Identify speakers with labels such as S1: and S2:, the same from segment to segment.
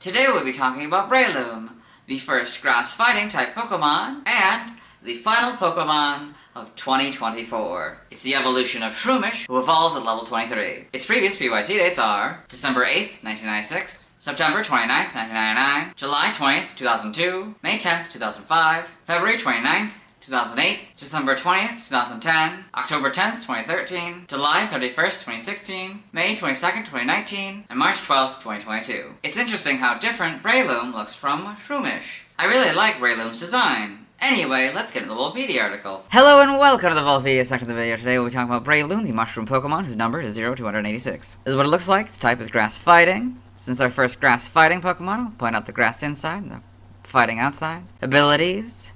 S1: Today we'll be talking about Breloom, the first grass-fighting type Pokémon, and the final Pokémon of 2024. It's the evolution of Shroomish, who evolves at level 23. Its previous PYT dates are December 8th, 1996, September 29th, 1999, July 20th, 2002, May 10th, 2005, February 29th, 2008, December 20th, 2010, October 10th, 2013, July 31st, 2016, May 22nd, 2019, and March 12th, 2022. It's interesting how different Breloom looks from Shroomish. I really like Breloom's design. Anyway, let's get into the Volbeat article. Hello and welcome to the Volbeat section of the video. Today we'll be talking about Breloom, the mushroom Pokemon whose number is 0 to 186. This is what it looks like. Its type is grass fighting. Since our first grass fighting Pokemon, I'll point out the grass inside and the fighting outside. Abilities.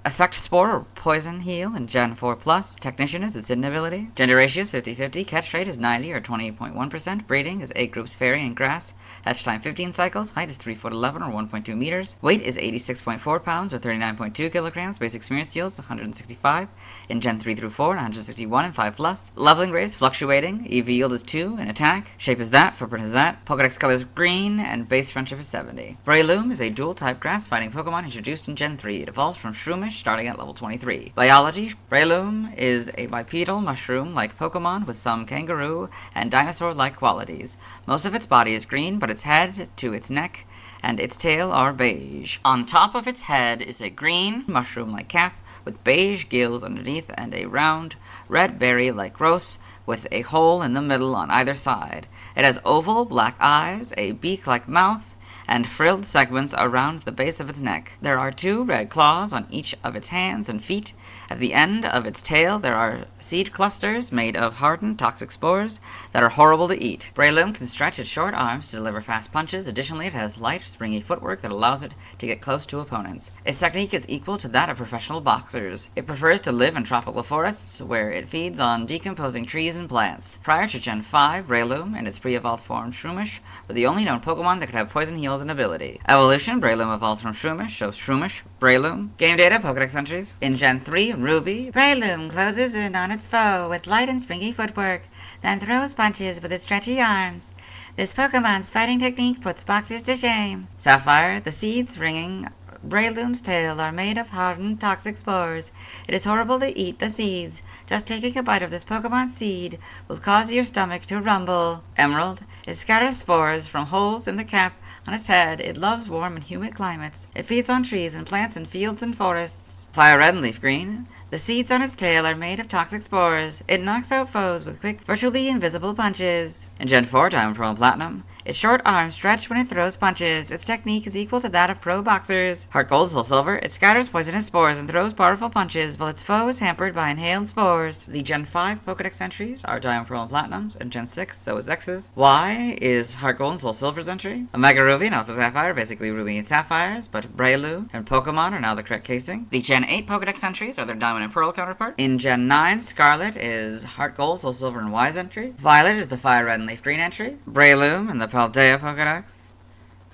S1: Effect Spore or Poison Heal in Gen 4+. Technician is its hidden ability. Gender ratio is 50-50. Catch rate is 90 or 20.1%. Breeding is 8 groups Fairy and Grass. Hatch time 15 cycles. Height is 3'11" or 1.2 meters. Weight is 86.4 pounds or 39.2 kilograms. Basic experience yields 165 in Gen 3 through 4 and 161 in 5+. Leveling rate is fluctuating. EV yield is 2 in attack. Shape is that. Footprint is that. Pokedex color is green and base friendship is 70. Breloom is a dual type grass fighting Pokemon introduced in Gen 3. It evolves from Shroomish starting at level 23. Biology. Breloom is a bipedal mushroom-like Pokemon with some kangaroo and dinosaur-like qualities. Most of its body is green, but its head to its neck and its tail are beige. On top of its head is a green mushroom-like cap with beige gills underneath and a round red berry-like growth with a hole in the middle on either side. It has oval black eyes, a beak-like mouth, and frilled segments around the base of its neck. There are 2 red claws on each of its hands and feet. At the end of its tail, there are seed clusters made of hardened toxic spores that are horrible to eat. Breloom can stretch its short arms to deliver fast punches. Additionally, it has light, springy footwork that allows it to get close to opponents. Its technique is equal to that of professional boxers. It prefers to live in tropical forests, where it feeds on decomposing trees and plants. Prior to Gen 5, Breloom and its pre-evolved form Shroomish were the only known Pokemon that could have Poison Heal as an ability. Evolution, Breloom evolves from Shroomish, shows Shroomish, Breloom. Game data, Pokedex entries. In Gen 3, Ruby, Breloom closes in on its foe with light and springy footwork, then throws punches with its stretchy arms. This Pokemon's fighting technique puts boxers to shame. Sapphire, the seeds ringing Breloom's tail are made of hardened toxic spores. It is horrible to eat the seeds. Just taking a bite of this Pokemon's seed will cause your stomach to rumble. Emerald, it scatters spores from holes in the cap on its head. It loves warm and humid climates. It feeds on trees and plants in fields and forests. Fire Red and Leaf Green, the seeds on its tail are made of toxic spores. It knocks out foes with quick, virtually invisible punches. In Gen 4, Diamond, Pearl, and Platinum, its short arms stretch when it throws punches. Its technique is equal to that of pro boxers. Heart Gold, Soul Silver, it scatters poisonous spores and throws powerful punches, while its foe is hampered by inhaled spores. The Gen 5 Pokedex entries are Diamond, Pearl, and Platinums, and Gen 6, so is X's. Y is Heart Gold and Soul Silver's entry. Omega Ruby and Alpha Sapphire, basically Ruby and Sapphires, but Breloom and Pokemon are now the correct casing. The Gen 8 Pokedex entries are their Diamond and Pearl counterpart. In Gen 9, Scarlet is Heart Gold, Soul Silver, and Y's entry. Violet is the Fire Red and Leaf Green entry. Breloom and the Paldea Pokedex.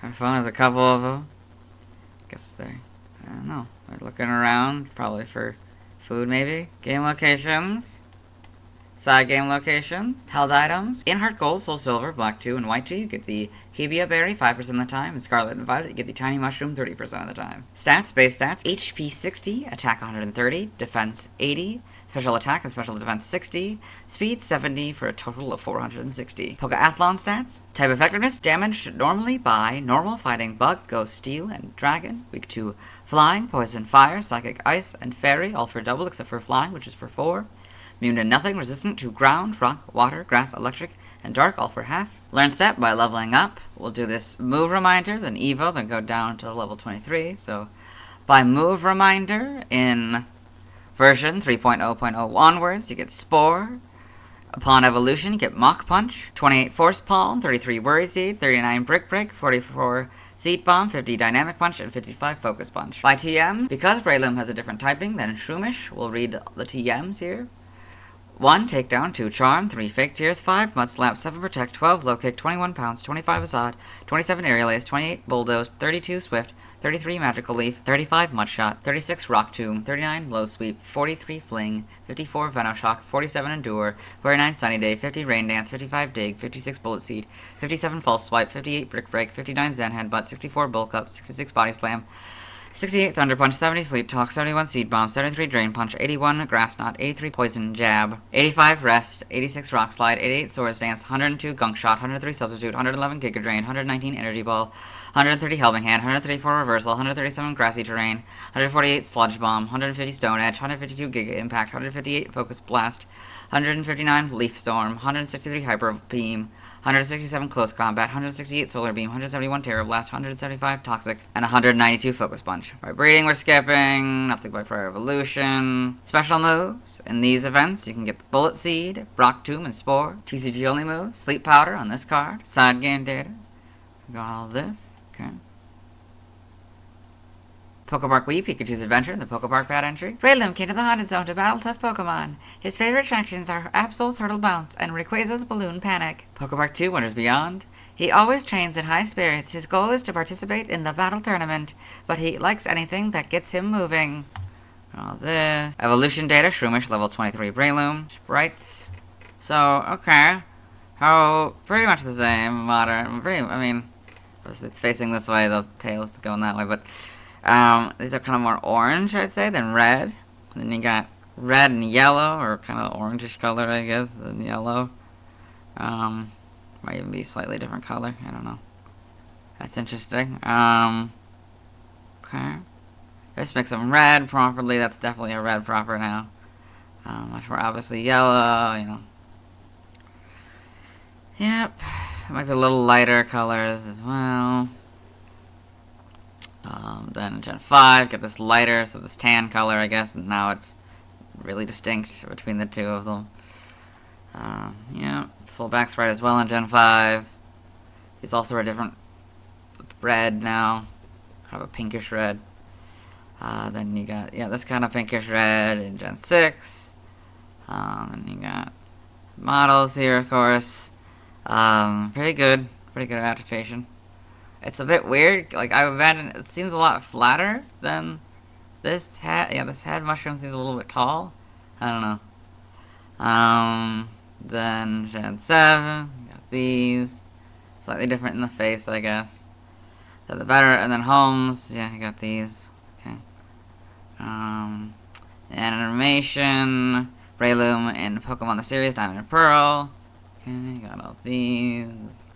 S1: Kind of fun, there's a couple of them. Guess they're, I don't know, they're looking around, probably for food maybe. Game locations. Side game locations. Held items. In Heart Gold, Soul Silver, Black 2, and White 2, you get the Kibia Berry 5% of the time. In Scarlet and Violet, you get the Tiny Mushroom 30% of the time. Stats, base stats. HP 60, attack 130, defense 80, special attack and special defense 60, speed 70 for a total of 460. Pokeathlon stats. Type effectiveness, damage normally by normal fighting bug, ghost, steel, and dragon. Weak to flying, poison, fire, psychic, ice, and fairy, all for double except for flying, which is for 4. Immune to nothing, resistant to ground, rock, water, grass, electric, and dark, all for half. Learn step by leveling up. We'll do this move reminder, then Evo, then go down to level 23. So, by move reminder, in version 3.0.0 onwards, you get Spore. Upon evolution, you get Mach Punch, 28 Force Palm, 33 Worry Seed, 39 Brick Break, 44 Seed Bomb, 50 Dynamic Punch, and 55 Focus Punch. By TM, because Breloom has a different typing than Shroomish, we'll read the TMs here. 1 Takedown, 2 Charm, 3 Fake Tears, 5 Mud Slap, 7 Protect, 12 Low Kick, 21 Pounce, 25 Assad, 27 Aerial Ace, 28 Bulldoze, 32 Swift, 33 Magical Leaf, 35 Mudshot, 36 Rock Tomb, 39 Low Sweep, 43 Fling, 54 Venoshock, 47 Endure, 49 Sunny Day, 50 Rain Dance, 55 Dig, 56 Bullet Seed, 57 False Swipe, 58 Brick Break, 59 Zen Headbutt, 64 Bulk Up, 66 Body Slam, 68 Thunder Punch, 70 Sleep Talk, 71 Seed Bomb, 73 Drain Punch, 81 Grass Knot, 83 Poison Jab, 85 Rest, 86 Rock Slide, 88 Swords Dance, 102 Gunk Shot, 103 Substitute, 111 Giga Drain, 119 Energy Ball, 130 Helping Hand, 134 Reversal, 137 Grassy Terrain, 148 Sludge Bomb, 150 Stone Edge, 152 Giga Impact, 158 Focus Blast, 159 Leaf Storm, 163 Hyper Beam, 167 Close Combat, 168 Solar Beam, 171 Terror Blast, 175 Toxic, and 192 Focus Punch. By breeding, we're skipping, nothing by Prior Evolution. Special moves. In these events, you can get the Bullet Seed, Rock Tomb, and Spore. TCG only moves, Sleep Powder on this card, side game data. We got all this, okay. Pokepark Wii, Pikachu's Adventure, in the Pokepark Pad entry. Breloom came to the Haunted Zone to battle tough Pokemon. His favorite attractions are Absol's Hurdle Bounce and Rayquaza's Balloon Panic. Pokepark 2, Wonders Beyond. He always trains in high spirits. His goal is to participate in the battle tournament, but he likes anything that gets him moving. All this. Evolution data, Shroomish, level 23 Breloom. Sprites. So, okay. How, pretty much the same, modern, I mean, it's facing this way, the tail's going that way, but these are kind of more orange, I'd say, than red. And then you got red and yellow, or kind of orangish color, I guess, than yellow. Might even be a slightly different color, I don't know. That's interesting. Okay. Let's mix them red properly, that's definitely a red proper now. Much more obviously yellow, you know. Yep. It might be a little lighter colors as well. Then in Gen 5, get this lighter, so this tan color, I guess, and now it's really distinct between the two of them. Yeah, full back sprite as well in Gen 5. These also are a different red now, kind of a pinkish red. Then you got, yeah, this kind of pinkish red in Gen 6. And you got models here, of course. Pretty good adaptation. It's a bit weird, like, I imagine it seems a lot flatter than this head. Yeah, this head mushroom seems a little bit tall. I don't know. Then Gen 7, you got these. Slightly different in the face, I guess. So the better, and then Homes, yeah, you got these. Okay. Animation, Breloom in Pokemon the series, Diamond and Pearl. Okay, got all these.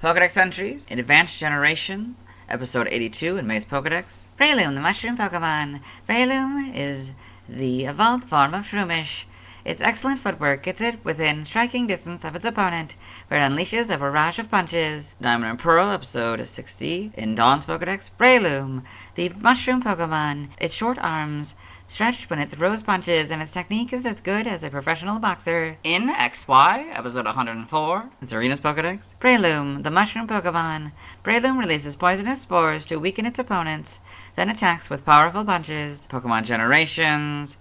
S1: Pokedex entries. In Advanced Generation, Episode 82 in Maze Pokedex. Breloom, the Mushroom Pokemon. Breloom is the evolved form of Shroomish. Its excellent footwork gets it within striking distance of its opponent, where it unleashes a barrage of punches. Diamond and Pearl, Episode 60 in Dawn's Pokedex. Breloom, the Mushroom Pokemon. Its short arms stretched when it throws punches, and its technique is as good as a professional boxer. In XY, Episode 104, in Serena's Pokedex. Breloom, the Mushroom Pokemon. Breloom releases poisonous spores to weaken its opponents, then attacks with powerful punches. Pokemon Generations.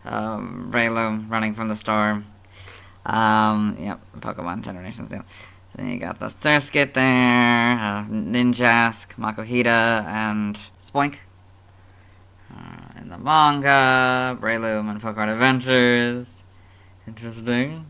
S1: Breloom running from the storm. Yep, Pokemon Generations, yeah. Then you got the Surskit there, Ninjask, Makuhita, and Spoink. In the manga, Breloom and Pokemon Adventures. Interesting.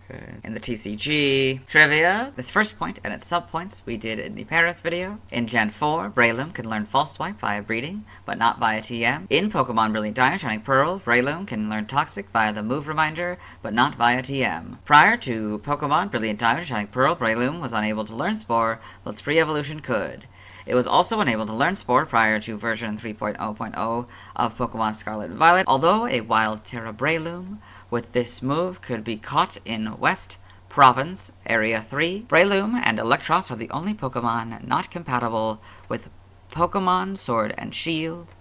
S1: Okay. In the TCG trivia, this first point and its sub-points we did in the Paris video. In Gen 4, Breloom can learn False Swipe via breeding, but not via TM. In Pokemon Brilliant Diamond Shining Pearl, Breloom can learn Toxic via the move reminder, but not via TM. Prior to Pokemon Brilliant Diamond Shining Pearl, Breloom was unable to learn Spore, but its pre-evolution could. It was also unable to learn Spore prior to version 3.0.0 of Pokemon Scarlet and Violet, although a Wild Terra Breloom with this move could be caught in West Province, Area 3. Breloom and Electros are the only Pokemon not compatible with Pokemon Sword and Shield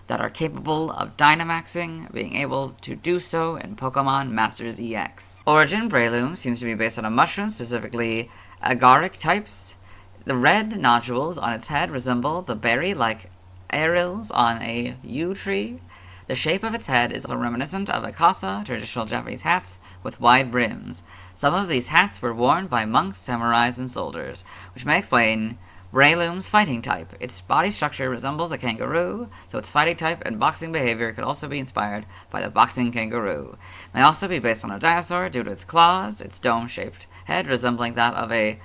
S1: that are capable of Dynamaxing, being able to do so in Pokemon Masters EX. Origin Breloom seems to be based on a mushroom, specifically agaric types. The red nodules on its head resemble the berry-like arils on a yew tree. The shape of its head is reminiscent of a kasa, traditional Japanese hats, with wide brims. Some of these hats were worn by monks, samurais, and soldiers, which may explain Breloom's fighting type. Its body structure resembles a kangaroo, so its fighting type and boxing behavior could also be inspired by the boxing kangaroo. It may also be based on a dinosaur due to its claws, its dome-shaped head resembling that of a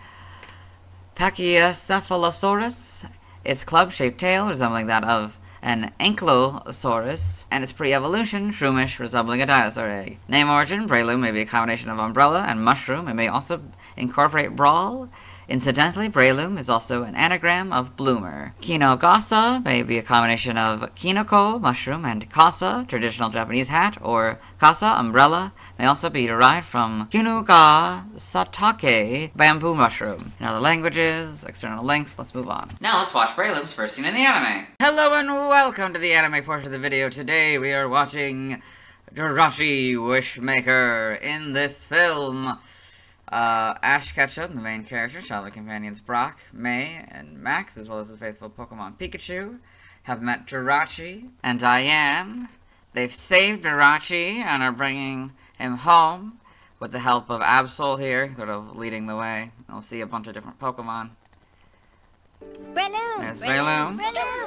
S1: Pachycephalosaurus, its club-shaped tail resembling that of an Ankylosaurus, and its pre-evolution, Shroomish, resembling a dinosaur egg. Name origin, Breloom may be a combination of umbrella and mushroom. It may also incorporate brawl. Incidentally, Breloom is also an anagram of bloomer. Kinogasa may be a combination of kinoko, mushroom, and kasa, traditional Japanese hat, or kasa, umbrella, may also be derived from kinuga satake, bamboo mushroom. In other languages, external links, let's move on. Now let's watch Breloom's first scene in the anime. Hello and welcome to the anime portion of the video. Today we are watching Jirachi Wishmaker. In this film, Ash Ketchum, the main character, traveling companions Brock, May, and Max, as well as the faithful Pokemon Pikachu, have met Jirachi and Diane. They've saved Jirachi and are bringing him home with the help of Absol here, sort of leading the way. We'll see a bunch of different Pokemon.
S2: Breloom!
S1: There's Breloom.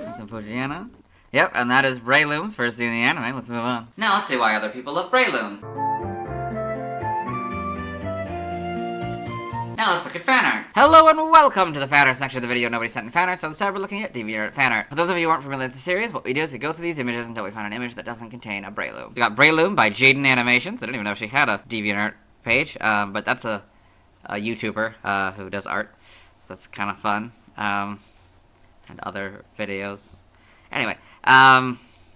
S1: There's some Fujiana. Yep, and that is Breloom's first scene in the anime. Let's move on. Now let's see why other people love Breloom. Now let's look at fan art. Hello and welcome to the fan art section of the video. Nobody sent in fan art, so instead we're looking at DeviantArt fan art. For those of you who aren't familiar with the series, what we do is we go through these images until we find an image that doesn't contain a Breloom. We got Breloom by Jaden Animations. I didn't even know she had a DeviantArt page, but that's a YouTuber who does art, so that's kind of fun, and other videos. Anyway,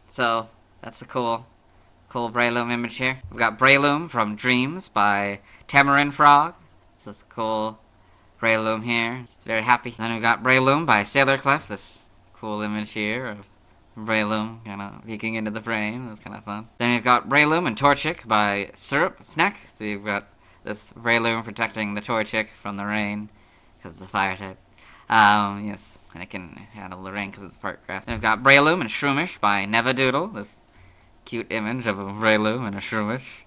S1: so that's the cool Breloom image here. We've got Breloom from Dreams by Tamarin Frog. So it's a cool Breloom here. It's very happy. Then we've got Breloom by Sailor Clef. This cool image here of Breloom kind of peeking into the frame. That's kind of fun. Then we've got Breloom and Torchic by Syrup Snack. So you've got this Breloom protecting the Torchic from the rain because it's a fire type. Yes, and it can handle the rain because it's part grass. Then we've got Breloom and Shroomish by Nevadoodle. This cute image of a Breloom and a Shroomish.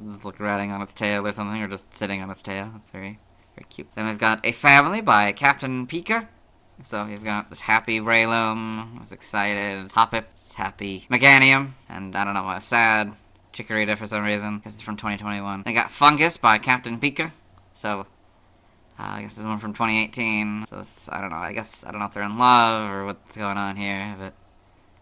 S1: Just look riding on its tail or something, or just sitting on its tail. That's very, very cute. Then we've got A Family by Captain Pika. So we've got this happy Breloom, who's excited. Hoppip, happy. Meganium, and I don't know why, sad. Chikorita for some reason, because it's from 2021. They got Fungus by Captain Pika. So, I guess this one from 2018. So this, I don't know, I don't know if they're in love or what's going on here, but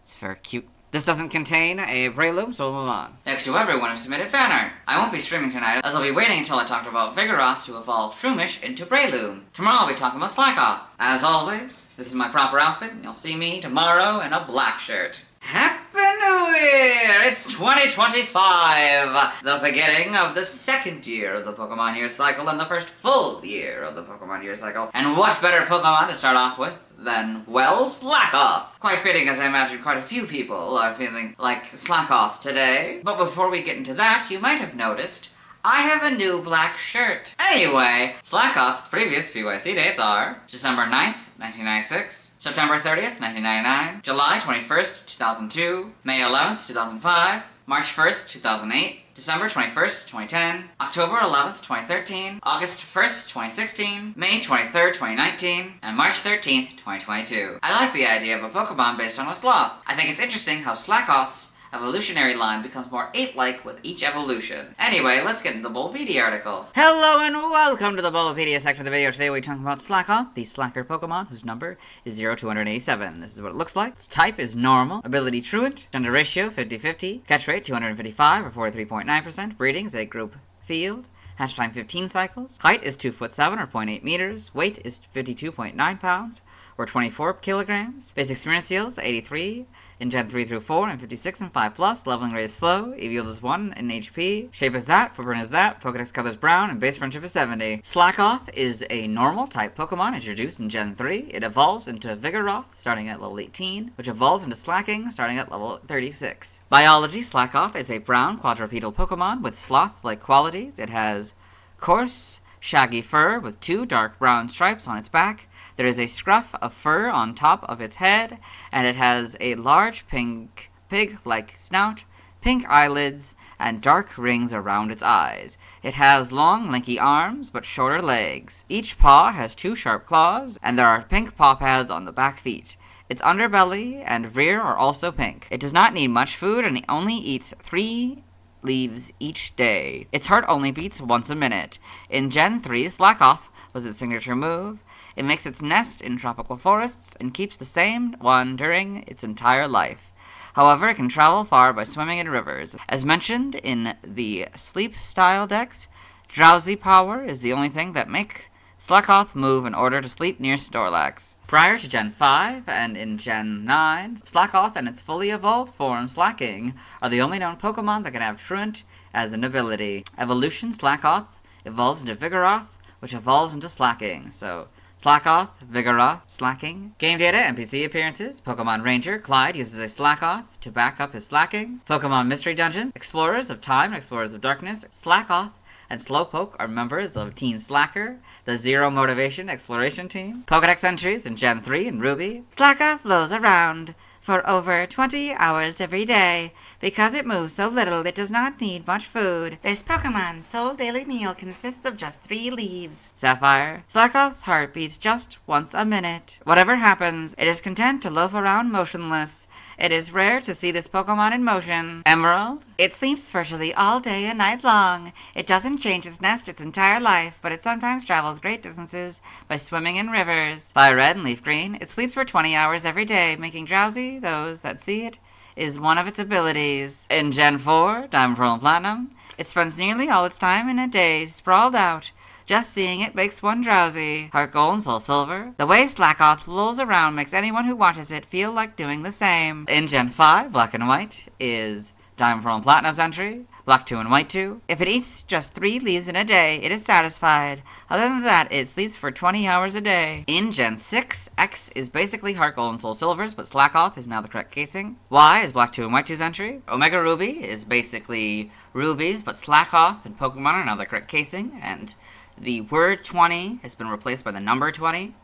S1: it's very cute. This doesn't contain a Breloom, so we'll move on. Thanks to everyone who submitted fan art. I won't be streaming tonight, as I'll be waiting until I talked about Vigoroth to evolve Shroomish into Breloom. Tomorrow I'll be talking about Slakoth. As always, this is my proper outfit, and you'll see me tomorrow in a black shirt. Happy New Year! It's 2025! The beginning of the second year of the Pokemon year cycle and the first full year of the Pokemon year cycle. And what better Pokemon to start off with than, well, Slakoth. Quite fitting, as I imagine quite a few people are feeling like Slakoth today. But before we get into that, you might have noticed I have a new black shirt. Anyway, Slakoth's previous PYC dates are December 9th, 1996, September 30th, 1999, July 21st, 2002, May 11th, 2005, March 1st, 2008, December 21st, 2010, October 11th, 2013, August 1st, 2016, May 23rd, 2019, and March 13th, 2022. I like the idea of a Pokemon based on a sloth. I think it's interesting how Slakoth's evolutionary line becomes more ape-like with each evolution. Anyway, let's get into the Volbeat article. Hello and welcome to the Volbeat section of the video. Today we're talking about Slakoth, the slacker Pokemon whose number is 0287. This is what it looks like. Its type is normal, ability truant, gender ratio 50-50, catch rate 255 or 43.9%, breeding is a group field, hatch time 15 cycles, height is 2'7" or 0.8 meters, weight is 52.9 pounds or 24 kilograms, basic experience yields 83, in Gen 3 through 4, and 56 and 5+, leveling rate is slow, EV yield is 1 in HP, shape is that, footprint is that, Pokedex color is brown, and base friendship is 70. Slakoth is a normal type Pokemon introduced in Gen 3. It evolves into Vigoroth, starting at level 18, which evolves into Slaking, starting at level 36. Biology, Slakoth is a brown quadrupedal Pokemon with sloth-like qualities. It has coarse, shaggy fur with 2 dark brown stripes on its back. There is a scruff of fur on top of its head, and it has a large pink pig-like snout, pink eyelids, and dark rings around its eyes. It has long, lanky arms, but shorter legs. Each paw has 2 sharp claws, and there are pink paw pads on the back feet. Its underbelly and rear are also pink. It does not need much food, and it only eats 3 leaves each day. Its heart only beats once a minute. In Gen 3, Slakoth was its signature move. It makes its nest in tropical forests and keeps the same one during its entire life. However, it can travel far by swimming in rivers. As mentioned in the sleep style decks, drowsy power is the only thing that makes Slakoth move in order to sleep near Snorlax. Prior to Gen 5 and in Gen 9, Slakoth and its fully evolved form, Slaking, are the only known Pokemon that can have Truant as an ability. Evolution Slakoth evolves into Vigoroth, which evolves into Slaking. So, Slakoth, Vigoroth, Slaking. Game data, NPC appearances. Pokemon Ranger, Clyde uses a Slakoth to back up his Slaking. Pokemon Mystery Dungeons, Explorers of Time and Explorers of Darkness, Slakoth and Slowpoke are members of Team Slacker, the Zero Motivation Exploration Team. Pokedex entries in Gen 3 and Ruby. Slakoth rolls around for over 20 hours every day. Because it moves so little, it does not need much food. This Pokemon's sole daily meal consists of just 3 leaves. Sapphire. Slakoth's heart beats just once a minute. Whatever happens, it is content to loaf around motionless. It is rare to see this Pokemon in motion. Emerald. It sleeps virtually all day and night long. It doesn't change its nest its entire life, but it sometimes travels great distances by swimming in rivers. Fire Red and Leaf Green. It sleeps for 20 hours every day, making drowsy those that see it is one of its abilities. In Gen 4, Diamond, Pearl, and Platinum, it spends nearly all its time in a day sprawled out. Just seeing it makes one drowsy. Heart Gold and Soul Silver. The way Slakoth lolls around makes anyone who watches it feel like doing the same. In Gen 5, Black and White is Diamond, Pearl, and Platinum's entry. Black 2 and White 2. If it eats just 3 leaves in a day, it is satisfied. Other than that, it sleeps for 20 hours a day. In Gen 6, X is basically Heart Gold and Soul Silver's, but Slakoth is now the correct casing. Y is Black 2 and White 2's entry. Omega Ruby is basically Ruby's, but Slakoth and Pokemon are now the correct casing, and the word 20 has been replaced by the number 20.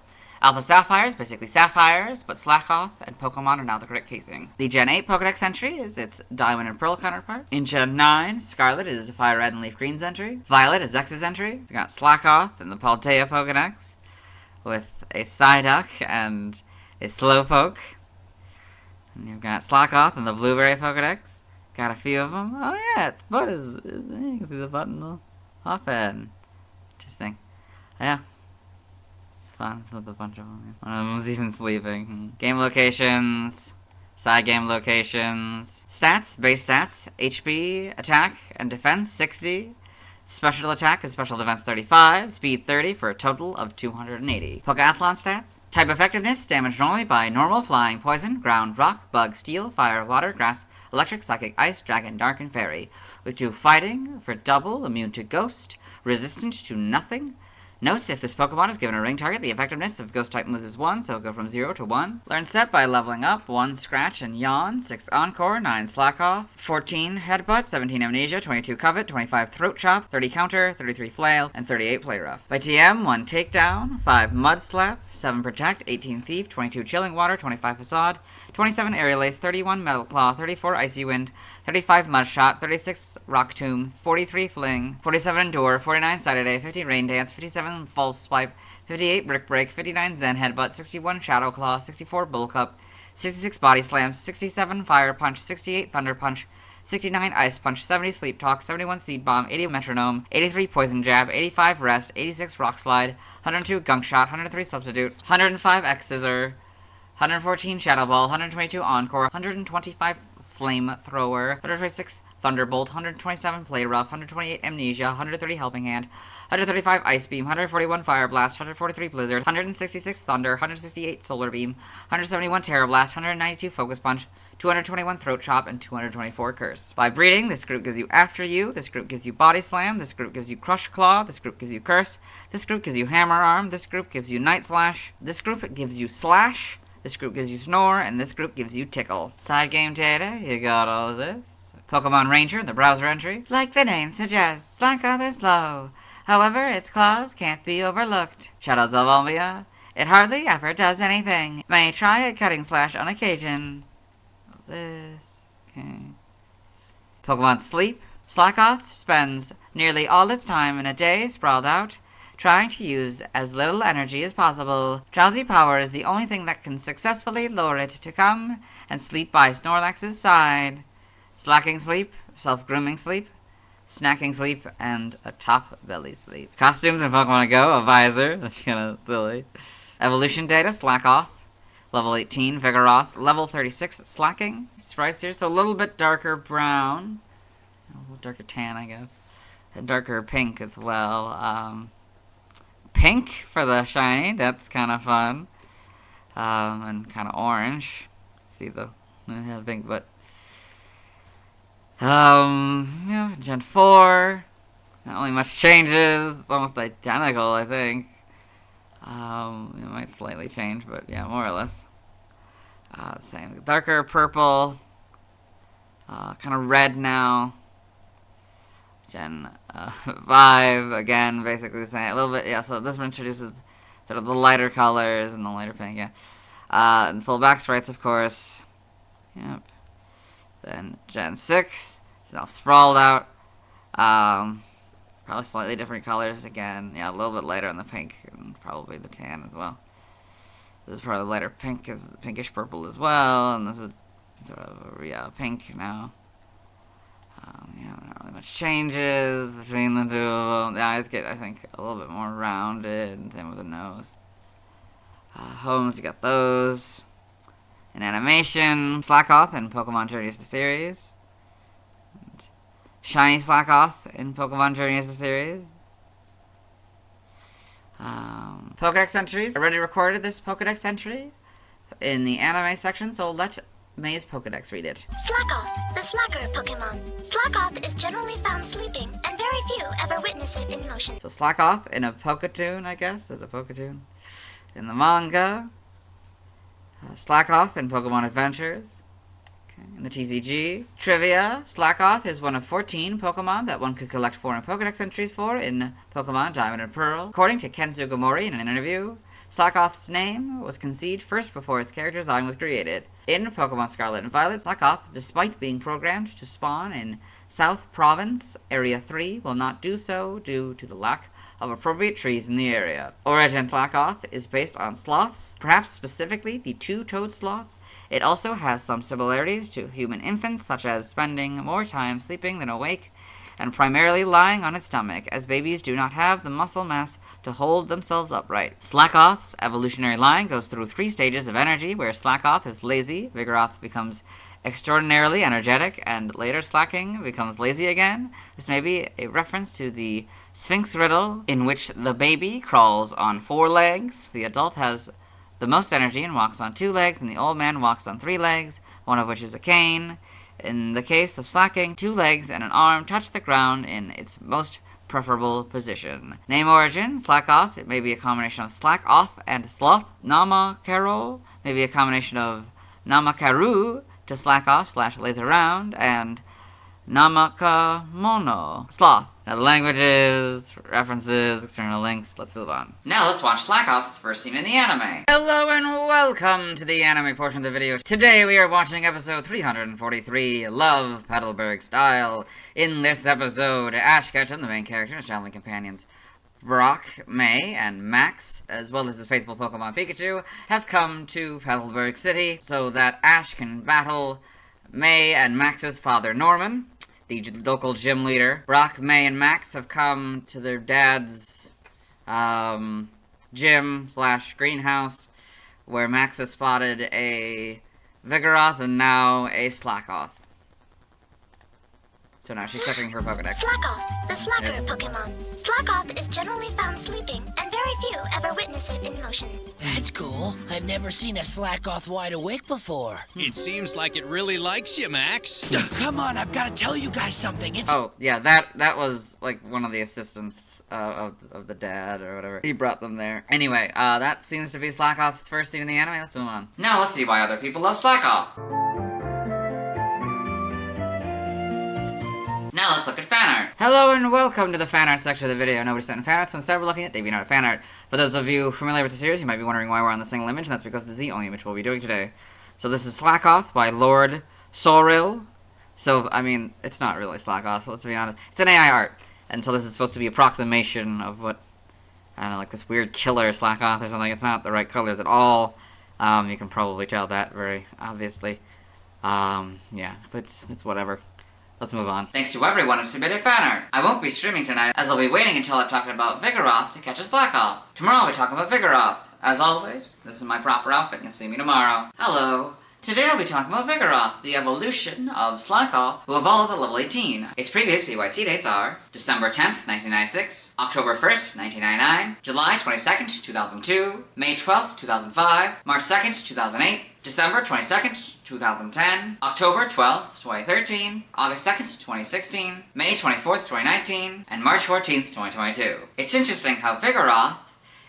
S1: Alpha Sapphire is basically Sapphires, but Slakoth and Pokemon are now the correct casing. The Gen 8 Pokedex entry is its Diamond and Pearl counterpart. In Gen 9, Scarlet is Fire Red and Leaf Green's entry. Violet is X's entry. We got Slakoth in the Paldea Pokedex with a Psyduck and a Slowpoke. And you've got Slakoth in the Blueberry Pokedex. Got a few of them. Oh yeah, its butt is you can see the butt in the hop head. Interesting. Yeah. It's with a bunch of them. One of them's even sleeping. Game locations. Side game locations. Stats. Base stats. HP, attack, and defense 60. Special attack and special defense 35. Speed 30 for a total of 280. Pokeathlon stats. Type effectiveness. Damage normally by normal, flying, poison, ground, rock, bug, steel, fire, water, grass, electric, psychic, ice, dragon, dark, and fairy. We do fighting for double, immune to ghost, resistant to nothing. Notes, if this Pokemon is given a ring target, the effectiveness of Ghost-type moves is 1, so it'll go from 0 to 1. Learn Step by leveling up, 1 Scratch and Yawn, 6 Encore, 9 Slakoth, 14 Headbutt, 17 Amnesia, 22 Covet, 25 Throat Chop, 30 Counter, 33 Flail, and 38 Play Rough. By TM, 1 Takedown, 5 Mud Slap, 7 Protect, 18 Thief, 22 Chilling Water, 25 Facade, 27 Aerial Ace, 31 Metal Claw, 34 Icy Wind, 35 Mud Shot, 36 Rock Tomb, 43 Fling, 47 Endure, 49 Saturday, 50 Rain Dance, 57 False Swipe, 58 Brick Break, 59 Zen Headbutt, 61 Shadow Claw, 64 Bull Cup, 66 Body Slam, 67 Fire Punch, 68 Thunder Punch, 69 Ice Punch, 70 Sleep Talk, 71 Seed Bomb, 80 Metronome, 83 Poison Jab, 85 Rest, 86 Rock Slide, 102 Gunk Shot, 103 Substitute, 105 X Scissor, 114 Shadow Ball, 122 Encore, 125 Flame Thrower, 126 Thunderbolt, 127 Play Rough, 128 Amnesia, 130 Helping Hand, 135 Ice Beam, 141 Fire Blast, 143 Blizzard, 166 Thunder, 168 Solar Beam, 171 Terra Blast, 192 Focus Punch, 221 Throat Chop, and 224 Curse. By breeding, this group gives you After You, this group gives you Body Slam, this group gives you Crush Claw, this group gives you Curse, this group gives you Hammer Arm, this group gives you Night Slash, this group gives you Slash, this group gives you Snore, and this group gives you Tickle. Side game data, you got all of this. Pokemon Ranger, the browser entry. Like the name suggests, Slakoth is slow. However, its claws can't be overlooked. Shadows of Volbeat. It hardly ever does anything. May try a cutting slash on occasion. This. Okay. Pokemon Sleep. Slakoth spends nearly all its time in a day sprawled out, trying to use as little energy as possible. Drowsy power is the only thing that can successfully lure it to come and sleep by Snorlax's side. Slaking Sleep, Self-Grooming Sleep, Snacking Sleep, and a Top Belly Sleep. Costumes in Pokemon Go, a visor. That's kind of silly. Evolution data, Slakoth. Level 18, Vigoroth. Level 36, Slaking. Sprites here, so a little bit darker brown. A little darker tan, I guess. And darker pink as well. Pink for the shiny, that's kind of fun. And kind of orange. See the pink, but... yeah, Gen 4. Not really much changes. It's almost identical, I think. It might slightly change, but yeah, more or less. Same. Darker purple. Kind of red now. Gen 5, again, basically the same. A little bit, yeah, so this one introduces sort of the lighter colors and the lighter pink, yeah. And full back sprites, of course. Yep. Then Gen 6 is now sprawled out. Probably slightly different colors again. Yeah, a little bit lighter on the pink and probably the tan as well. This is probably lighter pink, is pinkish purple as well, and this is sort of pink now. Yeah, not really much changes between the two of them. The eyes get, I think, a little bit more rounded, and same with the nose. Homes, you got those. In animation, Slakoth in Pokemon Journeys the Series. And Shiny Slakoth in Pokemon Journeys the Series. Pokedex entries. I already recorded this Pokedex entry in the anime section, so let May's Pokedex read it.
S2: Slakoth, the slacker Pokemon. Slakoth is generally found sleeping, and very few ever witness it in motion.
S1: So Slakoth in a Poketoon, I guess. There's a Poketoon. In the manga. Slakoth in Pokemon Adventures. Okay. In the TCG. Trivia. Slakoth is one of 14 Pokemon that one could collect 4 Pokedex entries for in Pokemon Diamond and Pearl. According to Ken Sugimori in an interview, Slakoth's name was conceived first before its character design was created. In Pokemon Scarlet and Violet, Slakoth, despite being programmed to spawn in South Province, Area 3, will not do so due to the lack of appropriate trees in the area. Origin Slakoth is based on sloths, perhaps specifically the two-toed sloth. It also has some similarities to human infants, such as spending more time sleeping than awake, and primarily lying on its stomach, as babies do not have the muscle mass to hold themselves upright. Slakoth's evolutionary line goes through 3 stages of energy, where Slakoth is lazy, Vigoroth becomes extraordinarily energetic, and later Slaking becomes lazy again. This may be a reference to the Sphinx riddle, in which the baby crawls on 4 legs. The adult has the most energy and walks on 2 legs, and the old man walks on 3 legs, one of which is a cane. In the case of Slaking, 2 legs and an arm touch the ground in its most preferable position. Name origin, Slakoth. It may be a combination of slack off and sloth. Namakaro may be a combination of Namakaru to slack off / lazy around, and Namakamono, sloth. Now the languages, references, external links, let's move on. Now let's watch Slakoth's first scene in the anime. Hello and welcome to the anime portion of the video. Today we are watching episode 343, Love Petalburg Style. In this episode, Ash Ketchum, the main character, and his traveling companions Brock, May, and Max, as well as his faithful Pokemon Pikachu, have come to Petalburg City so that Ash can battle May and Max's father Norman, the local gym leader. Brock, May, and Max have come to their dad's gym / greenhouse, where Max has spotted a Vigoroth and now a Slakoth. So now she's checking her Pokedex.
S2: Slakoth, the slacker Pokemon. Slakoth is generally found sleeping, and very few ever witness it in motion.
S3: That's cool. I've never seen a Slakoth wide awake before.
S4: It seems like it really likes you, Max.
S3: Come on, I've got to tell you guys something. It's...
S1: Oh, yeah, that was, like, one of the assistants of the dad, or whatever. He brought them there. Anyway, that seems to be Slakoth's first scene in the anime. Let's move on. Now let's see why other people love Slakoth. Now let's look at fan art. Hello and welcome to the fan art section of the video. Nobody sent in fan art, so instead we're looking at DeviantArt fan art. For those of you familiar with the series, you might be wondering why we're on the single image, and that's because this is the only image we'll be doing today. So this is Slakoth by Lord Sorrill, So, I mean, it's not really Slakoth, let's be honest. It's an AI art. And so this is supposed to be an approximation of what, I don't know, like this weird killer Slakoth or something. It's not the right colors at all. You can probably tell that very obviously. Yeah, but it's whatever. Let's move on. Thanks to everyone who submitted fan art. I won't be streaming tonight, as I'll be waiting until I'm talking about Vigoroth to catch a Slakoth. Tomorrow I'll be talking about Vigoroth. As always, this is my proper outfit, and you'll see me tomorrow. Hello. Today I'll be talking about Vigoroth, the evolution of Slakoth, who evolved at level 18. Its previous PYC dates are December 10th, 1996, October 1st, 1999, July 22nd, 2002, May 12th, 2005, March 2nd, 2008, December 22nd, 2010, October 12th, 2013, August 2nd, 2016, May 24th, 2019, and March 14th, 2022. It's interesting how Vigoroth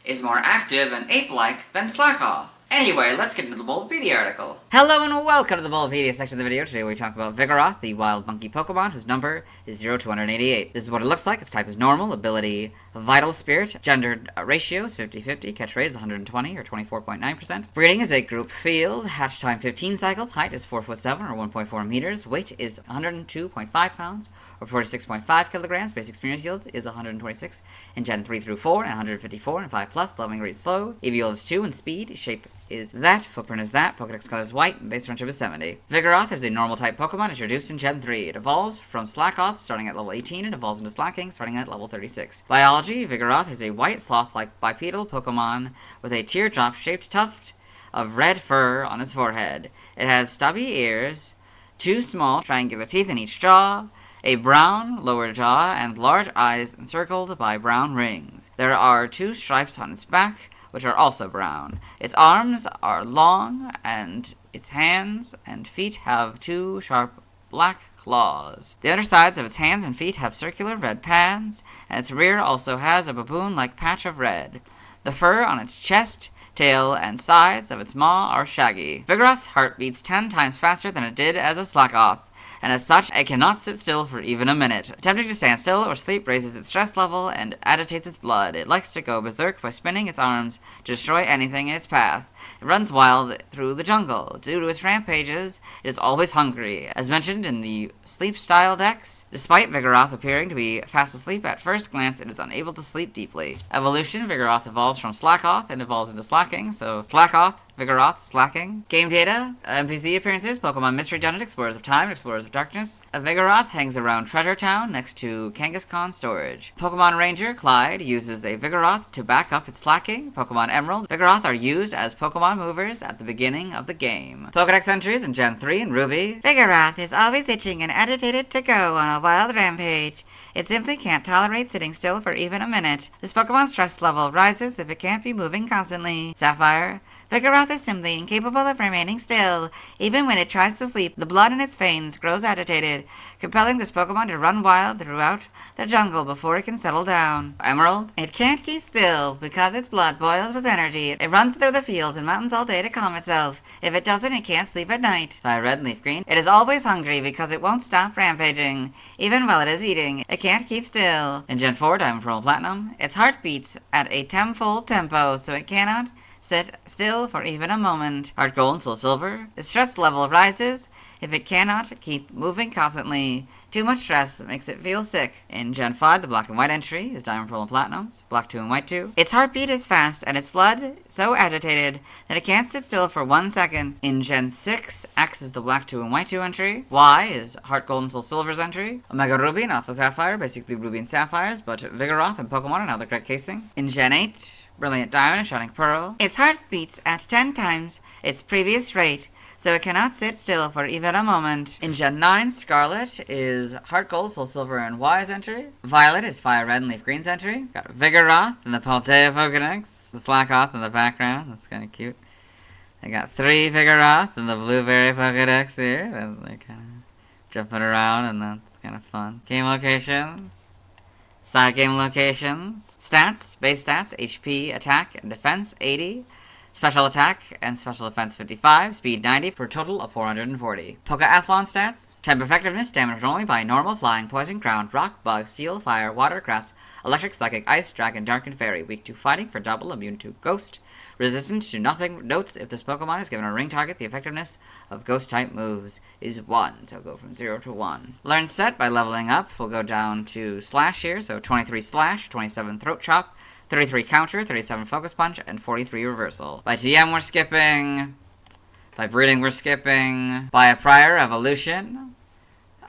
S1: is more active and ape-like than Slakoth. Anyway, let's get into the Volbeat article. Hello and welcome to the Volbeat section of the video. Today we talk about Vigoroth, the wild monkey Pokemon, whose number is 0-288. This is what it looks like. Its type is normal, ability Vital Spirit, gender ratio is 50-50, catch rate is 120 or 24.9%. Breeding is a group field, hatch time 15 cycles, height is 4'7" or 1.4 meters, weight is 102.5 pounds or 46.5 kilograms, basic experience yield is 126 in Gen 3 through 4 and 154 in 5+, leveling rate slow, EV is 2 and speed, shape is that, footprint is that, Pokedex color is white, and base friendship is 70. Vigoroth is a normal type Pokemon introduced in Gen 3. It evolves from Slakoth starting at level 18 and evolves into Slaking starting at level 36. Biology, Vigoroth is a white sloth-like bipedal Pokemon with a teardrop-shaped tuft of red fur on its forehead. It has stubby ears, 2 small triangular teeth in each jaw, a brown lower jaw, and large eyes encircled by brown rings. There are 2 stripes on its back, which are also brown. Its arms are long, and its hands and feet have 2 sharp black claws. The undersides of its hands and feet have circular red pads, and its rear also has a baboon-like patch of red. The fur on its chest, tail, and sides of its maw are shaggy. Vigoroth's heart beats 10 times faster than it did as a Slakoth, and as such, it cannot sit still for even a minute. Attempting to stand still or sleep raises its stress level and agitates its blood. It likes to go berserk by spinning its arms to destroy anything in its path. It runs wild through the jungle. Due to its rampages, it is always hungry. As mentioned in the sleep style decks, despite Vigoroth appearing to be fast asleep at first glance, it is unable to sleep deeply. Evolution, Vigoroth evolves from Slakoth and evolves into Slaking, so Slakoth, Vigoroth, Slaking. Game data, NPC appearances, Pokemon Mystery Dungeon, Explorers of Time, Explorers of Darkness. Vigoroth hangs around Treasure Town next to Kangaskhan Storage. Pokemon Ranger, Clyde, uses a Vigoroth to back up its Slaking. Pokemon Emerald, Vigoroth are used as Pokemon movers at the beginning of the game. Pokedex entries in Gen 3 and Ruby. Vigoroth is always itching and agitated to go on a wild rampage. It simply can't tolerate sitting still for even a minute. This Pokemon's stress level rises if it can't be moving constantly. Sapphire. Vigoroth is simply incapable of remaining still. Even when it tries to sleep, the blood in its veins grows agitated, compelling this Pokemon to run wild throughout the jungle before it can settle down. Emerald. It can't keep still because its blood boils with energy. It runs through the fields and mountains all day to calm itself. If it doesn't, it can't sleep at night. Fire Red and Leaf Green. It is always hungry because it won't stop rampaging. Even while it is eating, it can't keep still. In Gen 4, Diamond Pearl Platinum, its heart beats at a tenfold tempo, so it cannot sit still for even a moment. Heart Gold and Soul Silver. The stress level rises if it cannot keep moving constantly. Too much stress makes it feel sick. In Gen 5, the Black and White entry is Diamond Pearl and Platinums, Black 2 and White 2. Its heartbeat is fast and its blood so agitated that it can't sit still for 1 second. In Gen 6, X is the Black 2 and White 2 entry. Y is Heart Gold and Soul Silver's entry. Omega Ruby and Alpha Sapphire, basically Ruby and Sapphires, but Vigoroth and Pokemon are now the correct casing. In Gen 8, Brilliant Diamond and Shining Pearl. Its heart beats at 10 times its previous rate, so it cannot sit still for even a moment. In Gen 9, Scarlet is Heart Gold, Soul Silver, and Y's entry. Violet is Fire Red and Leaf Green's entry. Got Vigoroth and the Paltea Pokedex. The Slakoth in the background. That's kind of cute. I got 3 Vigoroth and the Blueberry Pokedex here. They're kind of jumping around, and that's kind of fun. Game locations. Side game locations. Stats, base stats, HP, attack, and defense, 80. Special attack and special defense 55, speed 90 for a total of 440. Pokeathlon stats: type effectiveness, damaged only by normal, flying, poison, ground, rock, bug, steel, fire, water, grass, electric, psychic, ice, dragon, dark, and fairy. Weak to fighting for double, immune to ghost. Resistant to nothing. Notes: if this Pokemon is given a ring target, the effectiveness of ghost type moves is 1, so go from 0 to 1. Learn set by leveling up. We'll go down to slash here, so 23 slash, 27 throat chop, 33 counter, 37 focus punch, and 43 reversal. By TM we're skipping. By breeding we're skipping. By a prior evolution,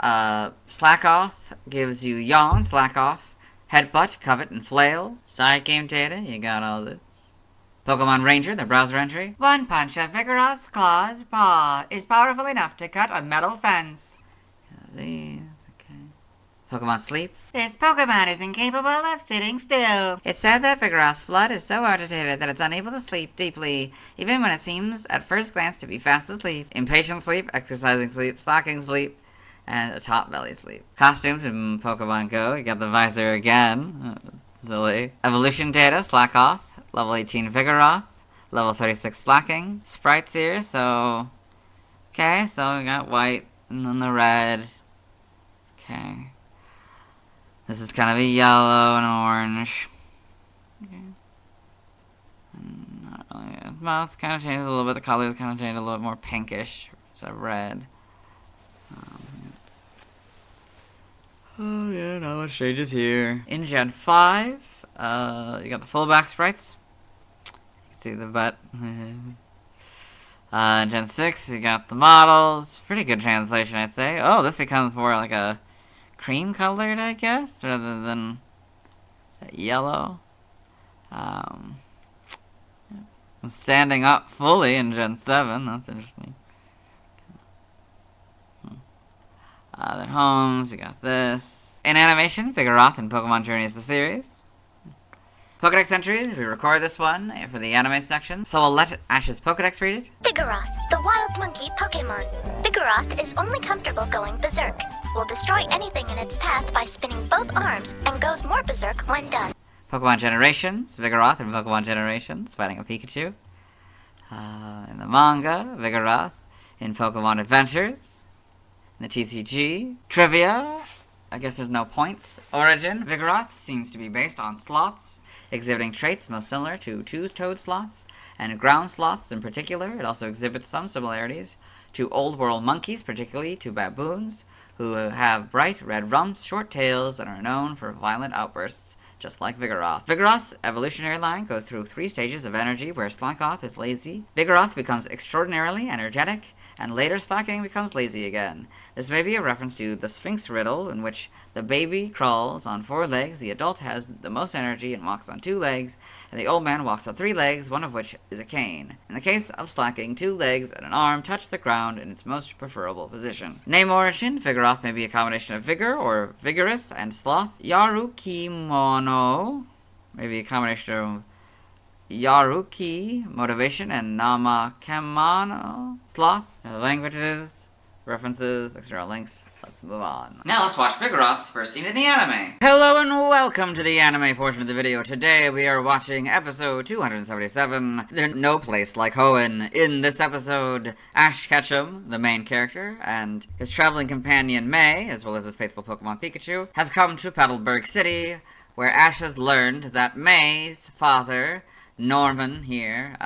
S1: Slakoth gives you Yawn, Slakoth, Headbutt, Covet, and Flail. Side game data, you got all this. Pokemon Ranger, the browser entry. One punch of Vigoroth's clawed paw is powerful enough to cut a metal fence. These, okay. Pokemon Sleep. This Pokemon is incapable of sitting still. It's said that Vigoroth's blood is so agitated that it's unable to sleep deeply, even when it seems at first glance to be fast asleep. Impatient sleep, exercising sleep, stalking sleep, and a top belly sleep. Costumes in Pokemon Go. You got the visor again. Silly. Evolution data, Slakoth. Level 18 Vigoroth. Level 36 Slaking. Sprites here, so... Okay, so we got white, and then the red. Okay. This is kind of a yellow and orange. Okay. And not really. His mouth kind of changed a little bit. The colors kind of changed a little bit more pinkish instead of red. Oh yeah, not much changes here. In Gen 5, you got the fullback sprites. You can see the butt. In Gen 6, you got the models. Pretty good translation, I'd say. Oh, this becomes more like a cream colored, I guess, rather than yellow. Standing up fully in Gen 7, that's interesting. Then homes, you got this. In animation, Vigoroth and Pokemon Journeys the series. Pokedex entries, we record this one for the anime section, so I'll let Ash's Pokedex read it.
S2: Vigoroth, the wild monkey Pokemon. Vigoroth is only comfortable going berserk. Will destroy anything in its path by spinning both arms and goes more berserk when done.
S1: Pokemon Generations, Vigoroth and Pokemon Generations, fighting a Pikachu. In the manga, Vigoroth in Pokemon Adventures. In the TCG. Trivia, I guess there's no points. Origin, Vigoroth seems to be based on sloths, exhibiting traits most similar to two-toed sloths, and ground sloths in particular. It also exhibits some similarities to Old World monkeys, particularly to baboons, who have bright red rumps, short tails, and are known for violent outbursts, just like Vigoroth. Vigoroth's evolutionary line goes through 3 stages of energy, where Slakoth is lazy. Vigoroth becomes extraordinarily energetic, and later Slaking becomes lazy again. This may be a reference to the Sphinx riddle, in which the baby crawls on 4 legs, the adult has the most energy and walks on 2 legs, and the old man walks on 3 legs, one of which is a cane. In the case of Slaking, 2 legs and an arm touch the ground in its most preferable position. Name origin, Vigoroth may be a combination of vigor or vigorous and sloth. Yarukimono may be a combination of Yaruki, motivation, and Namakemano, sloth. Languages, references, external links. Let's move on. Now let's watch Vigoroth's first scene in the anime. Hello and welcome to the anime portion of the video. Today we are watching episode 277, There's No Place Like Hoenn. In this episode, Ash Ketchum, the main character, and his traveling companion May, as well as his faithful Pokemon Pikachu, have come to Petalburg City, where Ash has learned that May's father, Norman here,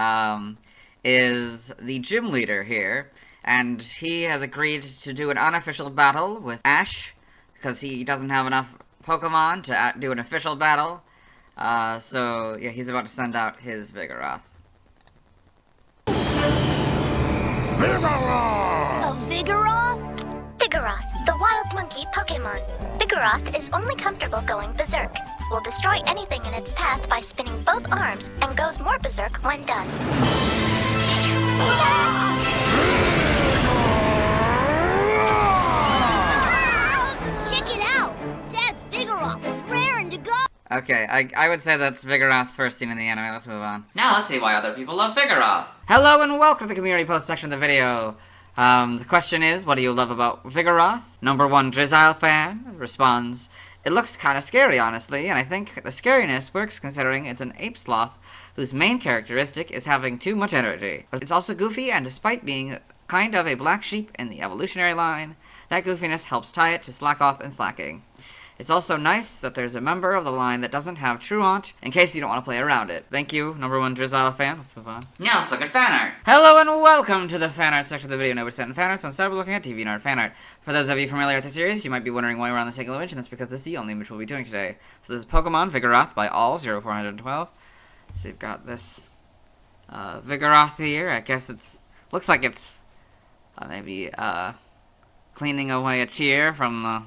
S1: is the gym leader here, and he has agreed to do an unofficial battle with Ash, because he doesn't have enough Pokemon to do an official battle, so yeah, he's about to send out his Vigoroth.
S2: Vigoroth! A Vigoroth? Vigoroth, the wild monkey Pokemon. Vigoroth is only comfortable going berserk. Will destroy anything in its path by spinning both arms and goes more berserk when done.
S5: Check it out! Dad's Vigoroth is raring to go!
S1: Okay, I would say that's Vigoroth's first scene in the anime. Let's move on. Now let's see why other people love Vigoroth. Hello and welcome to the community post section of the video. The question is, what do you love about Vigoroth? Number 1 Drizzile fan responds, it looks kinda scary, honestly, and I think the scariness works considering it's an ape sloth whose main characteristic is having too much energy. But it's also goofy, and despite being kind of a black sheep in the evolutionary line, that goofiness helps tie it to Slakoth and Slaking. It's also nice that there's a member of the line that doesn't have Truant, in case you don't want to play around it. Thank you, #1 Drizzle fan. Let's move on. Now let's look at fan art. Hello and welcome to the fan art section of the video. Nobody sent in fan art, so instead we're looking at TV art fan art. For those of you familiar with the series, you might be wondering why we're on the single image, and that's because this is the only image we'll be doing today. So this is Pokemon Vigoroth by all 0412. So you've got this Vigoroth here. I guess it's looks like it's maybe cleaning away a tear from the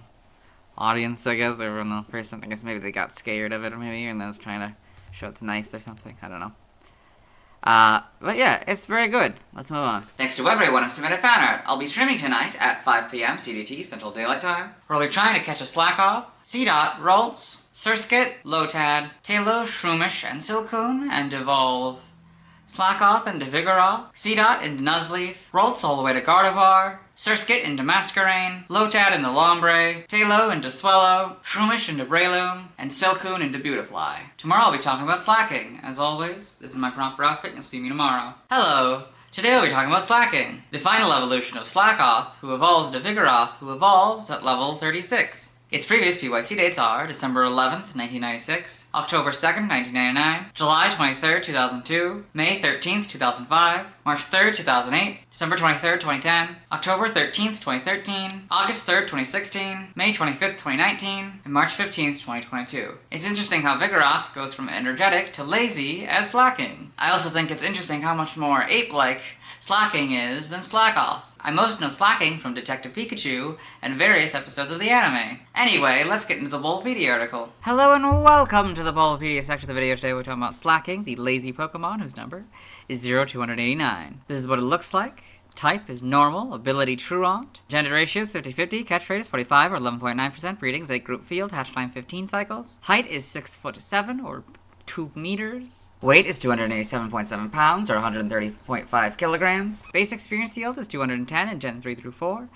S1: audience, I guess, or from the person. I guess maybe they got scared of it, or maybe, and then was trying to show it's nice or something. I don't know. But yeah, it's very good. Let's move on. Thanks to everyone who submitted fan art. I'll be streaming tonight at 5 p.m. CDT, Central Daylight Time, where I'll be trying to catch a Slakoth, Seedot, Ralts, Surskit, Lotad, Tailo, Shroomish, and Silcoon, and evolve Slakoth into Vigoroth, Seedot into Nuzleaf, Ralts all the way to Gardevoir, Surskit into Masquerain, Lotad into Lombre, Tailo into Swellow, Shroomish into Breloom, and Silcoon into Beautifly. Tomorrow I'll be talking about Slaking. As always, this is my proper outfit, and you'll see me tomorrow. Hello! Today I'll be talking about Slaking, the final evolution of Slakoth, who evolves into Vigoroth, who evolves at level 36. Its previous PYC dates are December 11th, 1996, October 2nd, 1999, July 23rd, 2002, May 13th, 2005, March 3rd, 2008, December 23rd, 2010, October 13th, 2013, August 3rd, 2016, May 25th, 2019, and March 15th, 2022. It's interesting how Vigoroth goes from energetic to lazy as Slaking. I also think it's interesting how much more ape-like Slaking is than Slakoth. I most know Slaking from Detective Pikachu and various episodes of the anime. Anyway, let's get into the Volbeat article. Hello and welcome to the Volbeat section of the video. Today we're talking about Slaking, the lazy Pokemon whose number is 0289. This is what it looks like. Type is normal, ability Truant. Gender ratio is 50-50, catch rate is 45 or 11.9%, breedings 8 group field, hatch time 15 cycles. Height is 6'7" or 2 meters. Weight is 287.7 pounds, or 130.5 kilograms. Base experience yield is 210 in Gen 3 through 4,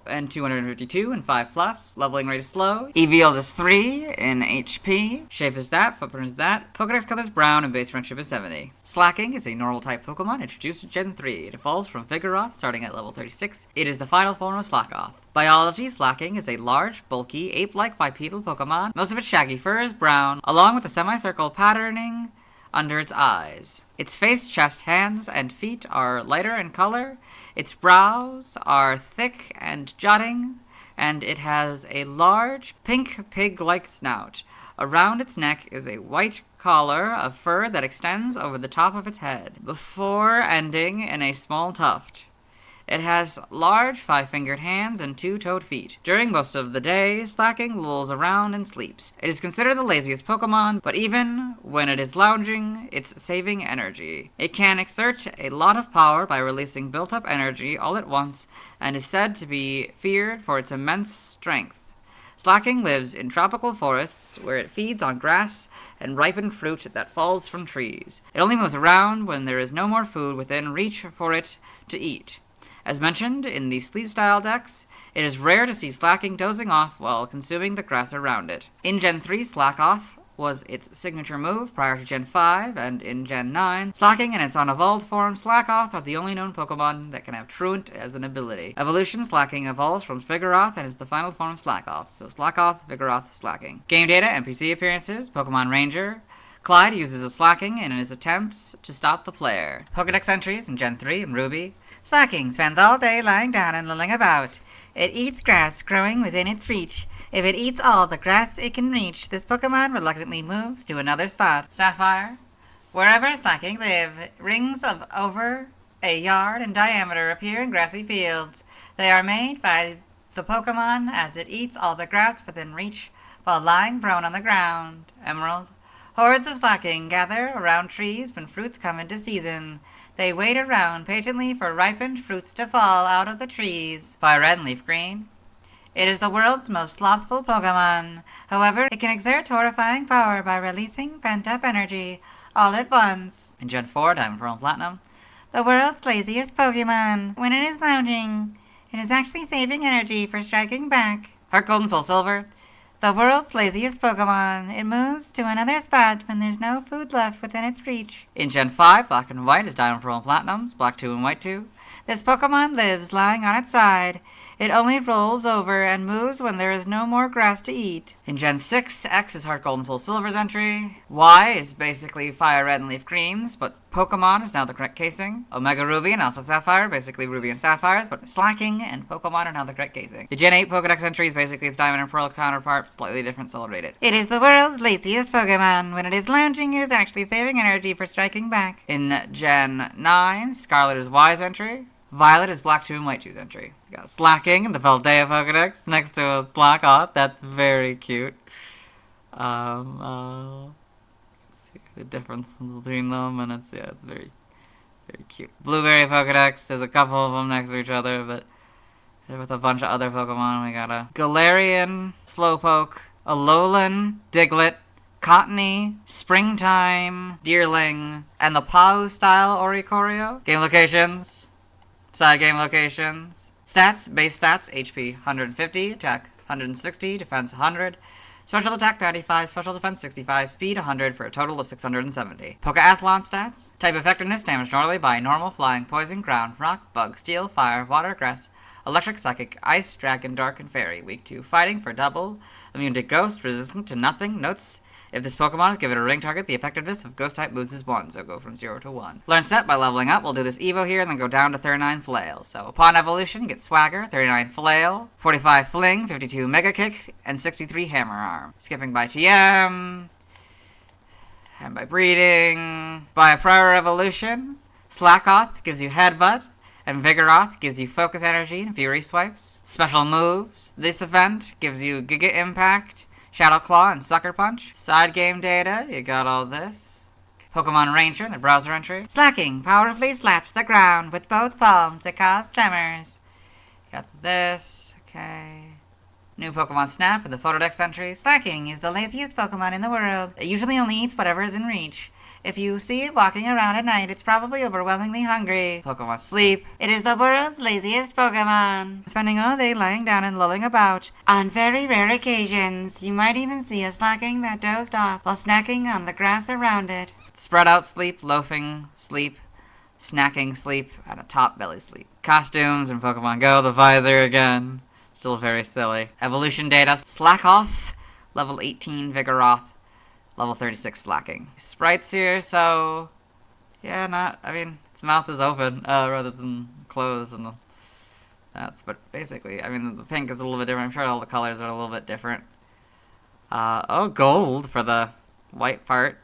S1: and 252 in 5+. Leveling rate is slow. EV yield is 3 in HP. Shape is that, footprint is that. Pokedex color is brown, and base friendship is 70. Slaking is a normal type Pokemon introduced in Gen 3. It evolves from Vigoroth, starting at level 36. It is the final form of Slakoth. Biology, Slaking is a large, bulky, ape-like bipedal Pokemon. Most of its shaggy fur is brown, along with a semicircle patterning under its eyes. Its face, chest, hands, and feet are lighter in color. Its brows are thick and jutting, and it has a large, pink pig-like snout. Around its neck is a white collar of fur that extends over the top of its head, before ending in a small tuft. It has large 5-fingered hands and 2-toed feet. During most of the day, Slaking lolls around and sleeps. It is considered the laziest Pokemon, but even when it is lounging, it's saving energy. It can exert a lot of power by releasing built-up energy all at once, and is said to be feared for its immense strength. Slaking lives in tropical forests, where it feeds on grass and ripened fruit that falls from trees. It only moves around when there is no more food within reach for it to eat. As mentioned in the Sleep-style decks, it is rare to see Slaking dozing off while consuming the grass around it. In Gen 3, Slakoth was its signature move prior to Gen 5, and in Gen 9, Slaking and its unevolved form, Slakoth, are the only known Pokemon that can have Truant as an ability. Evolution, Slaking evolves from Vigoroth and is the final form of Slakoth, so Slakoth, Vigoroth, Slaking. Game data, NPC appearances, Pokemon Ranger. Clyde uses a Slaking in his attempts to stop the player. Pokedex entries in Gen 3 and Ruby. Slaking spends all day lying down and lolling about. It eats grass growing within its reach. If it eats all the grass it can reach, this Pokemon reluctantly moves to another spot. Sapphire. Wherever Slaking live, rings of over a yard in diameter appear in grassy fields. They are made by the Pokemon as it eats all the grass within reach while lying prone on the ground. Emerald. Hordes of Slaking gather around trees when fruits come into season. They wait around patiently for ripened fruits to fall out of the trees. Fire Red and Leaf Green. It is the world's most slothful Pokemon. However, it can exert horrifying power by releasing pent-up energy all at once. In Gen 4, Diamond, Pearl, and Platinum. The world's laziest Pokemon. When it is lounging, it is actually saving energy for striking back. Heart Gold and Soul Silver.
S6: the world's laziest Pokemon. It moves to another spot when there's no food left within its reach.
S1: In Gen 5, Black and White is Diamond, Pearl, and Platinums, Black 2 and White 2.
S6: This Pokemon lives lying on its side. It only rolls over and moves when there is no more grass to eat.
S1: In Gen 6, X is Heart Gold and Soul Silver's entry. Y is basically Fire Red and Leaf Greens, but Pokemon is now the correct casing. Omega Ruby and Alpha Sapphire, basically Ruby and Sapphires, but Slaking and Pokemon are now the correct casing. The Gen 8 Pokedex entry is basically its Diamond and Pearl counterpart, slightly different, so I'll rate it.
S6: It is the world's laziest Pokemon. When it is lounging, it is actually saving energy for striking back.
S1: In Gen 9, Scarlet is Y's entry. Violet is Black 2 and White 2's entry. We got Slaking and the Paldea Pokedex next to a Slakoth. That's very cute. Let's see the difference between them, and it's very, very cute. Blueberry Pokedex, there's a couple of them next to each other, but with a bunch of other Pokemon. We got a Galarian, Slowpoke, Alolan, Diglett, Cottony, Springtime, Deerling, and the Pau style Oricorio. Game locations. Side game locations. Stats, base stats, HP 150, attack 160, defense 100, special attack 95, special defense 65, speed 100 for a total of 670. Pokeathlon stats. Type effectiveness, damage normally by normal, flying, poison, ground, rock, bug, steel, fire, water, grass, electric, psychic, ice, dragon, dark, and fairy. Weak to fighting for double. Immune to ghost, resistant to nothing. Notes. If this Pokemon is given a ring target, the effectiveness of Ghost-type moves is 1, so go from 0 to 1. Learn Step by leveling up. We'll do this Evo here and then go down to 39 Flail. So upon evolution, you get Swagger, 39 Flail, 45 Fling, 52 Mega Kick, and 63 Hammer Arm. Skipping by TM, and by breeding. By a prior evolution, Slakoth gives you Headbutt, and Vigoroth gives you Focus Energy and Fury Swipes. Special moves. This event gives you Giga Impact, Shadow Claw, and Sucker Punch. Side game data, you got all this. Pokemon Ranger in the browser entry.
S6: Slaking powerfully slaps the ground with both palms to cause tremors.
S1: Got this, okay. New Pokemon Snap in the Photodex entry.
S6: Slaking is the laziest Pokemon in the world. It usually only eats whatever is in reach. If you see it walking around at night, it's probably overwhelmingly hungry.
S1: Pokemon Sleep.
S6: It is the world's laziest Pokemon, spending all day lying down and lolling about. On very rare occasions, you might even see a Slaking that dozed off while snacking on the grass around it.
S1: Spread out sleep, loafing sleep, snacking sleep, and a top belly sleep. Costumes in Pokemon Go, the visor again. Still very silly. Evolution data. Slakoth, level 18 Vigoroth. Level 36 Slaking. Sprites here, so yeah, its mouth is open rather than closed, and but basically, the pink is a little bit different. I'm sure all the colors are a little bit different. Gold for the white part,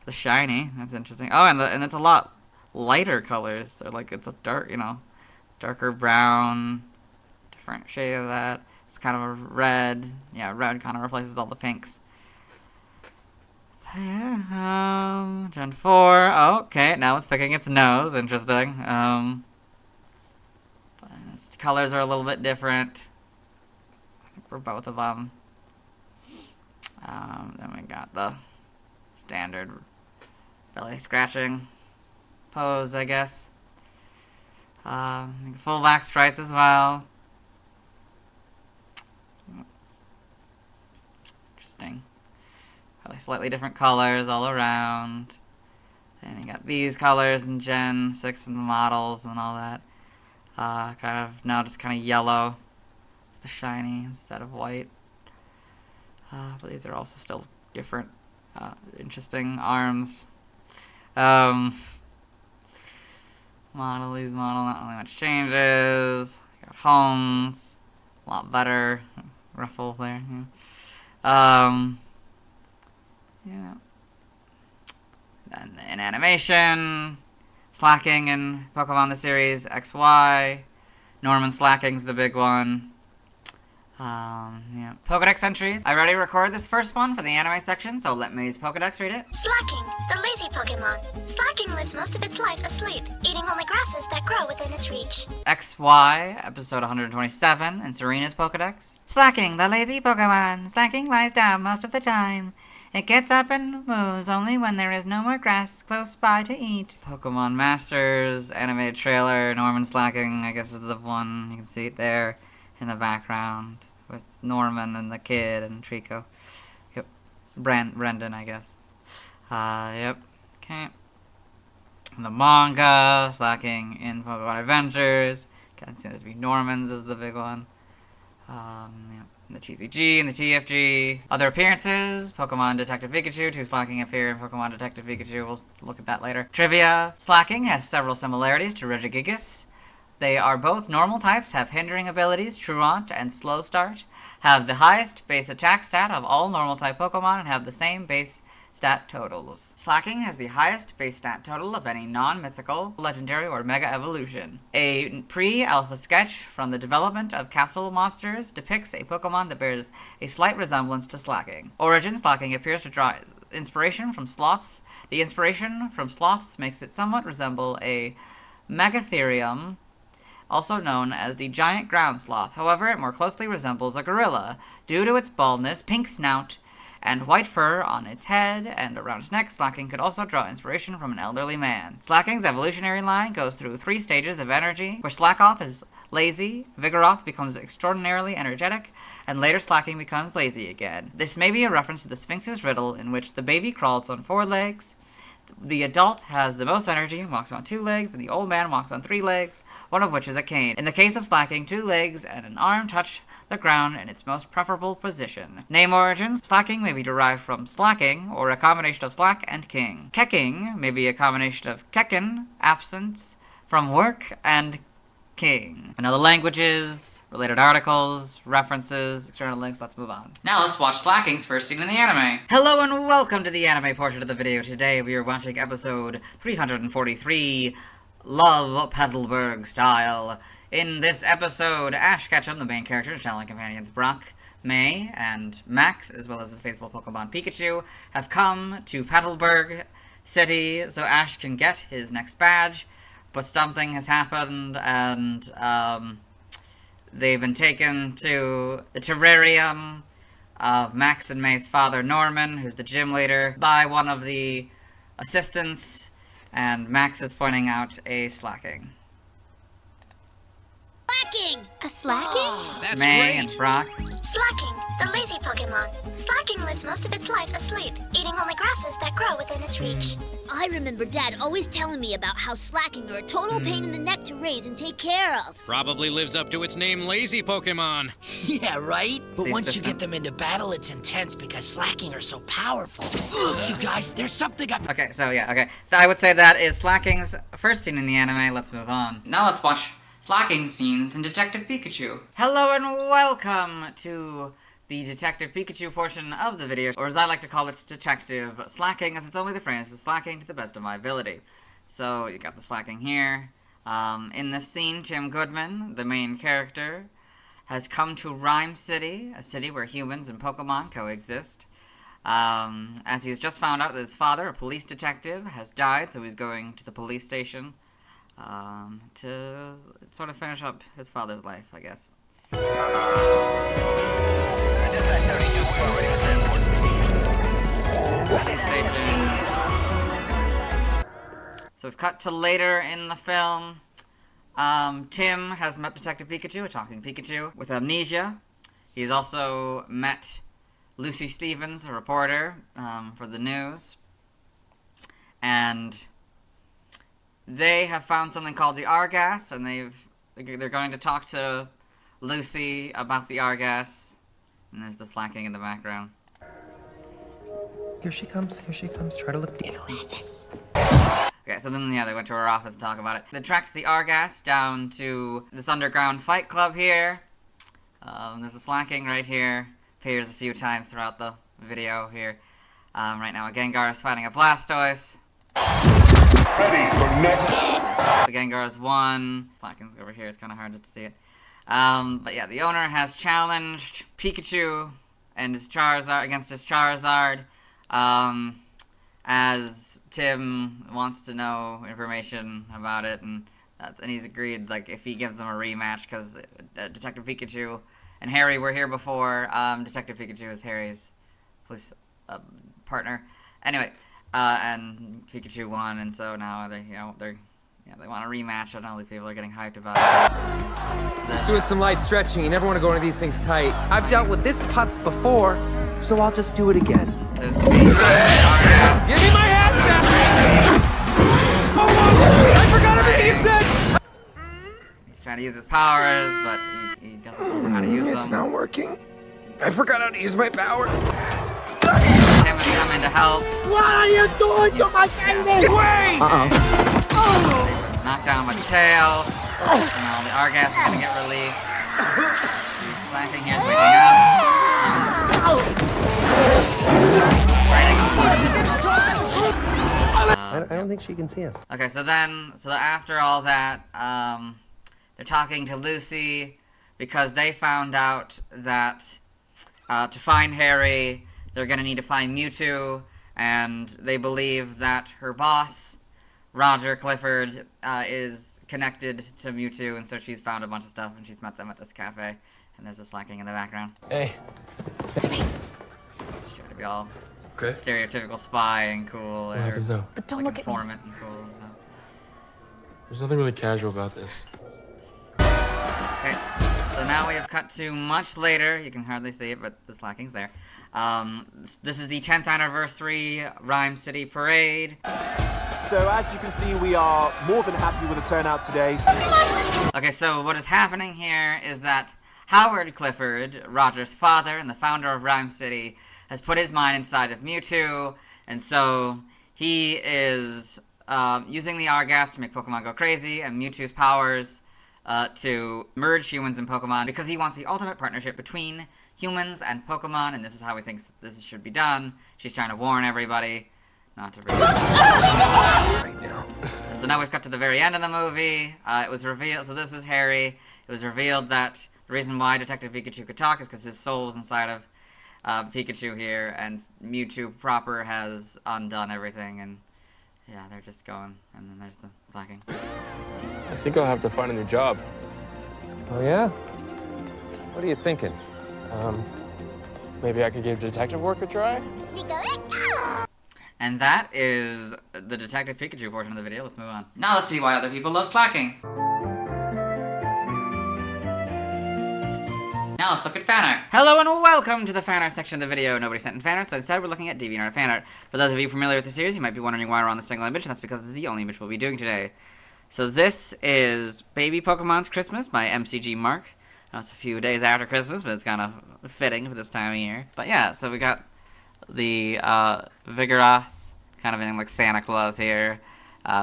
S1: the shiny. That's interesting. Oh, and it's a lot lighter colors. So it's a darker brown, different shade of that. It's kind of a red. Yeah, red kind of replaces all the pinks. Yeah, Gen 4. Oh, okay, now it's picking its nose. Interesting. But its colors are a little bit different. I think for both of them. Then we got the standard belly scratching pose, I guess. Full back stripes as well. Interesting. Probably slightly different colors all around. And you got these colors in Gen 6 and the models and all that. Now just kind of yellow with the shiny instead of white. But these are also still different, interesting arms. These model, not really much changes. Got homes, a lot better. Ruffle there. Then in animation, Slaking in Pokemon the series XY. Norman Slaking's the big one. Pokedex entries. I already recorded this first one for the anime section, so let May's Pokedex read it.
S2: Slaking, the lazy Pokemon. Slaking lives most of its life asleep, eating only grasses that grow within its reach.
S1: XY, episode 127, in Serena's Pokedex.
S6: Slaking, the lazy Pokemon. Slaking lies down most of the time. It gets up and moves only when there is no more grass close by to eat.
S1: Pokemon Masters, animated trailer, Norman Slaking, I guess is the one. You can see it there in the background.
S6: with Norman and the kid and Trico. Yep. Brendan, I guess. Yep. Okay. And the manga, Slaking in Pokemon Adventures. Can't see this to be Norman's is the big one. Yep. And the TCG and the TFG. Other appearances, Pokemon Detective Pikachu, 2 Slaking appear in Pokemon Detective Pikachu. We'll look at that later. Trivia. Slaking has several similarities to Regigigas. They are both normal types, have hindering abilities, Truant and Slow Start, have the highest base attack stat of all normal type Pokemon, and have the same base stat totals. Slaking has the highest base stat total of any non-mythical, legendary, or mega evolution. A pre-alpha sketch from the development of Capsule Monsters depicts a Pokemon that bears a slight resemblance to Slaking. Origin: Slaking appears to draw inspiration from sloths. The inspiration from sloths makes it somewhat resemble a Megatherium, also known as the giant ground sloth. However, it more closely resembles a gorilla due to its baldness, pink snout, and white fur on its head and around its neck. Slaking could also draw inspiration from an elderly man. Slaking's evolutionary line goes through 3 stages of energy, where Slakoth is lazy, Vigoroth becomes extraordinarily energetic, and later Slaking becomes lazy again. This may be a reference to the Sphinx's riddle, in which the baby crawls on 4 legs, the adult has the most energy and walks on 2 legs, and the old man walks on 3 legs, one of which is a cane. In the case of Slaking, 2 legs and an arm touch the ground in its most preferable position. Name origins: Slaking may be derived from slacking, or a combination of slack and king. Kecking may be a combination of kekken, absence, from work, and king. And other languages, related articles, references, external links. Let's move on.
S1: Now let's watch Slaking's first scene in the anime.
S6: Hello and welcome to the anime portion of the video. Today we are watching episode 343, Love Petalburg Style. In this episode, Ash Ketchum, the main character, traveling companions Brock, May, and Max, as well as the faithful Pokemon Pikachu, have come to Petalburg City so Ash can get his next badge. But something has happened, and they've been taken to the terrarium of Max and May's father, Norman, who's the gym leader, by one of the assistants, and Max is pointing out a Slaking.
S5: Slaking! A Slaking?
S4: That's
S6: May
S4: great.
S6: and Brock.
S2: Slaking, the lazy Pokemon. Slaking lives most of its life asleep, eating only grasses that grow within its reach.
S5: I remember Dad always telling me about how Slaking are a total pain in the neck to raise and take care of.
S4: Probably lives up to its name, Lazy Pokemon.
S3: Yeah, right? But
S6: See,
S3: once you
S6: system.
S3: get them into battle, it's intense because Slaking are so powerful. Look, you guys, there's something up.
S6: Okay, so yeah, okay. I would say that is Slaking's first scene in the anime. Let's move on.
S1: Now let's watch Slaking scenes in Detective Pikachu.
S6: Hello and welcome to the Detective Pikachu portion of the video, or as I like to call it, Detective Slaking, as it's only the phrase of slacking to the best of my ability. So, you got the Slaking here. In this scene, Tim Goodman, the main character, has come to Rhyme City, a city where humans and Pokemon coexist. As he's just found out that his father, a police detective, has died, so he's going to the police station to sort of finish up his father's life, I guess. Police station. So we've cut to later in the film. Tim has met Detective Pikachu, a talking Pikachu, with amnesia. He's also met Lucy Stevens, a reporter for the news. And they have found something called the Argas, and they're going to talk to Lucy about the Argas. And there's the Slaking in the background.
S7: Here she comes, try to look down.
S6: Okay, so then, yeah, they went to her office to talk about it. They tracked the Argas down to this underground fight club here. There's a Slaking right here. Appears a few times throughout the video here. Right now, a Gengar is fighting a Blastoise.
S8: Ready for next.
S6: The Gengar's won. Slaking's over here, it's kind of hard to see it. But yeah, the owner has challenged Pikachu and his Charizard against his Charizard. As Tim wants to know information about it, and he's agreed, like, if he gives him a rematch, because Detective Pikachu and Harry were here before. Detective Pikachu is Harry's police partner. Anyway, and Pikachu won, and so now they're Yeah, they want a rematch, and all these people are getting hyped about it.
S7: Just doing some light stretching. You never want to go into these things tight. I've dealt with this putz before, so I'll just do it again.
S6: Give me
S7: my hand back! Oh, I forgot everything you said!
S6: He's trying to use his powers, but he doesn't know how to use them.
S7: It's not working. I forgot how to use my powers.
S6: Tim is coming to help.
S3: What are you doing to my baby?
S7: Wait!
S6: Knocked down by the tail. And all the Argas are gonna get released. Slaking here's waking up.
S7: I don't think she can see us.
S6: Okay, so after all that, they're talking to Lucy because they found out that to find Harry, they're gonna need to find Mewtwo, and they believe that her boss, Roger Clifford, is connected to Mewtwo, and so she's found a bunch of stuff, and she's met them at this cafe, and there's a Slaking in the background.
S9: Hey.
S6: She's trying to be all stereotypical spy and cool,
S9: What happens now?
S3: But don't
S6: like
S3: look at me.
S6: informant and cool and stuff.
S9: There's nothing really casual about this.
S6: Okay, so now we have cut to much later. You can hardly see it, but the Slaking's there. This is the 10th anniversary Rhyme City Parade.
S10: So as you can see, we are more than happy with the turnout today.
S6: Okay, so what is happening here is that Howard Clifford, Roger's father and the founder of Rhyme City, has put his mind inside of Mewtwo, and so he is using the Argas to make Pokemon go crazy, and Mewtwo's powers to merge humans and Pokemon, because he wants the ultimate partnership between humans and Pokemon, and this is how he thinks this should be done. She's trying to warn everybody not to bring right now. So now we've cut to the very end of the movie. It was revealed, so this is Harry. It was revealed that the reason why Detective Pikachu could talk is because his soul was inside of Pikachu here, and Mewtwo proper has undone everything, and yeah, they're just going, and then there's the Slaking.
S9: I think I'll have to find a new job.
S7: Oh, yeah? What are you thinking?
S9: Maybe I could give detective work a try?
S6: And that is the Detective Pikachu portion of the video. Let's move on.
S1: Now let's see why other people love Slaking. Now let's look at fan art.
S6: Hello and welcome to the fan art section of the video. Nobody sent in fan art, so instead we're looking at DeviantArt fan art. For those of you familiar with the series, you might be wondering why we're on the single image, and that's because it's the only image we'll be doing today. So this is Baby Pokemon's Christmas by MCG Mark. Now it's a few days after Christmas, but it's kind of fitting for this time of year. But yeah, so we got the Vigoroth, kind of in like Santa Claus here,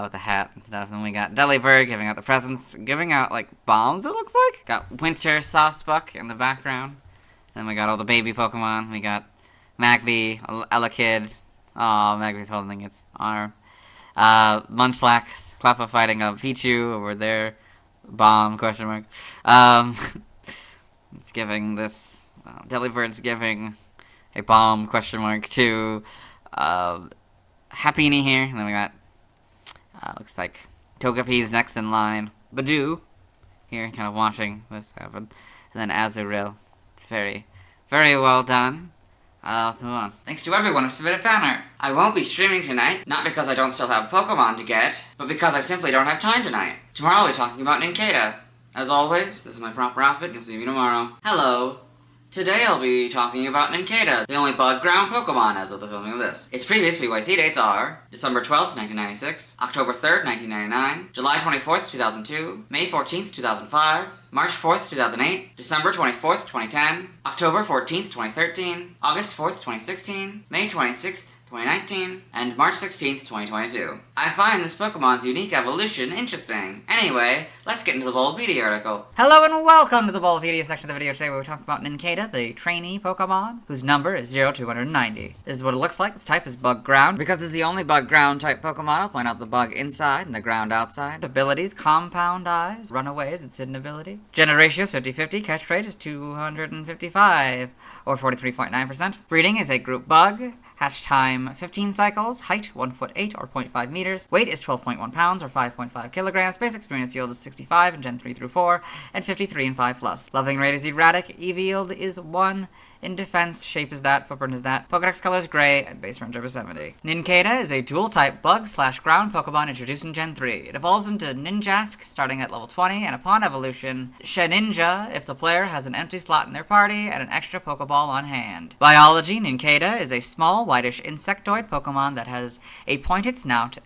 S6: with the hat and stuff. And we got Delibird giving out the presents, giving out like bombs, it looks like. Got Winter Saucebuck in the background. Then we got all the baby Pokemon. We got Magby, Elekid. Oh, Magby's holding its arm. Munchlax, Cleffa fighting a Pichu over there. Bomb, question mark. It's giving this, Delibird's giving a bomb, question mark, to Happiny here. And then we got, looks like Togepi's next in line. Badoo here, kind of watching this happen. And then Azurill. It's very, very well done. Let's move on.
S1: Thanks to everyone who submitted fan art. I won't be streaming tonight, not because I don't still have Pokemon to get, but because I simply don't have time tonight. Tomorrow I'll be talking about Nincada. As always, this is my proper outfit, you'll see me tomorrow. Hello. Today I'll be talking about Nincada, the only bug ground Pokemon as of the filming of this. Its previous PYC dates are December 12th, 1996, October 3rd, 1999, July 24th, 2002, May 14th, 2005, March 4th, 2008, December 24th, 2010, October 14th, 2013, August 4th, 2016, May 26th, 2019, and March 16th, 2022. I find this Pokemon's unique evolution interesting. Anyway, let's get into the Volbeat article.
S6: Hello and welcome to the Volbeat section of the video today where we talk about Nincada, the trainee Pokemon, whose number is 0290. This is what it looks like. Its type is Bug Ground. Because it's the only Bug Ground type Pokemon, I'll point out the Bug inside and the Ground outside. Abilities, Compound Eyes, Runaways, its hidden ability. Gender ratio is 50-50, catch rate is 255, or 43.9%. Breeding is a group bug. Hatch time 15 cycles, height 1 foot 8 or 0.5 meters, weight is 12.1 pounds or 5.5 kilograms, base experience yield is 65 in Gen 3 through 4, and 53 in 5 plus. Loving rate is erratic, EV yield is 1, in defense, shape is that, footprint is that, Pokedex color is gray, and base range over 70. Nincada is a dual-type bug/ground Pokemon introduced in Gen 3. It evolves into Ninjask starting at level 20, and upon evolution, Shedinja if the player has an empty slot in their party and an extra Pokeball on hand. Biology, Nincada is a small, whitish insectoid Pokemon that has a pointed snout,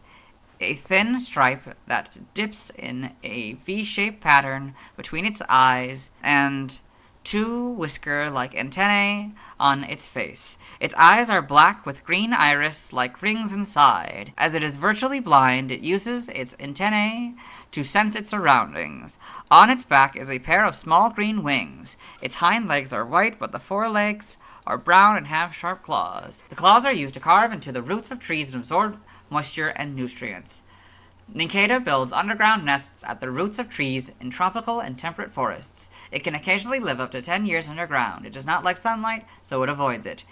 S6: a thin stripe that dips in a V-shaped pattern between its eyes, and 2 whisker-like antennae on its face. Its eyes are black with green iris-like rings inside. As it is virtually blind, it uses its antennae to sense its surroundings. On its back is a pair of small green wings. Its hind legs are white, but the forelegs are brown and have sharp claws. The claws are used to carve into the roots of trees and absorb moisture and nutrients. Nincada builds underground nests at the roots of trees in tropical and temperate forests. It can occasionally live up to 10 years underground. It does not like sunlight, so it avoids it.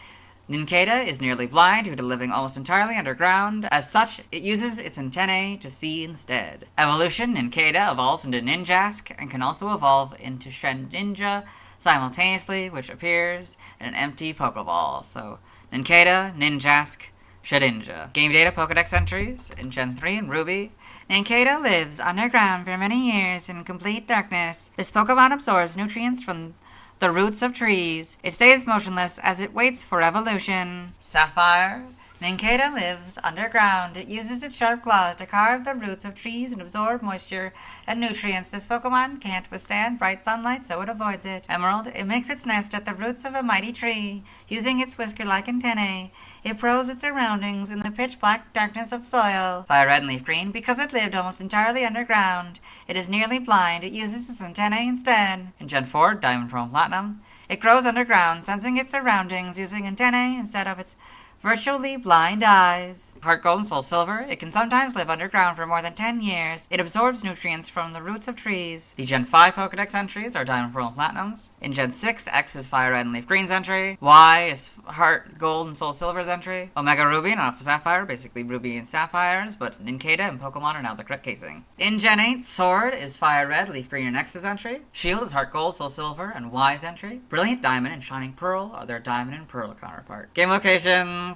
S6: Nincada is nearly blind due to living almost entirely underground. As such, it uses its antennae to see instead. Evolution, Nincada evolves into Ninjask and can also evolve into Shedinja simultaneously, which appears in an empty Pokeball. So, Nincada, Ninjask, Shedinja. Game data Pokedex entries in Gen 3 and Ruby. Nincada lives underground for many years in complete darkness. This Pokemon absorbs nutrients from the roots of trees. It stays motionless as it waits for evolution. Sapphire. Nincada lives underground. It uses its sharp claws to carve the roots of trees and absorb moisture and nutrients. This Pokemon can't withstand bright sunlight, so it avoids it. Emerald. It makes its nest at the roots of a mighty tree. Using its whisker-like antennae, it probes its surroundings in the pitch-black darkness of soil. Fire Red and Leaf Green. Because it lived almost entirely underground, it is nearly blind. It uses its antennae instead. In Gen 4, Diamond, Pearl, and Platinum. It grows underground, sensing its surroundings using antennae instead of its virtually blind eyes. Heart Gold and Soul Silver. It can sometimes live underground for more than 10 years. It absorbs nutrients from the roots of trees. The Gen 5 Pokedex entries are Diamond, Pearl, and Platinums. In Gen 6, X is Fire Red and Leaf Green's entry. Y is Heart Gold and Soul Silver's entry. Omega Ruby and Alpha Sapphire, basically Ruby and Sapphires, but Nincada and Pokemon are now the correct casing. In Gen 8, Sword is Fire Red, Leaf Green, and X's entry. Shield is Heart Gold, Soul Silver, and Y's entry. Brilliant Diamond and Shining Pearl are their Diamond and Pearl counterpart. Game locations.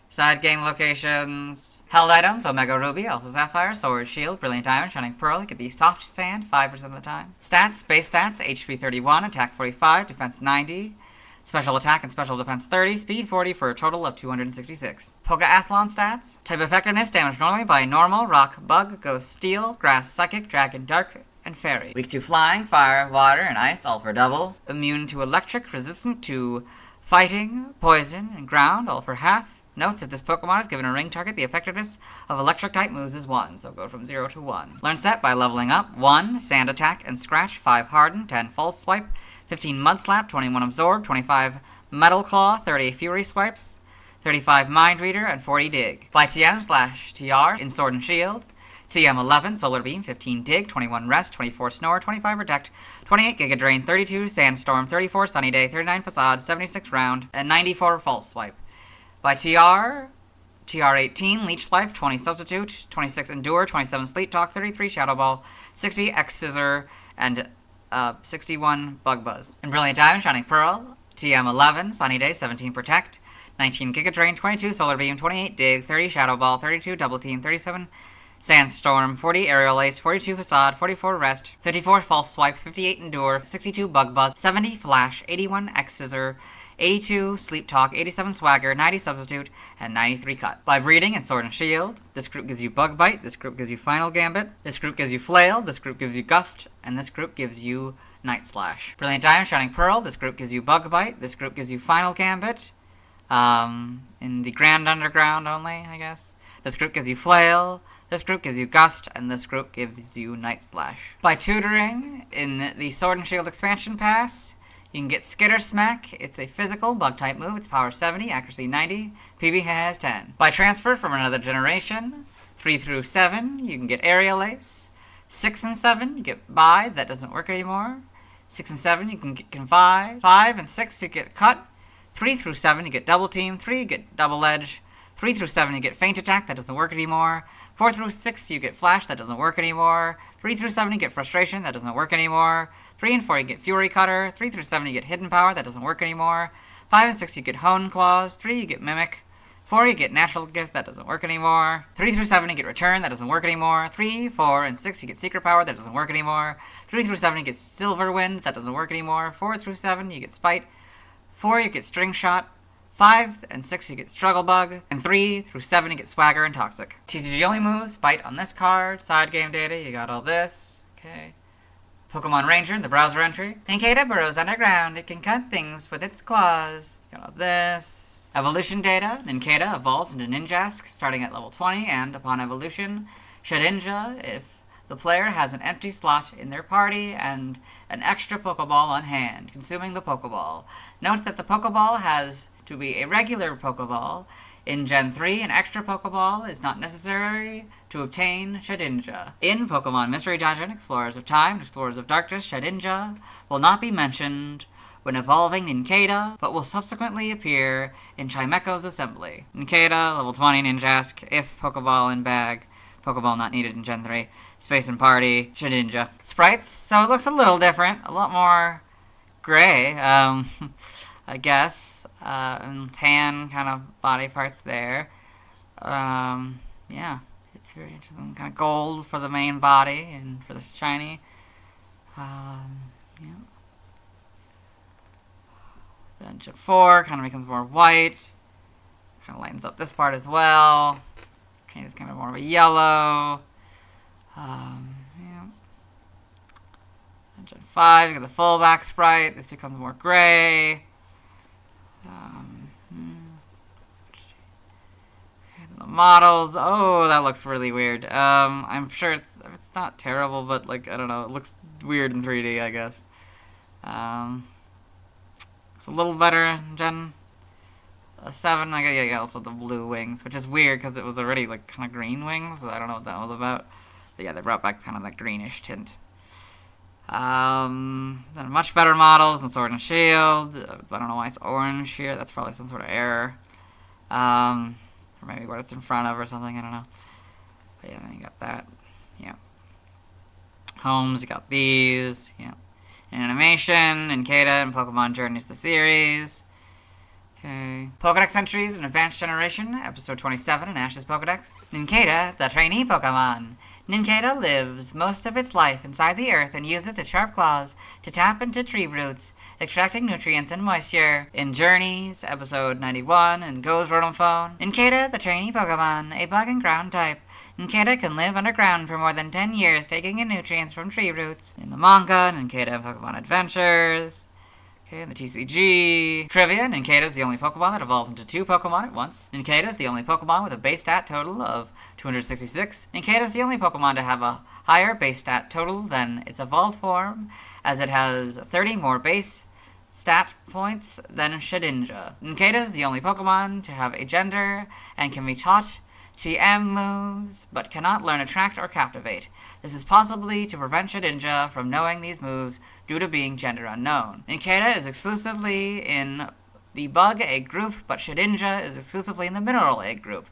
S6: Side game locations. Held items, Omega Ruby, Alpha Sapphire, Sword, Shield, Brilliant Diamond, Shining Pearl. You get the Soft Sand 5% of the time. Stats, base stats, HP 31, Attack 45, Defense 90, Special Attack and Special Defense 30, Speed 40 for a total of 266. Pokeathlon stats. Type effectiveness, damage normally by Normal, Rock, Bug, Ghost, Steel, Grass, Psychic, Dragon, Dark, and Fairy. Weak to Flying, Fire, Water, and Ice, all for double. Immune to Electric, resistant to Fighting, Poison, and Ground, all for half. Notes, if this Pokemon is given a ring target, the effectiveness of Electric-type moves is 1, so go from 0 to 1. Learn set by leveling up. 1, Sand Attack and Scratch, 5 Harden, 10 False Swipe, 15 Mud Slap, 21 Absorb, 25 Metal Claw, 30 Fury Swipes, 35 Mind Reader, and 40 Dig. By TM/TR in Sword and Shield. TM 11, Solar Beam, 15 Dig, 21 Rest, 24 Snore, 25 Protect, 28 Giga Drain, 32 Sandstorm, 34 Sunny Day, 39 Facade, 76 Round, and 94 False Swipe. By TR 18, Leech Life, 20 Substitute, 26 Endure, 27 Sleep Talk, 33 Shadow Ball, 60 X-Scissor, and 61 Bug Buzz. In Brilliant Diamond, Shining Pearl, TM 11, Sunny Day, 17 Protect, 19 Giga Drain, 22 Solar Beam, 28 Dig, 30 Shadow Ball, 32 Double Team, 37 Sandstorm, 40 Aerial Ace, 42 Facade, 44 Rest, 54 False Swipe, 58 Endure, 62 Bug Buzz, 70 Flash, 81 X-Scissor, 82 Sleep Talk, 87 Swagger, 90 Substitute, and 93 Cut. By breeding in Sword and Shield, this group gives you Bug Bite, this group gives you Final Gambit, this group gives you Flail, this group gives you Gust, and this group gives you Night Slash. Brilliant Diamond, Shining Pearl, this group gives you Bug Bite, this group gives you Final Gambit, in the Grand Underground only, I guess. This group gives you Flail, this group gives you Gust, and this group gives you Night Slash. By tutoring in the Sword and Shield expansion pass, you can get Skitter Smack. It's a physical bug-type move. It's power 70, accuracy 90, PB has 10. By transfer from another generation, 3 through 7, you can get Aerial Ace. 6 and 7, you get Bide. That doesn't work anymore. 6 and 7, you can get Confide. 5 and 6, you get Cut. 3 through 7, you get Double Team. 3, you get Double Edge. 3 through 7, you get Feint Attack. That doesn't work anymore. 4 through 6, you get Flash. That doesn't work anymore. 3 through 7, you get Frustration. That doesn't work anymore. 3 and 4, you get Fury Cutter. 3 through 7, you get Hidden Power. That doesn't work anymore. 5 and 6, you get Hone Claws. 3, you get Mimic. 4, you get Natural Gift. That doesn't work anymore. 3 through 7, you get Return. That doesn't work anymore. 3, 4, and 6, you get Secret Power. That doesn't work anymore. 3 through 7, you get Silver Wind. That doesn't work anymore. 4 through 7, you get Spite. 4, you get String Shot. 5 and 6, you get Struggle Bug. And 3 through 7, you get Swagger and Toxic. TCG only moves. Bite on this card. Side game data, you got all this. Okay. Pokemon Ranger in the browser entry. Nincada burrows underground. It can cut things with its claws. You got all this. Evolution data. Nincada evolves into Ninjask starting at level 20, and upon evolution, Shedinja if the player has an empty slot in their party and an extra Pokeball on hand, consuming the Pokeball. Note that the Pokeball has to be a regular Pokeball. In Gen 3, an extra Pokeball is not necessary to obtain Shedinja. In Pokemon Mystery Dungeon, Explorers of Time and Explorers of Darkness, Shedinja will not be mentioned when evolving Nincada, but will subsequently appear in Chimecho's assembly. Nincada, level 20, Ninjask, if Pokeball in bag, Pokeball not needed in Gen 3, Space and Party, Shedinja. Sprites, so it looks a little different, a lot more gray, I guess. And tan kind of body parts there. Yeah, it's very interesting. Kind of gold for the main body and for the shiny. Yeah. Then Gen 4 kind of becomes more white. Kind of lightens up this part as well. Changes kind of more of a yellow. Yeah. And Gen 5, you get the fullback sprite. This becomes more gray. The models, oh, that looks really weird. I'm sure it's not terrible, but like, I don't know, it looks weird in 3D, I guess. It's a little better in Gen 7. I guess, yeah, also the blue wings, which is weird because it was already like kind of green wings. So I don't know what that was about. But yeah, they brought back kind of that greenish tint. Then much better models in Sword and Shield. I don't know why it's orange here. That's probably some sort of error. Or maybe what it's in front of or something. I don't know. But yeah, then you got that. Yeah. Homes, you got these. Yeah. In animation, Nincada, and Pokemon Journeys the series. Okay. Pokedex entries in Advanced Generation, Episode 27 in Ash's Pokedex. Nincada, the trainee Pokemon. Nincada lives most of its life inside the earth and uses its sharp claws to tap into tree roots, extracting nutrients and moisture. In Journeys, Episode 91, and Go's Rotom Phone. Nincada, the trainee Pokemon, a bug and ground type. Nincada can live underground for more than 10 years, taking in nutrients from tree roots. In the manga, Nincada and Pokemon Adventures. Okay, in the TCG trivia, Nincada is the only Pokemon that evolves into 2 Pokemon at once. Nincada is the only Pokemon with a base stat total of 266. Nincada is the only Pokemon to have a higher base stat total than its evolved form, as it has 30 more base stat points than Shedinja. Nincada is the only Pokemon to have a gender and can be taught TM moves, but cannot learn Attract or Captivate. This is possibly to prevent Shedinja from knowing these moves due to being gender unknown. Nincada is exclusively in the Bug Egg group, but Shedinja is exclusively in the Mineral Egg group.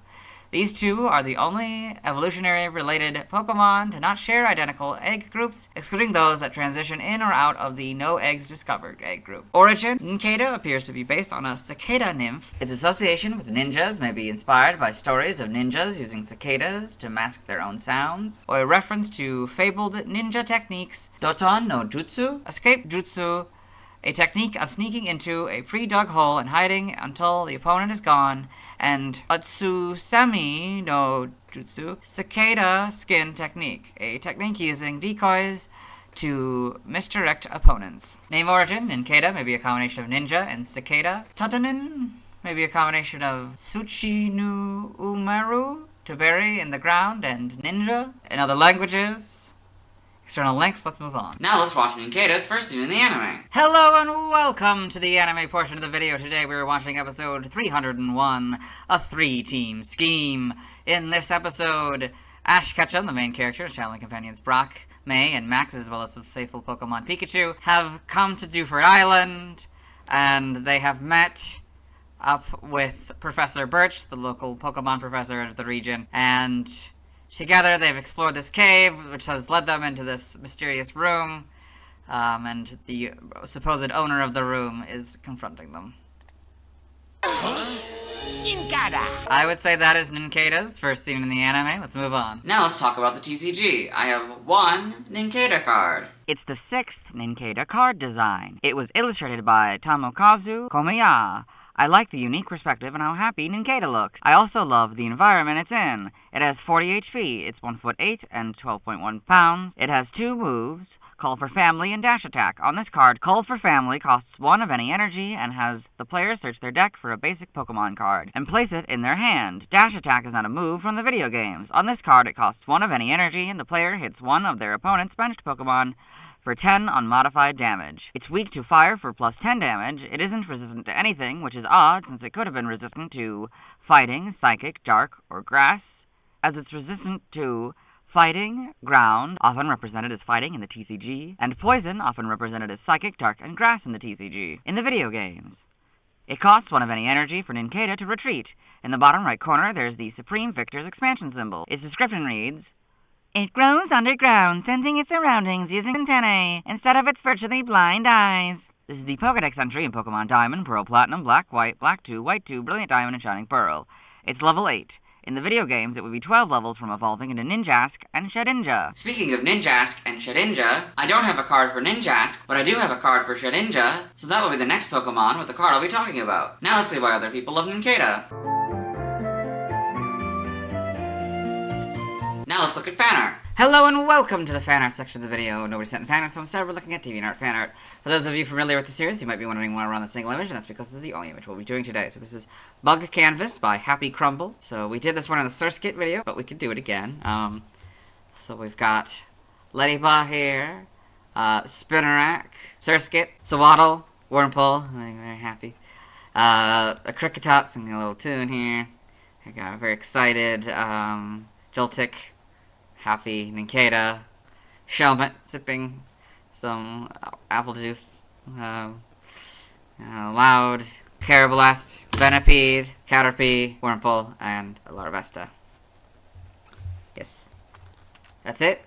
S6: These two are the only evolutionary-related Pokemon to not share identical egg groups, excluding those that transition in or out of the No Eggs Discovered egg group. Origin: Nincada appears to be based on a cicada nymph. Its association with ninjas may be inspired by stories of ninjas using cicadas to mask their own sounds, or a reference to fabled ninja techniques Doton no Jutsu, Escape Jutsu, a technique of sneaking into a pre-dug hole and hiding until the opponent is gone, and Atsusemi no Jutsu, Cicada Skin Technique, a technique using decoys to misdirect opponents. Name origin: Nincada may be a combination of ninja and cicada. Tutanin may be a combination of Suchi no Umaru, to bury in the ground, and ninja. In other languages, external links, let's move on.
S1: Now let's watch Nincada's first scene in the anime.
S6: Hello and welcome to the anime portion of the video. Today we are watching episode 301, A 3-Team Scheme. In this episode, Ash Ketchum, the main character, traveling companions Brock, May, and Max, as well as the faithful Pokemon Pikachu, have come to Dewford Island, and they have met up with Professor Birch, the local Pokemon professor of the region, and together they've explored this cave, which has led them into this mysterious room, and the supposed owner of the room is confronting them.
S3: Nincada!
S6: I would say that is Nincada's first scene in the anime. Let's move on.
S1: Now let's talk about the TCG. I have one Nincada card.
S11: It's the 6th Nincada card design. It was illustrated by Tomokazu Komiya. I like the unique perspective and how happy Nincada looks. I also love the environment it's in. It has 40 HP, it's 1'8" and 12.1 pounds. It has 2 moves, Call for Family and Dash Attack. On this card, Call for Family costs 1 of any energy and has the player search their deck for a basic Pokemon card and place it in their hand. Dash Attack is not a move from the video games. On this card, it costs 1 of any energy and the player hits 1 of their opponent's benched Pokemon for 10 unmodified damage. It's weak to fire for plus 10 damage. It isn't resistant to anything, which is odd since it could have been resistant to Fighting, Psychic, Dark, or Grass, as it's resistant to Fighting, Ground, often represented as Fighting in the TCG, and Poison, often represented as Psychic, Dark, and Grass in the TCG. In the video games, it costs 1 of any energy for Nincada to retreat. In the bottom right corner, there's the Supreme Victor's expansion symbol. Its description reads, "It grows underground, sensing its surroundings using antennae, instead of its virtually blind eyes." This is the Pokedex entry in Pokemon Diamond, Pearl Platinum, Black, White, Black 2, White 2, Brilliant Diamond, and Shining Pearl. It's level 8. In the video games, it would be 12 levels from evolving into Ninjask and Shedinja.
S1: Speaking of Ninjask and Shedinja, I don't have a card for Ninjask, but I do have a card for Shedinja, so that will be the next Pokemon with the card I'll be talking about. Now let's see why other people love Nincada. Now let's look at fan art.
S6: Hello and welcome to the fan art section of the video. Nobody sent fan art, so instead we're looking at DeviantArt fan art. For those of you familiar with the series, you might be wondering why we're on the single image, and that's because this is the only image we'll be doing today. So this is Bug Canvas by Happy Crumble. So we did this one in the Surskit video, but we could do it again. So we've got Ladybug here, Spinarak, Surskit, Swaddle, Wurmple, I'm very happy. A Cricketop singing a little tune here. I got very excited, Joltik, happy Nincada, Shelmet sipping some apple juice, Loud, Carablast, Venipede, Caterpie, Wurmple, and Larvesta. Yes. That's it.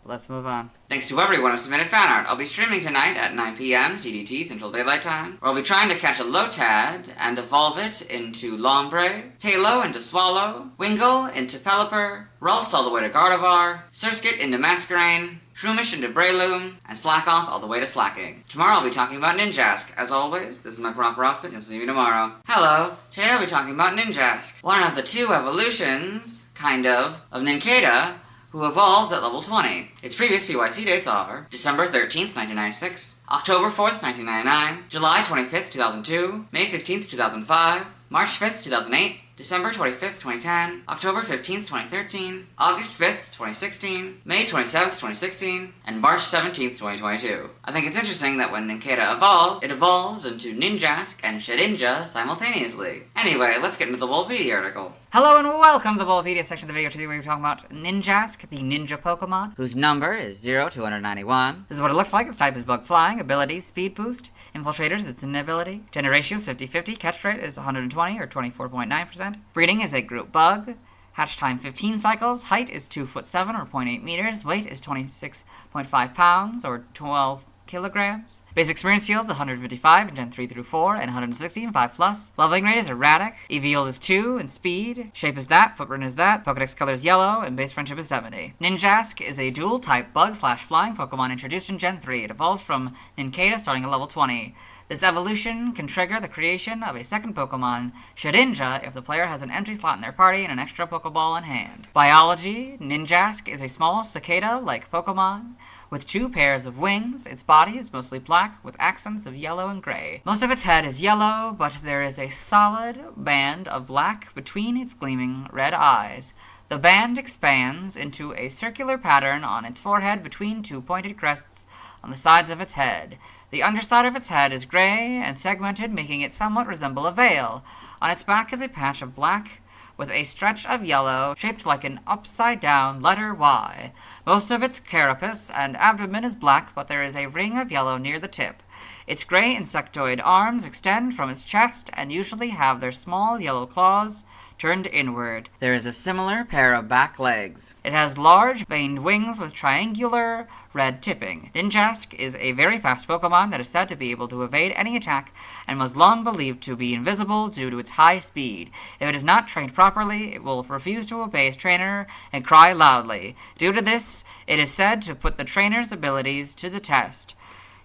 S6: Let's move on.
S1: Thanks to everyone who submitted fan art. I'll be streaming tonight at 9 p.m. CDT, Central Daylight Time, where I'll be trying to catch a Lotad and evolve it into Lombre, Tailo into Swallow, Wingull into Pelipper, Ralts all the way to Gardevoir, Surskit into Masquerain, Shroomish into Breloom, and Slakoth all the way to Slaking. Tomorrow I'll be talking about Ninjask. As always, this is my proper outfit, you'll see me tomorrow. Hello, today I'll be talking about Ninjask, one of the 2 evolutions, of Nincada, who evolves at level 20. Its previous PYC dates are December 13th, 1996, October 4th, 1999, July 25th, 2002, May 15th, 2005, March 5th, 2008, December 25th, 2010, October 15th, 2013, August 5th, 2016, May 27th, 2016, and March 17th, 2022. I think it's interesting that when Nincada evolves, it evolves into Ninjask and Shedinja simultaneously. Anyway, let's get into the Volbeat article.
S6: Hello and welcome to the Bulbapedia section of the video. Today we're talking about Ninjask, the ninja Pokemon, whose number is 0 to 191. This is what it looks like. Its type is Bug Flying, abilities, Speed Boost, Infiltrators, its an ability. Gender ratio is 50-50, catch rate is 120 or 24.9%. Breeding is a group bug. Hatch time 15 cycles. Height is 2'7" or 0.8 meters. Weight is 26.5 pounds or 12 kilograms. Base experience yield is 155 in Gen 3 through 4 and 160 in 5+. Leveling rate is erratic. EV yield is 2 and speed. Shape is that. Footprint is that. Pokedex color is yellow and base friendship is 70. Ninjask is a dual type bug/flying Pokemon introduced in Gen 3. It evolves from Nincada starting at level 20. This evolution can trigger the creation of a second Pokemon, Shedinja, if the player has an empty slot in their party and an extra Pokeball in hand. Biology: Ninjask is a small cicada-like Pokemon with 2 pairs of wings. Its body is mostly black with accents of yellow and gray. Most of its head is yellow, but there is a solid band of black between its gleaming red eyes. The band expands into a circular pattern on its forehead between 2 pointed crests on the sides of its head. The underside of its head is gray and segmented, making it somewhat resemble a veil. On its back is a patch of black with a stretch of yellow shaped like an upside-down letter Y. Most of its carapace and abdomen is black, but there is a ring of yellow near the tip. Its gray insectoid arms extend from its chest and usually have their small yellow claws turned inward. There is a similar pair of back legs. It has large veined wings with triangular red tipping. Ninjask is a very fast Pokemon that is said to be able to evade any attack and was long believed to be invisible due to its high speed. If it is not trained properly, it will refuse to obey its trainer and cry loudly. Due to this, it is said to put the trainer's abilities to the test.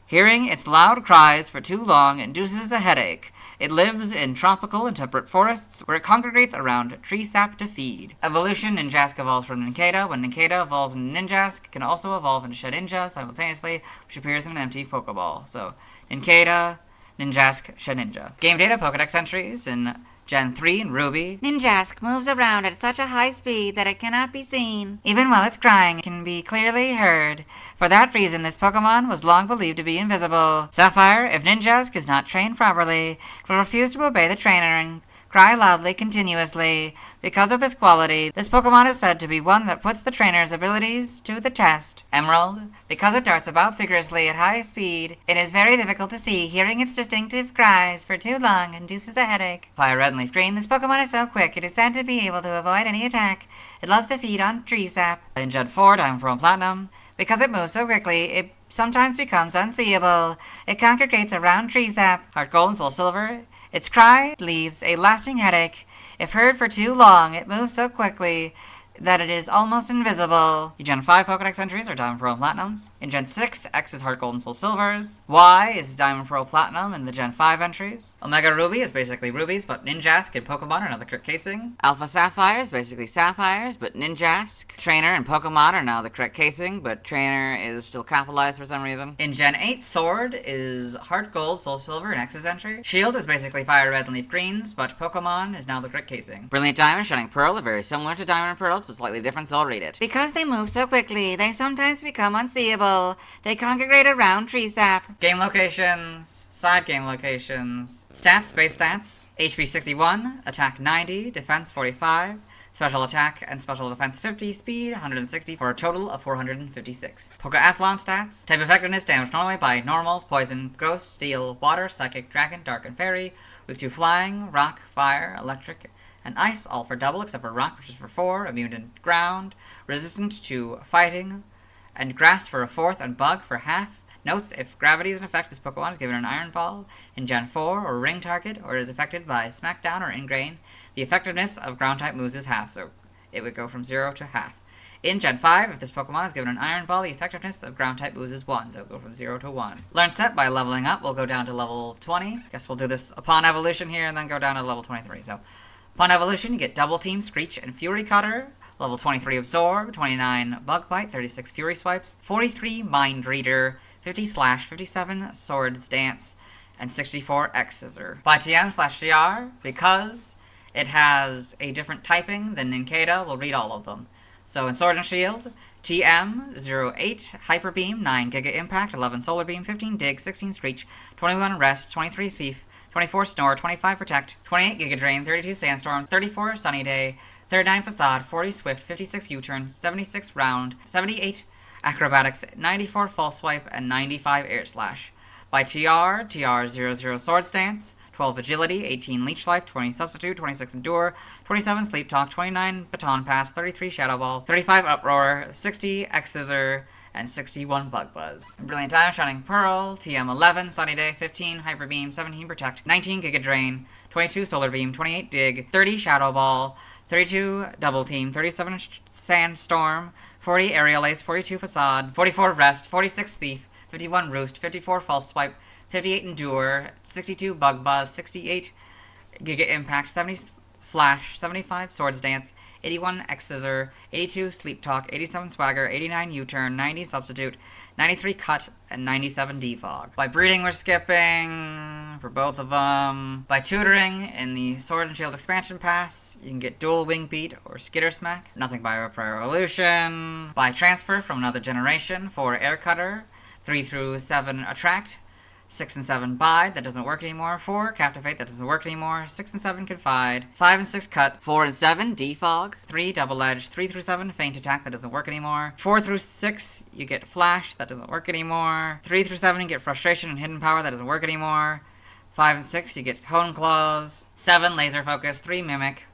S6: Hearing its loud cries for too long induces a headache. It lives in tropical and temperate forests where it congregates around tree sap to feed. Evolution: Ninjask evolves from Nincada. When Nincada evolves into Ninjask, it can also evolve into Shedinja simultaneously, which appears in an empty Pokeball. So, Nincada, Ninjask, Shedinja. Game data: Pokedex entries in Gen 3 in Ruby. Ninjask moves around at such a high speed that it cannot be seen. Even while it's crying, it can be clearly heard. For that reason, this Pokemon was long believed to be invisible. Sapphire: if Ninjask is not trained properly, it will refuse to obey the trainer and cry loudly continuously. Because of this quality, this Pokemon is said to be one that puts the trainer's abilities to the test. Emerald: because it darts about vigorously at high speed, it is very difficult to see. Hearing its distinctive cries for too long induces a headache. Fire Red and Leaf Green: this Pokemon is so quick, it is said to be able to avoid any attack. It loves to feed on tree sap. In Gen 4, Diamond Pearl and Platinum: because it moves so quickly, it sometimes becomes unseeable. It congregates around tree sap. Heart Gold and Soul Silver: its cry leaves a lasting headache. If heard for too long, it moves so quickly that it is almost invisible. The Gen 5 Pokedex entries are Diamond Pearl and Platinums. In Gen 6, X is Heart Gold and Soul Silvers. Y is Diamond Pearl Platinum in the Gen 5 entries. Omega Ruby is basically rubies, but Ninjask and Pokemon are now the correct casing. Alpha Sapphire is basically sapphires, but Ninjask. Trainer and Pokemon are now the correct casing, but Trainer is still capitalized for some reason. In Gen 8, Sword is Heart Gold, Soul Silver, and X's entry. Shield is basically Fire Red and Leaf Greens, but Pokemon is now the correct casing. Brilliant Diamond, Shining Pearl are very similar to Diamond and Pearls, but slightly different, so I'll read it. Because they move so quickly, they sometimes become unseeable. They congregate around tree sap. Game locations. Side game locations. Stats, base stats. HP 61, attack 90, defense 45, special attack and special defense 50, speed 160 for a total of 456. Pokeathlon stats. Type effectiveness: damage normally by normal, poison, ghost, steel, water, psychic, dragon, dark, and fairy. Weak to flying, rock, fire, electric, and ice, all for double except for rock, which is for 4, immune to ground, resistant to fighting, and grass for a 4th, and bug for half. Notes: if gravity is in effect, this Pokemon is given an Iron Ball in Gen 4 or ring target, or is affected by Smackdown or Ingrain. The effectiveness of ground type moves is half, so it would go from 0 to half. In Gen 5, if this Pokemon is given an Iron Ball, the effectiveness of ground type moves is 1, so it will go from 0 to 1. Learn set by leveling up, we'll go down to level 20. Guess we'll do this upon evolution here and then go down to level 23. So upon evolution, you get Double Team, Screech, and Fury Cutter. Level 23 Absorb, 29 Bug Bite, 36 Fury Swipes, 43 Mind Reader, 50 Slash, 57 Swords Dance, and 64 X Scissor. By TM/TR, because it has a different typing than Nincada, we'll read all of them. So in Sword and Shield, TM, 08 Hyper Beam, 9 Giga Impact, 11 Solar Beam, 15 Dig, 16 Screech, 21 Rest, 23 Thief, 24 Snore, 25 Protect, 28 Giga Drain, 32 Sandstorm, 34 Sunny Day, 39 Facade, 40 Swift, 56 U-Turn, 76 Round, 78 Acrobatics, 94 False Swipe, and 95 Air Slash. By TR 00 Sword Stance, 12 Agility, 18 Leech Life, 20 Substitute, 26 Endure, 27 Sleep Talk, 29 Baton Pass, 33 Shadow Ball, 35 Uproar, 60 X Scissor, and 61 Bug Buzz. Brilliant Time, Shining Pearl, TM 11, Sunny Day, 15 Hyper Beam, 17 Protect, 19 Giga Drain, 22 Solar Beam, 28 Dig, 30 Shadow Ball, 32 Double Team, 37 Sandstorm, 40 Aerial Ace, 42 Facade, 44 Rest, 46 Thief, 51 Roost, 54 False Swipe, 58 Endure, 62 Bug Buzz, 68 Giga Impact, 70 Flash, 75 Swords Dance, 81 X Scissor, 82 Sleep Talk, 87 Swagger, 89 U-Turn, 90 Substitute, 93 Cut, and 97 Defog. By breeding, we're skipping for both of them. By tutoring, in the Sword and Shield Expansion Pass, you can get Dual Wing Beat or Skitter Smack. Nothing by Prior Evolution. By transfer from another generation, for Air Cutter, 3 through 7 Attract, 6 and 7, Bide, that doesn't work anymore. 4, Captivate, that doesn't work anymore. 6 and 7, Confide. 5 and 6, Cut.
S1: 4 and 7, Defog.
S6: 3, Double Edge. 3 through 7, Feint Attack, that doesn't work anymore. 4 through 6, you get Flash, that doesn't work anymore. 3 through 7, you get Frustration and Hidden Power, that doesn't work anymore. 5 and 6, you get Hone Claws. 7, Laser Focus. 3, Mimic.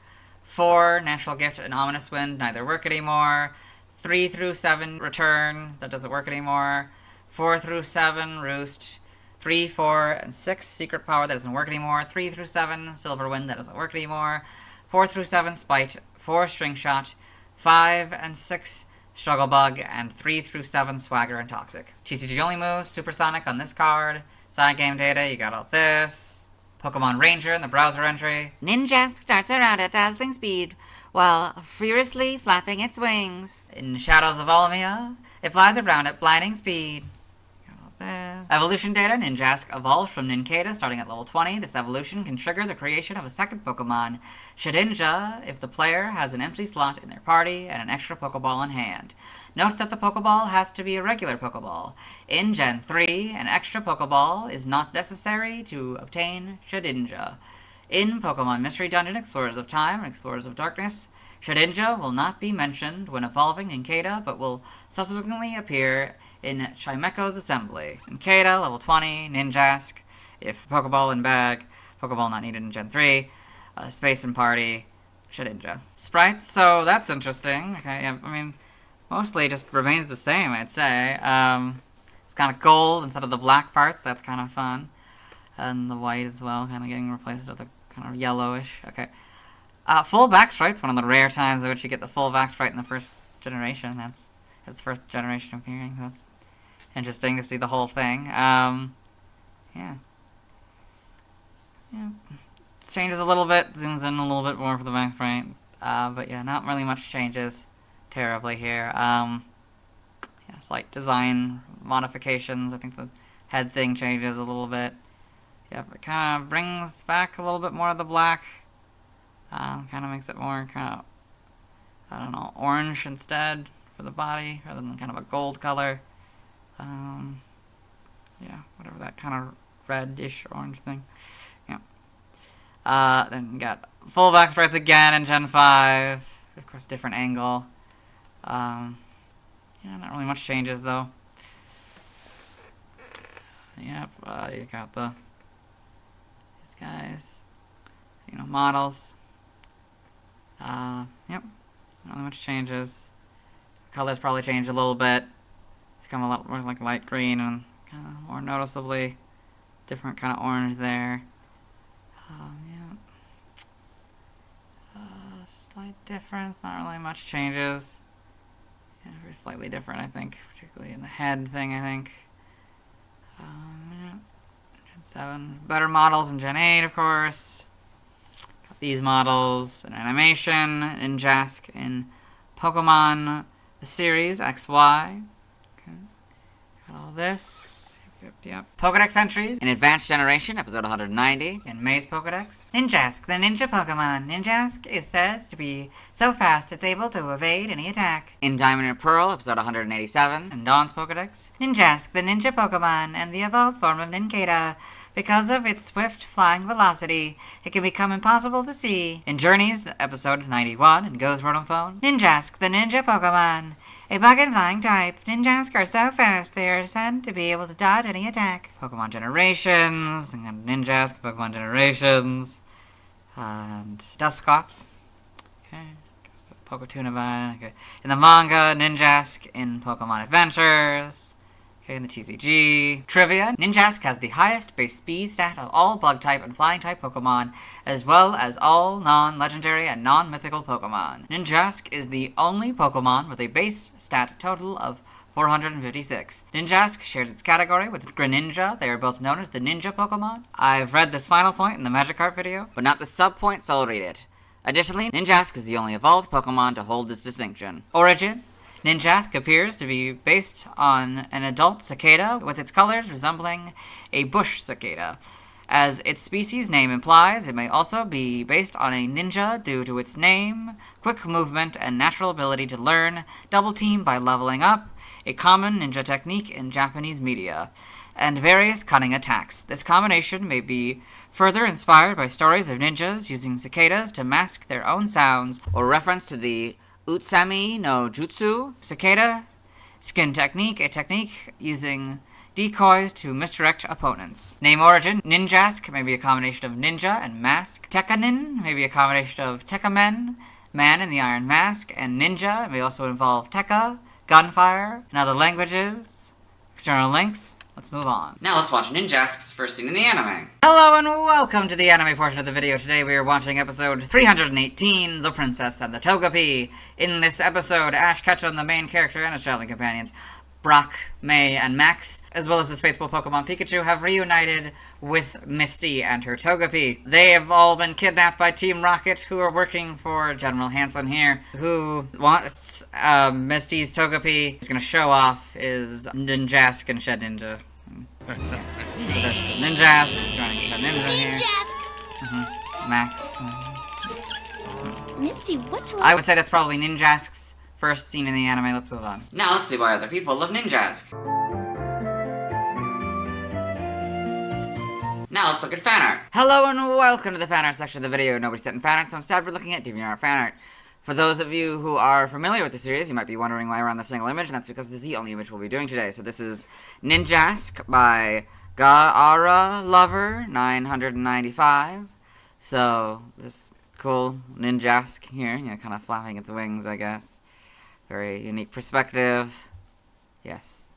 S6: 4, Natural Gift and Ominous Wind, neither work anymore. 3 through 7, Return, that doesn't work anymore. 4 through 7, Roost. 3, 4, and 6, Secret Power, that doesn't work anymore. 3 through 7, Silver Wind, that doesn't work anymore. 4 through 7, Spite. 4, String Shot. 5 and 6, Struggle Bug. And 3 through 7, Swagger and Toxic. TCG only moves, Supersonic on this card. Side game data, you got all this. Pokemon Ranger in the browser entry.
S1: Ninjask darts around at dazzling speed, while furiously flapping its wings.
S6: In Shadows of Volumia, it flies around at blinding speed. Evolution data, Ninjask evolves from Nincada starting at level 20. This evolution can trigger the creation of a second Pokemon, Shedinja, if the player has an empty slot in their party and an extra Pokeball in hand. Note that the Pokeball has to be a regular Pokeball. In Gen 3, an extra Pokeball is not necessary to obtain Shedinja. In Pokemon Mystery Dungeon, Explorers of Time and Explorers of Darkness, Shedinja will not be mentioned when evolving Nincada, but will subsequently appear in Chimecho's Assembly. Nincada, level 20, Ninjask, if Pokeball in bag, Pokeball not needed in Gen 3, Space and Party, Shedinja. Sprites, so that's interesting. Okay, yeah, I mean, mostly just remains the same, I'd say. It's kind of gold instead of the black parts, that's kind of fun. And the white as well, kind of getting replaced with the kind of yellowish. Okay. Full back sprite's one of the rare times in which you get the full back sprite in the first generation. That's its first generation appearing. That's interesting to see the whole thing. Yeah. Yeah. It changes a little bit, zooms in a little bit more for the back sprite. But yeah, not really much changes terribly here. Yeah, slight design modifications. I think the head thing changes a little bit. Yep, it kind of brings back a little bit more of the black. Kind of makes it more kind of, I don't know, orange instead for the body, rather than kind of a gold color. Yeah, whatever that kind of reddish orange thing. Yeah. Then you got full back sprites again in Gen 5. Of course, different angle. Yeah, not really much changes though. Yep, you got these guys, you know, models. Yep, not much changes. Colors probably change a little bit. It's kind of a lot more like light green and kind of more noticeably different kind of orange there. Yeah. Slight difference, not really much changes. Yeah, very slightly different, I think, particularly in the head thing, I think. Yeah. Gen 7. Better models in Gen 8, of course. Got these models, an animation, Ninjask in Pokemon, the series, XY. Okay. Got all this. Yep. Pokedex entries in Advanced Generation, episode 190. In Maze Pokedex. Ninjask, the ninja Pokemon. Ninjask is said to be so fast it's able to evade any attack. In Diamond and Pearl, episode 187. In Dawn's Pokedex. Ninjask, the ninja Pokemon, and the evolved form of Nincada. Because of its swift flying velocity, it can become impossible to see. In Journeys, episode 91, in Go's Rotophone. Ninjask, the ninja Pokemon. A bug and flying type, Ninjask are so fast they are said to be able to dodge any attack. Pokemon Generations, and Ninjask, Pokemon Generations, and Dusclops. Okay, guess that's Poketuna. Okay. In the manga, Ninjask in Pokemon Adventures. Okay, in the TCG. Trivia, Ninjask has the highest base speed stat of all bug-type and flying-type Pokemon, as well as all non-legendary and non-mythical Pokemon. Ninjask is the only Pokemon with a base stat total of 456. Ninjask shares its category with Greninja. They are both known as the Ninja Pokemon. I've read this final point in the Magikarp video, but not the sub-point, so I'll read it. Additionally, Ninjask is the only evolved Pokemon to hold this distinction. Origin. Ninjask appears to be based on an adult cicada with its colors resembling a bush cicada. As its species name implies, it may also be based on a ninja due to its name, quick movement, and natural ability to learn, double team by leveling up, a common ninja technique in Japanese media, and various cunning attacks. This combination may be further inspired by stories of ninjas using cicadas to mask their own sounds, or reference to the Utsami no Jutsu, cicada skin technique, a technique using decoys to misdirect opponents. Name origin: Ninjask may be a combination of ninja and mask. Tekkanin may be a combination of Tekkamen, man in the iron mask, and ninja. It may also involve tekka, gunfire, and other languages. External links. Let's move on.
S1: Now let's watch Ninjask's first scene in the anime.
S6: Hello and welcome to the anime portion of the video. Today we are watching episode 318, The Princess and the Togepi. In this episode, Ash Ketchum, the main character, and his traveling companions, Brock, May, and Max, as well as his faithful Pokemon Pikachu, have reunited with Misty and her Togepi. They have all been kidnapped by Team Rocket, who are working for General Hanson here, who wants Misty's Togepi. He's gonna show off his Ninjask and Shedinja. Ninjask, joining Shedinja here. Max.
S5: Misty, what's wrong?
S6: I would say that's probably Ninjask's first scene in the anime. Let's move on.
S1: Now let's see why other people love Ninjask. Now let's look at fan art.
S6: Hello and welcome to the fan art section of the video. Nobody sent in fan art, so instead we're looking at DeviantArt fan art. For those of you who are familiar with the series, you might be wondering why we're on the single image, and that's because this is the only image we'll be doing today. So this is Ninjask by Gaara Lover 995. So this cool Ninjask here, kind of flapping its wings, I guess. Very unique perspective. Yes.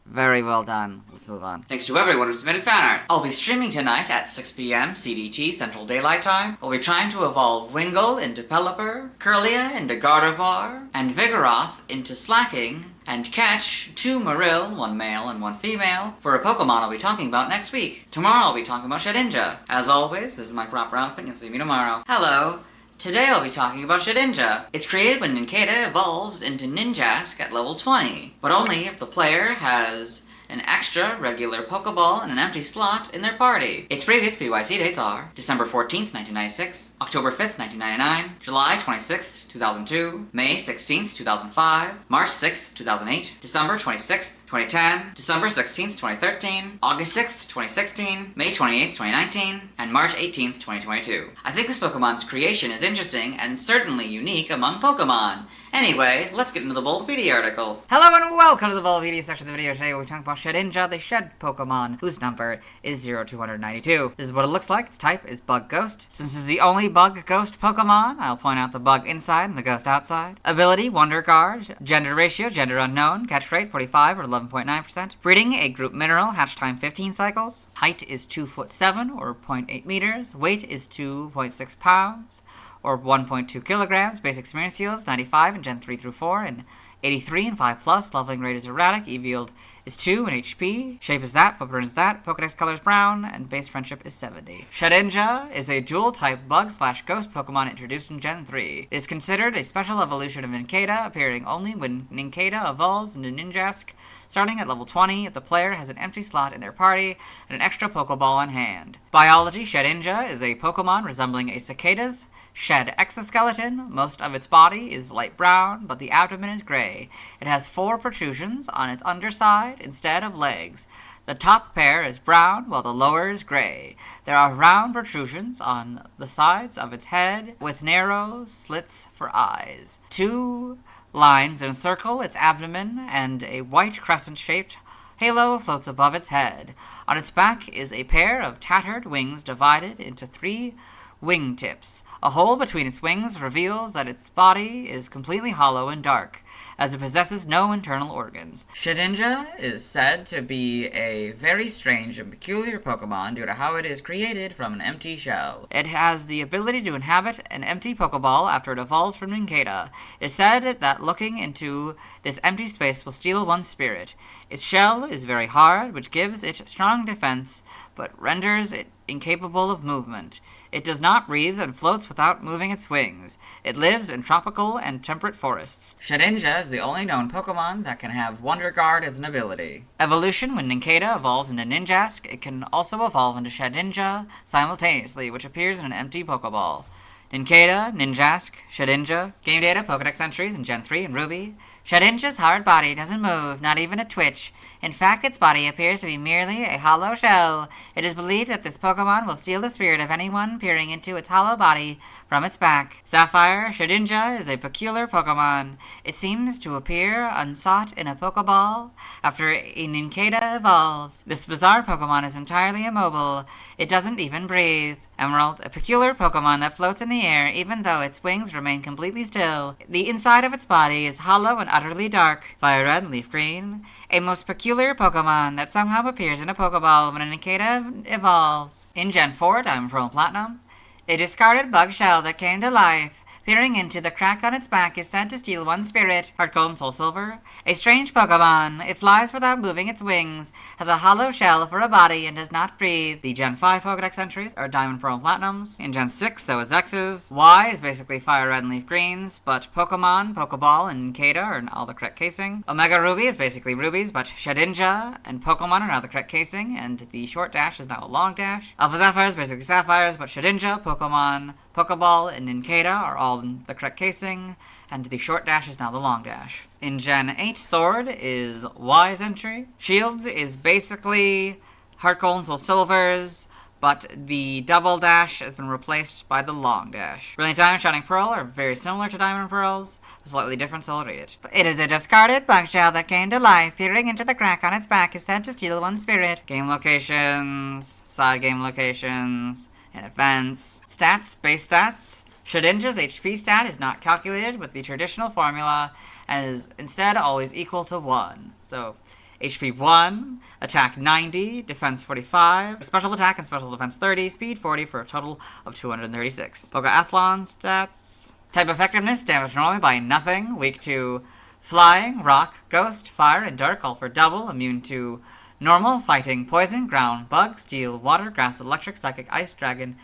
S6: Very well done. Let's move on.
S1: Thanks to everyone who submitted fan art. I'll be streaming tonight at 6 p.m. CDT Central Daylight Time. We'll be trying to evolve Wingull into Pelipper, Kirlia into Gardevoir, and Vigoroth into Slaking, and catch 2 Marill, 1 male and 1 female, for a Pokemon I'll be talking about next week. Tomorrow I'll be talking about Shedinja. As always, this is my proper outfit, you'll see me tomorrow. Hello! Today I'll be talking about Shedinja. It's created when Nincada evolves into Ninjask at level 20, but only if the player has an extra regular Pokeball and an empty slot in their party. Its previous PYC dates are December 14th, 1996, October 5th, 1999, July 26th, 2002, May 16th, 2005, March 6th, 2008, December 26th, 2010, December 16th, 2013, August 6th, 2016, May 28th, 2019, and March 18th, 2022. I think this Pokemon's creation is interesting and certainly unique among Pokemon. Anyway, let's get into the Volbeat article.
S6: Hello and welcome to the Volbeat section of the video. Today we're talking about Shedinja, the Shed Pokemon, whose number is 0292. This is what it looks like. Its type is Bug Ghost. Since it's the only Bug Ghost Pokemon, I'll point out the bug inside and the ghost outside. Ability, Wonder Guard. Gender ratio, gender unknown. Catch rate, 45 or 11.9%. Breeding, a group mineral. Hatch time, 15 cycles. Height is 2'7" or 0.8 meters. Weight is 2.6 pounds. Or 1.2 kilograms. Basic experience yields 95 in Gen 3 through 4 and 83 and 5+. Leveling rate is erratic. EV yield is 2 in HP. Shape is that. Footprint is that. Pokedex color is brown. And base friendship is 70. Shedinja is a dual-type bug/ghost Pokemon introduced in Gen 3. It is considered a special evolution of Nincada, appearing only when Nincada evolves into Ninjask, starting at level 20 if the player has an empty slot in their party and an extra Pokeball on hand. Biology, Shedinja is a Pokemon resembling a cicada's shed exoskeleton. Most of its body is light brown, but the abdomen is gray. It has 4 protrusions on its underside instead of legs. The top pair is brown, while the lower is gray. There are round protrusions on the sides of its head, with narrow slits for eyes. 2 lines encircle its abdomen, and a white crescent-shaped halo floats above its head. On its back is a pair of tattered wings divided into 3 wingtips. A hole between its wings reveals that its body is completely hollow and dark, as it possesses no internal organs. Shedinja is said to be a very strange and peculiar Pokemon due to how it is created from an empty shell. It has the ability to inhabit an empty Pokeball after it evolves from Nincada. It is said that looking into this empty space will steal one's spirit. Its shell is very hard, which gives it strong defense, but renders it incapable of movement. It does not breathe and floats without moving its wings. It lives in tropical and temperate forests. Shedinja is the only known Pokemon that can have Wonder Guard as an ability. Evolution: when Nincada evolves into Ninjask, it can also evolve into Shedinja simultaneously, which appears in an empty Pokeball. Nincada, Ninjask, Shedinja. Game data, Pokedex entries in Gen 3 and Ruby. Shedinja's hard body doesn't move, not even a twitch. In fact, its body appears to be merely a hollow shell. It is believed that this Pokemon will steal the spirit of anyone peering into its hollow body from its back. Sapphire, Shedinja is a peculiar Pokemon. It seems to appear unsought in a Pokeball after a Nincada evolves. This bizarre Pokemon is entirely immobile. It doesn't even breathe. Emerald, a peculiar Pokemon that floats in the air even though its wings remain completely still. The inside of its body is hollow and utterly dark. Fire Red, Leaf Green, a most peculiar Pokemon that somehow appears in a Pokeball when a Nincada evolves. In Gen 4, Diamond, Pearl, and Platinum, a discarded bug shell that came to life. Peering into the crack on its back is said to steal one's spirit. Heart Gold and Soul Silver, a strange Pokemon. It flies without moving its wings, has a hollow shell for a body, and does not breathe. The Gen 5 Pokedex entries are Diamond, Pearl, and Platinums. In Gen 6, so is X's. Y is basically Fire Red and Leaf Greens, but Pokemon, Pokeball, and Nincada are in all the correct casing. Omega Ruby is basically Rubies, but Shedinja and Pokemon are now the correct casing, and the short dash is now a long dash. Alpha Sapphire is basically Sapphires, but Shedinja, Pokemon, Pokeball, and Nincada are all in the correct casing, and the short dash is now the long dash. In Gen 8, Sword is Y's entry. Shields is basically Heart Gold and Soul Silvers, but the double dash has been replaced by the long dash. Brilliant Diamond, Shining Pearl are very similar to Diamond and Pearls, but slightly different, so I'll read it. It is a discarded bug shell that came to life. Peering into the crack on its back is said to steal one's spirit. Game locations, side game locations, and events. Stats, base stats. Shedinja's HP stat is not calculated with the traditional formula and is instead always equal to 1. So, HP 1, attack 90, defense 45, special attack and special defense 30, speed 40 for a total of 236. Pokeathlon stats. Type effectiveness, damage normally by nothing, weak to flying, rock, ghost, fire, and dark, all for double, immune to normal, fighting, poison, ground, bug, steel, water, grass, electric, psychic, ice, dragon,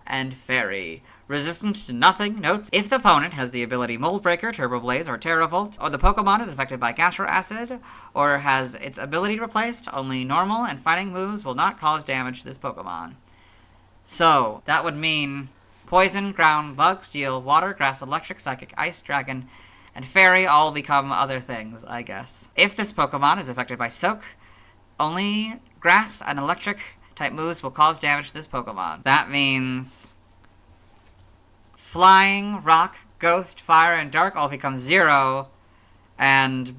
S6: and fairy. Resistant to nothing. Notes, if the opponent has the ability Mold Breaker, Turbo Blaze, or Terravolt, or the Pokemon is affected by Gastro Acid, or has its ability replaced, only normal and fighting moves will not cause damage to this Pokemon. So, that would mean poison, ground, bug, steel, water, grass, electric, psychic, ice, dragon, and fairy all become other things, I guess. If this Pokemon is affected by Soak, only grass and electric type moves will cause damage to this Pokemon. That means flying, rock, ghost, fire, and dark all become 0, and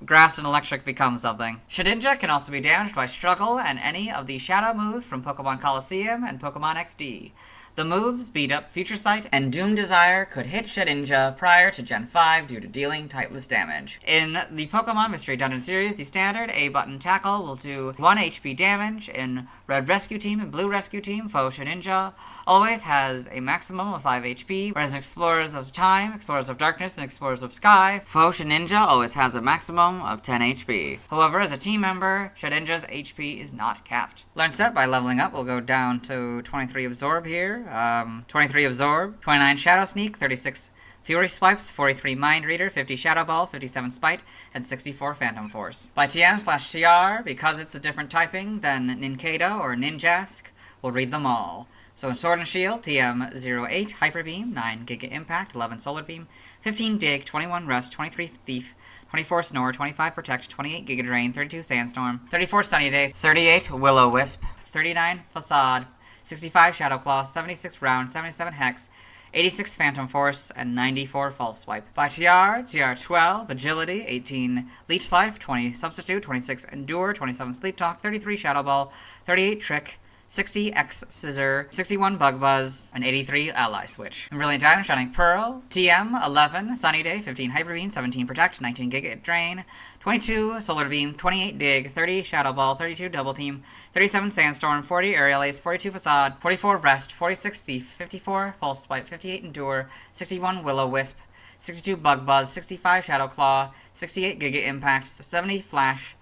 S6: grass and electric become something. Shedinja can also be damaged by Struggle and any of the shadow moves from Pokemon Coliseum and Pokemon XD. The moves Beat Up, Future Sight, and Doom Desire could hit Shedinja prior to Gen 5 due to dealing typeless damage. In the Pokemon Mystery Dungeon series, the standard A-button tackle will do 1 HP damage. In Red Rescue Team and Blue Rescue Team, Foe Shedinja always has a maximum of 5 HP, whereas in Explorers of Time, Explorers of Darkness, and Explorers of Sky, Foe Shedinja always has a maximum of 10 HP. However, as a team member, Shedinja's HP is not capped. Learn Set by leveling up will go down to 23 Absorb here. 23 Absorb, 29 Shadow Sneak, 36 Fury Swipes, 43 Mind Reader, 50 Shadow Ball, 57 Spite, and 64 Phantom Force. By TM/TR, because it's a different typing than Nincada or Ninjask, we'll read them all. So in Sword and Shield, TM08, Hyper Beam, 9 Giga Impact, 11 Solar Beam, 15 Dig, 21 Rust, 23 Thief, 24 Snore, 25 Protect, 28 Giga Drain, 32 Sandstorm, 34 Sunny Day, 38 Will-O-Wisp, 39 Facade, 65 Shadow Claw, 76 Round, 77 Hex, 86 Phantom Force, and 94 False Swipe. By TR12, Agility, 18 Leech Life, 20 Substitute, 26 Endure, 27 Sleep Talk, 33 Shadow Ball, 38 Trick, 60 X Scissor, 61 Bug Buzz, and 83 Ally Switch. In Brilliant Diamond, Shining Pearl, TM 11 Sunny Day, 15 Hyper Beam, 17 Protect, 19 Giga Drain, 22 Solar Beam, 28 Dig, 30 Shadow Ball, 32 Double Team, 37 Sandstorm, 40 Aerial Ace, 42 Facade, 44 Rest, 46 Thief, 54 False Swipe, 58 Endure, 61 Will-O-Wisp, 62 Bug Buzz, 65 Shadow Claw, 68 Giga Impact, 70 Flash,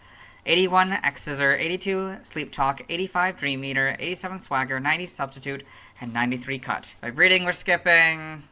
S6: 81 X-Scissor, 82 Sleep Talk, 85 Dream Eater, 87 Swagger, 90 Substitute, and 93 Cut. By breeding, we're skipping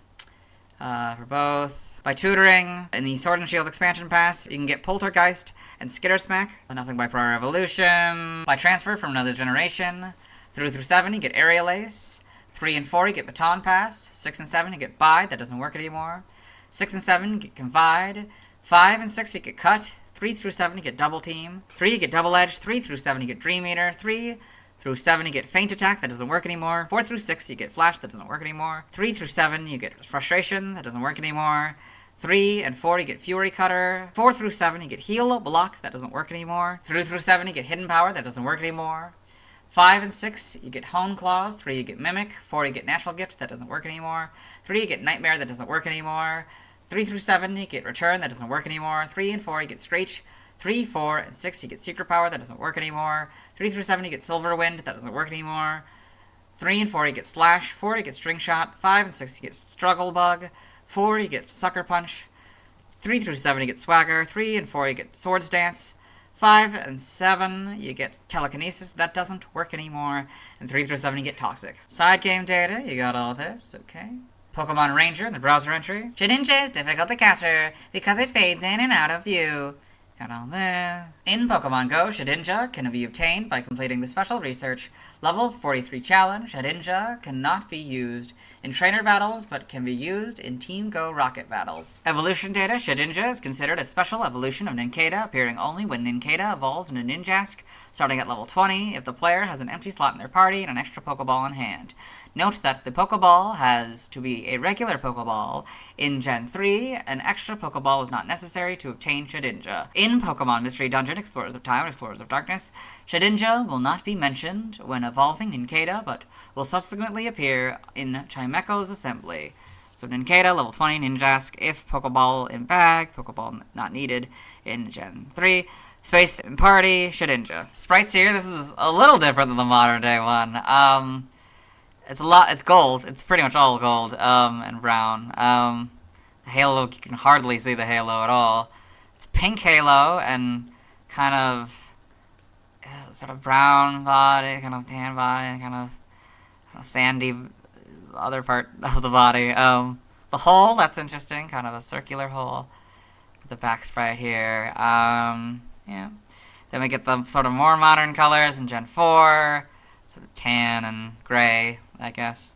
S6: for both. By tutoring, in the Sword and Shield expansion pass, you can get Poltergeist and Skittersmack, nothing by Prior Evolution. By transfer from another generation, through 7, you get Aerial Ace. 3 and 4, you get Baton Pass. 6 and 7, you get Bide. That doesn't work anymore. 6 and 7, you get Confide. 5 and 6, you get Cut. 3 through 7, you get Double Team. 3, you get Double Edge. 3 through 7, you get Dream Eater. 3 through 7, you get Feint Attack. That doesn't work anymore. 4 through 6, you get Flash. That doesn't work anymore. 3 through 7, you get Frustration. That doesn't work anymore. 3 and 4, you get Fury Cutter. 4 through 7, you get Heal Block. That doesn't work anymore. 3 through 7, you get Hidden Power. That doesn't work anymore. 5 and 6, you get Hone Claws. 3, you get Mimic. 4, you get Natural Gift. That doesn't work anymore. 3, you get Nightmare. That doesn't work anymore. 3 through 7, you get Return. That doesn't work anymore. 3 and 4, you get Screech. 3, 4, and 6, you get Secret Power. That doesn't work anymore. 3 through 7, you get Silver Wind. That doesn't work anymore. 3 and 4, you get Slash. 4, you get String Shot. 5 and 6, you get Struggle Bug. 4, you get Sucker Punch. 3 through 7, you get Swagger. 3 and 4, you get Swords Dance. 5 and 7, you get Telekinesis. That doesn't work anymore. And 3 through 7, you get Toxic. Side game data, you got all this, okay. Pokemon Ranger in the browser entry. Shedinja is difficult to capture because it fades in and out of view. Got all this. In Pokemon Go, Shedinja can be obtained by completing the special research level 43 challenge. Shedinja cannot be used in trainer battles, but can be used in Team Go Rocket battles. Evolution data. Shedinja is considered a special evolution of Nincada, appearing only when Nincada evolves into Ninjask, starting at level 20, if the player has an empty slot in their party and an extra Pokeball in hand. Note that the Pokeball has to be a regular Pokeball. In Gen 3, an extra Pokeball is not necessary to obtain Shedinja. In Pokemon Mystery Dungeon, Explorers of Time and Explorers of Darkness, Shedinja will not be mentioned when evolving Nincada, but will subsequently appear in Chimecho's assembly. So Nincada, level 20, Ninjask, if Pokeball in bag, Pokeball not needed in Gen 3. Space in party, Shedinja. Sprites here, this is a little different than the modern day one. It's gold. It's pretty much all gold, and brown. The halo, you can hardly see the halo at all. It's pink halo and kind of sort of brown body, kind of tan body, and kind of sandy other part of the body. The hole, that's interesting, kind of a circular hole with the back sprite here. Yeah. Then we get the sort of more modern colors in Gen 4, sort of tan and gray, I guess.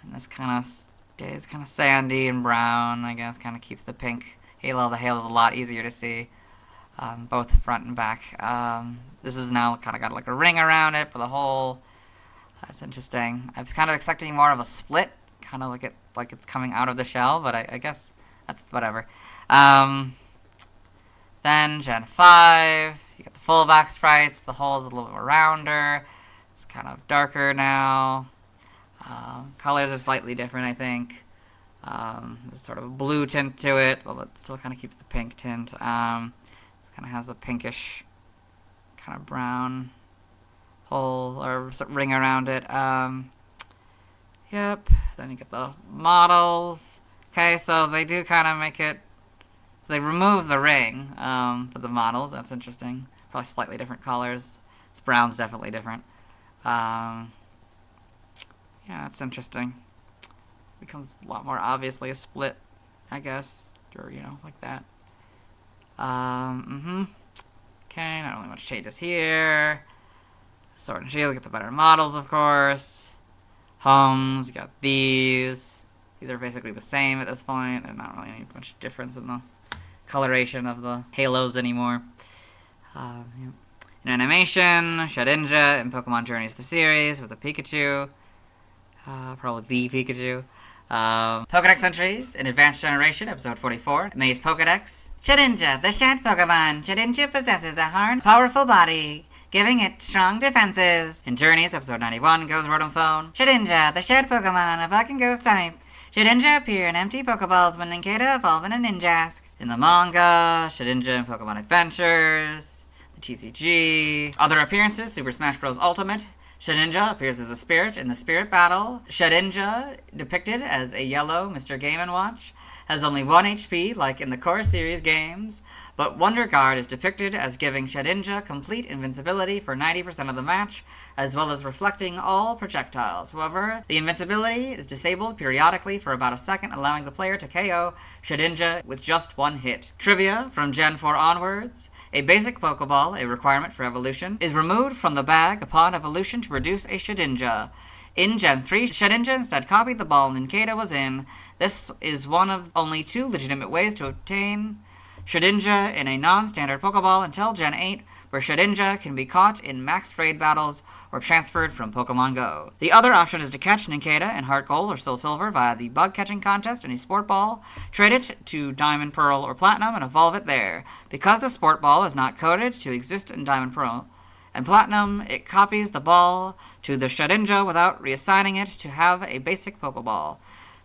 S6: And this kind of stays kind of sandy and brown, I guess, kind of keeps the pink halo. The halo's a lot easier to see, both front and back. This is now kind of got like a ring around it for the hole. That's interesting. I was kind of expecting more of a split, kind of like it's coming out of the shell, but I guess that's whatever. Then Gen 5, you get the full back sprites. The hole is a little bit more rounder. It's kind of darker now. Colors are slightly different, I think. There's sort of a blue tint to it, but it still kind of keeps the pink tint. It kind of has a pinkish, kind of brown hole or ring around it. Yep. Then you get the models. Okay, so they do kind of make it. So they remove the ring for the models. That's interesting. Probably slightly different colors. This brown's definitely different. Yeah, that's interesting. Becomes a lot more obviously a split, I guess, or like that. Okay, not really much changes here. Sword and Shield, get the better models, of course. Homes, you got these. These are basically the same at this point. There's not really any much difference in the coloration of the halos anymore. Yeah. In animation, Shedinja in Pokemon Journeys the series with a Pikachu. Probably the Pikachu. Pokedex entries in Advanced Generation, Episode 44. Maze Pokedex. Shedinja, the Shed Pokemon. Shedinja possesses a hard, powerful body, giving it strong defenses. In Journeys, Episode 91, Goes Rotom Phone. Shedinja, the Shed Pokemon, a fucking ghost type. Shedinja appear in empty Pokeballs when Nincada evolve in a Ninjask. In the manga, Shedinja in Pokemon Adventures. The TCG. Other appearances, Super Smash Bros. Ultimate. Shedinja appears as a spirit in the Spirit Battle. Shedinja, depicted as a yellow Mr. Game & Watch, has only 1 HP like in the core series games, but Wonder Guard is depicted as giving Shedinja complete invincibility for 90% of the match, as well as reflecting all projectiles. However, the invincibility is disabled periodically for about a second, allowing the player to KO Shedinja with just 1 hit. Trivia from Gen 4 onwards. A basic Pokeball, a requirement for evolution, is removed from the bag upon evolution to produce a Shedinja. In Gen 3, Shedinja instead copied the ball Nincada was in. This is one of only 2 legitimate ways to obtain Shedinja in a non-standard Pokeball until Gen 8, where Shedinja can be caught in max raid battles or transferred from Pokemon Go. The other option is to catch Nincada in Heart Gold or Soul Silver via the bug catching contest in a Sport Ball, trade it to Diamond, Pearl, or Platinum, and evolve it there. Because the Sport Ball is not coded to exist in Diamond, Pearl, and Platinum, it copies the ball to the Shedinja without reassigning it to have a basic Pokeball.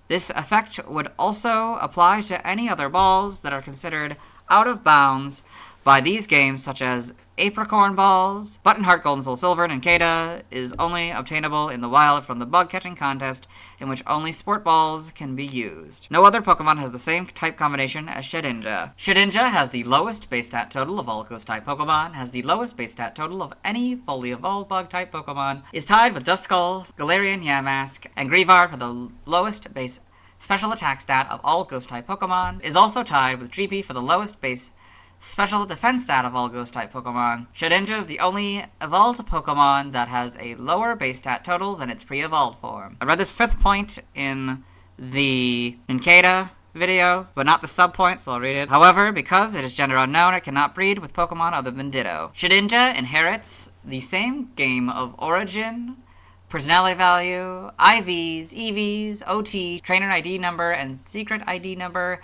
S6: This effect would also apply to any other balls that are considered out of bounds by these games, such as Apricorn Balls. But in Heart Gold and Soul Silver, Nincada is only obtainable in the wild from the bug catching contest, in which only Sport Balls can be used. No other Pokemon has the same type combination as Shedinja. Shedinja has the lowest base stat total of all Ghost-type Pokemon, has the lowest base stat total of any fully evolved bug-type Pokemon, is tied with Duskull, Galarian Yamask, and Greavard for the lowest base special attack stat of all Ghost-type Pokemon, is also tied with GP for the lowest base special defense stat of all Ghost-type Pokemon. Shedinja is the only evolved Pokemon that has a lower base stat total than its pre-evolved form. I read this 5th point in the Nincada video, but not the sub-point, so I'll read it. However, because it is gender unknown, it cannot breed with Pokemon other than Ditto. Shedinja inherits the same game of origin, personality value, IVs, EVs, OT, trainer ID number, and secret ID number,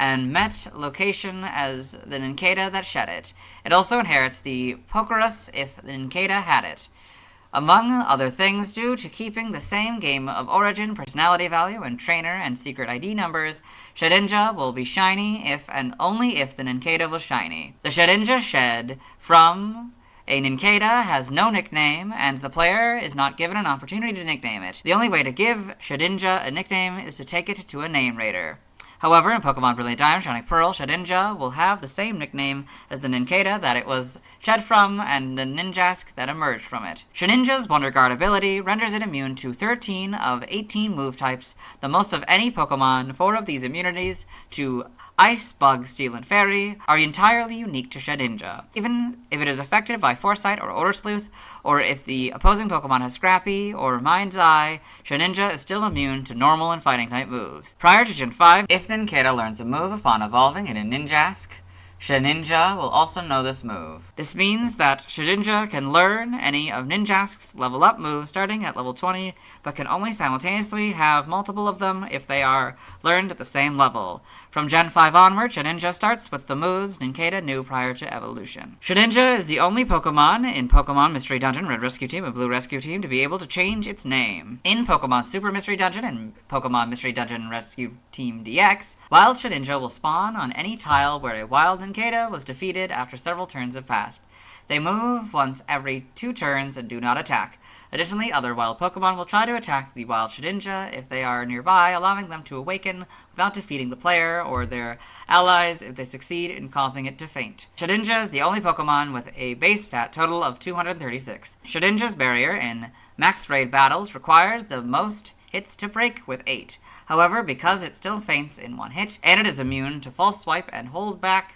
S6: and met location as the Nincada that shed it. It also inherits the Pokerus if the Nincada had it. Among other things, due to keeping the same game of origin, personality value, and trainer and secret ID numbers, Shedinja will be shiny if and only if the Nincada was shiny. The Shedinja shed from a Nincada has no nickname, and the player is not given an opportunity to nickname it. The only way to give Shedinja a nickname is to take it to a name raider. However, in Pokemon Brilliant Diamond, Shining Pearl, Shedinja will have the same nickname as the Nincada that it was shed from and the Ninjask that emerged from it. Shedinja's Wonder Guard ability renders it immune to 13 of 18 move types, the most of any Pokemon. 4 of these immunities to Ice, Bug, Steel, and Fairy are entirely unique to Shedinja. Even if it is affected by Foresight or Order Sleuth, or if the opposing Pokemon has Scrappy or Mind's Eye, Shedinja is still immune to normal and fighting type moves. Prior to Gen 5, if Nincada learns a move upon evolving in a Ninjask, Shedinja will also know this move. This means that Shedinja can learn any of Ninjask's level up moves starting at level 20, but can only simultaneously have multiple of them if they are learned at the same level. From Gen 5 onward, Shedinja starts with the moves Nincada knew prior to evolution. Shedinja is the only Pokemon in Pokemon Mystery Dungeon Red Rescue Team and Blue Rescue Team to be able to change its name. In Pokemon Super Mystery Dungeon and Pokemon Mystery Dungeon Rescue Team DX, Wild Shedinja will spawn on any tile where a Wild Nincada was defeated after several turns have passed. They move once every 2 turns and do not attack. Additionally, other wild Pokemon will try to attack the wild Shedinja if they are nearby, allowing them to awaken without defeating the player or their allies if they succeed in causing it to faint. Shedinja is the only Pokemon with a base stat total of 236. Shedinja's barrier in max raid battles requires the most hits to break with 8. However, because it still faints in 1 hit, and it is immune to False Swipe and Hold Back,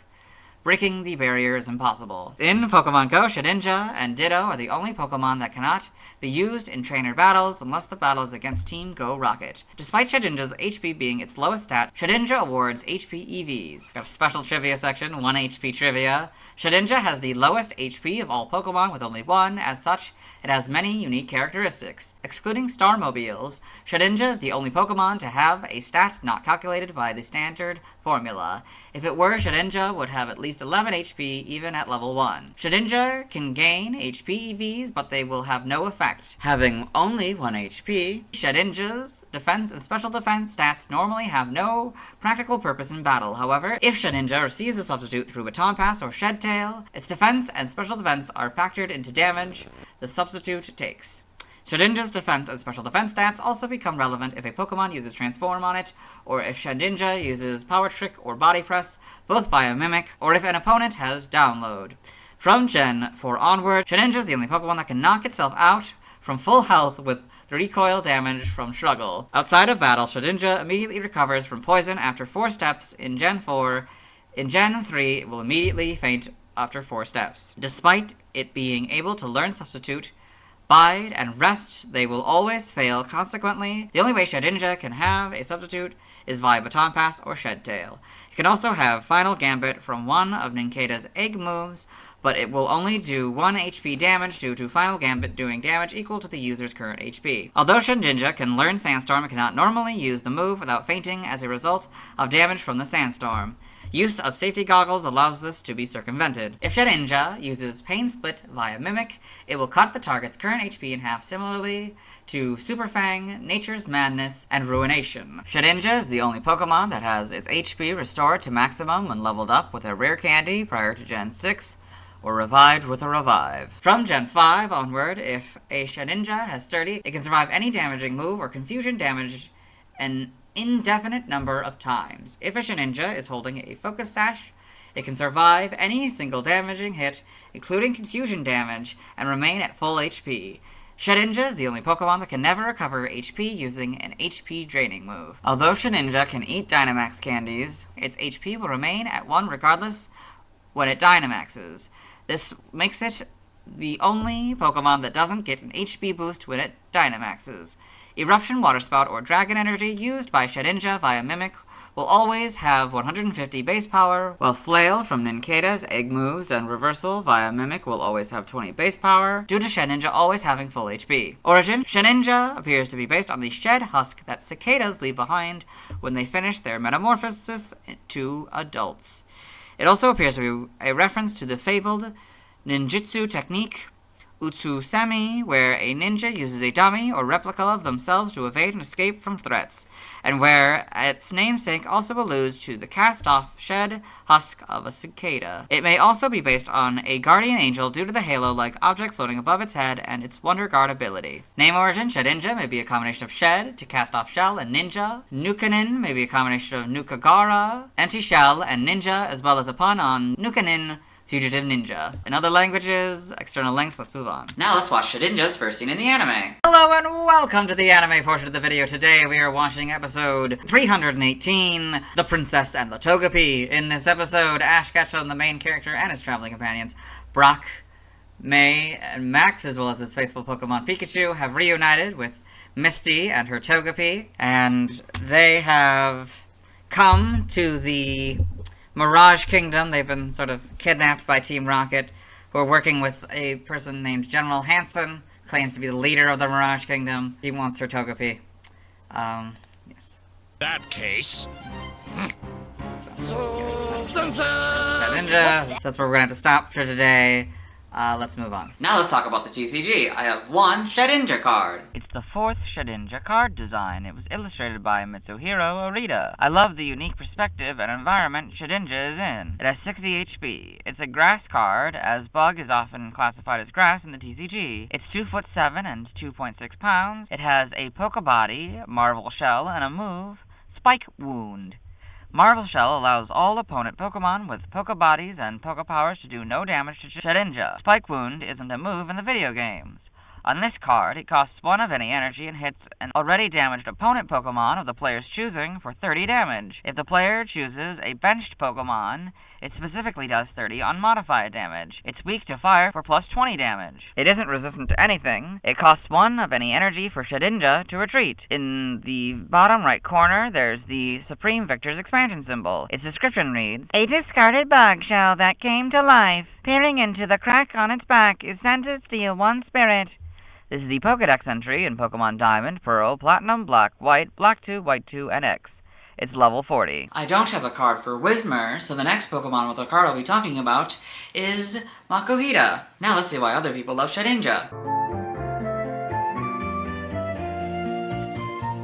S6: breaking the barrier is impossible. In Pokemon Go, Shedinja and Ditto are the only Pokemon that cannot be used in trainer battles unless the battle is against Team Go Rocket. Despite Shedinja's HP being its lowest stat, Shedinja awards HP EVs. Got a special trivia section, 1 HP trivia. Shedinja has the lowest HP of all Pokemon with only 1. As such, it has many unique characteristics. Excluding Starmobiles, Shedinja is the only Pokemon to have a stat not calculated by the standard formula. If it were, Shedinja would have at least 11 HP even at level 1. Shedinja can gain HP EVs, but they will have no effect. Having only 1 HP, Shedinja's defense and special defense stats normally have no practical purpose in battle. However, if Shedinja receives a substitute through Baton Pass or Shed Tail, its defense and special defense are factored into damage the substitute takes. Shedinja's defense and special defense stats also become relevant if a Pokemon uses Transform on it, or if Shedinja uses Power Trick or Body Press, both via Mimic, or if an opponent has Download. From Gen 4 onward, Shedinja is the only Pokemon that can knock itself out from full health with recoil damage from Struggle. Outside of battle, Shedinja immediately recovers from poison after 4 steps in Gen 4. In Gen 3, it will immediately faint after 4 steps. Despite it being able to learn Substitute Bide and Rest, they will always fail. Consequently, the only way Shedinja can have a substitute is via Baton Pass or Shed Tail. It can also have Final Gambit from one of Nincada's egg moves, but it will only do 1 HP damage due to Final Gambit doing damage equal to the user's current HP. Although Shedinja can learn Sandstorm, it cannot normally use the move without fainting as a result of damage from the Sandstorm. Use of safety goggles allows this to be circumvented. If Shedinja uses Pain Split via Mimic, it will cut the target's current HP in half, similarly to Super Fang, Nature's Madness, and Ruination. Shedinja is the only Pokemon that has its HP restored to maximum when leveled up with a rare candy prior to Gen 6, or revived with a revive. From Gen 5 onward, if a Shedinja has Sturdy, it can survive any damaging move or confusion damage an indefinite number of times. If a Shedinja is holding a Focus Sash, it can survive any single damaging hit, including confusion damage, and remain at full HP. Shedinja is the only Pokemon that can never recover HP using an HP draining move. Although Shedinja can eat Dynamax candies, its HP will remain at 1 regardless when it Dynamaxes. This makes it the only Pokemon that doesn't get an HP boost when it Dynamaxes. Eruption, Water Spout, or Dragon Energy used by Shedinja via Mimic will always have 150 base power, while Flail from Nincada's egg moves and Reversal via Mimic will always have 20 base power, due to Shedinja always having full HP. Origin: Shedinja appears to be based on the shed husk that cicadas leave behind when they finish their metamorphosis to adults. It also appears to be a reference to the fabled ninjutsu technique Utsusami, where a ninja uses a dummy or replica of themselves to evade and escape from threats, and where its namesake also alludes to the cast-off shed husk of a cicada. It may also be based on a guardian angel due to the halo-like object floating above its head and its Wonder Guard ability. Name origin: Shedinja may be a combination of shed, to cast off shell, and ninja. Nukanin may be a combination of Nukagara, empty shell, and ninja, as well as a pun on Nukanin, Fugitive Ninja. In other languages, external links, let's move on.
S1: Now let's watch Shedinja's first scene in the anime.
S6: Hello and welcome to the anime portion of the video. Today we are watching episode 318, The Princess and the Togepi. In this episode, Ash Ketchum, the main character, and his traveling companions, Brock, May, and Max, as well as his faithful Pokemon Pikachu, have reunited with Misty and her Togepi, and they have come to the Mirage Kingdom. They've been sort of kidnapped by Team Rocket, who are working with a person named General Hansen, claims to be the leader of the Mirage Kingdom. He wants her Togepi. Yes.
S4: That case.
S6: Shedinja. That's where we're gonna have to stop for today. Let's move on.
S1: Now let's talk about the TCG. I have one Shedinja card.
S11: It's the 4th Shedinja card design. It was illustrated by Mitsuhiro Arita. I love the unique perspective and environment Shedinja is in. It has 60 HP. It's a grass card, as Bug is often classified as grass in the TCG. It's 2'7" and 2.6 pounds. It has a Pokebody, Marvel Shell, and a move, Spike Wound. Marvel Shell allows all opponent Pokemon with Pokebodies and Pokepowers to do no damage to Shedinja. Spike Wound isn't a move in the video games. On this card, it costs 1 of any energy and hits an already damaged opponent Pokemon of the player's choosing for 30 damage. If the player chooses a benched Pokemon, it specifically does 30 unmodified damage. It's weak to fire for plus 20 damage. It isn't resistant to anything. It costs 1 of any energy for Shedinja to retreat. In the bottom right corner, there's the Supreme Victor's expansion symbol. Its description reads, "A discarded bug shell that came to life. Peering into the crack on its back is sent to steal 1 spirit." This is the Pokedex entry in Pokemon Diamond, Pearl, Platinum, Black, White, Black 2, White 2, and X. It's level 40.
S1: I don't have a card for Whismur, so the next Pokemon with a card I'll be talking about is Makuhita. Now let's see why other people love Shedinja.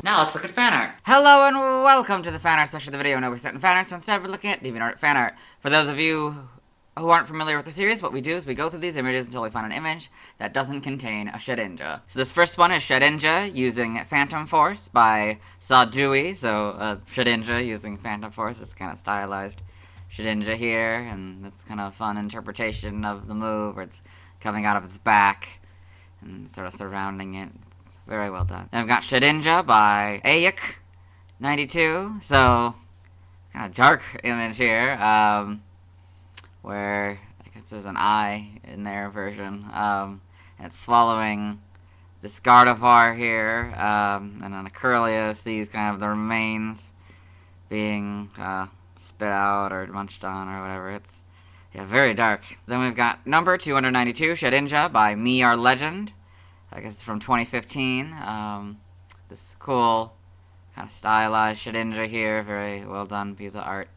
S1: Now let's look at fan art.
S6: Hello and welcome to the fan art section of the video. Now we're set in fan art, so instead we're looking at DeviantArt fan art. For those of you who aren't familiar with the series, what we do is we go through these images until we find an image that doesn't contain a Shedinja. So this first one is Shedinja using Phantom Force by Sawdewey. So Shedinja using Phantom Force is kind of stylized Shedinja here, and that's kind of a fun interpretation of the move where it's coming out of its back and sort of surrounding it. It's very well done. Then I've got Shedinja by Ayuk92. So kind of dark image here. Where I guess there's an eye in their version, and it's swallowing this Gardevoir here, and then a Curlius. These kind of the remains being spit out or munched on or whatever. It's very dark. Then we've got number 292, Shedinja by Me Our Legend. I guess it's from 2015. This cool kind of stylized Shedinja here, very well done piece of art.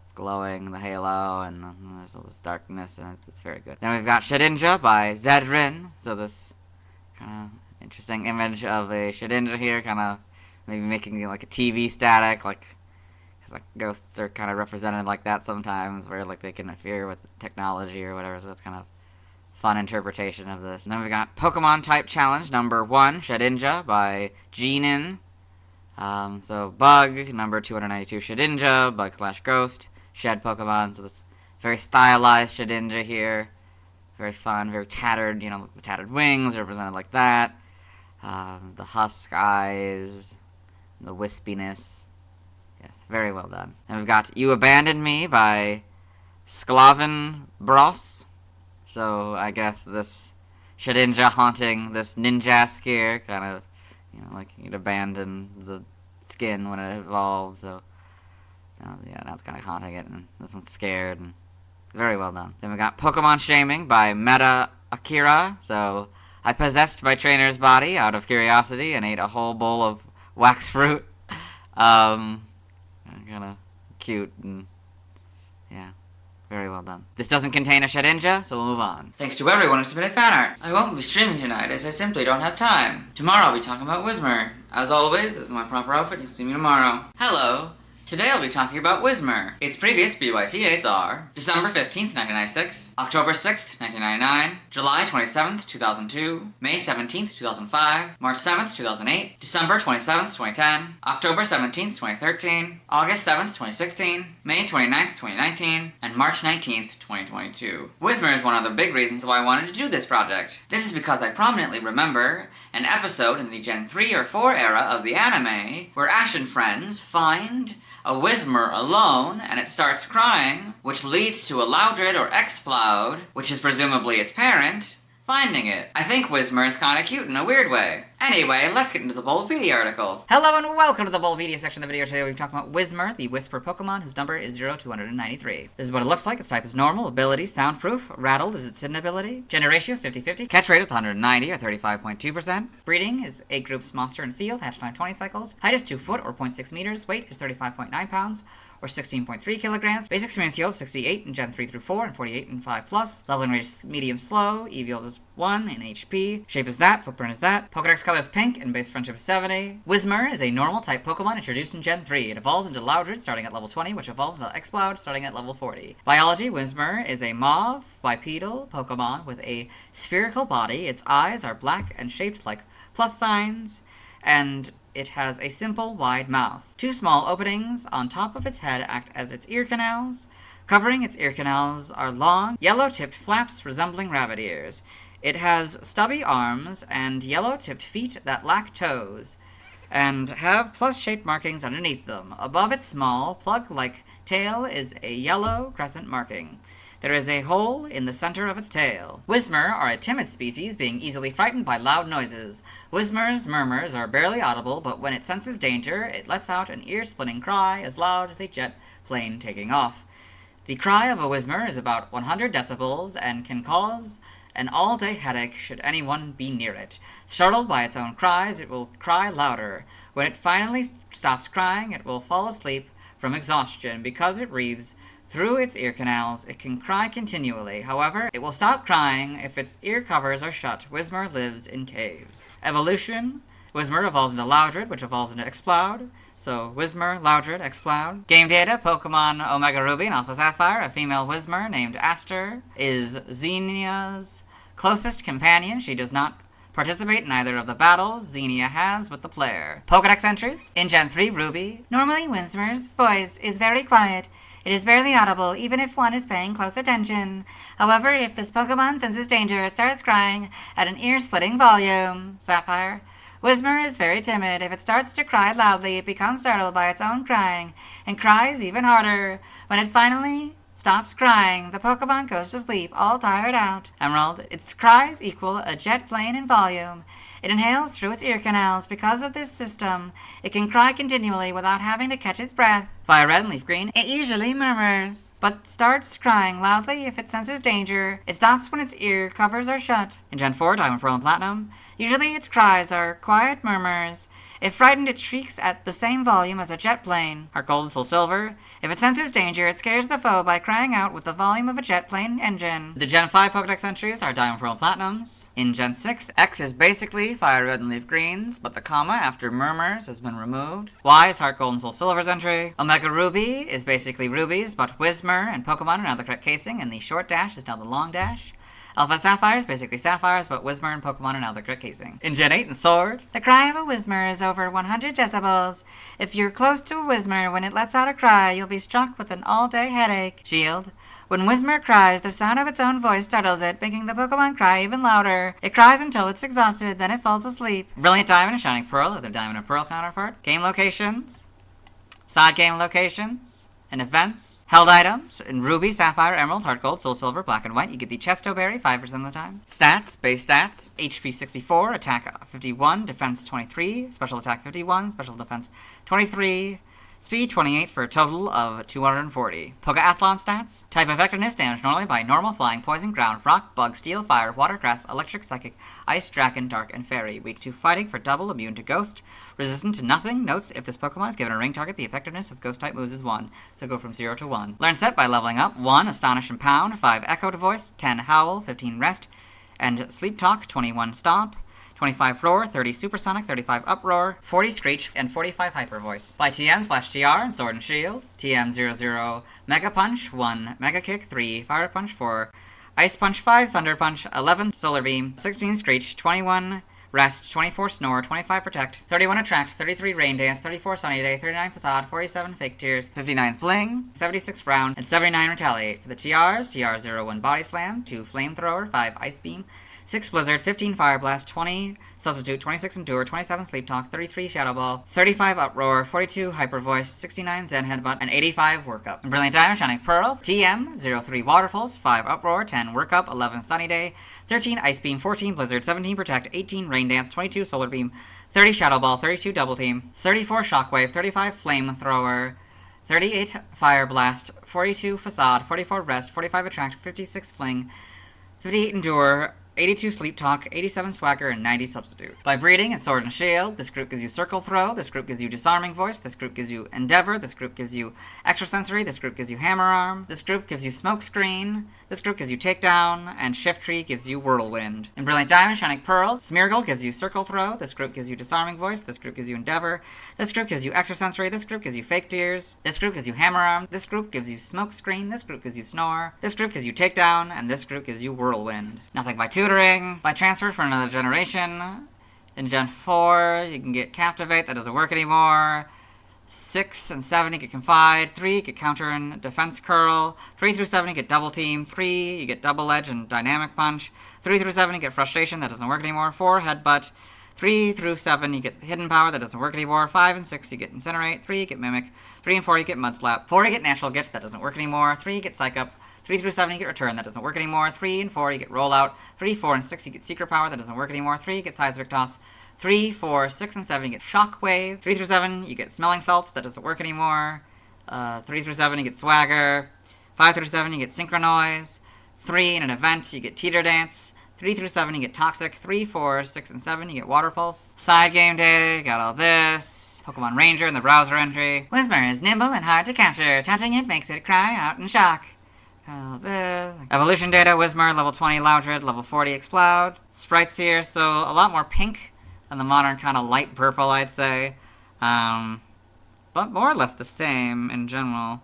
S6: It's glowing, the halo, and there's all this darkness, and it's very good. Then we've got Shedinja by Zedrin, so this kind of interesting image of a Shedinja here, kind of maybe making like a TV static, like ghosts are kind of represented like that sometimes, where like they can interfere with technology or whatever, so that's kind of fun interpretation of this. And then we got Pokemon Type Challenge number 1, Shedinja by Jinin. So Bug, number 292, Shedinja, Bug/Ghost, Shed Pokemon, so this very stylized Shedinja here. Very fun, very tattered, the tattered wings are represented like that. The husk eyes, the wispiness. Yes, very well done. And we've got You Abandoned Me by Sklavin Bros. So I guess this Shedinja haunting this Ninjask here, kind of, like you'd abandon the skin when it evolves, so, now it's kind of haunting it, and this one's scared, and very well done. Then we got Pokemon Shaming by Meta Akira. So I possessed my trainer's body out of curiosity and ate a whole bowl of wax fruit. Kind of cute, and very well done. This doesn't contain a Shedinja, so we'll move on.
S1: Thanks to everyone who submitted fan art. I won't be streaming tonight as I simply don't have time. Tomorrow I'll be talking about Whismur. As always, this is my proper outfit. You'll see me tomorrow. Hello. Today I'll be talking about Whismur. Its previous BYT dates are December 15th, 1996, October 6th, 1999, July 27th, 2002, May 17th, 2005, March 7th, 2008, December 27th, 2010, October 17th, 2013, August 7th, 2016, May 29th, 2019, and March 19th, 2022. Whismur is one of the big reasons why I wanted to do this project. This is because I prominently remember an episode in the Gen 3 or 4 era of the anime where Ash and friends find a Whismur alone, and it starts crying, which leads to a Loudred or Exploud, which is presumably its parent, finding it. I think Whismur is kinda cute in a weird way. Anyway, let's get into the Volbeat article.
S6: Hello and welcome to the Volbeat section of the video. Today we're talking about Whismur, the Whisper Pokemon, whose number is 0293. This is what it looks like. Its type is normal. Ability, soundproof. Rattled is its hidden ability. Gender ratio is 50-50. Catch rate is 190 or 35.2%. Breeding is 8 groups monster and field, hatch time 20 cycles. Height is 2 foot or 0.6 meters. Weight is 35.9 pounds or 16.3 kilograms. Basic experience yield is 68 in Gen 3 through 4 and 48 in 5+. Leveling rate is medium slow. EV yield is 1 in HP. Shape is that. Footprint is that. Pokedex color is pink and base friendship is 70. Whismur is a normal type Pokemon introduced in Gen 3. It evolves into Loudred starting at level 20, which evolves into Exploud starting at level 40. Biology, Whismur is a mauve bipedal Pokemon with a spherical body. Its eyes are black and shaped like plus signs, and it has a simple, wide mouth. 2 small openings on top of its head act as its ear canals. Covering its ear canals are long, yellow-tipped flaps resembling rabbit ears. It has stubby arms and yellow-tipped feet that lack toes, and have plus-shaped markings underneath them. Above its small, plug-like tail is a yellow crescent marking. There is a hole in the center of its tail. Whismur are a timid species, being easily frightened by loud noises. Whismur's murmurs are barely audible, but when it senses danger, it lets out an ear-splitting cry as loud as a jet plane taking off. The cry of a Whismur is about 100 decibels and can cause an all-day headache should anyone be near it. Startled by its own cries, it will cry louder. When it finally stops crying, it will fall asleep from exhaustion. Because it breathes through its ear canals, it can cry continually. However, it will stop crying if its ear covers are shut. Whismur lives in caves. Evolution. Whismur evolves into Loudred, which evolves into Exploud. So, Whismur, Loudred, Exploud. Game data, Pokemon Omega Ruby and Alpha Sapphire. A female Whismur named Aster is Xenia's closest companion. She does not participate in either of the battles Xenia has with the player. Pokedex entries. In Gen 3 Ruby, normally Whismur's voice is very quiet. It is barely audible, even if one is paying close attention. However, if this Pokemon senses danger, it starts crying at an ear-splitting volume. Sapphire. Whismur is very timid. If it starts to cry loudly, it becomes startled by its own crying, and cries even harder. When it finally stops crying, the Pokemon goes to sleep, all tired out. Emerald. Its cries equal a jet plane in volume. It inhales through its ear canals. Because of this system, it can cry continually without having to catch its breath. Fire red and leaf green, it usually murmurs, but starts crying loudly if it senses danger. It stops when its ear covers are shut. In Gen 4, Diamond, Pearl, and Platinum, usually its cries are quiet murmurs. If frightened, it shrieks at the same volume as a jet plane. Heart Gold and Soul Silver, if it senses danger, it scares the foe by crying out with the volume of a jet plane engine. The Gen 5 Pokedex entries are Diamond, Pearl, and Platinums. In Gen 6, X is basically Fire Red and Leaf Greens, but the comma after murmurs has been removed. Y is Heart Gold and Soul Silver's entry. Omega Ruby is basically rubies, but Whismur and Pokemon are now the correct casing, and the short dash is now the long dash. Alpha Sapphire is basically sapphires, but Whismur and Pokemon are now the correct casing. In Gen 8 and Sword, the cry of a Whismur is over 100 decibels. If you're close to a Whismur when it lets out a cry, you'll be struck with an all-day headache. Shield. When Whismur cries, the sound of its own voice startles it, making the Pokemon cry even louder. It cries until it's exhausted, then it falls asleep. Brilliant Diamond and Shining Pearl are their Diamond and Pearl counterpart. Game locations. Side game locations. And events. Held items. In Ruby, Sapphire, Emerald, Heart Gold, Soul Silver, Black and White, you get the Chesto Berry 5% of the time. Stats. Base stats. HP 64, Attack 51, Defense 23, Special Attack 51, Special Defense 23, Speed 28 for a total of 240. Pokeathlon stats. Type effectiveness damage normally by normal, flying, poison, ground, rock, bug, steel, fire, water, grass, electric, psychic, ice, dragon, dark, and fairy. Weak to fighting for double, immune to ghost, resistant to nothing. Notes, if this Pokemon is given a ring target, the effectiveness of ghost type moves is 1, so go from 0 to 1. Learn set by leveling up. 1. Astonish and Pound, 5. Echo to Voice, 10. Howl, 15. Rest, and Sleep Talk, 21. Stomp, 25 Roar, 30 Supersonic, 35 Uproar, 40 Screech, and 45 Hyper Voice. By TM/TR and Sword and Shield. TM 00 Mega Punch, 1 Mega Kick, 3 Fire Punch, 4 Ice Punch, 5 Thunder Punch, 11 Solar Beam, 16 Screech, 21 Rest, 24 Snore, 25 Protect, 31 Attract, 33 Rain Dance, 34 Sunny Day, 39 Facade, 47 Fake Tears, 59 Fling, 76 Frown, and 79 Retaliate. For the TRs, TR 01 Body Slam, 2 Flamethrower, 5 Ice Beam, 6 Blizzard, 15 Fire Blast, 20 Substitute, 26 Endure, 27 Sleep Talk, 33 Shadow Ball, 35 Uproar, 42 Hyper Voice, 69 Zen Headbutt, and 85 Workup. And Brilliant Diamond, Shining Pearl, TM 03 Waterfalls, 5 Uproar, 10 Workup, 11 Sunny Day, 13 Ice Beam, 14 Blizzard, 17 Protect, 18 Rain Dance, 22 Solar Beam, 30 Shadow Ball, 32 Double Team, 34 Shockwave, 35 Flamethrower, 38 Fire Blast, 42 Facade, 44 Rest, 45 Attract, 56 Fling, 58 Endure, 82 Sleep Talk, 87 Swagger, and 90 Substitute. By breeding and Sword and Shield, this group gives you Circle Throw, this group gives you Disarming Voice, this group gives you Endeavor, this group gives you Extrasensory, this group gives you Hammer Arm, this group gives you Smoke Screen, this group gives you Takedown, and Shift Tree gives you Whirlwind. In Brilliant Diamond, Shining Pearl, Smeargle gives you Circle Throw, this group gives you Disarming Voice, this group gives you Endeavor, this group gives you Extrasensory, this group gives you Fake Tears, this group gives you Hammer Arm, this group gives you Smoke Screen, this group gives you Snore, this group gives you Takedown, and this group gives you Whirlwind. Nothing by tutoring. By transfer for another generation. In Gen 4, you can get Captivate, that doesn't work anymore. 6 and 7, you get Confide. 3, you get Counter and Defense Curl. 3 through 7, you get Double Team. 3, you get Double Edge and Dynamic Punch. 3 through 7, you get Frustration, that doesn't work anymore. 4, Headbutt. 3 through 7, you get Hidden Power, that doesn't work anymore. 5 and 6, you get Incinerate. 3, you get Mimic. 3 and 4, you get Mud Slap. 4, you get Natural Gift, that doesn't work anymore. 3, you get Psych Up. 3 through 7, you get Return, that doesn't work anymore. 3 and 4, you get Rollout. 3, 4, and 6, you get Secret Power, that doesn't work anymore. 3, you get Seismic Toss. 3, 4, 6, and 7, you get Shockwave. 3 through 7, you get Smelling Salts, that doesn't work anymore. 3 through 7, you get Swagger. 5 through 7, you get Synchronoise. 3, in an event, you get Teeter Dance. 3 through 7, you get Toxic. 3, 4, 6, and 7, you get Water Pulse. Side game data, you got all this. Pokemon Ranger in the browser entry. Whismur is nimble and hard to capture. Touching it makes it cry out in shock. Evolution data, Whismur, level 20 Loudred, level 40 Exploud. Sprites here, so a lot more pink than the modern kind of light purple, I'd say. But more or less the same in general.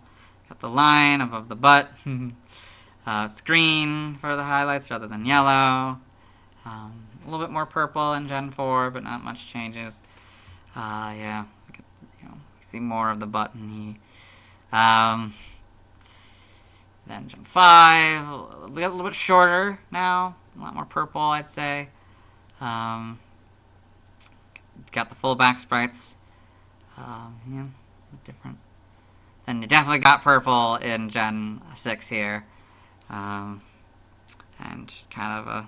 S6: Got the line above the butt. It's green for the highlights rather than yellow. A little bit more purple in Gen 4, but not much changes. Yeah, you see more of the butt in the... Then Gen 5, a little bit shorter now, a lot more purple, I'd say. Got the full back sprites, yeah, different. Then you definitely got purple in Gen 6 here, and kind of a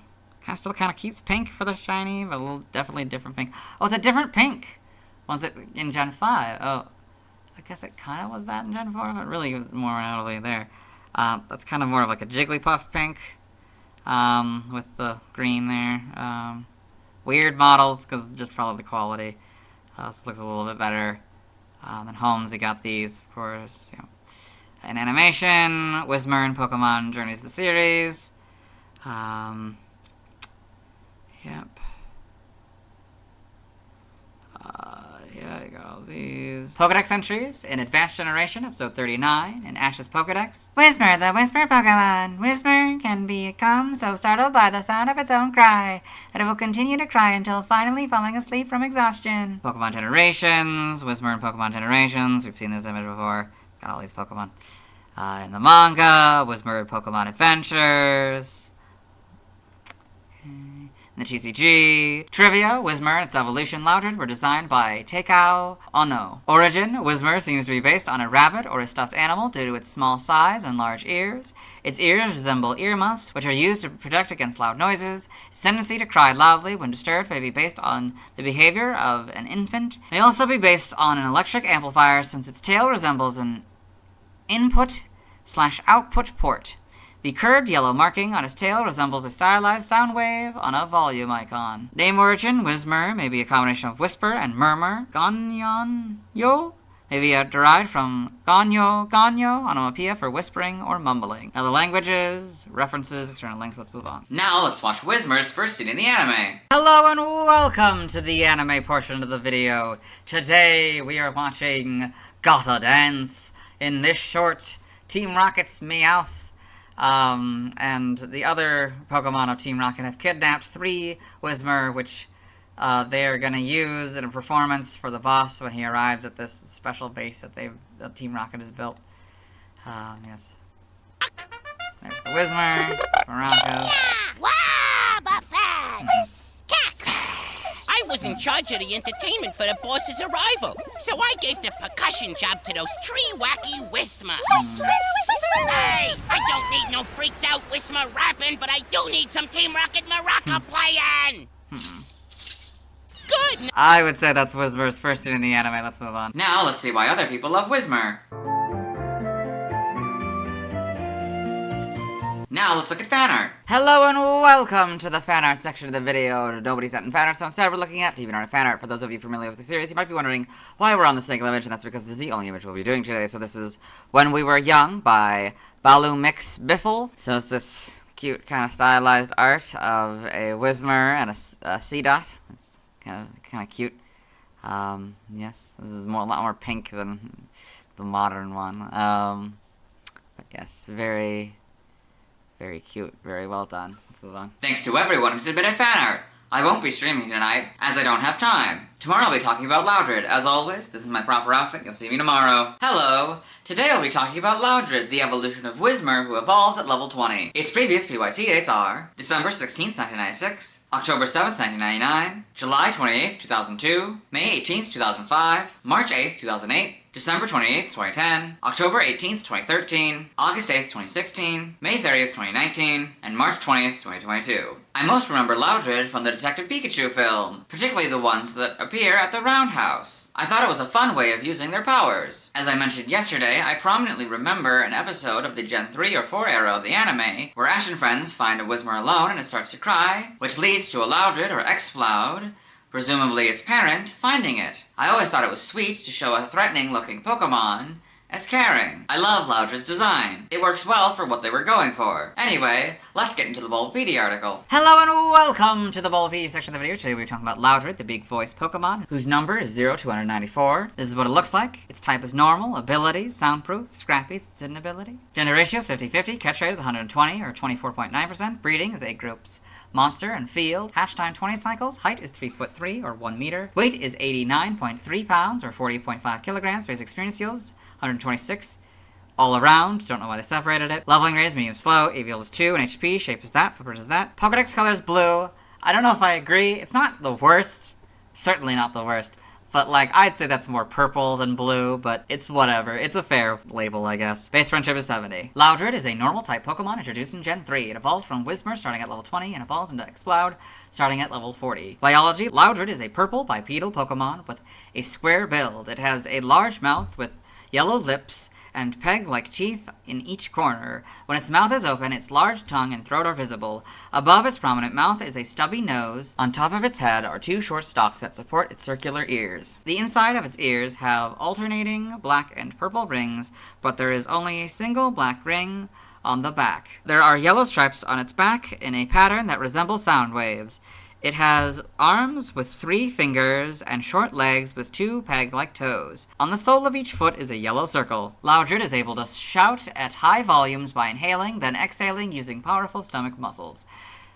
S6: Still kind of keeps pink for the shiny, but a little definitely different pink. Oh, it's a different pink once it in Gen 5. Oh, I guess it kind of was that in Gen 4, but really it was more notably there. That's kind of more of like a Jigglypuff pink with the green there. Weird models, because just follow the quality. So it looks a little bit better. Then Homes, you got these, of course. You know. In animation, Whismur and Pokemon Journeys of the Series. Yep. Yeah, I got all these. Pokedex entries in Advanced Generation, episode 39, in Ash's Pokedex. Whismur, the Whisper Pokemon. Whismur can become so startled by the sound of its own cry that it will continue to cry until finally falling asleep from exhaustion. Pokemon Generations, Whismur and Pokemon Generations. We've seen this image before. Got all these Pokemon. In the manga, Whismur Pokemon Adventures. In the TCG, Trivia, Whismur and its evolution Loudred were designed by Takao Ono. Origin, Whismur seems to be based on a rabbit or a stuffed animal due to its small size and large ears. Its ears resemble earmuffs, which are used to protect against loud noises. Its tendency to cry loudly when disturbed may be based on the behavior of an infant. It may also be based on an electric amplifier since its tail resembles an input/output port. The curved yellow marking on its tail resembles a stylized sound wave on a volume icon. Name origin, Whismur may be a combination of whisper and murmur. Ganyo may be derived from ganyo, onomatopoeia for whispering or mumbling. Now the languages, references, external links, let's move on.
S1: Now let's watch Whismur's first scene in the anime.
S6: Hello and welcome to the anime portion of the video. Today we are watching Gotta Dance in this short Team Rocket's Meowth. And the other Pokemon of Team Rocket have kidnapped 3 Whismur, which they are going to use in a performance for the boss when he arrives at this special base that Team Rocket has built. Yes. There's the Whismur, Barranco.
S3: I was in charge of the entertainment for the boss's arrival, so I gave the percussion job to those 3 wacky Whismur. Hey, I don't need no freaked out Whismur rapping, but I do need some Team Rocket Maraca playing! Good!
S6: I would say that's Whismur's first scene in the anime. Let's move on.
S1: Now let's see why other people love Whismur. Now let's look at fan art.
S6: Hello and welcome to the fan art section of the video. Nobody sent in fan art, so instead we're looking at DeviantArt fan art. For those of you familiar with the series, you might be wondering why we're on this single image, and that's because this is the only image we'll be doing today. So this is When We Were Young by Balu Mix Biffle. So it's this cute kind of stylized art of a Whismur and a C-Dot. It's kind of cute. Yes, this is a lot more pink than the modern one. But yes, very cute, very well done. Let's move on.
S1: Thanks to everyone who submitted fan art. I won't be streaming tonight, as I don't have time. Tomorrow I'll be talking about Loudred. As always, this is my proper outfit. You'll see me tomorrow. Hello! Today I'll be talking about Loudred, the evolution of Whismur who evolves at level 20. Its previous PYT dates are December 16th, 1996, October 7th, 1999, July 28th, 2002, May 18th, 2005, March 8th, 2008, December 28th, 2010, October 18th, 2013, August 8th, 2016, May 30th, 2019, and March 20th, 2022. I most remember Loudred from the Detective Pikachu film, particularly the ones that appear at the Roundhouse. I thought it was a fun way of using their powers. As I mentioned yesterday, I prominently remember an episode of the Gen 3 or 4 era of the anime, where Ash and friends find a Whismur alone and it starts to cry, which leads to a Loudred or Exploud, presumably its parent, finding it. I always thought it was sweet to show a threatening-looking Pokemon as caring. I love Loudred's design. It works well for what they were going for. Anyway, let's get into the Volbeat article.
S6: Hello and welcome to the Volbeat section of the video. Today we're talking about Loudred, the big voice Pokemon, whose number is 0294. This is what it looks like. Its type is normal, abilities, soundproof, scrappy, its hidden ability. Gender ratio is 50-50, catch rate is 120 or 24.9%, breeding is 8 groups. Monster and field, hatch time 20 cycles, height is 3'3" or 1 meter, weight is 89.3 pounds or 40.5 kilograms, basic experience yields 126 all around, don't know why they separated it. Leveling rate is medium slow, AVL is 2, and HP, shape is that, footprint is that. Pokedex color is blue. I don't know if I agree, it's not the worst, certainly not the worst. but like, I'd say that's more purple than blue, but it's whatever. It's a fair label, I guess. Base friendship is 70. Loudred is a normal type Pokemon introduced in Gen 3. It evolved from Whismur starting at level 20 and evolves into Exploud starting at level 40. Biology, Loudred is a purple bipedal Pokemon with a square build. It has a large mouth with yellow lips and peg-like teeth in each corner. When its mouth is open, its large tongue and throat are visible. Above its prominent mouth is a stubby nose. On top of its head are 2 short stalks that support its circular ears. The inside of its ears have alternating black and purple rings, but there is only a single black ring on the back. There are yellow stripes on its back in a pattern that resembles sound waves. It has arms with 3 fingers and short legs with 2 peg-like toes. On the sole of each foot is a yellow circle. Loudred is able to shout at high volumes by inhaling, then exhaling using powerful stomach muscles.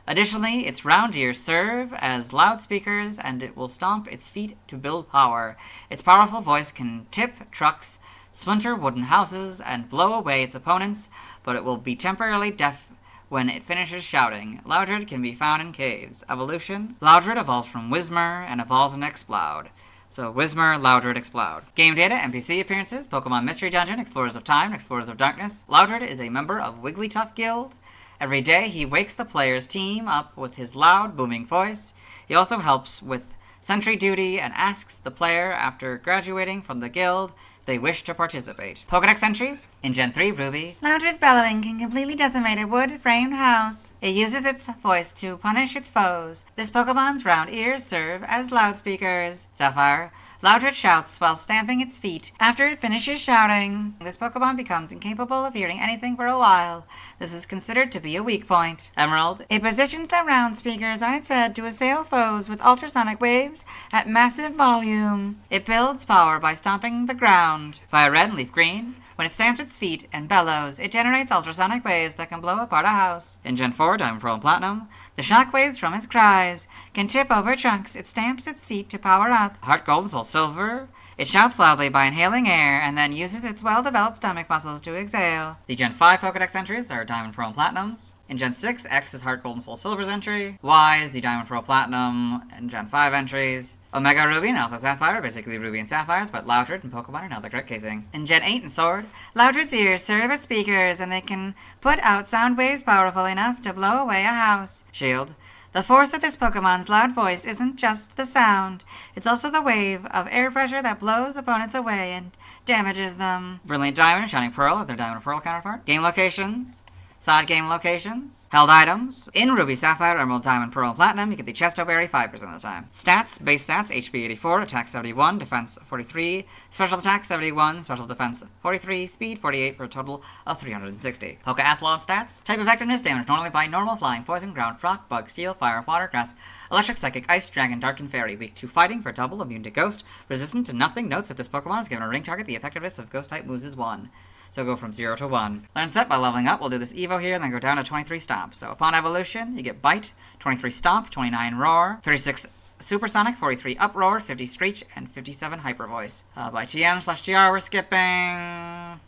S6: Additionally, its round ears serve as loudspeakers, and it will stomp its feet to build power. Its powerful voice can tip trucks, splinter wooden houses, and blow away its opponents, but it will be temporarily deaf when it finishes shouting. Loudred can be found in caves. Evolution, Loudred evolves from Whismur and evolves in Exploud. So Whismur, Loudred, Exploud. Game data, NPC appearances, Pokemon Mystery Dungeon, Explorers of Time, Explorers of Darkness. Loudred is a member of Wigglytuff Guild. Every day he wakes the player's team up with his loud, booming voice. He also helps with sentry duty and asks the player after graduating from the guild they wish to participate. Pokedex entries. In Gen 3 Ruby, Loudred's bellowing can completely decimate a wood-framed house. It uses its voice to punish its foes. This Pokemon's round ears serve as loudspeakers. Sapphire, Loudred shouts while stamping its feet. After it finishes shouting, this Pokemon becomes incapable of hearing anything for a while. This is considered to be a weak point. Emerald, it positions the round speakers on its head to assail foes with ultrasonic waves at massive volume. It builds power by stomping the ground. Fire Red and Leaf Green, when it stamps its feet and bellows, it generates ultrasonic waves that can blow apart a house. In Gen 4, Diamond, Pearl, and Platinum, the shock waves from its cries can tip over trunks. It stamps its feet to power up. Heart Gold and Soul Silver, it shouts loudly by inhaling air and then uses its well-developed stomach muscles to exhale. The Gen 5 Pokedex entries are Diamond, Pearl, and Platinums. In Gen 6, X is Heart Gold and Soul Silver's entry. Y is the Diamond, Pearl, Platinum and Gen 5 entries. Omega Ruby and Alpha Sapphire, basically Ruby and Sapphires, but Loudred and Pokemon are now the correct casing. In Gen 8 and Sword, Loudred's ears serve as speakers and they can put out sound waves powerful enough to blow away a house. Shield, the force of this Pokemon's loud voice isn't just the sound, it's also the wave of air pressure that blows opponents away and damages them. Brilliant Diamond and Shining Pearl are their Diamond and Pearl counterpart. Game locations. Side game locations. Held items. In Ruby, Sapphire, Emerald, Diamond, Pearl, and Platinum, you get the Chesto Berry 5% of the time. Stats. Base stats, HP 84, Attack 71, Defense 43, Special Attack 71, Special Defense 43, Speed 48 for a total of 360. Pokeathlon stats. Type effectiveness, damage normally by normal, flying, poison, ground, rock, bug, steel, fire, water, grass, electric, psychic, ice, dragon, dark, and fairy. Weak to fighting for double, immune to ghost, resistant to nothing. Notes if this Pokemon is given a ring target, the effectiveness of ghost type moves is 1. So go from 0 to 1. Learn set by leveling up. We'll do this Evo here and then go down to 23 Stomp. So upon evolution, you get Bite, 23 Stomp, 29 Roar, 36 Supersonic, 43 Uproar, 50 Screech, and 57 Hyper Voice. By TM/TR we're skipping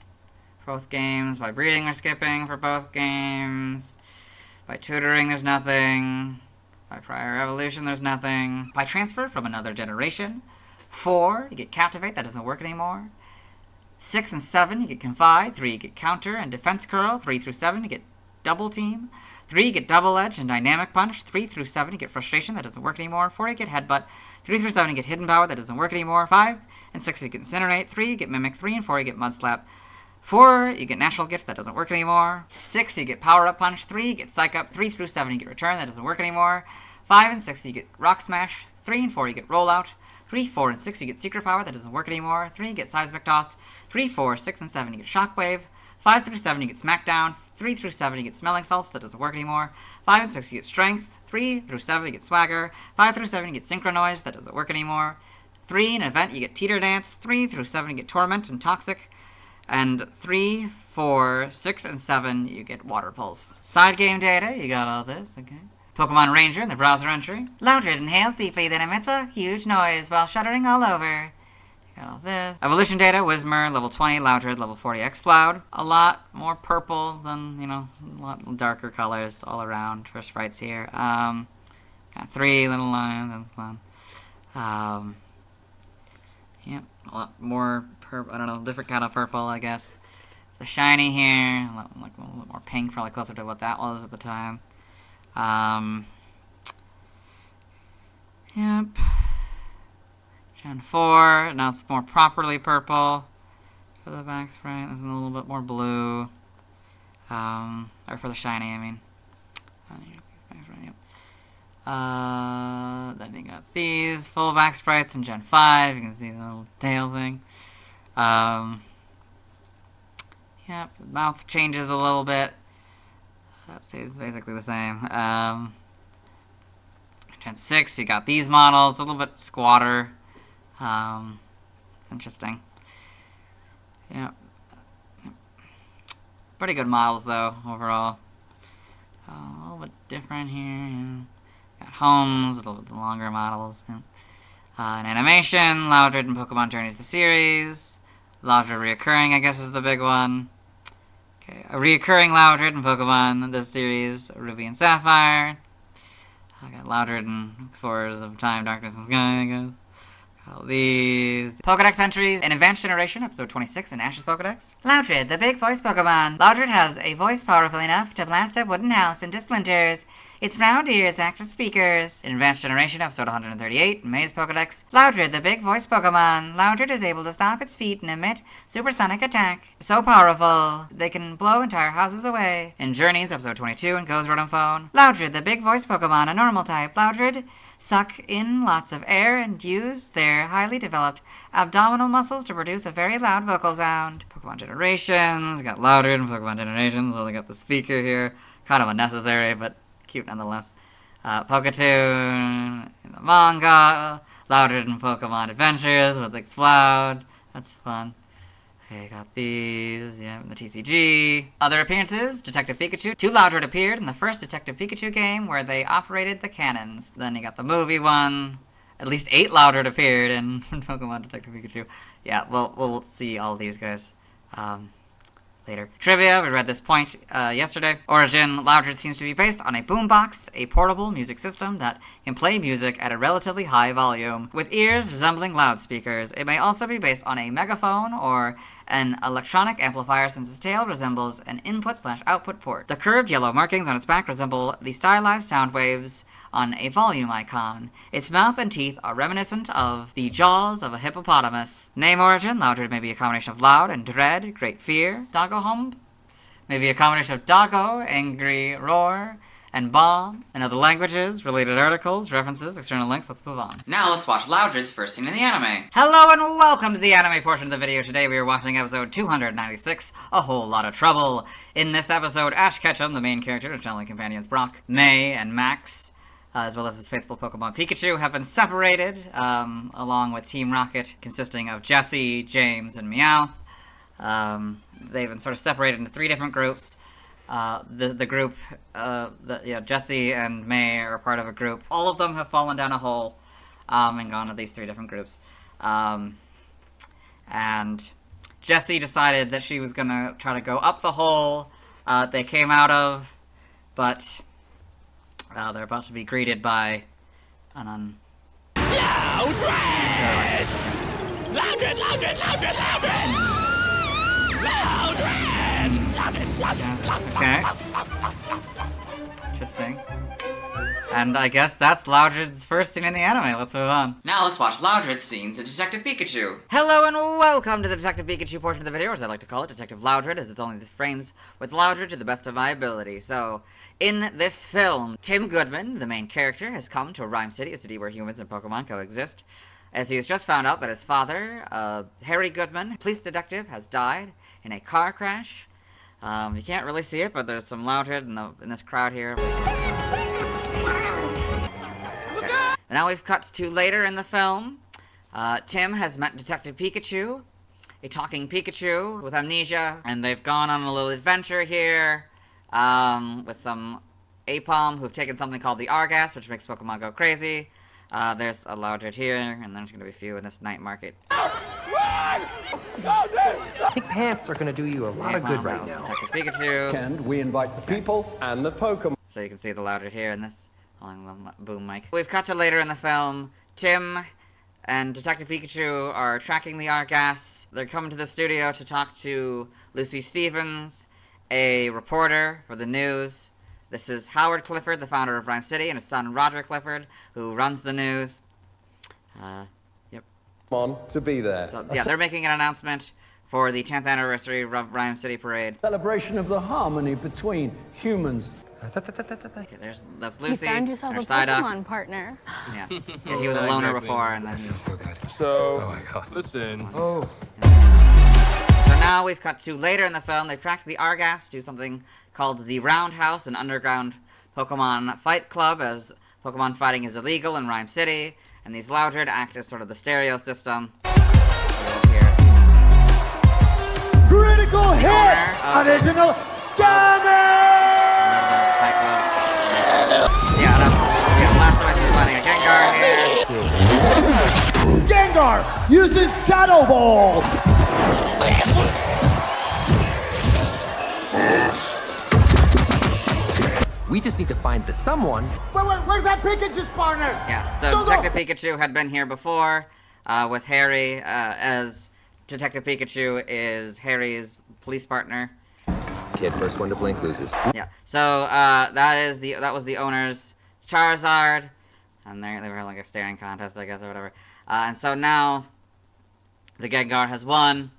S6: for both games. By breeding we're skipping for both games. By tutoring there's nothing. By prior evolution there's nothing. By transfer from another generation. 4, you get Captivate, that doesn't work anymore. 6 and 7, you get Confide. 3, you get Counter and Defense Curl. 3 through 7, you get Double Team. 3, you get Double Edge and Dynamic Punch. 3 through 7, you get Frustration, that doesn't work anymore. 4, you get Headbutt. 3 through 7, you get Hidden Power, that doesn't work anymore. 5 and 6, you get Incinerate. 3, you get Mimic. 3 and 4, you get Mud Slap. 4, you get Natural Gift, that doesn't work anymore. 6, you get Power Up Punch. 3, you get Psych Up. 3 through 7, you get Return, that doesn't work anymore. 5 and 6, you get Rock Smash. 3 and 4, you get Rollout. 3, 4, and 6, you get Secret Power, that doesn't work anymore. 3, you get Seismic Toss. 3, 4, 6, and 7, you get Shockwave. 5 through 7, you get Smackdown. 3 through 7, you get Smelling Salts, that doesn't work anymore. 5 and 6, you get Strength. 3 through 7, you get Swagger. 5 through 7, you get Synchronize, that doesn't work anymore. 3, in Event, you get Teeter Dance. 3 through 7, you get Torment and Toxic. And 3, 4, 6, and 7, you get Water Pulse. Side game data, you got all this, okay. Pokemon Ranger in the browser entry. Loudred inhales deeply, then emits a huge noise while shuddering all over. You got all this. Evolution data, Whismur, level 20, Loudred, level 40, Exploud. A lot more purple than, a lot darker colors all around for sprites here. Got 3 little lines, that's fun. Yep, a lot more I don't know, different kind of purple, I guess. The shiny here, like a little bit more pink, probably closer to what that was at the time. Yep. Gen 4, now it's more properly purple. For the back sprite, it's a little bit more blue. Or for the shiny, I mean. Then you got these full back sprites in Gen 5. You can see the little tail thing. Yep, the mouth changes a little bit. That stays basically the same. Gen 6, you got these models, a little bit squatter. Interesting. Yep. Pretty good models, though, overall. A little bit different here. Yeah. Got homes, a little bit longer models. Yeah. An animation, Loudred and Pokemon Journeys the series. Loudred reoccurring, I guess, is the big one. Okay, a reoccurring Loudred in Pokemon this series, Ruby and Sapphire. I got Loudred and Explorers of Time, Darkness, and Sky, I guess. All these Pokedex entries in Advanced Generation, episode 26 in Ash's Pokedex. Loudred, the big voice Pokemon. Loudred has a voice powerful enough to blast a wooden house into splinters. Its round ears act as speakers. In Advanced Generation, episode 138 in Maze Pokedex. Loudred, the big voice Pokemon. Loudred is able to stomp its feet and emit supersonic attack. So powerful, they can blow entire houses away. In Journeys, episode 22 in Go's Rotom Phone. Loudred, the big voice Pokemon, a normal type. Loudred suck in lots of air and use their highly developed abdominal muscles to produce a very loud vocal sound. Pokemon Generations, got Loudred in Pokemon Generations, so they got the speaker here. Kind of unnecessary, but cute nonetheless. Poketoon in the manga, Loudred in Pokemon Adventures with Exploud. That's fun. Okay, got these, yeah, in the TCG. Other appearances, Detective Pikachu. 2 Loudred appeared in the first Detective Pikachu game where they operated the cannons. Then you got the movie one. At least 8 Loudred appeared in Pokemon Detective Pikachu. Yeah, we'll see all these guys later. Trivia, we read this point yesterday. Origin, Loudred seems to be based on a boombox, a portable music system that can play music at a relatively high volume, with ears resembling loudspeakers. It may also be based on a megaphone or an electronic amplifier since its tail resembles an input/output port. The curved yellow markings on its back resemble the stylized sound waves on a volume icon. Its mouth and teeth are reminiscent of the jaws of a hippopotamus. Name origin, Loudred may be a combination of loud and dread, great fear, doggo hump, maybe a combination of doggo, angry roar, and bomb. In other languages, related articles, references, external links, let's move on.
S1: Now let's watch Loudred's first scene in the anime.
S6: Hello and welcome to the anime portion of the video. Today we are watching episode 296, A Whole Lot of Trouble. In this episode, Ash Ketchum, the main character, and channeling companions Brock, May, and Max, as well as his faithful Pokemon Pikachu, have been separated, along with Team Rocket, consisting of Jesse, James, and Meowth. They've been sort of separated into 3 different groups. The group, Jesse and May are part of a group. All of them have fallen down a hole, and gone to these 3 different groups. And Jessie decided that she was gonna try to go up the hole they came out of, but they're about to be greeted by an
S3: Loudred! Loudred, Loudred, Loudred, Loudred! Loudred!
S6: Okay. Interesting. And I guess that's Loudred's first scene in the anime. Let's move on.
S1: Now let's watch Loudred's scenes in Detective Pikachu.
S6: Hello and welcome to the Detective Pikachu portion of the video, or as I like to call it, Detective Loudred, as it's only the frames with Loudred to the best of my ability. So, in this film, Tim Goodman, the main character, has come to Rhyme City, a city where humans and Pokemon coexist, as he has just found out that his father, Harry Goodman, police detective, has died in a car crash. You can't really see it, but there's some Loudred in this crowd here. Now we've cut to later in the film. Tim has met Detective Pikachu, a talking Pikachu with amnesia, and they've gone on a little adventure here with some Apom who've taken something called the Argas, which makes Pokemon go crazy. There's a Loudred here, and there's going to be a few in this night market.
S7: I think pants are going to do you a lot of good right now.
S6: Detective Pikachu.
S12: And we invite the people and the Pokemon.
S6: So you can see the Loudred here in this along the boom mic. We've cut to later in the film. Tim and Detective Pikachu are tracking the Argas. They're coming to the studio to talk to Lucy Stevens, a reporter for the news. This is Howard Clifford, the founder of Rhyme City, and his son Roger Clifford, who runs the news. Yep.
S12: On to be there.
S6: So, yeah, they're making an announcement for the 10th anniversary of Rhyme City Parade.
S13: Celebration of the harmony between humans.
S6: Okay, that's Lucy.
S14: You found yourself a Pokemon partner.
S6: Yeah. He was a loner before, and then he was
S9: so good. So, listen.
S6: So now we've cut to later in the film. They tracked the Argas to something called the Roundhouse, an underground Pokemon fight club, as Pokemon fighting is illegal in Rhyme City, and these Loudred act as sort of the stereo system.
S13: Critical hit! Additional damage!
S6: Last time she's fighting a Gengar here.
S13: Gengar uses Shadow Ball!
S7: We just need to find the someone.
S13: Where's that Pikachu's partner?
S6: Yeah, so Detective Pikachu had been here before with Harry, as Detective Pikachu is Harry's police partner.
S7: Kid, first one to blink loses.
S6: Yeah, so that was the owner's Charizard, and they were like a staring contest, I guess, or whatever. And so now the Gengar has won,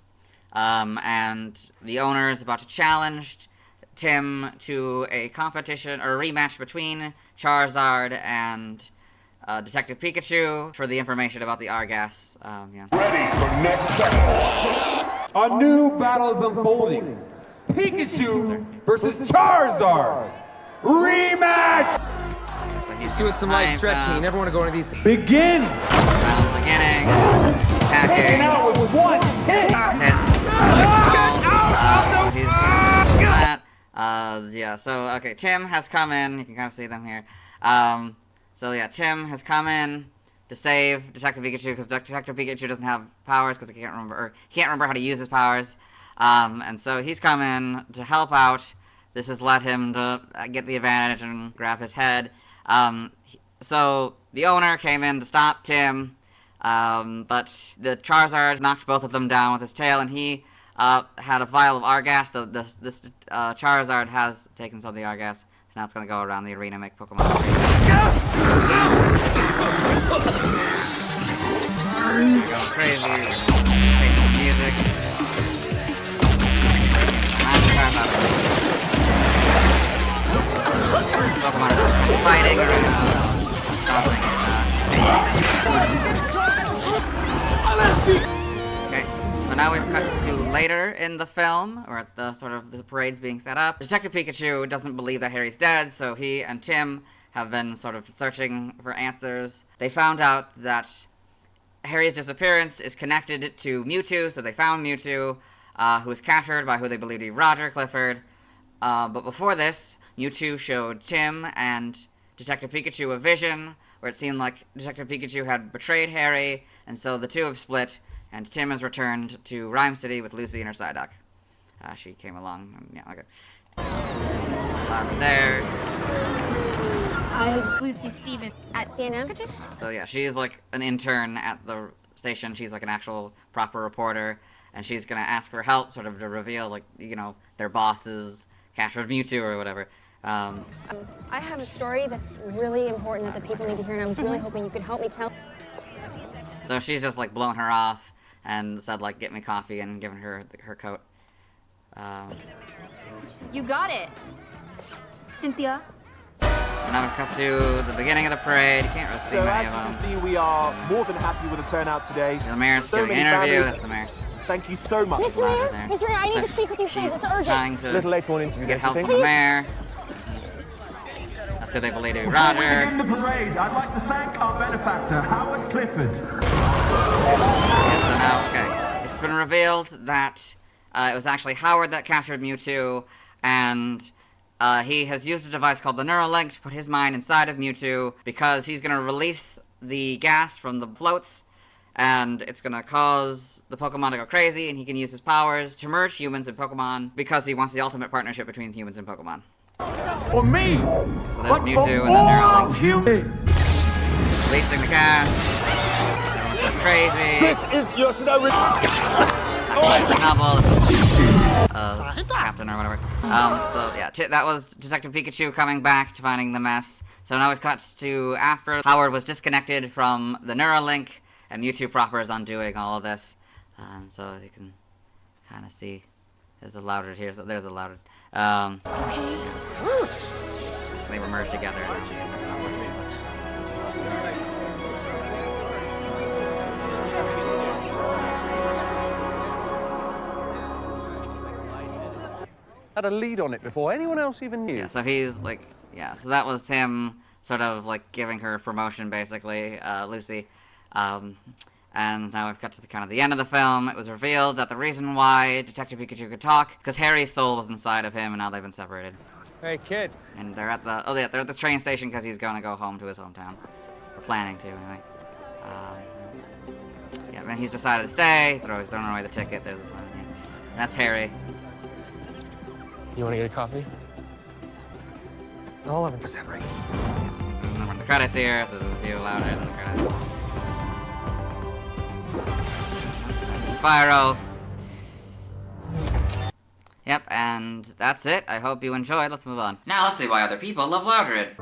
S6: and the owner is about to challenge Tim to a competition or a rematch between Charizard and Detective Pikachu for the information about the Argas. Yeah.
S8: Ready for next battle.
S10: A new battle is unfolding. Pikachu versus Charizard. Rematch!
S6: So
S7: he's doing some light stretching. You never want to go into these.
S10: Begin!
S6: Beginning. Attacking.
S10: Taking out with one hit!
S6: Yeah, so, okay, Tim has come in. You can kind of see them here. So, yeah, Tim has come in to save Detective Pikachu, because Detective Pikachu doesn't have powers, because he can't remember how to use his powers. And so he's come in to help out. This has led him to get the advantage and grab his head. So the owner came in to stop Tim, but the Charizard knocked both of them down with his tail, and he had a vial of Argas. This Charizard has taken some of the Argas, so now it's going to go around the arena and make Pokemon. Going crazy. Making music. Pokemon are fighting around. Okay, so now we've cut to later in the film, or at the sort of the parade's being set up. Detective Pikachu doesn't believe that Harry's dead, so he and Tim have been sort of searching for answers. They found out that Harry's disappearance is connected to Mewtwo, so they found Mewtwo, who was captured by who they believed to be Roger Clifford. But before this, Mewtwo showed Tim and Detective Pikachu a vision where it seemed like Detective Pikachu had betrayed Harry, and so the two have split, and Tim has returned to Rhyme City with Lucy and her Psyduck. She came along, and yeah, okay. So, there.
S14: I'm Lucy Stevens at CNN.
S6: So yeah, she's like an intern at the station. She's like an actual proper reporter, and she's gonna ask for help, sort of to reveal, like, you know, their bosses captured Mewtwo or whatever.
S15: I have a story that's really important that the people need to hear, and I was really hoping you could help me tell.
S6: So she's just like blown her off and said, like, get me coffee, and given her her coat.
S14: You got it, Cynthia.
S6: So now we cut to the beginning of the parade. You can't really see
S10: So
S6: many
S10: as
S6: of
S10: you
S6: them.
S10: can see, we are more than happy with the turnout today.
S6: The mayor's
S10: So
S6: giving an
S10: many
S6: interview.
S10: families.
S6: That's the mayor.
S10: Thank you so much.
S15: Mr. Mayor, Mr. Mayor, I need to speak with you, please. It's urgent.
S6: Trying to
S10: A little later on interview,
S6: get
S10: don't you
S6: help
S10: think?
S6: from the mayor. That's who they believe to be Roger.
S16: In the parade, I'd like to thank our benefactor, Howard Clifford.
S6: Yeah, so now, okay. It's been revealed that it was actually Howard that captured Mewtwo, and he has used a device called the Neuralink to put his mind inside of Mewtwo, because he's going to release the gas from the floats, and it's going to cause the Pokemon to go crazy, and he can use his powers to merge humans and Pokemon, because he wants the ultimate partnership between humans and Pokemon.
S16: For me,
S6: So there's Mewtwo and the Neuralink. Releasing the gas. Everyone's going crazy.
S13: This is Yoshida
S6: Captain or whatever. So yeah, that was Detective Pikachu coming back to finding the mess. So now we've cut to after Howard was disconnected from the Neuralink, and Mewtwo proper is undoing all of this. So you can kind of see there's a Loudred here. So there's a Loudred. Okay. Yeah. They were merged together.
S12: Had a lead on it before anyone else even knew.
S6: Yeah, so he's like, yeah, so that was him sort of like giving her promotion, basically, Lucy. And now we've got to kind of the end of the film. It was revealed that the reason why Detective Pikachu could talk, because Harry's soul was inside of him, and now they've been separated.
S12: Hey, kid.
S6: And they're at the, they're at the train station because he's going to go home to his hometown. Or planning to, anyway. Yeah, and he's decided to stay, he's throwing away the ticket, there's the plan. Yeah. And that's Harry.
S9: You want to get a coffee?
S7: It's all of it, separate.
S6: And the credits here, so there's a few louder than the credits. Spyro. Yep, and that's it. I hope you enjoyed. Let's move on. Now let's see why other people love Loudred.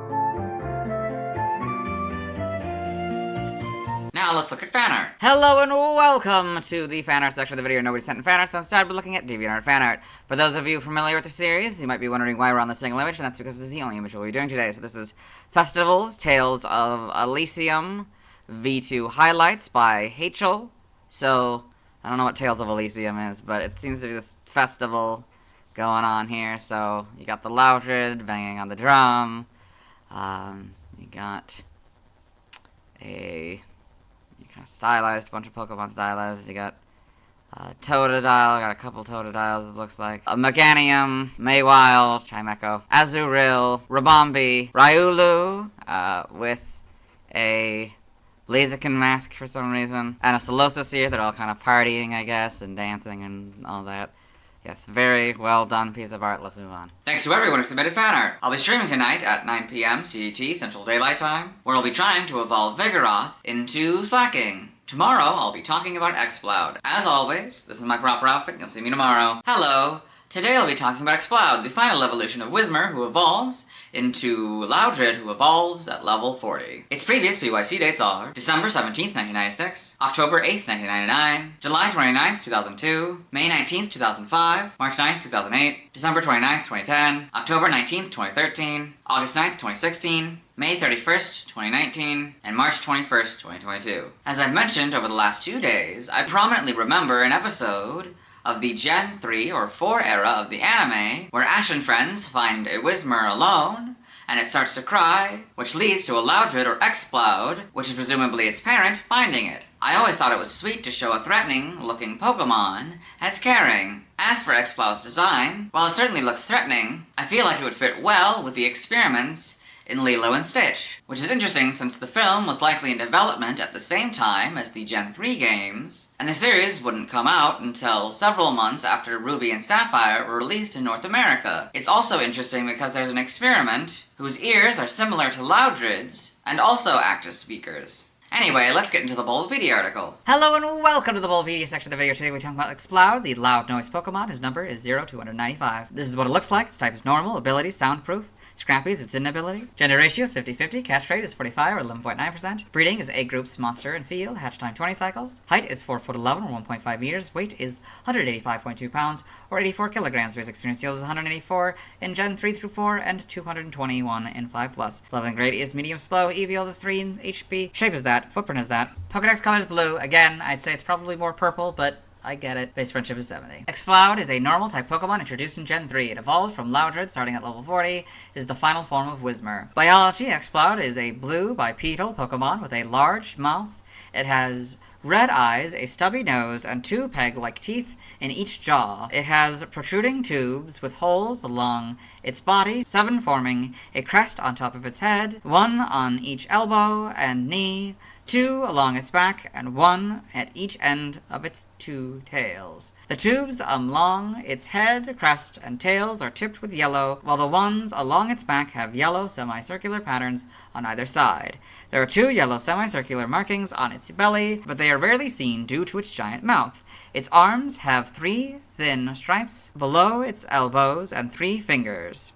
S6: Now let's look at fan art. Hello and welcome to the fan art section of the video. Nobody sent in fan art, so instead we're looking at DeviantArt fan art. For those of you familiar with the series, you might be wondering why we're on the single image, and that's because this is the only image we'll be doing today. So this is Festivals, Tales of Elysium, V2 Highlights by Hachel. So, I don't know what Tales of Elysium is, but it seems to be this festival going on here. So, you got the Loudred banging on the drum. You got a kind of stylized, bunch of Pokemon stylized. You got Totodile, got a couple Totodiles, it looks like. Meganium, Mawile, Chimecho, Azurill, Rabombi, Riolu, with a Blaziken mask for some reason, and a Solosis here. They're all kind of partying, I guess, and dancing and all that. Yes, very well done piece of art. Let's move on. Thanks to everyone who submitted fan art. I'll be streaming tonight at 9 p.m. CET, Central Daylight Time, where I'll be trying to evolve Vigoroth into Slaking. Tomorrow, I'll be talking about Exploud. As always, this is my proper outfit, and you'll see me tomorrow. Hello! Today I'll be talking about Exploud, the final evolution of Whismur, who evolves into Loudred, who evolves at level 40. Its previous PYC dates are December 17th, 1996, October 8th, 1999, July 29th, 2002, May 19th, 2005, March 9th, 2008, December 29th, 2010, October 19th, 2013, August 9th, 2016, May 31st, 2019, and March 21st, 2022. As I've mentioned over the last 2 days, I prominently remember an episode of the Gen 3 or 4 era of the anime, where Ash and friends find a Whismur alone, and it starts to cry, which leads to a Loudred or Exploud, which is presumably its parent, finding it. I always thought it was sweet to show a threatening-looking Pokemon as caring. As for Exploud's design, while it certainly looks threatening, I feel like it would fit well with the experiments in Lilo and Stitch, which is interesting since the film was likely in development at the same time as the Gen 3 games, and the series wouldn't come out until several months after Ruby and Sapphire were released in North America. It's also interesting because there's an experiment whose ears are similar to Loudred's, and also act as speakers. Anyway, let's get into the Volbeat article. Hello and welcome to the Volbeat section of the video. Today we're talking about Exploud, the loud noise Pokemon, whose number is 0295. This is what it looks like. Its type is normal, ability, soundproof. Scrappy's its inability. Gender ratio is 50-50, catch rate is 45 or 11.9%. Breeding is A groups, monster and field, hatch time 20 cycles. Height is 4'11" or 1.5 meters. Weight is 185.2 pounds or 84 kilograms. Basic experience yield is 184 in Gen 3 through 4 and 221 in 5+. Leveling grade is medium slow, EV yield is 3 in HP. Shape is that, footprint is that. Pokedex color is blue. Again, I'd say it's probably more purple, but I get it. Base friendship is 70. Exploud is a normal type Pokemon introduced in Gen 3. It evolved from Loudred starting at level 40. It is the final form of Whismur. Biology, Exploud is a blue bipedal Pokemon with a large mouth. It has red eyes, a stubby nose, and 2 peg-like teeth in each jaw. It has protruding tubes with holes along its body, 7 forming a crest on top of its head, 1 on each elbow and knee, 2 along its back, and 1 at each end of its 2 tails. The tubes along its head, crest, and tails are tipped with yellow, while the ones along its back have yellow semicircular patterns on either side. There are 2 yellow semicircular markings on its belly, but they are rarely seen due to its giant mouth. Its arms have 3 thin stripes below its elbows and 3 fingers.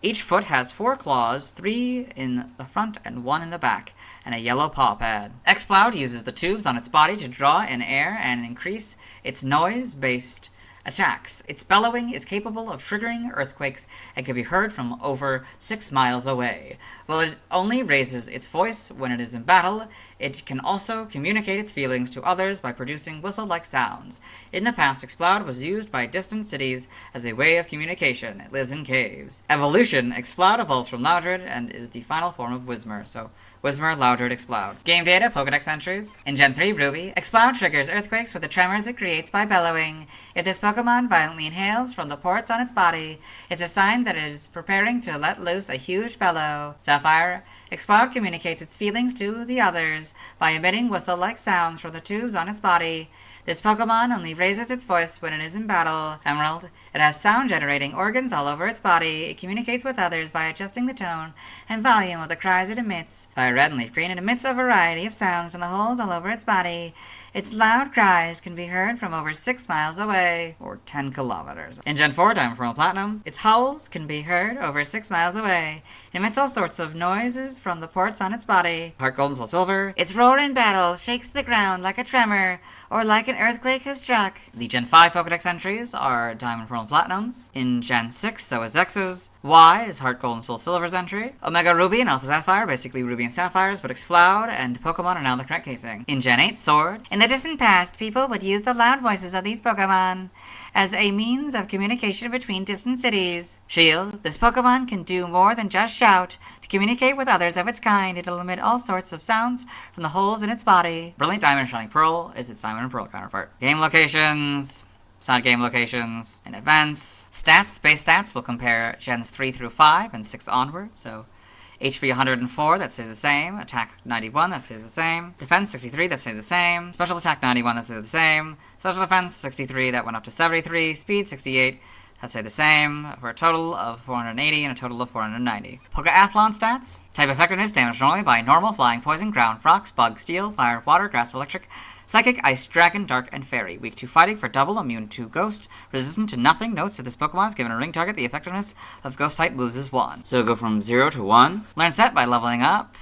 S6: Each foot has 4 claws, 3 in the front and 1 in the back, and a yellow paw pad. Exploud uses the tubes on its body to draw in air and increase its noise-based attacks. Its bellowing is capable of triggering earthquakes and can be heard from over 6 miles away. While it only raises its voice when it is in battle, it can also communicate its feelings to others by producing whistle-like sounds. In the past, Exploud was used by distant cities as a way of communication. It lives in caves. Evolution: Exploud evolves from Loudred and is the final form of Whismur, so Whismur, Loudred, Exploud. Game data, Pokedex entries. In Gen 3 Ruby, Exploud triggers earthquakes with the tremors it creates by bellowing. If this Pokemon violently inhales from the ports on its body, it's a sign that it is preparing to let loose a huge bellow. Sapphire, Exploud communicates its feelings to the others by emitting whistle-like sounds from the tubes on its body. This Pokemon only raises its voice when it is in battle. Emerald, it has sound-generating organs all over its body. It communicates with others by adjusting the tone and volume of the cries it emits. Fire Red and Leaf Green, it emits a variety of sounds from the holes all over its body. Its loud cries can be heard from over 6 miles away, or 10 kilometers. In Gen 4 Diamond Pearl Platinum, its howls can be heard over 6 miles away. It emits all sorts of noises from the ports on its body. Heart Gold and Soul Silver, its roar in battle shakes the ground like a tremor, or like an earthquake has struck. The Gen 5 Pokedex entries are Diamond Pearl and Platinums. In Gen 6, so is X's. Y is Heart Gold and Soul Silver's entry. Omega Ruby and Alpha Sapphire, basically Ruby and Sapphires, but Exploud and Pokemon are now the correct casing. In Gen 8, Sword. In the distant past, people would use the loud voices of these Pokemon as a means of communication between distant cities. Shield. This Pokemon can do more than just shout. To communicate with others of its kind, it'll emit all sorts of sounds from the holes in its body. Brilliant Diamond and Shining Pearl is its Diamond and Pearl counterpart. Game locations. Side game locations and events. Stats. Base stats will compare Gens 3 through 5 and 6 onward, so HP 104, that stays the same. Attack 91, that stays the same. Defense 63, that stays the same. Special attack 91, that stays the same. Special defense 63, that went up to 73. Speed 68, that stayed the same. For a total of 480 and a total of 490. Pokeathlon stats. Type effectiveness, damage normally by normal, flying, poison, ground, rocks, bug, steel, fire, water, grass, electric, psychic, ice, dragon, dark, and fairy. Weak to fighting for double, immune to ghost, resistant to nothing. Notes if this Pokemon is given a ring target, the effectiveness of ghost type moves is 1. So go from 0 to 1. Learn set by leveling up.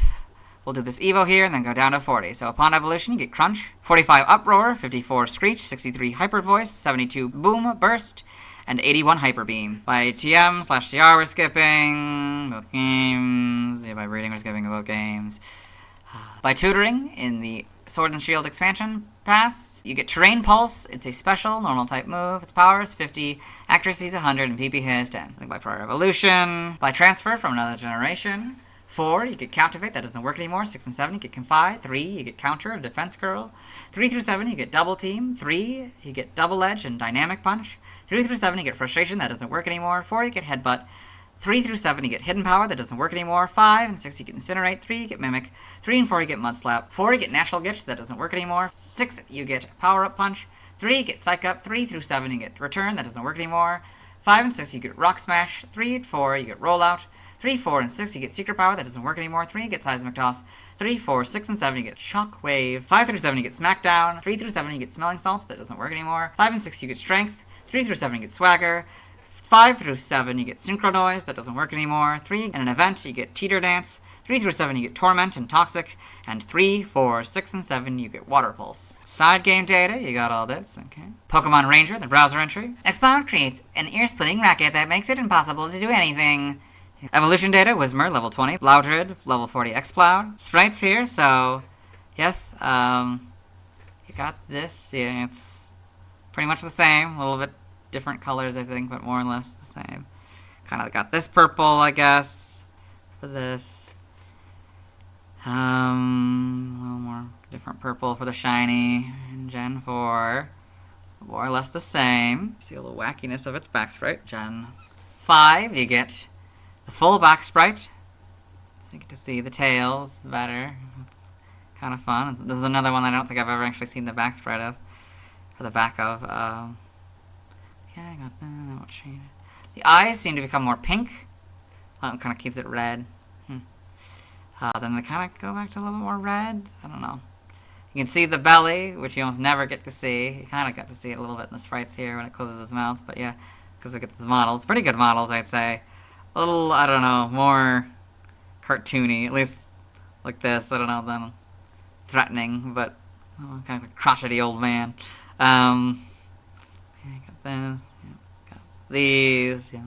S6: We'll do this Evo here and then go down to 40. So upon evolution, you get Crunch, 45 Uproar, 54 Screech, 63 Hyper Voice, 72 Boom Burst, and 81 Hyper Beam. By TM/TR we're skipping both games. Yeah, by breeding we're skipping both games. By tutoring in the Sword and Shield expansion pass, you get Terrain Pulse. It's a special normal type move. Its power is 50, accuracy is 100, and PP hit is 10. By prior evolution. By transfer from another generation. 4, you get Captivate, that doesn't work anymore. 6 and 7, you get Confide. 3, you get Counter, Defense Curl. 3 through 7, you get Double Team. 3, you get Double Edge and Dynamic Punch. 3 through 7, you get Frustration, that doesn't work anymore. 4, you get Headbutt. 3 through 7, you get Hidden Power, that doesn't work anymore. 5 and 6, you get Incinerate. 3, you get Mimic. 3 and 4, you get Mud Slap. 4, you get Natural Gift, that doesn't work anymore. 6, you get Power Up Punch. 3, you get Psych Up. 3 through 7, you get Return, that doesn't work anymore. 5 and 6, you get Rock Smash. 3 and 4, you get Rollout. 3, 4, and 6, you get Secret Power, that doesn't work anymore. 3, you get Seismic Toss. 3, 4, 6, and 7, you get Shock Wave. 5 through 7, you get Smackdown. 3 through 7, you get Smelling Salts, that doesn't work anymore. 5 and 6, you get Strength. 3 through 7, you get Swagger. 5 through 7, you get Synchro Noise, that doesn't work anymore. 3, in an event, you get Teeter Dance. 3 through 7, you get Torment and Toxic. And 3, 4, 6, and 7, you get Water Pulse. Side game data, you got all this, okay. Pokemon Ranger, the browser entry. Exploud creates an ear-splitting racket that makes it impossible to do anything. Evolution data, Whismur, level 20. Loudred, level 40, Exploud. Sprites here, so, yes, you got this. Yeah, it's pretty much the same. A little bit different colors, I think, but more or less the same. Kind of got this purple, I guess, for this. A little more different purple for the shiny in Gen 4. More or less the same. See a little wackiness of its back sprite. Gen 5, you get the full back sprite. You get to see the tails better. It's kind of fun. This is another one I don't think I've ever actually seen the back spread of. Or the back of. Yeah, I got that. I won't change it. The eyes seem to become more pink. That kind of keeps it red. Then they kind of go back to a little bit more red. I don't know. You can see the belly, which you almost never get to see. You kind of got to see it a little bit in the sprites here when it closes his mouth. But yeah, because we get these models. Pretty good models, I'd say. A little, I don't know, more cartoony. At least like this. I don't know, than threatening, but kind of a crotchety old man. Yeah, got this. Yeah, got these. Yeah.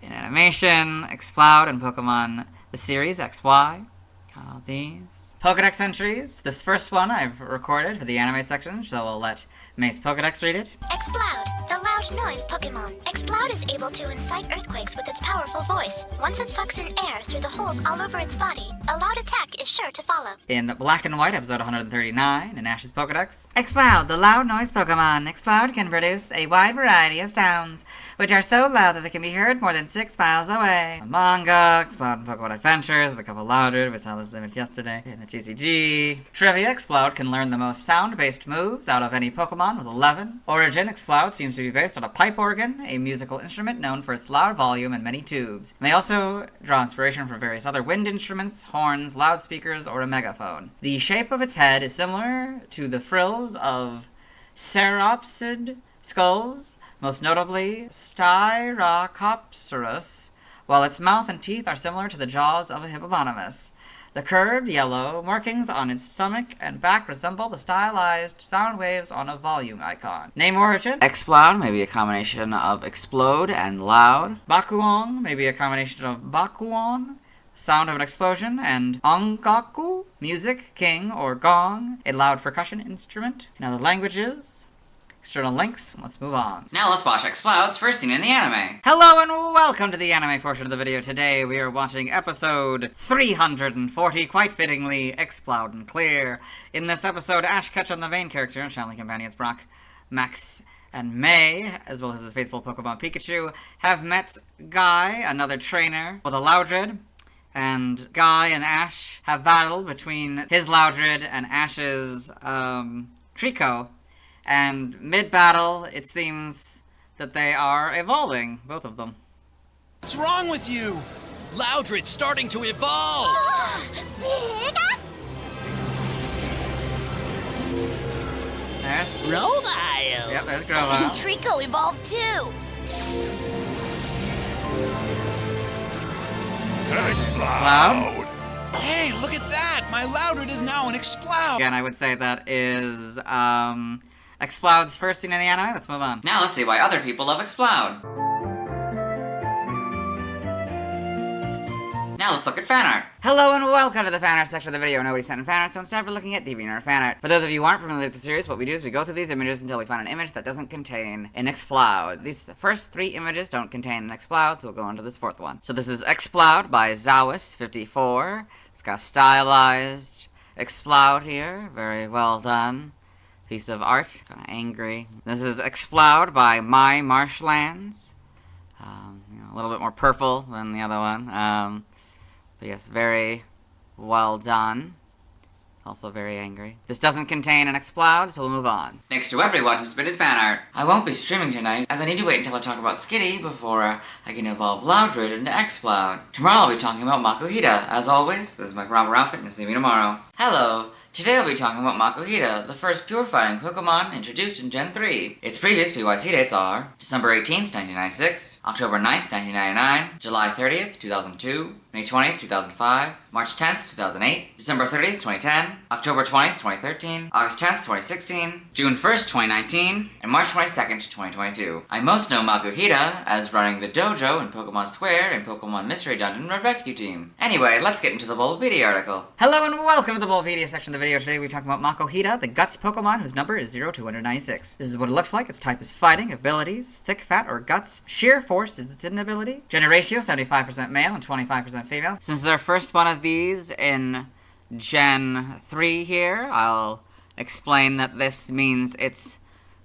S6: In animation, Exploud and Pokemon the series XY. Got all these. Pokedex entries. This first one I've recorded for the anime section, so we'll let Mace Pokedex read it.
S2: Exploud, the loud noise Pokemon. Exploud is able to incite earthquakes with its powerful voice. Once it sucks in air through the holes all over its body, a loud attack is sure to follow.
S6: In Black and White, episode 139, in Ash's Pokedex. Exploud, the loud noise Pokemon. Exploud can produce a wide variety of sounds, which are so loud that they can be heard more than 6 miles away. A manga, Exploud and Pokemon Adventures, with a couple Loudred. We saw this image yesterday in the TCG. Trivia, Exploud can learn the most sound-based moves out of any Pokemon with 11. Origin, Exploud seems to be based on a pipe organ, a musical instrument known for its loud volume and many tubes. It may also draw inspiration from various other wind instruments, horns, loudspeakers, or a megaphone. The shape of its head is similar to the frills of Ceropsid skulls, most notably Styrocopterus, while its mouth and teeth are similar to the jaws of a hippopotamus. The curved yellow markings on its stomach and back resemble the stylized sound waves on a volume icon. Name origin: Exploud may be a combination of explode and loud. Bakuong may be a combination of bakuon, sound of an explosion, and ongaku, music, king, or gong, a loud percussion instrument. In other languages. External links, let's move on.
S1: Now let's watch Exploud's first scene in the anime.
S6: Hello and welcome to the anime portion of the video. Today we are watching episode 340, quite fittingly, Exploud and Clear. In this episode, Ash catch on the main character, Shanley companions Brock, Max, and May, as well as his faithful Pokemon Pikachu, have met Guy, another trainer, with a Loudred. And Guy and Ash have battled between his Loudred and Ash's Trico. And mid-battle, it seems that they are evolving, both of them.
S17: What's wrong with you? Loudred's starting to evolve!
S6: There's
S5: Grovyle!
S6: Yep, there's Grovyle.
S5: Trico evolved too!
S6: Exploud.
S17: Hey, look at that! My Loudred is now an Exploud!
S6: Again, I would say that is, Exploud's first scene in the anime. Let's move on.
S1: Now let's see why other people love Exploud. Now let's look at fan art.
S6: Hello and welcome to the fan art section of the video. Nobody sent in fan art, so instead we're looking at DeviantArt fan art. For those of you who aren't familiar with the series, what we do is we go through these images until we find an image that doesn't contain an Exploud. These first 3 images don't contain an Exploud, so we'll go on to this 4th one. So this is Exploud by Zawis54. It's got a stylized Exploud here. Very well done. Piece of art, kind of angry. This is Exploud by My Marshlands. A little bit more purple than the other one. But yes, very well done. Also very angry. This doesn't contain an Exploud, so we'll move on.
S1: Thanks to everyone who submitted fan art. I won't be streaming tonight, as I need to wait until I talk about Skitty before I can evolve Loudred into Exploud. Tomorrow I'll be talking about Makuhita. As always, this is my proper outfit, and you'll see me tomorrow. Hello! Today I'll be talking about Makuhita, the first pure fighting Pokemon introduced in Gen 3. Its previous PYC dates are December 18th, 1996, October 9th, 1999, July 30th, 2002, May 20th, 2005, March 10th, 2008, December 30th, 2010, October 20th, 2013, August 10th, 2016, June 1st, 2019, and March 22nd, 2022. I most know Makuhita as running the dojo in Pokemon Square and Pokemon Mystery Dungeon Red Rescue Team. Anyway, let's get into the Volbeat article.
S6: Hello and welcome to the Volbeat section of the video. Today we talk about Makuhita, the Guts Pokemon whose number is 0-296. This is what it looks like. Its type is Fighting, abilities, Thick Fat or Guts, Sheer Force is its hidden ability, Gender ratio 75% male and 25% female. Since they're first one of these in Gen 3 here, I'll explain that this means it's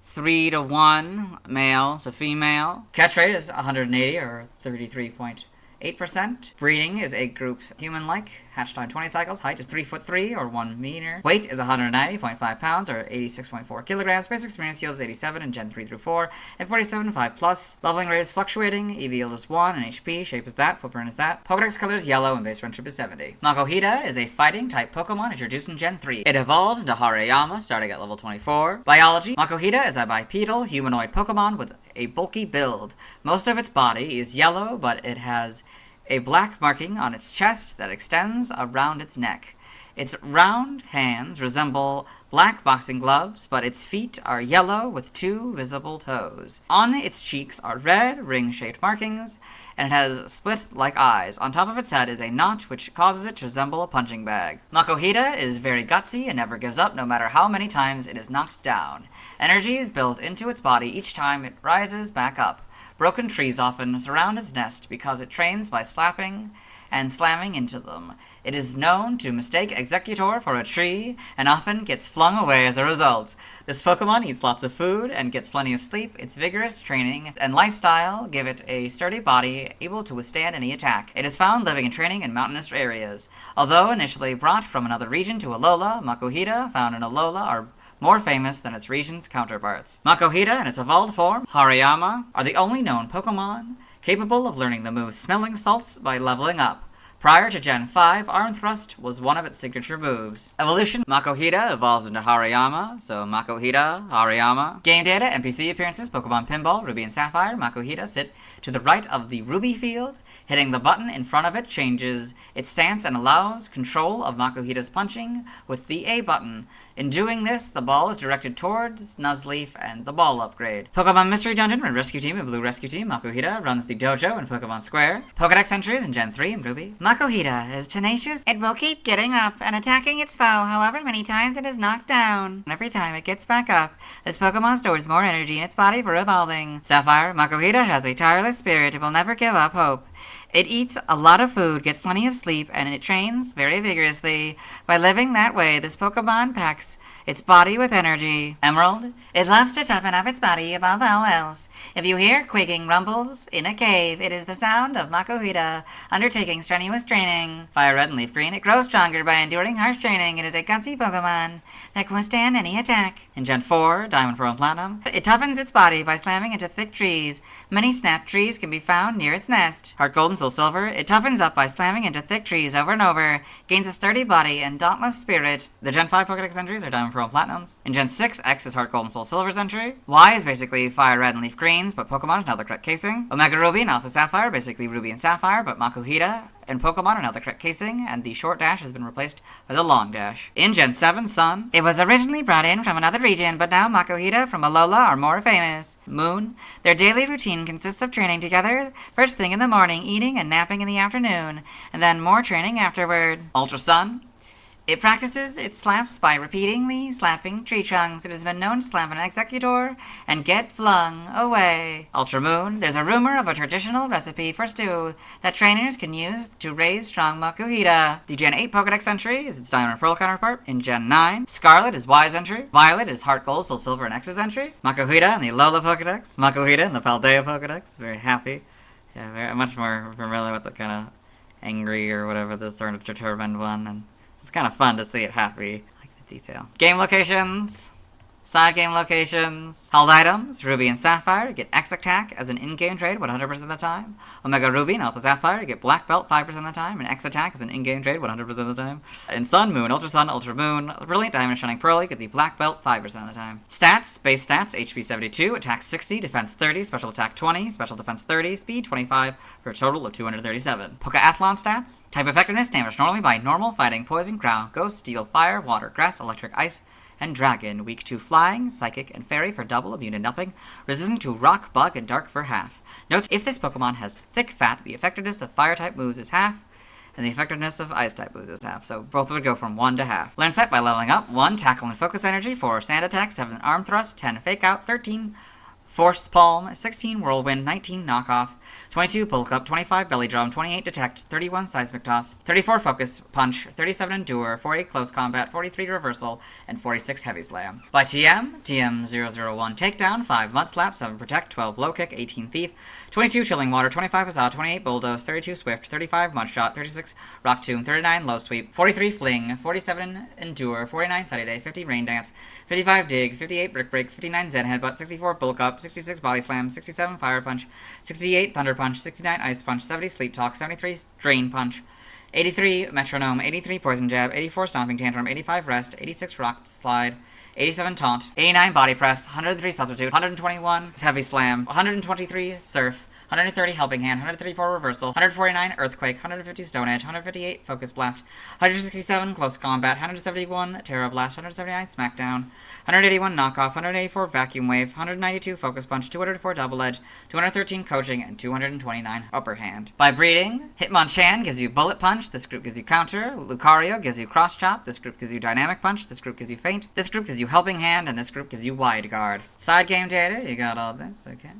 S6: 3-to-1 male to female. Catch rate is 180 or 33.8 8%. Breeding is egg group human-like. Hatched on 20 cycles. Height is 3'3" or 1 meter. Weight is 190.5 pounds or 86.4 kilograms. Basic experience yield is 87 in Gen 3 through 4 and 47 5+. Leveling rate is fluctuating. EV yield is 1 and HP. Shape is that. Footprint is that. Pokedex color is yellow and base friendship is 70. Makuhita is a fighting type Pokemon introduced in Gen 3. It evolves into Hariyama starting at level 24. Biology. Makuhita is a bipedal humanoid Pokemon with a bulky build. Most of its body is yellow, but it has a black marking on its chest that extends around its neck. Its round hands resemble black boxing gloves, but its feet are yellow with 2 visible toes. On its cheeks are red, ring-shaped markings, and it has split-like eyes. On top of its head is a knot, which causes it to resemble a punching bag. Makuhita is very gutsy and never gives up, no matter how many times it is knocked down. Energy is built into its body each time it rises back up. Broken trees often surround its nest because it trains by slapping and slamming into them. It is known to mistake Executor for a tree and often gets flung away as a result. This Pokemon eats lots of food and gets plenty of sleep. Its vigorous training and lifestyle give it a sturdy body able to withstand any attack. It is found living and training in mountainous areas. Although initially brought from another region to Alola, Makuhita found in Alola are more famous than its region's counterparts. Makuhita and its evolved form, Hariyama, are the only known Pokemon capable of learning the move Smelling Salts by leveling up. Prior to Gen 5, Arm Thrust was one of its signature moves. Evolution, Makuhita evolves into Hariyama, so Makuhita, Hariyama. Game data, NPC appearances, Pokemon Pinball, Ruby and Sapphire. Makuhita sit to the right of the Ruby field. Hitting the button in front of it changes its stance and allows control of Makuhita's punching with the A button. In doing this, the ball is directed towards Nuzleaf and the ball upgrade. Pokemon Mystery Dungeon, Red Rescue Team and Blue Rescue Team. Makuhita runs the dojo in Pokemon Square. Pokedex entries in Gen 3 and Ruby. Makuhita is tenacious. It will keep getting up and attacking its foe however many times it is knocked down. Every time it gets back up, this Pokemon stores more energy in its body for evolving. Sapphire, Makuhita has a tireless spirit. It will never give up hope. It eats a lot of food, gets plenty of sleep, and it trains very vigorously. By living that way, this Pokemon packs its body with energy. Emerald, it loves to toughen up its body above all else. If you hear quaking rumbles in a cave, it is the sound of Makuhita undertaking strenuous training. Fire Red and Leaf Green, it grows stronger by enduring harsh training. It is a gutsy Pokemon that can withstand any attack. In Gen 4, Diamond, Pearl, and Platinum, it toughens its body by slamming into thick trees. Many snapped trees can be found near its nest. Heart Gold and Soul Silver, it toughens up by slamming into thick trees over and over, gains a sturdy body and dauntless spirit. The Gen 5 Pokedex entries are Diamond, Pearl, and Platinums. In Gen 6, X is Heart Gold and Soul Silver's entry. Y is basically Fire Red and Leaf Greens, but Pokemon is now the correct casing. Omega Ruby and Alpha Sapphire, basically Ruby and Sapphire, but Makuhita and Pokemon are now the correct casing, and the short dash has been replaced by the long dash. In Gen 7, Sun, it was originally brought in from another region, but now Makuhita from Alola are more famous. Moon, their daily routine consists of training together first thing in the morning, eating and napping in the afternoon, and then more training afterward. Ultra Sun, it practices its slaps by repeatedly slapping tree trunks. It has been known to slap an Executor and get flung away. Ultra Moon, there's a rumor of a traditional recipe for stew that trainers can use to raise strong Makuhita. The Gen 8 Pokedex entry is its Diamond and Pearl counterpart. In Gen 9, Scarlet is Y's entry. Violet is Heart Gold, Soul Silver, and X's entry. Makuhita in the Alola Pokedex. Makuhita in the Paldea Pokedex. Very happy. Yeah, very much more familiar with the kind of angry or whatever the sort of determined one, and it's kind of fun to see it happy. I like the detail. Game locations. Side game locations. Held items. Ruby and Sapphire get X attack as an in-game trade 100% of the time. Omega Ruby and Alpha Sapphire get Black Belt 5% of the time, and X attack as an in-game trade 100% of the time. In Sun, Moon, Ultra Moon, Brilliant Diamond, and Shining Pearl get the Black Belt 5% of the time. Stats. Base stats. HP 72, attack 60, defense 30, special attack 20, special defense 30, speed 25, for a total of 237. Pokeathlon stats. Type effectiveness, damage normally by normal, fighting, poison, ground, ghost, steel, fire, water, grass, electric, ice, and dragon. Weak to flying, psychic, and fairy for double, immune to nothing, resistant to rock, bug, and dark for half. Note, if this Pokemon has thick fat, the effectiveness of fire type moves is half, and the effectiveness of ice type moves is half, so both would go from 1 to half. Learn set by leveling up. 1 tackle and focus energy, 4 sand attack, 7 arm thrust, 10 fake out, 13 force palm, 16 whirlwind, 19 knockoff, 22 Bulk Up, 25 Belly Drum, 28 Detect, 31 Seismic Toss, 34 Focus Punch, 37 Endure, 48 Close Combat, 43 Reversal, and 46 Heavy Slam. By TM, TM001 Takedown, 5 Mud Slap, 7 Protect, 12 Low Kick, 18 Thief, 22 Chilling Water, 25 Huzzah, 28 Bulldoze, 32 Swift, 35 Mud Shot, 36 Rock Tomb, 39 Low Sweep, 43 Fling, 47 Endure, 49 Sunny Day, 50 Rain Dance, 55 Dig, 58 Brick Break, 59 Zen Headbutt, 64 Bulk Up, 66 Body Slam, 67 Fire Punch, 68 Thunder Punch, 69 Ice Punch, 70 Sleep Talk, 73 Drain Punch, 83 Metronome, 83 Poison Jab, 84 Stomping Tantrum, 85 Rest, 86 Rock Slide, 87 Taunt, 89 Body Press, 103 Substitute, 121 Heavy Slam, 123 Surf, 130 Helping Hand, 134 Reversal, 149 Earthquake, 150 Stone Edge, 158 Focus Blast, 167 Close Combat, 171 Terra Blast, 179 Smackdown, 181 Knockoff, 184 Vacuum Wave, 192 Focus Punch, 204 Double Edge, 213 Coaching, and 229 Upper Hand. By breeding, Hitmonchan gives you Bullet Punch, this group gives you Counter, Lucario gives you Cross Chop, this group gives you Dynamic Punch, this group gives you Feint, this group gives you Helping Hand, and this group gives you Wide Guard. Side game data, you got all this, okay.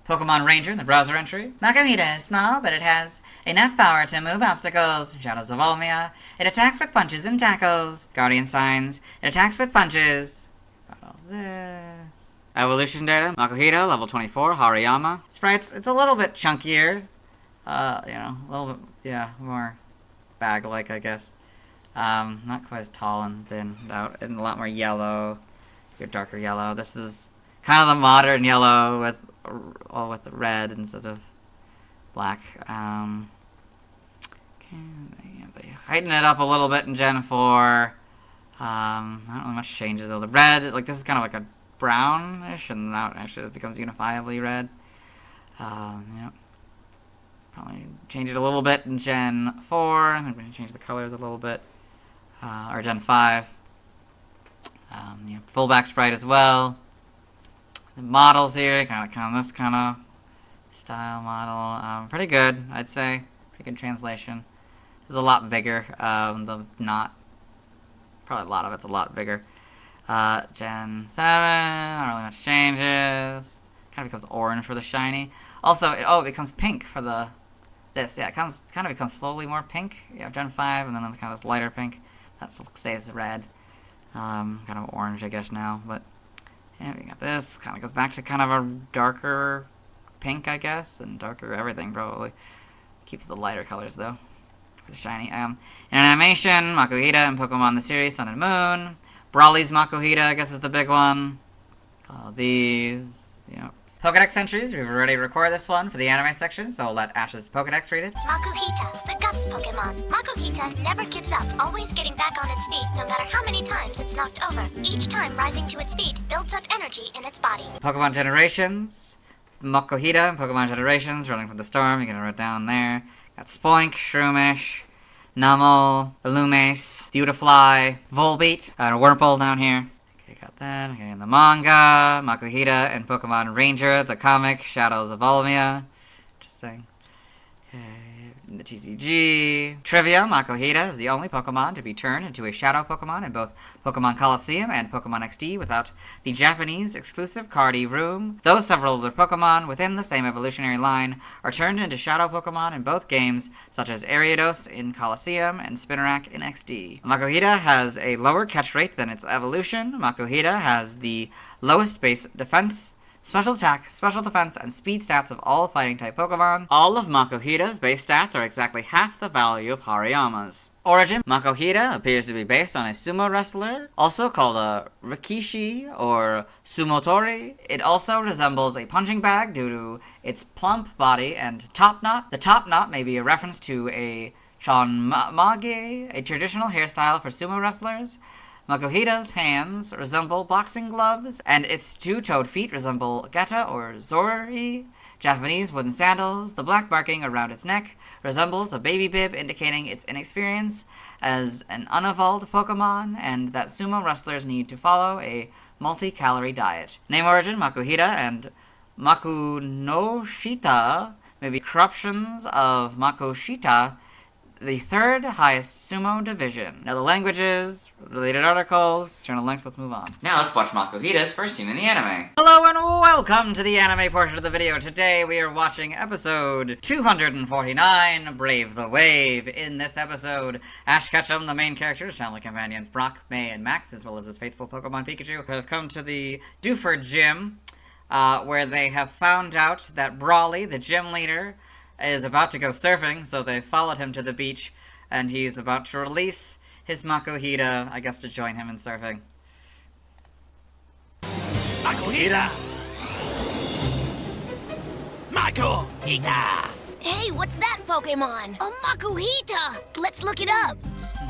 S6: Pokemon Ranger in the browser entry. Makuhita is small, but it has enough power to move obstacles. Shadows of Volmia. It attacks with punches and tackles. Guardian Signs. It attacks with punches. Got all this. Evolution data. Makuhita, level 24, Hariyama. Sprites, it's a little bit chunkier. A little bit, yeah, more bag-like, I guess. Not quite as tall and thin out, and a lot more yellow. Your darker yellow. This is kind of the modern yellow with red instead of black. They heighten it up a little bit in Gen 4. Not really much changes though. The red, like this is kind of like a brownish, and now it actually becomes unifiably red. Probably change it a little bit in Gen 4. I'm going to change the colors a little bit. Or Gen 5. Fullback sprite as well. The models here, kind of this kind of style model. Pretty good, I'd say. Pretty good translation. It's a lot bigger. Probably a lot of it's a lot bigger. Gen 7, not really much changes. Kind of becomes orange for the shiny. Also, it becomes pink for this. Yeah, it kind of becomes slowly more pink. You have Gen 5, and then kind of this lighter pink. That still stays red. Kind of orange, I guess, now, but yeah, we got this. Kind of goes back to kind of a darker pink, I guess, and darker everything, probably. Keeps the lighter colors, though, for the shiny. In animation, Makuhita and Pokemon the series, Sun and Moon. Brawly's Makuhita, I guess, is the big one. All these, yep. Pokedex entries, we've already recorded this one for the anime section, so I'll let Ash's Pokedex read it.
S2: Makuhita, the Guts Pokemon. Makuhita never gives up, always getting back on its feet no matter how many times it's knocked over. Each time rising to its feet builds up energy in its body.
S6: Pokemon Generations. Makuhita and Pokemon Generations, Running from the Storm, you can write down there. Got Spoink, Shroomish, Numel, Illumise, Beautifly, Volbeat, and a Wurmple down here. Got that. Okay, in the manga, Makuhita and Pokemon Ranger, the comic, Shadows of Volmia. Interesting. Okay, in the TCG. Trivia, Makuhita is the only Pokemon to be turned into a Shadow Pokemon in both Pokemon Coliseum and Pokemon XD without the Japanese exclusive Cardi Room, though several other Pokemon within the same evolutionary line are turned into Shadow Pokemon in both games, such as Ariados in Coliseum and Spinarak in XD. Makuhita has a lower catch rate than its evolution. Makuhita has the lowest base defense, special attack, special defense, and speed stats of all fighting-type Pokemon. All of Makuhita's base stats are exactly half the value of Hariyama's. Origin, Makuhita appears to be based on a sumo wrestler, also called a Rikishi or Sumotori. It also resembles a punching bag due to its plump body and top knot. The top knot may be a reference to a Chonmage, a traditional hairstyle for sumo wrestlers. Makuhita's hands resemble boxing gloves, and its two-toed feet resemble geta or zori, Japanese wooden sandals. The black marking around its neck resembles a baby bib, indicating its inexperience as an unevolved Pokemon, and that sumo wrestlers need to follow a multi-calorie diet. Name origin, Makuhita and Makunoshita may be corruptions of Makushita, the third highest sumo division. Now the languages, related articles, external links, let's move on.
S1: Now let's watch Makuhita's first scene in the anime.
S6: Hello and welcome to the anime portion of the video. Today we are watching episode 249, Brave the Wave. In this episode, Ash Ketchum, the main character's family companions Brock, May, and Max, as well as his faithful Pokemon Pikachu, have come to the Dewford Gym, where they have found out that Brawly, the gym leader, is about to go surfing, so they followed him to the beach, and he's about to release his Makuhita, I guess, to join him in surfing.
S3: Makuhita! Makuhita!
S5: Hey, what's that Pokemon? A Makuhita! Let's look it up.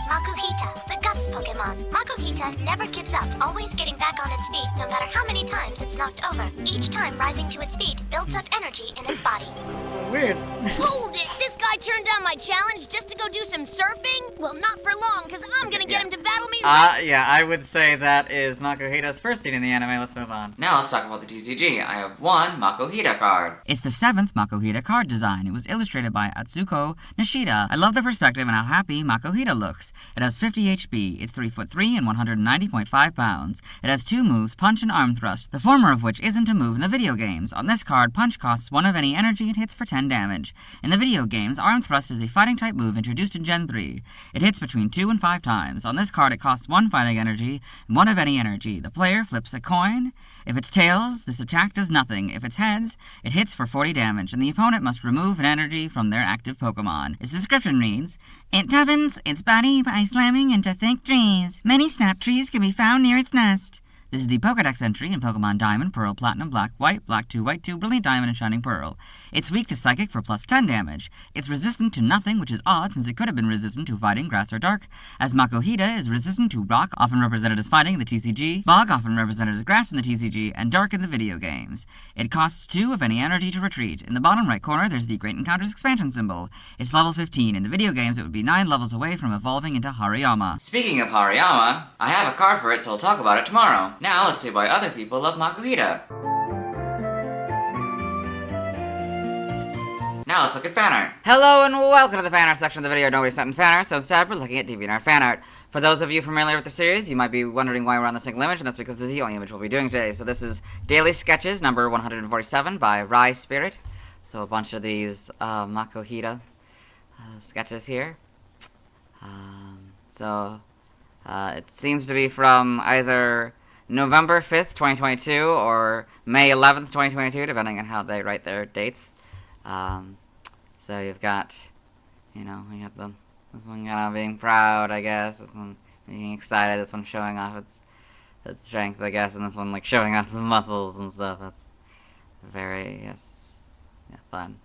S2: Makuhita, the Guts Pokemon. Makuhita never gives up, always getting back on its feet no matter how many times it's knocked over. Each time rising to its feet builds up energy in its body.
S6: That's so weird.
S5: Hold it! This guy turned down my challenge just to go do some surfing? Well, not for long, because I'm gonna get him to battle me
S6: Yeah, I would say that is Makuhita's first scene in the anime. Let's move on.
S1: Now let's talk about the TCG. I have one Makuhita card.
S11: It's the 7th Makuhita card design. It was illustrated by Atsuko Nishida. I love the perspective and how happy Makuhita looks. It has 50 HP, it's 3'3" and 190.5 pounds. It has 2 moves, Punch and Arm Thrust, the former of which isn't a move in the video games. On this card, Punch costs 1 of any energy and hits for 10 damage. In the video games, Arm Thrust is a fighting type move introduced in Gen 3. It hits between 2 and 5 times. On this card, it costs 1 fighting energy and 1 of any energy. The player flips a coin. If it's tails, this attack does nothing. If it's heads, it hits for 40 damage, and the opponent must remove an energy from their active Pokemon. Its description reads, "It toughens its body by slamming into thick trees. Many snap trees can be found near its nest." This is the Pokedex entry in Pokemon Diamond, Pearl, Platinum, Black 2, White 2, Brilliant Diamond, and Shining Pearl. It's weak to Psychic for plus 10 damage. It's resistant to nothing, which is odd since it could have been resistant to Fighting, Grass, or Dark, as Makuhita is resistant to Rock, often represented as Fighting in the TCG, Bog, often represented as Grass in the TCG, and Dark in the video games. It costs 2 of any energy to retreat. In the bottom right corner, there's the Great Encounters expansion symbol. It's level 15. In the video games, it would be 9 levels away from evolving into Hariyama.
S1: Speaking of Hariyama, I have a card for it, so we'll talk about it tomorrow. Now let's see why other people love Makuhita. Now let's look at fan art.
S6: Hello and welcome to the fan art section of the video. Nobody sent in fan art, so instead we're looking at DeviantArt fan art. For those of you familiar with the series, you might be wondering why we're on the single image, and that's because this is the only image we'll be doing today. So this is Daily Sketches, number 147 by Rye Spirit. So a bunch of these Makuhita sketches here. It seems to be from either November 5th, 2022, or May 11th, 2022, depending on how they write their dates. So you've got, we got this one kind of being proud, I guess, this one being excited, this one showing off its strength, I guess, and this one, showing off the muscles and stuff. That's very, fun.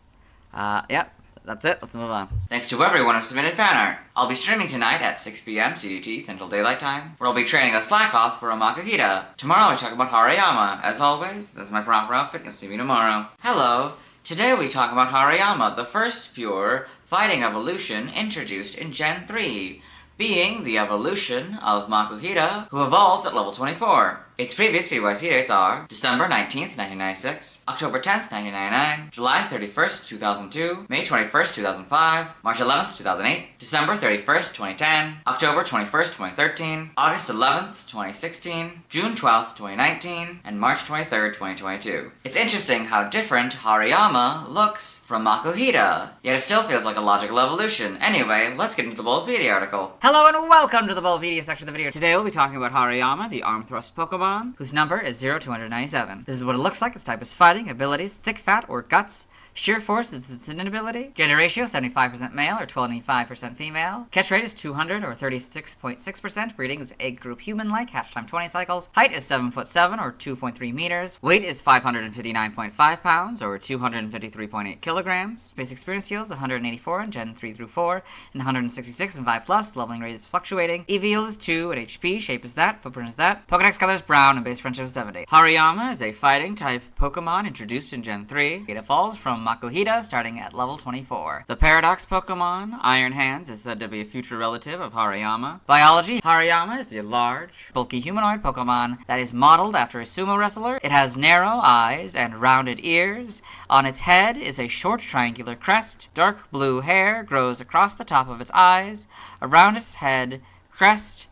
S6: Yep. That's it. Let's move on.
S1: Thanks to everyone who submitted fan art. I'll be streaming tonight at 6 p.m. CDT, Central Daylight Time, where I'll be training a Slakoth for a Makuhita. Tomorrow we talk about Hariyama. As always, this is my proper outfit. You'll see me tomorrow. Hello. Today we talk about Hariyama, the first pure fighting evolution introduced in Gen 3, being the evolution of Makuhita, who evolves at level 24. Its previous PYC dates are December 19th, 1996, October 10th, 1999, July 31st, 2002, May 21st, 2005, March 11th, 2008, December 31st, 2010, October 21st, 2013, August 11th, 2016, June 12th, 2019, and March 23rd, 2022. It's interesting how different Hariyama looks from Makuhita, yet it still feels like a logical evolution. Anyway, let's get into the Bulbapedia article.
S6: Hello and welcome to the Bulbapedia section of the video. Today we'll be talking about Hariyama, the Arm Thrust Pokemon, whose number is 0-297. This is what it looks like. Its type is Fighting, abilities, Thick Fat or Guts. Sheer Force is its inability. Gender ratio, 75% male or 25% female. Catch rate is 200 or 36.6%. Breeding is egg group human-like. Hatch time 20 cycles. Height is 7'7" or 2.3 meters. Weight is 559.5 pounds or 253.8 kilograms. Base experience heals 184 in Gen 3 through 4 and 166 in 5+. Leveling rate is fluctuating. EV yield is 2 and HP. Shape is that. Footprint is that. Pokedex color is brown and base friendship of 70. Hariyama is a fighting type Pokemon introduced in Gen 3. It evolves from Makuhita starting at level 24. The Paradox Pokemon, Iron Hands, is said to be a future relative of Hariyama. Biology, Hariyama is a large, bulky humanoid Pokemon that is modeled after a sumo wrestler. It has narrow eyes and rounded ears. On its head is a short triangular crest. Dark blue hair grows across the top of its eyes, around its head, crest,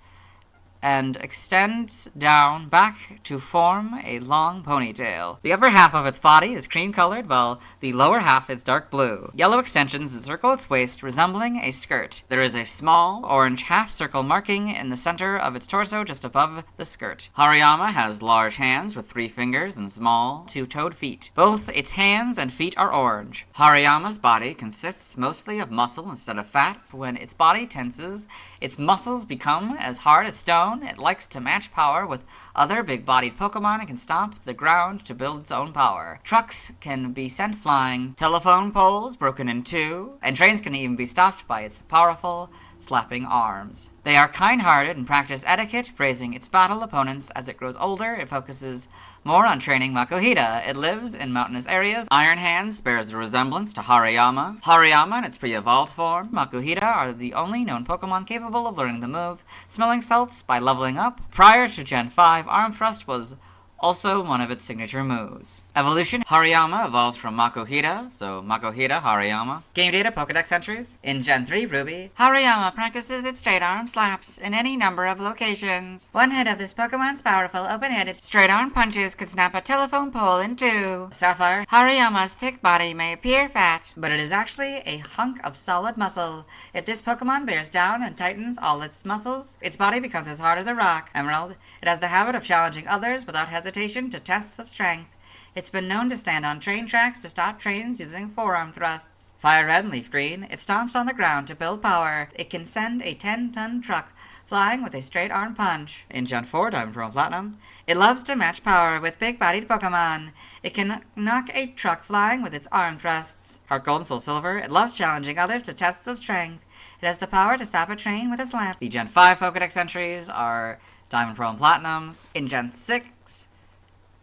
S6: and extends down back to form a long ponytail. The upper half of its body is cream-colored, while the lower half is dark blue. Yellow extensions encircle its waist, resembling a skirt. There is a small orange half-circle marking in the center of its torso just above the skirt. Hariyama has large hands with 3 fingers and small, 2-toed feet. Both its hands and feet are orange. Hariyama's body consists mostly of muscle instead of fat. When its body tenses, its muscles become as hard as stone. It likes to match power with other big-bodied Pokemon and can stomp the ground to build its own power. Trucks can be sent flying, telephone poles broken in 2, and trains can even be stopped by its powerful, slapping arms. They are kind-hearted and practice etiquette, praising its battle opponents. As it grows older, it focuses more on training Makuhita. It lives in mountainous areas. Iron Hands bears a resemblance to Hariyama. Hariyama and its pre-evolved form, Makuhita, are the only known Pokemon capable of learning the move Smelling Salts by leveling up. Prior to Gen 5, Arm Thrust was also one of its signature moves. Evolution, Hariyama evolves from Makuhita, so Makuhita, Hariyama. Game data, Pokedex entries. In Gen 3 Ruby, Hariyama practices its straight arm slaps in any number of locations. One hit of this Pokemon's powerful open-headed straight arm punches could snap a telephone pole in 2. Sapphire, Hariyama's thick body may appear fat, but it is actually a hunk of solid muscle. If this Pokemon bears down and tightens all its muscles, its body becomes as hard as a rock. Emerald, it has the habit of challenging others without hesitation to tests of strength. It's been known to stand on train tracks to stop trains using forearm thrusts. Fire Red and Leaf Green, it stomps on the ground to build power. It can send a 10-ton truck flying with a straight arm punch. In Gen 4 Diamond Pearl and Platinum, it loves to match power with big-bodied Pokemon. It can knock a truck flying with its arm thrusts. Heart Gold and Soul Silver, it loves challenging others to tests of strength. It has the power to stop a train with a slap. The Gen 5 Pokedex entries are Diamond Pearl and Platinums. In Gen 6,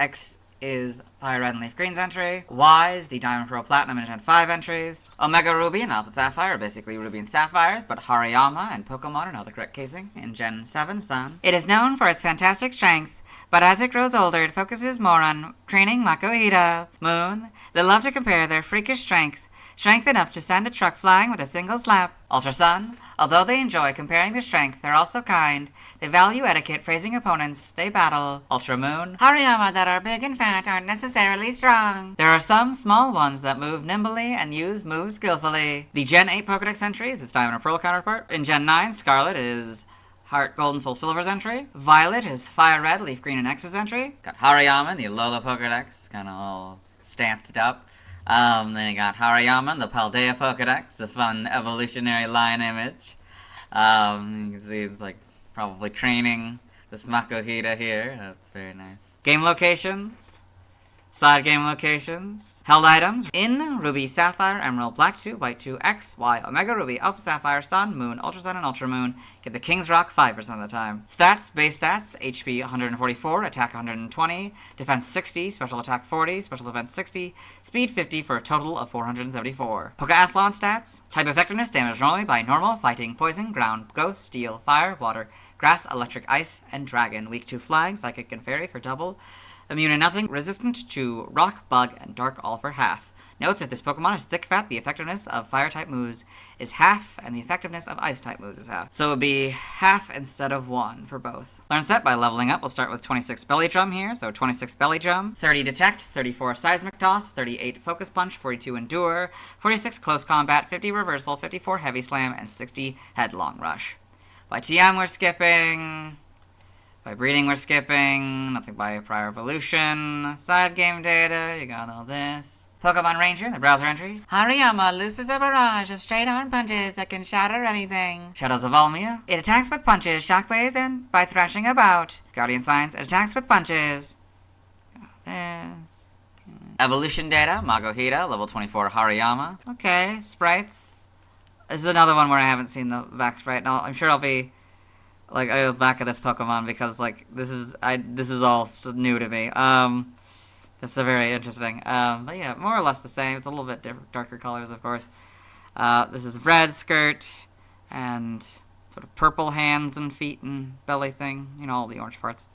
S6: X is Fire Red and Leaf Green's entry. Y is the Diamond Pearl Platinum and Gen 5 entries. Omega Ruby and Alpha Sapphire are basically Ruby and Sapphires, but Hariyama and Pokemon are now the correct casing. In Gen 7 Sun, it is known for its fantastic strength, but as it grows older, it focuses more on training Makuhita. Moon, they love to compare their freakish strength enough to send a truck flying with a single slap. Ultra Sun, although they enjoy comparing their strength, they're also kind. They value etiquette, praising opponents they battle. Ultra Moon, Hariyama that are big and fat aren't necessarily strong. There are some small ones that move nimbly and use moves skillfully. The Gen 8 Pokedex entry is its Diamond and Pearl counterpart. In Gen 9, Scarlet is Heart Gold and Soul Silver's entry. Violet is Fire Red, Leaf Green, and X's entry. Got Hariyama in the Alola Pokedex, kind of all stanced up. Then you got Hariyama in the Paldea Pokedex, a fun evolutionary line image. You can see it's like probably training this Makuhita here. That's very nice. Game locations. Side game locations. Held items. In Ruby, Sapphire, Emerald, Black 2, White 2, X, Y, Omega Ruby, Alpha Sapphire, Sun, Moon, Ultra Sun, and Ultra Moon. Get the King's Rock 5% of the time. Stats, base stats, HP 144, attack 120, defense 60, special attack 40, special defense 60, speed 50 for a total of 474. Pokeathlon stats, type effectiveness, damage normally by normal, fighting, poison, ground, ghost, steel, fire, water, grass, electric, ice, and dragon. Weak to flying, psychic, and fairy for double. Immune to nothing, resistant to rock, bug, and dark all for half. Notes if this Pokemon is thick fat, the effectiveness of fire-type moves is half, and the effectiveness of ice-type moves is half. So it would be half instead of 1 for both. Learn set by leveling up. We'll start with 26 Belly Drum here, so 26 Belly Drum, 30 Detect, 34 Seismic Toss, 38 Focus Punch, 42 Endure, 46 Close Combat, 50 Reversal, 54 Heavy Slam, and 60 Headlong Rush. By TM we're skipping. By breeding, we're skipping. Nothing by prior evolution. Side game data, you got all this. Pokemon Ranger, the browser entry. Hariyama looses a barrage of straight arm punches that can shatter anything. Shadows of Volmia. It attacks with punches, shockwaves, and by thrashing about. Guardian Signs, it attacks with punches. Got this. Evolution data, Makuhita, level 24 Hariyama. Okay, sprites. This is another one where I haven't seen the back sprite. No, I'm sure I'll be Like, I was back at this Pokemon because, like, this is all new to me. That's very interesting. But yeah, more or less the same. It's a little bit darker colors, of course. This is red skirt and sort of purple hands and feet and belly thing. You know, all the orange parts.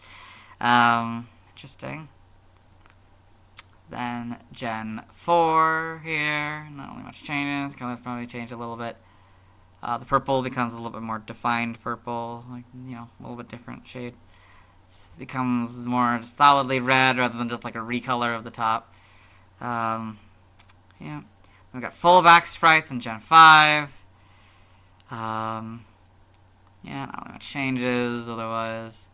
S6: Interesting. Then Gen 4 here. Not really much changes. Colors probably change a little bit. The purple becomes a little bit more defined purple, like, you know, a little bit different shade. It becomes more solidly red rather than just like a recolor of the top. Yeah. Then we got full back sprites in Gen 5. Yeah, not really much changes otherwise.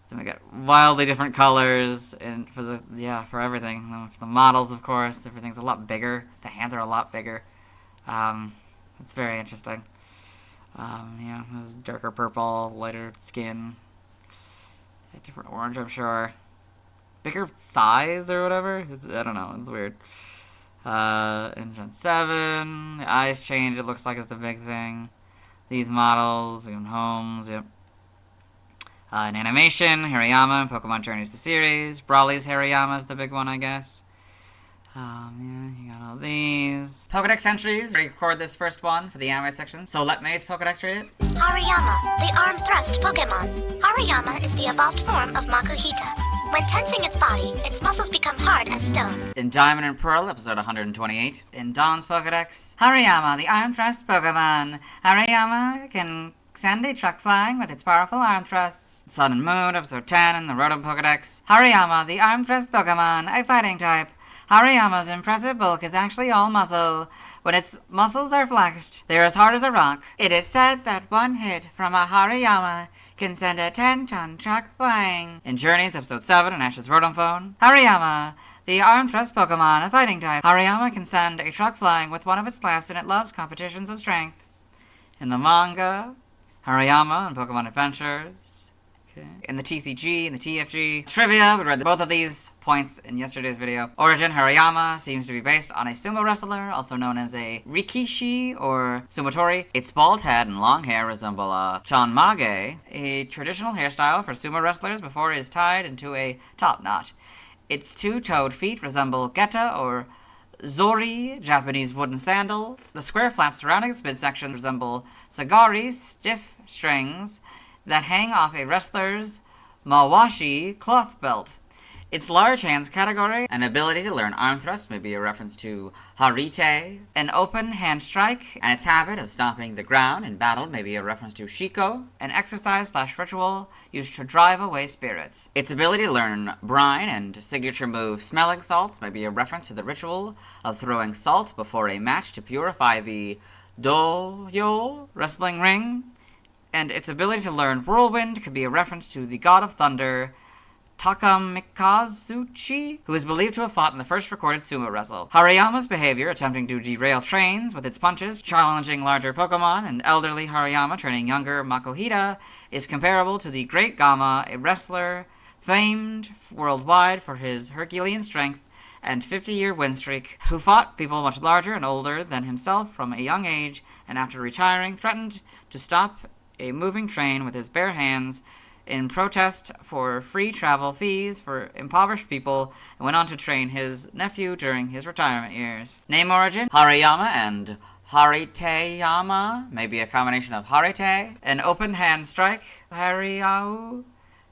S6: Then we got wildly different colors and for everything. For the models, of course, everything's a lot bigger. The hands are a lot bigger. It's very interesting. Yeah, there's darker purple, lighter skin, a different orange, I'm sure. Bigger thighs or whatever. I don't know. It's weird. In Gen 7, the eyes change. It looks like it's the big thing. These models, even homes. Yep. In animation, Hariyama, Pokemon Journeys the series. Brawly's Hariyama is the big one, I guess. Yeah, you got all these. Pokedex entries. Record this first one for the anime section. So let Maze Pokedex read it.
S2: Hariyama, the arm thrust Pokemon. Hariyama is the evolved form of Makuhita. When tensing its body, its muscles become hard as stone.
S6: In Diamond and Pearl, episode 128. In Dawn's Pokedex. Hariyama, the arm thrust Pokemon. Hariyama can send a truck flying with its powerful arm thrusts. Sun and Moon, episode 10 in the Rotom Pokedex. Hariyama, the arm thrust Pokemon, a fighting type. Hariyama's impressive bulk is actually all muscle. When its muscles are flexed, they're as hard as a rock. It is said that one hit from a Hariyama can send a 10-ton truck flying. In Journeys, episode 7 in Ash's Rotom Phone. Hariyama, the arm thrust Pokemon, a fighting type. Hariyama can send a truck flying with one of its slaps, and it loves competitions of strength. In the manga, Hariyama and Pokemon Adventures. Okay. In the TCG, in the TFG. Trivia, we read both of these points in yesterday's video. Origin, Hariyama seems to be based on a sumo wrestler, also known as a Rikishi or Sumotori. Its bald head and long hair resemble a chanmage, a traditional hairstyle for sumo wrestlers before it is tied into a top knot. Its two-toed feet resemble geta or zori, Japanese wooden sandals. The square flaps surrounding its midsection resemble sagari, stiff strings that hang off a wrestler's mawashi cloth belt. Its large hands category and ability to learn arm thrust may be a reference to Harite, an open hand strike, and its habit of stomping the ground in battle may be a reference to Shiko, an exercise/ritual used to drive away spirits. Its ability to learn brine and signature move smelling salts may be a reference to the ritual of throwing salt before a match to purify the doyo wrestling ring. And its ability to learn Whirlwind could be a reference to the god of thunder, Takamikazuchi, who is believed to have fought in the first recorded sumo wrestle. Hariyama's behavior, attempting to derail trains with its punches, challenging larger Pokemon, and elderly Hariyama training younger Makuhita, is comparable to the Great Gama, a wrestler famed worldwide for his Herculean strength and 50-year win streak, who fought people much larger and older than himself from a young age, and after retiring, threatened to stop a moving train with his bare hands in protest for free travel fees for impoverished people, and went on to train his nephew during his retirement years. Name origin, Hariyama and Hariteyama, may be a combination of Harite, an open hand strike, Hariyau,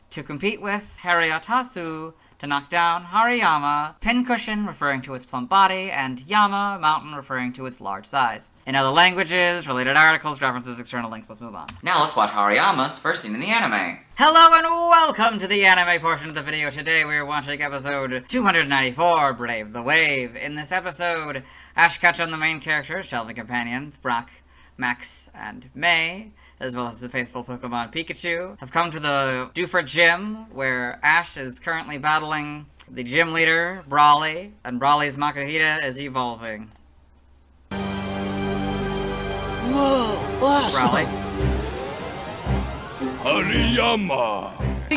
S6: to compete with Hariyatasu, to knock down Hariyama, pincushion referring to its plump body, and Yama, mountain referring to its large size. In other languages, related articles, references, external links. Let's move on.
S1: Now let's watch Hariyama's first scene in the anime.
S6: Hello and welcome to the anime portion of the video. Today we are watching episode 294, Brave the Wave. In this episode, Ash Ketchum, the main characters, Shelving companions, Brock, Max, and May, as well as the faithful Pokemon Pikachu, have come to the Dewford Gym, where Ash is currently battling the gym leader, Brawly, and Brawly's Makuhita is evolving.
S17: Whoa, awesome!
S6: Brawly.
S17: Hariyama!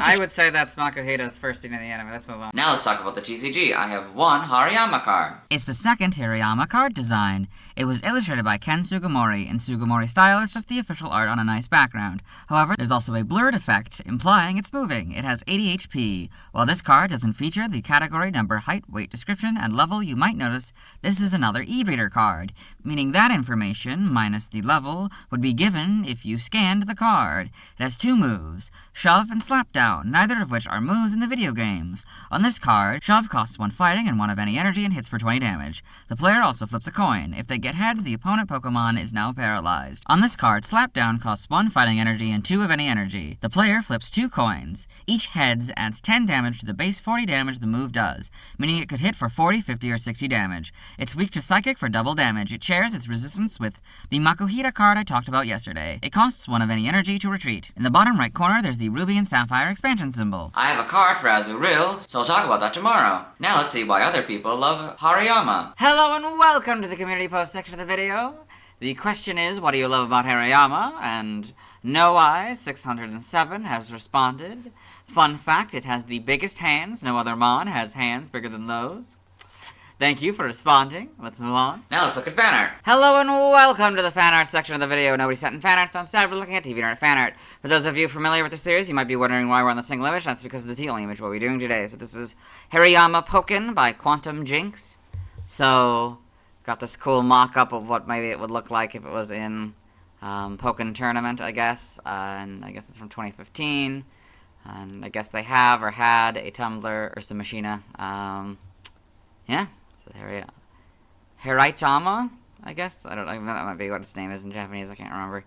S6: I would say that's Makuhita's first scene in the anime. Let's move on.
S1: Now let's talk about the TCG. I have one Hariyama card.
S11: It's the second Hariyama card design. It was illustrated by Ken Sugimori. In Sugimori style, it's just the official art on a nice background. However, there's also a blurred effect, implying it's moving. It has 80 HP. While this card doesn't feature the category, number, height, weight, description, and level, you might notice this is another e-reader card, meaning that information, minus the level, would be given if you scanned the card. It has two moves, Shove and Slap Down, neither of which are moves in the video games. On this card, Shove costs 1 fighting and 1 of any energy and hits for 20 damage. The player also flips a coin. If they get heads, the opponent Pokemon is now paralyzed. On this card, Slap Down costs 1 fighting energy and 2 of any energy. The player flips 2 coins. Each heads adds 10 damage to the base 40 damage the move does, meaning it could hit for 40, 50, or 60 damage. It's weak to Psychic for double damage. It shares its resistance with the Makuhita card I talked about yesterday. It costs 1 of any energy to retreat. In the bottom right corner, there's the Ruby and Sapphire expansion symbol.
S1: I have a card for Azurill, so I'll talk about that tomorrow. Now let's see why other people love Hariyama.
S6: Hello and welcome to the community post section of the video. The question is, what do you love about Hariyama? And No Eyes 607 has responded. Fun fact, it has the biggest hands. No other Mon has hands bigger than those. Thank you for responding. Let's move on.
S1: Now let's look at fan art.
S6: Hello and welcome to the fan art section of the video. Nobody sent in fan art, so instead we're looking at DeviantArt fan art. For those of you familiar with the series, you might be wondering why we're on the single image. That's because of the teal image, what we're doing today. So this is Hariyama Pokken by Quantum Jinx. So, got this cool mock-up of what maybe it would look like if it was in Pokken Tournament, I guess. And I guess it's from 2015. And I guess they have or had a Tumblr or some Machina. Yeah. So Hariyama, I guess? I don't know, that might be what its name is in Japanese, I can't remember.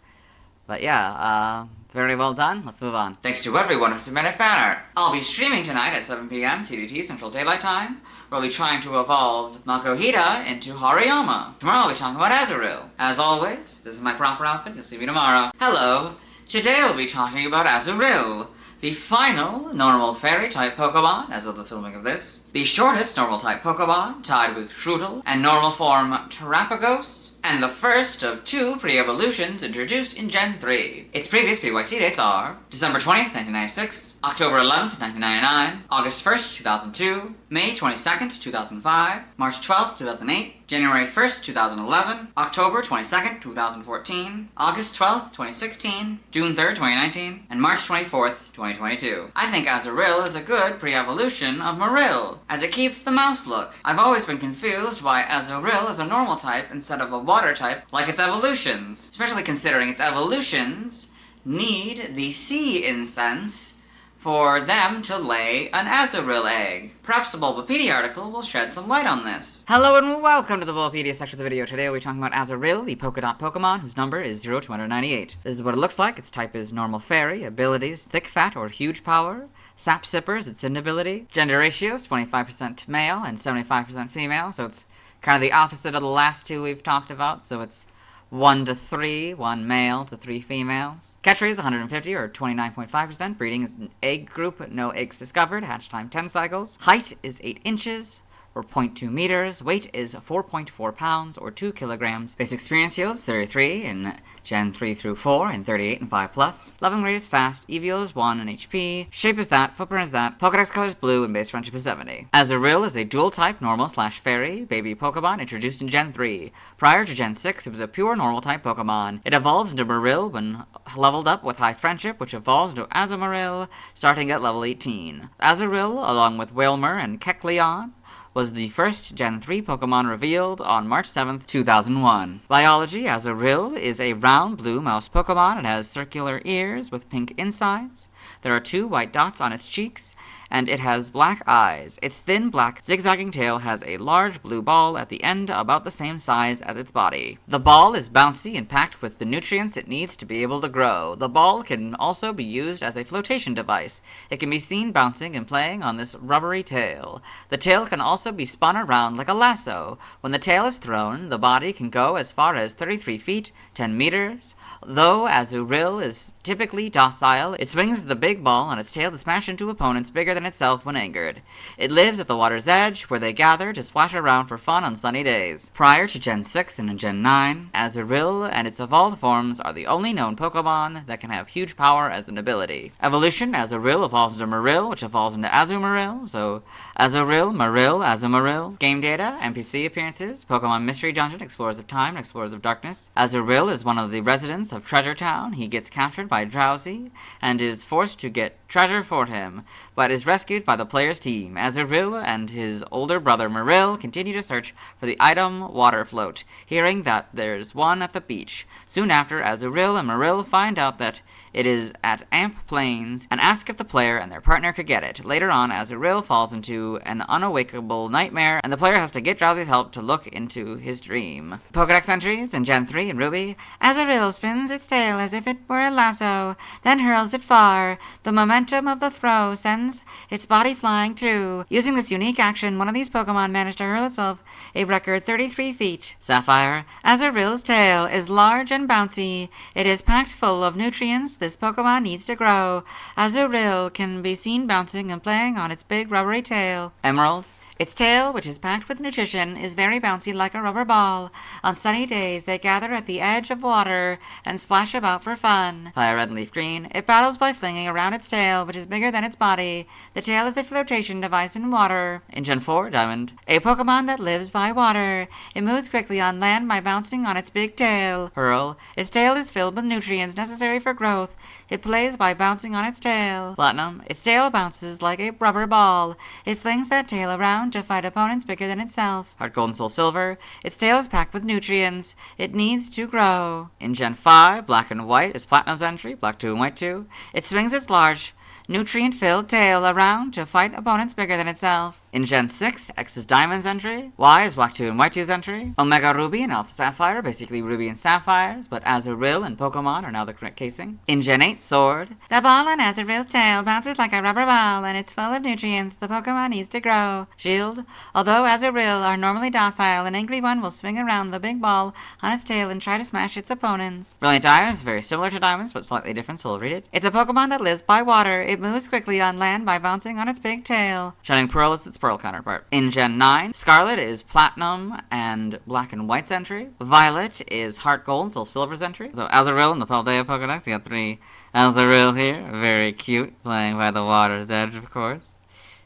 S6: But yeah, very well done. Let's move on.
S1: Thanks to everyone who submitted fan art. I'll be streaming tonight at 7 p.m. CDT Central Daylight Time, where I'll be trying to evolve Makuhita into Hariyama. Tomorrow I'll be talking about Azurill. As always, this is my proper outfit. You'll see me tomorrow. Hello. Today I'll be talking about Azurill, the final normal fairy-type Pokemon, as of the filming of this. The shortest normal-type Pokemon, tied with Shroodle, and normal form Terrapagos, and the first of 2 pre-evolutions introduced in Gen 3. Its previous PYC dates are December 20th, 1996, October 11th, 1999, August 1st, 2002, May 22nd, 2005, March 12th, 2008, January 1st, 2011, October 22nd, 2014, August 12th, 2016, June 3rd, 2019, and March 24th, 2022. I think Azurill is a good pre-evolution of Marill, as it keeps the mouse look. I've always been confused why Azurill is a normal type instead of a water type like its evolutions, especially considering its evolutions need the sea incense for them to lay an Azurill egg. Perhaps the Bulbapedia article will shed some light on this.
S6: Hello and welcome to the Bulbapedia section of the video. Today we'll be talking about Azurill, the polka dot Pokemon, whose number is 0298. This is what it looks like. Its type is normal fairy, abilities, thick fat or huge power, sap sippers, its ability. Gender ratios, 25% male and 75% female, so it's kind of the opposite of the last 2 we've talked about, so it's 1 to 3, 1 male to 3 females. Catch rate is 150 or 29.5%. Breeding is an egg group, no eggs discovered. Hatch time 10 cycles. Height is 8 inches or 0.2 meters. Weight is 4.4 pounds or 2 kilograms. Base experience yields 33 in Gen 3 through 4 and 38 and 5+. Loving rate is fast. EVO is 1 in HP. Shape is that. Footprint is that. Pokedex color is blue and base friendship is 70. Azurill is a dual type normal / fairy baby Pokemon introduced in Gen 3. Prior to Gen 6, it was a pure normal type Pokemon. It evolves into Marill when leveled up with high friendship, which evolves into Azumarill starting at level 18. Azurill, along with Whismur and Kecleon, was the first Gen 3 Pokemon revealed on March 7th, 2001. Biology, Azurill is a round blue mouse Pokemon. It has circular ears with pink insides. There are 2 white dots on its cheeks, and it has black eyes. Its thin black zigzagging tail has a large blue ball at the end about the same size as its body. The ball is bouncy and packed with the nutrients it needs to be able to grow. The ball can also be used as a flotation device. It can be seen bouncing and playing on this rubbery tail. The tail can also be spun around like a lasso. When the tail is thrown, the body can go as far as 33 feet, 10 meters. Though Azurill is typically docile, it swings the big ball on its tail to smash into opponents bigger than than itself when angered. It lives at the water's edge, where they gather to splash around for fun on sunny days. Prior to Gen 6 and Gen 9, Azurill and its evolved forms are the only known Pokemon that can have huge power as an ability. Evolution, Azurill evolves into Marill, which evolves into Azumarill, so Azurill, Marill, Azumarill. Game data, NPC appearances, Pokemon Mystery Dungeon, Explorers of Time, and Explorers of Darkness. Azurill is one of the residents of Treasure Town. He gets captured by Drowsy and is forced to get treasure for him, but is rescued by the player's team. Azurill and his older brother Marill continue to search for the item Water Float, hearing that there's one at the beach. Soon after, Azurill and Marill find out that it is at Amp Plains and ask if the player and their partner could get it. Later on, Azurill falls into an unawakeable nightmare, and the player has to get Drowsy's help to look into his dream. Pokedex entries in Gen 3 and Ruby. Azurill spins its tail as if it were a lasso, then hurls it far. The momentum of the throw sends its body flying too. Using this unique action, one of these Pokemon managed to hurl itself a record 33 feet. Sapphire. Azurill's tail is large and bouncy. It is packed full of nutrients this Pokemon needs to grow. Azurill can be seen bouncing and playing on its big rubbery tail. Emerald. Its tail, which is packed with nutrition, is very bouncy like a rubber ball. On sunny days, they gather at the edge of water and splash about for fun. Fire Red and Leaf Green. It battles by flinging around its tail, which is bigger than its body. The tail is a flotation device in water. In Gen 4, Diamond. A Pokemon that lives by water. It moves quickly on land by bouncing on its big tail. Pearl. Its tail is filled with nutrients necessary for growth. It plays by bouncing on its tail. Platinum. Its tail bounces like a rubber ball. It flings that tail around to fight opponents bigger than itself. Heart Gold and Soul Silver. Its tail is packed with nutrients. It needs to grow. In Gen 5, Black and White is Platinum's entry, Black 2 and White 2. It swings its large, nutrient-filled tail around to fight opponents bigger than itself. In Gen 6, X is Diamond's entry, Y is Black 2 and White 2's entry, Omega Ruby and Alpha Sapphire, basically Ruby and Sapphires, but Azurill and Pokemon are now the correct casing. In Gen 8, Sword. The ball on Azurill's tail bounces like a rubber ball, and it's full of nutrients the Pokemon needs to grow. Shield. Although Azurill are normally docile, an angry one will swing around the big ball on its tail and try to smash its opponents. Brilliant Eye is very similar to Diamonds, but slightly different, so we'll read it. It's a Pokemon that lives by water. It moves quickly on land by bouncing on its big tail. Shining Pearl is its Pearl counterpart. In Gen 9, Scarlet is Platinum and Black and White's entry. Violet is Heart Gold and Soul Silver's entry. So Azurill and the Paldea Pokedex, you got 3 Azurill here. Very cute, playing by the water's edge, of course.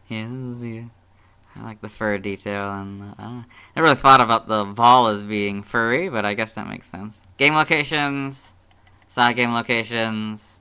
S6: Yes, I like the fur detail, and I never really thought about the ball as being furry, but I guess that makes sense. Game locations, side game locations,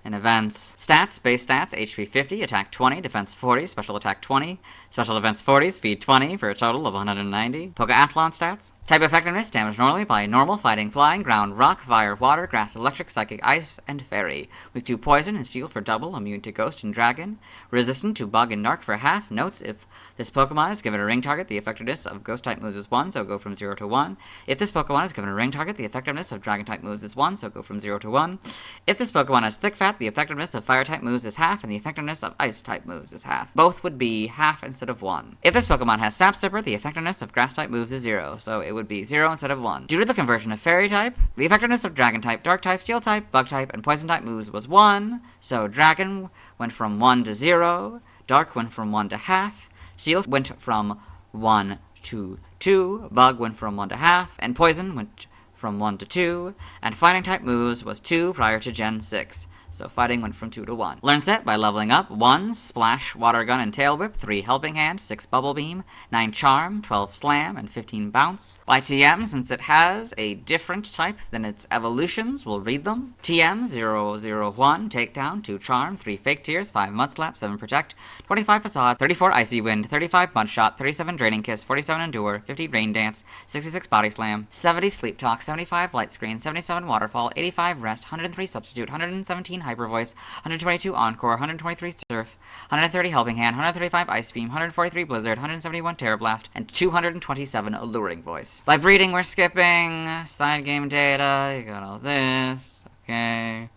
S6: and events. Stats, base stats, HP 50, attack 20, defense 40, special attack 20, special defense 40, speed 20, for a total of 190. Pokeathlon stats. Type effectiveness, damage normally by normal, fighting, flying, ground, rock, fire, water, grass, electric, psychic, ice, and fairy. Weak to poison and steel for double, immune to ghost and dragon. Resistant to bug and dark for half. Notes, if this Pokemon is given a ring target, the effectiveness of ghost type moves is 1, so go from 0 to 1. If this Pokemon is given a ring target, the effectiveness of dragon type moves is 1, so go from 0 to 1. If this Pokemon has thick fat, the effectiveness of fire type moves is half, and the effectiveness of ice type moves is half. Both would be half instead of 1. If this Pokemon has Sap Sipper, the effectiveness of grass type moves is 0, so it would be 0 instead of 1. Due to the conversion of fairy type, the effectiveness of dragon type, dark type, steel type, bug type, and poison type moves was 1, so dragon went from 1 to 0, dark went from 1 to half, steel went from 1 to 2, bug went from 1 to half, and poison went from 1 to 2, and fighting type moves was 2 prior to Gen 6. So fighting went from 2 to 1. Learn set by leveling up 1 Splash, Water Gun, and Tail Whip, 3 Helping Hand, 6 Bubble Beam, 9 Charm, 12 Slam, and 15 Bounce. By TM, since it has a different type than its evolutions, we'll read them. TM 001, Takedown, 2 Charm, 3 Fake Tears, 5 Mudslap, 7 Protect, 25 Facade, 34 Icy Wind, 35 Mudshot, 37 Draining Kiss, 47 Endure, 50 Rain Dance, 66 Body Slam, 70 Sleep Talk, 75 Light Screen, 77 Waterfall, 85 Rest, 103 Substitute, 117 Hyper Voice, 122 Encore, 123 Surf, 130 Helping Hand, 135 Ice Beam, 143 Blizzard, 171 Terror Blast, and 227 Alluring Voice. By breeding, we're skipping side game data. You got all this. Okay.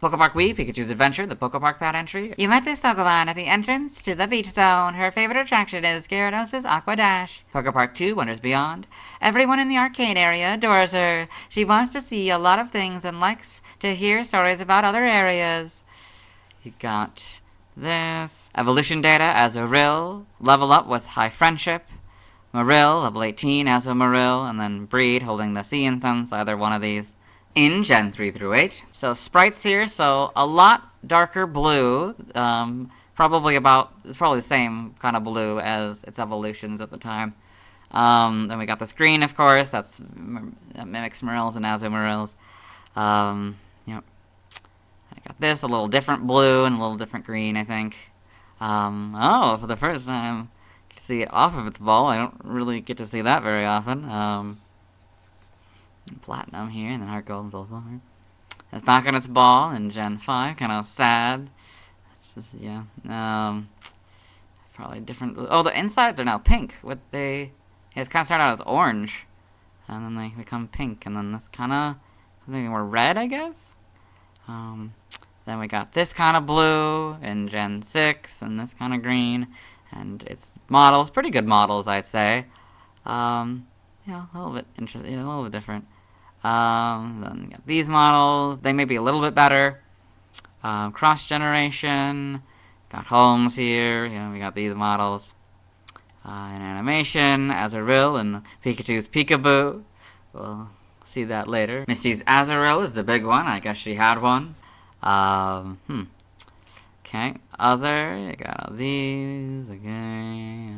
S6: Pokepark Wii, Pikachu's Adventure, the Pokepark Pad entry. You met this Pokemon at the entrance to the beach zone. Her favorite attraction is Gyarados' Aqua Dash. Pokepark 2, Wonders Beyond. Everyone in the arcade area adores her. She wants to see a lot of things and likes to hear stories about other areas. You got this. Evolution data, Azurill. Level up with High Friendship. Marill, level 18, Azumarill, and then breed, holding the Sea Incense, either one of these. In Gen 3 through 8. So sprites here, so a lot darker blue. It's probably the same kind of blue as its evolutions at the time. Then we got this green, of course, that mimics Marills and Azumarills. Yep. I got this, a little different blue and a little different green, I think. Oh, for the first time. See it off of its ball. I don't really get to see that very often. And platinum here, and then heart gold's also here. It's back on its ball in Gen 5, kind of sad. It's just, yeah. Probably different. Oh, the insides are now pink. It kind of started out as orange, and then they become pink, and then this kind of maybe more red, I guess. Then we got this kind of blue in Gen 6, and this kind of green. And it's models, pretty good models, I'd say. Yeah, a little bit interesting, a little bit different. Then we got these models. They may be a little bit better. Cross generation. Got Holmes here. Yeah, we got these models. In animation, Azurill and Pikachu's Peekaboo. We'll see that later. Misty's Azurill is the big one. I guess she had one. Okay, other, you got all these, okay.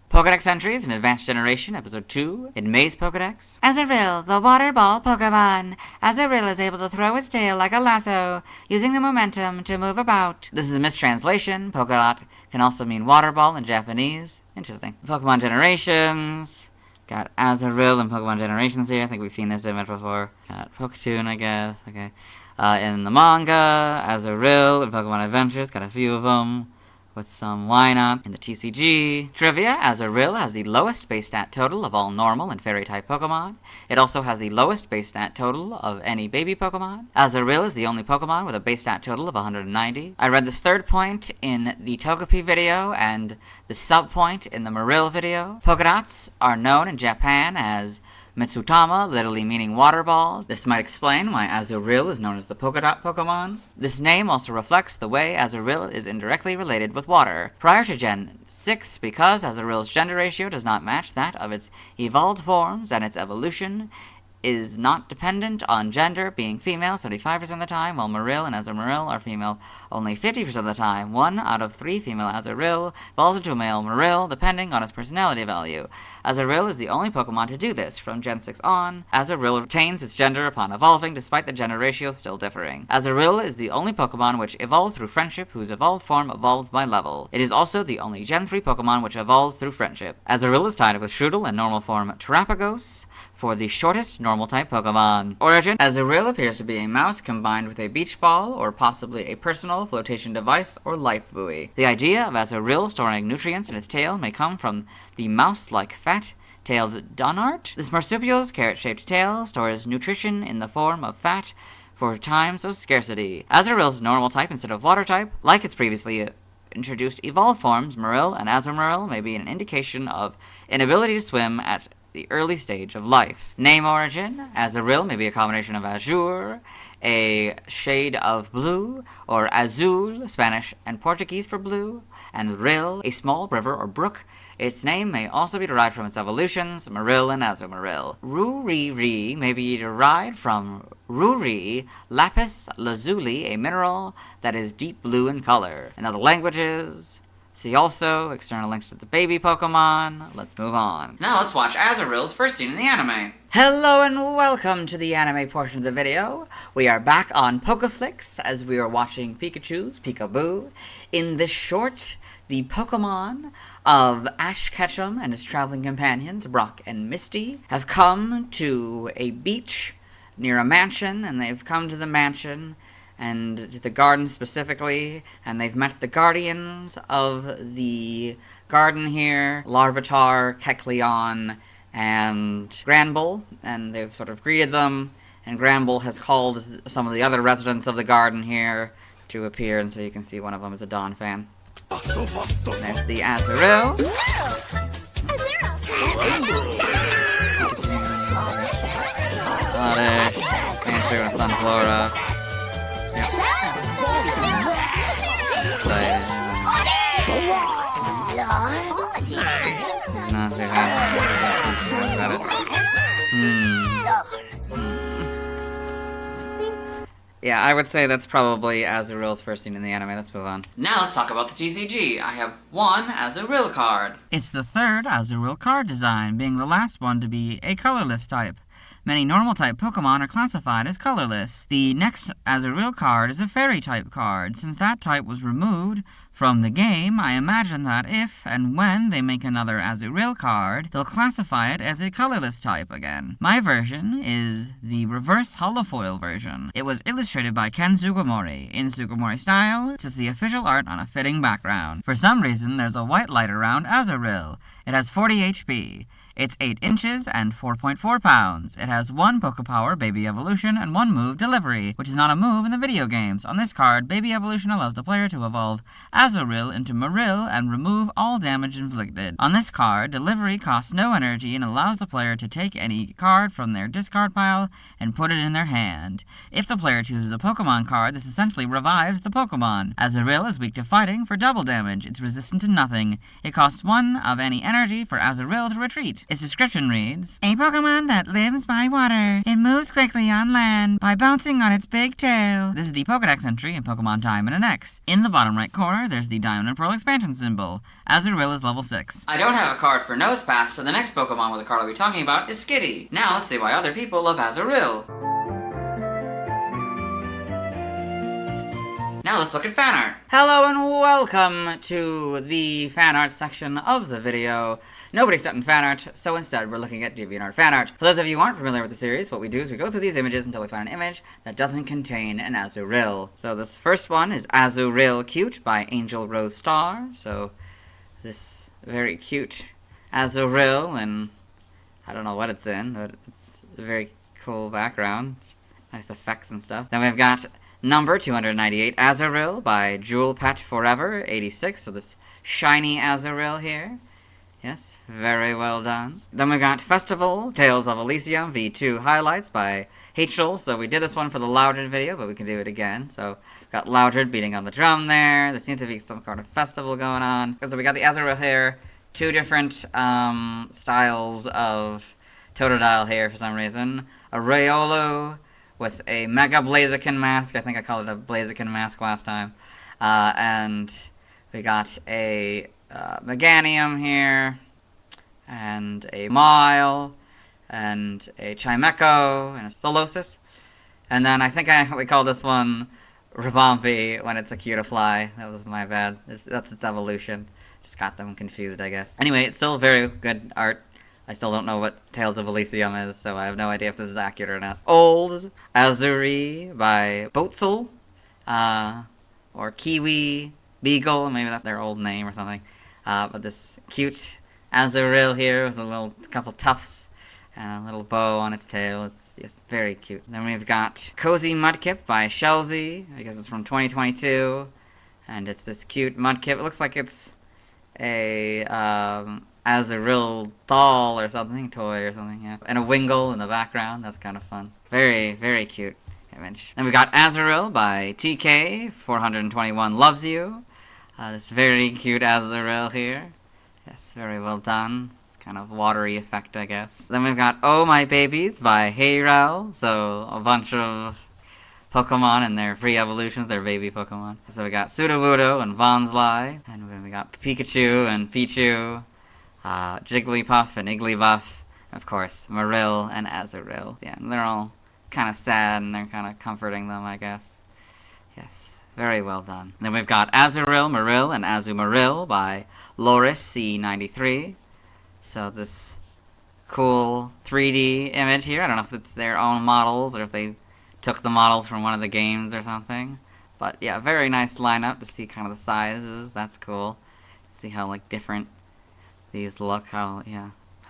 S6: Pokedex entries in Advanced Generation, Episode 2, in Maze Pokedex. Azurill, the Water Ball Pokemon. Azurill is able to throw its tail like a lasso, using the momentum to move about. This is a mistranslation. Polkadot can also mean water ball in Japanese. Interesting. Pokemon Generations. Got Azurill and Pokemon Generations here. I think we've seen this image before. Got Poketoon, I guess. Okay. In the manga, Azurill and Pokemon Adventures, got a few of them, with some why not in the TCG. Trivia, Azurill has the lowest base stat total of all normal and fairy-type Pokemon. It also has the lowest base stat total of any baby Pokemon. Azurill is the only Pokemon with a base stat total of 190. I read this third point in the Togepi video and the sub-point in the Marill video. Pokedots are known in Japan as Mitsutama, literally meaning water balls. This might explain why Azurill is known as the Polkadot Pokemon. This name also reflects the way Azurill is indirectly related with water. Prior to Gen 6, because Azurill's gender ratio does not match that of its evolved forms and its evolution is not dependent on gender, being female 75% of the time, while Marill and Azumarill are female only 50% of the time. 1 out of 3 female Azurill evolves into a male Marill, depending on its personality value. Azurill is the only Pokemon to do this. From Gen 6 on, Azurill retains its gender upon evolving, despite the gender ratio still differing. Azurill is the only Pokemon which evolves through friendship, whose evolved form evolves by level. It is also the only Gen 3 Pokemon which evolves through friendship. Azurill is tied with Shroodle and normal form Terapagos for the shortest normal-type Pokemon. Origin: Azurill appears to be a mouse combined with a beach ball, or possibly a personal flotation device or life buoy. The idea of Azurill storing nutrients in its tail may come from the mouse-like fat-tailed Dunart. This marsupial's carrot-shaped tail stores nutrition in the form of fat for times of scarcity. Azurill's normal type instead of water type, like its previously introduced evolved forms, Marill and Azumarill, may be an indication of inability to swim at the early stage of life. Name origin: Azurill may be a combination of azure, a shade of blue, or azul, Spanish and Portuguese for blue, and rill, a small river or brook. Its name may also be derived from its evolutions, Marill and Azumarill. Ruri may be derived from Ruri lapis lazuli, a mineral that is deep blue in color. In other languages, see also external links to the baby Pokemon. Let's move on. Now let's watch Azurill's first scene in the anime. Hello and welcome to the anime portion of the video. We are back on Pokeflix as we are watching Pikachu's Peekaboo. In this short, the Pokemon of Ash Ketchum and his traveling companions, Brock and Misty, have come to a beach near a mansion, and they've come to the mansion and to the garden specifically, and they've met the guardians of the garden here, Larvitar, Kecleon, and Granbull, and they've sort of greeted them, and Granbull has called some of the other residents of the garden here to appear, and so you can see one of them is a Dawn fan. There's the Azurill. Answer Sunflora. Yep. Excited. Not too happy about it. Yeah, I would say that's probably Azurill's first scene in the anime. Let's move on.
S1: Now let's talk about the TCG. I have one Azurill card.
S6: It's the third Azurill card design, being the last one to be a colorless type. Many normal-type Pokemon are classified as colorless. The next Azurill card is a Fairy-type card. Since that type was removed from the game, I imagine that if and when they make another Azurill card, they'll classify it as a colorless type again. My version is the reverse holofoil version. It was illustrated by Ken Sugimori. In Sugimori style, this is the official art on a fitting background. For some reason, there's a white light around Azurill. It has 40 HP. It's 8 inches and 4.4 pounds. It has 1 Pokepower, Baby Evolution, and 1 move, Delivery, which is not a move in the video games. On this card, Baby Evolution allows the player to evolve Azurill into Marill and remove all damage inflicted. On this card, Delivery costs no energy and allows the player to take any card from their discard pile and put it in their hand. If the player chooses a Pokemon card, this essentially revives the Pokemon. Azurill is weak to fighting for double damage. It's resistant to nothing. It costs 1 of any energy for Azurill to retreat. Its description reads, a Pokemon that lives by water. It moves quickly on land by bouncing on its big tail. This is the Pokedex entry in Pokemon Diamond and X. In the bottom right corner, there's the Diamond and Pearl expansion symbol. Azurill is level 6.
S1: I don't have a card for Nosepass, so the next Pokemon with a card I'll be talking about is Skitty. Now let's see why other people love Azurill. Now let's look at fan art.
S6: Hello and welcome to the fan art section of the video. Nobody sent in fan art, so instead we're looking at DeviantArt fan art. For those of you who aren't familiar with the series, what we do is we go through these images until we find an image that doesn't contain an Azurill. So this first one is Azurill Cute by Angel Rose Star. So this very cute Azurill, and I don't know what it's in, but it's a very cool background. Nice effects and stuff. Then we've got number 298, Azurill by Jewel Pet Forever 86. So this shiny Azurill here. Yes, very well done. Then we got Festival, Tales of Elysium V2 Highlights by Hachel. So we did this one for the Loudred video, but we can do it again. So we've got Loudred beating on the drum there. There seems to be some kind of festival going on. So we got the Azurill here. 2 different styles of Totodile here for some reason. A Riolu with a Mega Blaziken mask. I think I called it a Blaziken mask last time. And we got a Meganium here, and a Mawile, and a Chimecho, and a Solosis. And then I think we call this one Rabompi when it's a Cutiefly. That was my bad. That's its evolution. Just got them confused, I guess. Anyway, it's still very good art. I still don't know what Tales of Elysium is, so I have no idea if this is accurate or not. Old Azuri by Boatsel, or Kiwi Beagle, maybe that's their old name or something. But this cute Azurill here with a little couple tufts and a little bow on its tail. It's very cute. Then we've got Cozy Mudkip by Shelzy. I guess it's from 2022. And it's this cute Mudkip. It looks like it's a Azurill doll or something, toy or something, yeah. And a Wingull in the background. That's kind of fun. Very, very cute image. Then we got Azurill by TK421 Loves You. This very cute Azurill here. Yes, very well done. It's kind of watery effect, I guess. Then we've got Oh My Babies by Heyrel. So a bunch of Pokemon and their free evolutions, their baby Pokemon. So we got Sudowoodo and Vonslai. And then we got Pikachu and Pichu. Jigglypuff and Igglybuff. And of course, Marill and Azurill. Yeah, and they're all kind of sad and they're kind of comforting them, I guess. Yes. Very well done. Then we've got Azurill, Marill, and Azumarill by Loris C93. So this cool 3D image here. I don't know if it's their own models or if they took the models from one of the games or something. But yeah, very nice lineup to see kind of the sizes. That's cool. See how like different these look. How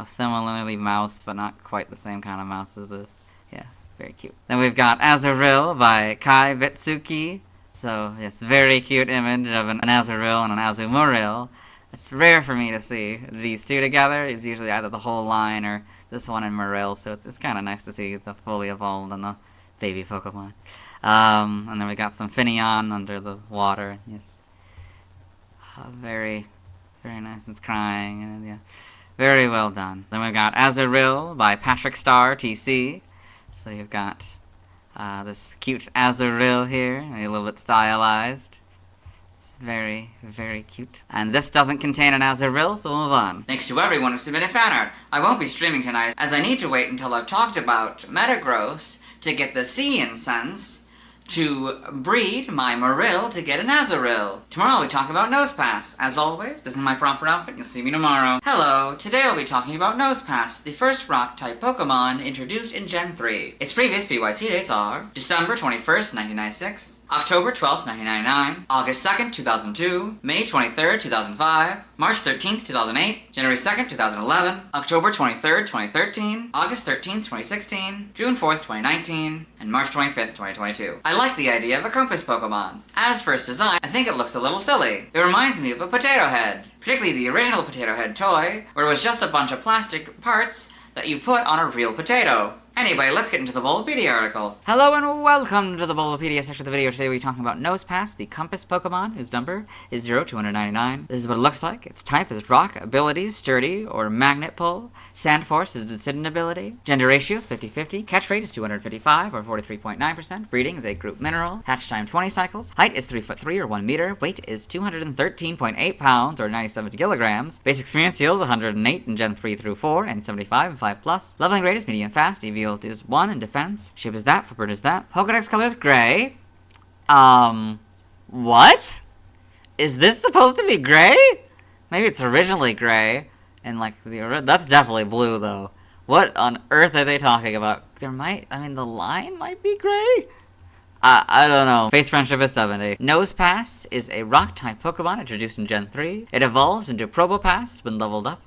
S6: similarly moused, but not quite the same kind of mouse as this. Yeah, very cute. Then we've got Azurill by Kai Bitsuki. So, yes, very cute image of an Azurill and an Azumarill. It's rare for me to see these two together. It's usually either the whole line or this one and Marill, so it's kind of nice to see the fully evolved and the baby Pokemon. And then we got some Finneon under the water. Yes. Very, very nice. It's crying, and yeah, very well done. Then we've got Azurill by Patrick Star TC. So you've got this cute Azurill here, a little bit stylized. It's very, very cute. And this doesn't contain an Azurill, so we'll move on.
S1: Thanks to everyone who submitted fan art. I won't be streaming tonight, as I need to wait until I've talked about Metagross to get the sea incense to breed my Marill to get an Azurill. Tomorrow we talk about Nosepass. As always, this is my proper outfit. You'll see me tomorrow. Hello, today I'll be talking about Nosepass, the first rock-type Pokemon introduced in Gen 3. Its previous BYC dates are December 21st, 1996, October 12th, 1999, August 2nd, 2002, May 23rd, 2005, March 13th, 2008, January 2nd, 2011, October 23rd, 2013, August 13th, 2016, June 4th, 2019, and March 25th, 2022. I like the idea of a compass Pokemon. As for its design, I think it looks a little silly. It reminds me of a Potato Head, particularly the original Potato Head toy, where it was just a bunch of plastic parts that you put on a real potato. Anyway, let's get into the Bulbapedia article.
S6: Hello and welcome to the Bulbapedia section of the video. Today we're talking about Nosepass, the compass Pokemon, whose number is 0299. This is what it looks like. Its type is rock, abilities, sturdy, or magnet pull. Sand force is its hidden ability. Gender ratio is 50-50. Catch rate is 255, or 43.9%. Breeding is a group mineral. Hatch time 20 cycles. Height is 3'3", or 1 meter. Weight is 213.8 pounds, or 97 kilograms. Base experience yields 108 in Gen 3 through 4, and 75 in 5+. Leveling rate is medium fast. EV is 1 in defense. Shape is that. Footprint is that. Pokedex color is gray. What? Is this supposed to be gray? Maybe it's originally gray. And like, that's definitely blue though. What on earth are they talking about? The line might be gray? I don't know. Base friendship is 70. Nosepass is a rock-type Pokemon introduced in Gen 3. It evolves into Probopass when leveled up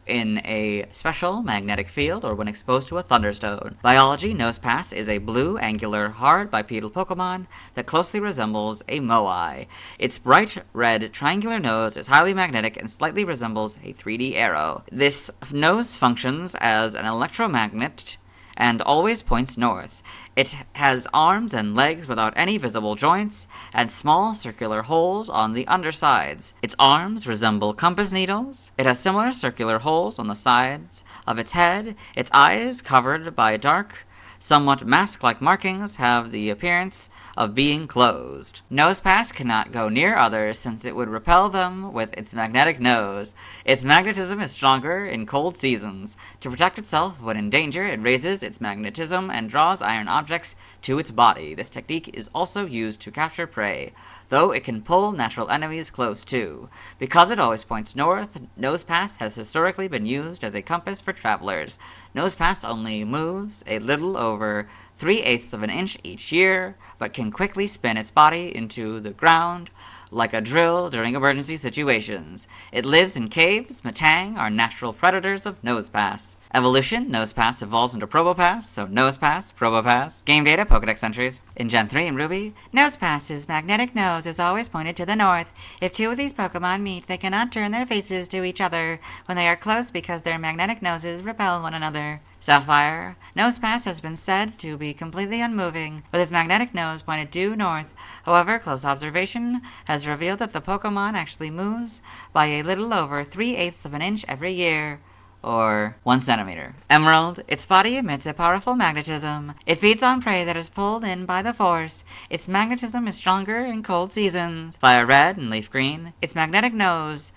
S6: in a special magnetic field or when exposed to a thunderstone. Biology, Nosepass is a blue, angular, hard bipedal Pokemon that closely resembles a Mawile. Its bright red triangular nose is highly magnetic and slightly resembles a 3D arrow. This nose functions as an electromagnet and always points north. It has arms and legs without any visible joints, and small circular holes on the undersides. Its arms resemble compass needles. It has similar circular holes on the sides of its head. Its eyes, covered by dark, somewhat mask-like markings, have the appearance of being closed. Nosepass cannot go near others since it would repel them with its magnetic nose. Its magnetism is stronger in cold seasons. To protect itself when in danger, it raises its magnetism and draws iron objects to its body. This technique is also used to capture prey, though it can pull natural enemies close too. Because it always points north, Nosepass has historically been used as a compass for travelers. Nosepass only moves a little over 3/8 of an inch each year, but can quickly spin its body into the ground like a drill during emergency situations. It lives in caves. Matang are natural predators of Nosepass. Evolution, Nosepass evolves into Probopass, so Nosepass, Probopass. Game data, Pokedex entries. In Gen 3 and Ruby, Nosepass's magnetic nose is always pointed to the north. If two of these Pokemon meet, they cannot turn their faces to each other when they are close because their magnetic noses repel one another. Sapphire, Nosepass has been said to be completely unmoving, with its magnetic nose pointed due north. However, close observation has revealed that the Pokemon actually moves by a little over 3/8 of an inch every year, or 1 centimeter. Emerald, its body emits a powerful magnetism. It feeds on prey that is pulled in by the force. Its magnetism is stronger in cold seasons. Fire Red and Leaf Green, its magnetic nose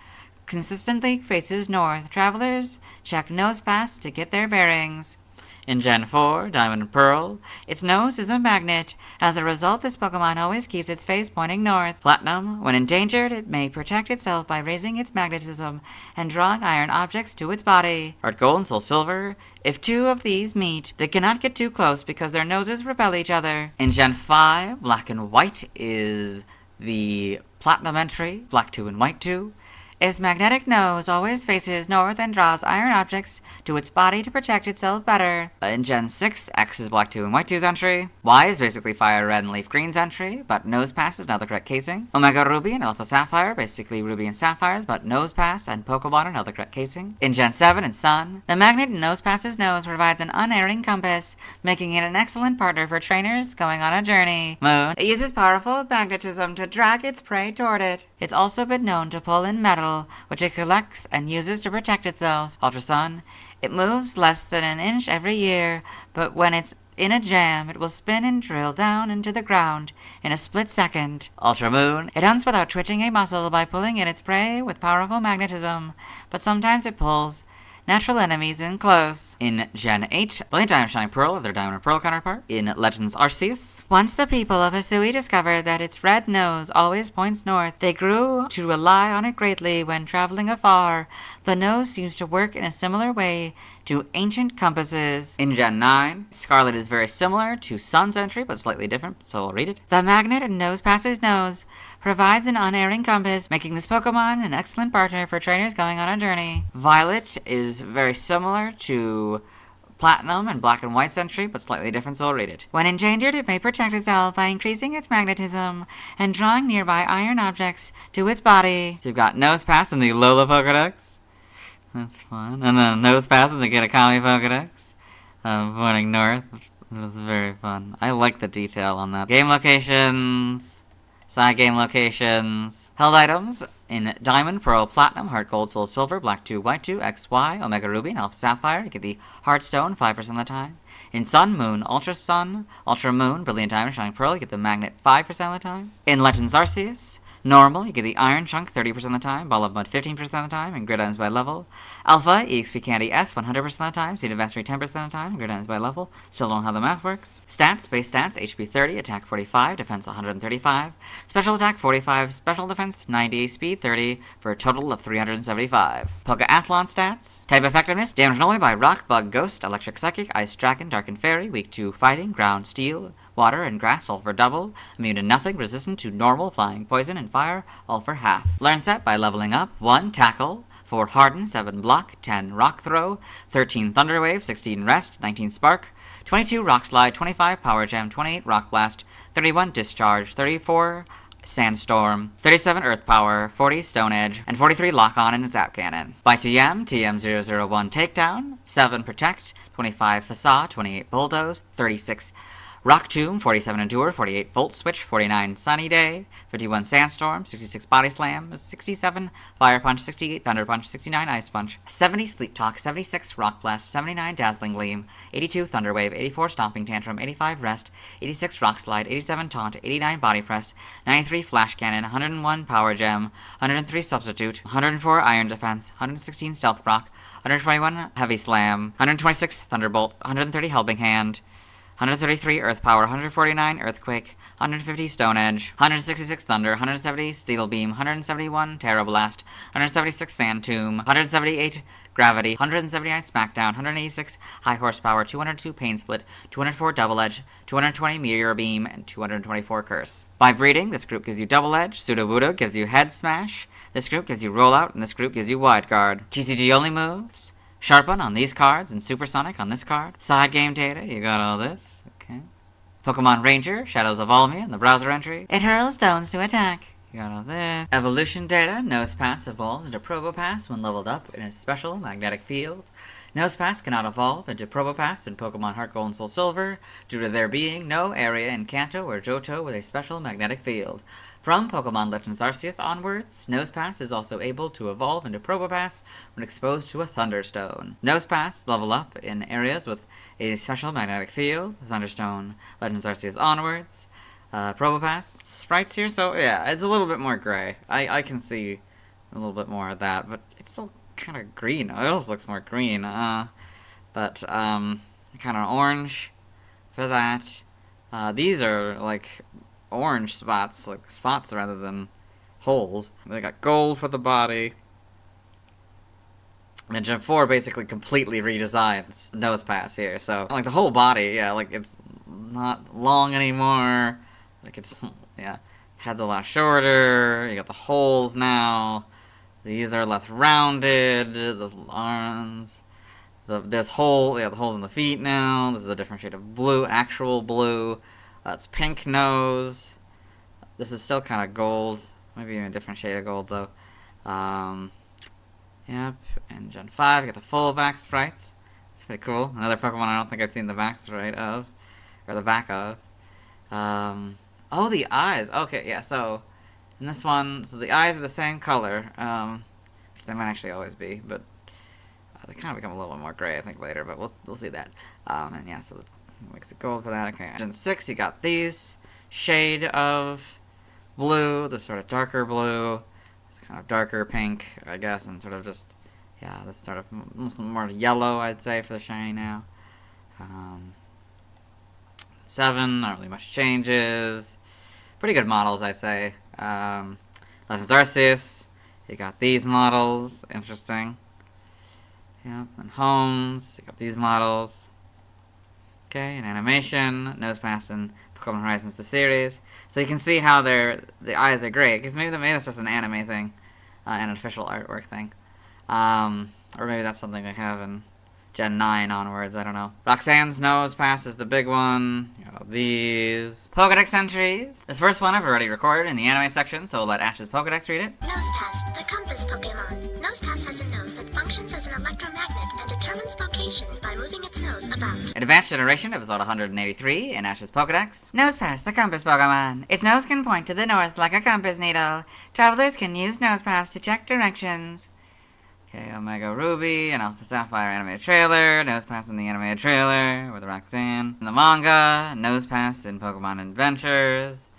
S6: consistently faces north. Travelers check Nosepass to get their bearings. In Gen 4, Diamond and Pearl, its nose is a magnet. As a result, this Pokemon always keeps its face pointing north. Platinum, when endangered, it may protect itself by raising its magnetism and drawing iron objects to its body. Heart Gold and Soul Silver, if two of these meet, they cannot get too close because their noses repel each other. In Gen 5, Black and White is the Platinum entry, Black 2 and White 2.
S11: Its magnetic nose always faces north and draws iron objects to its body to protect itself better. In Gen 6, X is Black 2 and White 2's entry. Y is basically Fire Red and Leaf Green's entry, but Nosepass is now the correct casing. Omega Ruby and Alpha Sapphire, basically Ruby and Sapphires, but Nosepass and Pokeball are now the correct casing. In Gen 7 and Sun, the magnet in Nosepass's nose provides an unerring compass, making it an excellent partner for trainers going on a journey. Moon, it uses powerful magnetism to drag its prey toward it. It's also been known to pull in metal, which it collects and uses to protect itself. Ultra Sun, it moves less than an inch every year, but when it's in a jam, it will spin and drill down into the ground in a split second. Ultra Moon, it hunts without twitching a muscle by pulling in its prey with powerful magnetism, but sometimes it pulls natural enemies in close. In Gen 8, Brilliant Diamond Shining Pearl of their Diamond and Pearl counterpart. In Legends Arceus, once the people of Hisui discovered that its red nose always points north, they grew to rely on it greatly when traveling afar. The nose seems to work in a similar way to ancient compasses. In Gen 9, Scarlet is very similar to Sun's entry, but slightly different, so I'll read it. The magnet in Nosepass's nose provides an unerring compass, making this Pokemon an excellent partner for trainers going on a journey. Violet is very similar to Platinum and Black and White's entry, but slightly different, so I'll read it. When endangered, it may protect itself by increasing its magnetism and drawing nearby iron objects to its body. So you've got Nosepass in the Lola Pokedex. That's fun. And then Nosepass in the Gitakami Pokedex. Pointing north. It was very fun. I like the detail on that. Game locations. Side game locations. Held items in Diamond, Pearl, Platinum, Heart Gold, Soul Silver, Black 2, White 2, X, Y, Omega Ruby, and Alpha Sapphire. You get the Heartstone 5% of the time. In Sun, Moon, Ultra Sun, Ultra Moon, Brilliant Diamond, Shining Pearl, you get the Magnet 5% of the time. In Legends Arceus, Normal, you get the Iron Chunk 30% of the time, Ball of Mud 15% of the time, and Grid Items by level. Alpha, EXP Candy S 100% of the time, Seed of Mastery 10% of the time, and Grid Items by level. Still don't know how the math works. Stats, base stats, HP 30, Attack 45, Defense 135, Special Attack 45, Special Defense 90, Speed 30, for a total of 375. Pokeathlon stats, Type Effectiveness, damaged only by Rock, Bug, Ghost, Electric Psychic, Ice Dragon, Dark and Fairy, weak to Fighting, Ground, Steel, Water and Grass, all for double. Immune to nothing, resistant to normal, flying, poison, and fire, all for half. Learn set by leveling up. 1. Tackle. 4. Harden. 7. Block. 10. Rock Throw. 13. Thunder Wave. 16. Rest. 19. Spark. 22. Rock Slide. 25. Power Gem. 28. Rock Blast. 31. Discharge. 34. Sandstorm, 37 Earth Power, 40 Stone Edge, and 43 Lock On and Zap Cannon. By TM, TM001 Takedown, 7 Protect, 25 Facade, 28 Bulldoze, 36 Rock Tomb, 47 Endure, 48 Volt Switch, 49 Sunny Day, 51 Sandstorm, 66 Body Slam, 67 Fire Punch, 68 Thunder Punch, 69 Ice Punch, 70 Sleep Talk, 76 Rock Blast, 79 Dazzling Gleam, 82 Thunder Wave, 84 Stomping Tantrum, 85 Rest, 86 Rock Slide, 87 Taunt, 89 Body Press, 93 Flash Cannon, 101 Power Gem, 103 Substitute, 104 Iron Defense, 116 Stealth Brock, 121 Heavy Slam, 126 Thunderbolt, 130 Helping Hand, 133 Earth Power, 149 Earthquake, 150 Stone Edge, 166 Thunder, 170 Steel Beam, 171 Terra Blast, 176 Sand Tomb, 178 Gravity, 179 Smackdown, 186 High Horsepower, 202 Pain Split, 204 Double Edge, 220 Meteor Beam, and 224 Curse. By breeding, this group gives you Double Edge, Sudowoodo gives you Head Smash, this group gives you Rollout, and this group gives you Wide Guard. TCG only moves. Sharpen on these cards and Supersonic on this card. Side game data, you got all this. Okay. Pokemon Ranger, Shadows of Almi in the browser entry. It hurls stones to attack. You got all this. Evolution data, Nosepass evolves into Probopass when leveled up in a special magnetic field. Nosepass cannot evolve into Probopass in Pokemon Heart Gold and Soul Silver due to there being no area in Kanto or Johto with a special magnetic field. From Pokemon Legends Arceus onwards, Nosepass is also able to evolve into Probopass when exposed to a Thunderstone. Nosepass level up in areas with a special magnetic field, Thunderstone, Legends Arceus onwards. Probopass. Sprites here, so yeah, it's a little bit more gray. I can see a little bit more of that, but it's still kind of green. It almost looks more green. Kind of orange for that. These are like orange spots, like spots rather than holes. They got gold for the body. And Gen 4 basically completely redesigns Nosepass here, so like the whole body, yeah, like it's not long anymore. Like it's, yeah, head's a lot shorter. You got the holes now.
S6: These are less rounded. The arms. There's hole. Yeah, the holes in the feet now. This is a different shade of blue. Actual blue. It's pink nose. This is still kind of gold. Maybe even a different shade of gold though. Yep. And Gen 5, we get the full back sprites. It's pretty cool. Another Pokemon I don't think I've seen the back sprite of, or the back of. Oh, the eyes. Okay, yeah. So in this one, so the eyes are the same color, which they might actually always be, but they kind of become a little bit more gray, I think, later. But we'll see that. And yeah, so let's mix it gold for that. Okay. Gen 6, you got these shade of blue, the sort of darker blue, it's kind of darker pink, I guess, and sort of just, yeah, this sort of more yellow, I'd say, for the shiny now. 7, not really much changes. Pretty good models, I'd say. Legends Arceus, you got these models, interesting. Yep, and Homes, you got these models. Okay, and animation, Nosepass, and Pokemon Horizons the series. So you can see how the eyes are great, because maybe that's just an anime thing, an official artwork thing. Or maybe that's something they have in Gen 9 onwards, I don't know. Roxanne's Nosepass is the big one. You got these Pokedex entries. This first one I've already recorded in the anime section, so we'll let Ash's Pokedex read it.
S2: Nosepass, the compass Pokemon. Nosepass has a nose that functions as an electromagnet and determines location by moving its nose about.
S6: Advanced Generation, episode 183 in Ash's Pokedex. Nosepass, the compass Pokemon. Its nose can point to the north like a compass needle. Travelers can use Nosepass to check directions. Okay, Omega Ruby and Alpha Sapphire animated trailer, Nosepass in the animated trailer with Roxanne. In the manga, Nosepass in Pokemon Adventures.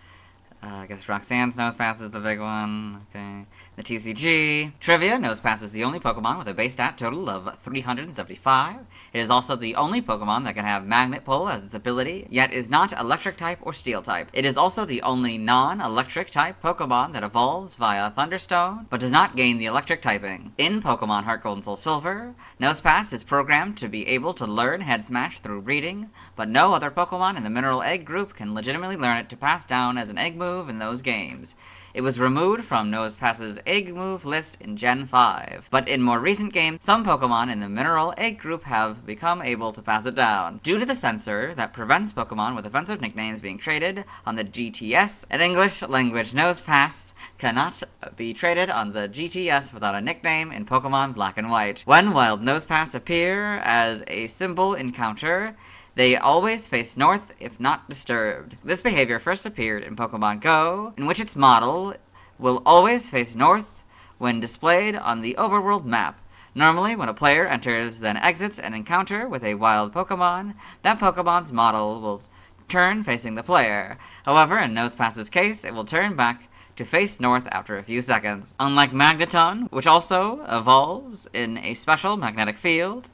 S6: I guess Roxanne's Nosepass is the big one. Okay. The TCG. Trivia, Nosepass is the only Pokemon with a base stat total of 375. It is also the only Pokemon that can have Magnet Pull as its ability, yet is not Electric type or Steel type. It is also the only non-Electric type Pokemon that evolves via Thunderstone, but does not gain the Electric typing. In Pokemon Heart Gold and Soul Silver, Nosepass is programmed to be able to learn Head Smash through breeding, but no other Pokemon in the Mineral Egg group can legitimately learn it to pass down as an egg move in those games. It was removed from Nosepass's egg move list in Gen 5, but in more recent games, some Pokemon in the Mineral Egg group have become able to pass it down. Due to the censor that prevents Pokemon with offensive nicknames being traded on the GTS, an English language Nosepass cannot be traded on the GTS without a nickname in Pokemon Black and White. When wild Nosepass appear as a symbol encounter, they always face north if not disturbed. This behavior first appeared in Pokemon Go, in which its model will always face north when displayed on the overworld map. Normally, when a player enters then exits an encounter with a wild Pokemon, that Pokemon's model will turn facing the player. However, in Nosepass's case, it will turn back to face north after a few seconds. Unlike Magneton, which also evolves in a special magnetic field,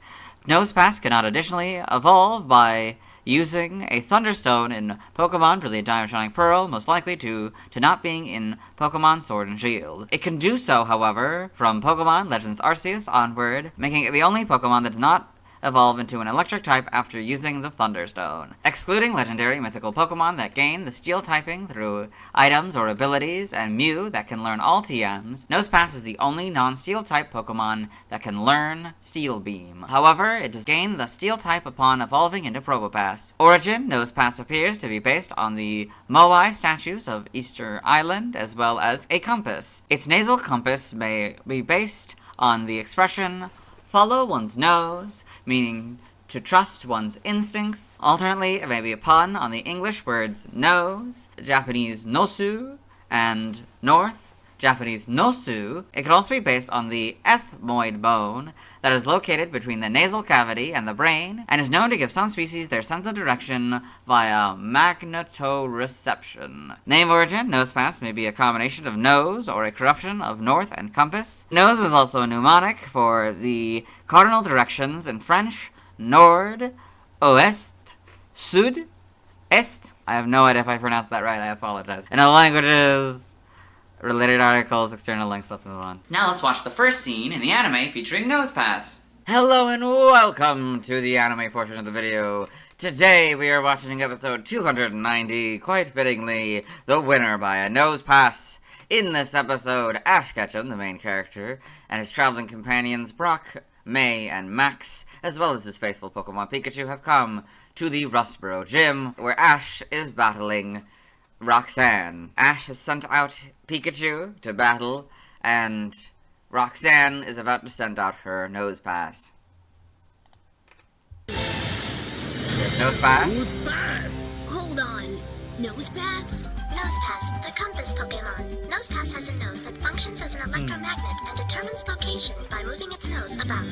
S6: Nosepass cannot additionally evolve by using a Thunderstone in Pokemon Brilliant Diamond Shining Pearl, most likely to not being in Pokemon Sword and Shield. It can do so, however, from Pokemon Legends Arceus onward, making it the only Pokemon that does not evolve into an Electric type after using the Thunderstone. Excluding legendary mythical Pokemon that gain the Steel typing through items or abilities, and Mew that can learn all TMs, Nosepass is the only non-Steel type Pokemon that can learn Steel Beam. However, it does gain the Steel type upon evolving into Probopass. Origin, Nosepass appears to be based on the Mawile statues of Easter Island, as well as a compass. Its nasal compass may be based on the expression follow one's nose, meaning to trust one's instincts. Alternately, it may be a pun on the English words nose, Japanese nosu, and north, Japanese nosu. It could also be based on the ethmoid bone that is located between the nasal cavity and the brain, and is known to give some species their sense of direction via magnetoreception. Name origin, Nosepass may be a combination of nose or a corruption of north and compass. Nose is also a mnemonic for the cardinal directions in French: nord, ouest, sud, est. I have no idea if I pronounced that right, I apologize. In other languages, related articles, external links, let's move on.
S1: Now let's watch the first scene in the anime featuring Nosepass.
S6: Hello and welcome to the anime portion of the video. Today we are watching episode 290, quite fittingly, The Winner by a Nosepass.
S11: In this episode, Ash Ketchum, the main character, and his traveling companions Brock, May, and Max, as well as his faithful Pokemon Pikachu, have come to the Rustboro Gym, where Ash is battling Roxanne. Ash has sent out Pikachu to battle, and Roxanne is about to send out her Nosepass. There's Nosepass.
S5: Hold on. Nosepass?
S2: Nosepass, the compass Pokemon. Nosepass has a nose that functions as an electromagnet and determines location by moving its nose about.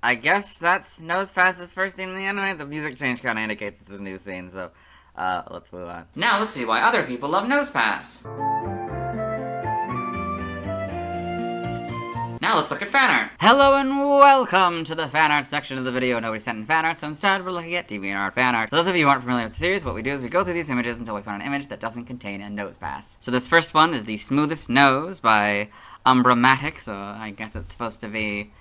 S11: I guess that's Nosepass's first scene in the anime. The music change kind of indicates it's a new scene, so let's move on.
S1: Now let's see why other people love Nosepass. Now let's look at fan art.
S11: Hello and welcome to the fan art section of the video. Nobody sent in fan art, so instead we're looking at DeviantArt fan art. For those of you who aren't familiar with the series, what we do is we go through these images until we find an image that doesn't contain a Nosepass. So this first one is the smoothest nose by Umbramatic, so I guess it's supposed to be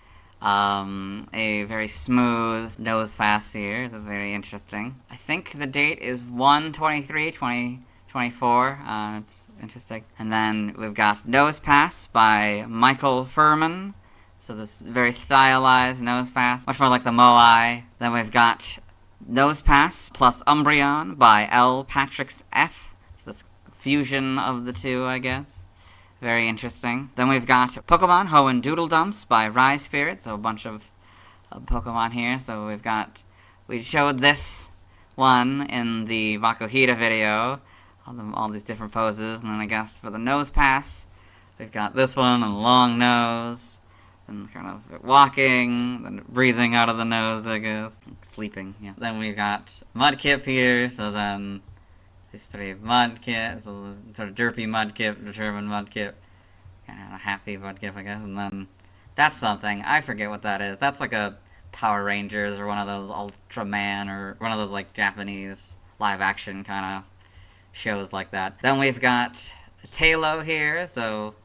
S11: a very smooth Nosepass here. So it's very interesting. I think the date is 1/23/2024. It's interesting. And then we've got Nosepass by Michael Furman. So this very stylized Nosepass, much more like the Mawile. Then we've got Nosepass plus Umbreon by L. Patrick's F. So this fusion of the two, I guess. Very interesting. Then we've got Pokemon Hoenn Doodle Dumps by Rise Spirit. So a bunch of Pokemon here. So we showed this one in the Makuhita video. All these different poses. And then I guess for the Nosepass, we've got this one, and long nose. And kind of walking, then breathing out of the nose, I guess. Sleeping, yeah. Then we've got Mudkip here, so then these three Mudkip, so sort of derpy Mudkip, determined Mudkip, kind of a happy Mudkip, I guess, and then that's something, I forget what that is. That's like a Power Rangers or one of those Ultraman or one of those like Japanese live action kind of shows like that. Then we've got Tailo here, so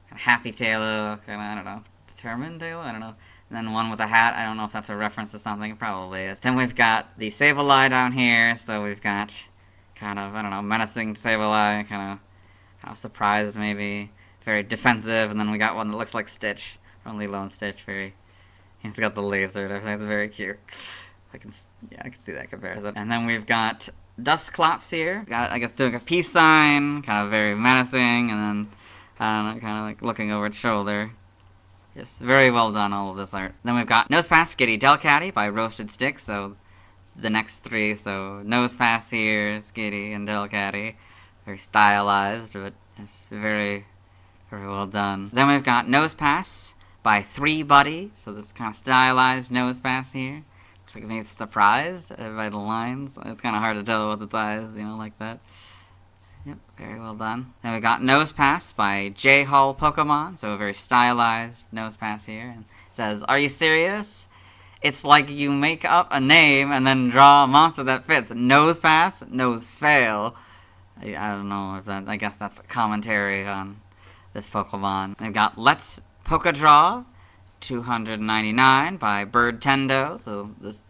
S11: kind of happy Tailo, kind of, I don't know, determined Tailo, I don't know. And then one with a hat, I don't know if that's a reference to something, it probably is. Then we've got the Sableye down here, so we've got kind of, I don't know, menacing Sableye, kind of surprised maybe, very defensive, and then we got one that looks like Stitch, only Lone Stitch, he's got the laser and everything, it's very cute. I can see that comparison. And then we've got Dusclops here, got, I guess, doing a peace sign, kind of very menacing, and then, I don't know, kind of like looking over its shoulder. Yes, very well done, all of this art. Then we've got Nosepass, Skitty, Delcatty by Roasted Sticks, so the next three, so Nosepass here, Skitty, and Delcatty. Very stylized, but it's very, very well done. Then we've got Nosepass by 3Buddy, so this kind of stylized Nosepass here. Looks like maybe surprised by the lines. It's kind of hard to tell with its eyes, you know, like that. Yep, very well done. Then we got Nosepass by J Hall Pokemon, so a very stylized Nosepass here. And it says, "Are you serious? It's like you make up a name and then draw a monster that fits. Nosepass, nose fail." I don't know if that, I guess that's a commentary on this Pokemon. They've got Let's Pokedraw 299 by Bird Tendo, so this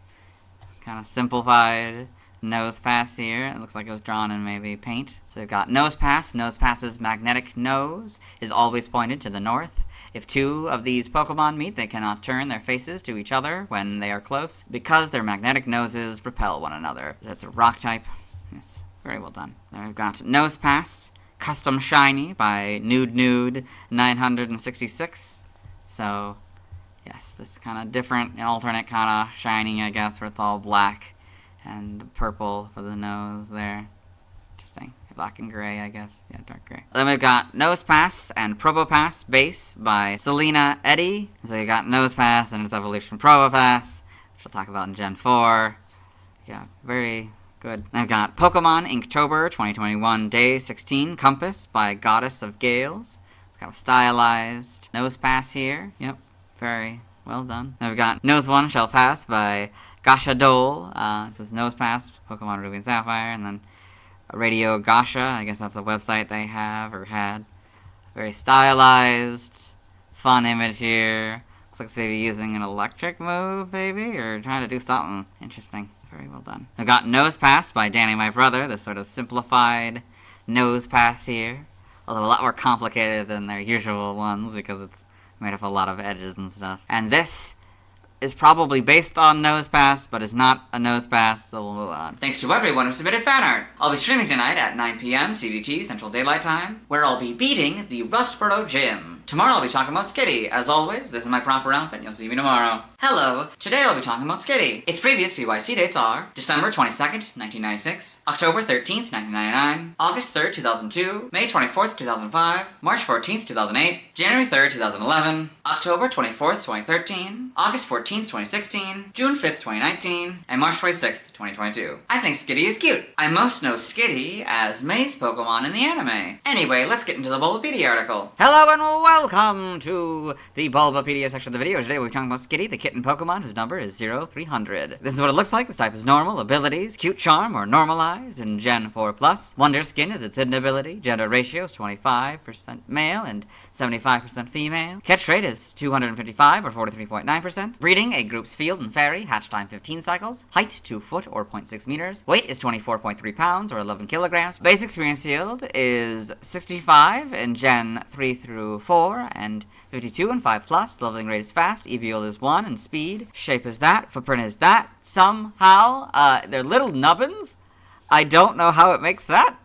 S11: kind of simplified Nosepass here. It looks like it was drawn in maybe paint. So they've got Nosepass. Nosepass's magnetic nose is always pointed to the north. If two of these Pokemon meet, they cannot turn their faces to each other when they are close, because their magnetic noses repel one another. That's a rock type. Yes, very well done. Then we've got Nosepass, Custom Shiny by Nude 966. So, yes, this kind of different, alternate kind of shiny, I guess, where it's all black and purple for the nose there. Interesting. Black and gray, I guess. Yeah, dark gray. Then we've got Nosepass and Probopass Base by Selena Eddy. So you got Nosepass and its evolution Probopass, which we'll talk about in Gen 4. Yeah, very good. Then we've got Pokemon Inktober 2021 Day 16 Compass by Goddess of Gales. It's kind of stylized Nosepass here. Yep, very well done. Then we've got Nose 1 Shall Pass by Gasha Dole. This is Nosepass, Pokemon Ruby and Sapphire, and then Radio Gasha, I guess that's a website they have or had. Very stylized, fun image here. Looks like it's maybe using an electric move, maybe, or trying to do something interesting.
S6: very well done. I got Nosepass by Danny My Brother, this sort of simplified Nosepass here. Although a lot more complicated than their usual ones because it's made up a lot of edges and stuff. And this is probably based on Nosepass, but is not a Nosepass, so we'll move on.
S1: Thanks to everyone who submitted fan art. I'll be streaming tonight at 9 p.m. CDT, Central Daylight Time, where I'll be beating the Rustboro Gym. Tomorrow I'll be talking about Skitty. As always, this is my proper outfit, and you'll see me tomorrow. Hello, today I'll be talking about Skitty. Its previous PYC dates are December 22nd, 1996, October 13th, 1999, August 3rd, 2002, May 24th, 2005, March 14th, 2008, January 3rd, 2011, October 24th, 2013, August 14th, 2016, June 5th, 2019, and March 26th, 2022. I think Skitty is cute. I most know Skitty as May's Pokemon in the anime. Anyway, let's get into the Bulbapedia article.
S6: Hello and welcome to the Bulbapedia section of the video. Today we're talking about Skitty, the kitten Pokemon whose number is 0300. This is what it looks like. This type is normal. Abilities, Cute Charm or Normalize in Gen 4+. Wonder Skin is its hidden ability. Gender ratio is 25% male and 75% female. Catch rate is 255 or 43.9%. Breeding, a group's field and fairy. Hatch time 15 cycles. Height 2 foot or 0.6 meters. Weight is 24.3 pounds or 11 kilograms. Base experience yield is 65 in Gen 3 through 4 and 52 and 5+. Leveling rate is fast. EV yield is 1 and speed. Shape is that. Footprint is that. Somehow, they're little nubbins. I don't know how it makes that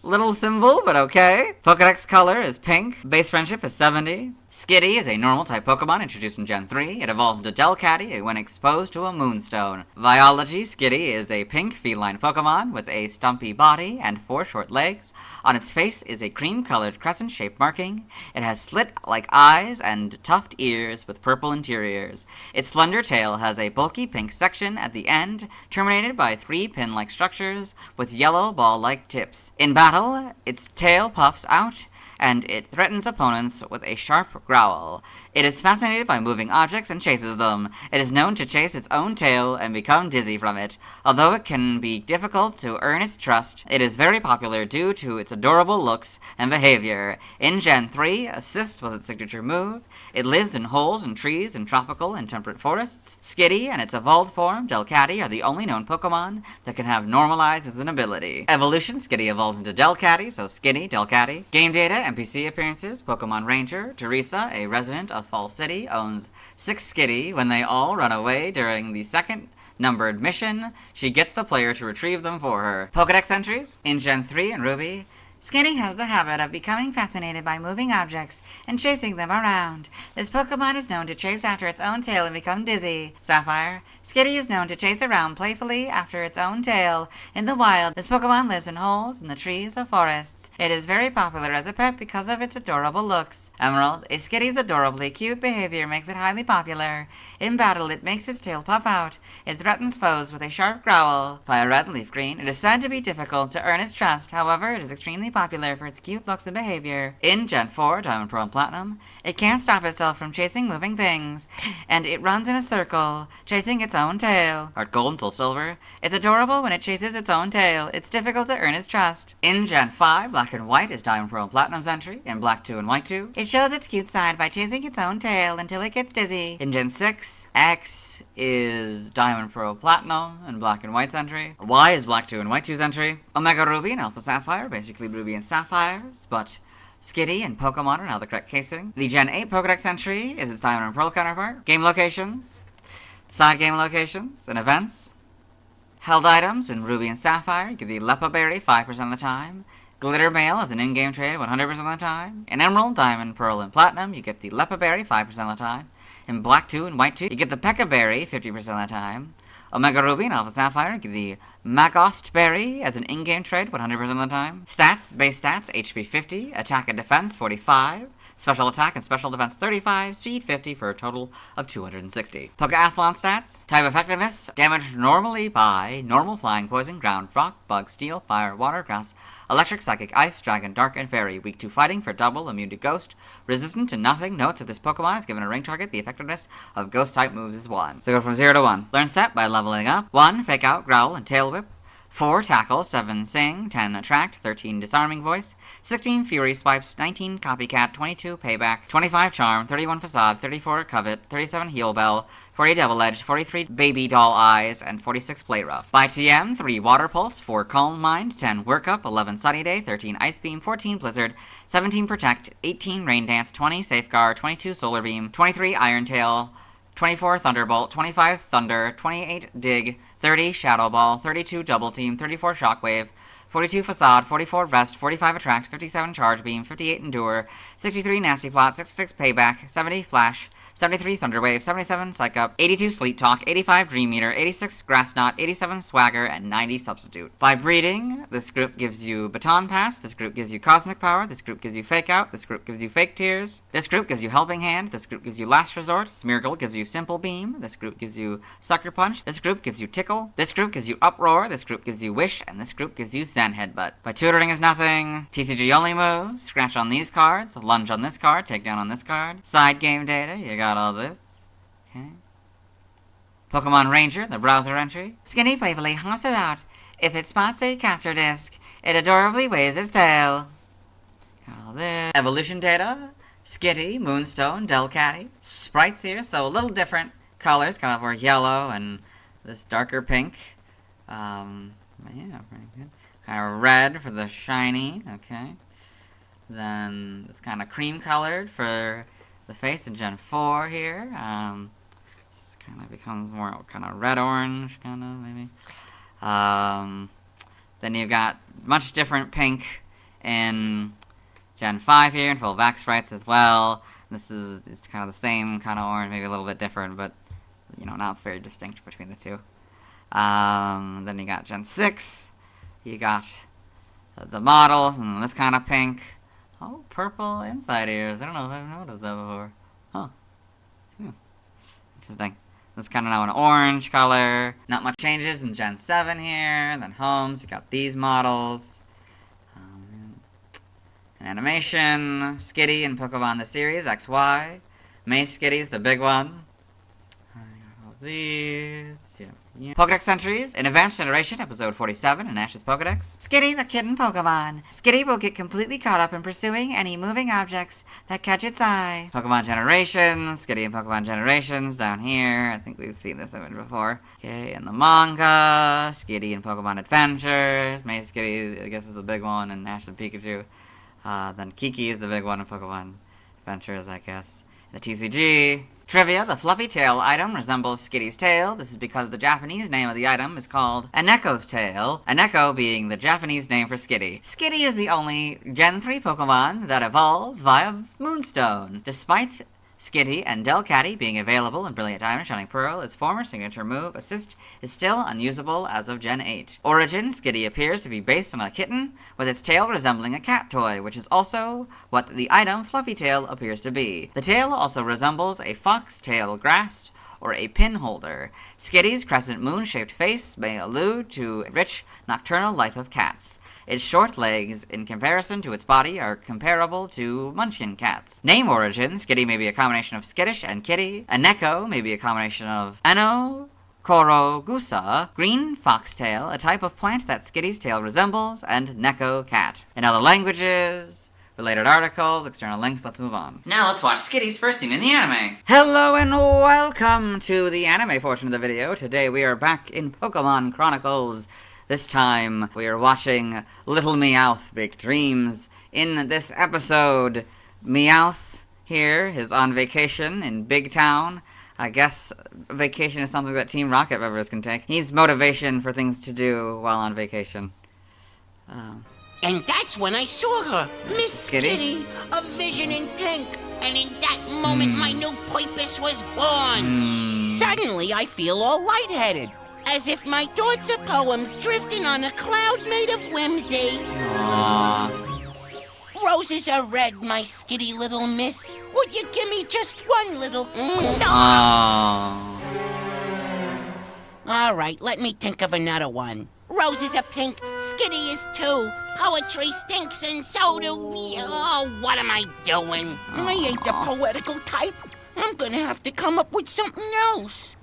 S6: little symbol, but okay. Pokedex color is pink. Base friendship is 70. Skitty is a normal type Pokemon introduced in Gen 3. It evolves into Delcatty when exposed to a Moonstone. Biology, Skitty is a pink feline Pokemon with a stumpy body and 4 short legs. On its face is a cream-colored crescent-shaped marking. It has slit-like eyes and tufted ears with purple interiors. Its slender tail has a bulky pink section at the end, terminated by 3 pin-like structures with yellow ball-like tips. In battle, its tail puffs out, and it threatens opponents with a sharp growl. It is fascinated by moving objects and chases them. It is known to chase its own tail and become dizzy from it. Although it can be difficult to earn its trust, it is very popular due to its adorable looks and behavior. In Gen 3, Assist was its signature move. It lives in holes and trees in tropical and temperate forests. Skitty and its evolved form, Delcatty, are the only known Pokemon that can have Normalize as an ability. Evolution, Skitty evolves into Delcatty, so Skitty, Delcatty. Game data, NPC appearances, Pokemon Ranger, Teresa, a resident of Fall City, owns 6 Skitty. When they all run away during the second numbered mission, she gets the player to retrieve them for her. Pokedex entries, in Gen 3 and Ruby, Skitty has the habit of becoming fascinated by moving objects and chasing them around. This Pokemon is known to chase after its own tail and become dizzy. Sapphire, Skitty is known to chase around playfully after its own tail. In the wild, this Pokemon lives in holes in the trees or forests. It is very popular as a pet because of its adorable looks. Emerald, a Skitty's adorably cute behavior makes it highly popular. In battle, it makes its tail puff out. It threatens foes with a sharp growl. Fire Red, Leaf Green, it is said to be difficult to earn its trust. However, it is extremely popular for its cute looks and behavior. In Gen 4, Diamond, Pearl, and Platinum, it can't stop itself from chasing moving things, and it runs in a circle, chasing its own tail. Heart Gold and Soul Silver, it's adorable when it chases its own tail. It's difficult to earn its trust. In Gen 5, Black and White is Diamond, Pearl, and Platinum's entry. In Black 2 and White 2, it shows its cute side by chasing its own tail until it gets dizzy. In Gen 6, X is Diamond, Pearl, Platinum, and Black and White's entry. Y is Black 2 and White 2's entry. Omega Ruby and Alpha Sapphire, basically Ruby and Sapphires, but Skitty and Pokemon are now the correct casing. The Gen 8 Pokedex entry is its Diamond and Pearl counterpart. Game locations, side game locations, and events. Held items in Ruby and Sapphire, you get the Lepa Berry 5% of the time. Glitter Mail is an in-game trade 100% of the time. In Emerald, Diamond, Pearl, and Platinum, you get the Lepa Berry 5% of the time. In Black 2 and White 2, you get the Pekka Berry 50% of the time. Omega Ruby and Alpha Sapphire give the Magost Berry as an in-game trade 100% of the time. Stats, base stats, HP 50, attack and defense 45, special attack and special defense 35, speed 50 for a total of 260. Pokeathlon stats, type effectiveness, damage normally by normal, flying, poison, ground, rock, bug, steel, fire, water, grass, electric, psychic, ice, dragon, dark, and fairy. Weak to fighting for double, immune to ghost, resistant to nothing. Notes if this Pokemon is given a ring target, the effectiveness of ghost type moves is 1. So go from 0 to 1. Learn set by leveling up. 1, Fake Out, Growl, and Tail Whip. 4 Tackle, 7 Sing, 10 Attract, 13 Disarming Voice, 16 Fury Swipes, 19 Copycat, 22 Payback, 25 Charm, 31 Facade, 34 Covet, 37 Heal Bell, 40 Double Edge, 43 Baby Doll Eyes, and 46 Play Rough. By TM, 3 Water Pulse, 4 Calm Mind, 10 Workup, 11 Sunny Day, 13 Ice Beam, 14 Blizzard, 17 Protect, 18 Rain Dance, 20 Safeguard, 22 Solar Beam, 23 Iron Tail, 24 Thunderbolt, 25 Thunder, 28 Dig, 30 Shadow Ball, 32 Double Team, 34 Shockwave, 42 Facade, 44 Vest, 45 Attract, 57 Charge Beam, 58 Endure, 63 Nasty Plot, 66 Payback, 70 Flash, 73 Thunderwave, 77 Psych Up, 82 Sleep Talk, 85 Dream Meter, 86 Grass Knot, 87 Swagger, and 90 Substitute. By breeding, this group gives you Baton Pass, this group gives you Cosmic Power, this group gives you Fake Out, this group gives you Fake Tears, this group gives you Helping Hand, this group gives you Last Resort, Smeargle gives you Simple Beam, this group gives you Sucker Punch, this group gives you Tickle, this group gives you Uproar, this group gives you Wish, and this group gives you Zen Headbutt. By tutoring is nothing, TCG only moves, scratch on these cards, lunge on this card, take down on this card, side game data, you got all this. Okay. Pokemon Ranger, the browser entry. Skitty playfully hops about. If it spots a capture disc, it adorably waves its tail. Got all this. Evolution data. Skitty, Moonstone, Delcatty. Sprites here, so a little different colors, kind of more yellow and this darker pink. Yeah, pretty good. Kind of red for the shiny, okay. Then this kind of cream colored for the face in Gen 4 here. This kind of becomes more kind of red-orange, kind of, maybe. Then you've got much different pink in Gen 5 here, and full back sprites as well. This is it's kind of the same kind of orange, maybe a little bit different, but, you know, now it's very distinct between the two. Then you got Gen 6. You got the models, and this kind of pink. Oh, purple inside ears. I don't know if I've noticed that before. Huh. Interesting. This is kind of now an orange color. Not much changes in Gen 7 here. Then homes, you got these models. An animation. Skitty in Pokemon the series, XY. Mace Skitty's the big one. I got all these. Yeah. Pokedex entries in Advanced Generation, episode 47 in Ash's Pokedex. Skitty, the kitten Pokemon. Skitty will get completely caught up in pursuing any moving objects that catch its eye. Pokemon Generations, Skitty and Pokemon Generations down here. I think we've seen this image before. Okay, in the manga, Skitty and Pokemon Adventures. May Skitty, I guess, is the big one, and Ash and Pikachu. Then Kiki is the big one in Pokemon Adventures, I guess. The TCG. Trivia, the fluffy tail item resembles Skitty's tail. This is because the Japanese name of the item is called Aneko's tail, Aneko being the Japanese name for Skitty. Skitty is the only Gen 3 Pokemon that evolves via Moonstone. Despite Skitty and Delcatty being available in Brilliant Diamond Shining Pearl, its former signature move, Assist, is still unusable as of Gen 8. Origin, Skitty appears to be based on a kitten, with its tail resembling a cat toy, which is also what the item Fluffy Tail appears to be. The tail also resembles a foxtail grass or a pin holder. Skitty's crescent moon-shaped face may allude to a rich nocturnal life of cats. Its short legs, in comparison to its body, are comparable to Munchkin cats. Name origin, Skitty may be a combination of skittish and kitty. Aneko may be a combination of Ano, Korogusa, green foxtail, a type of plant that Skitty's tail resembles, and Neko cat. In other languages, related articles, external links, let's move on.
S1: Now let's watch Skitty's first scene in the anime.
S6: Hello and welcome to the anime portion of the video. Today we are back in Pokemon Chronicles. This time we are watching Little Meowth Big Dreams. In this episode, Meowth here is on vacation in Big Town. I guess vacation is something that Team Rocket members can take. He needs motivation for things to do while on vacation.
S3: And that's when I saw her, Miss Skitty, a vision in pink. And in that moment, my new purpose was born. Suddenly, I feel all lightheaded, as if my thoughts are poems drifting on a cloud made of whimsy.
S6: Aww.
S3: Roses are red, my Skitty little miss. Would you give me just one little... All right, let me think of another one. Roses are pink, Skitty is too. Poetry stinks and so do we. Oh, what am I doing? I ain't the poetical type. I'm gonna have to come up with something else.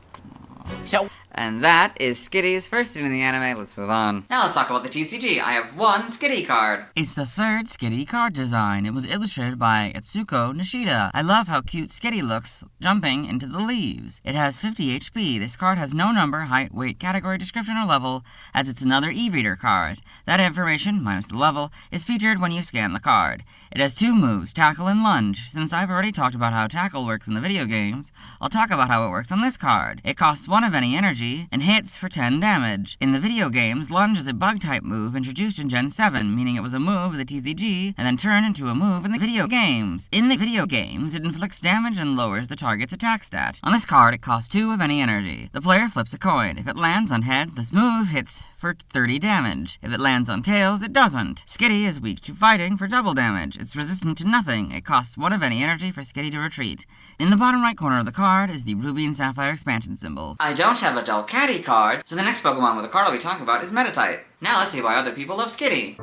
S3: So
S6: And that is Skitty's first scene in the anime. Let's move on.
S1: Now let's talk about the TCG. I have one Skitty card.
S11: It's the third Skitty card design. It was illustrated by Atsuko Nishida. I love how cute Skitty looks jumping into the leaves. It has 50 HP. This card has no number, height, weight, category, description, or level, as it's another e-reader card. That information, minus the level, is featured when you scan the card. It has 2 moves, tackle and lunge. Since I've already talked about how tackle works in the video games, I'll talk about how it works on this card. It costs 1 of any energy and hits for 10 damage. In the video games, lunge is a bug-type move introduced in Gen 7, meaning it was a move of the TCG and then turned into a move in the video games. In the video games, it inflicts damage and lowers the target's attack stat. On this card, it costs 2 of any energy. The player flips a coin. If it lands on heads, this move hits for 30 damage. If it lands on tails, it doesn't. Skitty is weak to fighting for double damage. It's resistant to nothing. It costs 1 of any energy for Skitty to retreat. In the bottom right corner of the card is the Ruby and Sapphire expansion symbol.
S1: I don't have a Delcatty card, so the next Pokemon with a card I'll be talking about is Meditite. Now let's see why other people love Skitty.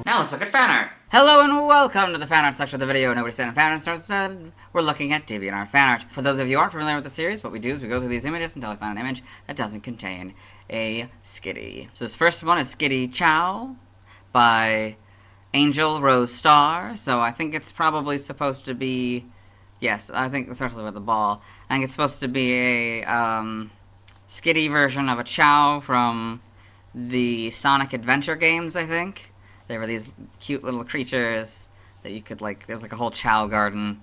S1: Now let's look at fan art.
S6: Hello and welcome to the fan art section of the video. Nobody said in fan art, so we're looking at DeviantArt fan art. For those of you who aren't familiar with the series, what we do is we go through these images until we find an image that doesn't contain a Skitty. So this first one is Skitty Chow by Angel Rose Star. So I think it's probably supposed to be, yes, I think especially with the ball, I think it's supposed to be a Skitty version of a Chow from the Sonic Adventure games, I think. There were these cute little creatures that you could, like, there's like a whole Chow garden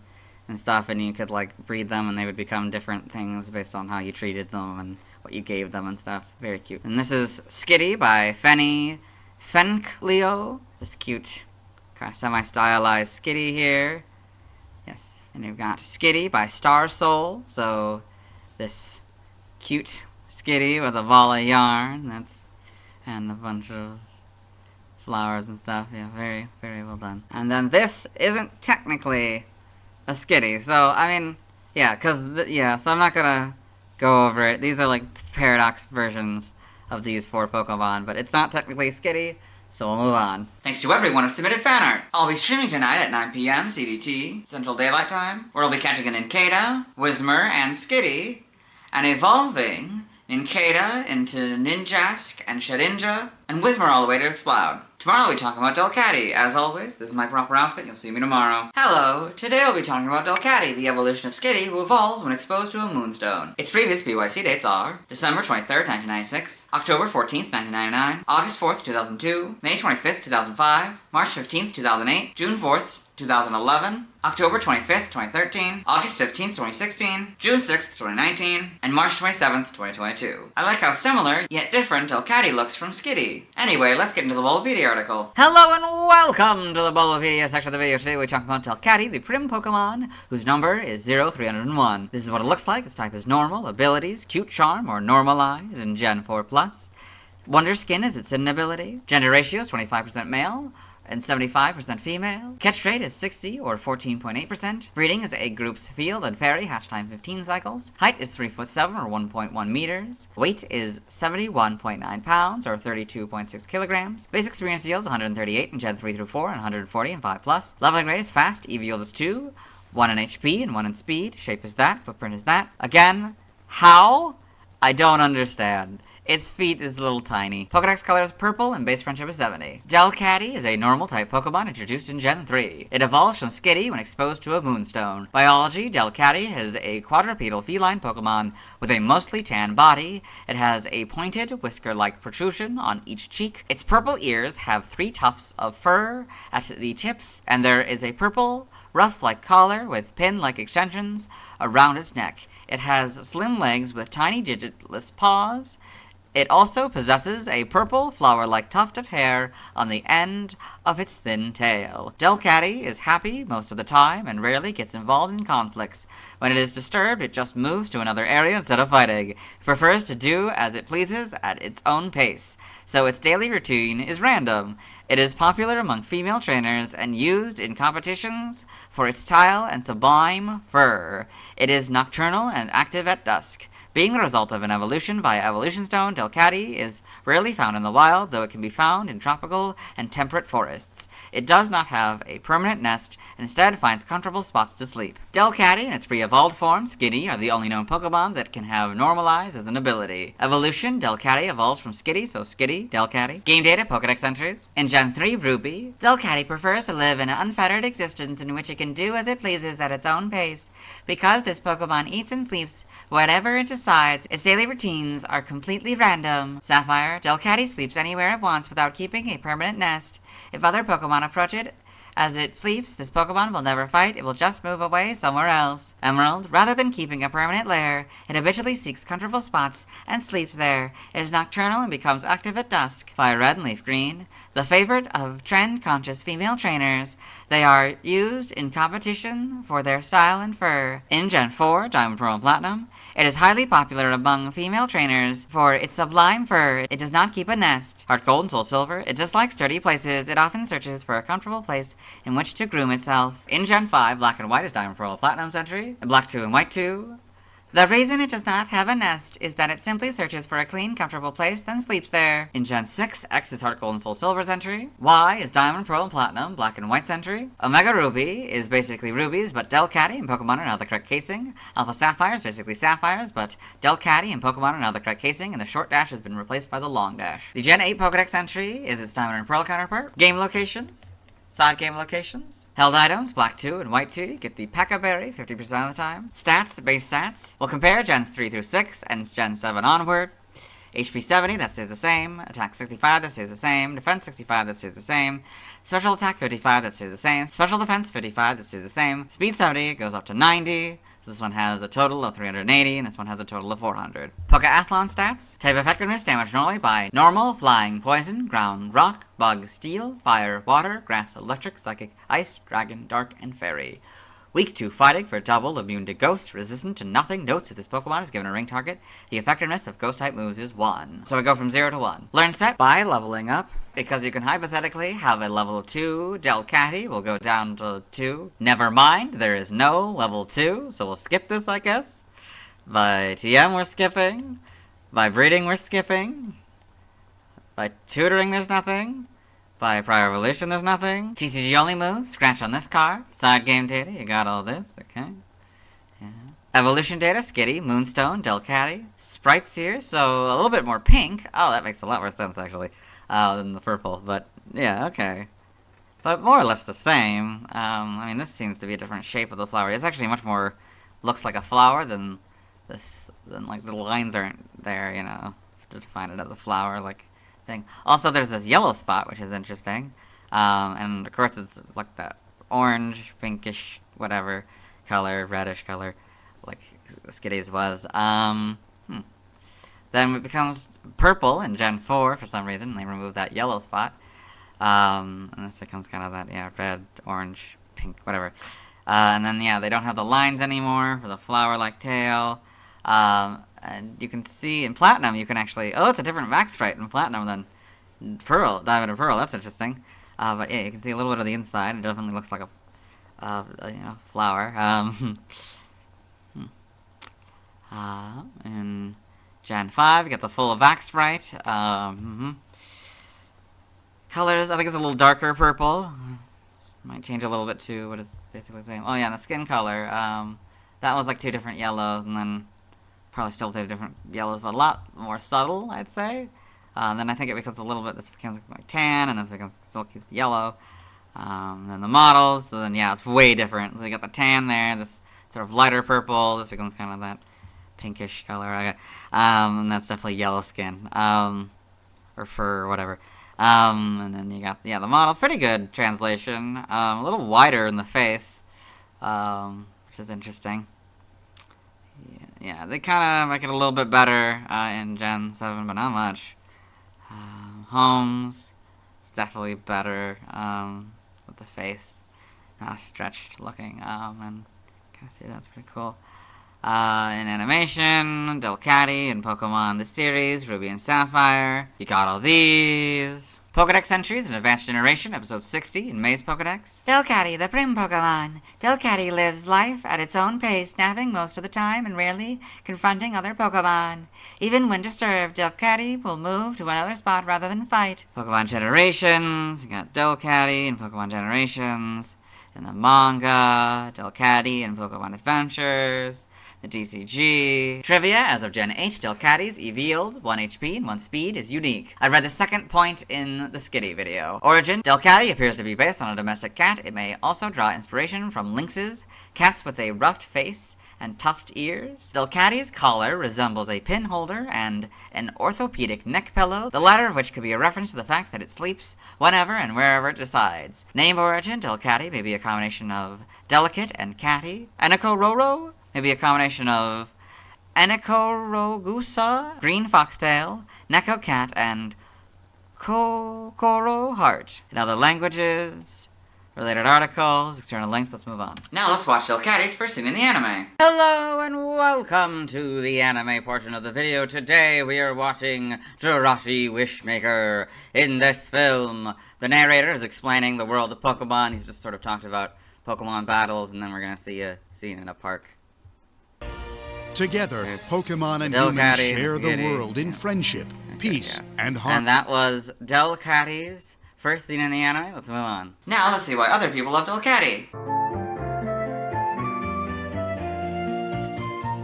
S6: and stuff, and you could, like, breed them and they would become different things based on how you treated them and what you gave them and stuff. Very cute. And this is Skitty by Fenkleo. This cute, kind of semi-stylized Skitty here. Yes. And you've got Skitty by Star Soul. So, this cute Skitty with a ball of yarn. And a bunch of flowers and stuff. Yeah, very, very well done. And then this isn't technically a Skitty. So, I mean, yeah, so I'm not gonna go over it. These are like paradox versions of these 4 Pokemon, but it's not technically Skitty, so we'll move on.
S1: Thanks to everyone who submitted fan art. I'll be streaming tonight at 9 p.m. CDT, Central Daylight Time, where I'll be catching a Nincada, Whismur, and Skitty, and evolving Nincada into Ninjask and Shedinja, and Whismur all the way to Exploud. Tomorrow I'll be talking about Delcatty. As always, this is my proper outfit. You'll see me tomorrow. Hello! Today I'll be talking about Delcatty, the evolution of Skitty, who evolves when exposed to a moonstone. Its previous BYC dates are December 23rd, 1996, October 14th, 1999, August 4th, 2002, May 25th, 2005, March 15th, 2008, June 4th, 2011, October 25th, 2013, August 15th, 2016, June 6th, 2019, and March 27th, 2022. I like how similar, yet different, Delcatty looks from Skitty. Anyway, let's get into the Volbeat article.
S6: Hello and welcome to the Bulbapedia section of the video. Today we talk about Delcatty, the prim Pokemon, whose number is 0301. This is what it looks like. Its type is normal, abilities, cute charm, or normalize in Gen 4+. Wonder Skin is its hidden ability. Gender ratio is 25% male and 75% female. Catch rate is 60 or 14.8%. Breeding is egg groups field and fairy, hatch time 15 cycles. Height is 3'7" or 1.1 meters. Weight is 71.9 pounds or 32.6 kilograms. Base experience yields 138 in Gen 3 through 4 and 140 in 5+. Leveling rate is fast. EV yield is 2. 1 in HP and 1 in speed. Shape is that. Footprint is that. Again, how? I don't understand. Its feet is a little tiny. Pokedex color is purple and base friendship is 70. Delcatty is a normal type Pokemon introduced in Gen 3. It evolves from Skitty when exposed to a moonstone. Biology, Delcatty is a quadrupedal feline Pokemon with a mostly tan body. It has a pointed, whisker-like protrusion on each cheek. Its purple ears have 3 tufts of fur at the tips, and there is a purple, ruff-like collar with pin-like extensions around its neck. It has slim legs with tiny digitless paws. It also possesses a purple flower-like tuft of hair on the end of its thin tail. Delcatty is happy most of the time and rarely gets involved in conflicts. When it is disturbed, it just moves to another area instead of fighting. It prefers to do as it pleases at its own pace, so its daily routine is random. It is popular among female trainers and used in competitions for its tile and sublime fur. It is nocturnal and active at dusk. Being the result of an evolution via evolution stone, Delcatty is rarely found in the wild, though it can be found in tropical and temperate forests. It does not have a permanent nest, and instead finds comfortable spots to sleep. Delcatty and its pre-evolved form, Skitty, are the only known Pokemon that can have Normalize as an ability. Evolution, Delcatty evolves from Skitty, so Skitty, Delcatty. Game data, Pokedex entries. In Gen 3 Ruby, Delcatty prefers to live in an unfettered existence in which it can do as it pleases at its own pace. Because this Pokemon eats and sleeps whatever it decides, its daily routines are completely random. Sapphire, Delcatty sleeps anywhere it wants without keeping a permanent nest. If other Pokemon approach it as it sleeps, this Pokemon will never fight, it will just move away somewhere else. Emerald, rather than keeping a permanent lair, it habitually seeks comfortable spots and sleeps there. It is nocturnal and becomes active at dusk. Fire Red and Leaf Green, the favorite of trend-conscious female trainers. They are used in competition for their style and fur. In Gen 4, Diamond, Pearl, and Platinum, it is highly popular among female trainers for its sublime fur. It does not keep a nest. Heart Gold and Soul Silver, it dislikes dirty places. It often searches for a comfortable place in which to groom itself. In Gen 5, Black and White is Diamond, Pearl, Platinum's entry, and Black 2 and White 2. The reason it does not have a nest is that it simply searches for a clean, comfortable place, then sleeps there. In Gen 6, X is Heart Gold and Soul Silver's entry. Y is Diamond, Pearl, and Platinum, Black and White's entry. Omega Ruby is basically rubies, but Delcatty and Pokemon are now the correct casing. Alpha Sapphire is basically sapphires, but Delcatty and Pokemon are now the correct casing, and the short dash has been replaced by the long dash. The Gen 8 Pokedex entry is its Diamond and Pearl counterpart. Game locations. Side game locations. Held items, Black 2 and White 2, you get the P.E.K.K.A. Berry 50% of the time. Stats, base stats. We'll compare Gens 3 through 6 and Gen 7 onward. HP 70, that stays the same. Attack 65, that stays the same. Defense 65, that stays the same. Special attack 55, that stays the same. Special defense 55, that stays the same. Speed 70, goes up to 90. This one has a total of 380, and this one has a total of 400. Pokeathlon stats. Type effectiveness, damage normally by normal, flying, poison, ground, rock, bug, steel, fire, water, grass, electric, psychic, ice, dragon, dark, and fairy. Weak to fighting for double, immune to ghost, resistant to nothing. Notes if this Pokemon is given a ring target, the effectiveness of ghost type moves is 1. So we go from 0 to 1. Learn set by leveling up. Because you can hypothetically have a level 2 Delcatty will go down to 2. Never mind, there is no level 2, so we'll skip this, I guess. By TM we're skipping. By breeding we're skipping. By tutoring there's nothing. By prior evolution there's nothing. TCG only moves, scratch on this card. Side game data, you got all this, okay. Yeah. Evolution data, Skitty, Moonstone, Delcatty. Sprites here, so a little bit more pink. Oh, that makes a lot more sense actually. Than the purple, but yeah, okay. But more or less the same. I mean, this seems to be a different shape of the flower. It's actually much more looks like a flower than this, like the lines aren't there, you know, to define it as a flower, like thing. Also, there's this yellow spot, which is interesting. And of course, it's like that orange, pinkish, whatever color, reddish color, like Skitty's was. Then it becomes purple in Gen 4 for some reason, and they remove that yellow spot. And this becomes kind of that, yeah, red, orange, pink, whatever. And then, yeah, they don't have the lines anymore for the flower-like tail. And you can see in Platinum, you can actually... Oh, it's a different back sprite in Platinum than Pearl, Diamond and Pearl. That's interesting. But yeah, you can see a little bit of the inside. It definitely looks like a you know, flower. And... Gen 5, you get the full Vax sprite. Colors, I think it's a little darker purple. Might change a little bit to what is basically the same. Oh yeah, and the skin color. That was like 2 different yellows, and then probably still 2 different yellows, but a lot more subtle, I'd say. Then I think it becomes a little bit, this becomes like tan, and this becomes, still keeps the yellow. Then the models, so then yeah, it's way different. So you got the tan there, this sort of lighter purple, this becomes kind of that pinkish color, okay. And that's definitely yellow skin, or fur, or whatever. And then you got, yeah, the model's pretty good translation, a little wider in the face, which is interesting. Yeah, they kind of make it a little bit better, in Gen 7, but not much. Homes, it's definitely better, with the face, not stretched looking, and kind of see that's pretty cool. In animation, Delcatty in Pokemon the series, Ruby and Sapphire. You got all these. Pokedex entries in Advanced Generation, episode 60 in Maze Pokedex. Delcatty, the Prim Pokemon. Delcatty lives life at its own pace, napping most of the time and rarely confronting other Pokemon. Even when disturbed, Delcatty will move to another spot rather than fight. Pokemon Generations, you got Delcatty in Pokemon Generations. In the manga, Delcatty in Pokemon Adventures, the DCG. Trivia, as of Gen 8, Delcatty's EV'd 1 HP and 1 speed is unique. I read the second point in the Skitty video. Origin, Delcatty appears to be based on a domestic cat. It may also draw inspiration from lynxes, cats with a ruffed face and tufted ears. Delcatty's collar resembles a pin holder and an orthopedic neck pillow, the latter of which could be a reference to the fact that it sleeps whenever and wherever it decides. Name origin, Delcatty may be a combination of delicate and catty. Anakororo may be a combination of Anakorogusa, green foxtail, Neko cat, and Kokoro heart. In other languages, related articles, external links, let's move on.
S1: Now let's watch Delcatty's first scene in the anime.
S6: Hello and welcome to the anime portion of the video. Today we are watching Jirachi Wishmaker. In this film, the narrator is explaining the world of Pokemon. He's just sort of talked about Pokemon battles, and then we're gonna see a scene in a park.
S18: Together, Pokemon and
S6: Delcatty
S18: humans share
S6: and
S18: the
S6: Skitty.
S18: world in friendship, peace, and harmony.
S6: And that was Delcatty's first scene in the anime. Let's move on.
S1: Now let's see why other people love Delcatty.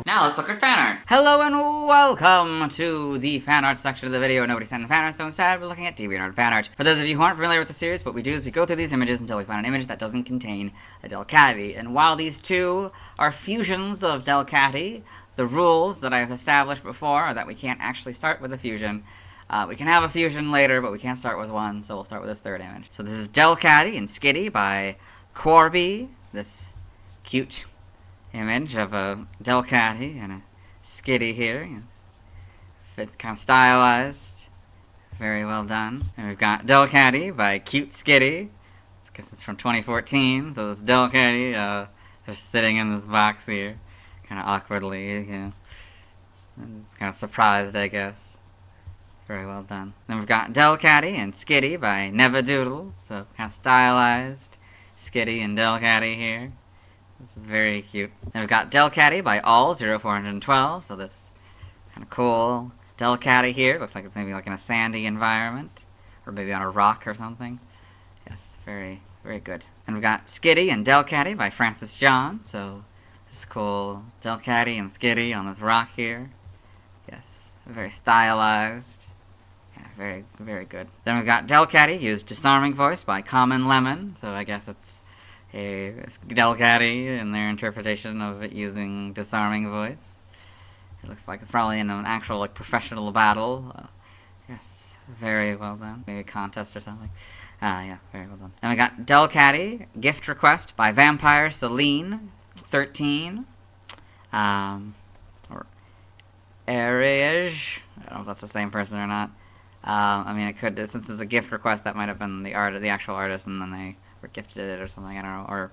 S1: Now let's look at fan art.
S6: Hello and welcome to the fan art section of the video. Nobody sent in fan art, so instead we're looking at DeviantArt fan art. For those of you who aren't familiar with the series, what we do is we go through these images until we find an image that doesn't contain a Delcatty. And while these two are fusions of Delcatty, the rules that I've established before are that we can't actually start with a fusion. We can have a fusion later, but we can't start with one, so we'll start with this third image. So this is Delcatty and Skitty by Corby. This cute image of a Delcatty and a Skitty here. It's kind of stylized. Very well done. And we've got Delcatty by Cute Skitty. I guess it's from 2014, so this Delcatty, they're sitting in this box here. Kind of awkwardly, you know. It's kind of surprised, I guess. Very well done. Then we've got Delcatty and Skitty by Nevadoodle. So kind of stylized Skitty and Delcatty here. This is very cute. Then we've got Delcatty by All0412. So this kind of cool Delcatty here. Looks like it's maybe like in a sandy environment. Or maybe on a rock or something. Yes, very, very good. And we've got Skitty and Delcatty by Francis John. So this is cool Delcatty and Skitty on this rock here. Yes, very stylized. Yeah, very, very good. Then we've got Delcatty used Disarming Voice by Common Lemon. So I guess it's a Delcatty in their interpretation of it using Disarming Voice. It looks like it's probably in an actual like professional battle. Yes, very well done. Maybe a contest or something. Yeah, very well done. And we got Delcatty, Gift Request by Vampire Celine 13. Or Erege. I don't know if that's the same person or not. I mean, it could, since it's a gift request, that might have been the actual artist, and then they were gifted it or something. I don't know, or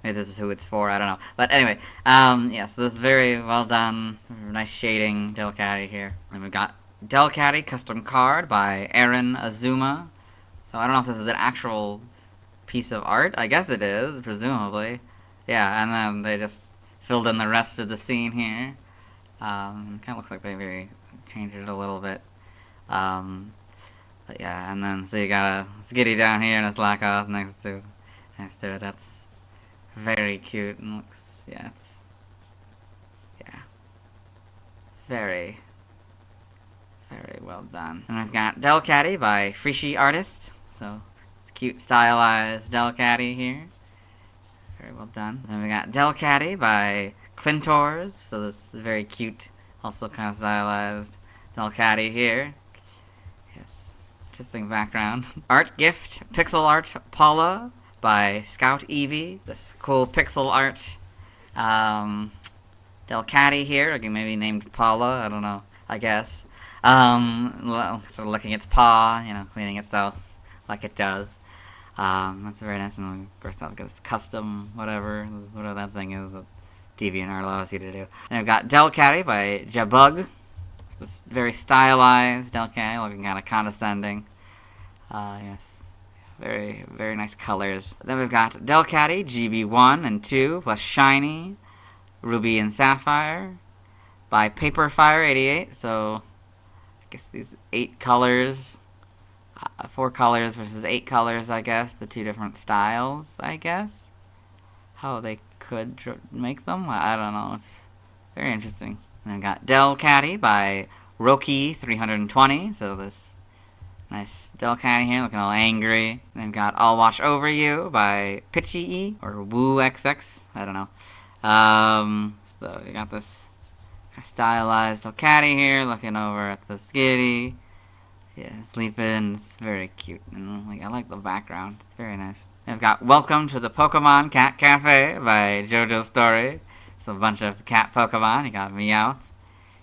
S6: maybe this is who it's for. I don't know. But anyway, yeah. So this is very well done. Nice shading, Delcatty here. And we got Delcatty custom card by Aron Azuma. So I don't know if this is an actual piece of art. I guess it is, presumably. Yeah, and then they just filled in the rest of the scene here. Kind of looks like they maybe changed it a little bit. But yeah, and then so you got a Skitty down here and a Slakoth next to it. That's very cute and looks, yeah, it's, yeah, very, very well done. And we've got Delcatty by Frishi Artist. So it's a cute stylized Delcatty here. Very well done. Then we got Delcatty by Clintors. So this is very cute, also kind of stylized Delcatty here. Yes, interesting background. Art Gift Pixel Art Paula by Scout Eevee. This cool pixel art Delcatty here, again, maybe named Paula, I don't know, I guess. Sort of licking its paw, you know, cleaning itself like it does. That's very nice, and of course I've got this custom whatever that thing is that DeviantArt allows you to do. And we've got Delcatty by Jabug. It's this very stylized Delcatty, looking kind of condescending. Yes. Very, very nice colors. Then we've got Delcatty, GB1 and 2, plus Shiny, Ruby and Sapphire, by Paperfire88. So, I guess these 8 colors, 4 colors versus 8 colors, I guess. The 2 different styles, I guess. How they could make them, I don't know. It's very interesting. And we've got Delcatty by Roki320. So this nice Delcatty here, looking all angry. Then we've got I'll Watch Over You by Pitchy or WooXX. I don't know. So you got this kind of stylized Delcatty here, looking over at the Skitty. Yeah, sleeping. It's very cute, and I like the background. It's very nice. And we've got Welcome to the Pokemon Cat Cafe by JoJo Story. So a bunch of cat Pokemon. You got Meowth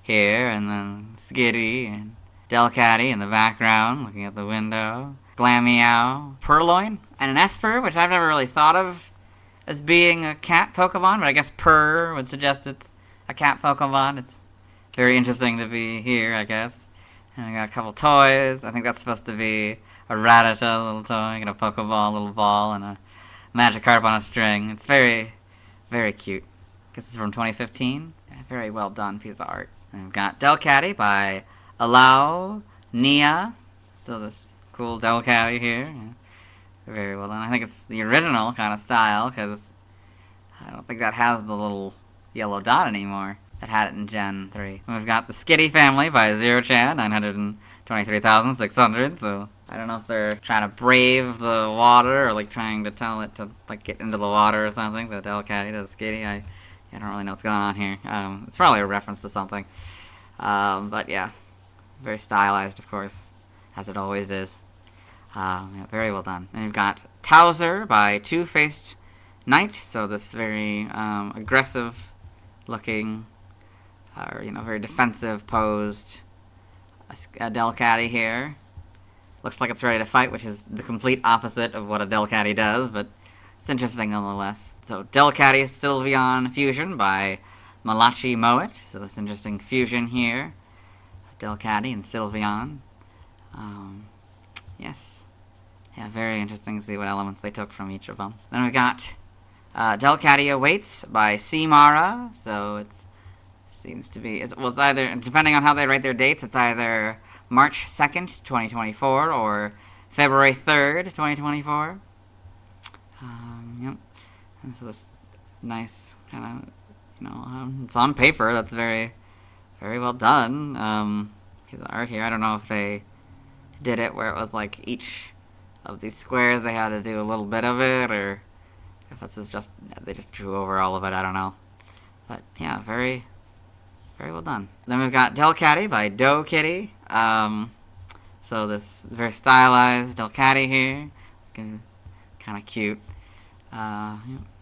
S6: here, and then Skitty and Delcatty in the background, looking at the window. Glameow, Purloin, and an Esper, which I've never really thought of as being a cat Pokemon, but I guess Purr would suggest it's a cat Pokemon. It's very interesting to be here, I guess. And I got a couple toys. I think that's supposed to be a Rattata little toy, got a Pokeball, a little ball, and a Magikarp on a string. It's very, very cute. I guess it's from 2015. Yeah, very well done piece of art. And we've got Delcatty by Allow Nia. So this cool Delcatty here. Yeah, very well done. I think it's the original kind of style, because I don't think that has the little yellow dot anymore. That had it in Gen 3. And we've got the Skitty family by Zero-Chan, 923,600, so I don't know if they're trying to brave the water, or like trying to tell it to like get into the water or something, the Delcatty to the Skitty. I don't really know what's going on here. It's probably a reference to something. But yeah, very stylized, of course, as it always is. Yeah, very well done. And you've got Towser by Two-Faced Knight, so this very aggressive looking, or very defensive posed Delcatty here. Looks like it's ready to fight, which is the complete opposite of what a Delcatty does, but it's interesting nonetheless. So Delcatty Sylveon Fusion by Malachi Moet. So this interesting fusion here. Delcatty and Sylveon. Yes. Yeah, very interesting to see what elements they took from each of them. Then we got Delcatty Awaits by Seamara. So it's seems to be, it's either, depending on how they write their dates, it's either March 2nd, 2024, or February 3rd, 2024. Yep. And so this nice kind of, it's on paper. That's very, very well done. The art here, I don't know if they did it where it was like each of these squares they had to do a little bit of it, or if this is just, they just drew over all of it, I don't know. But yeah, very, very well done. Then we've got Delcatty by Doe Kitty. So this very stylized Delcatty here. Kind of cute. Yep.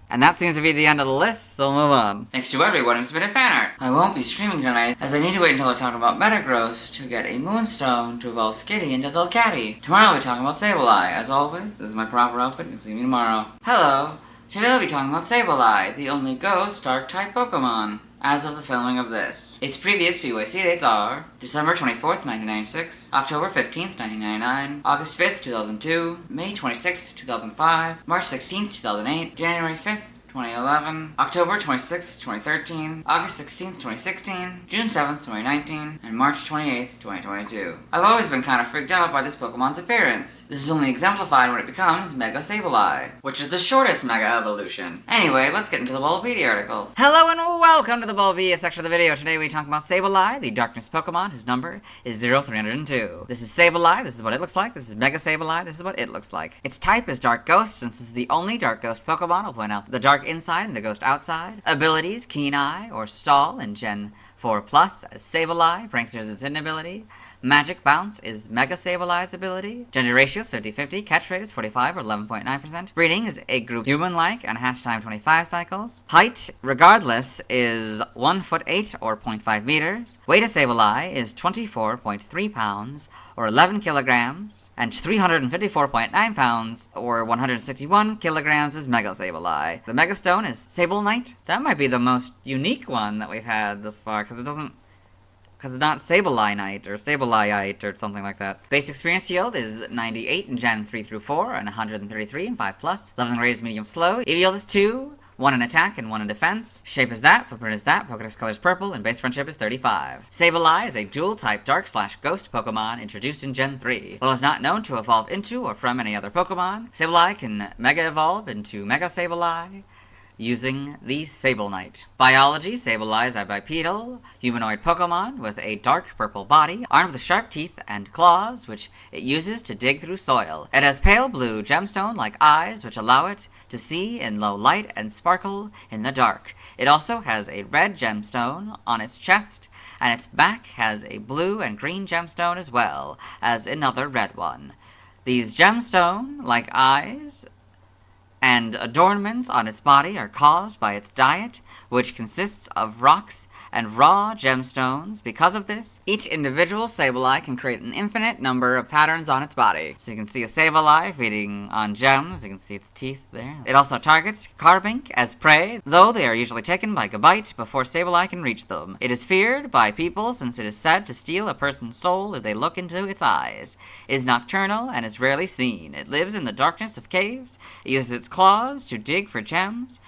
S6: And that seems to be the end of the list, so we'll move on.
S1: Thanks to everyone who's been a fan art. I won't be streaming tonight, as I need to wait until I talk about Metagross to get a Moonstone to evolve Skitty into Delcatty. Tomorrow I'll be talking about Sableye. As always, this is my proper outfit. You'll see me tomorrow. Hello. Today I'll be talking about Sableye, the only Ghost Dark-type Pokemon, as of the filming of this. Its previous PYC dates are December 24th, 1996, October 15th, 1999, August 5th, 2002, May 26th, 2005, March 16th, 2008, January 5th, 2011, October 26th, 2013, August 16th, 2016, June 7th, 2019, and March 28th, 2022. I've always been kind of freaked out by this Pokemon's appearance. This is only exemplified when it becomes Mega Sableye, which is the shortest Mega Evolution. Anyway, let's get into the Volbeat article.
S6: Hello and welcome to the Volbeat section of the video. Today we talk about Sableye, the Darkness Pokemon, whose number is 0302. This is Sableye, this is what it looks like. This is Mega Sableye, this is what it looks like. Its type is Dark Ghost, since this is the only Dark Ghost Pokemon. I'll point out the Dark Inside and the Ghost Outside. Abilities, Keen Eye or Stall in Gen 4 Plus as Sableye. Prankster is its hidden ability. Magic Bounce is Mega Sableye's ability. Gender ratio is 50-50. Catch rate is 45 or 11.9%. Breeding is a group human-like and hatch time 25 cycles. Height, regardless, is 1'8" or 0.5 meters. Weight of Sableye is 24.3 pounds or 11 kilograms, and 354.9 pounds or 161 kilograms is Mega Sableye. The Mega Stone is Sable Knight. That might be the most unique one that we've had this far, because it's not Sableye Knight or Sableyeite or something like that. Base experience yield is 98 in Gen 3 through 4 and 133 in 5+. Leveling rate is medium slow. EV yield is 2. 1 in attack and 1 in defense. Shape is that, footprint is that, Pokedex color is purple, and base friendship is 35. Sableye is a dual-type Dark/Ghost Pokemon introduced in Gen 3. While is not known to evolve into or from any other Pokemon, Sableye can Mega Evolve into Mega Sableye using the Sable Knight. Biology, Sableye is a bipedal, humanoid Pokemon with a dark purple body, armed with sharp teeth and claws, which it uses to dig through soil. It has pale blue gemstone-like eyes, which allow it to see in low light and sparkle in the dark. It also has a red gemstone on its chest, and its back has a blue and green gemstone as well as another red one. These gemstone-like eyes and adornments on its body are caused by its diet, which consists of rocks and raw gemstones. Because of this, each individual Sableye can create an infinite number of patterns on its body. So you can see a Sableye feeding on gems, you can see its teeth there. It also targets Carbink as prey, though they are usually taken by Gabite before Sableye can reach them. It is feared by people since it is said to steal a person's soul if they look into its eyes. It is nocturnal and is rarely seen. It lives in the darkness of caves. It uses its claws to dig for gems,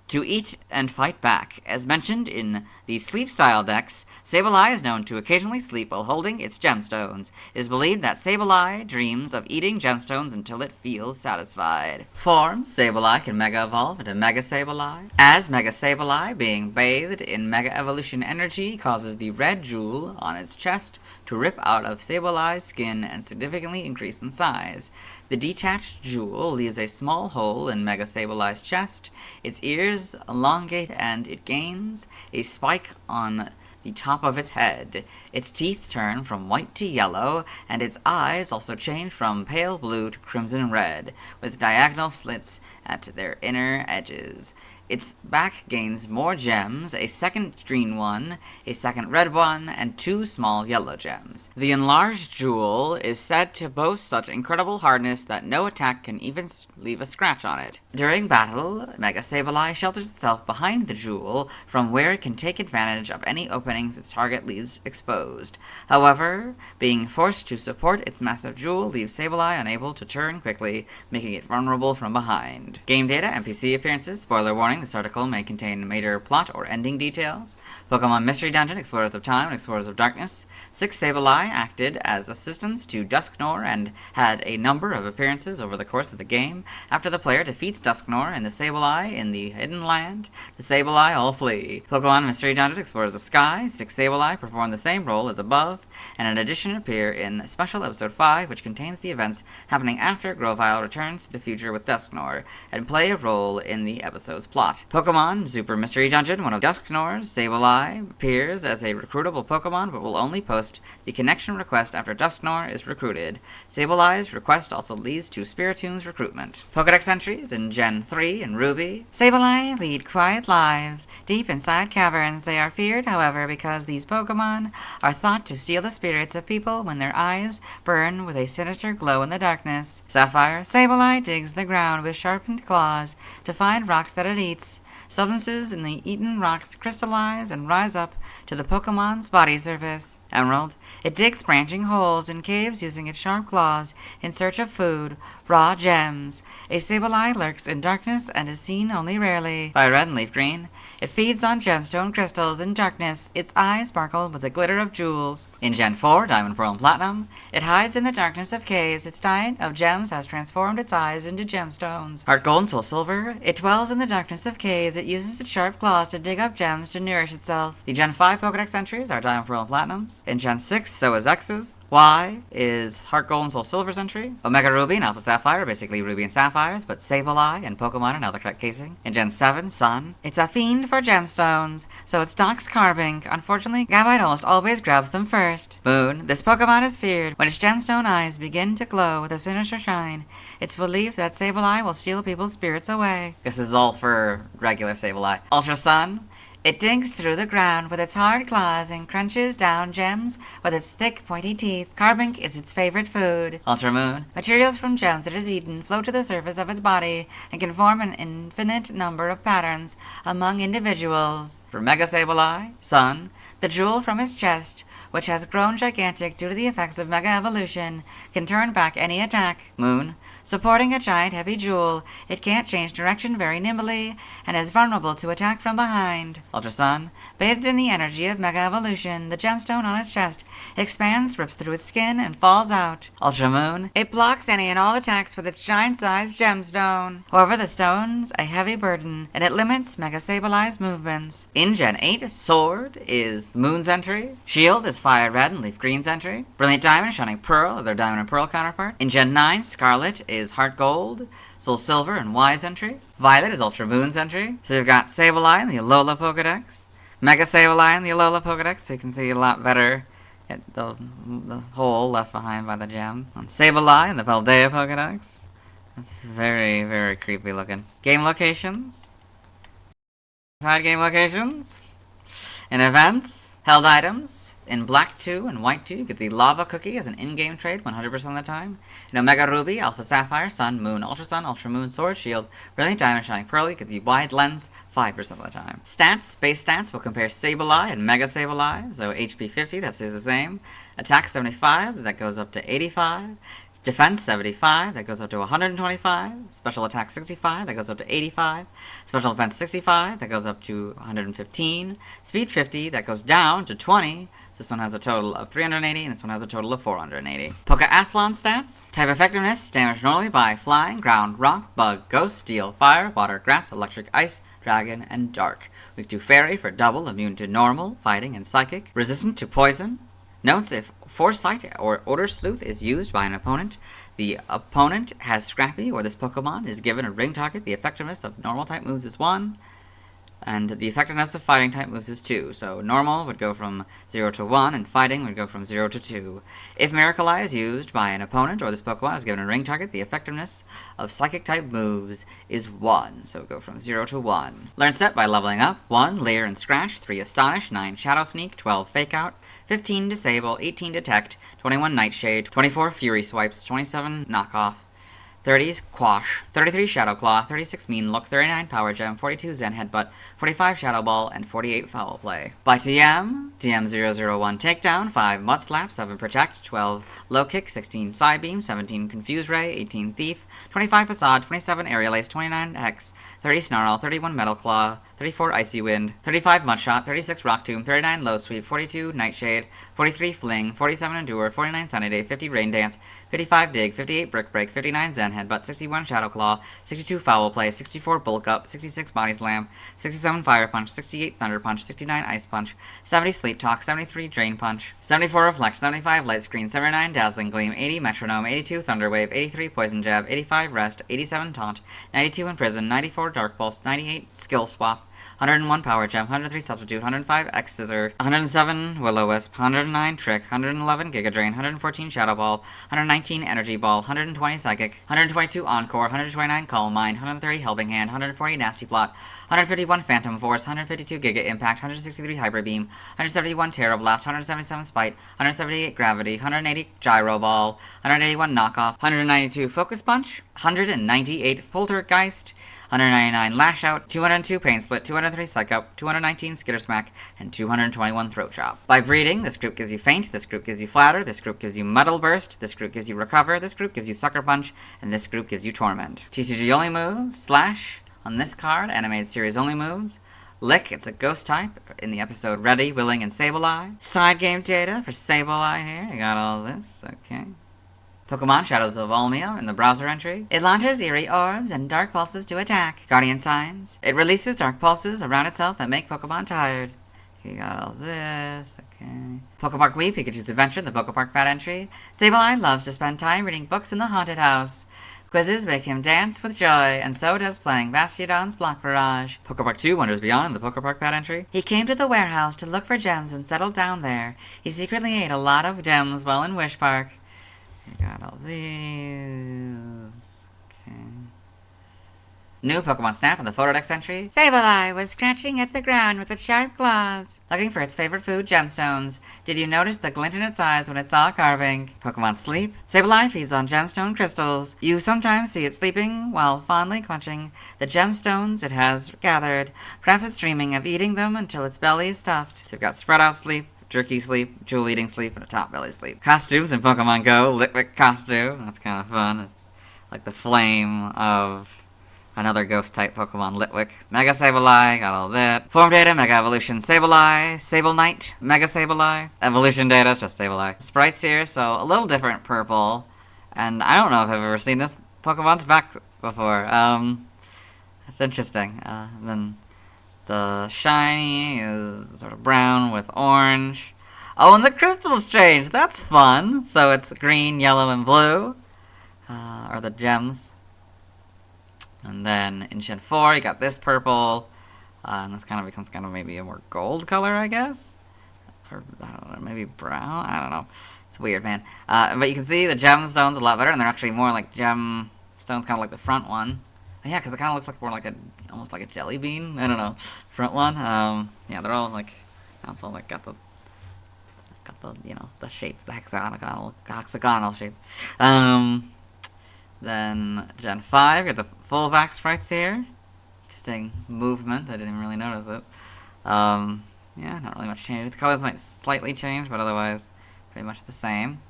S6: to eat and fight back. As mentioned in the sleep-style decks, Sableye is known to occasionally sleep while holding its gemstones. It is believed that Sableye dreams of eating gemstones until it feels satisfied. Form, Sableye can Mega Evolve into Mega Sableye. As Mega Sableye, being bathed in Mega Evolution energy causes the red jewel on its chest to rip out of Sableye's skin and significantly increase in size. The detached jewel leaves a small hole in Mega Sableye's chest. Its ears elongate and it gains a spike on the top of its head. Its teeth turn from white to yellow, and its eyes also change from pale blue to crimson red, with diagonal slits at their inner edges. Its back gains more gems, a second green one, a second red one, and 2 small yellow gems. The enlarged jewel is said to boast such incredible hardness that no attack can even leave a scratch on it. During battle, Mega Sableye shelters itself behind the jewel, from where it can take advantage of any openings its target leaves exposed. However, being forced to support its massive jewel leaves Sableye unable to turn quickly, making it vulnerable from behind. Game data, NPC appearances, spoiler warning, this article may contain major plot or ending details. Pokemon Mystery Dungeon, Explorers of Time, and Explorers of Darkness. 6 Sableye acted as assistants to Dusknoir and had a number of appearances over the course of the game. After the player defeats Dusknoir and the Sableye in the Hidden Land, the Sableye all flee. Pokemon Mystery Dungeon, Explorers of Sky. 6 Sableye perform the same role as above, and in addition appear in Special Episode 5, which contains the events happening after Grovyle returns to the future with Dusknoir, and play a role in the episode's plot. Pokemon Super Mystery Dungeon, one of Dusknoir's Sableye appears as a recruitable Pokemon, but will only post the connection request after Dusknoir is recruited. Sableye's request also leads to Spiritoon's recruitment. Pokedex entries in Gen 3 and Ruby. Sableye lead quiet lives. Deep inside caverns, they are feared, however, because these Pokemon are thought to steal the spirits of people when their eyes burn with a sinister glow in the darkness. Sapphire. Sableye digs the ground with sharpened claws to find rocks that it eats. Substances in the eaten rocks crystallize and rise up to the Pokemon's body surface. Emerald. It digs branching holes in caves using its sharp claws in search of food, raw gems. A Sableye lurks in darkness and is seen only rarely. Fire Red and Leaf Green. It feeds on gemstone crystals in darkness. Its eyes sparkle with the glitter of jewels. In Gen 4, Diamond, Pearl, and Platinum. It hides in the darkness of caves. Its diet of gems has transformed its eyes into gemstones. Heart Gold and Soul Silver. It dwells in the darkness of caves. it uses its sharp claws to dig up gems to nourish itself. The Gen 5 Pokedex entries are Diamond, Pearl, and Platinums. In Gen 6, so is X's. Y is Heart Gold and Soul Silver's entry. Omega Ruby and Alpha Sapphire are basically Ruby and Sapphires, but Sableye and Pokemon are now the correct casing. In Gen 7, Sun, it's a fiend for gemstones, so it stalks Carbink. Unfortunately, Gabite almost always grabs them first. Moon, this Pokemon is feared when its gemstone eyes begin to glow with a sinister shine. It's believed that Sableye will steal people's spirits away. This is all for regular Sableye. Ultra Sun, it digs through the ground with its hard claws and crunches down gems with its thick, pointy teeth. Carbink is its favorite food. Ultra Moon, materials from gems it has eaten float to the surface of its body and can form an infinite number of patterns among individuals. For Mega Sableye, Sun, the jewel from its chest, which has grown gigantic due to the effects of Mega Evolution, can turn back any attack. Moon, supporting a giant heavy jewel, it can't change direction very nimbly and is vulnerable to attack from behind. Ultra Sun, bathed in the energy of Mega Evolution, the gemstone on its chest expands, rips through its skin, and falls out. Ultra Moon, it blocks any and all attacks with its giant-sized gemstone. However, the stone's a heavy burden, and it limits Mega Sableye's movements. In Gen 8, Sword is the Moon's entry. Shield is Fire Red and Leaf Green's entry. Brilliant Diamond, Shining Pearl are their Diamond and Pearl counterpart. In Gen 9, Scarlet is Heart Gold, Soul Silver, and Y's entry. Violet is Ultra Moon's entry. So you've got Sableye in the Alola Pokedex, Mega Sableye in the Alola Pokedex, so you can see a lot better at the hole left behind by the gem. On Sableye in the Paldea Pokedex. That's very, very creepy looking. Game locations. Side game locations. In events. Held items. In Black 2 and White 2, you get the Lava Cookie as an in-game trade 100% of the time. In Omega Ruby, Alpha Sapphire, Sun, Ultra Moon, Sword, Shield, Brilliant Diamond, Shining Pearl, you get the Wide Lens 5% of the time. Stats, base stats will compare Sableye and Mega Sableye, so HP 50, that stays the same. Attack 75, that goes up to 85. Defense 75, that goes up to 125. Special attack 65, that goes up to 85. Special defense 65, that goes up to 115. Speed 50, that goes down to 20. This one has a total of 380, and this one has a total of 480. Pokeathlon stats. Type effectiveness, damaged normally by flying, ground, rock, bug, ghost, steel, fire, water, grass, electric, ice, dragon, and dark. Weak to fairy for double, immune to normal, fighting, and psychic. Resistant to poison. Notes if Foresight or Odor Sleuth is used by an opponent, the opponent has Scrappy or this Pokemon is given a ring target. The effectiveness of normal type moves is 1, and the effectiveness of fighting type moves is 2. So normal would go from 0 to 1, and fighting would go from 0 to 2. If Miracle Eye is used by an opponent or this Pokemon is given a ring target, the effectiveness of psychic type moves is 1. So it would go from 0 to 1. Learn Step by leveling up. 1. Leer and Scratch. 3. Astonish. 9. Shadow Sneak. 12. Fake Out. 15. Disable. 18. Detect. 21. Nightshade. 24. Fury Swipes. 27. Knockoff. 30 Quash, 33 Shadow Claw, 36 Mean Look, 39 Power Gem, 42 Zen Headbutt, 45 Shadow Ball, and 48 Foul Play. By TM, TM001 Takedown, 5 Mud Slap, 7 Protect, 12 Low Kick, 16 Side Beam, 17 Confuse Ray, 18 Thief, 25 Facade, 27 Aerial Ace, 29 Hex, 30 Snarl, 31 Metal Claw, 34 Icy Wind, 35 Mudshot, 36 Rock Tomb, 39 Low Sweep, 42 Nightshade, 43 Fling, 47 Endure, 49 Sunny Day, 50 Rain Dance, 55 Dig, 58 Brick Break, 59 Zen Headbutt, 61 Shadow Claw, 62 Foul Play, 64 Bulk Up, 66 Body Slam, 67 Fire Punch, 68 Thunder Punch, 69 Ice Punch, 70 Sleep Talk, 73 Drain Punch, 74 Reflect, 75 Light Screen, 79 Dazzling Gleam, 80 Metronome, 82 Thunder Wave, 83 Poison Jab, 85 Rest, 87 Taunt, 92 Imprison, 94 Dark Pulse, 98 Skill Swap, 101 Power Gem, 103 Substitute, 105 X Scissor, 107 Will-O-Wisp, 109 Trick, 111 Giga Drain, 114 Shadow Ball, 119 Energy Ball, 120 Psychic, 122 Encore, 129 Calm Mind, 130 Helping Hand, 140 Nasty Plot, 151 Phantom Force, 152 Giga Impact, 163 Hyper Beam, 171 Terra Blast, 177 Spite, 178 Gravity, 180 Gyro Ball, 181 Knockoff, 192 Focus Punch, 198 Poltergeist, 199 Lash Out, 202 Pain Split, 203 Psych Up, 219 Skitter Smack, and 221 Throat Chop. By breeding, this group gives you Faint, this group gives you Flatter, this group gives you Muddle Burst, this group gives you Recover, this group gives you Sucker Punch, and this group gives you Torment. TCG only moves, Slash, on this card, animated series only moves. Lick, it's a ghost type, in the episode Ready, Willing, and Sableye. Side game data for Sableye here, you got all this, okay.
S11: Pokemon Shadows of Olmia in the browser entry. It launches eerie orbs and dark pulses to attack. Guardian Signs. It releases dark pulses around itself that make Pokemon tired. You got all this, okay. Pokepark Wii, Pikachu's Adventure, the Pokepark Bad entry. Sableye loves to spend time reading books in the haunted house. Quizzes make him dance with joy, and so does playing Bastiodon's Block Barrage. Pokepark 2, Wonders Beyond in the Pokepark Bad entry. He came to the warehouse to look for gems and settled down there. He secretly ate a lot of gems while in Wish Park. You got all these. Okay. New Pokemon Snap in the Photodex entry. Sableye was scratching at the ground with its sharp claws, looking for its favorite food, gemstones. Did you notice the glint in its eyes when it saw a carving? Pokemon Sleep. Sableye feeds on gemstone crystals. You sometimes see it sleeping while fondly clutching the gemstones it has gathered. Perhaps it's dreaming of eating them until its belly is stuffed. So you've got Spread Out Sleep, Jerky Sleep, Jewel Eating Sleep, and a Top Belly Sleep. Costumes in Pokemon Go. Litwick costume. That's kind of fun. It's like the flame of another ghost-type Pokemon, Litwick. Mega Sableye, got all that. Form data, Mega Evolution Sableye, Sable Knight, Mega Sableye. Evolution data, it's just Sableye. Sprites here, so a little different purple. And I don't know if I've ever seen this Pokemon's back before. That's interesting. Then the shiny is sort of brown with orange. Oh, and the crystals change. That's fun. So it's green, yellow, and blue. Are the gems. And then in Gen 4, you got this purple. And this kind of becomes kind of maybe a more gold color, I guess. Or, I don't know, maybe brown? I don't know. It's weird, man. But you can see the gemstones a lot better, and they're actually more like gemstones, kind of like the front one. But yeah, because it kind of looks like more like almost like a jelly bean. I don't know. Front one. Yeah, they're all like, also like got the, you know, the shape, the hexagonal shape. Then Gen 5, you got the full back sprites here. Interesting movement, I didn't really notice it. Yeah, not really much change. The colors might slightly change, but otherwise pretty much the same.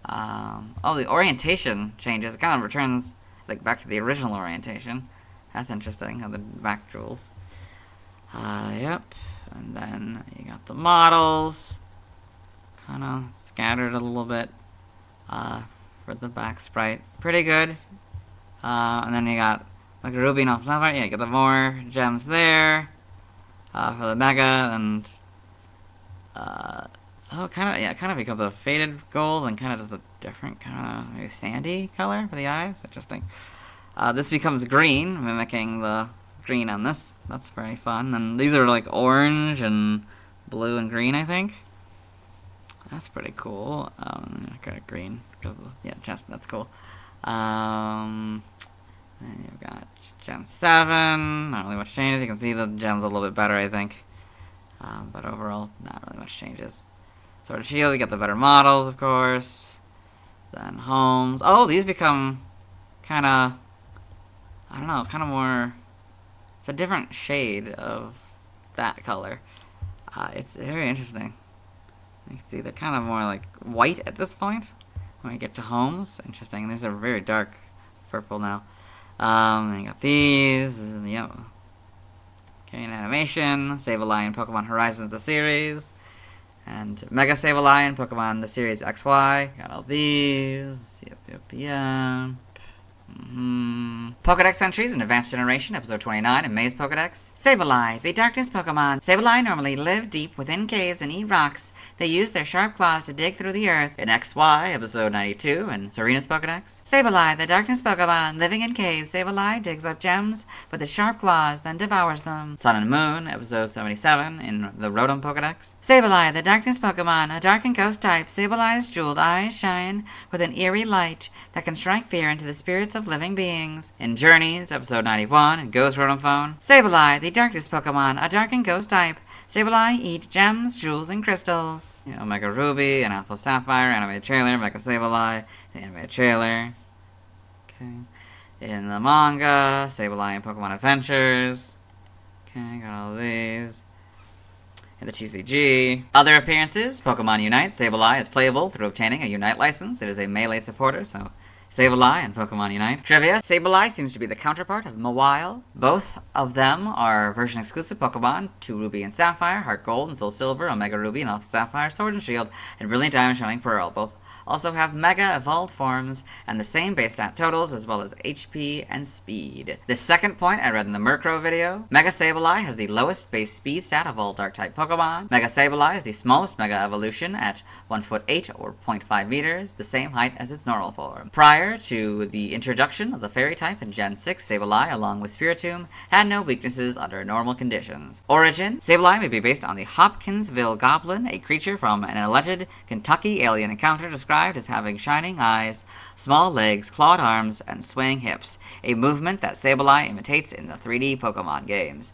S11: Oh, the orientation changes. It kind of returns like back to the original orientation. That's interesting, how the back jewels. Yep. And then you got the models. Kind of scattered a little bit. For the back sprite. Pretty good. And then you got like a ruby and all that. Yeah, you got the more gems there. For the mega and kind of becomes a faded gold and kind of just a different kind of maybe sandy color for the eyes. Interesting. This becomes green, mimicking the green on this. That's very fun. And these are like orange and blue and green, I think. That's pretty cool. Got a green. Yeah, that's cool. Then you've got Gen 7. Not really much changes. You can see the gems a little bit better, I think. But overall, not really much changes. Sword and Shield, you get the better models, of course. Then homes. Oh, these become kind of, I don't know, kind of more, it's a different shade of that color. It's very interesting. You can see they're kind of more like white at this point. When we get to homes, interesting. These are very dark purple now. Then you got these. Yep. Okay, an animation. Sableye and Pokemon Horizons the series. And Mega Sableye and Pokemon the series XY. Got all these. Yep. Pokedex entries in Advanced Generation, Episode 29 in Maze Pokedex. Sableye, the Darkness Pokemon. Sableye normally live deep within caves and eat rocks. They use their sharp claws to dig through the earth. In XY, Episode 92 in Serena's Pokedex. Sableye, the Darkness Pokemon. Living in caves, Sableye digs up gems with its sharp claws, then devours them. Sun and Moon, Episode 77 in the Rotom Pokedex. Sableye, the Darkness Pokemon. A dark and ghost type, Sableye's jeweled eyes shine with an eerie light that can strike fear into the spirits of living beings. In Journeys, Episode 91, in Ghost Rotom Phone. Sableye, the Darkness Pokemon, a dark and ghost type. Sableye eat gems, jewels, and crystals. Omega Ruby, and Alpha Sapphire, animated trailer, Mega Sableye, the animated trailer. Okay. In the manga, Sableye and Pokemon Adventures. Okay, got all these. In the TCG. Other appearances, Pokemon Unite. Sableye is playable through obtaining a Unite license. It is a melee supporter, so Sableye and Pokemon Unite. Trivia, Sableye seems to be the counterpart of Mawile. Both of them are version-exclusive Pokemon to Ruby and Sapphire, Heart Gold and Soul Silver, Omega Ruby and Alpha Sapphire, Sword and Shield, and Brilliant Diamond Shining Pearl. Both
S6: also have Mega evolved forms and the same base stat totals as well as HP and speed. The second point I read in the Murkrow video, Mega Sableye has the lowest base speed stat of all Dark-type Pokemon. Mega Sableye is the smallest Mega evolution at 1 foot 8 or 0.5 meters, the same height as its normal form. Prior to the introduction of the Fairy type in Gen 6, Sableye, along with Spiritomb, had no weaknesses under normal conditions. Origin, Sableye may be based on the Hopkinsville Goblin, a creature from an alleged Kentucky alien encounter described as having shining eyes, small legs, clawed arms, and swaying hips, a movement that Sableye imitates in the 3D Pokemon games.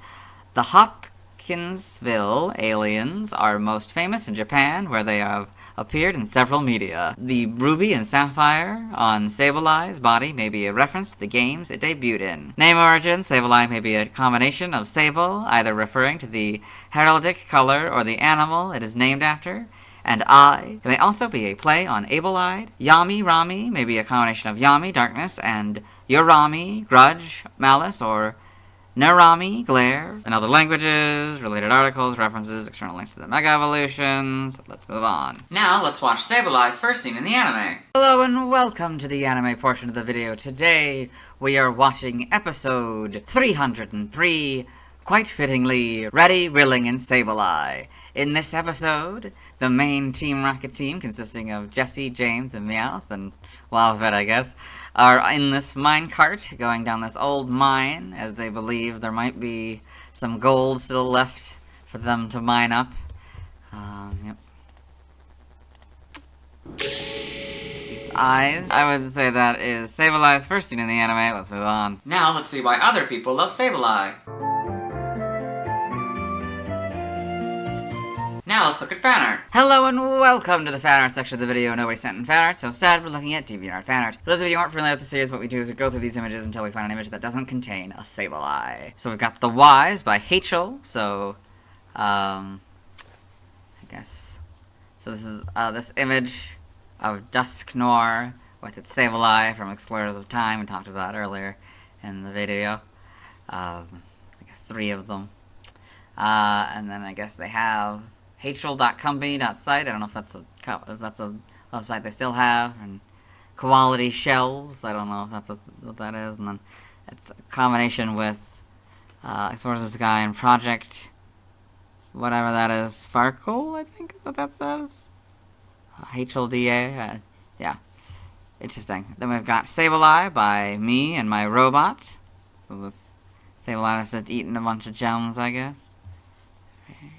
S6: The Hopkinsville aliens are most famous in Japan, where they have appeared in several media. The ruby and sapphire on Sableye's body may be a reference to the games it debuted in. Name origin, Sableye may be a combination of sable, either referring to the heraldic color or the animal it is named after, and eye. It may also be a play on able-eyed. Yami Rami may be a combination of Yami, darkness, and Yorami, grudge, malice, or Narami, glare. In other languages, related articles, references, external links to the Mega Evolutions. Let's move on.
S1: Now, let's watch Sableye's first scene in the anime.
S6: Hello and welcome to the anime portion of the video. Today, we are watching episode 303, quite fittingly, Ready, Rilling, and Sableye. In this episode, the main Team Rocket team, consisting of Jesse, James, and Meowth, and Wildfit, I guess, are in this minecart going down this old mine, as they believe there might be some gold still left for them to mine up. Yep. These eyes. I would say that is Sableye's first scene in the anime. Let's move on.
S1: Now, let's see why other people love Sableye. Now let's look at fan art.
S6: Hello and welcome to the fan art section of the video. Nobody sent in fan art, so instead we're looking at DeviantArt fan art. For those of you who aren't familiar with the series, what we do is we go through these images until we find an image that doesn't contain a Sableye. So we've got the Wise by Hachel. So, I guess. So this is this image of Dusk Noir with its Sableye from Explorers of Time we talked about earlier in the video. I guess 3 of them. And then I guess they have Hachel.company.site. I don't know if that's a website they still have, and Quality Shelves. I don't know if that's what that is. And then it's a combination with Explorers of the Sky and Project, whatever that is, Sparkle, I think is what that says. HLDA. Yeah, interesting. Then we've got Sableye by Me and My Robot. So this Sableye has just eaten a bunch of gems, I guess.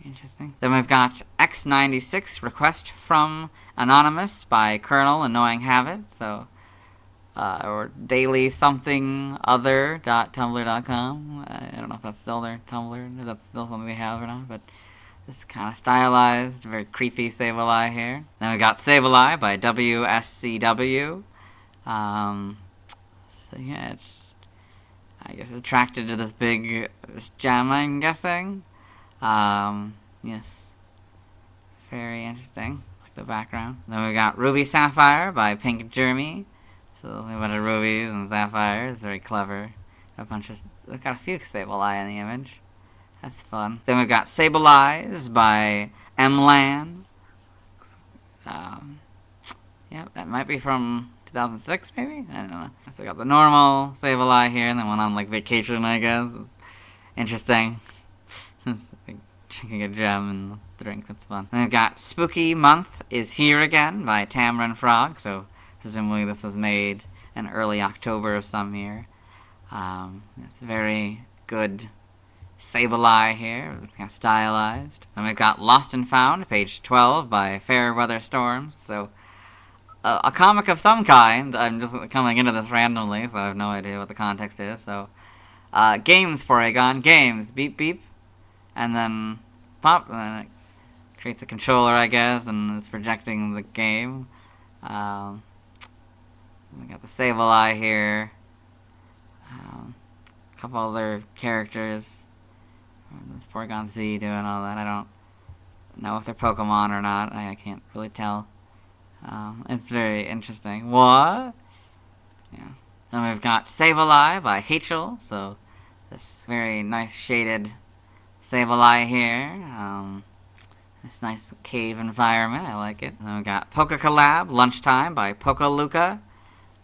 S6: Interesting. Then we've got X96 Request from Anonymous by Colonel Annoying Habit. So, or daily something other.tumblr.com. I don't know if that's still their Tumblr, if that's still something they have or not, but this kind of stylized, very creepy Sableye here. Then we got Sableye by WSCW. So yeah, it's just, I guess, attracted to this gem, I'm guessing. Yes. Very interesting. Like the background. Then we got Ruby Sapphire by Pink Jeremy. So a bunch of rubies and sapphires. Very clever. We've got a few Sableye in the image. That's fun. Then we've got Sableyes by Mlan. Yeah, that might be from 2006, maybe? I don't know. So we got the normal Sableye here, and then went on like vacation, I guess. It's interesting. It's like drinking a gem and the drink, that's fun. Then we've got Spooky Month is Here Again by Tamron Frog, so presumably this was made in early October of some year. It's very good Sableye here, it's kind of stylized. Then we've got Lost and Found, page 12 by Fairweather Storms, so a comic of some kind. I'm just coming into this randomly, so I have no idea what the context is, so games, Porygon, games, beep beep. And then pop, and then it creates a controller, I guess, and it's projecting the game. We got the Sableye here. A couple other characters. This Porygon Z doing all that. I don't know if they're Pokemon or not. I can't really tell. It's very interesting. What? Yeah. Then we've got Sableye by Hachel. So this very nice shaded Sableye here. This nice cave environment, I like it. And then we got Poke Collab, Lunchtime by Pokeluca.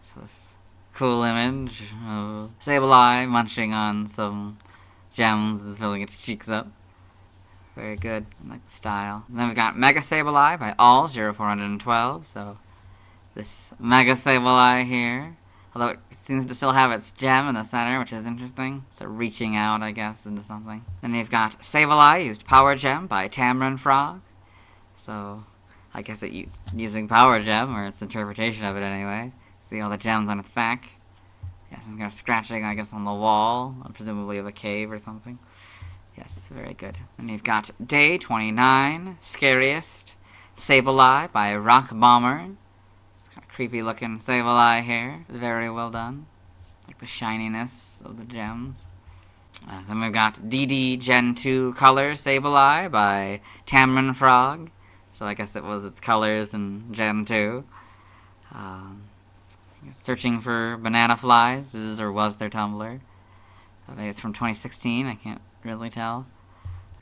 S6: So this cool image of Sableye munching on some gems and filling its cheeks up. Very good. I like the style. And then we got Mega Sableye by All0412. So this Mega Sableye here. Although it seems to still have its gem in the center, which is interesting. So reaching out, I guess, into something. Then you've got Sableye used Power Gem by Tamron Frog. So I guess using Power Gem, or its interpretation of it anyway. See all the gems on its back. Yes, it's kind of scratching, I guess, on the wall, presumably of a cave or something. Yes, very good. Then you've got Day 29, Scariest Sableye by Rock Bomber. Creepy looking Sableye here. Very well done. Like the shininess of the gems. Then we've got DD Gen 2 Color Sableye by Tamron Frog. So I guess it was its colors in Gen 2. Searching for banana flies was their Tumblr. Maybe it's from 2016, I can't really tell.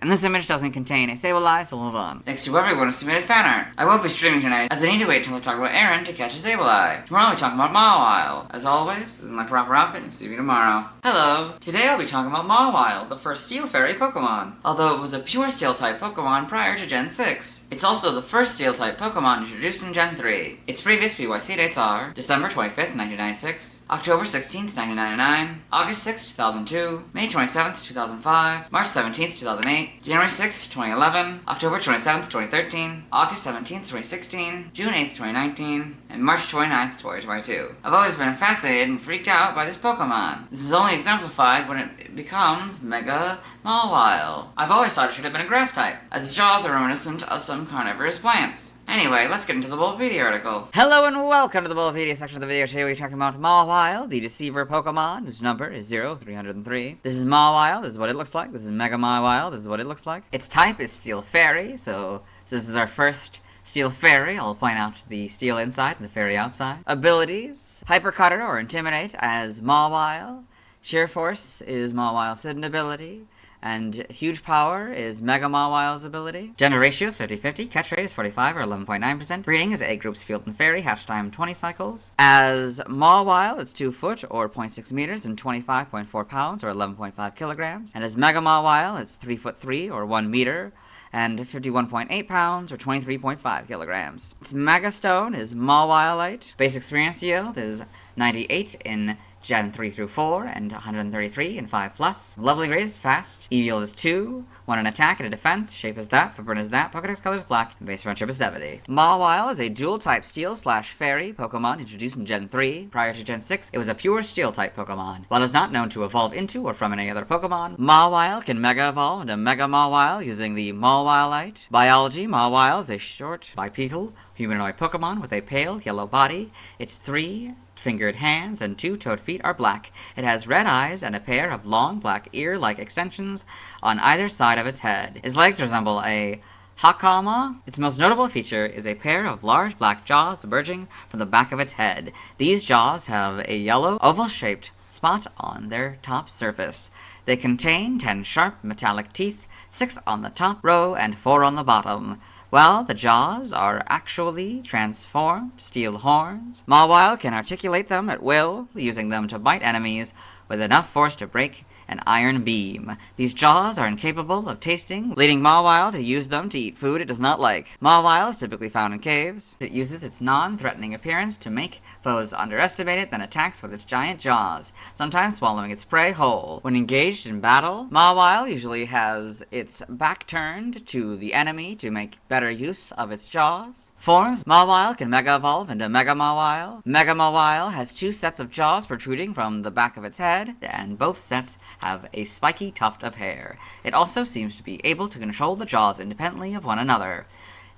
S6: And this image doesn't contain a Sableye, so we'll move on. Thanks to everyone who submitted fan art. I won't be streaming tonight, as I need to wait until we talk about Aron to catch a Sableye. Tomorrow we'll be talking about Mawile. As always, this is my proper outfit, and see you tomorrow. Hello! Today I'll be talking about Mawile, the first Steel Fairy Pokemon. Although it was a pure Steel-type Pokemon prior to Gen 6. It's also the first Steel-type Pokemon introduced in Gen 3. Its previous PYC dates are December 25th, 1996, October 16th, 1999, August 6th, 2002, May 27th, 2005, March 17th, 2008, January 6th, 2011, October 27th, 2013, August 17th, 2016, June 8th, 2019, and March 29th, 2022. I've always been fascinated and freaked out by this Pokemon. This is only exemplified when it becomes Mega Mawile. I've always thought it should have been a grass type, as its jaws are reminiscent of some carnivorous plants. Anyway, let's get into the Bulbapedia article. Hello and welcome to the Bulbapedia section of the video. Today we're talking about Mawile, the Deceiver Pokemon, whose number is 0303. This is Mawile, this is what it looks like. This is Mega Mawile, this is what it looks like. Its type is Steel Fairy, so this is our first Steel Fairy. I'll point out the Steel inside and the Fairy outside. Abilities: Hyper Cutter or Intimidate as Mawile. Sheer Force is Mawile's hidden ability. And Huge Power is Mega Mawile's ability. Gender ratio is 50-50, catch rate is 45 or 11.9%. Breeding is egg groups Field and Fairy, hatch time 20 cycles. As Mawile, it's 2 foot or 0.6 meters and 25.4 pounds or 11.5 kilograms. And as Mega Mawile, it's 3 foot 3 or 1 meter and 51.8 pounds or 23.5 kilograms. Its Mega Stone is Mawilite. Base experience yield is 98 in Gen 3 through 4, and 133 in 5+. Lovely raised, fast. EV is 2, 1 in attack and a defense. Shape is that, footprint is that, Pokedex color is black, and base friendship is 70. Mawile is a dual-type Steel/Fairy Pokemon introduced in Gen 3. Prior to Gen 6, it was a pure Steel-type Pokemon. While it is not known to evolve into or from any other Pokemon, Mawile can Mega Evolve into Mega Mawile using the Mawilite. Biology: Mawile is a short, bipedal, humanoid Pokemon with a pale yellow body. Its 3 fingered hands and 2 toed feet are black. It has red eyes and a pair of long black ear-like extensions on either side of its head. Its legs resemble a hakama. Its most notable feature is a pair of large black jaws emerging from the back of its head. These jaws have a yellow, oval-shaped spot on their top surface. They contain 10 sharp metallic teeth, 6 on the top row and 4 on the bottom. Well, the jaws are actually transformed steel horns. Mawile can articulate them at will, using them to bite enemies with enough force to break an iron beam. These jaws are incapable of tasting, leading Mawile to use them to eat food it does not like. Mawile is typically found in caves. It uses its non-threatening appearance to make foes underestimate it, then attacks with its giant jaws, sometimes swallowing its prey whole. When engaged in battle, Mawile usually has its back turned to the enemy to make better use of its jaws. Forms: Mawile can Mega Evolve into Mega Mawile. Mega Mawile has 2 sets of jaws protruding from the back of its head, and both sets have a spiky tuft of hair. It also seems to be able to control the jaws independently of one another.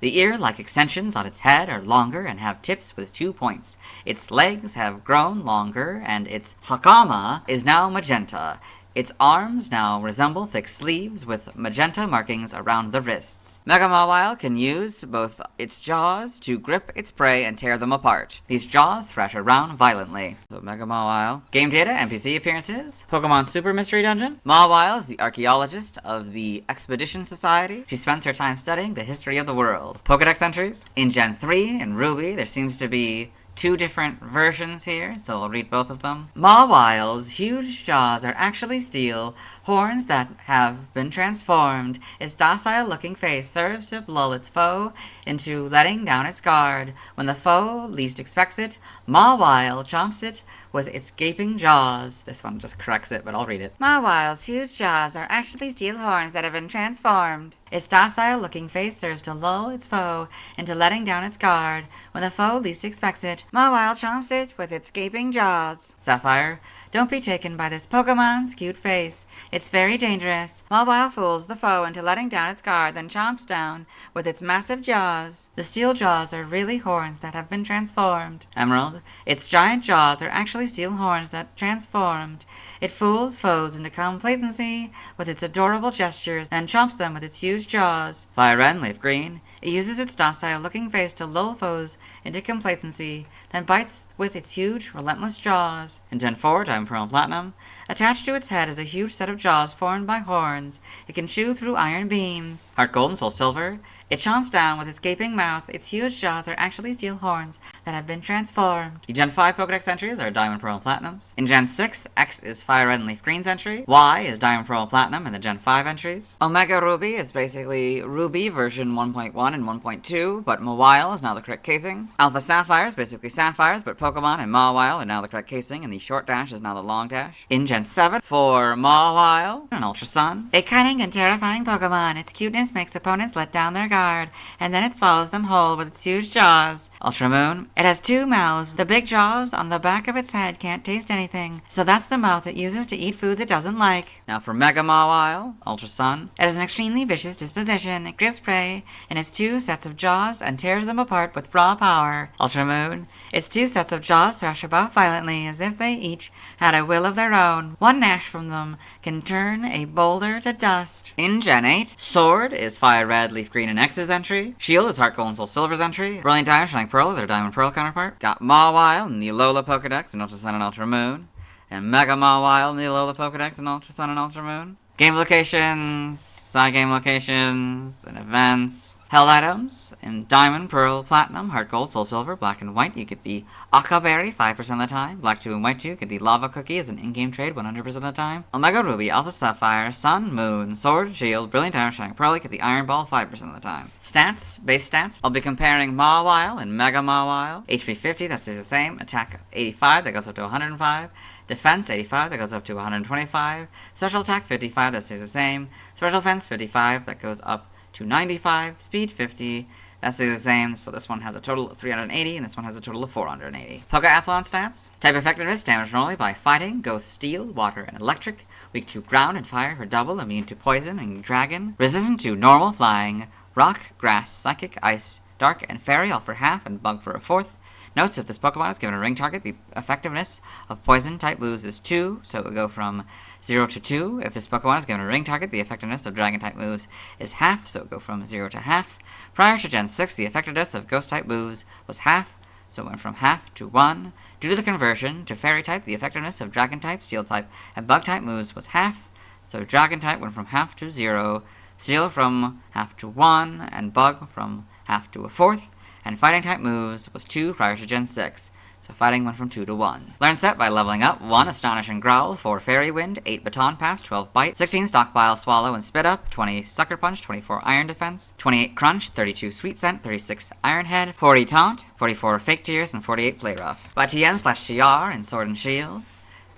S6: The ear-like extensions on its head are longer and have tips with 2 points. Its legs have grown longer, and its hakama is now magenta. Its arms now resemble thick sleeves with magenta markings around the wrists. Mega Mawile can use both its jaws to grip its prey and tear them apart. These jaws thrash around violently. So Mega Mawile. Game data, NPC appearances. Pokemon Super Mystery Dungeon. Mawile is the archaeologist of the Expedition Society. She spends her time studying the history of the world. Pokedex entries. In Gen 3 and Ruby, there seems to be 2 different versions here, so I'll read both of them. Mawile's huge jaws are actually steel, horns that have been transformed. Its docile-looking face serves to lull its foe into letting down its guard. When the foe least expects it, Mawile chomps it with its gaping jaws. This one just corrects it, but I'll read it. Mawile's huge jaws are actually steel horns that have been transformed. Its docile-looking face serves to lull its foe into letting down its guard. When the foe least expects it, Mawile chomps it with its gaping jaws. Sapphire, don't be taken by this Pokemon's cute face. It's very dangerous. Mawile fools the foe into letting down its guard, then chomps down with its massive jaws. The steel jaws are really horns that have been transformed. Emerald, its giant jaws are actually steel horns that transformed. It fools foes into complacency with its adorable gestures, then chomps them with its huge jaws. Fire Red and Leaf Green, it uses its docile-looking face to lull foes into complacency, then bites with its huge, relentless jaws. In Gen 4, Diamond, Pearl, and Platinum, attached to its head is a huge set of jaws formed by horns. It can chew through iron beams. Heart Gold and Soul Silver, it chomps down with its gaping mouth. Its huge jaws are actually steel horns that have been transformed. The Gen 5 Pokedex entries are Diamond, Pearl, and Platinums. In Gen 6, X is Fire Red and Leaf Green's entry. Y is Diamond, Pearl, and Platinum in the Gen 5 entries. Omega Ruby is basically Ruby version 1.1 and 1.2, but Mawile is now the correct casing. Alpha Sapphire is basically Sapphires, but Pokemon and Mawile are now the correct casing, and the short dash is now the long dash. In Gen 7, for Mawile, an Ultra Sun. A cunning and terrifying Pokemon. Its cuteness makes opponents let down their guard, and then it swallows them whole with its huge jaws. Ultra Moon. It has 2 mouths. The big jaws on the back of its head can't taste anything, so that's the mouth it uses to eat foods it doesn't like. Now for Mega Mawile, Ultra Sun. It has an extremely vicious disposition. It grips prey in its 2 sets of jaws and tears them apart with raw power. Ultra Moon. Its 2 sets of jaws thrash about violently as if they each had a will of their own. One gnash from them can turn a boulder to dust. In Gen 8, Sword is Fire Red, Leaf Green, and X's entry. Shield is Heart Gold and Soul Silver's entry. Brilliant Diamond, Shining Pearl, their Diamond Pearl counterpart. Got Mawile in the Alola Pokedex and Ultra Sun and Ultra Moon. And Mega Mawile in the Alola Pokedex and Ultra Sun and Ultra Moon. Game locations, side game locations, and events. Held items in Diamond, Pearl, Platinum, Heart Gold, Soul Silver, Black and White. You get the Aqua Berry 5% of the time. Black 2 and White 2 get the Lava Cookie as an in-game trade 100% of the time. Omega Ruby, Alpha Sapphire, Sun, Moon, Sword, Shield, Brilliant Diamond, Shining Pearl. You get the Iron Ball 5% of the time. Stats, base stats. I'll be comparing Mawile and Mega Mawile. HP 50, that stays the same. Attack 85, that goes up to 105. Defense 85, that goes up to 125. Special attack 55, that stays the same. Special defense 55, that goes up to 95. Speed 50, that stays the same. So this one has a total of 380, and this one has a total of 480. Pokeathlon stats. Type effectiveness, damage normally by fighting, ghost, steel, water, and electric. Weak to ground and fire for double, immune to poison and dragon. Resistant to normal, flying, rock, grass, psychic, ice, dark, and fairy, all for half, and bug for a fourth. Notes, if this Pokemon is given a ring target, the effectiveness of poison-type moves is 2, so it would go from 0 to 2. If this Pokemon is given a ring target, the effectiveness of dragon-type moves is half, so it would go from 0 to half. Prior to Gen 6, the effectiveness of ghost-type moves was half, so it went from half to 1. Due to the conversion to fairy-type, the effectiveness of dragon-type, steel-type, and bug-type moves was half, so dragon-type went from half to 0, steel from half to 1, and bug from half to a fourth. And fighting-type moves was 2 prior to Gen 6, so fighting went from 2 to 1. Learn set by leveling up: 1 Astonish and Growl, 4 Fairy Wind, 8 Baton Pass, 12 Bite, 16 Stockpile, Swallow, and Spit Up, 20 Sucker Punch, 24 Iron Defense, 28 Crunch, 32 Sweet Scent, 36 Iron Head, 40 Taunt, 44 Fake Tears, and 48 Play Rough. By TM/TR in Sword and Shield,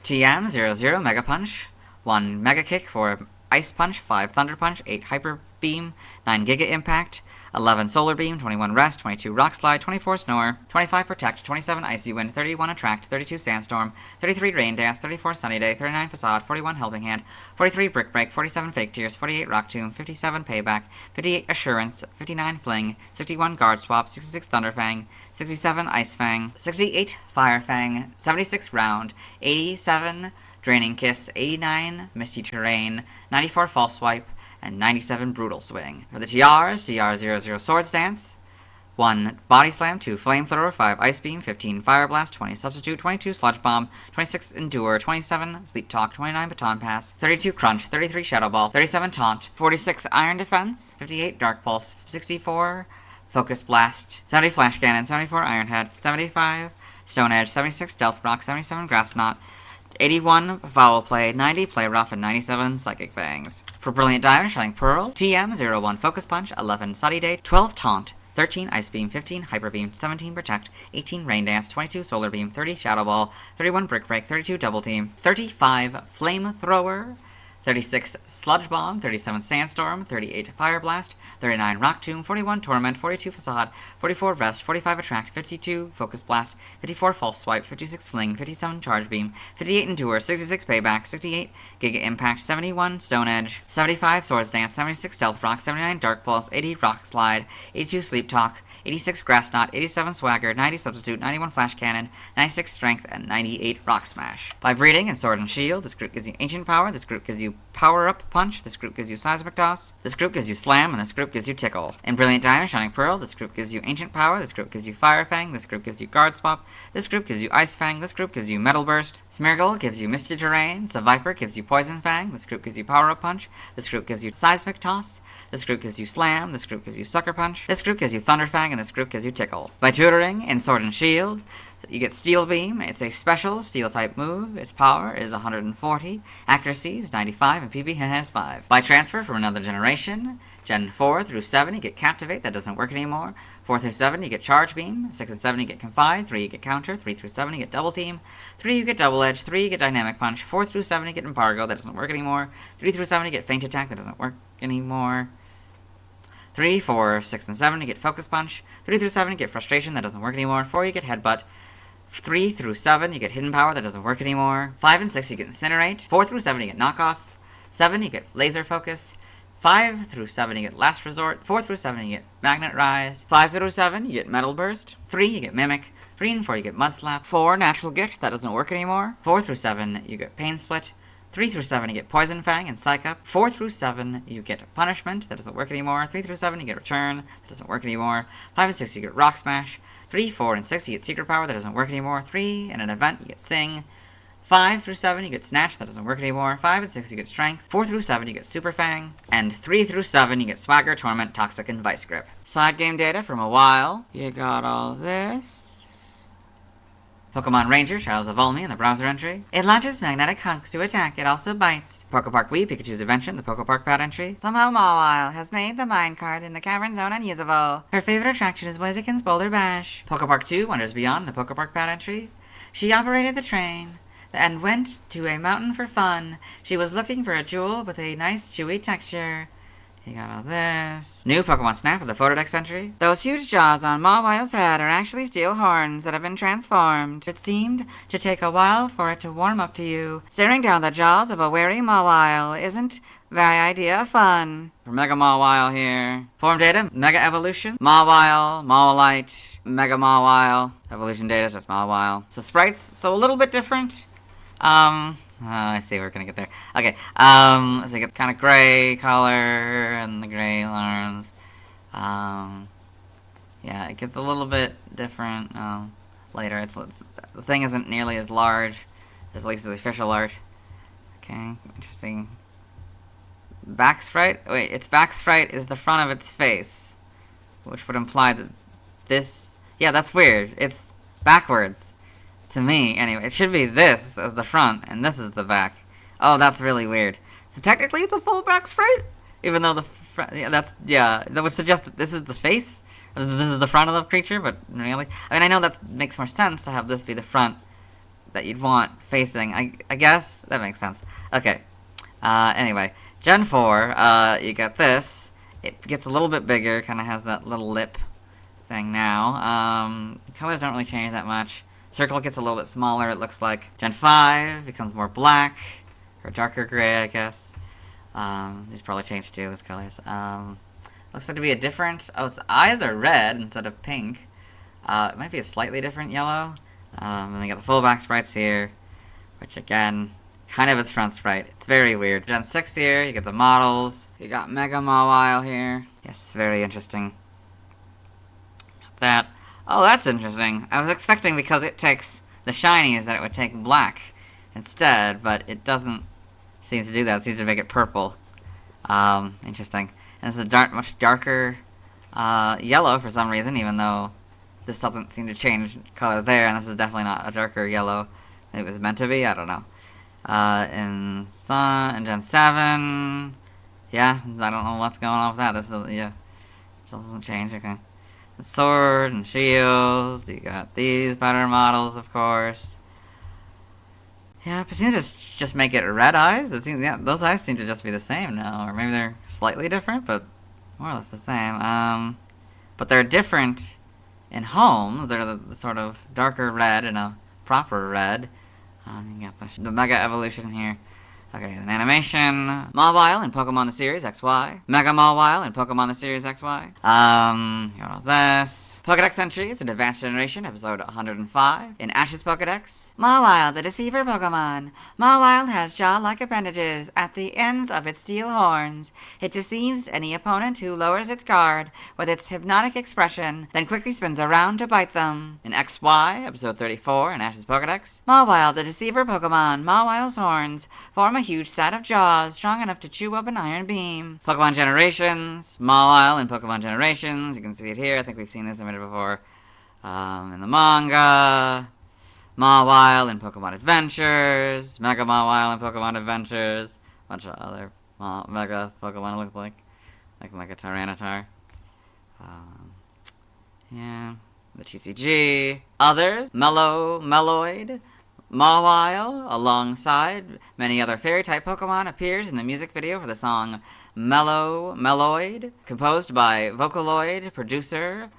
S6: TM 00 Mega Punch, 1 Mega Kick, 4 Ice Punch, 5 Thunder Punch, 8 Hyper Beam, 9 Giga Impact, 11 Solar Beam, 21 Rest, 22 Rock Slide, 24 Snore, 25 Protect, 27 Icy Wind, 31 Attract, 32 Sandstorm, 33 Rain Dance, 34 Sunny Day, 39 Facade, 41 Helping Hand, 43 Brick Break, 47 Fake Tears, 48 Rock Tomb, 57 Payback, 58 Assurance, 59 Fling, 61 Guard Swap, 66 Thunderfang, 67 Ice Fang, 68 Fire Fang, 76 Round, 87 Draining Kiss, 89 Misty Terrain, 94 False Swipe, and 97 Brutal Swing. For the TRs, TR 00 Swords Dance, 1 Body Slam, 2 Flamethrower, 5 Ice Beam, 15 Fire Blast, 20 Substitute, 22 Sludge Bomb, 26 Endure, 27 Sleep Talk, 29 Baton Pass, 32 Crunch, 33 Shadow Ball, 37 Taunt, 46 Iron Defense, 58 Dark Pulse, 64 Focus Blast, 70 Flash Cannon, 74 Iron Head, 75 Stone Edge, 76 Stealth Rock, 77 Grass Knot, 81 Foul Play, 90 Play Rough, and 97 Psychic Fangs. For Brilliant Diamond, Shining Pearl, TM 01 Focus Punch, 11 Sunny Day, 12 Taunt, 13 Ice Beam, 15 Hyper Beam, 17 Protect, 18 Rain Dance, 22 Solar Beam, 30 Shadow Ball, 31 Brick Break, 32 Double Team, 35 Flamethrower, 36 Sludge Bomb, 37 Sandstorm, 38 Fire Blast, 39 Rock Tomb, 41 Torment, 42 Facade, 44 Vest, 45 Attract, 52 Focus Blast, 54 False Swipe, 56 Fling, 57 Charge Beam, 58 Endure, 66 Payback, 68 Giga Impact, 71 Stone Edge, 75 Swords Dance, 76 Stealth Rock, 79 Dark Pulse, 80 Rock Slide, 82 Sleep Talk, 86 Grass Knot, 87 Swagger, 90 Substitute, 91 Flash Cannon, 96 Strength, and 98 Rock Smash. By breeding in Sword and Shield, this group gives you Ancient Power, this group gives you Power Up Punch, this group gives you Seismic Toss, this group gives you Slam, and this group gives you Tickle. In Brilliant Diamond, Shining Pearl, this group gives you Ancient Power, this group gives you Fire Fang, this group gives you Guard Swap, this group gives you Ice Fang, this group gives you Metal Burst, Smeargle gives you Misty Terrain, Viper gives you Poison Fang, this group gives you Power Up Punch, this group gives you Seismic Toss, this group gives you Slam, this group gives you Sucker Punch, this group gives you Thunder Fang, and this group gives you Tickle. By tutoring in Sword and Shield, you get Steel Beam. It's a special Steel-type move. Its power is 140, accuracy is 95, and PB has 5. By transfer from another generation, Gen 4 through 7, you get Captivate. That doesn't work anymore. 4 through 7, you get Charge Beam. 6 and 7, you get Confide. 3, you get Counter. 3 through 7, you get Double Team. 3, you get Double Edge. 3, you get Dynamic Punch. 4 through 7, you get Embargo. That doesn't work anymore. 3 through 7, you get Feint Attack. That doesn't work anymore. 3, 4, 6, and 7, you get Focus Punch. 3 through 7, you get Frustration. That doesn't work anymore. 4, you get Headbutt. 3 through 7, you get Hidden Power. That doesn't work anymore. 5 and 6, you get Incinerate. 4 through 7, you get Knockoff. 7, you get Laser Focus. 5 through 7, you get Last Resort. 4 through 7, you get Magnet Rise. 5 through 7, you get Metal Burst. 3, you get Mimic. 3 and 4, you get Mud Slap. 4, Natural Gift. That doesn't work anymore. 4 through 7, you get Pain Split. 3 through 7, you get Poison Fang and Psych Up. 4 through 7, you get Punishment. That doesn't work anymore. 3 through 7, you get Return. That doesn't work anymore. 5 and 6, you get Rock Smash. 3, 4, and 6, you get Secret Power. That doesn't work anymore. 3, in an event, you get Sing. 5 through 7, you get Snatch. That doesn't work anymore. 5 and 6, you get Strength. 4 through 7, you get Super Fang. And 3 through 7, you get Swagger, Torment, Toxic, and Vice Grip. Side game data from Mawile. You got all this. Pokemon Ranger, Trials of Volme in the browser entry. It launches magnetic hunks to attack. It also bites. Pokepark Wii, Pikachu's Adventure in the Pokepark pad entry. Somehow Mawile has made the minecart in the cavern zone unusable. Her favorite attraction is Blaziken's Boulder Bash. Pokepark 2, Wonders Beyond in the Pokepark pad entry. She operated the train and went to a mountain for fun. She was looking for a jewel with a nice chewy texture. You got all this. New Pokemon Snap of the Photodex entry. Those huge jaws on Mawile's head are actually steel horns that have been transformed. It seemed to take a while for it to warm up to you. Staring down the jaws of a wary Mawile isn't very idea of fun. For Mega Mawile here. Form data, Mega Evolution, Mawile, Mawilite, Mega Mawile. Evolution data is just Mawile. So sprites, so a little bit different. I see we're gonna get there. Okay, so you get kind of gray color and the gray arms. Yeah, it gets a little bit different later. It's the thing isn't nearly as large as at least the official art. Okay, interesting. Back sprite? Wait, its back sprite is the front of its face, which would imply that this. Yeah, that's weird. It's backwards. To me, anyway. It should be this as the front, and this is the back. Oh, that's really weird. So technically it's a full back sprite? Even though the front, that would suggest that this is the face, or this is the front of the creature, but really? I mean, I know that makes more sense to have this be the front that you'd want facing. I guess that makes sense. Okay. Anyway, Gen 4, you got this. It gets a little bit bigger, kind of has that little lip thing now. Colors don't really change that much. Circle gets a little bit smaller, it looks like. Gen 5 becomes more black, or darker gray, I guess. These probably changed too, these colors. Looks like to be a different... Oh, its eyes are red instead of pink. It might be a slightly different yellow. And then you got the full back sprites here, which again, kind of its front sprite. It's very weird. Gen 6 here, you get the models. You got Mega Mawile here. Yes, very interesting. Got that. Oh, that's interesting. I was expecting because it takes the shinies that it would take black instead, but it doesn't seem to do that. It seems to make it purple. Interesting. And this is a much darker yellow for some reason, even though this doesn't seem to change color there, and this is definitely not a darker yellow than it was meant to be. I don't know. In Gen 7, yeah, I don't know what's going on with that. This is, yeah, still doesn't change. Okay. The sword and shield. You got these better models, of course. Yeah, but it seems to just make it red eyes. It seems, yeah, those eyes seem to just be the same now, or maybe they're slightly different, but more or less the same. But they're different in homes. They're the sort of darker red and a proper red. You got the Mega Evolution here. Okay, an animation. Mawile in Pokemon the Series XY. Mega Mawile in Pokemon the Series XY. You got all this. Pokedex entries in Advanced Generation, episode 105. In Ash's Pokedex. Mawile, the Deceiver Pokemon. Mawile has jaw-like appendages at the ends of its steel horns. It deceives any opponent who lowers its guard with its hypnotic expression, then quickly spins around to bite them. In XY, episode 34, in Ash's Pokedex. Mawile, the Deceiver Pokemon. Mawile's horns form a huge set of jaws strong enough to chew up an iron beam. Pokemon Generations. Mawile in Pokemon Generations. You can see it here. I think we've seen this a minute before. In the manga. Mawile in Pokemon Adventures. Mega Mawile in Pokemon Adventures. Bunch of other Mega Pokemon, it looks like a Tyranitar. Yeah. The TCG. Others. Meloid. Mawile, alongside many other fairy-type Pokemon, appears in the music video for the song Meloid, composed by Vocaloid producer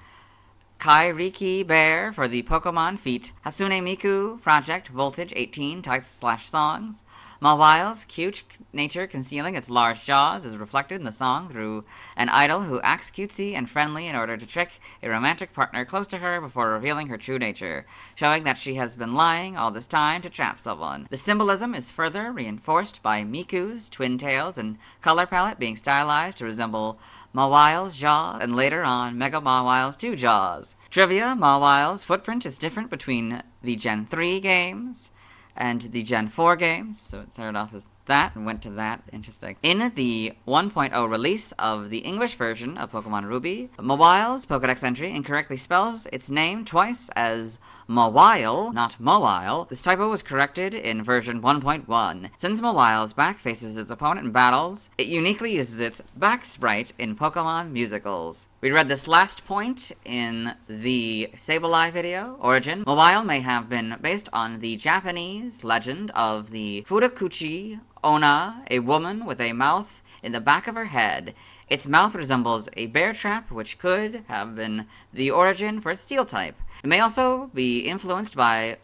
S6: Kairiki Bear for the Pokemon Feat Hasune Miku Project Voltage 18 types/songs. Mawile's cute nature concealing its large jaws is reflected in the song through an idol who acts cutesy and friendly in order to trick a romantic partner close to her before revealing her true nature, showing that she has been lying all this time to trap someone. The symbolism is further reinforced by Miku's twin tails and color palette being stylized to resemble Mawile's jaw, and later on, Mega Mawile's two jaws. Trivia: Mawile's footprint is different between the Gen 3 games and the Gen 4 games, so it started off as that and went to that. Interesting. In the 1.0 release of the English version of Pokemon Ruby, Mawile's Pokedex entry incorrectly spells its name twice as Mawile, not Mawile. This typo was corrected in version 1.1. Since Mawile's back faces its opponent in battles, it uniquely uses its back sprite in Pokemon musicals. We read this last point in the Sableye video. Origin: Mawile may have been based on the Japanese legend of the Fudakuchi Ona, a woman with a mouth in the back of her head. Its mouth resembles a bear trap, which could have been the origin for its steel type. It may also be influenced by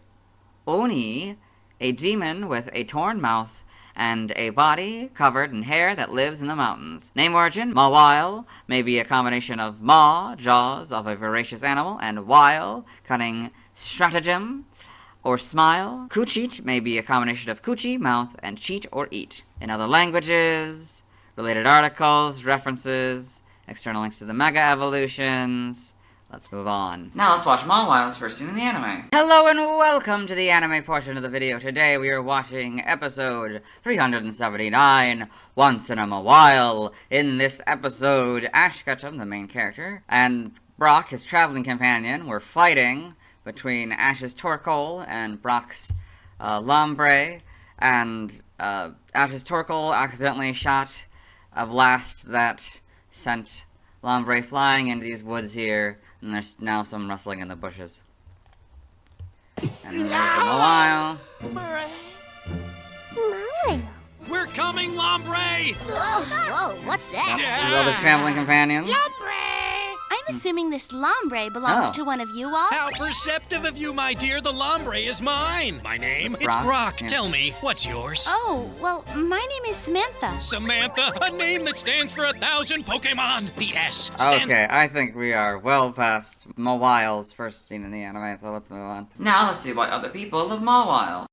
S6: Oni, a demon with a torn mouth and a body covered in hair that lives in the mountains. Name origin: Mawile may be a combination of maw, jaws of a voracious animal, and wile, cunning stratagem or smile. Kuchit may be a combination of kuchi, mouth, and cheat or eat. In other languages, related articles, references, external links to the Mega Evolutions. Let's move on. Now let's watch Mawile's first scene in the anime. Hello and welcome to the anime portion of the video. Today we are watching episode 379, Once in a Mawile. In this episode, Ash Ketchum, the main character, and Brock, his traveling companion, were fighting between Ash's Torkoal and Brock's Lombre, and Ash's Torkoal accidentally shot a blast that sent Lombre flying into these woods here, and there's now some rustling in the bushes. And there's the Mawile.
S17: We're coming, Lombre!
S5: Whoa, what's this?
S6: That's the other traveling companions.
S5: I'm assuming this Lombre belongs to one of you all?
S17: How perceptive of you, my dear. The Lombre is mine. My name?
S6: It's
S17: It's Brock.
S6: Yeah.
S17: Tell me, what's yours?
S5: Oh, well, my name is Samantha.
S17: Samantha, a name that stands for 1,000 Pokemon. The S stands...
S6: Okay, I think we are well past Mawile's first scene in the anime, so let's move on. Now let's see why other people love Mawile.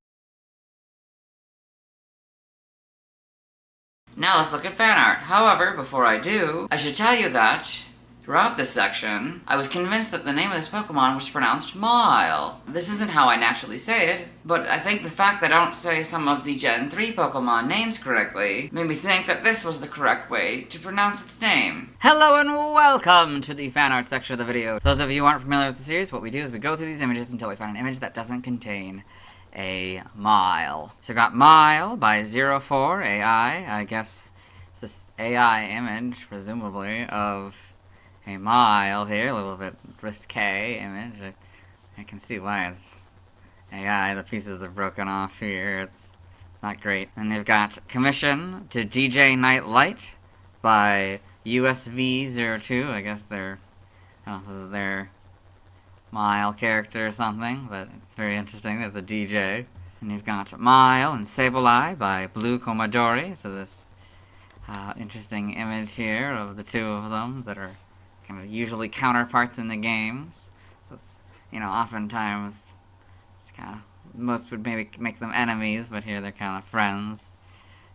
S1: Now let's look at fan art. However, before I do, I should tell you that throughout this section, I was convinced that the name of this Pokemon was pronounced Mawile. This isn't how I naturally say it, but I think the fact that I don't say some of the Gen 3 Pokemon names correctly made me think that this was the correct way to pronounce its name.
S6: Hello and welcome to the fan art section of the video. For those of you who aren't familiar with the series, what we do is we go through these images until we find an image that doesn't contain a Mawile. So we got Mawile by 04 AI. I guess it's this AI image, presumably, of a Mawile here, a little bit risque image. I can see why it's AI. The pieces are broken off here. It's not great. And they've got commission to DJ Nightlight by USV02. I guess this is their Mawile character or something, but it's very interesting. There's a DJ. And you've got Mawile and Sableye by Blue Commodore. So this interesting image here of the two of them that are kind of usually counterparts in the games. So it's, oftentimes it's kind of, most would maybe make them enemies, but here they're kind of friends.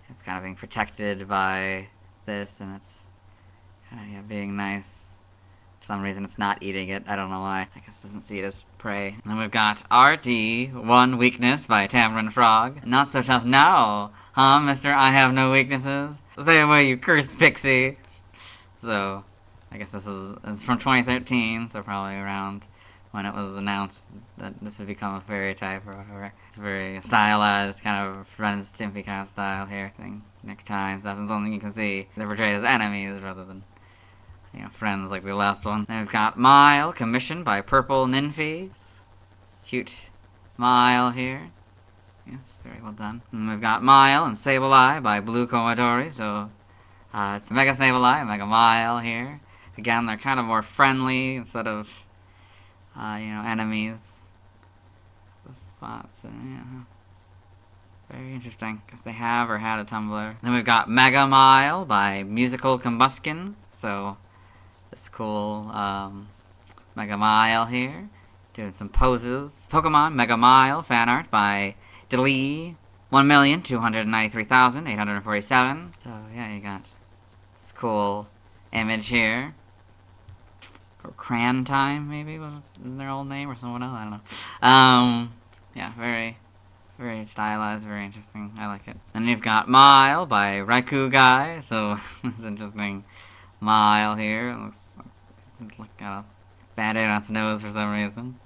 S6: It's kind of being protected by this, and it's kind of being nice. For some reason it's not eating it, I don't know why. I guess it doesn't see it as prey. And then we've got RT, One Weakness by Tamarin Frog. Not so tough now, huh, Mr. I Have No Weaknesses? Stay away, you cursed pixie! So, I guess it's from 2013, so probably around when it was announced that this would become a fairy type or whatever. It's very stylized, kind of Ren and Stimpy kind of style here. Necktie and stuff, and something you can see they're portrayed as enemies rather than, friends like the last one. Then we've got Mawile, commissioned by Purple Ninfy. Cute Mawile here. Yes, very well done. And we've got Mawile and Sableye by Blue Commodore, so it's Mega Sableye and Mega Mawile here. Again, they're kind of more friendly instead of, enemies. The spots, very interesting, because they have or had a Tumblr. Then we've got Mega Mawile by Musical Combustion. So, this cool Mega Mawile here, doing some poses. Pokemon Mega Mawile fan art by Delee, 1,293,847. So, yeah, you got this cool image here. Or Cran Time, maybe, was their old name, or someone else, I don't know. Yeah, very, very stylized, very interesting, I like it. Then you've got Mawile by Raikou Guy, so it's interesting Mawile here. It looks like got a band-aid on its nose for some reason.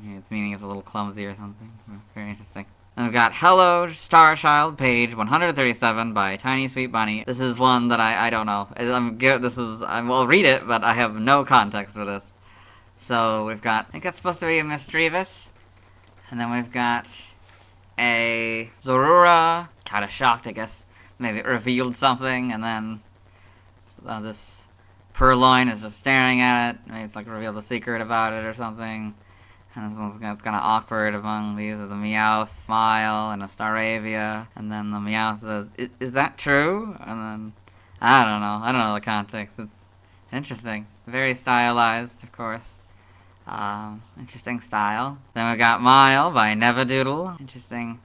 S6: Its meaning is a little clumsy or something, very interesting. And we've got Hello Starchild, page 137 by Tiny Sweet Bunny. This is one that I don't know. I will read it, but I have no context for this. So we've got, I think it's supposed to be a Misdreavus. And then we've got a Zorua. Kind of shocked, I guess. Maybe it revealed something, and then this Purloin is just staring at it. Maybe it's like revealed a secret about it or something. And this one's kind of awkward among these. There's a Meowth, Mawile, and a Staravia. And then the Meowth says, is that true? And then, I don't know the context. It's interesting. Very stylized, of course. Interesting style. Then we got Mawile by Nevadoodle. Interesting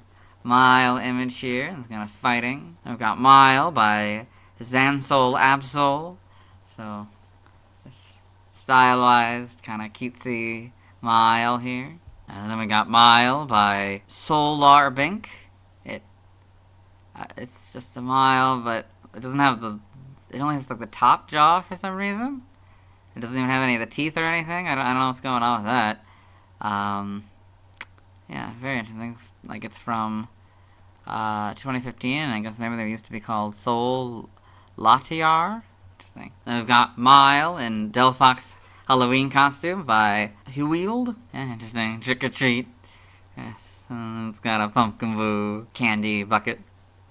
S6: Mawile image here. It's kind of fighting. Then we've got Mawile by Zansol Absol. So, this stylized, kind of cutesy Mawile here. And then we got Mawile by Solar Bink. It's just a Mawile, but it doesn't have it only has like the top jaw for some reason. It doesn't even have any of the teeth or anything. I don't know what's going on with that. Yeah, very interesting. It's from 2015, and I guess maybe they used to be called Soul Latiar. Interesting. Then we've got Mawile in Delphox Halloween costume by Huwield. Yeah, interesting. Trick or treat. Yes. It's got a Pumpkin Boo candy bucket.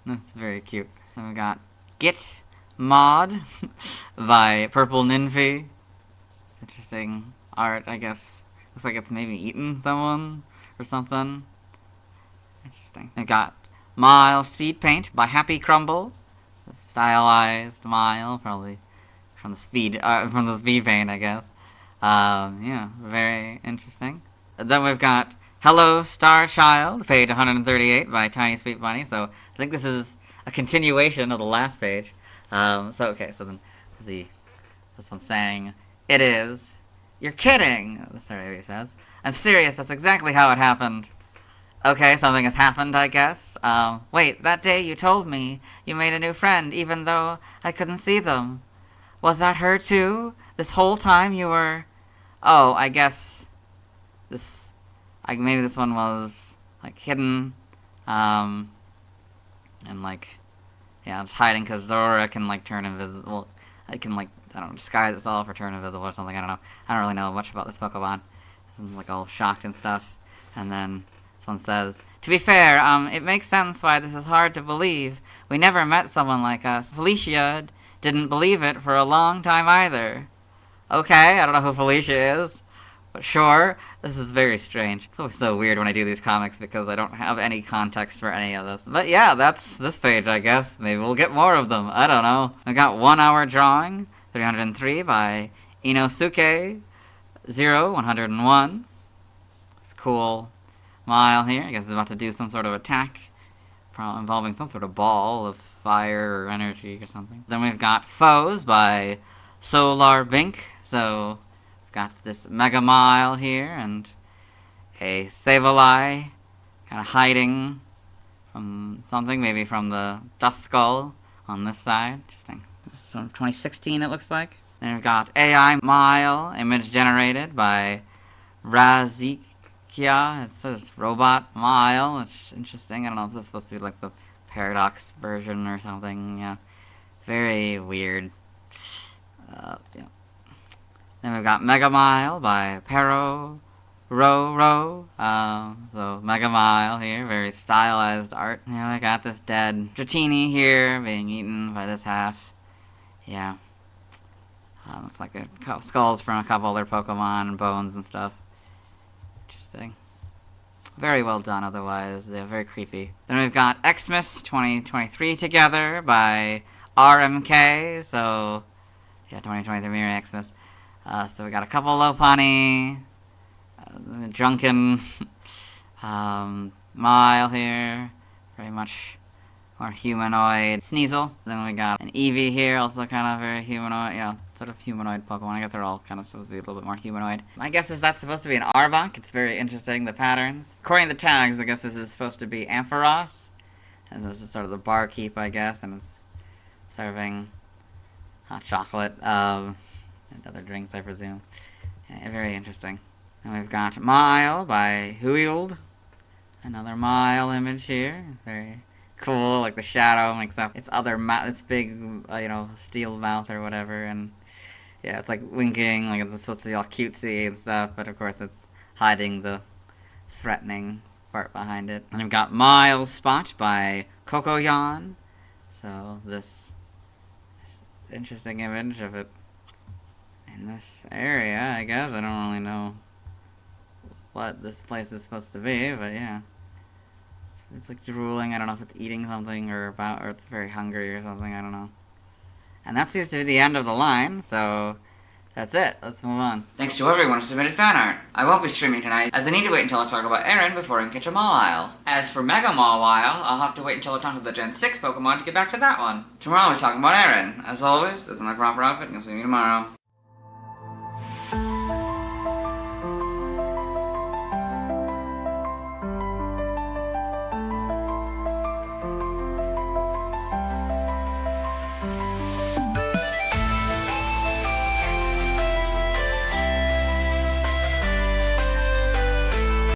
S6: That's very cute. Then we got Get Mod by Purple Ninfy. It's interesting art, I guess. Looks like it's maybe eaten someone or something. Interesting. We got Mawile Speed Paint by Happy Crumble. It's a stylized Mawile, probably from the speed paint, I guess. Yeah, very interesting. Then we've got Hello Starchild, page 138 by Tiny Sweet Bunny. So I think this is a continuation of the last page. So then this one's saying, "It is. You're kidding," the survey says. "I'm serious, that's exactly how it happened." "Okay, something has happened, I guess. Wait, that day you told me you made a new friend, even though I couldn't see them. Was that her too? This whole time you were... Oh, I guess maybe this one was, like, hidden, and, like, yeah, it's hiding because Zora can, like, turn invisible. I can, like, I don't know, disguise itself or turn invisible or something, I don't know. I don't really know much about this Pokemon. I'm, like, all shocked and stuff. And then this one says, "To be fair, it makes sense why this is hard to believe. We never met someone like us. Felicia didn't believe it for a long time either." Okay, I don't know who Felicia is, but sure, this is very strange. It's always so weird when I do these comics because I don't have any context for any of this. But yeah, that's this page, I guess. Maybe we'll get more of them. I don't know. I got 1 hour drawing, 303 by Inosuke 0101. It's cool. Mawile here, I guess is about to do some sort of attack involving some sort of ball of fire or energy or something. Then we've got Foes by Solar Bink. So we've got this Mega Mawile here and a Sableye kind of hiding from something, maybe from the Duskull on this side. Interesting. This is from 2016 it looks like. Then we've got AI Mawile, image generated by Razik. Yeah, it says Robot Mawile, which is interesting. I don't know if this is supposed to be like the Paradox version or something. Yeah, very weird. Yeah. Then we've got Mega Mawile by Pero Ro. So Mega Mawile here, very stylized art. Yeah, we got this dead Dratini here being eaten by this half. Yeah. Looks like skulls from a couple other Pokemon and bones and stuff. Interesting. Very well done otherwise. They're very creepy. Then we've got Xmas 2023 together by RMK. So, yeah, 2023 Merry Xmas. So we got a couple Lopunny, drunken Mawile here. Very much more humanoid. Sneasel. Then we got an Eevee here, also kind of very humanoid. Yeah, sort of humanoid Pokemon. I guess they're all kind of supposed to be a little bit more humanoid. My guess is that's supposed to be an Arbok. It's very interesting, the patterns. According to the tags, I guess this is supposed to be Ampharos. And this is sort of the barkeep, I guess, and it's serving hot chocolate, and other drinks, I presume. Yeah, very interesting. And we've got Mawile by Huild. Another Mawile image here. Very cool, like the shadow makes up its other mouth, its big, steel mouth or whatever, and yeah, it's like winking, like it's supposed to be all cutesy and stuff, but of course it's hiding the threatening part behind it. And we've got Miles Spot by Cocoyon. So this interesting image of it in this area, I guess. I don't really know what this place is supposed to be, but yeah. It's like drooling. I don't know if it's eating something or it's very hungry or something. I don't know. And that seems to be the end of the line, so that's it. Let's move on.
S1: Thanks to everyone who submitted fan art. I won't be streaming tonight, as I need to wait until I talk about Aron before I can catch a Mawile. As for Mega Mawile, I'll have to wait until I talk to the Gen 6 Pokemon to get back to that one. Tomorrow we're talking about Aron. As always, this is my proper outfit, and you'll see me tomorrow.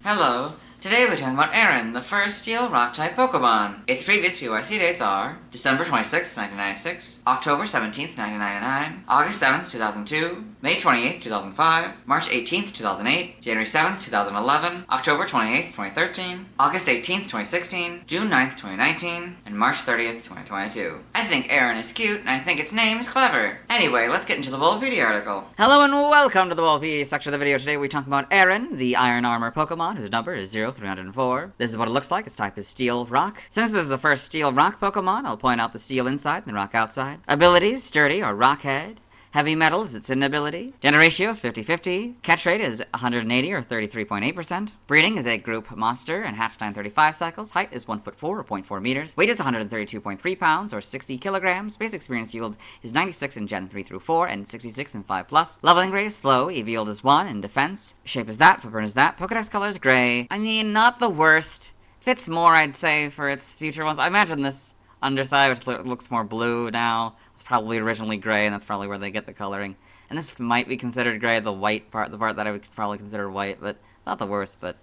S1: Hello. Today we're talking about Aron, the first Steel Rock-type Pokemon. Its previous PYC dates are December 26th, 1996, October 17th, 1999, August 7th, 2002, May 28th, 2005, March 18th, 2008, January 7th, 2011, October 28th, 2013, August 18th, 2016, June 9th, 2019, and March 30th, 2022. I think Aron is cute, and I think its name is clever. Anyway, let's get into the Volbeat article.
S6: Hello and welcome to the Volbeat section of the video. Today we talk about Aron, the Iron Armor Pokemon, whose number is 0304. This is what it looks like. Its type is Steel Rock. Since this is the first Steel Rock Pokemon, I'll point out the Steel inside and the Rock outside. Abilities, Sturdy or Rock Head.
S11: Heavy metal is its hidden ability. Gender ratio is 50-50. Catch rate is 180 or 33.8%. Breeding is a group monster and hatched 935 cycles. Height is 1'4" or 0.4 meters. Weight is 132.3 pounds or 60 kilograms. Base experience yield is 96 in Gen 3 through 4 and 66 in 5+. Leveling rate is slow. EV yield is 1 in defense. Shape is that. Footprint is that. Pokedex color is gray. I mean, not the worst. Fits more, I'd say, for its future ones. I imagine this underside, which looks more blue now, it's probably originally gray, and that's probably where they get the coloring. And this might be considered gray, the white part, the part that I would probably consider white, but not the worst, but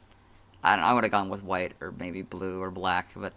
S11: I don't know, I would have gone with white, or maybe blue or black, but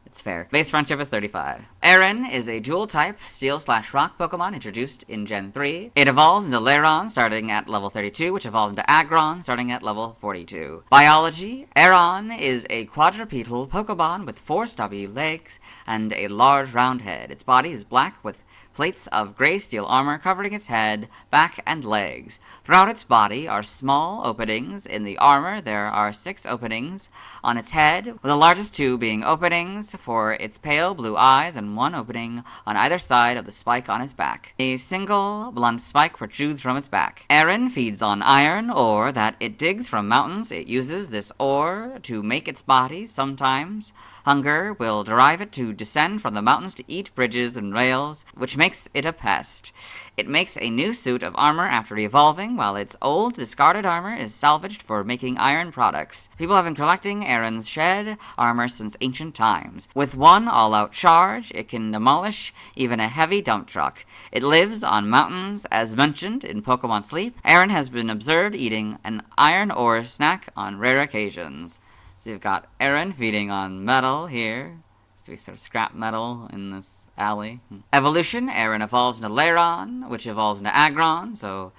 S11: it's fair. Base friendship is 35. Aron is a dual-type Steel/Rock Pokemon introduced in Gen 3. It evolves into Lairon starting at level 32, which evolves into Aggron starting at level 42. Biology: Aron is a quadrupedal Pokemon with 4 stubby legs and a large round head. Its body is black with plates of gray steel armor covering its head, back, and legs. Throughout its body are small openings. In the armor, there are 6 openings on its head, with the largest 2 being openings for its pale blue eyes and 1 opening on either side of the spike on its back. A single blunt spike protrudes from its back. Aron feeds on iron ore that it digs from mountains. It uses this ore to make its body. Sometimes hunger will drive it to descend from the mountains to eat bridges and rails, which makes it a pest. It makes a new suit of armor after evolving, while its old, discarded armor is salvaged for making iron products. People have been collecting Aron's shed armor since ancient times. With 1 all-out charge, it can demolish even a heavy dump truck. It lives on mountains, as mentioned in Pokemon Sleep. Aron has been observed eating an iron ore snack on rare occasions. So you've got Aron feeding on metal here. So we sort of scrap metal in this alley. Evolution: Aron evolves into Lairon, which evolves into Aggron. So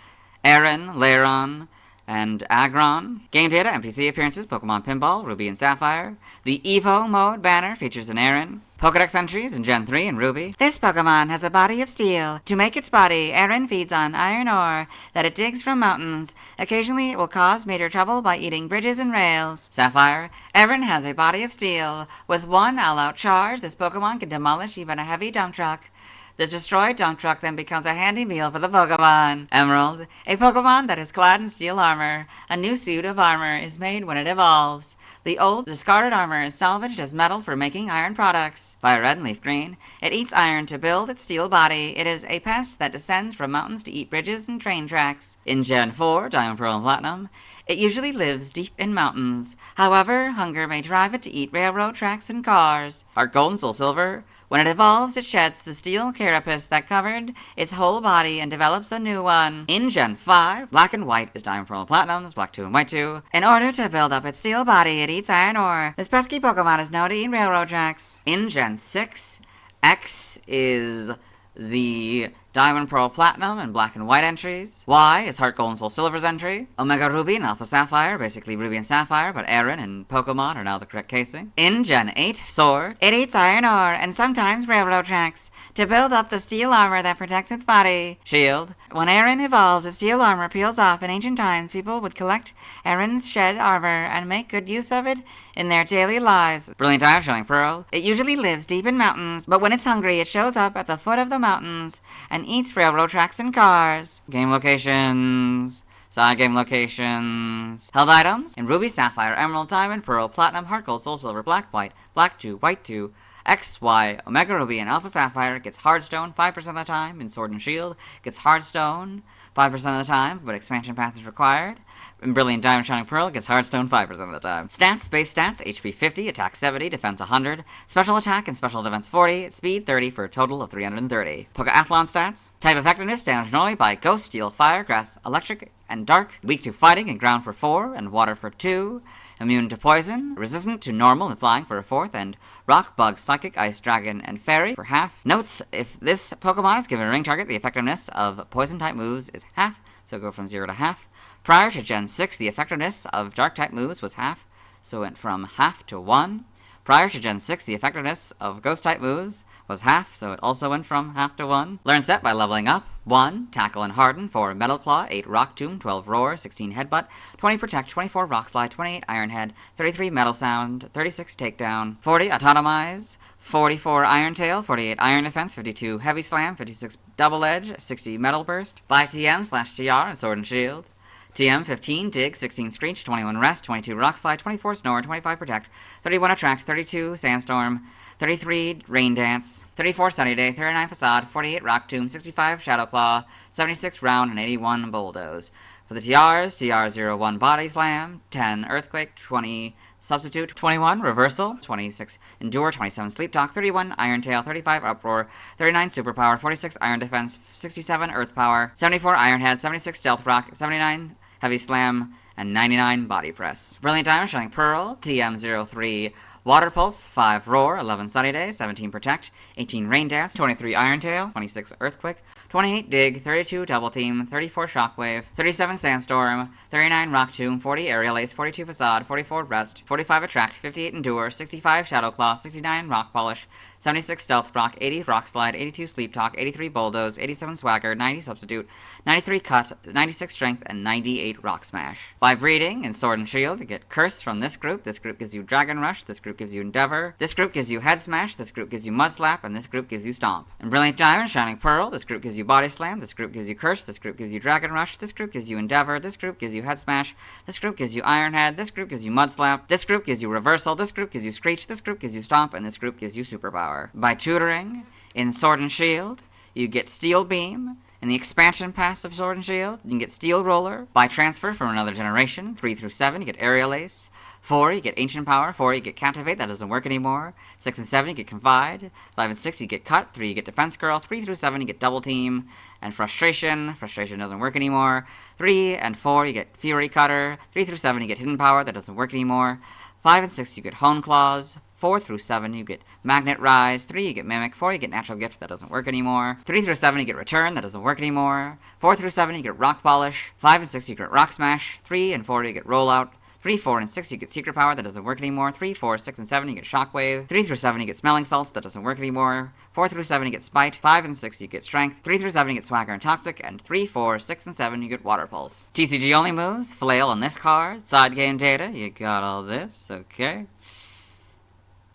S11: Aron, Lairon, and Aggron. Game data, NPC appearances, Pokemon Pinball, Ruby and Sapphire. The Evo mode banner features an Aron. Pokedex entries in Gen 3 and Ruby. This Pokemon has a body of steel. To make its body, Aron feeds on iron ore that it digs from mountains. Occasionally, it will cause major trouble by eating bridges and rails. Sapphire: Aron has a body of steel. With 1 all-out charge, this Pokemon can demolish even a heavy dump truck. The destroyed dump truck then becomes a handy meal for the Pokemon. Emerald: a Pokemon that is clad in steel armor. A new suit of armor is made when it evolves. The old, discarded armor is salvaged as metal for making iron products. Fire Red and Leaf Green: it eats iron to build its steel body. It is a pest that descends from mountains to eat bridges and train tracks. In Gen 4, Diamond, Pearl, and Platinum, it usually lives deep in mountains. However, hunger may drive it to eat railroad tracks and cars. Heart Gold and Soul Silver: when it evolves, it sheds the steel carapace that covered its whole body and develops a new one. In Gen 5, Black and White is Diamond, Pearl, and Platinum, Black 2 and White 2. In order to build up its steel body, it eats iron ore. This pesky Pokemon is known to eat railroad tracks. In Gen 6, X is the Diamond, Pearl, Platinum, and Black and White entries. Y is Heart Gold and Soul Silver's entry. Omega Ruby and Alpha Sapphire, basically Ruby and Sapphire, but Aron and Pokemon are now the correct casing. In Gen 8, Sword: it eats iron ore and sometimes railroad tracks to build up the steel armor that protects its body. Shield: when Aron evolves, its steel armor peels off. In ancient times, people would collect Aron's shed armor and make good use of it in their daily lives. Brilliant Eye showing Pearl: it usually lives deep in mountains, but when it's hungry, it shows up at the foot of the mountains and eats railroad tracks and cars. Game locations. Side game locations. Held items. In Ruby, Sapphire, Emerald, Diamond, Pearl, Platinum, Heart Gold, Soul Silver, Black, White, Black 2, White 2, X, Y, Omega Ruby, and Alpha Sapphire gets Hardstone 5% of the time. In Sword and Shield, gets Hardstone 5% of the time, but expansion pass is required. In Brilliant Diamond Shining Pearl, gets Hardstone 5% of the time. Stats: base stats, HP 50, attack 70, defense 100, special attack and special defense 40, speed 30 for a total of 330. Pokeathlon stats: type effectiveness, damage normally by Ghost, Steel, Fire, Grass, Electric, and Dark, weak to fighting and ground for 4, and water for 2, immune to poison, resistant to normal and flying for a 4th, and rock, bug, psychic, ice, dragon, and fairy for half. Notes: if this Pokemon is given a ring target, the effectiveness of poison-type moves is half, so go from 0 to half. Prior to Gen 6, the effectiveness of Dark-type moves was half, so it went from half to 1. Prior to Gen 6, the effectiveness of Ghost-type moves was half, so it also went from half to 1. Learn set by leveling up. 1. Tackle and Harden. 4. Metal Claw. 8. Rock Tomb. 12. Roar. 16. Headbutt. 20. Protect. 24. Rock Slide. 28. Iron Head. 33. Metal Sound. 36. Takedown. 40. Autotomize. 44. Iron Tail. 48. Iron Defense. 52. Heavy Slam. 56. Double Edge. 60. Metal Burst. 5 TM/TR and Sword and Shield. TM 15, Dig, 16 Screech, 21 Rest, 22 Rock Slide, 24 Snore, 25 Protect, 31 Attract, 32 Sandstorm, 33 Rain Dance, 34 Sunny Day, 39 Facade, 48 Rock Tomb, 65 Shadow Claw, 76 Round, and 81 Bulldoze. For the TRs, TR01 Body Slam, 10 Earthquake, 20 Substitute, 21 Reversal, 26 Endure, 27 Sleep Talk, 31 Iron Tail, 35 Uproar, 39 Superpower, 46 Iron Defense, 67 Earth Power, 74 Iron Head, 76 Stealth Rock, 79 Heavy Slam, and 99 Body Press. Brilliant Diamond, Shining Pearl, TM03 Water Pulse, 5 Roar, 11 Sunny Day, 17 Protect, 18 Rain Dance, 23 Iron Tail, 26 Earthquake, 28 Dig, 32 Double Team, 34 Shockwave, 37 Sandstorm, 39 Rock Tomb, 40 Aerial Ace, 42 Facade, 44 Rest, 45 Attract, 58 Endure, 65 Shadow Claw, 69 Rock Polish, 76 Stealth Rock, 80 Rock Slide, 82 Sleep Talk, 83 Bulldoze, 87 Swagger, 90 Substitute, 93 Cut, 96 Strength, and 98 Rock Smash. By breeding in Sword and Shield, you get Curse from this group gives you Dragon Rush, this group gives you Endeavor, this group gives you Head Smash, this group gives you Mud Slap, and this group gives you Stomp. In Brilliant Diamond, Shining Pearl, this group gives you Body Slam, this group gives you Curse, this group gives you Dragon Rush, this group gives you Endeavor, this group gives you Head Smash, this group gives you Iron Head, this group gives you Mud Slap, this group gives you Reversal, this group gives you Screech, this group gives you Stomp, and this group gives you Superpower. By tutoring in Sword and Shield, you get Steel Beam. In the expansion pass of Sword and Shield, you can get Steel Roller. By transfer from another generation, 3 through 7, you get Aerial Ace. 4, you get Ancient Power. 4, you get Captivate. That doesn't work anymore. 6 and 7, you get Confide. 5 and 6, you get Cut. 3, you get Defense Girl. 3 through 7, you get Double Team. And Frustration. Frustration doesn't work anymore. 3 and 4, you get Fury Cutter. 3 through 7, you get Hidden Power. That doesn't work anymore. 5 and 6, you get Hone Claws. 4 through 7, you get Magnet Rise. 3, you get Mimic. 4, you get Natural Gift. That doesn't work anymore. 3 through 7, you get Return. That doesn't work anymore. 4 through 7, you get Rock Polish. 5 and 6, you get Rock Smash. 3 and 4, you get Rollout. 3, 4, and 6, you get Secret Power. That doesn't work anymore. 3, 4, 6, and 7, you get Shockwave. 3 through 7, you get Smelling Salts. That doesn't work anymore. 4 through 7, you get Spite. 5 and 6, you get Strength. 3 through 7, you get Swagger and Toxic. And 3, 4, 6, and 7, you get Water Pulse. TCG only moves. Flail on this card. Side game data. You got all this. Okay.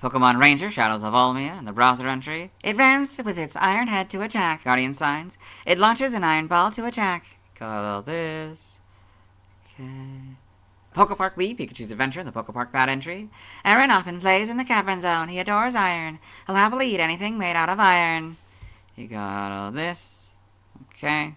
S11: Pokemon Ranger, Shadows of Volmia, and the browser entry. It runs with its Iron Head to attack. Guardian Signs. It launches an Iron Ball to attack. Got all this. Okay. Pokepark B, Pikachu's Adventure, in the Pokepark Bad entry. Aron often plays in the Cavern Zone. He adores iron. He'll happily eat anything made out of iron. You got all this. Okay.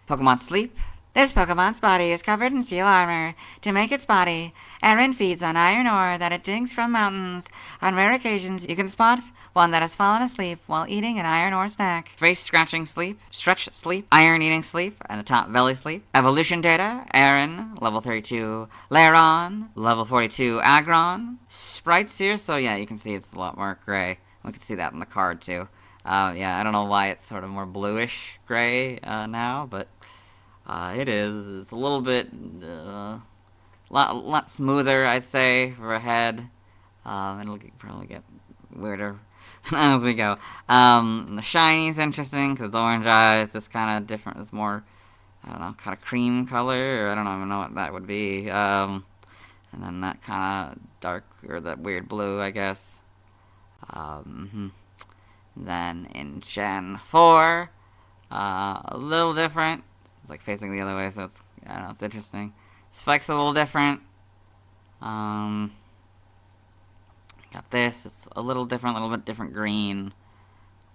S11: Pokemon Sleep. This Pokemon's body is covered in steel armor. To make its body, Aron feeds on iron ore that it digs from mountains. On rare occasions, you can spot one that has fallen asleep while eating an iron ore snack. Face scratching sleep, stretch sleep, iron eating sleep, and a top belly sleep. Evolution data, Aron, level 32, Lairon, level 42, Aggron. Sprites here, so yeah, you can see it's a lot more gray. We can see that in the card too. Yeah, I don't know why it's sort of more bluish gray now, but it is. It's a little bit, lot smoother, I'd say, for a head. It'll probably get weirder as we go. The shiny's interesting, because it's orange eyes. This kind of different, is more, I don't know, kind of cream color, or I don't even know what that would be. And then that kind of dark, or that weird blue, I guess. Then in Gen 4, a little different. It's like facing the other way, so it's, I don't know, it's interesting. Spike's a little different. Got this, it's a little different, a little bit different green.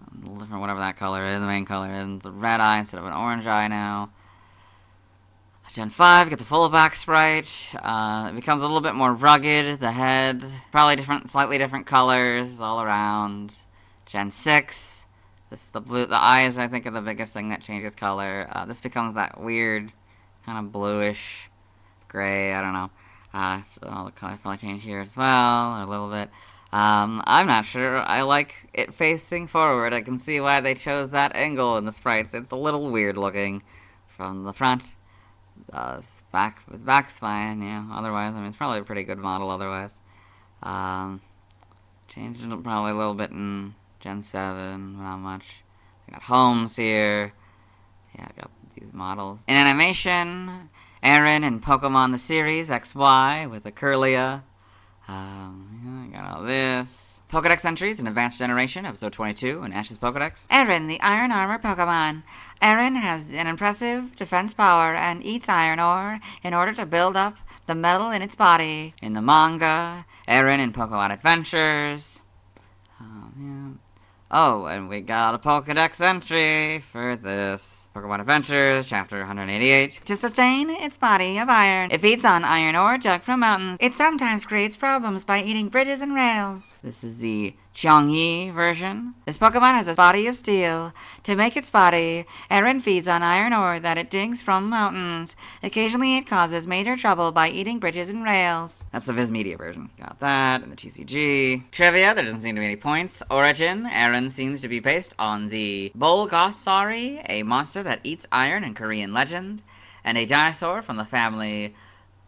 S11: A little different, whatever that color is, the main color is. It's a red eye instead of an orange eye now. Gen 5, get the full back sprite. It becomes a little bit more rugged, the head. Probably different, slightly different colors all around. Gen 6. The eyes, I think, are the biggest thing that changes color. This becomes that weird, kind of bluish, gray, I don't know. So all the color probably change here as well, a little bit. I'm not sure. I like it facing forward. I can see why they chose that angle in the sprites. It's a little weird looking from the front. Back's fine, yeah. Otherwise, I mean, it's probably a pretty good model otherwise. Changed it probably a little bit in Gen 7, not much. I got homes here.
S6: Yeah, I got these models. In animation, Aron in Pokemon the series XY with a Curlia. I got all this. Pokedex entries in Advanced Generation, Episode 22, in Ash's Pokedex. Aron, the Iron Armor Pokemon. Aron has an impressive defense power and eats iron ore in order to build up the metal in its body. In the manga, Aron in Pokemon Adventures. Oh, and we got a Pokedex entry for this. Pokemon Adventures, Chapter 188. To sustain its body of iron, it feeds on iron ore dug from mountains. It sometimes creates problems by eating bridges and rails. This is the Changyi version. This Pokemon has a body of steel. To make its body, Aron feeds on iron ore that it digs from mountains. Occasionally it causes major trouble by eating bridges and rails. That's the Viz Media version. Got that, and the TCG. Trivia, there doesn't seem to be any points. Origin, Aron seems to be based on the Bulgosauri, a monster that eats iron in Korean legend, and a dinosaur from the family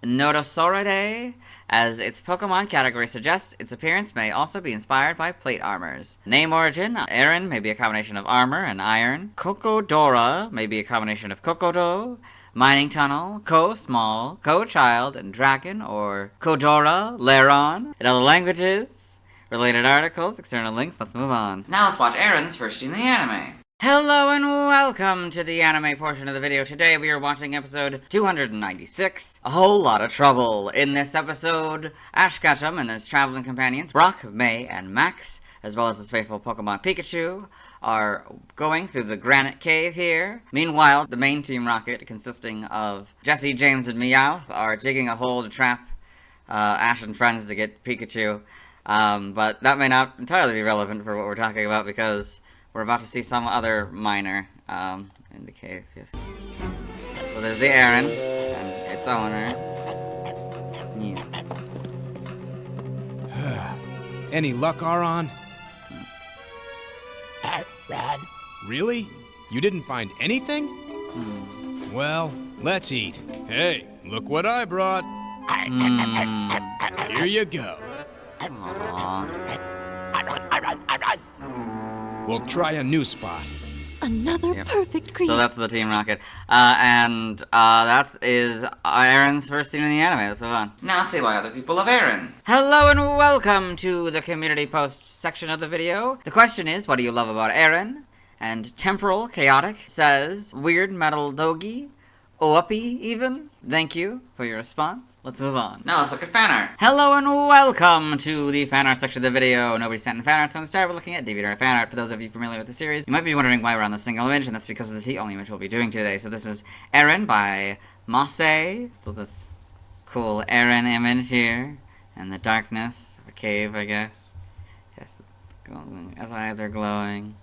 S6: Nodosauridae. As its Pokemon category suggests, its appearance may also be inspired by plate armors. Name origin, Aron may be a combination of armor and iron. Kokodora may be a combination of Kokodo, mining tunnel, Ko-small, Ko-child, and dragon, or Kodora, Lairon. In other languages, related articles, external links, let's move on. Now let's watch Aron's first scene in the anime. Hello and welcome to the anime portion of the video. Today we are watching episode 296, A Whole Lot of Trouble. In this episode, Ash Ketchum and his traveling companions, Brock, May, and Max, as well as his faithful Pokemon Pikachu, are going through the granite cave here. Meanwhile, the main Team Rocket, consisting of Jesse, James, and Meowth, are digging a hole to trap Ash and friends to get Pikachu. But that may not entirely be relevant for what we're talking about, because we're about to see some other miner in the cave, yes. So there's the Aron and its owner. Yes.
S17: Any luck, Aron?
S3: Run.
S17: Really? You didn't find anything? Well, let's eat. Hey, look what I brought. Here you go. We'll try a new spot.
S19: Another perfect creature.
S6: So that's the Team Rocket. That is Aron's first scene in the anime. Let's move on. Now see why other people love Aron. Hello and welcome to the community post section of the video. The question is, what do you love about Aron? And Temporal Chaotic says, weird metal dogi. Oapi, even. Thank you for your response. Let's move on. Now let's look at fan art. Hello and welcome to the fan art section of the video. Nobody sent in fan art, so instead we're looking at DeviantArt fan art. For those of you familiar with the series, you might be wondering why we're on the single image, and that's because it's the only image we'll be doing today. So this is Aron by Mase. So this cool Aron image here, and the darkness of a cave, I guess. Yes, it's glowing. His eyes are glowing.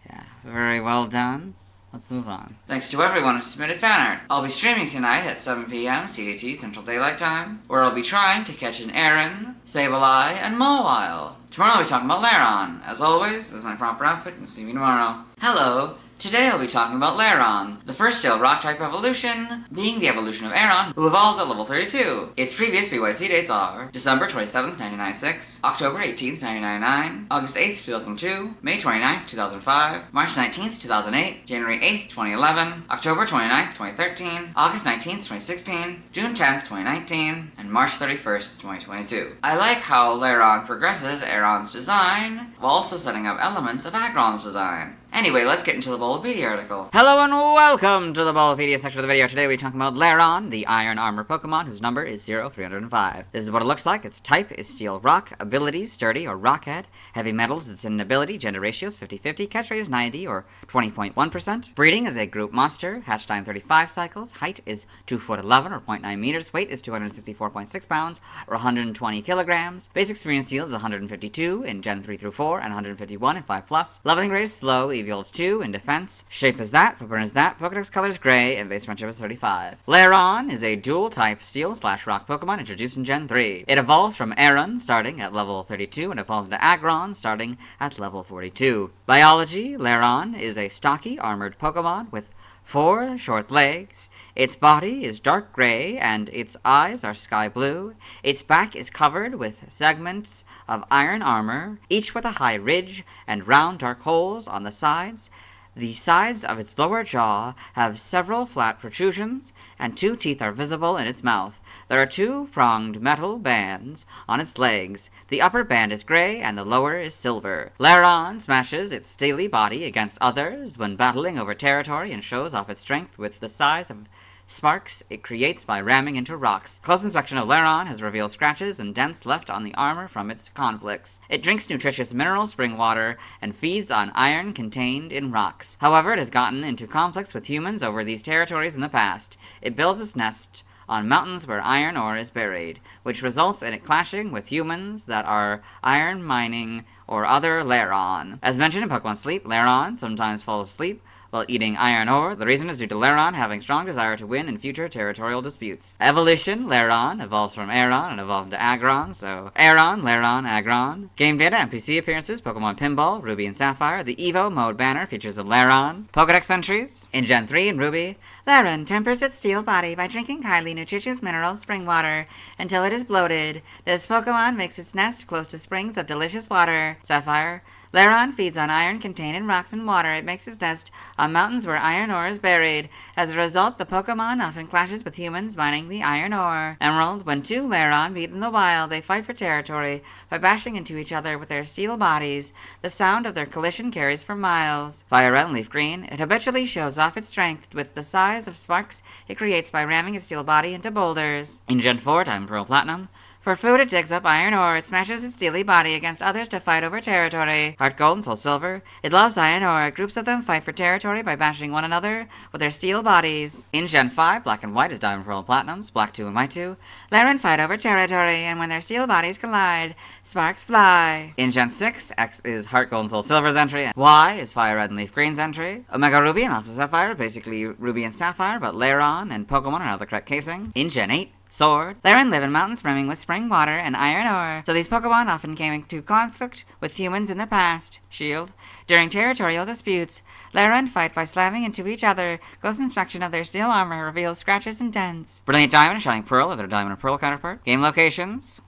S6: Yeah, very well done. Let's move on. Thanks to everyone who submitted fan art. I'll be streaming tonight at 7 p.m. CDT Central Daylight Time, where I'll be trying to catch an Aron, Sableye, and Mawile. Tomorrow I'll be talking about Lairon. As always, this is my proper outfit, and see me tomorrow. Hello! Today I'll be talking about Lairon, the first steel rock-type evolution, being the evolution of Aron, who evolves at level 32. Its previous BYC dates are December 27th, 1996, October 18th, 1999, August 8th, 2002, May 29th, 2005, March 19th, 2008, January 8th, 2011, October 29th, 2013, August 19th, 2016, June 10th, 2019, and March 31st, 2022. I like how Lairon progresses Aron's design, while also setting up elements of Aggron's design. Anyway, let's get into the Bulbapedia article. Hello and welcome to the Bulbapedia section of the video. Today we're talking about Lairon, the Iron Armor Pokemon, whose number is 0305. This is what it looks like. Its type is Steel Rock, abilities, Sturdy or Rockhead, Heavy Metals, it's an ability, gender ratios 50-50, catch rate is 90 or 20.1%. Breeding is a group monster, hatch time 35 cycles, height is 2 foot 11 or 0.9 meters, weight is 264.6 pounds or 120 kilograms. Basic experience yield is 152 in Gen 3 through 4 and 151 in 5+. Leveling rate is slow, EV 2 in defense. Shape is that, footprint is that, Pokedex color is gray, and base friendship is 35. Lairon is a dual-type Steel/Rock Pokemon introduced in Gen 3. It evolves from Aron, starting at level 32, and evolves into Aggron, starting at level 42. Biology, Lairon is a stocky, armored Pokemon with 4 short legs. Its body is dark gray and its eyes are sky blue. Its back is covered with segments of iron armor, each with a high ridge and round dark holes on the sides
S11: The sides of its lower jaw have several flat protrusions, and 2 teeth are visible in its mouth. There are 2 pronged metal bands on its legs. The upper band is gray, and the lower is silver. Lairon smashes its steely body against others when battling over territory and shows off its strength with the size of sparks it creates by ramming into rocks. Close inspection of Lairon has revealed scratches and dents left on the armor from its conflicts. It drinks nutritious mineral spring water and feeds on iron contained in rocks. However, it has gotten into conflicts with humans over these territories in the past. It builds its nest on mountains where iron ore is buried, which results in it clashing with humans that are iron mining or other Lairon. As mentioned in Pokemon Sleep, Lairon sometimes falls asleep while eating iron ore. The reason is due to Lairon having strong desire to win in future territorial disputes. Evolution, Lairon evolved from Aron and evolved into Aggron, so Aron, Lairon, Aggron. Game data, NPC appearances, Pokemon Pinball, Ruby and Sapphire. The Evo mode banner features a Lairon. Pokedex entries. In Gen 3 and Ruby, Lairon tempers its steel body by drinking highly nutritious mineral spring water until it is bloated. This Pokemon makes its nest close to springs of delicious water. Sapphire, Lairon feeds on iron contained in rocks and water. It makes its nest on mountains where iron ore is buried. As a result, the Pokemon often clashes with humans mining the iron ore. Emerald, when 2 Lairon meet in the wild, they fight for territory by bashing into each other with their steel bodies. The sound of their collision carries for miles. Fire Red and Leaf Green, it habitually shows off its strength with the size of sparks it creates by ramming its steel body into boulders. In Gen 4, Diamond, Pearl, Platinum, for food, it digs up iron ore. It smashes its steely body against others to fight over territory. Heart Gold and Soul Silver, it loves iron ore. Groups of them fight for territory by bashing one another with their steel bodies. In Gen 5, Black and White is Diamond, Pearl, and Platinums, Black 2 and White 2. Lairon fight over territory, and when their steel bodies collide, sparks fly. In Gen 6, X is Heart Gold and Soul Silver's entry. Y is Fire Red and Leaf Green's entry. Omega Ruby and Alpha Sapphire, basically Ruby and Sapphire, but Lairon and Pokemon are now the correct casing. In Gen 8, Sword, Lairon live in mountains brimming with spring water and iron ore, so these Pokemon often came into conflict with humans in the past. Shield, during territorial disputes, Lairon fight by slamming into each other. Close inspection of their steel armor reveals scratches and dents. Brilliant Diamond and Shining Pearl are their Diamond and Pearl counterpart. Game locations.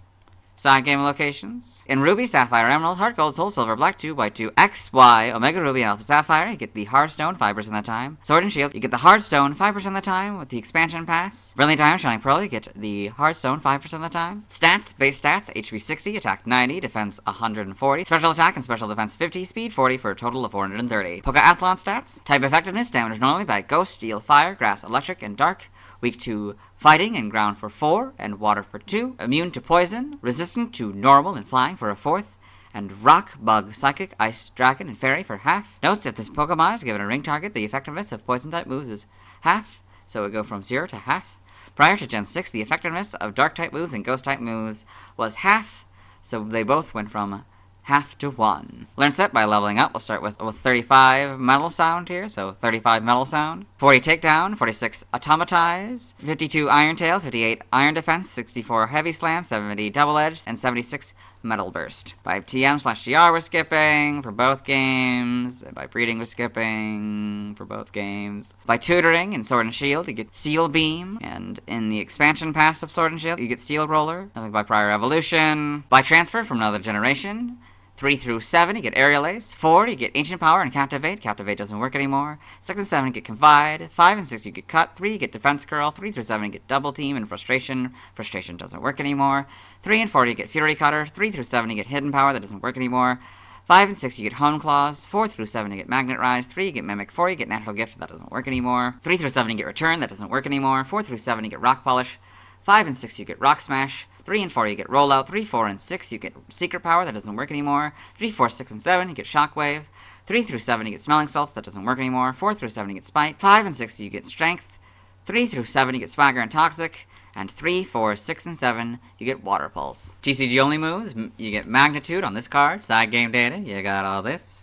S11: Side game locations. In Ruby, Sapphire, Emerald, Heart Gold, Soul Silver, Black 2, White 2, X, Y, Omega Ruby, and Alpha Sapphire, you get the Hearthstone 5% of the time. Sword and Shield, you get the Hearthstone 5% of the time with the expansion pass. Brilliant Diamond, Shining Pearl, you get the Hearthstone 5% of the time. Stats, base stats, HP 60, attack 90, defense 140, special attack and special defense 50, speed 40 for a total of 430. Pokeathlon stats, type effectiveness, damage normally by Ghost, Steel, Fire, Grass, Electric, and Dark. Weak to fighting and ground for 4, and water for 2. Immune to poison, resistant to normal and flying for a 4th. And rock, bug, psychic, ice, dragon, and fairy for half. Notes, if this Pokemon is given a ring target, the effectiveness of poison type moves is half, so it would go from 0 to half. Prior to Gen 6, the effectiveness of dark type moves and ghost type moves was half, so they both went from half to 1. Learn set by leveling up. We'll start with 35 metal sound here, so 35 metal sound. 40 takedown, 46 automatize, 52 iron tail, 58 iron defense, 64 heavy slam, 70 double edge, and 76 metal burst. By TM/GR we're skipping for both games, and by breeding we're skipping for both games. By tutoring in Sword and Shield you get Steel Beam, and in the expansion pass of Sword and Shield you get Steel Roller. Nothing by prior evolution. By transfer from another generation, 3 through 7, you get Aerial Ace. 4, you get Ancient Power and Captivate. Captivate doesn't work anymore. 6 and 7, you get Confide. 5 and 6, you get Cut. 3, you get Defense Curl. 3 through 7, you get Double Team and Frustration. Frustration doesn't work anymore. 3 and 4, you get Fury Cutter. 3 through 7, you get Hidden Power. That doesn't work anymore. 5 and 6, you get Hone Claws. 4 through 7, you get Magnet Rise. 3, you get Mimic. 4, you get Natural Gift. That doesn't work anymore. 3 through 7, you get Return. That doesn't work anymore. 4 through 7, you get Rock Polish. 5 and 6, you get Rock Smash. 3 and 4, you get Rollout. 3, 4, and 6, you get Secret Power. That doesn't work anymore. 3, 4, 6, and 7, you get Shockwave. 3 through 7, you get Smelling Salts. That doesn't work anymore. 4 through 7, you get Spike. 5 and 6, you get Strength. 3 through 7, you get Swagger and Toxic. And 3, 4, 6, and 7, you get Water Pulse. TCG only moves, you get Magnitude on this card. Side game data, you got all this.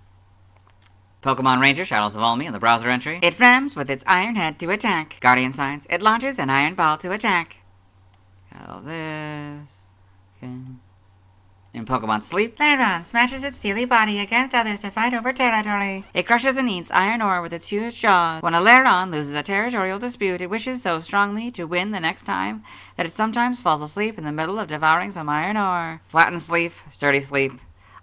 S11: Pokemon Ranger, Shadows of Almi in the browser entry. It rams with its Iron Head to attack. Guardian Signs, it launches an Iron Ball to attack. All this. Okay. In Pokemon Sleep, Lairon smashes its steely body against others to fight over territory. It crushes and eats iron ore with its huge jaws. When a Lairon loses a territorial dispute, it wishes so strongly to win the next time that it sometimes falls asleep in the middle of devouring some iron ore. Flattened Sleep, Sturdy Sleep,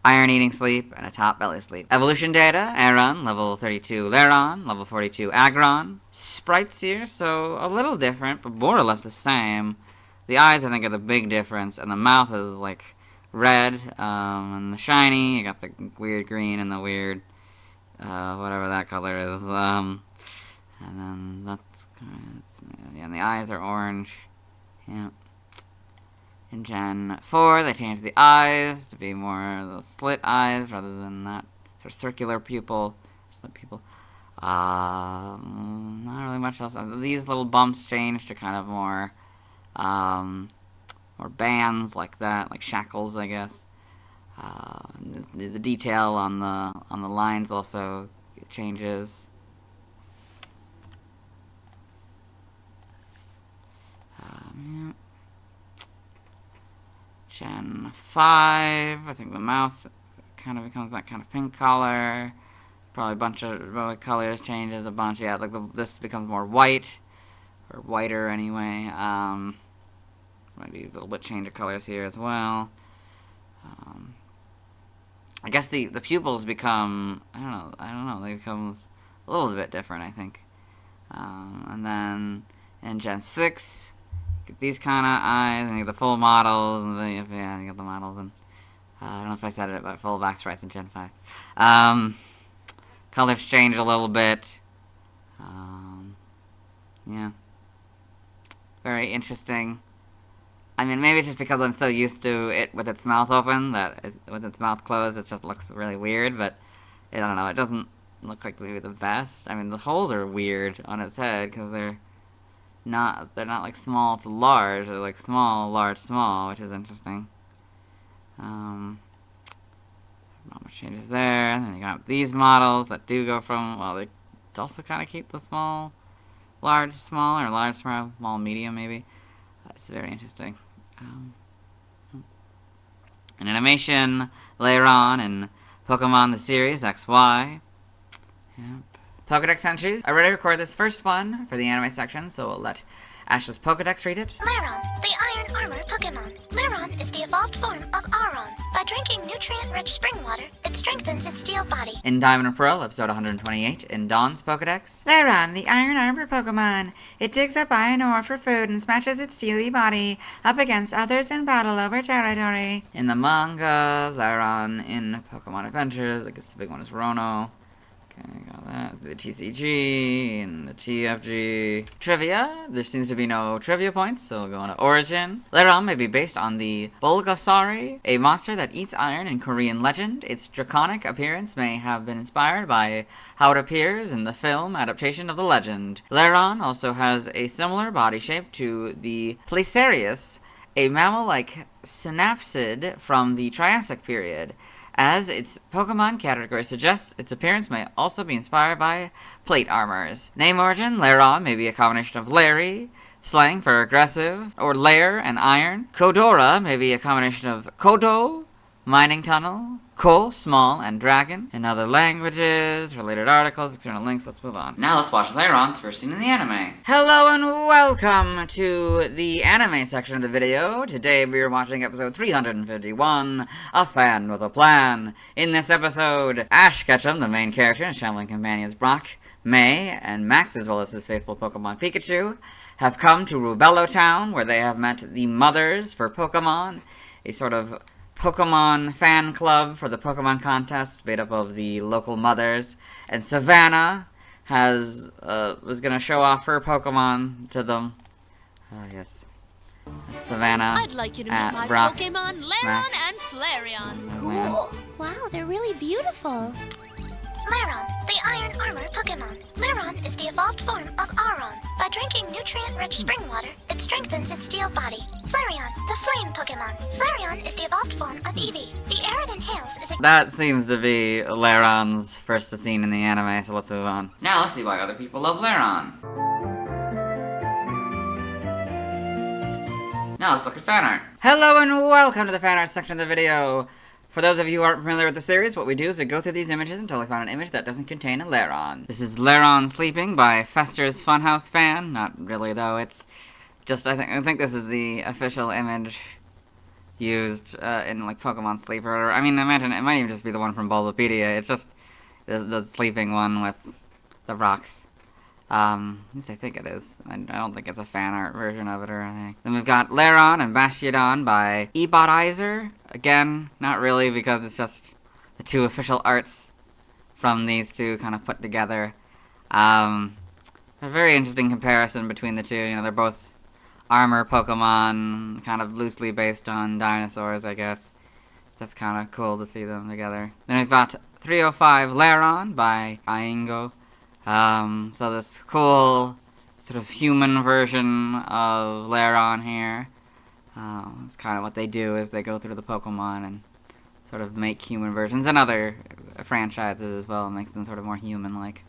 S6: Iron Eating Sleep, and a Top Belly Sleep. Evolution data, Aron, level 32 Lairon, level 42 Aggron. Sprites here, so a little different, but more or less the same. The eyes, I think, are the big difference, and the mouth is, like, red, and the shiny, you got the weird green and the weird, whatever that color is, and then and the eyes are orange, yeah. In Gen 4, they changed the eyes to be more the slit eyes rather than that sort of circular pupil. Slit pupil. Not really much else. These little bumps changed to kind of more bands like that, like shackles, I guess. The detail on the lines also changes. Yeah. Gen 5, I think the mouth kind of becomes that kind of pink color. Probably a bunch of colors changes a bunch. Yeah, like this becomes more white, or whiter anyway. Maybe a little bit change of colors here as well. I guess the pupils become, I don't know, they become a little bit different, I think. And then in Gen 6, get these kind of eyes, and you get the full models, and then, yeah, you get the models, and I don't know if I said it, but full back sprites in Gen 5. Colors change a little bit. Yeah. Very interesting. I mean, maybe it's just because I'm so used to it with its mouth open, with its mouth closed, it just looks really weird, but I don't know, it doesn't look like maybe the best. I mean, the holes are weird on its head, because they're not like small to large, they're like small, large, small, which is interesting. Not much changes there. And then you got these models that do go from, well, they also kind of keep the small, large, small, or large, small, medium, maybe. It's very interesting. In animation, Lairon and Pokemon the series XY. Yep. Pokedex entries. I already recorded this first one for the anime section, so we'll let Ash's Pokedex read it.
S2: Lairon, the Iron Armor Pokemon. Lairon is the evolved form of Aron. By drinking nutrient-rich spring water, it strengthens its steel body.
S6: In Diamond and Pearl, episode 128, in Dawn's Pokedex. Lairon, the Iron Armor Pokemon. It digs up iron ore for food and smashes its steely body up against others in battle over territory. In the manga, Lairon in Pokemon Adventures, I guess the big one is Rono. Okay, got that. The TCG and the TFG. Trivia. There seems to be no trivia points, so we'll go on to Origin. Lairon may be based on the Bulgasari, a monster that eats iron in Korean legend. Its draconic appearance may have been inspired by how it appears in the film adaptation of the legend. Lairon also has a similar body shape to the Placerius, a mammal-like synapsid from the Triassic period. As its Pokemon category suggests, its appearance may also be inspired by plate armors. Name origin, Lairon may be a combination of Larry, slang for aggressive, or lair and iron. Kodora may be a combination of Kodo, mining tunnel, Ko, small, and dragon. In other languages, related articles, external links, let's move on. Now let's watch Lairon's first scene in the anime. Hello and welcome to the anime section of the video. Today we are watching episode 351, A Fan with a Plan. In this episode, Ash Ketchum, the main character, and traveling companions Brock, May, and Max, as well as his faithful Pokemon Pikachu, have come to Rubello Town, where they have met the Mothers for Pokemon, a sort of Pokemon fan club for the Pokemon contests made up of the local mothers, and Savannah was gonna show off her Pokemon to them. Oh yes, Savannah.
S5: I'd like you to meet my
S6: Brock,
S5: Pokemon Lairon and Flareon.
S2: Cool. Wow, they're really beautiful. Lairon, the Iron Armor Pokemon. Lairon is the evolved form of Aron. By drinking nutrient-rich spring water, it strengthens its steel body. Flareon, the Flame Pokemon. Flareon is the evolved form of Eevee. The air it inhales is a...
S6: That seems to be Lairon's first scene in the anime, so let's move on. Now let's see why other people love Lairon. Now let's look at fan art. Hello and welcome to the fan art section of the video. For those of you who aren't familiar with the series, what we do is we go through these images until we find an image that doesn't contain a Lairon. This is Lairon Sleeping by Fester's Funhouse Fan. Not really, though. It's just, I think this is the official image used in like Pokemon Sleep or I mean, imagine it might even just be the one from Bulbapedia. It's just the sleeping one with the rocks. At least I think it is. I don't think it's a fan art version of it or anything. Then we've got Lairon and Bastiodon by Ebottizer. Again, not really because it's just the two official arts from these two kind of put together. A very interesting comparison between the two. You know, they're both armor Pokemon, kind of loosely based on dinosaurs, I guess. That's kind of cool to see them together. Then we've got 305 Lairon by Aingo. So this cool sort of human version of Lairon here. It's kind of what they do is they go through the Pokemon and sort of make human versions, and other franchises as well, makes them sort of more human-like.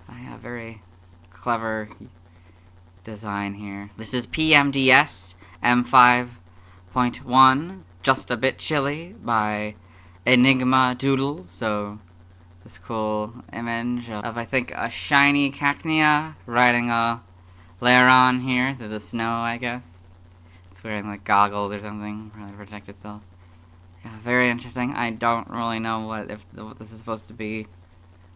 S6: Yeah, very clever design here. This is PMDS M5.1, Just a Bit Chilly by Enigma Doodle. So this cool image of I think a shiny Cacnea riding a Lairon here through the snow, I guess. It's wearing like goggles or something, probably to protect itself. Yeah, very interesting. I don't really know what this is supposed to be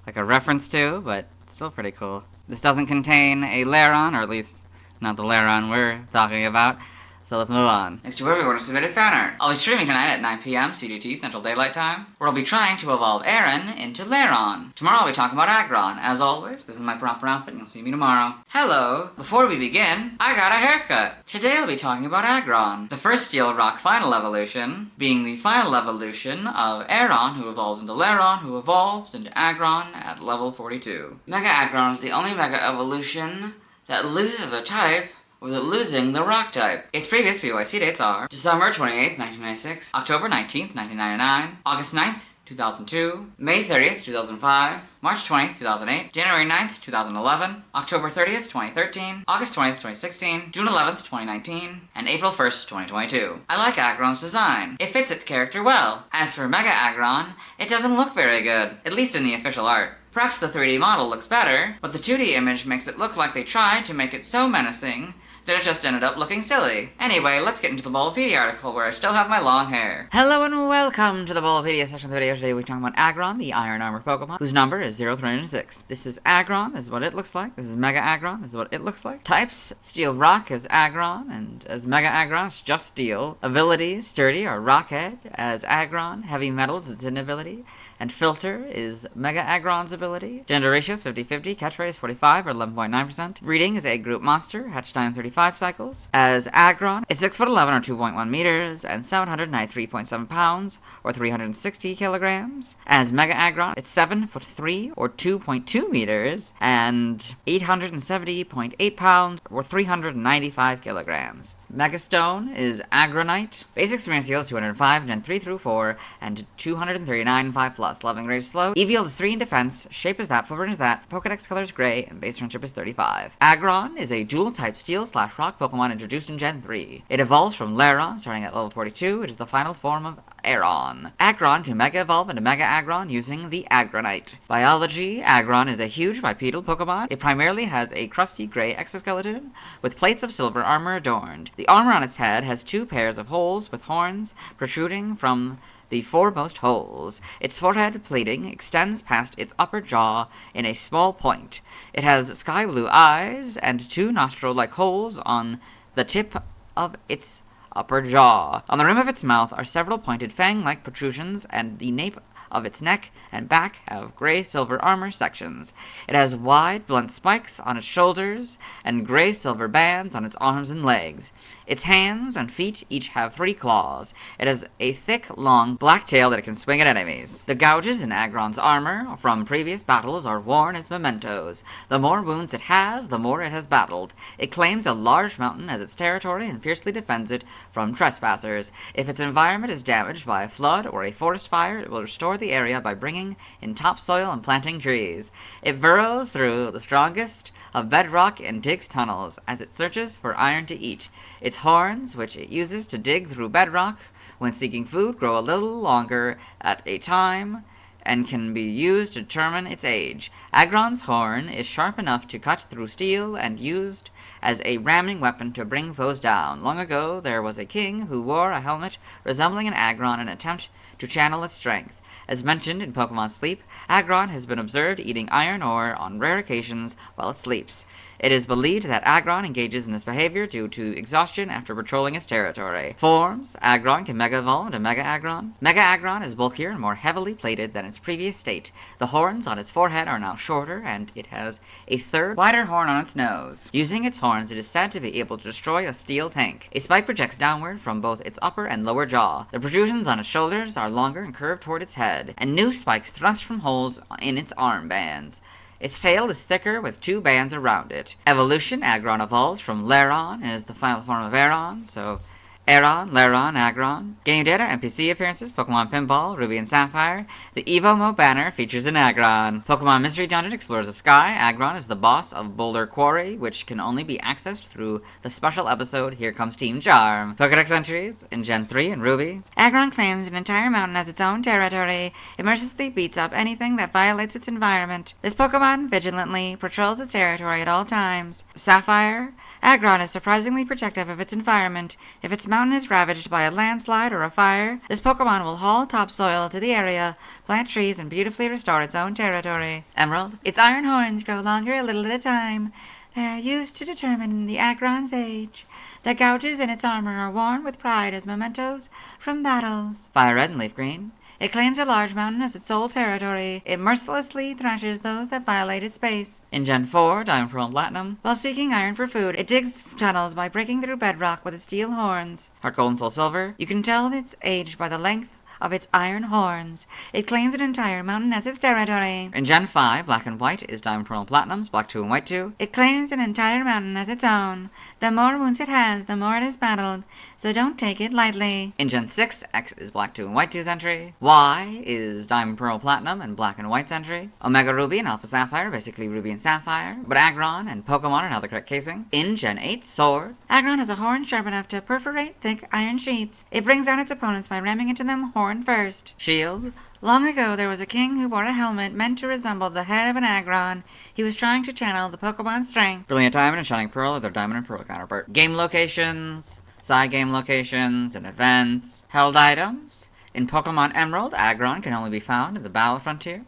S6: like a reference to, but it's still pretty cool. This doesn't contain a Lairon, or at least not the Lairon we're talking about. So let's move on.
S1: Next to everyone who submitted fan art. I'll be streaming tonight at 9 p.m. CDT Central Daylight Time, where I'll be trying to evolve Aron into Lairon. Tomorrow I'll be talking about Aggron. As always, this is my proper outfit and you'll see me tomorrow. Hello! Before we begin, I got a haircut! Today I'll be talking about Aggron. The first Steel Rock final evolution, being the final evolution of Aron, who evolves into Lairon, who evolves into Aggron at level 42. Mega Aggron is the only Mega Evolution that loses a type with it losing the rock type. Its previous PYC dates are December 28th, 1996, October 19th, 1999, August 9th, 2002, May 30th, 2005, March 20th, 2008, January 9th, 2011, October 30th, 2013, August 20th, 2016, June 11th, 2019, and April 1st, 2022. I like Aggron's design. It fits its character well. As for Mega Aggron, it doesn't look very good, at least in the official art. Perhaps the 3D model looks better, but the 2D image makes it look like they tried to make it so menacing that it just ended up looking silly. Anyway, let's get into the Bulbapedia article where I still have my long hair.
S6: Hello and welcome to the Bulbapedia section of the video. Today we're talking about Aggron, the Iron Armor Pokemon, whose number is 0306. This is Aggron, this is what it looks like. This is Mega Aggron, this is what it looks like. Types, Steel Rock is Aggron, and as Mega Aggron, it's just Steel. Abilities, Sturdy or Rockhead. As Aggron, Heavy Metals is an ability. And Filter is Mega Aggron's ability. Gender ratio is 50-50, catchphrase 45 or 11.9%. Breeding is Egg Group Monster, hatch time 35 cycles. As Aggron, it's 6'11" or 2.1 meters, and 793.7 pounds, or 360 kilograms. As Mega Aggron, it's 7'3" or 2.2 meters, and 870.8 pounds, or 395 kilograms. Megastone is Aggronite. Basic experience yield is 205, Gen 3 through 4, and 239 5+. Loving grade slow. EV yield is 3 in defense. Shape is that. Footprint is that. Pokedex color is gray, and base friendship is 35. Aggron is a dual-type Steel/Rock Pokemon introduced in Gen 3. It evolves from Lairon, starting at level 42. It is the final form of Aron. Aggron can Mega Evolve into Mega Aggron using the Aggronite. Biology: Aggron is a huge bipedal Pokemon. It primarily has a crusty gray exoskeleton with plates of silver armor adorned. The armor on its head has 2 pairs of holes with horns protruding from the foremost holes. Its forehead plating extends past its upper jaw in a small point. It has sky blue eyes and 2 nostril-like holes on the tip of its upper jaw. On the rim of its mouth are several pointed fang-like protrusions, and the nape of its neck and back have gray-silver armor sections. It has wide, blunt spikes on its shoulders and gray-silver bands on its arms and legs. Its hands and feet each have 3 claws. It has a thick, long, black tail that it can swing at enemies. The gouges in Aggron's armor from previous battles are worn as mementos. The more wounds it has, the more it has battled. It claims a large mountain as its territory and fiercely defends it from trespassers. If its environment is damaged by a flood or a forest fire, it will restore the area by bringing in topsoil and planting trees. It burrows through the strongest of bedrock and digs tunnels as it searches for iron to eat. Its horns, which it uses to dig through bedrock when seeking food, grow a little longer at a time and can be used to determine its age. Aggron's horn is sharp enough to cut through steel and used as a ramming weapon to bring foes down. Long ago, there was a king who wore a helmet resembling an Aggron in an attempt to channel its strength. As mentioned in Pokemon Sleep, Aggron has been observed eating iron ore on rare occasions while it sleeps. It is believed that Aggron engages in this behavior due to exhaustion after patrolling its territory. Forms: Aggron can Mega Evolve into Mega Aggron. Mega Aggron is bulkier and more heavily plated than its previous state. The horns on its forehead are now shorter, and it has a third, wider horn on its nose. Using its horns, it is said to be able to destroy a steel tank. A spike projects downward from both its upper and lower jaw. The protrusions on its shoulders are longer and curved toward its head, and new spikes thrust from holes in its arm bands. Its tail is thicker with 2 bands around it. Evolution: Aggron evolves from Lairon and is the final form of Aron, so Aron, Lairon, Aggron. Game data, NPC appearances, Pokemon Pinball, Ruby and Sapphire. The Evo Mo banner features an Aggron. Pokemon Mystery Dungeon, Explorers of Sky. Aggron is the boss of Boulder Quarry, which can only be accessed through the special episode Here Comes Team Charm. Pokedex entries in Gen 3 and Ruby. Aggron claims an entire mountain as its own territory. It mercilessly beats up anything that violates its environment. This Pokemon vigilantly patrols its territory at all times. Sapphire. Aggron is surprisingly protective of its environment. If its mountain is ravaged by a landslide or a fire, this Pokemon will haul topsoil to the area, plant trees, and beautifully restore its own territory. Emerald. Its iron horns grow longer a little at a time. They are used to determine the Aggron's age. The gouges in its armor are worn with pride as mementos from battles. Fire Red and Leaf Green. It claims a large mountain as its sole territory. It mercilessly thrashes those that violate its space. In Gen 4, Diamond, Pearl, and Platinum, while seeking iron for food, it digs tunnels by breaking through bedrock with its steel horns. Heart Gold and Soul Silver. You can tell its age by the length of its iron horns. It claims an entire mountain as its territory. In Gen 5, Black and White is Diamond, Pearl, and Platinum's Black 2 and White 2. It claims an entire mountain as its own. The more wounds it has, the more it is battled, so don't take it lightly. In Gen 6, X is Black 2 and White 2's entry. Y is Diamond, Pearl, Platinum, and Black and White's entry. Omega Ruby and Alpha Sapphire, basically Ruby and Sapphire, but Aggron and Pokemon are now the correct casing. In Gen 8, Sword. Aggron has a horn sharp enough to perforate thick iron sheets. It brings down its opponents by ramming into them horn first. Shield. Long ago, there was a king who wore a helmet meant to resemble the head of an Aggron. He was trying to channel the Pokemon's strength. Brilliant Diamond and Shining Pearl are their Diamond and Pearl counterpart. Game locations, side game locations, and events. Held items. In Pokemon Emerald, Aggron can only be found in the Battle Frontier.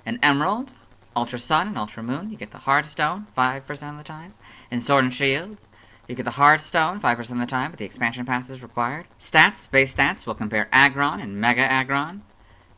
S6: In Emerald, Ultra Sun and Ultra Moon, you get the Hard Stone 5% of the time. In Sword and Shield, you get the Hard Stone 5% of the time, but the expansion pass is required. Stats, base stats, will compare Aggron and Mega Aggron.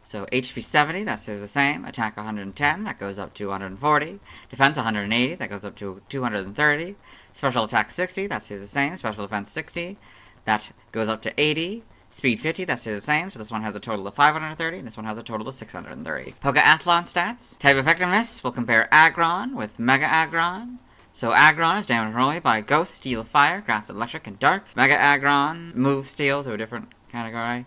S6: So HP 70, that stays the same. Attack 110, that goes up to 140. Defense 180, that goes up to 230. Special attack 60, that stays the same. Special defense 60, that goes up to 80. Speed 50, that stays the same. So this one has a total of 530, and this one has a total of 630. Pokeathlon stats. Type effectiveness will compare Aggron with Mega Aggron. So Aggron is damaged only by Ghost, Steel, Fire, Grass, Electric, and Dark. Mega Aggron moves Steel to a different category.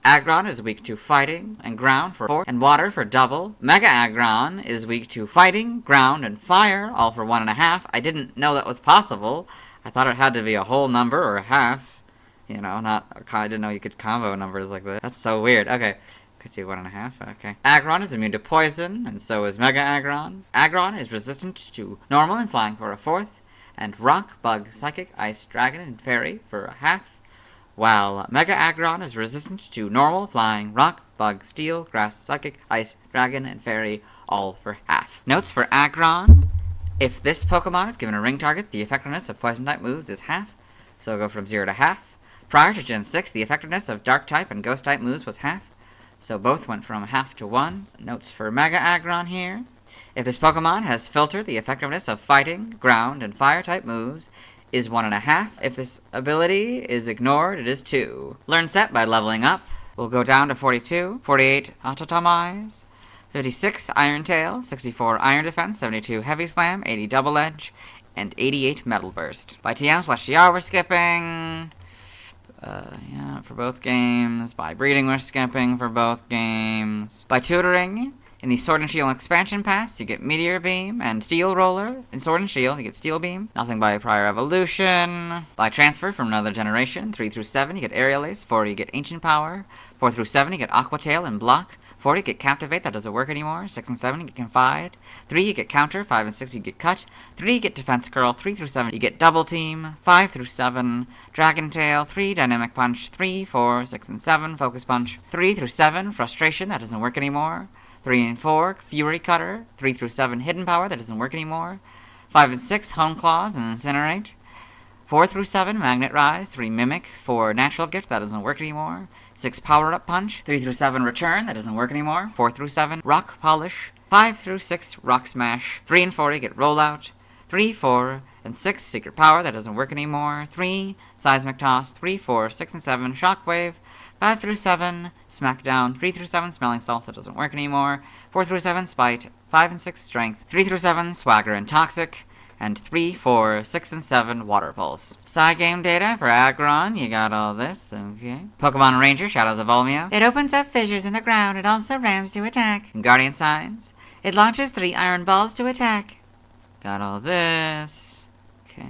S6: Aggron is weak to Fighting and Ground for 4, and Water for double. Mega Aggron is weak to Fighting, Ground, and Fire, all for 1.5. I didn't know that was possible. I thought it had to be a whole number or a half. You know, I didn't know you could combo numbers like that. That's so weird. Okay. Could do 1.5, okay. Aggron is immune to poison, and so is Mega Aggron. Aggron is resistant to Normal and Flying for a 4th, and Rock, Bug, Psychic, Ice, Dragon, and Fairy for a 1/2, while Mega Aggron is resistant to Normal, Flying, Rock, Bug, Steel, Grass, Psychic, Ice, Dragon, and Fairy, all for 1/2. Notes for Aggron. If this Pokemon is given a ring target, the effectiveness of Poison-type moves is 1/2, so it'll go from 0 to 1/2. Prior to Gen 6, the effectiveness of Dark-type and Ghost-type moves was 1/2. So both went from 1/2 to 1. Notes for Mega Aggron here. If this Pokemon has Filter, the effectiveness of Fighting, Ground, and Fire-type moves is 1.5. If this ability is ignored, it is 2. Learn Set by leveling up. We'll go down to 42. 48 Autotomize. 56 Iron Tail. 64 Iron Defense. 72 Heavy Slam. 80 Double Edge. And 88 Metal Burst. By TM/TR we're skipping. Yeah, for both games. By breeding, we're skipping for both games. By tutoring, In the Sword and Shield expansion pass, you get Meteor Beam and Steel Roller. In Sword and Shield, you get Steel Beam. Nothing by prior evolution. By transfer from another generation, 3 through 7, you get Aerial Ace. 4, you get Ancient Power. 4 through 7, you get Aqua Tail and Block. 4, you get Captivate, that doesn't work anymore. 6 and 7, you get Confide. 3, you get Counter. 5 and 6, you get Cut. 3, you get Defense Curl. 3 through 7, you get Double Team. 5 through 7, Dragon Tail. 3, Dynamic Punch. 3, 4, 6 and 7, Focus Punch. 3 through 7, Frustration, that doesn't work anymore. 3 and 4, Fury Cutter. 3 through 7, Hidden Power, that doesn't work anymore. 5 and 6, Hone Claws and Incinerate. 4 through 7, Magnet Rise. 3, Mimic. 4, Natural Gift, that doesn't work anymore. 6, Power Up Punch. 3 through 7, Return, that doesn't work anymore. 4 through 7, Rock Polish. 5 through 6, Rock Smash. 3 and 4, you get Rollout. 3, 4, and 6, Secret Power, that doesn't work anymore. 3, Seismic Toss. 3, 4, 6 and 7, Shockwave. 5 through 7, Smackdown. 3 through 7, Smelling Salts, that doesn't work anymore. 4 through 7, Spite. 5 and 6, Strength. 3 through 7, Swagger and Toxic. And 3, 4, 6 and 7, Water Pulse. Side game data for Aggron, you got all this, okay. Pokemon Ranger, Shadows of Volmia. It opens up fissures in the ground, it also rams to attack. Guardian Signs. It launches 3 Iron Balls to attack. Got all this. Okay.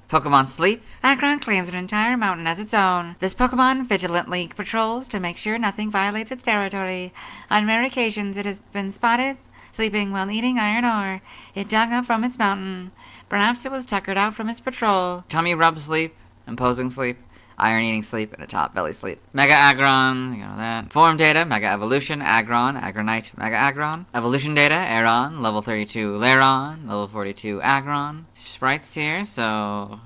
S6: Pokemon Sleep. Aggron claims an entire mountain as its own. This Pokemon vigilantly patrols to make sure nothing violates its territory. On rare occasions, it has been spotted sleeping while eating iron ore it dug up from its mountain. Perhaps it was tuckered out from its patrol. Tummy rub sleep, imposing sleep, iron eating sleep, and a top belly sleep. Mega Aggron, you know that. Form data, Mega Evolution, Aggron, Aggronite, Mega Aggron. Evolution data, Aron, level 32 Lairon, level 42 Aggron. Sprites here, so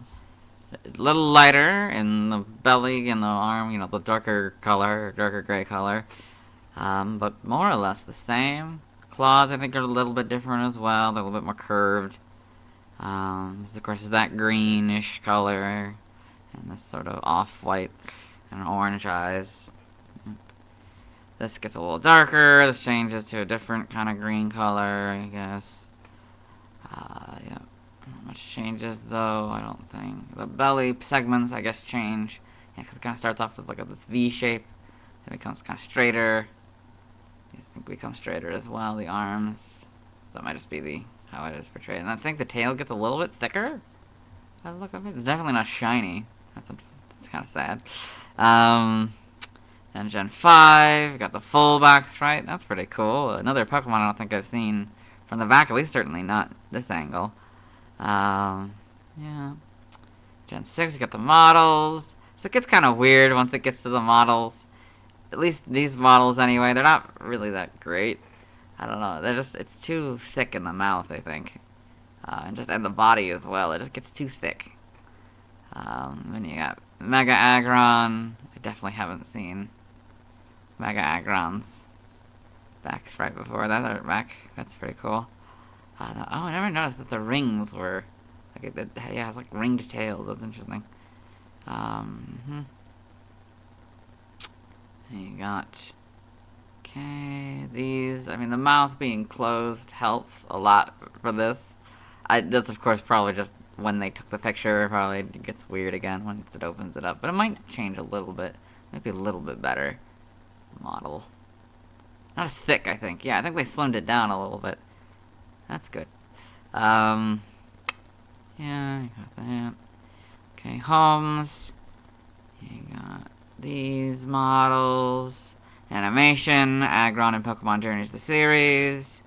S6: a little lighter in the belly and the arm, you know, the darker color, darker gray color. But more or less the same. Claws, I think, are a little bit different as well. They're a little bit more curved. This, of course, is that greenish color. And this sort of off-white and orange eyes. This gets a little darker. This changes to a different kind of green color, I guess. Yeah. Not much changes, though, I don't think. The belly segments, I guess, change. Yeah, because it kind of starts off with, like, this V shape. It becomes kind of straighter. I think we become straighter as well, the arms. That might just be how it is portrayed. And I think the tail gets a little bit thicker by the look of it. It's definitely not shiny. That's kind of sad. And Gen 5, got the full box, right? That's pretty cool. Another Pokemon I don't think I've seen from the back, at least certainly not this angle. Yeah. Gen 6, you got the models. So it gets kind of weird once it gets to the models. At least these models, anyway, they're not really that great. I don't know. They're just, it's too thick in the mouth, I think. And the body as well. It just gets too thick. Then you got Mega Aggron. I definitely haven't seen Mega Aggron's backs right before that. Back. That's pretty cool. I never noticed that the rings were, like, yeah, it's like ringed tails. That's interesting. You got, okay, these, I mean, the mouth being closed helps a lot for this. That's, of course, probably just when they took the picture, probably it gets weird again once it opens it up. But it might change a little bit. Might be a little bit better model. Not as thick, I think. Yeah, I think they slimmed it down a little bit. That's good. Yeah, you got that. Okay, homes. You got these models. Animation, Aggron and Pokemon Journeys the series.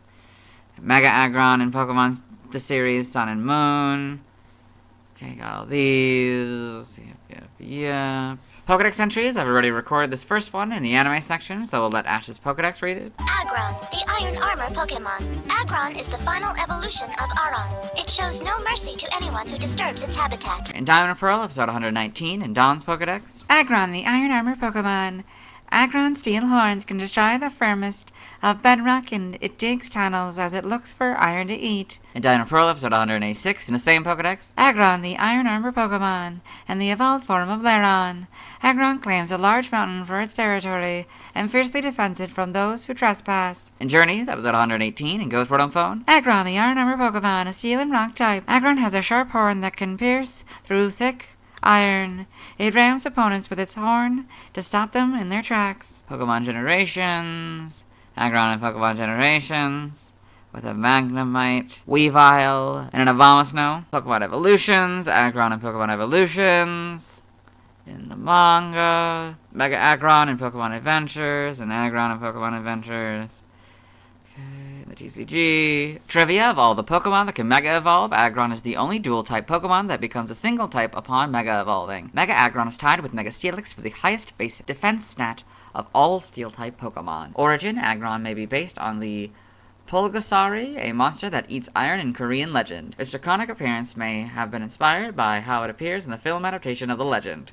S6: Mega Aggron and Pokemon the series, Sun and Moon. Okay, got all these. Yep. Pokedex entries, I've already recorded this first one in the anime section, so we'll let Ash's Pokedex read it.
S2: Aggron, the Iron Armor Pokemon. Aggron is the final evolution of Aron. It shows no mercy to anyone who disturbs its habitat.
S6: In Diamond and Pearl, episode 119, in Dawn's Pokedex. Aggron, the Iron Armor Pokemon. Aggron's steel horns can destroy the firmest of bedrock, and it digs tunnels as it looks for iron to eat. In Diamond and Pearl, episode 186, in the same Pokedex. Aggron, the Iron Armor Pokemon, and the evolved form of Lairon. Aggron claims a large mountain for its territory, and fiercely defends it from those who trespass. In Journeys, episode 118, in Ghost Rotom Phone. Aggron, the Iron Armor Pokemon, a steel and rock type. Aggron has a sharp horn that can pierce through thick iron. It rams opponents with its horn to stop them in their tracks. Pokemon Generations, Aggron in Pokemon Generations, with a Magnemite, Weavile, and an Abomasnow. Pokemon Evolutions, Aggron in Pokemon Evolutions. In the manga, Mega Aggron in Pokemon Adventures, and Aggron in Pokemon Adventures. Okay, the TCG. Trivia: of all the Pokemon that can Mega Evolve, Aggron is the only Dual-type Pokemon that becomes a single type upon Mega Evolving. Mega Aggron is tied with Mega Steelix for the highest base defense stat of all Steel-type Pokemon. Origin: Aggron may be based on the Pulgasari, a monster that eats iron in Korean legend. Its draconic appearance may have been inspired by how it appears in the film adaptation of the legend.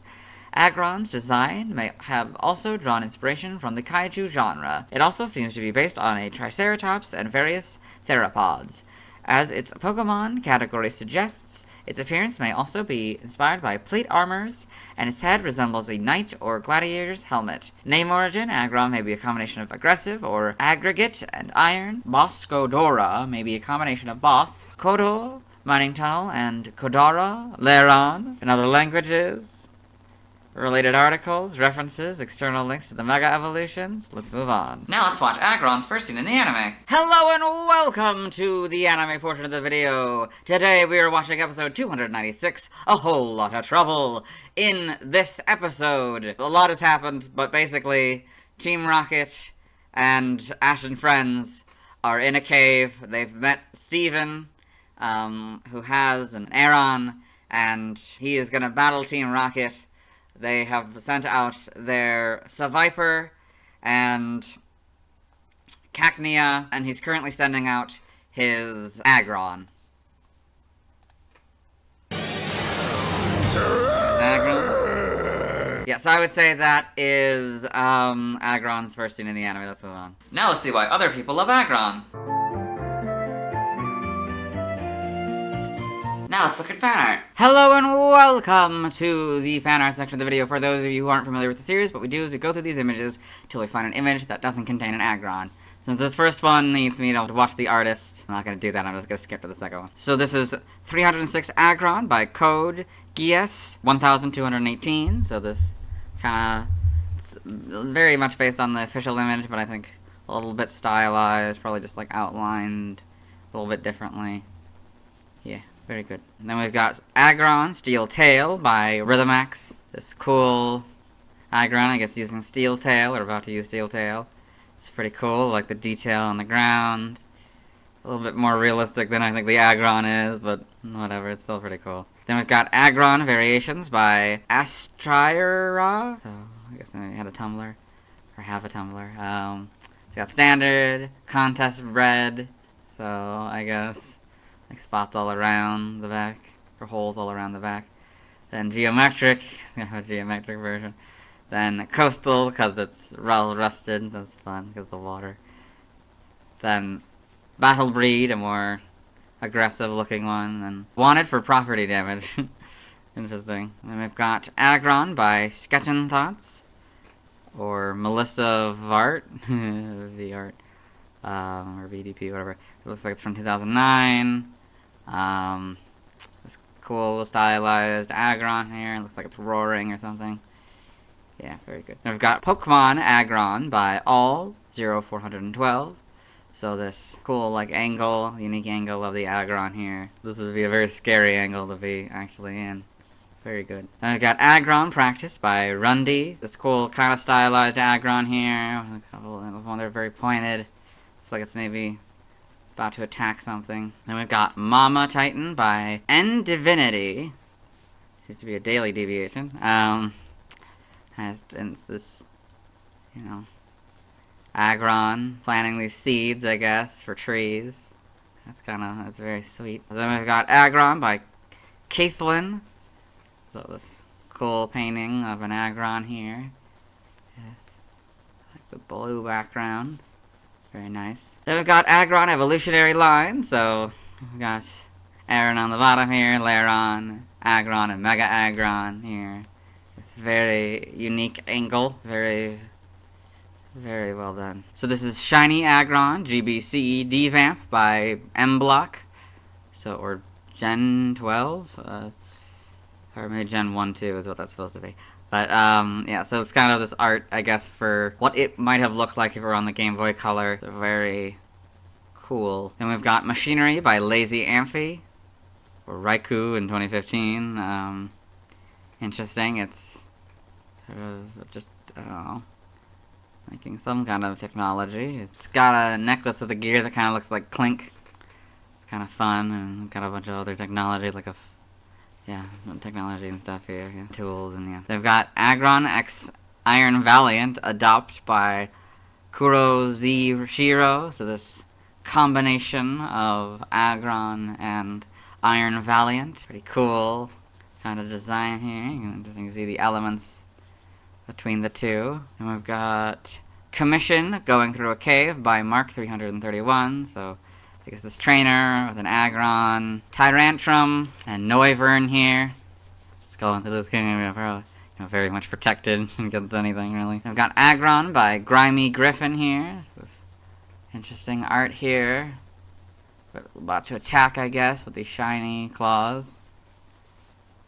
S6: Aggron's design may have also drawn inspiration from the kaiju genre. It also seems to be based on a Triceratops and various theropods. As its Pokemon category suggests, its appearance may also be inspired by plate armors, and its head resembles a knight or gladiator's helmet. Name origin: Aggron may be a combination of aggressive or aggregate and iron. Boscodora may be a combination of boss, Kodo, mining tunnel, and Kodara, Lairon. In other languages, related articles, references, external links to the Mega Evolutions. Let's move on.
S1: Now let's watch Aggron's first scene in the anime.
S6: Hello and welcome to the anime portion of the video. Today we are watching episode 296, A Whole Lot of Trouble. In this episode, a lot has happened, but basically, Team Rocket and Ash and friends are in a cave. They've met Steven, who has an Aron, and he is gonna battle Team Rocket. They have sent out their Seviper and Cacnea, and he's currently sending out his Aggron. Aggron? Yeah, so I would say that is Aggron's first scene in the anime. Let's move on.
S1: Now let's see why other people love Aggron. Now let's look at fan art.
S6: Hello and welcome to the fan art section of the video. For those of you who aren't familiar with the series, what we do is we go through these images till we find an image that doesn't contain an Aggron. Since this first one needs me to watch the artist, I'm not going to do that, I'm just going to skip to the second one. So this is 306 Aggron by Code Geass 1218. So this kind of, very much based on the official image, but I think a little bit stylized, probably just like outlined a little bit differently. Yeah. Very good. And then we've got Aggron Steel Tail by Rhythmax. This cool Aggron, I guess using Steel Tail, or about to use Steel Tail. It's pretty cool, like the detail on the ground. A little bit more realistic than I think the Aggron is, but whatever, it's still pretty cool. Then we've got Aggron Variations by Astriera. So, I guess they had a Tumblr, or have a Tumblr. It's got Standard, Contest Red, so I guess like spots all around the back, or holes all around the back. Then Geometric, we have a geometric version. Then Coastal, because it's rusted, that's fun, because of the water. Then Battle Breed, a more aggressive looking one. Then Wanted for Property Damage. Interesting. And then we've got Aggron by Sketchin' Thoughts, or Melissa Vart, Vart, or VDP, whatever. It looks like it's from 2009. This cool stylized Aggron here. It looks like it's roaring or something. Yeah, very good. Then we've got Pokemon Aggron by All 0412. So this cool like angle, unique angle of the Aggron here. This would be a very scary angle to be actually in. Very good. Then we've got Aggron Practice by Rundy. This cool kind of stylized Aggron here. A couple of them, they're very pointed. Looks like it's maybe about to attack something. Then we've got Mama Titan by N Divinity. Seems to be a daily deviation. And it's this, you know, Aggron planting these seeds, I guess, for trees. That's very sweet. Then we've got Aggron by Caitlin. So this cool painting of an Aggron here. Yes. Like the blue background. Very nice. Then we've got Aggron Evolutionary Line, so we've got Aron on the bottom here, Lairon, Aggron, and Mega Aggron here. It's very unique angle, very well done. So this is Shiny Aggron, GBC Devamp by M-Block, so, or Gen 12, or maybe Gen 1 too is what that's supposed to be. But, yeah, so it's kind of this art, I guess, for what it might have looked like if it were on the Game Boy Color. They're very cool. Then we've got Machinery by Lazy Amphi, or Raikou in 2015. Interesting. It's sort of just, I don't know, making some kind of technology. It's got a necklace with a gear that kind of looks like Clink. It's kind of fun, and got a bunch of other technology, like technology and stuff here, tools, and They've got Aggron X Iron Valiant, adopt by Kuro Z Shiro, so this combination of Aggron and Iron Valiant. Pretty cool kind of design here. You can see the elements between the two. And we've got Commission Going Through a Cave by Mark 331, so I guess this trainer with an Aggron, Tyrantrum, and Noivern here. Just going through this game, probably, very much protected against anything, really. I've got Aggron by Grimy Griffin here. So this interesting art here. About to attack, I guess, with these shiny claws.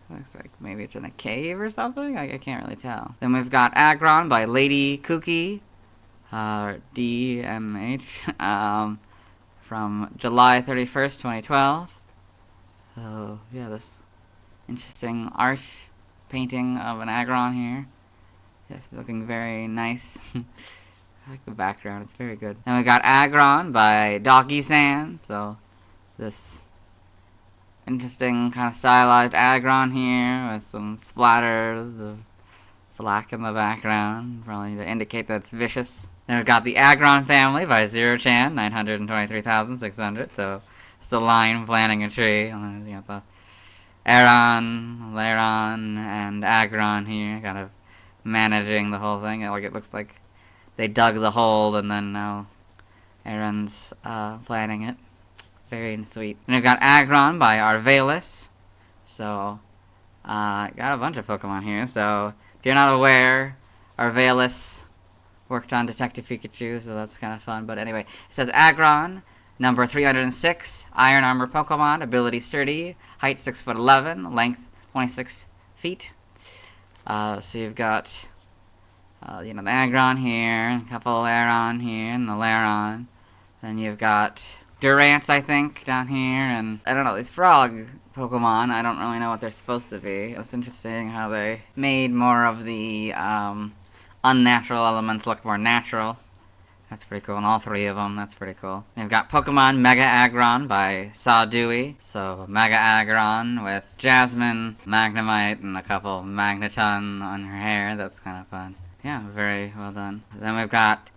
S6: Looks like maybe it's in a cave or something? I can't really tell. Then we've got Aggron by Lady Kooky, or DMH, from July 31st, 2012. So, yeah, this interesting art painting of an Aggron here. Yes, looking very nice. I like the background, it's very good. Then we got Aggron by Doggy-san, so this interesting kind of stylized Aggron here with some splatters of black in the background, probably to indicate that it's vicious. Then we've got the Aggron family by Zero-chan, 923,600, so it's the line planting a tree. And then you got the Aron, Lairon, and Aggron here, kind of managing the whole thing. Like, it looks like they dug the hole and then now Aron's planting it. Very sweet. And we've got Aggron by Arvalis. So, got a bunch of Pokemon here. So, if you're not aware, Arvalis worked on Detective Pikachu, so that's kind of fun. But anyway, it says Aggron, number 306, Iron Armor Pokemon, ability sturdy, height 6'11", length 26 feet. So you've got, the Aggron here, a couple Aron here, and the Lairon. Then you've got Durant, I think, down here, and I don't know, these frog Pokemon, I don't really know what they're supposed to be. It's interesting how they made more of the unnatural elements look more natural. That's pretty cool, and all three of them, that's pretty cool. They've got Pokemon Mega Aggron by Sawdewey, so Mega Aggron with Jasmine, Magnemite, and a couple Magneton on her hair. That's kind of fun. Yeah, very well done. Then we've got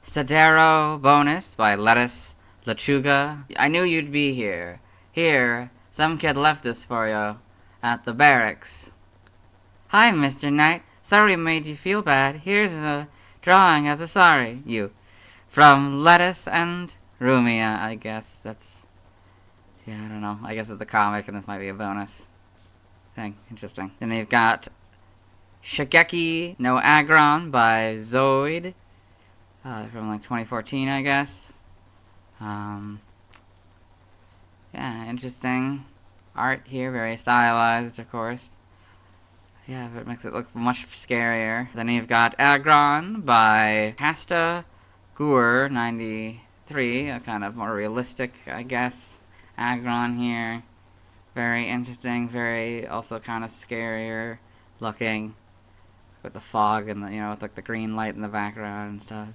S6: Sedero Bonus by Lettuce Lechuga. I knew you'd be here. Here, some kid left this for you at the barracks. Hi, Mr. Knight. Sorry made you feel bad. Here's a drawing as a sorry, you. From Lettuce and Rumia, I guess. That's, yeah, I don't know. I guess it's a comic and this might be a bonus thing. Interesting. Then they've got Shigeki no Aggron by Zoid. From like 2014, I guess. Yeah, interesting art here, very stylized, of course. Yeah, but it makes it look much scarier. Then you've got Aggron by Pasta Gur 93, a kind of more realistic, I guess, Aggron here. Very interesting, very also kind of scarier looking, with the fog and the, with like the green light in the background and stuff.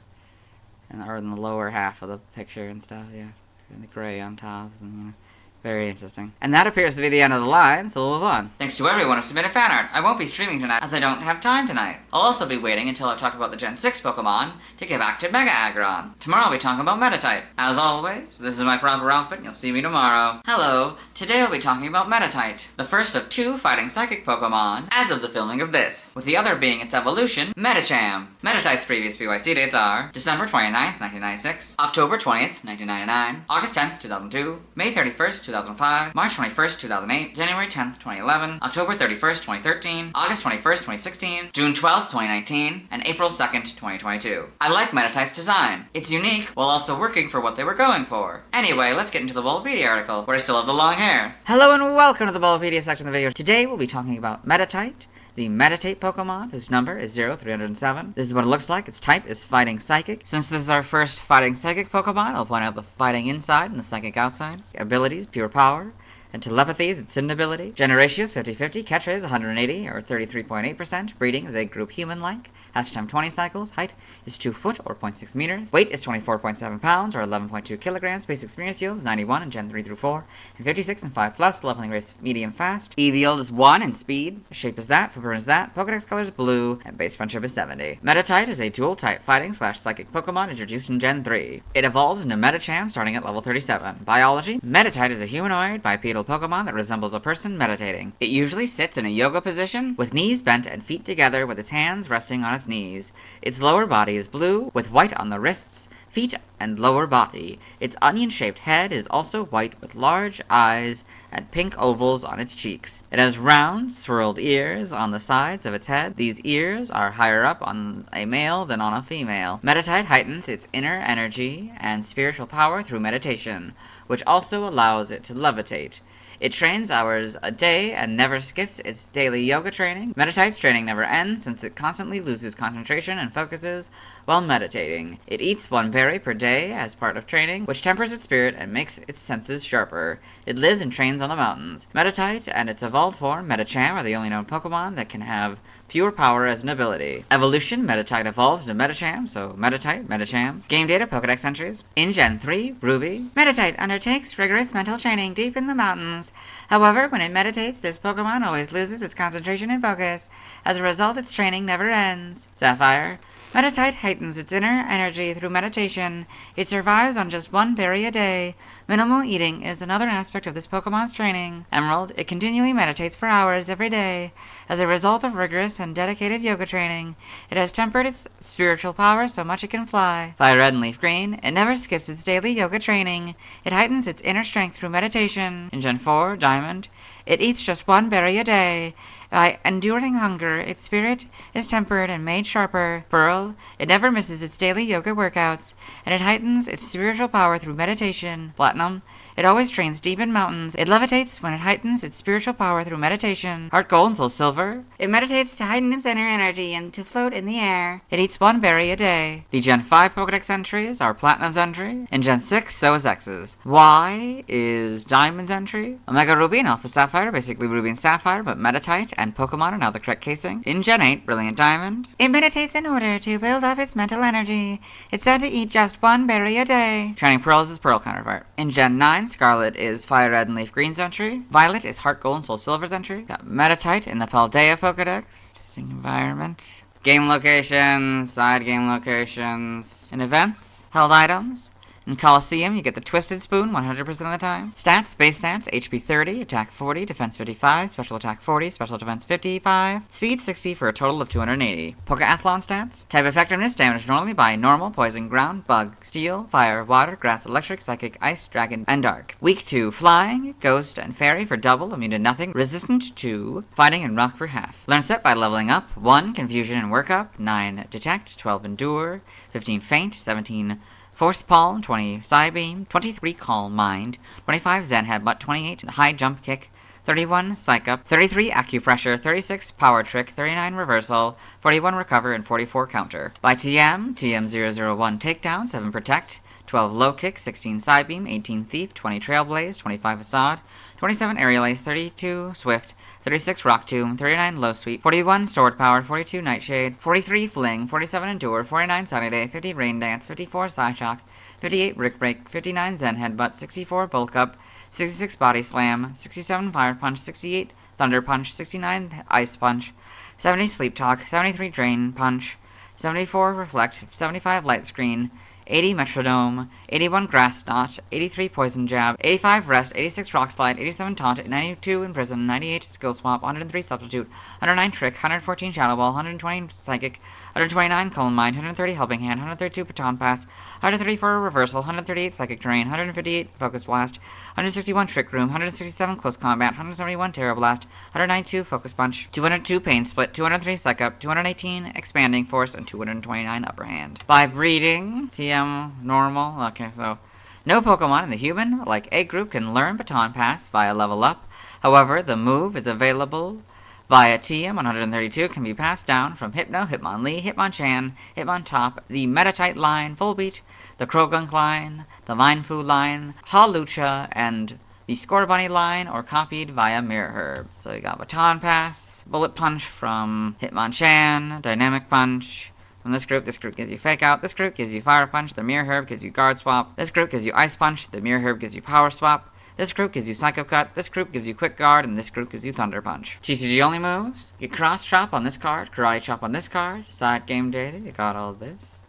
S6: Or in the lower half of the picture and stuff, yeah. And the gray on top, and very interesting. And that appears to be the end of the line, so we'll move on.
S1: Thanks to everyone who submitted fan art. I won't be streaming tonight, as I don't have time tonight. I'll also be waiting until I've talked about the Gen 6 Pokemon to get back to Mega Aggron. Tomorrow I'll be talking about Meditite. As always, this is my proper outfit, and you'll see me tomorrow. Hello, today I'll be talking about Meditite, the first of 2 fighting psychic Pokemon as of the filming of this, with the other being its evolution, Medicham. Meditite's previous BYC dates are December 29th, 1996, October 20th, 1999, August 10th, 2002, May 31st, 2005, March 21st, 2008, January 10th, 2011, October 31st, 2013, August 21st, 2016, June 12th, 2019, and April 2nd, 2022. I like Meditite's design. It's unique, while also working for what they were going for. Anyway, let's get into the Volbeat article, where I still have the long hair.
S6: Hello and welcome to the Bulbapedia section of the video. Today we'll be talking about Meditite, the Meditate Pokemon, whose number is 0307. This is what it looks like. Its type is Fighting Psychic. Since this is our first Fighting Psychic Pokemon, I'll point out the Fighting inside and the Psychic outside. Abilities, Pure Power. And telepathy is its hidden ability. Gender ratio is 50-50. Catch rate is 180, or 33.8%. Breeding is egg group human-like. Hatch time 20 cycles. Height is 2 foot, or 0.6 meters. Weight is 24.7 pounds, or 11.2 kilograms. Basic experience yield is 91 in Gen 3 through 4, and 56 in 5+. Leveling race medium fast. EV yield is 1 in speed. Shape is that. Footprint is that. Pokedex color is blue, and base friendship is 70. Meditite is a dual-type fighting/psychic Pokemon introduced in Gen 3. It evolves into Medicham starting at level 37. Biology: Meditite is a humanoid bipedal Pokemon that resembles a person meditating. It usually sits in a yoga position with knees bent and feet together with its hands resting on its knees. Its lower body is blue with white on the wrists, feet, and lower body. Its onion-shaped head is also white with large eyes and pink ovals on its cheeks. It has round, swirled ears on the sides of its head. These ears are higher up on a male than on a female. Meditite heightens its inner energy and spiritual power through meditation, which also allows it to levitate. It trains hours a day and never skips its daily yoga training. Meditite's training never ends since it constantly loses concentration and focuses while meditating. It eats 1 berry per day as part of training, which tempers its spirit and makes its senses sharper. It lives and trains on the mountains. Meditite and its evolved form, Medicham, are the only known Pokemon that can have pure power as an ability. Evolution: Meditite evolves into Medicham, so Meditite, Medicham. Game data, Pokedex entries. In Gen 3, Ruby, Meditite undertakes rigorous mental training deep in the mountains. However, when it meditates, this Pokemon always loses its concentration and focus. As a result, its training never ends. Sapphire, Meditite heightens its inner energy through meditation. It survives on just 1 berry a day. Minimal eating is another aspect of this Pokemon's training. Emerald, it continually meditates for hours every day. As a result of rigorous and dedicated yoga training, it has tempered its spiritual power so much it can fly. Fire Red and Leaf Green, it never skips its daily yoga training. It heightens its inner strength through meditation. In Gen 4, Diamond, it eats just 1 berry a day. By enduring hunger, its spirit is tempered and made sharper. Pearl, it never misses its daily yoga workouts, and it heightens its spiritual power through meditation. Platinum, it always trains deep in mountains. It levitates when it heightens its spiritual power through meditation. Heart Gold and Soul Silver, it meditates to heighten its inner energy and to float in the air. It eats 1 berry a day. The Gen 5 Pokedex entries are Platinum's entry. In Gen 6, so is X's. Y is Diamond's entry. Omega Ruby and Alpha Sapphire, basically Ruby and Sapphire, but Meditite and Pokemon are now the correct casing. In Gen 8, Brilliant Diamond, it meditates in order to build up its mental energy. It's said to eat just 1 berry a day. Shining Pearl is its Pearl counterpart. In Gen 9, Scarlet is Fire Red and Leaf Green's entry. Violet is Heart Gold and Soul Silver's entry. Got Meditite in the Paldea Pokedex. Interesting environment. Game locations, side game locations, and events, held items. In Coliseum, you get the Twisted Spoon 100% of the time. Stats, base stats, HP 30, attack 40, defense 55, special attack 40, special defense 55, speed 60 for a total of 280. Pokeathlon stats, type effectiveness, damage normally by normal, poison, ground, bug, steel, fire, water, grass, electric, psychic, ice, dragon, and dark. Weak to flying, ghost, and fairy for double, immune to nothing, resistant to fighting, and rock for half. Learn set by leveling up, 1 confusion and workup, 9 detect, 12 endure, 15 faint, 17 Force Palm, 20 Psybeam, 23 Calm Mind, 25 Zen Headbutt, 28 High Jump Kick, 31 Psych Up, 33 Acupressure, 36 Power Trick, 39 Reversal, 41 Recover, and 44 Counter. By TM, TM001 Takedown, 7 Protect, 12 Low Kick, 16 Psybeam, 18 Thief, 20 Trailblaze, 25 Facade, 27 Aerial Ace, 32 Swift, 36 Rock Tomb, 39 Low Sweep, 41 Stored Power, 42 Nightshade, 43 Fling, 47 Endure, 49 Sunny Day, 50 Rain Dance, 54 Psyshock, 58 Brick Break, 59 Zen Headbutt, 64 Bulk Up, 66 Body Slam, 67 Fire Punch, 68 Thunder Punch, 69 Ice Punch, 70 Sleep Talk, 73 Drain Punch, 74 Reflect, 75 Light Screen, 80 Metrodome, 81 Grass Knot, 83 Poison Jab, 85 Rest, 86 Rock Slide, 87 Taunt, 92 Imprison, 98 Skill Swap, 103 Substitute, 109 Trick, 114 Shadow Ball, 120 Psychic, 129 Calm Mind, 130 Helping Hand, 132 Baton Pass, 134 Reversal, 138 Psychic Drain, 158 Focus Blast, 161 Trick Room, 167 Close Combat, 171 Terror Blast, 192 Focus Punch, 202 Pain Split, 203 Psych Up, 218 Expanding Force, and 229 Upper Hand. By breeding, TM normal. Okay, so no Pokemon in the human, like egg group, can learn Baton Pass via level up. However, the move is available
S11: via TM132 can be passed down from Hypno, Hitmonlee, Hitmonchan, Hitmontop, the Meditite line, Volbeat, the Krogunk line, the Mindfu line, Hawlucha, and the Scorbunny line, or copied via Mirror Herb. So you got Baton Pass, Bullet Punch from Hitmonchan, Dynamic Punch. From this group gives you Fake Out. This group gives you Fire Punch. The Mirror Herb gives you Guard Swap. This group gives you Ice Punch. The Mirror Herb gives you Power Swap. This group gives you Psycho Cut. This group gives you Quick Guard. And this group gives you Thunder Punch. TCG only moves. You Cross Chop on this card. Karate Chop on this card. Side game data. You got all this.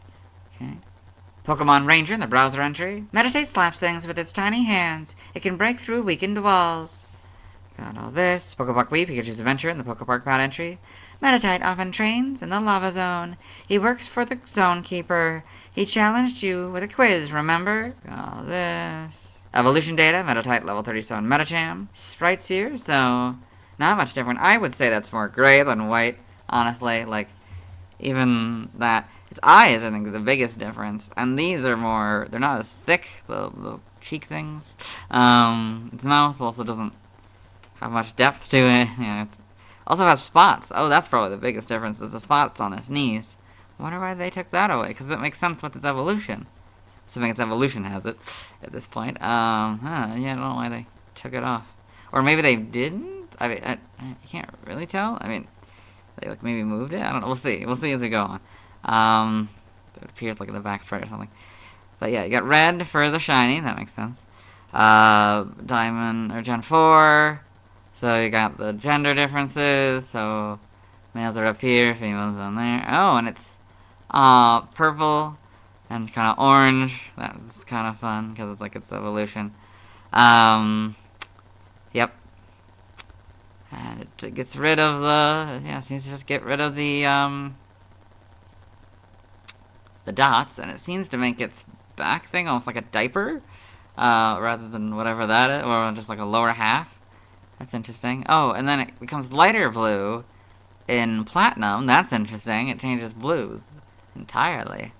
S11: Okay. Pokemon Ranger in the browser entry. Meditate slaps things with its tiny hands. It can break through weakened walls. Got all this. Pokepark Wii, Pikachu's Adventure in the Pokepark pad entry. Meditite often trains in the Lava Zone. He works for the Zone Keeper. He challenged you with a quiz, remember? Got all this. Evolution data, Meditite level 37 Medicham. Sprites here, so not much different. I would say that's more gray than white, honestly. Like, even that. Its eyes, I think, are the biggest difference. And these are more, they're not as thick, the cheek things. Its mouth also doesn't have much depth to it. Yeah, it's also has spots. Oh, that's probably the biggest difference, is the spots on its knees. I wonder why they took that away, because it makes sense with its evolution. Assuming its evolution has it at this point. Yeah, I don't know why they took it off. Or maybe they didn't? I mean, I can't really tell. I mean, they like maybe moved it? I don't know. We'll see. We'll see as we go on. It appears like in the back sprite or something. But yeah, you got red for the shiny. That makes sense. Diamond, or Gen 4. So you got the gender differences, so males are up here, females down there. Oh, and it's purple and kind of orange. That's kind of fun, because it's like its evolution. Yep. And it gets rid of the, yeah, it seems to just get rid of the dots, and it seems to make its back thing almost like a diaper, rather than whatever that is, or just like a lower half. That's interesting. Oh, and then it becomes lighter blue in Platinum. That's interesting. It changes blues entirely.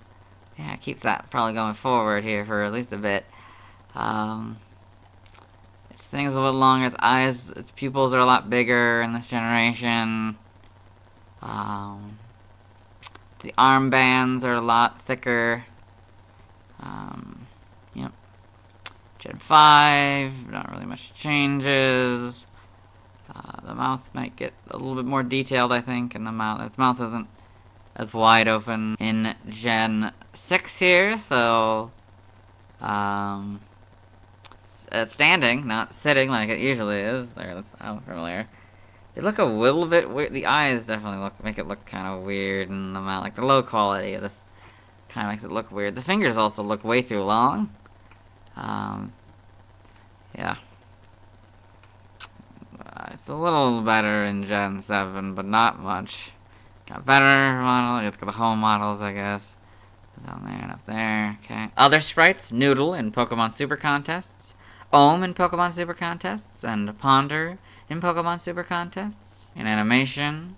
S11: Yeah, it keeps that probably going forward here for at least a bit. Its thing is a little longer. Its eyes, its pupils are a lot bigger in this generation. The armbands are a lot thicker. Yep. Gen 5, not really much changes. The mouth might get a little bit more detailed, I think, and its mouth isn't as wide open in Gen 6 here, so it's standing, not sitting like it usually is. There, that's how familiar. They look a little bit weird. The eyes definitely make it look kind of weird, and the mouth, like the low quality of this kind of makes it look weird. The fingers also look way too long. Yeah. It's a little better in Gen 7, but not much. Got better model. Let's get the home models, I guess. Down there and up there. Okay. Other sprites: Noodle in Pokemon Super Contests, Ohm in Pokemon Super Contests, and Ponder in Pokemon Super Contests. In animation,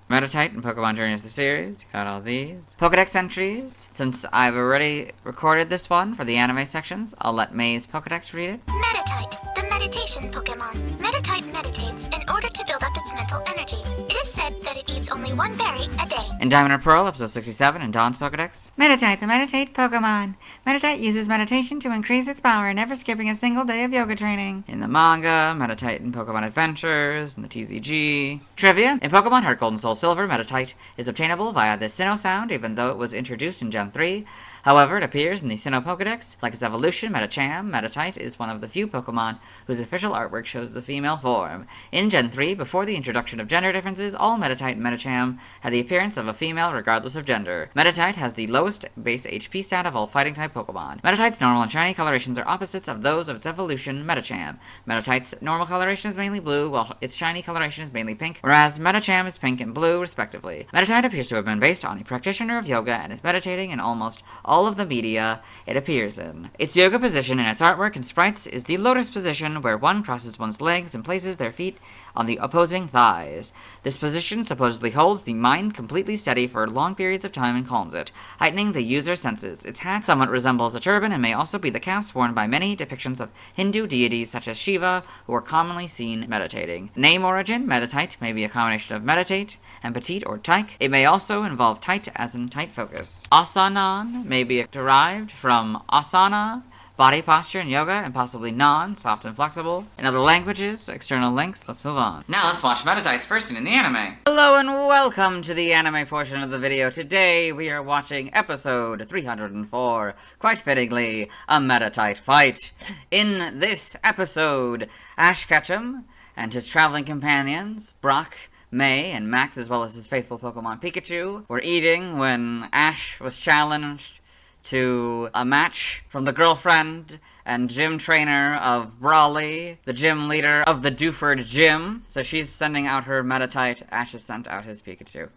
S11: Meditite in Pokemon Journeys the Series. Got all these. Pokedex entries. Since I've already recorded this one for the anime sections, I'll let May's Pokedex read it.
S2: Meditite, the meditation Pokemon. Meditite meditates in order to build up its mental energy. It is said that it eats only one berry a day.
S11: In Diamond and Pearl, episode 67, in Dawn's Pokedex. Meditite, the meditate Pokemon. Meditite uses meditation to increase its power, never skipping a single day of yoga training. In the manga, Meditite in Pokemon Adventures, in the TCG. Trivia, in Pokemon Heart Gold and Soul Silver, Meditite is obtainable via the Sinnoh sound, even though it was introduced in Gen 3. However, it appears in the Sinnoh Pokedex. Like its evolution, Medicham, Meditite is one of the few Pokemon whose official artwork shows the female form. In Gen 3, before the introduction of gender differences, all Meditite and Medicham had the appearance of a female regardless of gender. Meditite has the lowest base HP stat of all fighting-type Pokemon. Meditite's normal and shiny colorations are opposites of those of its evolution, Medicham. Meditite's normal coloration is mainly blue, while its shiny coloration is mainly pink, whereas Medicham is pink and blue, respectively. Meditite appears to have been based on a practitioner of yoga and is meditating in almost
S6: all of the media it appears in. Its yoga position in its artwork and sprites is the lotus position, where one crosses one's legs and places their feet on the opposing thighs. This position supposedly holds the mind completely steady for long periods of time and calms it, heightening the user's senses. Its hat somewhat resembles a turban and may also be the caps worn by many depictions of Hindu deities such as Shiva, who are commonly seen meditating. Name origin: Meditite may be a combination of meditate and petite or tyke. It may also involve tight as in tight focus. Asanan may be derived from asana, body posture in yoga, and possibly non, soft and flexible. In other languages, external links, let's move on.
S1: Now let's watch Meditite's first scene in the anime.
S6: Hello and welcome to the anime portion of the video. Today we are watching episode 304, quite fittingly, a Meditite fight. In this episode, Ash Ketchum and his traveling companions, Brock, May, and Max, as well as his faithful Pokemon Pikachu, were eating when Ash was challenged to a match from the girlfriend and gym trainer of Brawley, the gym leader of the Dewford Gym. So she's sending out her Meditite, Ash has sent out his Pikachu.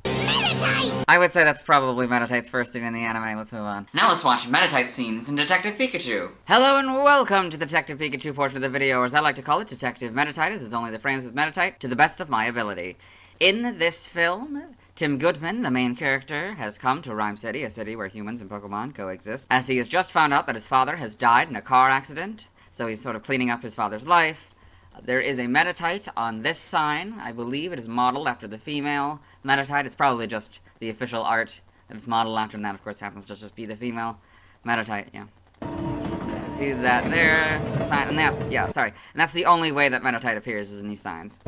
S6: Meditite! I would say that's probably Meditite's first scene in the anime. Let's move on.
S1: Now let's watch Meditite scenes in Detective Pikachu.
S6: Hello and welcome to the Detective Pikachu portion of the video, or as I like to call it, Detective Meditite, as it's only the frames with Meditite to the best of my ability. In this film, Tim Goodman, the main character, has come to Rhyme City, a city where humans and Pokemon coexist, as he has just found out that his father has died in a car accident, so he's sort of cleaning up his father's life. There is a Meditite on this sign. I believe it is modeled after the female Meditite. It's probably just the official art that it's modeled after, and that, of course, happens to just be the female Meditite, yeah. So you see that there, the sign, and that's, yeah, sorry. And that's the only way that Meditite appears, is in these signs.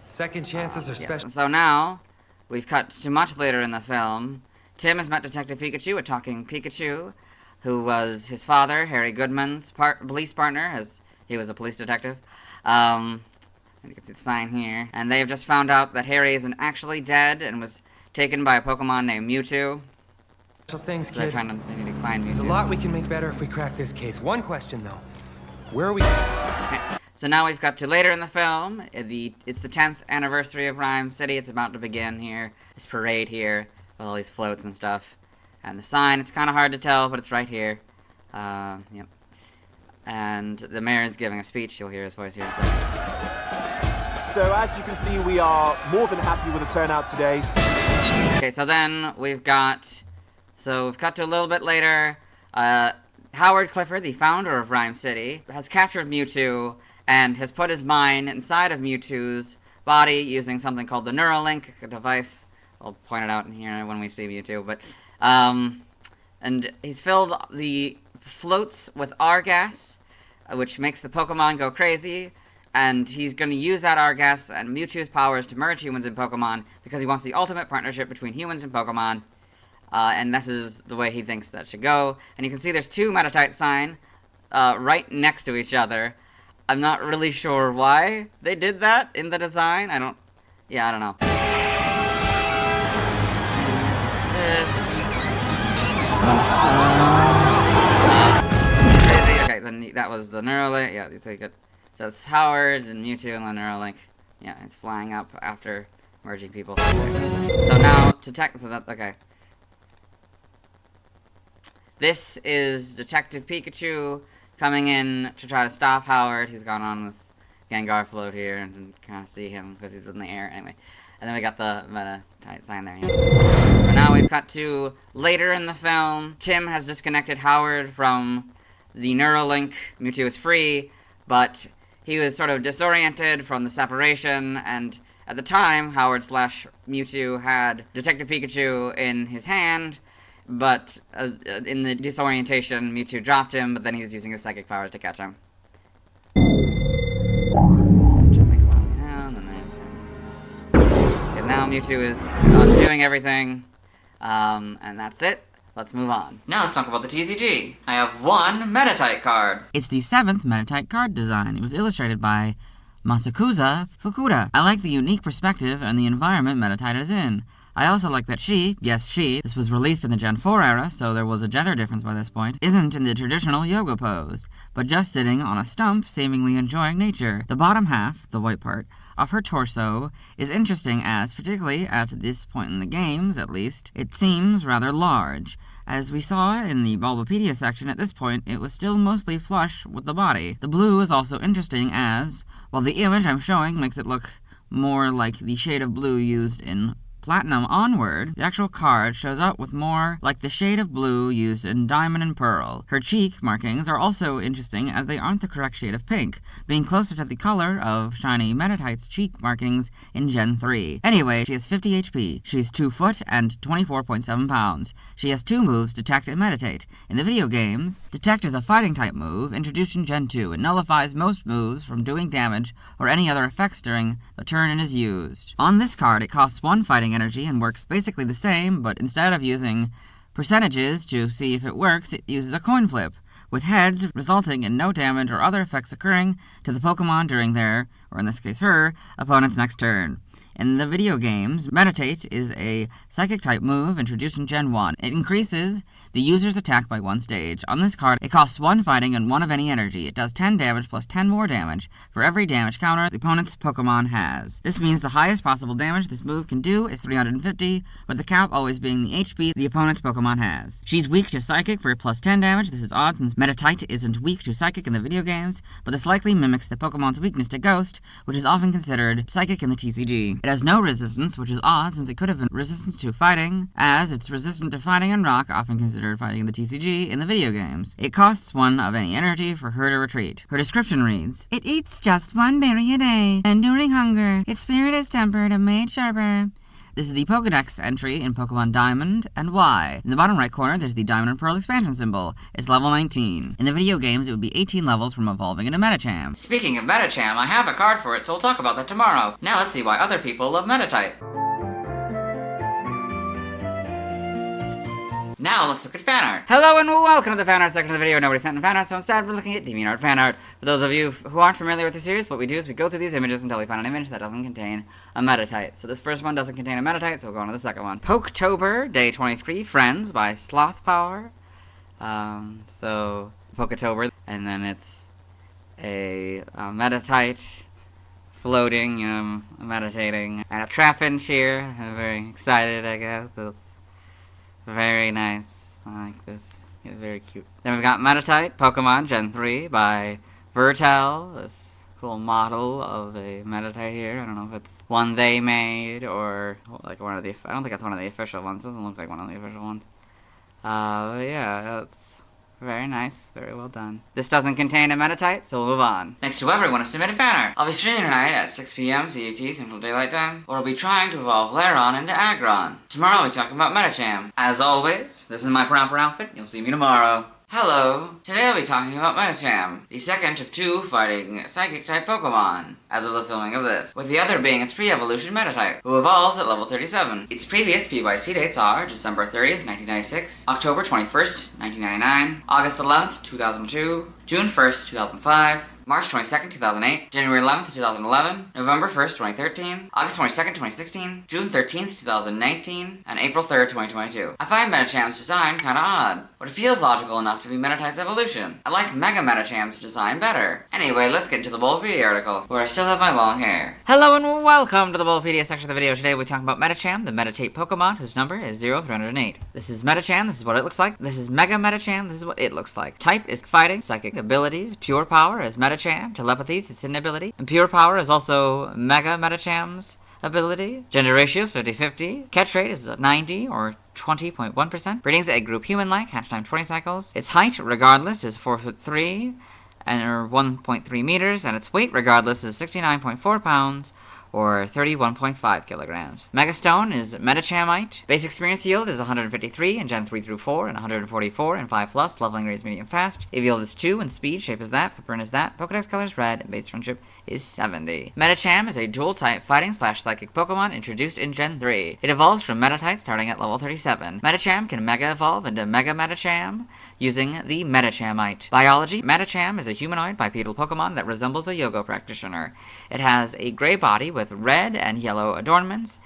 S7: Second chances are special.
S6: Yes. So now, we've cut to much later in the film. Tim has met Detective Pikachu, a talking Pikachu, who was his father, Harry Goodman's police partner, as he was a police detective. You can see the sign here. And they have just found out that Harry isn't actually dead and was taken by a Pokemon named Mewtwo.
S7: So things,
S6: kid. They need to find Mewtwo.
S7: There's a lot we can make better if we crack this case. One question, though. Where are we...
S6: Okay. So now we've got to later in the film. It's the 10th anniversary of Rhyme City. It's about to begin here. This parade here with all these floats and stuff. And the sign, it's kind of hard to tell, but it's right here. Yep. And the mayor is giving a speech. You'll hear his voice here in a second.
S10: So as you can see, we are more than happy with the turnout today.
S6: Okay, so then we've cut to a little bit later. Howard Clifford, the founder of Rhyme City, has captured Mewtwo and has put his mind inside of Mewtwo's body using something called the Neuralink, a device. I'll point it out in here when we see Mewtwo, but, and he's filled the floats with R-gas, which makes the Pokemon go crazy, and he's going to use that R-gas and Mewtwo's powers to merge humans and Pokemon, because he wants the ultimate partnership between humans and Pokemon, and this is the way he thinks that should go. And you can see there's two Meditite signs right next to each other. I'm not really sure why they did that in the design. I don't know. Okay, then that was the Neuralink. Yeah, so you could. So it's Howard and Mewtwo and the Neuralink. Yeah, it's flying up after merging people. So now okay. This is Detective Pikachu coming in to try to stop Howard. He's gone on this Gengar float here and kind of see him because he's in the air anyway. And then we got the Meditite sign there. Yeah. So now we've cut to later in the film. Tim has disconnected Howard from the Neuralink. Mewtwo is free, but he was sort of disoriented from the separation, and at the time, Howard/Mewtwo had Detective Pikachu in his hand, but in the disorientation, Mewtwo dropped him, but then he's using his psychic powers to catch him. Gently falling down, and then... Okay, now Mewtwo is undoing everything, and that's it. Let's move on.
S1: Now let's talk about the TCG. I have one Meditite card.
S6: It's the 7th Meditite card design. It was illustrated by Masakura Fukuda. I like the unique perspective and the environment Meditite is in. I also like that she, yes she, this was released in the Gen 4 era, so there was a gender difference by this point, isn't in the traditional yoga pose, but just sitting on a stump, seemingly enjoying nature. The bottom half, the white part, of her torso is interesting as, particularly at this point in the games at least, it seems rather large. As we saw in the Bulbapedia section, at this point, it was still mostly flush with the body. The blue is also interesting as, while the image I'm showing makes it look more like the shade of blue used in Platinum onward, the actual card shows up with more like the shade of blue used in Diamond and Pearl. Her cheek markings are also interesting as they aren't the correct shade of pink, being closer to the color of shiny Meditite's cheek markings in Gen 3. Anyway, she has 50 HP. She's 2 foot and 24.7 pounds. She has 2 moves, Detect and Meditate. In the video games, Detect is a fighting type move introduced in Gen 2 and nullifies most moves from doing damage or any other effects during the turn it is used. On this card, it costs 1 fighting energy and works basically the same, but instead of using percentages to see if it works, it uses a coin flip, with heads resulting in no damage or other effects occurring to the Pokemon during their, or in this case her, opponent's next turn. In the video games, Meditate is a Psychic-type move introduced in Gen 1. It increases the user's attack by 1 stage. On this card, it costs 1 fighting and 1 of any energy. It does 10 damage plus 10 more damage for every damage counter the opponent's Pokemon has. This means the highest possible damage this move can do is 350, with the cap always being the HP the opponent's Pokemon has. She's weak to Psychic for plus 10 damage. This is odd since Meditite isn't weak to Psychic in the video games, but this likely mimics the Pokemon's weakness to Ghost, which is often considered Psychic in the TCG. It has no resistance, which is odd since it could have been resistant to fighting, as it's resistant to fighting and rock, often considered fighting in the TCG in the video games. It costs 1 of any energy for her to retreat. Her description reads, "It eats just 1 berry a day, and during hunger, its spirit is tempered and made sharper." This is the Pokedex entry in Pokemon Diamond and Y. In the bottom right corner, there's the Diamond and Pearl expansion symbol. It's level 19. In the video games, it would be 18 levels from evolving into Medicham. Speaking of Medicham, I have a card for it, so we'll talk about that tomorrow. Now let's see why other people love Meditite. Now let's look at fan art. Hello and welcome to the fan art section of the video. Nobody sent in fan art, so instead we're looking at DeviantArt fan art. For those of you who aren't familiar with the series, what we do is we go through these images until we find an image that doesn't contain a Meditite. So this first one doesn't contain a Meditite, so we'll go on to the second one. Poketober, Day 23, Friends by Sloth Power. So Poketober, and then it's a Meditite floating, meditating, and a Trapinch here. I'm very excited, I guess. Very nice. I like this. It's very cute. Then we've got Meditite, Pokemon Gen 3 by Vertel. This cool model of a Meditite here. I don't know if it's one they made or like one of the... I don't think it's one of the official ones. It doesn't look like one of the official ones. But yeah, it's very nice. Very well done. This doesn't contain a Meditite, so we'll move on. Thanks to everyone who submitted fan art. I'll be streaming tonight at 6 p.m. CET, Central Daylight Time, where I'll be trying to evolve Lairon into Aggron. Tomorrow I'll be talking about Medicham. As always, this is my proper outfit. You'll see me tomorrow. Hello! Today I'll be talking about Medicham, the second of 2 fighting Psychic-type Pokemon, as of the filming of this, with the other being its pre-evolution Meditite, who evolves at level 37. Its previous PYC dates are December 30th, 1996, October 21st, 1999, August 11th, 2002, June 1st, 2005, March 22nd, 2008, January 11th, 2011, November 1st, 2013, August 22nd, 2016, June 13th, 2019, and April 3rd, 2022. I find Medicham's design kinda odd, but it feels logical enough to be Meditite's evolution. I like Mega Medicham's design better. Anyway, let's get into the Bulbapedia article, where I still have my long hair. Hello and welcome to the Bulbapedia section of the video. Today we're talking about Medicham, the Meditate Pokemon, whose number is 0308. This is Medicham, this is what it looks like. This is Mega Medicham, this is what it looks like. Type is Fighting, Psychic abilities, Pure Power is Medicham, Telepathy is its hidden ability, and Pure Power is also Mega Medicham's ability. Gender ratio is 50-50. Catch rate is 90 or 20.1%. Breeding's egg group human-like, hatch time 20 cycles. Its height, regardless, is 4'3", or 1.3 meters, and its weight, regardless, is 69.4 pounds, or 31.5 kilograms. Megastone is Medichamite. Base experience yield is 153 in Gen 3 through 4, and 144 in 5+, leveling rate is medium fast. EV yield is 2, and speed, shape is that, footprint is that, Pokedex color is red, and base friendship is 70. Medicham is a dual-type fighting/psychic Pokemon introduced in Gen 3. It evolves from Meditite starting at level 37. Medicham can Mega Evolve into Mega Medicham using the Medichamite. Biology: Medicham is a humanoid bipedal Pokemon that resembles a yoga practitioner. It has a gray body with red and yellow adornments,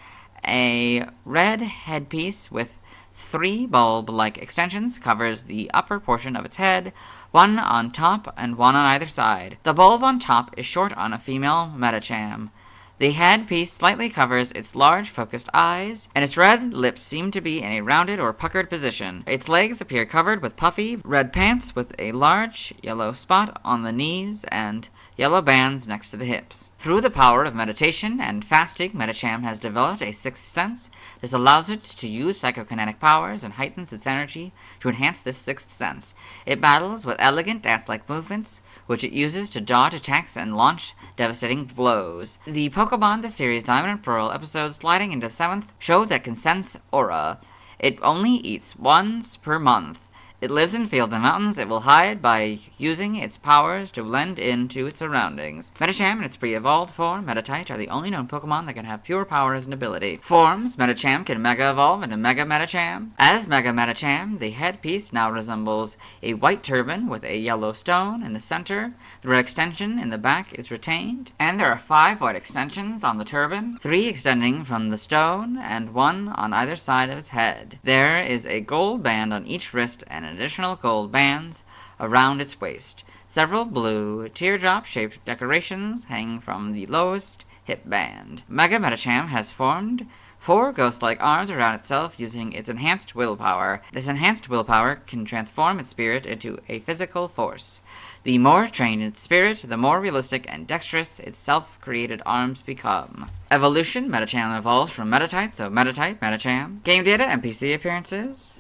S6: A red headpiece with 3 bulb-like extensions covers the upper portion of its head, 1 on top and 1 on either side. The bulb on top is short on a female Medicham. The headpiece slightly covers its large, focused eyes, and its red lips seem to be in a rounded or puckered position. Its legs appear covered with puffy red pants with a large yellow spot on the knees and yellow bands next to the hips. Through the power of meditation and fasting, Medicham has developed a sixth sense. This allows it to use psychokinetic powers and heightens its energy to enhance this sixth sense. It battles with elegant dance-like movements, which it uses to dodge attacks and launch devastating blows. The Pokemon the series Diamond and Pearl episodes sliding into 7th show that can sense aura. It only eats once per month. It lives in fields and mountains. It will hide by using its powers to blend into its surroundings. Medicham in its pre-evolved form, Meditite, are the only known Pokemon that can have pure powers and ability. Forms, Medicham can Mega Evolve into Mega Medicham. As Mega Medicham, the headpiece now resembles a white turban with a yellow stone in the center. The red extension in the back is retained, and there are 5 white extensions on the turban, 3 extending from the stone, and 1 on either side of its head. There is a gold band on each wrist and additional gold bands around its waist. Several blue teardrop-shaped decorations hang from the lowest hip band. Mega Medicham has formed 4 ghost-like arms around itself using its enhanced willpower. This enhanced willpower can transform its spirit into a physical force. The more trained its spirit, the more realistic and dexterous its self-created arms become. Evolution, Medicham evolves from Meditite, so Meditite, Medicham. Game data and PC appearances.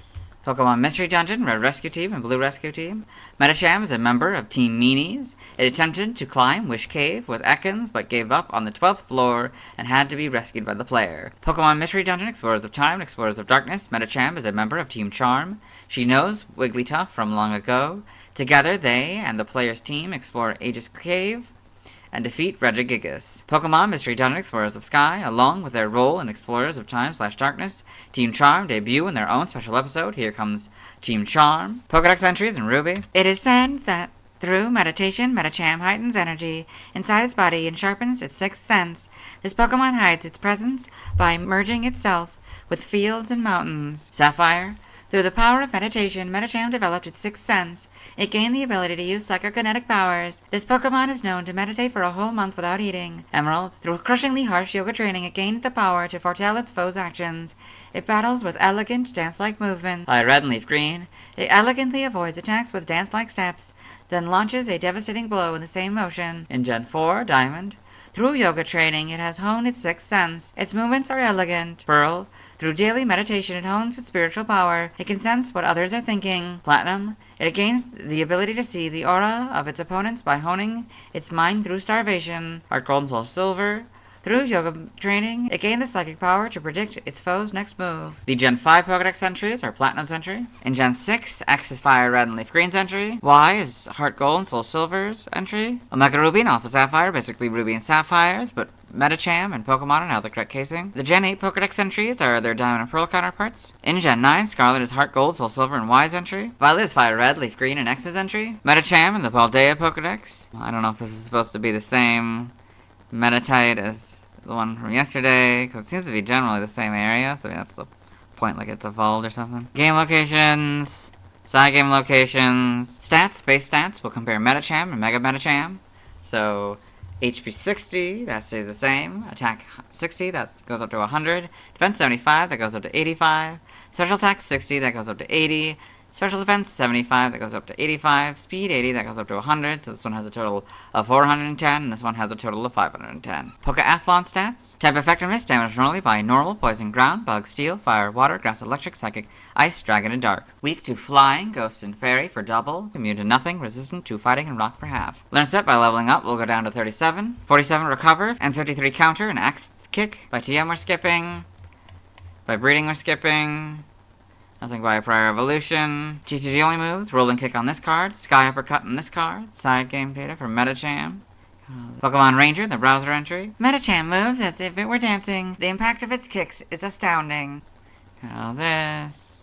S6: Pokemon Mystery Dungeon, Red Rescue Team, and Blue Rescue Team. Medicham is a member of Team Meanies. It attempted to climb Wish Cave with Ekans, but gave up on the 12th floor and had to be rescued by the player. Pokemon Mystery Dungeon, Explorers of Time, and Explorers of Darkness. Medicham is a member of Team Charm. She knows Wigglytuff from long ago. Together, they and the player's team explore Aegis Cave and defeat Regigigas. Pokemon Mystery Dungeon Explorers of Sky, along with their role in Explorers of Time/Darkness, Team Charm debut in their own special episode. Here comes Team Charm. Pokedex entries in Ruby. It is said that through meditation, Medicham heightens energy inside its body and sharpens its sixth sense. This Pokemon hides its presence by merging itself with fields and mountains. Sapphire. Through the power of meditation, Medicham developed its sixth sense. It gained the ability to use psychokinetic powers. This Pokemon is known to meditate for a whole month without eating. Emerald. Through crushingly harsh yoga training, it gained the power to foretell its foes' actions. It battles with elegant, dance-like movement. By Red and Leaf Green. It elegantly avoids attacks with dance-like steps, then launches a devastating blow in the same motion. In Gen 4, Diamond. Through yoga training, it has honed its sixth sense. Its movements are elegant. Pearl. Through daily meditation, it hones its spiritual power. It can sense what others are thinking. Platinum. It gains the ability to see the aura of its opponents by honing its mind through starvation. Heart Gold and Soul Silver. Through yoga training, it gained the psychic power to predict its foe's next move. The Gen 5 Pokedex entries are Platinum's entry. In Gen 6, X is Fire Red and Leaf Green's entry. Y is Heart Gold and Soul Silver's entry. Omega Ruby and Alpha Sapphire, basically Ruby and Sapphires, but Medicham and Pokemon are now the correct casing. The Gen 8 Pokedex entries are their Diamond and Pearl counterparts. In Gen 9, Scarlet is Heart Gold, Soul Silver, and Y's entry. Violet is Fire Red, Leaf Green, and X's entry. Medicham and the Paldea Pokedex. I don't know if this is supposed to be the same Meditite as the one from yesterday, because it seems to be generally the same area, so that's the point, like it's evolved or something. Game locations, side game locations, stats, base stats, we'll compare Medicham and Mega Medicham. So, HP 60, that stays the same. Attack 60, that goes up to 100. Defense 75, that goes up to 85. Special attack 60, that goes up to 80. Special defense 75, that goes up to 85. Speed 80, that goes up to 100. So this one has a total of 410, and this one has a total of 510. Pokeathlon stats. Type effectiveness, damage normally by normal, poison, ground, bug, steel, fire, water, grass, electric, psychic, ice, dragon, and dark. Weak to flying, ghost, and fairy for double. Immune to nothing, resistant to fighting, and rock for half. Learn set by leveling up will go down to 37. 47 recover, and 53 counter, and axe kick. By TM we're skipping. By breeding we're skipping. Nothing by a prior evolution. TCG only moves. Rolling kick on this card. Sky uppercut on this card. Side game data for Medicham. Pokemon Ranger, the browser entry. Medicham moves as if it were dancing. The impact of its kicks is astounding. All this.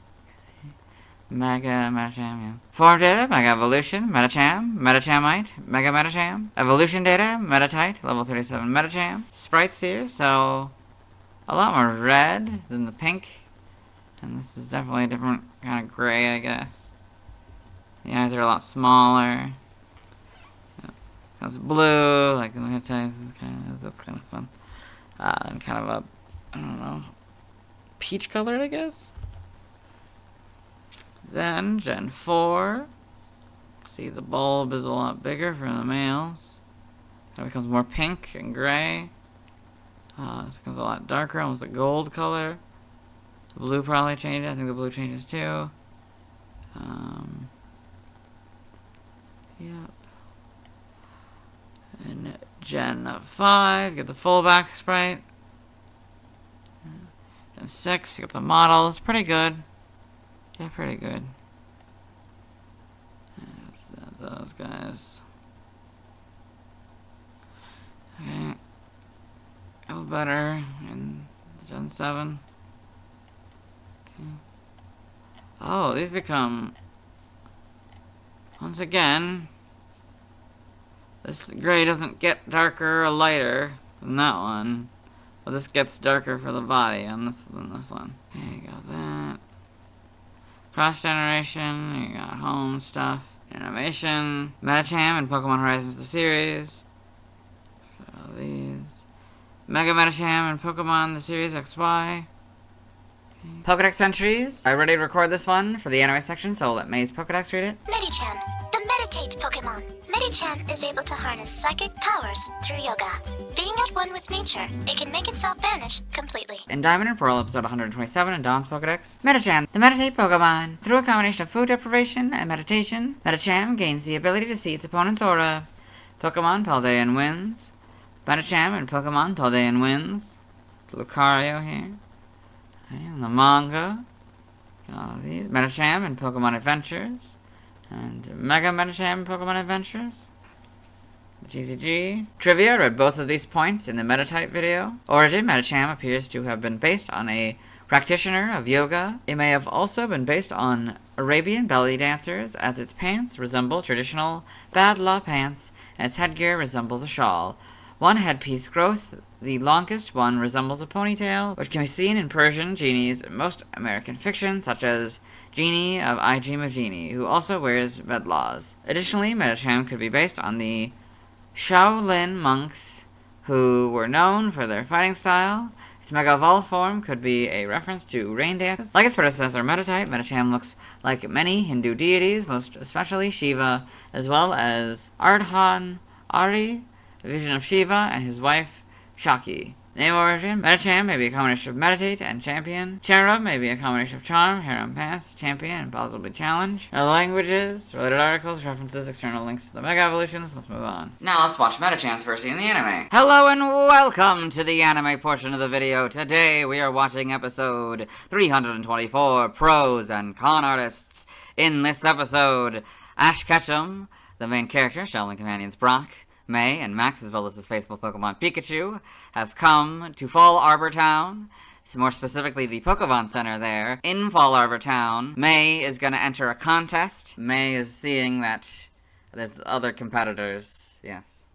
S6: Mega Medicham, yeah. Form data, Mega Evolution, Medicham, Medichamite, Mega Medicham. Evolution data, Meditite, level 37 Medicham. Sprites here, so a lot more red than the pink. And this is definitely a different kind of gray, I guess. The eyes are a lot smaller. It's blue, like the Meditite. That's kind of fun. And kind of a, I don't know, peach colored, I guess. Then Gen 4. See, the bulb is a lot bigger for the males. It becomes more pink and gray. This becomes a lot darker, almost a gold color. The blue probably changes. I think the blue changes too. Yep. And Gen 5, get the full back sprite. Gen 6, you get the models. Pretty good. Yeah, pretty good. Those guys. Okay. A little better in Gen 7. Okay. Oh, these become... Once again... This gray doesn't get darker or lighter than that one. But this gets darker for the body on this than this one. Okay, you got that. Cross generation, you got home stuff. Animation, Medicham and Pokemon Horizons the series. So these. Mega Medicham and Pokemon the series XY. Pokedex entries. I'm ready to record this one for the anime section, so I'll let May's Pokedex read it.
S2: Medicham, the Meditate Pokemon. Medicham is able to harness psychic powers through yoga. Being at one with nature, it can make itself vanish completely.
S6: In Diamond and Pearl, episode 127 in Dawn's Pokedex, Medicham, the Meditate Pokemon. Through a combination of food deprivation and meditation, Medicham gains the ability to see its opponent's aura. Pokemon Paldean wins. Medicham and Pokemon Paldean wins. Lucario here. And the manga. Got these. Medicham and Pokemon Adventures. And Mega Medicham and Pokemon Adventures. GCG. Trivia, read both of these points in the Meditite video. Origin, Medicham appears to have been based on a practitioner of yoga. It may have also been based on Arabian belly dancers, as its pants resemble traditional Badla pants, and its headgear resembles a shawl. One headpiece growth, the longest one, resembles a ponytail, which can be seen in Persian genies in most American fiction, such as Genie of I Dream of Genie, who also wears bedlaws. Additionally, Medicham could be based on the Shaolin monks, who were known for their fighting style. Its Mega Evolved form could be a reference to rain dances. Like its predecessor Meditite, Medicham looks like many Hindu deities, most especially Shiva, as well as Ardhan Ari, the vision of Shiva, and his wife Shakti. Name origin, Medicham may be a combination of Meditate and Champion. Cherub may be a combination of Charm, Harem Pass, Champion, and possibly Challenge. Other languages, related articles, references, external links to the Mega Evolutions. Let's move on. Now let's watch Medicham's version in the anime. Hello and welcome to the anime portion of the video. Today we are watching episode 324, Pros and Con Artists. In this episode, Ash Ketchum, the main character, Sheldon Companions Brock, May, and Max, as well as his faithful Pokemon Pikachu, have come to Fall Arbor Town, so more specifically the Pokemon Center there. In Fall Arbor Town, May is going to enter a contest. May is seeing that there's other competitors, yes.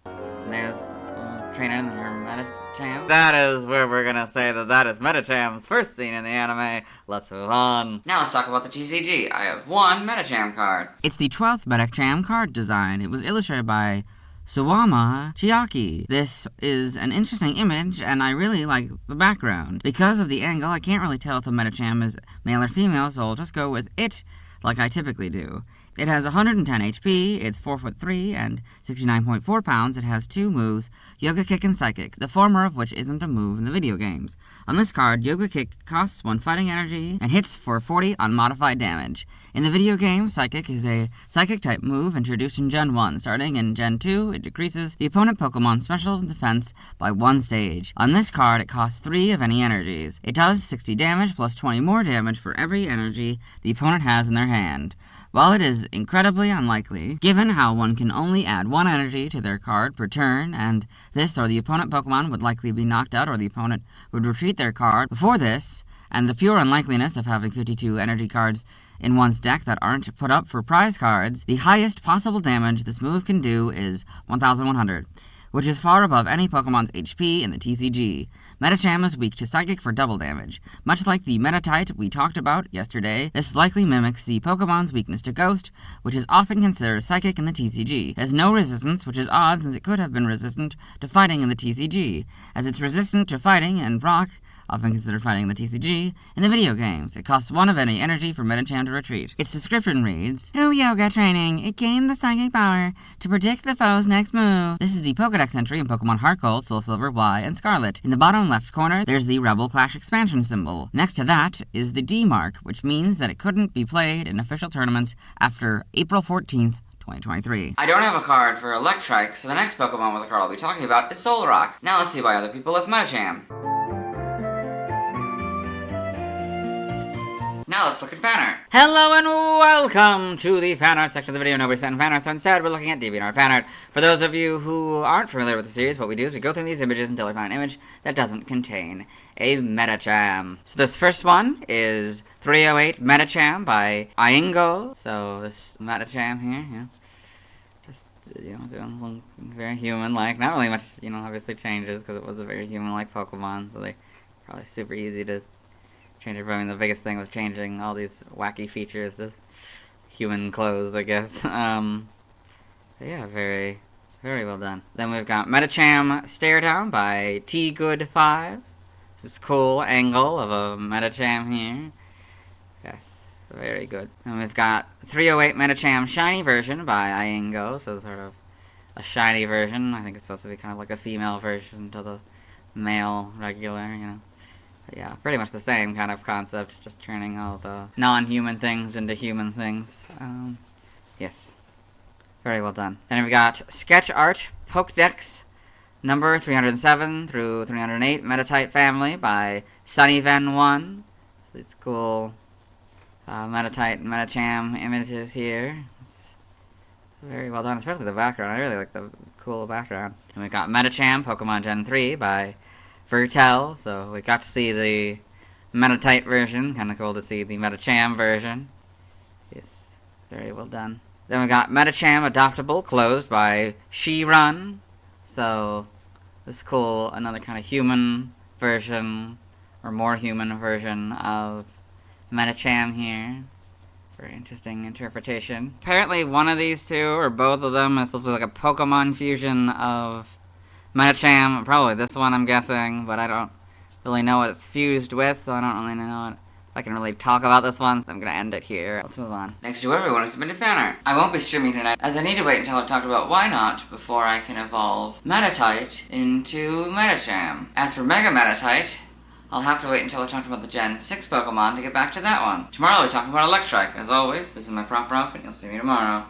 S6: And there's a trainer in there, Medicham. That is where we're going to say that is Medicham's first scene in the anime. Let's move on. Now let's talk about the TCG. I have one Medicham card. It's the 12th Medicham card design. It was illustrated by Suwama Chiaki. This is an interesting image, and I really like the background. Because of the angle, I can't really tell if the Medicham is male or female, so I'll just go with it like I typically do. It has 110 HP, it's 4'3" and 69.4 pounds. It has two moves, Yoga Kick and Psychic, the former of which isn't a move in the video games. On this card, Yoga Kick costs 1 fighting energy and hits for 40 unmodified damage. In the video game, Psychic is a Psychic-type move introduced in Gen 1. Starting in Gen 2, it decreases the opponent Pokemon's special defense by 1 stage. On this card, it costs 3 of any energies. It does 60 damage plus 20 more damage for every energy the opponent has in their hand. While it is incredibly unlikely, given how one can only add 1 energy to their card per turn, and this or the opponent Pokemon would likely be knocked out or the opponent would retreat their card before this, and the pure unlikeliness of having 52 energy cards in one's deck that aren't put up for prize cards, the highest possible damage this move can do is 1,100.
S11: which is far above any Pokemon's HP in the TCG. Medicham is weak to Psychic for double damage. Much like the Meditite we talked about yesterday, this likely mimics the Pokemon's weakness to Ghost, which is often considered Psychic in the TCG. It has no resistance, which is odd since it could have been resistant to fighting in the TCG, as it's resistant to fighting and rock, often considered fighting in the TCG, in the video games. It costs 1 of any energy for Medicham to retreat. Its description reads, through yoga training, it gained the psychic power to predict the foe's next move. This is the Pokedex entry in Pokemon Heart Gold, Soul Silver, Y, and Scarlet. In the bottom left corner, there's the Rebel Clash expansion symbol. Next to that is the D mark, which means that it couldn't be played in official tournaments after April 14th, 2023.
S1: I don't have a card for Electrike, so the next Pokemon with a card I'll be talking about is Solrock. Now let's see why other people have Medicham. Now let's look at fan art.
S11: Hello and welcome to the fan art section of the video. Nobody sent fan art, so instead we're looking at DeviantArt fan art. For those of you who aren't familiar with the series, what we do is we go through these images until we find an image that doesn't contain a Medicham. So this first one is 308 Medicham by Aingo. So this Medicham here, yeah. Just, doing something very human-like. Not really much, obviously changes because it was a very human-like Pokemon, so they're probably super easy to change it. I mean, the biggest thing was changing all these wacky features to human clothes, I guess. Yeah, very, very well done. Then we've got Medicham Stare Down by Tgood5. This is cool angle of a Medicham here. Yes, very good. And we've got 308 Medicham Shiny version by Aingo, so sort of a shiny version. I think it's supposed to be kind of like a female version to the male regular, Yeah, pretty much the same kind of concept, just turning all the non-human things into human things. Yes. Very well done. Then we've got Sketch Art Pokédex number 307 through 308 Meditite Family by Sunnyven1. So these cool Meditite and Medicham images here. It's very well done, especially the background. I really like the cool background. And we've got Medicham Pokemon Gen 3 by Vertel, so we got to see the Meditite version. Kind of cool to see the Medicham version. Yes, very well done. Then we got Medicham Adoptable closed by She-Run. So this is cool, another kind of human version, or more human version of Medicham here. Very interesting interpretation. Apparently one of these two, or both of them, is supposed to be like a Pokemon fusion of Medicham, probably this one I'm guessing, but I don't really know what it's fused with, so I don't really know if I can really talk about this one, so I'm gonna end it here. Let's move on.
S1: Next to everyone who submitted fan art. I won't be streaming tonight, as I need to wait until I've talked about why not before I can evolve Meditite into Medicham. As for Mega Meditite, I'll have to wait until I've talked about the Gen 6 Pokemon to get back to that one. Tomorrow I'll be talking about Electrike. As always, this is my proper outfit, you'll see me tomorrow.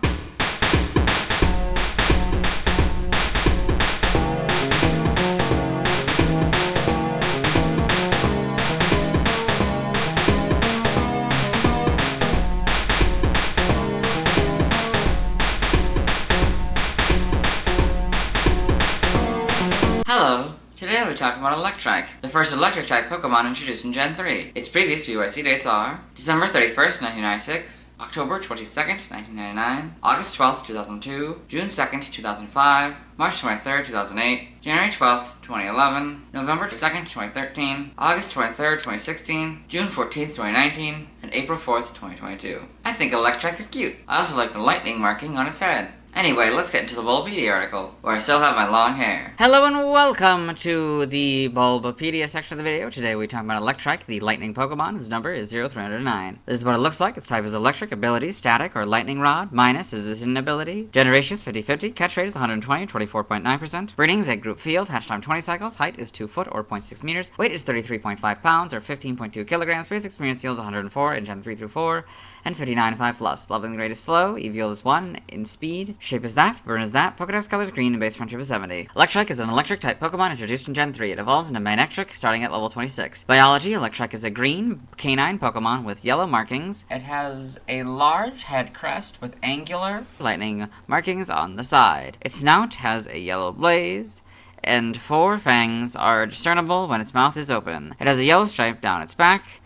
S1: Hello, today I'll be talking about Electrike, the first electric-type Pokemon introduced in Gen 3. Its previous PYC dates are December 31st, 1996, October 22nd, 1999, August 12th, 2002, June 2nd, 2005, March 23rd, 2008, January 12th, 2011, November 2nd, 2013, August 23rd, 2016, June 14th, 2019, and April 4th, 2022. I think Electrike is cute. I also like the lightning marking on its head. Anyway, let's get into the Volbeat article, where I still have my long hair.
S11: Hello and welcome to the Bulbapedia section of the video. Today we talk about Electrike, the lightning Pokemon, whose number is 0309. This is what it looks like. Its type is electric, ability, static, or lightning rod. Minus is its inability. Generation is 50-50. Catch rate is 120, 24.9%. Breeding is egg group field. Hatch time 20 cycles. Height is 2 foot or 0.6 meters. Weight is 33.5 pounds or 15.2 kilograms. Previous experience yield is 104 in Gen 3 through 4 and 59.5+. Leveling rate is slow. EV yield is 1 in speed. Shape is that. Burn is that. Pokédex color is green and base friendship is 70. Electrike is an electric-type Pokemon introduced in Gen 3. It evolves into Manectric starting at level 26. Biology, Electrike is a green canine Pokemon with yellow markings. It has a large head crest with angular lightning markings on the side. Its snout has a yellow blaze, and 4 fangs are discernible when its mouth is open. It has a yellow stripe down its back.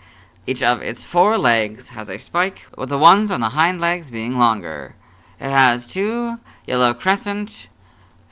S11: Each of its 4 legs has a spike, with the ones on the hind legs being longer. It has 2 yellow crescent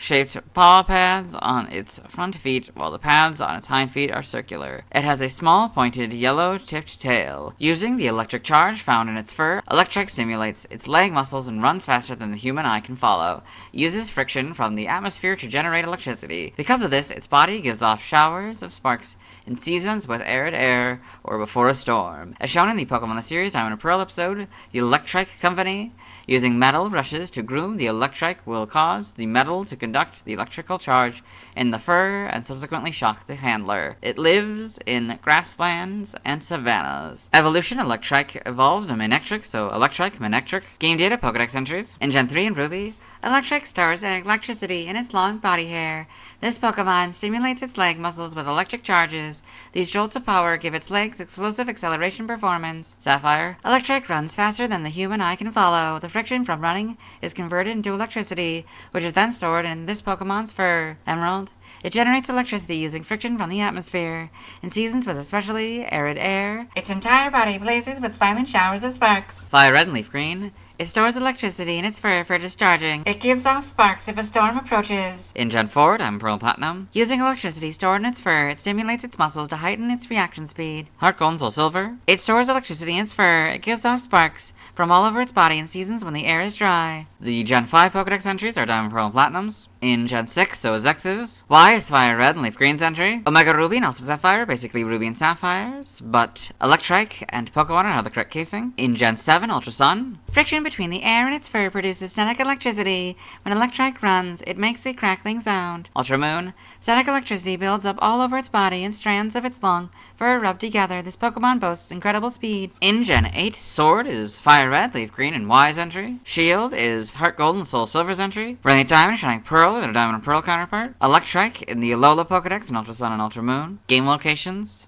S6: shaped paw pads on its front feet, while the pads on its hind feet are circular. It has a small, pointed, yellow-tipped tail. Using the electric charge found in its fur, Electrike stimulates its leg muscles and runs faster than the human eye can follow. Uses friction from the atmosphere to generate electricity. Because of this, its body gives off showers of sparks in seasons with arid air or before a storm. As shown in the Pokemon the Series Diamond and Pearl episode, the Electrike Company, using metal brushes to groom the Electrike, will cause the metal to conduct the electrical charge in the fur and subsequently shock the handler. It lives in grasslands and savannas. Evolution: Electrike evolved into Manectric, so Electrike, Manectric. Game data: Pokedex entries. In Gen 3 and Ruby, Electrike stores electricity in its long body hair. This Pokemon stimulates its leg muscles with electric charges. These jolts of power give its legs explosive acceleration performance. Sapphire. Electrike runs faster than the human eye can follow. The friction from running is converted into electricity, which is then stored in this Pokemon's fur. Emerald. It generates electricity using friction from the atmosphere. In seasons with especially arid air, its entire body blazes with violent showers of sparks. Fire Red and Leaf Green. It stores electricity in its fur for discharging. It gives off sparks if a storm approaches. In Gen 4, Diamond Pearl Platinum, using electricity stored in its fur, it stimulates its muscles to heighten its reaction speed. Heart Gold and Soul Silver. It stores electricity in its fur. It gives off sparks from all over its body in seasons when the air is dry. The Gen 5 Pokedex entries are Diamond Pearl and Platinums. In Gen 6, so is X's. Y is Fire Red and Leaf Green's entry. Omega Ruby and Alpha Sapphire, basically Ruby and Sapphires, but Electrike and Pokewater have the correct casing. In Gen 7, Ultra Sun. Friction between the air and its fur produces static electricity. When Electrike runs, it makes a crackling sound. Ultra Moon. Static electricity builds up all over its body and strands of its long fur rub together. This Pokemon boasts incredible speed. In Gen 8, Sword is Fire Red, Leaf Green, and Y's entry. Shield is Heart Gold and Soul Silver's entry. Brilliant Diamond, Shining Pearl, their Diamond and Pearl counterpart. Electrike in the Alola Pokedex and Ultra Sun and Ultra Moon. Game locations.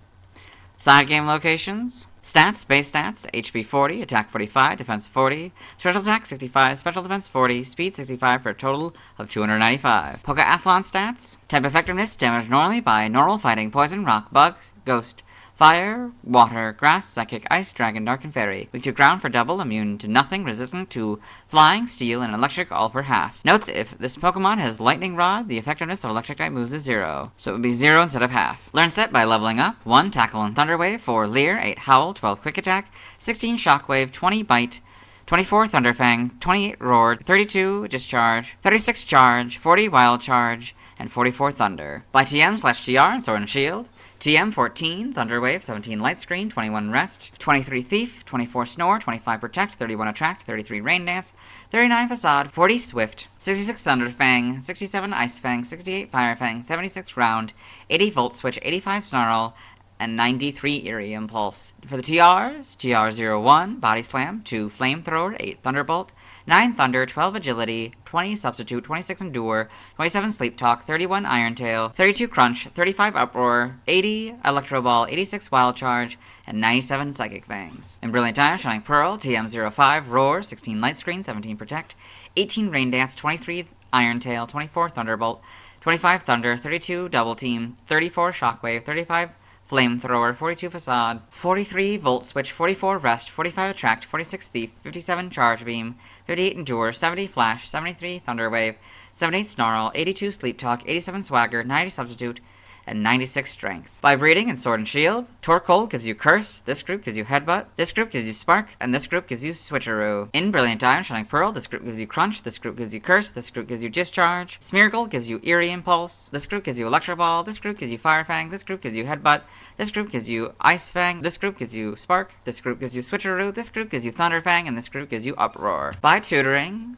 S6: Side game locations. Stats, base stats, HP 40, attack 45, defense 40, special attack 65, special defense 40, speed 65 for a total of 295. Pokeathlon stats, type effectiveness, damage normally by normal fighting, poison, rock, bugs, ghost, fire, water, grass, psychic, ice, dragon, dark, and fairy. Weak to ground for double, immune to nothing, resistant to flying, steel, and electric all for half. Notes: if this Pokemon has lightning rod, the effectiveness of electric type moves is 0. So it would be 0 instead of half. Learn set by leveling up. 1 Tackle and Thunder Wave, 4 Leer, 8 Howl, 12 Quick Attack, 16 Shockwave, 20 Bite, 24 Thunderfang, 28 Roar, 32 Discharge, 36 Charge, 40 Wild Charge, and 44 Thunder. By TM/TR and Sword and Shield. TM 14, Thunder Wave, 17 Light Screen, 21 Rest, 23 Thief, 24 Snore, 25 Protect, 31 Attract, 33 Rain Dance, 39 Facade, 40 Swift, 66 Thunderfang, 67 Ice Fang, 68 Fire Fang, 76 Round, 80 Volt Switch, 85 Snarl, and 93 Eerie Impulse. For the TRs, TR01, Body Slam, 2 Flamethrower, 8 Thunderbolt, 9 Thunder, 12 Agility, 20 Substitute, 26 Endure, 27 Sleep Talk, 31 Iron Tail, 32 Crunch, 35 Uproar, 80 Electro Ball, 86 Wild Charge, and 97 Psychic Fangs. In Brilliant Diamond, Shining Pearl, TM05, Roar, 16 Light Screen, 17 Protect, 18 Rain Dance, 23 Iron Tail, 24 Thunderbolt, 25 Thunder, 32 Double Team, 34 Shockwave, 35 Flamethrower, 42 Facade, 43 Volt Switch, 44 Rest, 45 Attract, 46 Thief, 57 Charge Beam, 58 Endure, 70 Flash, 73 Thunder Wave, 78 Snarl, 82 Sleep Talk, 87 Swagger, 90 Substitute, and 96 Strength. By breeding in Sword and Shield, Torkoal gives you Curse, this group gives you Headbutt, this group gives you Spark, and this group gives you Switcheroo. In Brilliant Diamond, Shining Pearl, this group gives you Crunch, this group gives you Curse, this group gives you Discharge, Smeargle gives you Eerie Impulse, this group gives you Electro Ball, this group gives you Fire Fang, this group gives you Headbutt, this group gives you Ice Fang, this group gives you Spark, this group gives you Switcheroo, this group gives you Thunder Fang, and this group gives you Uproar. By tutoring,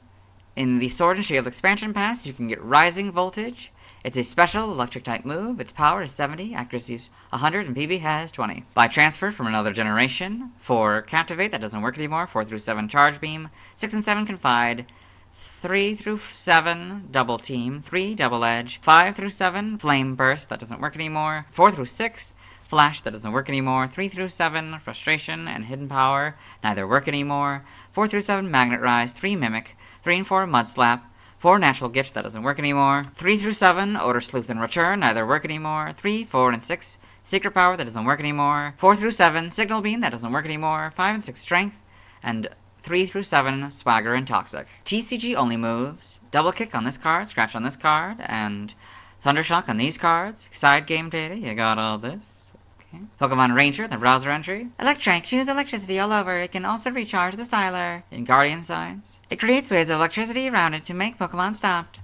S6: in the Sword and Shield expansion pass, you can get Rising Voltage. It's a special electric-type move. Its power is 70, accuracy is 100, and PB has 20. By transfer from another generation, 4 Captivate, that doesn't work anymore, 4 through 7 Charge Beam, 6 and 7 Confide, 3 through 7 Double Team, 3 Double Edge, 5 through 7 Flame Burst, that doesn't work anymore, 4 through 6 Flash, that doesn't work anymore, 3 through 7 Frustration and Hidden Power, neither work anymore, 4 through 7 Magnet Rise, 3 Mimic, 3 and 4 Mud Slap, 4 Natural Gift, that doesn't work anymore. 3 through 7, Odor Sleuth and Return, neither work anymore. 3, 4, and 6, Secret Power, that doesn't work anymore. 4 through 7, Signal Beam, that doesn't work anymore. 5 and 6, Strength, and 3 through 7 Swagger and Toxic. TCG only moves. Double Kick on this card, Scratch on this card, and Thundershock on these cards. Side game data, you got all this. Okay. Pokemon Ranger, the browser entry. Electrike shoots electricity all over. It can also recharge the styler. In Guardian Signs, it creates waves of electricity around it to make Pokemon stopped.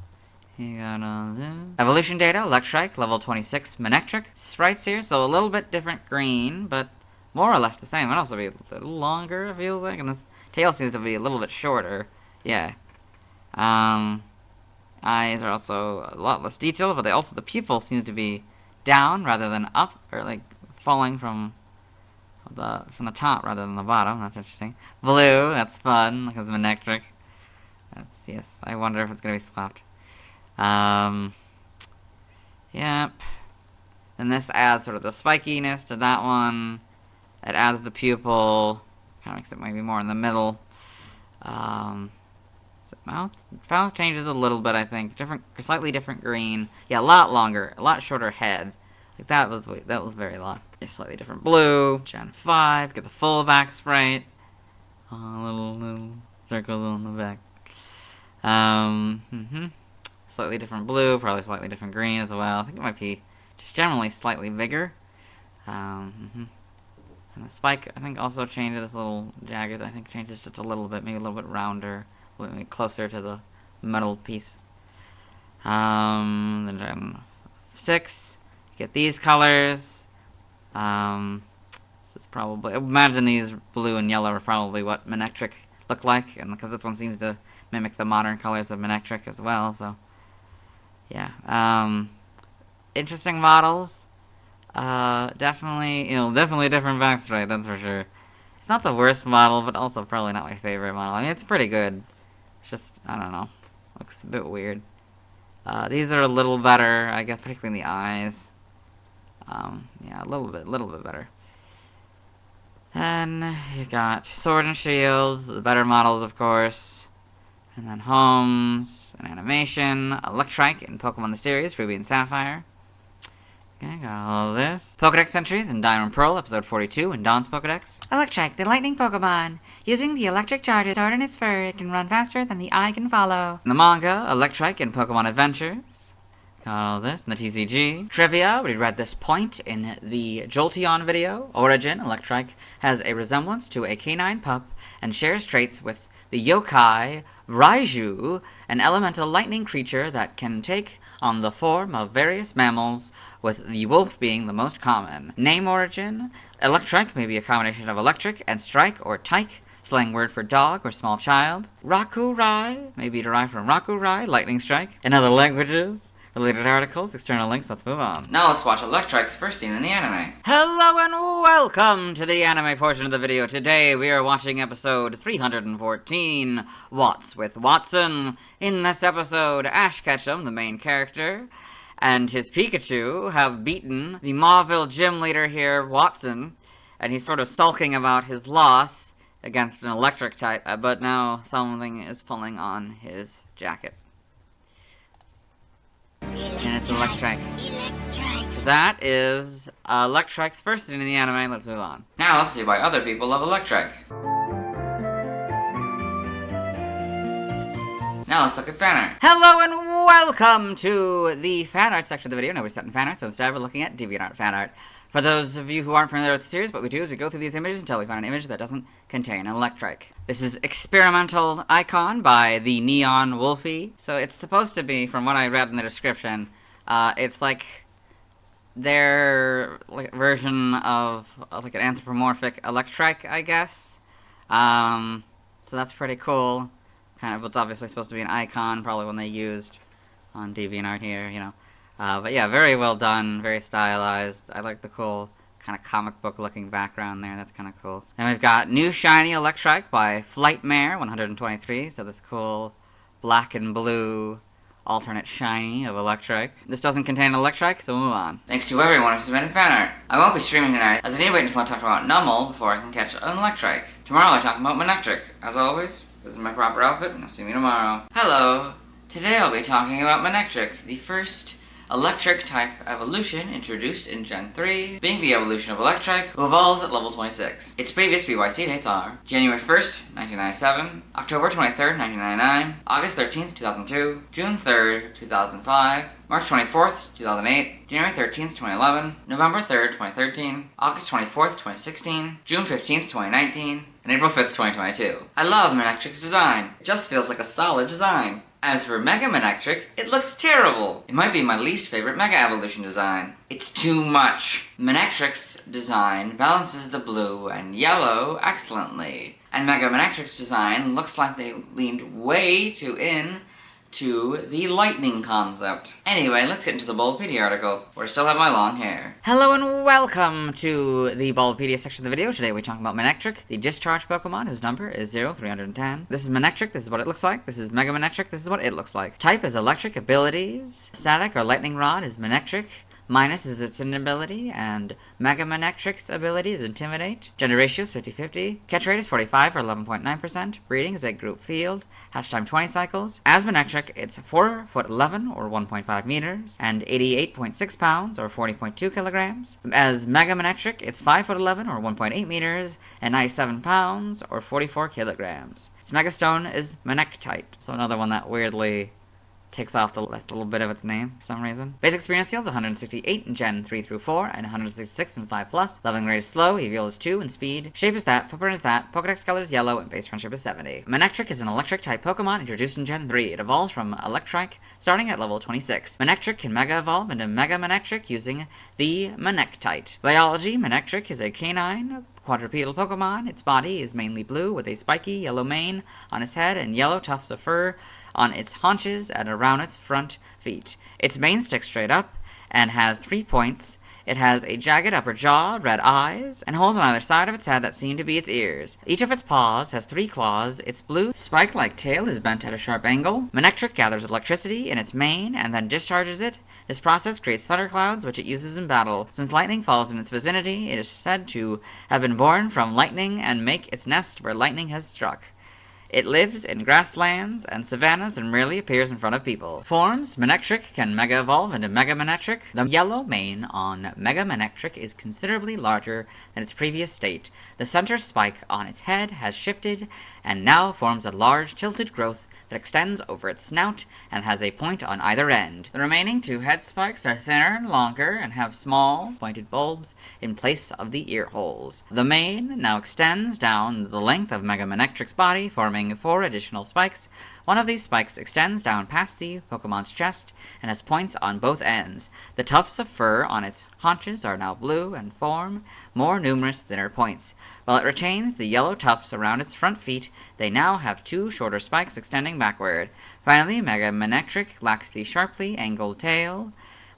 S6: You got all this. Evolution data, Electrike, level 26 Manectric. Sprites here, so a little bit different green, but more or less the same. It also be a little longer, it feels like, and this tail seems to be a little bit shorter. Yeah. Eyes are also a lot less detailed, but the pupil seems to be down rather than up, or like falling from the top rather than the bottom. That's interesting. Blue, that's fun, because Manectric. That's, yes, I wonder if it's gonna be swapped. Yep. And this adds sort of the spikiness to that one. It adds the pupil. Kind of makes it maybe more in the middle. Is it mouth? Mouth changes a little bit, I think. Slightly different green. Yeah, a lot longer, a lot shorter head. Like that was very long. Yeah, slightly different blue. Gen 5. Get the full back sprite. Little circles on the back. Slightly different blue, probably slightly different green as well. I think it might be just generally slightly bigger. And the spike, I think, also changes a little jagged. I think changes just a little bit, maybe a little bit rounder, a little bit closer to the metal piece. Then Gen 6, get these colors. This is probably, imagine these blue and yellow are probably what Manectric look like, and because this one seems to mimic the modern colors of Manectric as well, so yeah. Interesting models. Definitely a different backstrike, that's for sure. It's not the worst model, but also probably not my favorite model. I mean, it's pretty good. It's just, I don't know, looks a bit weird. These are a little better, I guess, particularly in the eyes. Yeah, a little bit better. Then you got Sword and Shield, the better models, of course. And then Homes, and Animation, Electrike in Pokemon the series, Ruby and Sapphire. Okay, got all this. Pokedex entries in Diamond Pearl, episode 42, in Dawn's Pokedex. Electrike, the lightning Pokemon. Using the electric charges stored in its fur, it can run faster than the eye can follow. In the manga, Electrike in Pokemon Adventures. Got all this in the TCG. Trivia, we read this point in the Jolteon video. Origin, Electrike has a resemblance to a canine pup and shares traits with the yokai Raiju, an elemental lightning creature that can take on the form of various mammals, with the wolf being the most common. Name origin, Electrike may be a combination of electric and strike or tyke, slang word for dog or small child. Rakurai may be derived from Rakurai, lightning strike. In other languages, related articles, external links, let's move on. Now let's watch Electrike's first scene in the anime. Hello and welcome to the anime portion of the video. Today we are watching episode 314, What's with Watson. In this episode, Ash Ketchum, the main character, and his Pikachu have beaten the Mawile gym leader here, Watson, and he's sort of sulking about his loss against an electric type, but now something is pulling on his jacket. And it's Electrike. That is Electrike's first scene in the anime. Let's move on. Now let's see why other people love Electrike. Now let's look at fan art. Hello and welcome to the fan art section of the video. Nobody's set in fan art, so instead we're looking at DeviantArt fan art. For those of you who aren't familiar with the series, what we do is we go through these images until we find an image that doesn't contain an Electrike. This is Experimental Icon by the Neon Wolfie. So it's supposed to be, from what I read in the description, it's like their version of like an anthropomorphic Electrike, I guess. So that's pretty cool. Kind of, it's obviously supposed to be an icon, probably one they used on DeviantArt here, you know. But yeah, very well done, very stylized. I like the cool kind of comic book looking background there, that's kind of cool. Then we've got New Shiny Electrike by Flightmare 123, so this cool black and blue alternate shiny of Electrike. This doesn't contain Electrike, so we'll move on. Thanks to everyone who submitted fan art. I won't be streaming tonight, as I need to wait until I talk about Numel before I can catch an Electrike. Tomorrow I talk about Manectric. As always, this is my proper outfit, and I'll see you tomorrow. Hello! Today I'll be talking about Manectric, the first
S1: Electric type evolution introduced in Gen 3, being the evolution of Electrike, who evolves at level 26. Its previous BYC dates are January 1st, 1997, October 23rd, 1999, August 13th, 2002, June 3rd, 2005, March 24th, 2008, January 13th, 2011, November 3rd, 2013, August 24th, 2016, June 15th, 2019, and April 5th, 2022. I love Manectric's design. It just feels like a solid design. As for Mega Manectric, it looks terrible. It might be my least favorite Mega Evolution design. It's too much. Manectric's design balances the blue and yellow excellently. And Mega Manectric's design looks like they leaned way too in to the lightning concept. Anyway, let's get into the Bulbapedia article, where I still have my long hair.
S6: Hello and welcome to the Bulbapedia section of the video. Today we talk about Manectric, the discharge Pokemon whose number is 0310. This is Manectric, this is what it looks like. This is Mega Manectric, this is what it looks like. Type is electric. Abilities, static or lightning rod is Manectric. Minus is its inability, and Mega Manectric's ability is Intimidate. Gender ratio is 50-50. Catch rate is 45 or 11.9%. Breeding is egg group field. Hatch time 20 cycles. As Manectric, it's 4'11" or 1.5 meters, and 88.6 pounds or 40.2 kilograms. As Mega Manectric, it's 5'11" or 1.8 meters, and 97 pounds or 44 kilograms. Its Megastone is Manectite, so another one that weirdly takes off the last little bit of its name for some reason. Basic experience skills 168 in Gen 3 through 4 and 166 in 5+. Leveling rate is slow, EVL is 2, and speed. Shape is that, footprint is that, Pokedex color is yellow, and base friendship is 70. Manectric is an electric type Pokemon introduced in Gen 3. It evolves from Electrike, starting at level 26. Manectric can Mega Evolve into Mega Manectric using the Manectite. Biology, Manectric is a canine quadrupedal Pokemon. Its body is mainly blue with a spiky yellow mane on its head and yellow tufts of fur on its haunches and around its front feet. Its mane sticks straight up and has 3 points. It has a jagged upper jaw, red eyes, and holes on either side of its head that seem to be its ears. Each of its paws has 3 claws. Its blue, spike-like tail is bent at a sharp angle. Manectric gathers electricity in its mane and then discharges it. This process creates thunderclouds, which it uses in battle. Since lightning falls in its vicinity, it is said to have been born from lightning and make its nest where lightning has struck. It lives in grasslands and savannas and rarely appears in front of people. Forms, Manectric can Mega Evolve into Mega Manectric. The yellow mane on Mega Manectric is considerably larger than its previous state. The center spike on its head has shifted and now forms a large tilted growth that extends over its snout and has a point on either end. The remaining 2 head spikes are thinner and longer and have small, pointed bulbs in place of the ear holes. The mane now extends down the length of Mega Manectric's body, forming 4 additional spikes. One of these spikes extends down past the Pokemon's chest and has points on both ends. The tufts of fur on its haunches are now blue and form more numerous thinner points. While it retains the yellow tufts around its front feet, they now have 2 shorter spikes extending backward. Finally, Mega Manectric lacks the sharply angled tail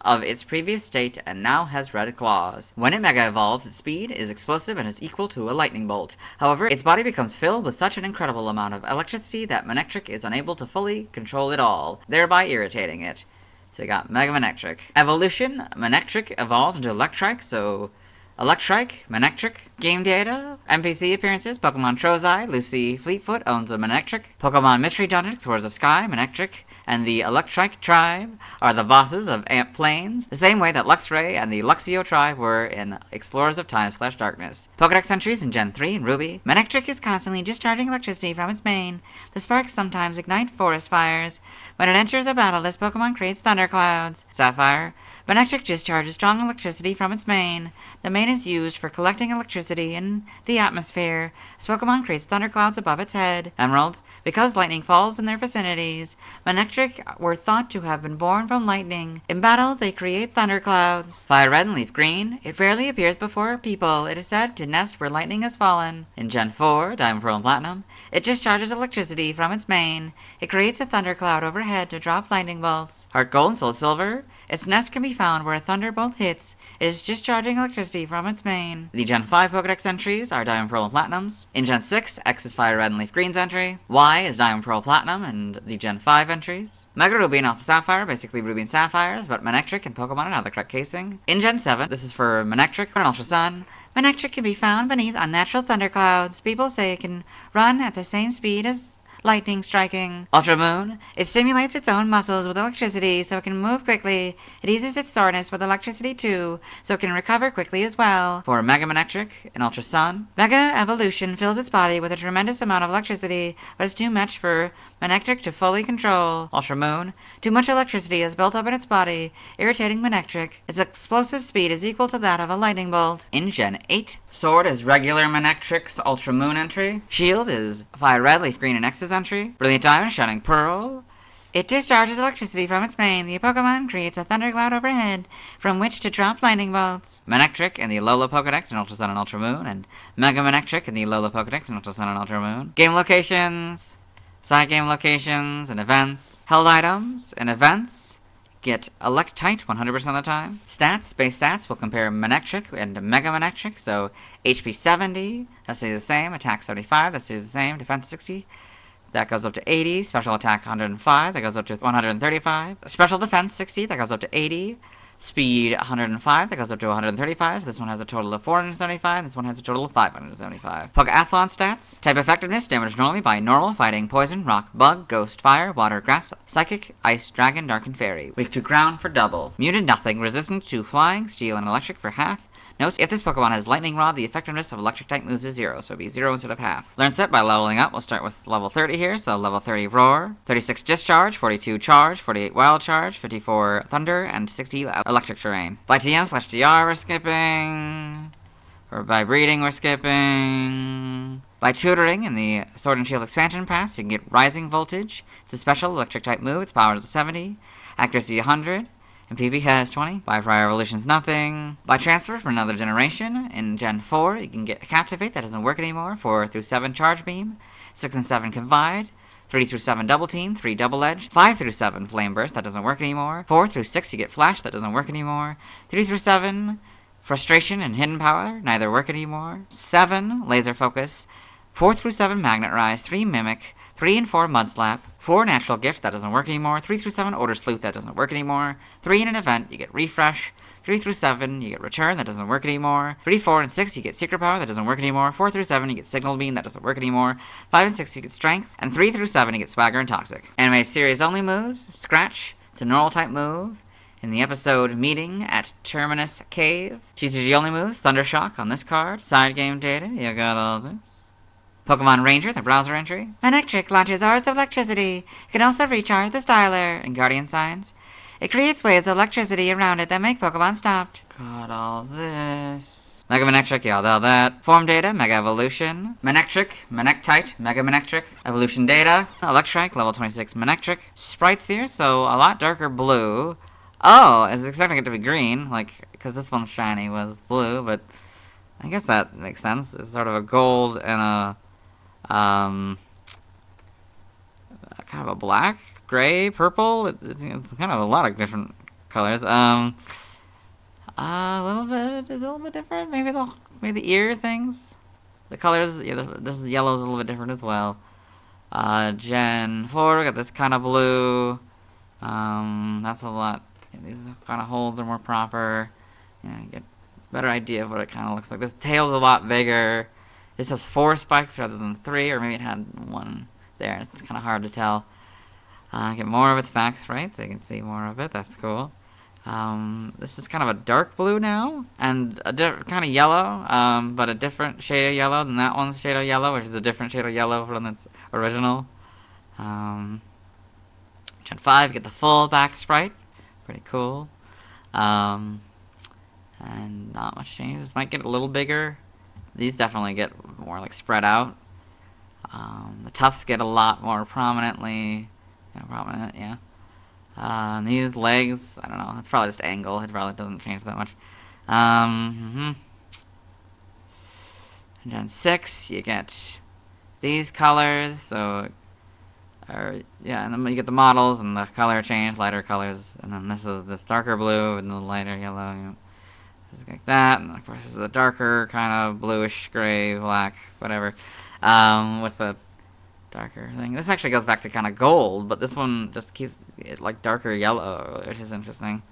S6: of its previous state and now has red claws. When it Mega Evolves, its speed is explosive and is equal to a lightning bolt. However, its body becomes filled with such an incredible amount of electricity that Manectric is unable to fully control it all, thereby irritating it. So you got Mega Manectric. Evolution, Manectric evolves into Electrike, so Electrike, Manectric. Game data, NPC appearances, Pokemon Trozei, Lucy Fleetfoot owns a Manectric. Pokemon Mystery Dungeon, Explorers of Sky, Manectric, and the Electrike tribe are the bosses of Amp Plains, the same way that Luxray and the Luxio tribe were in Explorers of Time/Darkness. Pokedex entries in Gen 3 and Ruby. Manectric is constantly discharging electricity from its mane. The sparks sometimes ignite forest fires. When it enters a battle, this Pokemon creates thunderclouds. Sapphire. Manectric discharges strong electricity from its mane. The mane is used for collecting electricity in the atmosphere. This Pokemon creates thunderclouds above its head. Emerald. Because lightning falls in their vicinities, Manectric were thought to have been born from lightning. In battle, they create thunderclouds. Fire Red and Leaf Green. It rarely appears before people. It is said to nest where lightning has fallen. In Gen 4, Diamond, Pearl, and Platinum, it discharges electricity from its mane. It creates a thundercloud overhead to drop lightning bolts. Heart Gold and Soul Silver. Its nest can be found where a thunderbolt hits. It is discharging electricity from its mane. The Gen 5 Pokedex entries are Diamond, Pearl, and Platinums. In Gen 6, X is Fire Red and Leaf Green's entry. Y is Diamond, Pearl, Platinum, and the Gen 5 entries. Mega Ruby and Alpha Sapphire, basically Ruby and Sapphires, but Manectric and Pokemon and other correct casing. In Gen 7, this is for Manectric and Ultra Sun. Manectric can be found beneath unnatural thunderclouds. People say it can run at the same speed as
S11: lightning striking. Ultra Moon. It stimulates its own muscles with electricity so it can move quickly. It eases its soreness with electricity too, so it can recover quickly as well. For Mega Manectric and Ultra Sun. Mega Evolution fills its body with a tremendous amount of electricity, but it's too much for Manectric to fully control. Ultra Moon. Too much electricity is built up in its body, irritating Manectric. Its explosive speed is equal to that of a lightning bolt. In Gen 8. Sword is regular Manectric's Ultra Moon entry. Shield is Fire Red, Leaf Green, and X's entry. Brilliant Diamond, Shining Pearl. It discharges electricity from its mane. The Pokemon creates a thundercloud overhead from which to drop lightning bolts. Manectric in the Alola Pokedex and Ultra Sun and Ultra Moon, and Mega Manectric in the Alola Pokedex and Ultra Sun and Ultra Moon. Game locations, side game locations, and events. Held items and events. Get Electrike 100% of the time. Stats, base stats will compare Manectric and Mega Manectric. So HP 70, that stays the same. Attack 75, that stays the same. Defense 60, that goes up to 80. Special attack 105, that goes up to 135. Special defense 60, that goes up to 80. Speed 105, that goes up to 135. So this one has a total of 475. This one has a total of 575. Pokeathlon stats. Type effectiveness, damage normally by normal, fighting, poison, rock, bug, ghost, fire, water, grass, psychic, ice, dragon, dark, and fairy. Weak to ground for double. Muted nothing, resistant to flying, steel, and electric for half. Notes, if this Pokemon has Lightning Rod, the effectiveness of electric type moves is 0, so it'll be 0 instead of half. Learn set by leveling up. We'll start with level 30 here, so level 30 Roar, 36 Discharge, 42 Charge, 48 Wild Charge, 54 Thunder, and 60 Electric Terrain. By TM/DR we're skipping, or by Breeding we're skipping. By tutoring in the Sword and Shield expansion pass, you can get Rising Voltage. It's a special electric type move, its power is 70, accuracy 100. And PV has 20. By Prior Evolution's nothing. By transfer from another generation, in Gen 4, you can get Captivate, that doesn't work anymore. 4 through 7 Charge Beam. 6 and 7 Confide. 3 through 7 Double Team, 3 Double Edge. 5 through 7 Flame Burst, that doesn't work anymore. 4 through 6 you get Flash, that doesn't work anymore. 3 through 7 Frustration and Hidden Power, neither work anymore. 7 Laser Focus. 4 through 7 Magnet Rise. 3 Mimic. 3 and 4 Mud Slap. 4 Natural Gift, that doesn't work anymore. 3 through 7 Order Sleuth, that doesn't work anymore. 3 in an event, you get Refresh. 3 through 7, you get Return, that doesn't work anymore. 3, 4, and 6, you get Secret Power, that doesn't work anymore. 4 through 7, you get Signal Beam, that doesn't work anymore. 5 and 6, you get Strength. And 3 through 7, you get Swagger and Toxic. Anime series only moves. Scratch, it's a normal type move. In the episode Meeting at Terminus Cave. TCG only moves. Thundershock on this card. Side game data, you got all this. Pokemon Ranger, the browser entry. Manectric launches hours of electricity. It can also recharge the Styler and Guardian Signs. It creates waves of electricity around it that make Pokemon stopped. Got all this. Mega Manectric, yeah, all that. Form data, Mega Evolution. Manectric, Manectite, Mega Manectric. Evolution data. Electrike, level 26 Manectric. Sprites here, so a lot darker blue. Oh, I was expecting it to be green, like, because this one's shiny was blue, but I guess that makes sense. It's sort of a gold and a kind of a black, gray, purple. It's kind of a lot of different colors. A little bit different. Maybe the ear things, the colors. Yeah, this yellow is a little bit different as well. Gen 4, we got this kind of blue. That's a lot. These kind of holes are more proper. Yeah, you get a better idea of what it kind of looks like. This tail's a lot bigger. This has 4 spikes rather than 3, or maybe it had 1 there. It's kind of hard to tell. Get more of its facts right, so you can see more of it. That's cool. This is kind of a dark blue now, and a kind of yellow, but a different shade of yellow than that one's shade of yellow, which is a different shade of yellow from its original. Gen 5, you get the full back sprite. Pretty cool. And not much change. This might get a little bigger. These definitely get more like spread out. The tufts get a lot more prominently. Prominent, yeah. And these legs, I don't know. It's probably just angle. It probably doesn't change that much. Gen 6, you get these colors. So, and then you get the models and the color change, lighter colors. And then this is this darker blue and the lighter yellow. You know. Just like that, and of course this is a darker kind of bluish, gray, black, whatever, with the darker thing. This actually goes back to kind of gold, but this one just keeps it like darker yellow, which is interesting.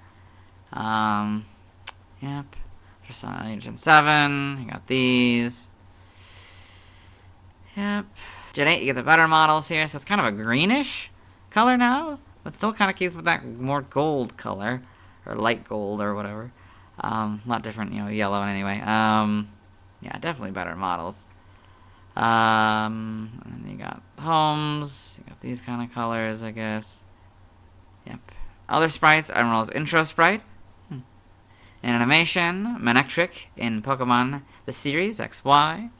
S11: Yep. Just on Gen 7, you got these. Yep.
S6: Gen 8, you get the better models here, so it's kind of a greenish color now, but still kind of keeps with that more gold color, or light gold, or whatever. A lot different, you know, yellow anyway. Yeah, definitely better models. And you got homes, you got these kind of colors, I guess. Yep. Other sprites, Emerald's intro sprite. In animation, Manectric in Pokemon the series XY.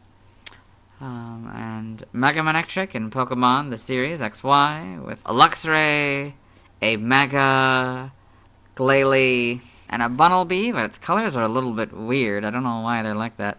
S6: And Mega Manectric in Pokemon the series XY with a Luxray, a Mega Glalie, and a Bunnelby, but its colors are a little bit weird. I don't know why they're like that.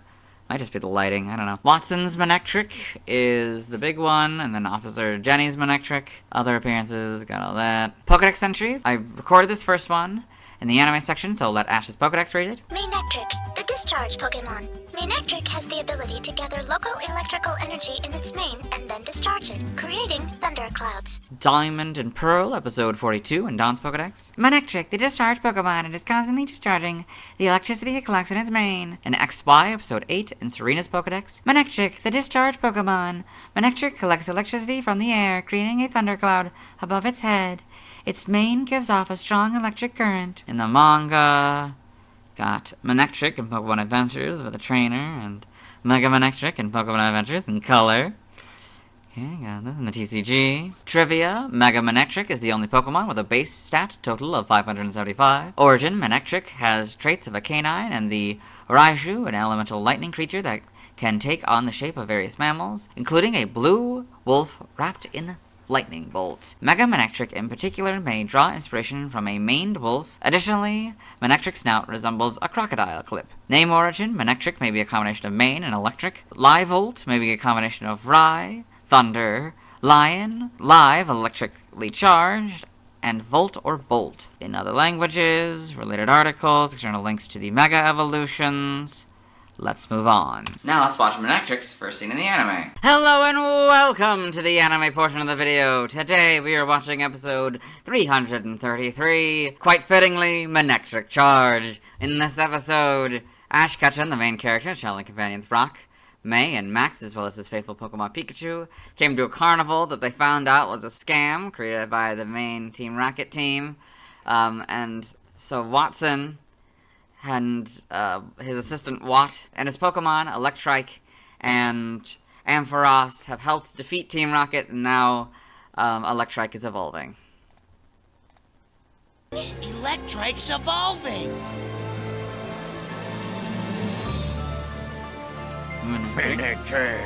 S6: Might just be the lighting, I don't know. Watson's Manectric is the big one, and then Officer Jenny's Manectric. Other appearances, got all that. Pokedex entries. I recorded this first one in the anime section, so I'll let Ash's Pokedex read it.
S2: Manectric, the discharge Pokemon. Manectric has the ability to gather local electrical energy in its mane and then discharge it, creating thunderclouds.
S6: Diamond and Pearl, episode 42 in Dawn's Pokedex. Manectric, the discharge Pokemon, and is constantly discharging the electricity it collects in its mane. In XY, episode 8 in Serena's Pokedex. Manectric, the discharge Pokemon. Manectric collects electricity from the air, creating a thundercloud above its head. Its mane gives off a strong electric current. In the manga, got Manectric in Pokemon Adventures with a trainer, and Mega Manectric in Pokemon Adventures in color. Okay, got this in the TCG. Trivia, Mega Manectric is the only Pokemon with a base stat total of 575. Origin, Manectric has traits of a canine and the Raiju, an elemental lightning creature that can take on the shape of various mammals, including a blue wolf wrapped in lightning bolts. Mega Manectric in particular may draw inspiration from a maned wolf. Additionally, Manectric's snout resembles a crocodile clip. Name origin, Manectric may be a combination of mane and electric. Livolt may be a combination of Rai, thunder, lion, live, electrically charged, and volt or bolt. In other languages, related articles, external links to the Mega Evolutions. Let's move on. Now let's watch Manectric's first scene in the anime. Hello and welcome to the anime portion of the video. Today we are watching episode 333, quite fittingly, Manectric Charge. In this episode, Ash Ketchum, the main character, traveling companions Brock, May, and Max, as well as his faithful Pokemon Pikachu, came to a carnival that they found out was a scam created by the main Team Rocket team. And so Watson and his assistant Watt and his Pokemon Electrike and Ampharos have helped defeat Team Rocket, and now Electrike is evolving.
S3: Electrike's evolving!
S5: Manectric!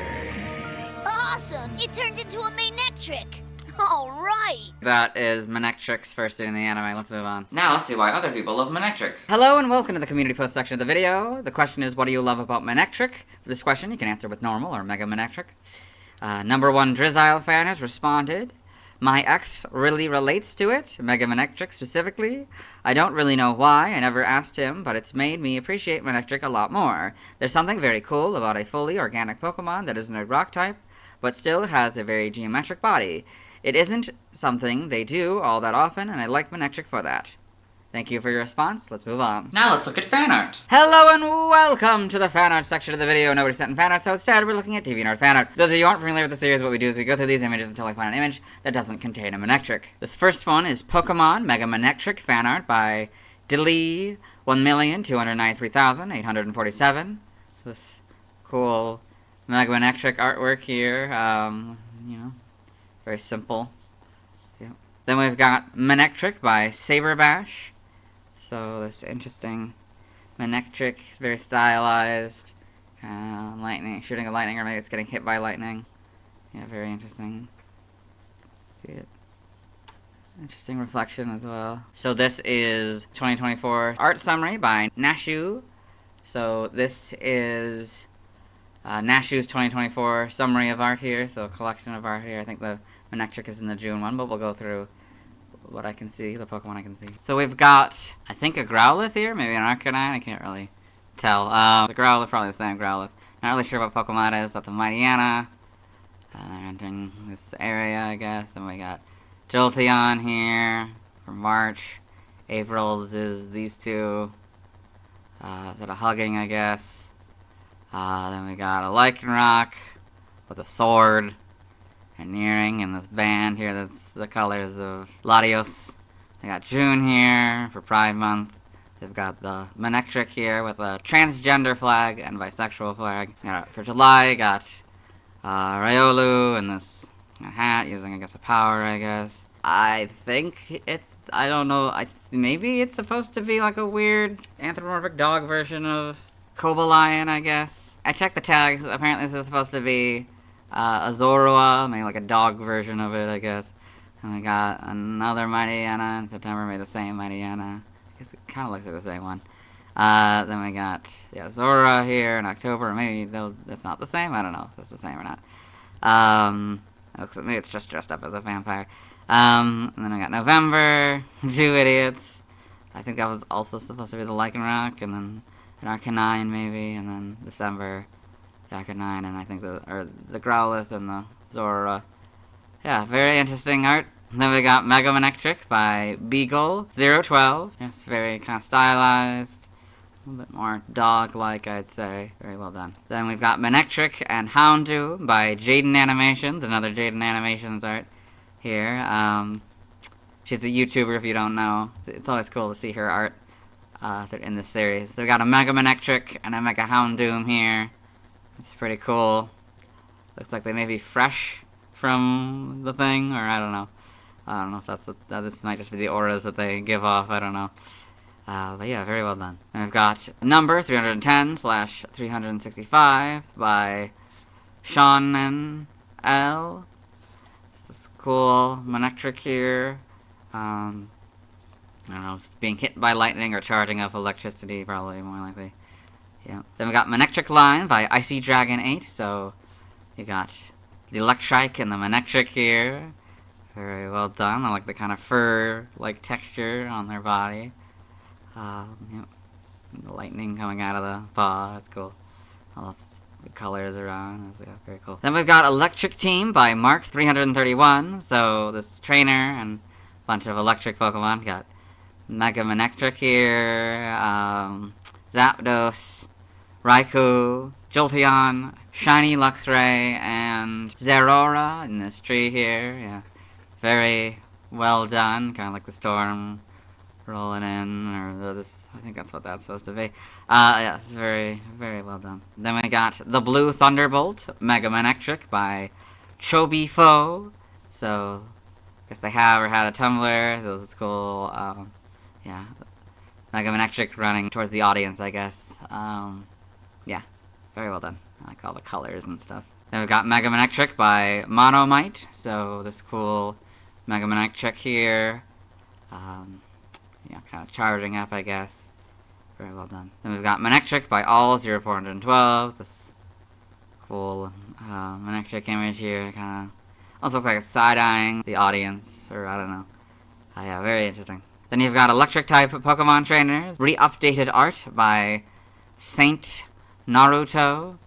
S5: Awesome! It turned into a Manectric! Alright!
S6: That is Manectric's first scene in the anime. Let's move on. Now let's see why other people love Manectric. Hello and welcome to the community post section of the video. The question is, what do you love about Manectric? For this question, you can answer with normal or Mega Manectric. Number 1 Drizzile fan has responded. My ex really relates to it, Mega Manectric specifically. I don't really know why, I never asked him, but it's made me appreciate Manectric a lot more. There's something very cool about a fully organic Pokemon that isn't a rock type, but still has a very geometric body. It isn't something they do all that often, and I like Manectric for that. Thank you for your response. Let's move on. Now let's look at fan art. Hello and welcome to the fan art section of the video. Nobody sent in fan art, so instead we're looking at DeviantArt fan art. For those of you who aren't familiar with the series, what we do is we go through these images until we find an image that doesn't contain a Manectric. This first one is Pokemon Mega Manectric fan art by Dilly 1,293,847. So this cool Mega Manectric artwork here. You know, very simple. Yep. Then we've got Manectric by Saberbash. So this interesting Manectric is very stylized. Lightning, shooting a lightning, or maybe it's getting hit by lightning. Yeah, very interesting. See it. Interesting reflection as well. So this is 2024 art summary by Nashu. So this is Nashu's 2024 summary of art here. So a collection of art here. I think the Manectric is in the June one, but we'll go through what I can see, the Pokemon I can see. So we've got, I think, a Growlithe here, maybe an Arcanine, I can't really tell. The Growlithe, probably the same Growlithe. Not really sure what Pokemon it is. That's a Mightyena. They're entering this area, I guess. And we got Jolteon here for March. April's is these two. Sort of hugging, I guess. Then we got a Lycanroc with a sword. They're nearing in this band here that's the colors of Latios. They got June here for Pride Month. They've got the Manectric here with a transgender flag and bisexual flag. For July, got Riolu and this hat using, I guess, a power, I guess. I think it's, I don't know, maybe it's supposed to be like a weird anthropomorphic dog version of Cobalion, I guess. I checked the tags. Apparently this is supposed to be Azurill, maybe like a dog version of it, I guess. And we got another Mightyena in September, made the same Mightyena. I guess it kind of looks like the same one. Then we got Zora here in October. Maybe that's not the same. I don't know if it's the same or not. It looks like maybe it's just dressed up as a vampire. And then we got November, 2 idiots. I think that was also supposed to be the Lycanroc, and then an Arcanine maybe, and then December, the Arcanine, and I think the Growlithe and the Zora. Yeah, very interesting art. Then we got Mega Manectric by Beagle012. It's very kind of stylized. A little bit more dog-like, I'd say. Very well done. Then we've got Manectric and Houndoom by Jaden Animations. Another Jaden Animations art here. She's a YouTuber, if you don't know. It's always cool to see her art in this series. So we got a Mega Manectric and a Mega Houndoom here. It's pretty cool. Looks like they may be fresh from the thing, or I don't know. I don't know if this might just be the auras that they give off, I don't know. But yeah, very well done. And we've got number 310/365 by Sean L. This cool Manectric here. I don't know, it's being hit by lightning or charging up electricity, probably more likely. Yeah. Then we got Manectric line by Icy Dragon 8. So you got the Electrike and the Manectric here. Very well done. I like the kind of fur-like texture on their body. Yep. The lightning coming out of the paw. That's cool. I love the colors around. That's very cool. Then we've got Electric Team by Mark331. So this trainer and a bunch of electric Pokemon. Got Mega Manectric here, Zapdos, Raikou, Jolteon, Shiny Luxray, and Zeraora in this tree here. Yeah, very well done. Kind of like the storm rolling in, or this. I think that's what that's supposed to be. Yeah, it's very, very well done. Then we got the Blue Thunderbolt, Mega Manectric by Chobifo. So I guess they have or had a Tumblr. So this is cool. Yeah, Mega Manectric running towards the audience, I guess. Yeah, very well done. I like all the colors and stuff. Then we've got Mega Manectric by Monomite. So this cool Mega Manectric here. Yeah, kind of charging up, I guess. Very well done. Then we've got Manectric by All0412. This cool Manectric image here. Kind of also looks like it's side-eyeing the audience, or I don't know. Yeah, very interesting. Then you've got Electric-type Pokemon trainers. Re-updated art by Saint Naruto.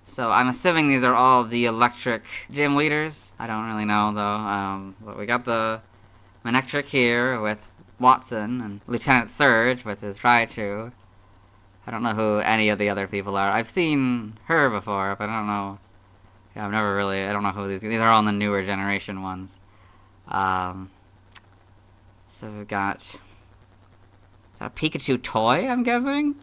S6: So I'm assuming these are all the electric gym leaders. I don't really know, though. But we got the Manectric here with Watson and Lieutenant Surge with his Raichu. I don't know who any of the other people are. I've seen her before, but I don't know. Yeah, I don't know who these are all in the newer generation ones. So we've got, is that a Pikachu toy, I'm guessing?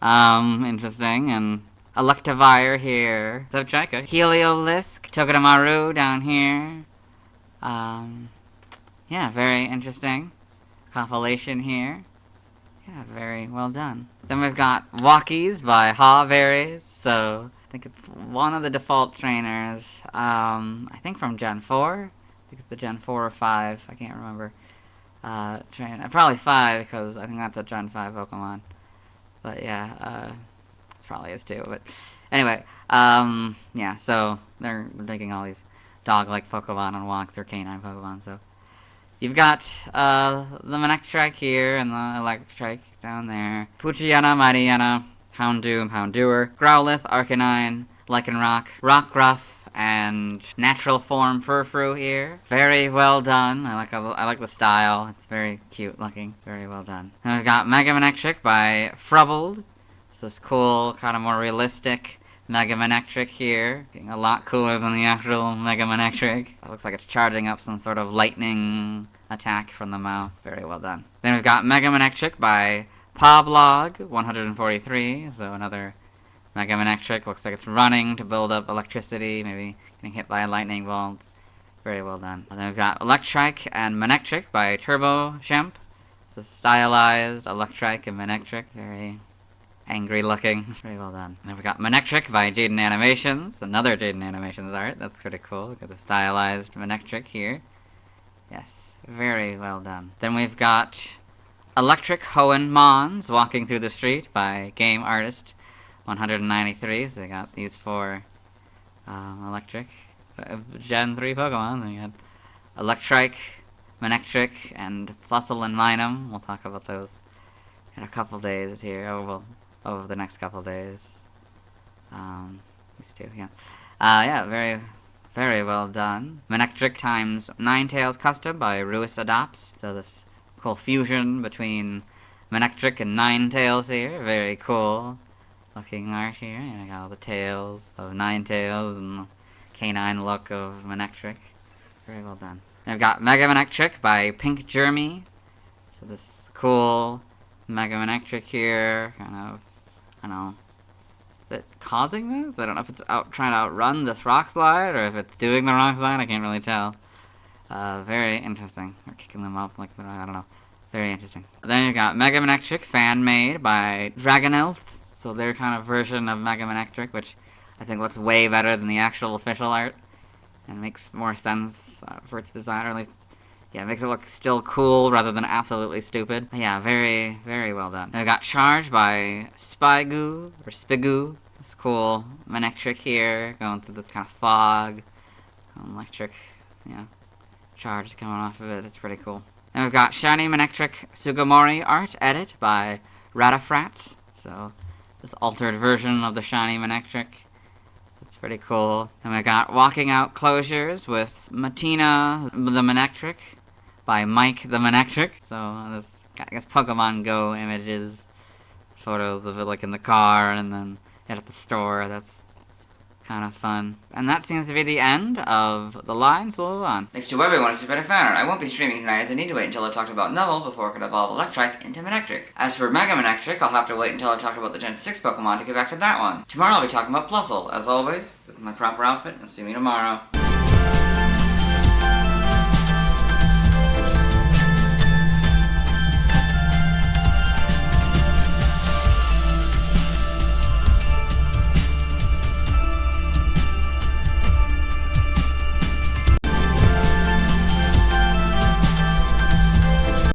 S6: Interesting, and Electivire here. So Jaika. Heliolisk, Togedemaru down here. Yeah, very interesting. Compilation here. Yeah, very well done. Then we've got Walkies by Hawberries. So I think it's one of the default trainers. I think from Gen 4. I think it's the Gen 4 or 5. I can't remember. Probably 5 because I think that's a Gen 5 Pokemon. But yeah, it's probably is too. But anyway, yeah. So they're taking all these dog-like Pokemon and walks or canine Pokemon. So you've got the Manectric here and the Electrike down there. Poochyena, Mightyena, Houndoom, Houndour, Growlithe, Arcanine, Lycanroc, Rockruff, and Natural Form Furfrou here. Very well done. I like the style. It's very cute looking. Very well done. And we've got Mega Manectric by Frubbled. It's this cool, kind of more realistic Mega Manectric here. Getting a lot cooler than the actual Mega Manectric. It looks like it's charging up some sort of lightning attack from the mouth. Very well done. Then we've got Mega Manectric by Poblog, 143. So another Mega Manectric. Looks like it's running to build up electricity. Maybe getting hit by a lightning bolt. Very well done. And then we've got Electrike and Manectric by Turbo Shemp. It's a stylized Electrike and Manectric. Very angry looking. Very well done. Then we got Manectric by Jaden Animations. Another Jaden Animations art. That's pretty cool. Look at the stylized Manectric here. Yes, very well done. Then we've got Electric Hoenn Mons walking through the street by Game Artist 193. So we got these four Electric Gen 3 Pokemon. Then we got Electrike, Manectric, and Plusle and Minun. We'll talk about those in a couple days here. Over the next couple days. These two, yeah. Yeah, very, very well done. Manectric times Ninetales Custom by Ruis Adopts. So this cool fusion between Manectric and Ninetales here. Very cool looking art here. And I got all the tails of Ninetales and the canine look of Manectric. Very well done. I've got Mega Manectric by Pink Jeremy. So this cool Mega Manectric here, kind of, I don't know, is it causing this? I don't know if it's trying to outrun this rock slide, or if it's doing the rock slide, I can't really tell. Very interesting. We're kicking them up, like, I don't know. Very interesting. Then you've got Mega Manectric fan-made by Dragonelf, so their kind of version of Mega Manectric, which I think looks way better than the actual official art, and makes more sense for its design, or at least, yeah, it makes it look still cool rather than absolutely stupid. But yeah, very, very well done. I got Charged by Spygoo, or Spigoo. This cool Manectric here, going through this kind of fog. Electric, yeah, charge coming off of it. It's pretty cool. Then we've got Shiny Manectric Sugimori art edit by Ratafrats. So, this altered version of the Shiny Manectric. That's pretty cool. And we got Walking Out Closures with Matina the Manectric by Mike the Manectric. So this, I guess, Pokemon Go images, photos of it like in the car and then at the store. That's kind of fun. And that seems to be the end of the line, so we'll move on.
S1: Thanks to everyone who's been a fan art. I won't be streaming tonight as I need to wait until I talked about Noble before I can evolve Electrike into Manectric. As for Mega Manectric, I'll have to wait until I talked about the Gen 6 Pokemon to get back to that one. Tomorrow I'll be talking about Plusle. As always, this is my proper outfit, and see me tomorrow.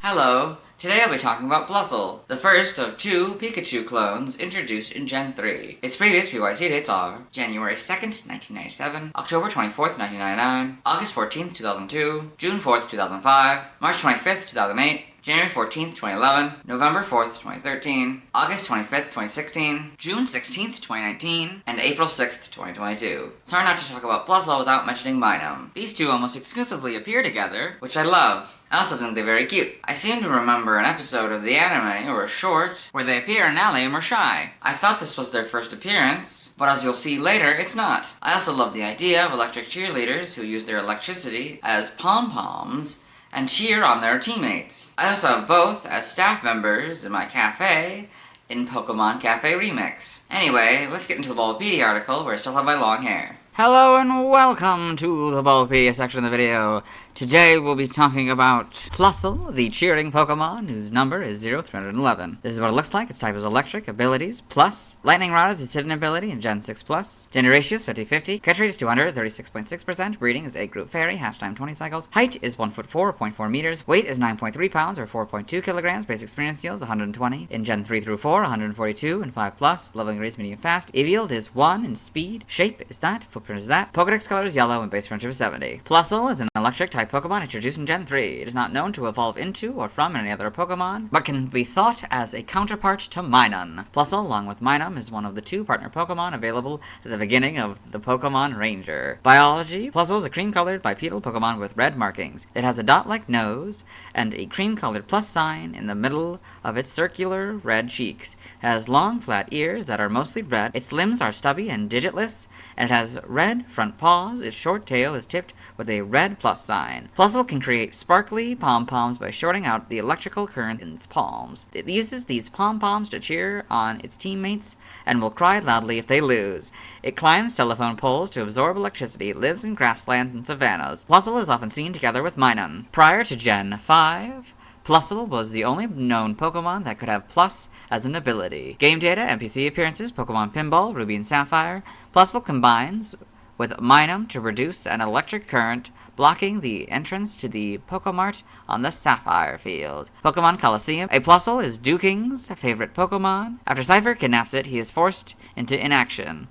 S1: Hello, today I'll be talking about Plusle, the first of two Pikachu clones introduced in Gen 3. Its previous PYC dates are January 2nd, 1997, October 24th, 1999, August 14th, 2002, June 4th, 2005, March 25th, 2008, January 14th, 2011, November 4th, 2013, August 25th, 2016, June 16th, 2019, and April 6th, 2022. It's hard not to talk about Plusle without mentioning Minun. These two almost exclusively appear together, which I love. I also think they're very cute. I seem to remember an episode of the anime, or a short, where they appear in Alley and were shy. I thought this was their first appearance, but as you'll see later, it's not. I also love the idea of electric cheerleaders who use their electricity as pom-poms and cheer on their teammates. I also have both as staff members in my cafe in Pokemon Cafe Remix. Anyway, let's get into the Volbeat article where I still have my long hair.
S6: Hello and welcome to the Bulbapedia section of the video. Today we'll be talking about Plusle, the cheering Pokemon, whose number is 0311. This is what it looks like. Its type is Electric, abilities, plus. Lightning Rod is its hidden ability in Gen 6 plus. Gender ratio is 50-50. Catch rate is 200, 36.6%. Breeding is 8 group fairy, hash time 20 cycles. Height is 1'4", 0.4 meters. Weight is 9.3 pounds, or 4.2 kilograms. Basic experience deals 120. In Gen 3 through 4, 142, and 5 plus. Leveling race medium fast. Evield is 1 in speed. Shape is that. Footprint is that. Pokedex color is yellow, and base friendship is 70. Plusle is an electric type Flying-type Pokemon introduced in Gen 3. It is not known to evolve into or from any other Pokemon, but can be thought as a counterpart to Minun. Plusle, along with Minun, is one of the 2 partner Pokemon available at the beginning of the Pokemon Ranger. Biology: Plusle is a cream-colored bipedal Pokemon with red markings. It has a dot-like nose and a cream-colored plus sign in the middle of its circular red cheeks. It has long, flat ears that are mostly red. Its limbs are stubby and digitless, and it has red front paws. Its short tail is tipped with a red plus sign. Plusle can create sparkly pom-poms by shorting out the electrical current in its palms. It uses these pom-poms to cheer on its teammates and will cry loudly if they lose. It climbs telephone poles to absorb electricity. It lives in grasslands and savannas. Plusle is often seen together with Minun. Prior to Gen 5, Plusle was the only known Pokemon that could have Plus as an ability. Game data, NPC appearances, Pokemon Pinball, Ruby and Sapphire. Plusle combines with Minun to produce an electric current, blocking the entrance to the Pokemart on the Sapphire field. Pokemon Coliseum. A Plusle is Duking's favorite Pokemon. After Cypher kidnaps it, he is forced into inaction.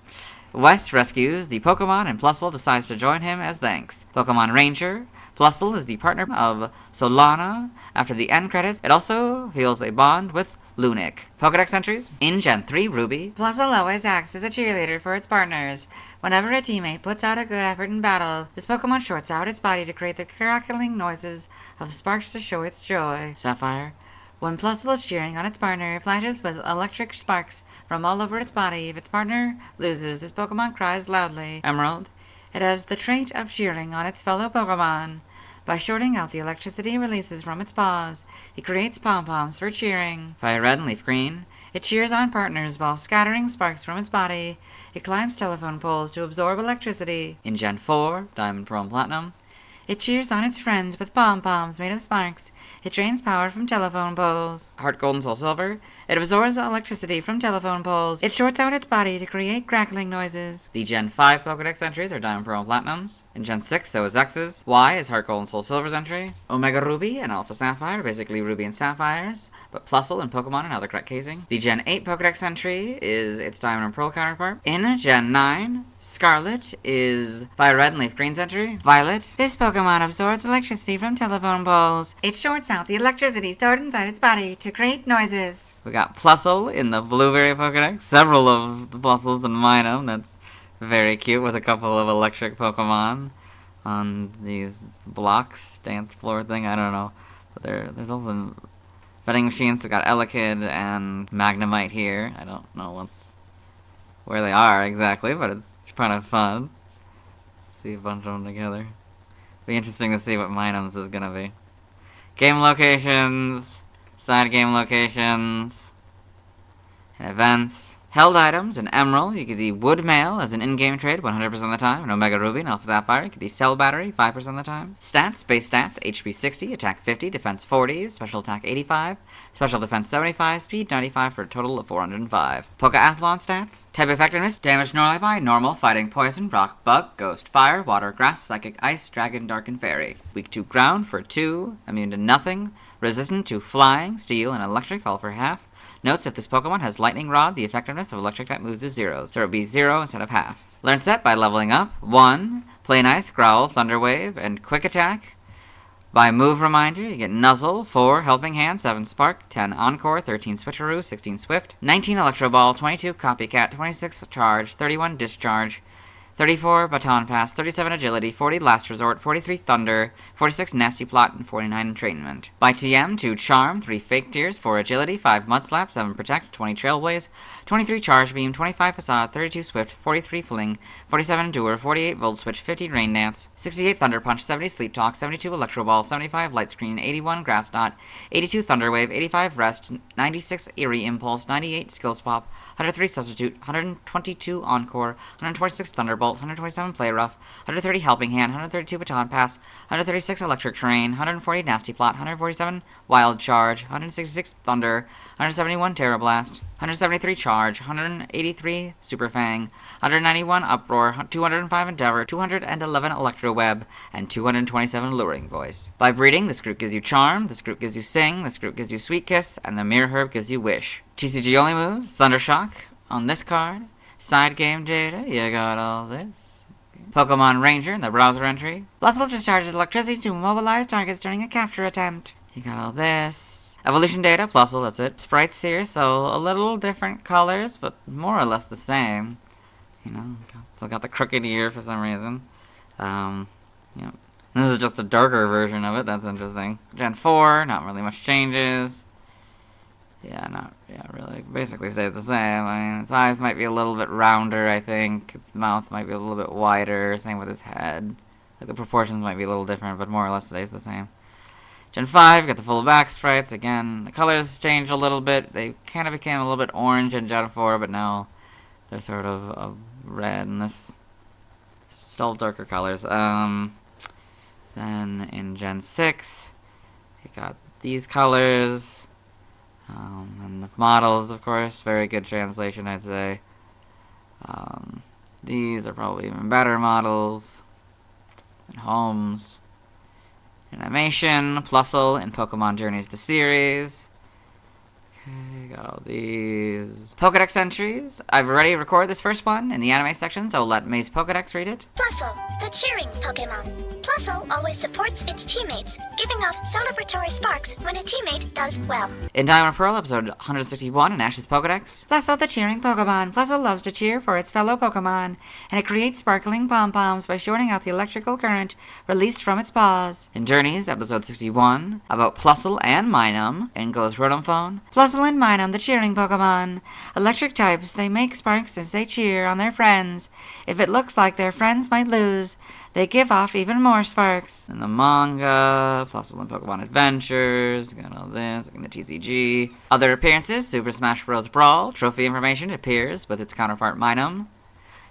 S6: Wes rescues the Pokemon, and Plusle decides to join him as thanks. Pokemon Ranger. Plusle is the partner of Solana. After the end credits, it also feels a bond with Lunic. Pokedex entries. In Gen 3 Ruby, Plusle always acts as a cheerleader for its partners. Whenever a teammate puts out a good effort in battle, this Pokemon shorts out its body to create the crackling noises of sparks to show its joy. Sapphire. When Plusle is cheering on its partner, it flashes with electric sparks from all over its body. If its partner loses, this Pokemon cries loudly. Emerald. It has the trait of cheering on its fellow Pokemon. By shorting out the electricity it releases from its paws, it creates pom-poms for cheering. Fire Red and Leaf Green. It cheers on partners while scattering sparks from its body. It climbs telephone poles to absorb electricity. In Gen 4, Diamond, Pearl, and Platinum, it cheers on its friends with pom-poms made of sparks. It drains power from telephone poles. Heart Gold and Soul Silver. It absorbs electricity from telephone poles. It shorts out its body to create crackling noises. The Gen 5 Pokedex entries are Diamond, Pearl, and Platinums. In Gen 6, so is X's. Y is Heart Gold and Soul Silver's entry. Omega Ruby and Alpha Sapphire are basically Ruby and Sapphires, but Plusle and Pokemon and other correct casing. The Gen 8 Pokedex entry is its Diamond and Pearl counterpart. In Gen 9, Scarlet is Fire Red and Leaf Green's entry. Violet. This Pokemon absorbs electricity from telephone poles. It shorts out the electricity stored inside its body to create noises. We got Plusle in the Blueberry Pokedex. Several of the Plusles in Minun. That's very cute with a couple of electric Pokemon on these blocks, dance floor thing. I don't know. But there's also vending machines. We got Elekid and Magnemite here. I don't know where they are exactly, but it's kind of fun. See a bunch of them together. Be interesting to see what Minun's is gonna be. Game locations, side game locations, and events. Held items in Emerald, you get the Wood Mail as an in-game trade 100% of the time. In Omega Ruby and Alpha Sapphire, you get the Cell Battery 5% of the time. Stats, base stats, HP 60, attack 50, defense 40, special attack 85, special defense 75, speed 95 for a total of 405. Pokeathlon stats, type effectiveness, damage normally by normal, fighting poison, rock, bug, ghost, fire, water, grass, psychic, ice, dragon, dark, and fairy. Weak to ground for 2, immune to nothing, resistant to flying, steel, and electric, all for half. Notes, if this Pokemon has Lightning Rod, the effectiveness of electric type moves is 0, so it would be 0 instead of half. Learn set by leveling up. 1. Play Nice, Growl, Thunder Wave, and Quick Attack. By move reminder, you get Nuzzle, 4 Helping Hand, 7 Spark, 10 Encore, 13 Switcheroo, 16 Swift, 19 Electro Ball, 22 Copycat, 26 Charge, 31 Discharge, 34 Baton Pass, 37 Agility, 40 Last Resort, 43 Thunder, 46 Nasty Plot, and 49 Entrainment. By TM, 2 Charm, 3 Fake Tears, 4 Agility, 5 Mud Slap, 7 Protect, 20 Trailblaze, 23 Charge Beam, 25 Facade, 32 Swift, 43 Fling, 47 Endure, 48 Volt Switch, 50 Rain Dance, 68 Thunder Punch, 70 Sleep Talk, 72 Electro Ball, 75 Light Screen, 81 Grass Knot, 82 Thunder Wave, 85 Rest, 96 Eerie Impulse, 98 Skill Swap, 103 Substitute, 122 Encore, 126 Thunderbolt, 127 Play Rough, 130 Helping Hand, 132 Baton Pass, 136 Electric Terrain, 140 Nasty Plot, 147 Wild Charge, 166 Thunder, 171 Terra Blast, 173 Charge, 183 Super Fang, 191 Uproar, 205 Endeavor, 211 Electro Web, and 227 Luring Voice. By breeding, this group gives you Charm, this group gives you Sing, this group gives you Sweet Kiss, and the Mirror Herb gives you Wish. TCG only moves, Thundershock on this card. Side game data, you got all this.
S11: Pokemon Ranger in the browser entry. Plusle discharges electricity to immobilize targets during a capture attempt. You got all this. Evolution data, Plusle, that's it. Sprites here, so a little different colors, but more or less the same. You know, still got the crooked ear for some reason. Yep. This is just a darker version of it, that's interesting. Gen 4, not really much changes. Yeah, really, basically stays the same. I mean, its eyes might be a little bit rounder, I think. Its mouth might be a little bit wider, same with its head. Like, the proportions might be a little different, but more or less stays the same. Gen 5, got the full back sprites. Again, the colors changed a little bit. They kind of became a little bit orange in Gen 4, but now they're sort of red, and this still darker colors. Then in Gen 6, you got these colors. And the models, of course, very good translation, I'd say. These are probably even better models. And homes. Animation, Plusle, and Pokemon Journeys the series. Okay, got all these. Pokedex entries. I've already recorded this first one in the anime section, so let Maze Pokedex read it.
S2: Plusle, the cheering Pokemon. Plusle always supports its teammates, giving off celebratory sparks when a teammate does well.
S11: In Diamond and Pearl, episode 161 in Ash's Pokedex. Plusle, the cheering Pokemon. Plusle loves to cheer for its fellow Pokemon, and it creates sparkling pom-poms by shorting out the electrical current released from its paws. In Journeys, episode 61, about Plusle and Minun, in Goes Rotom Phone. Plusle and Minun, the cheering Pokemon. Electric types, they make sparks as they cheer on their friends. If it looks like their friends might lose, they give off even more sparks. In the manga, Plusle and Pokemon Adventures, got all this, in the TCG. Other appearances, Super Smash Bros. Brawl, trophy information appears with its counterpart Minun.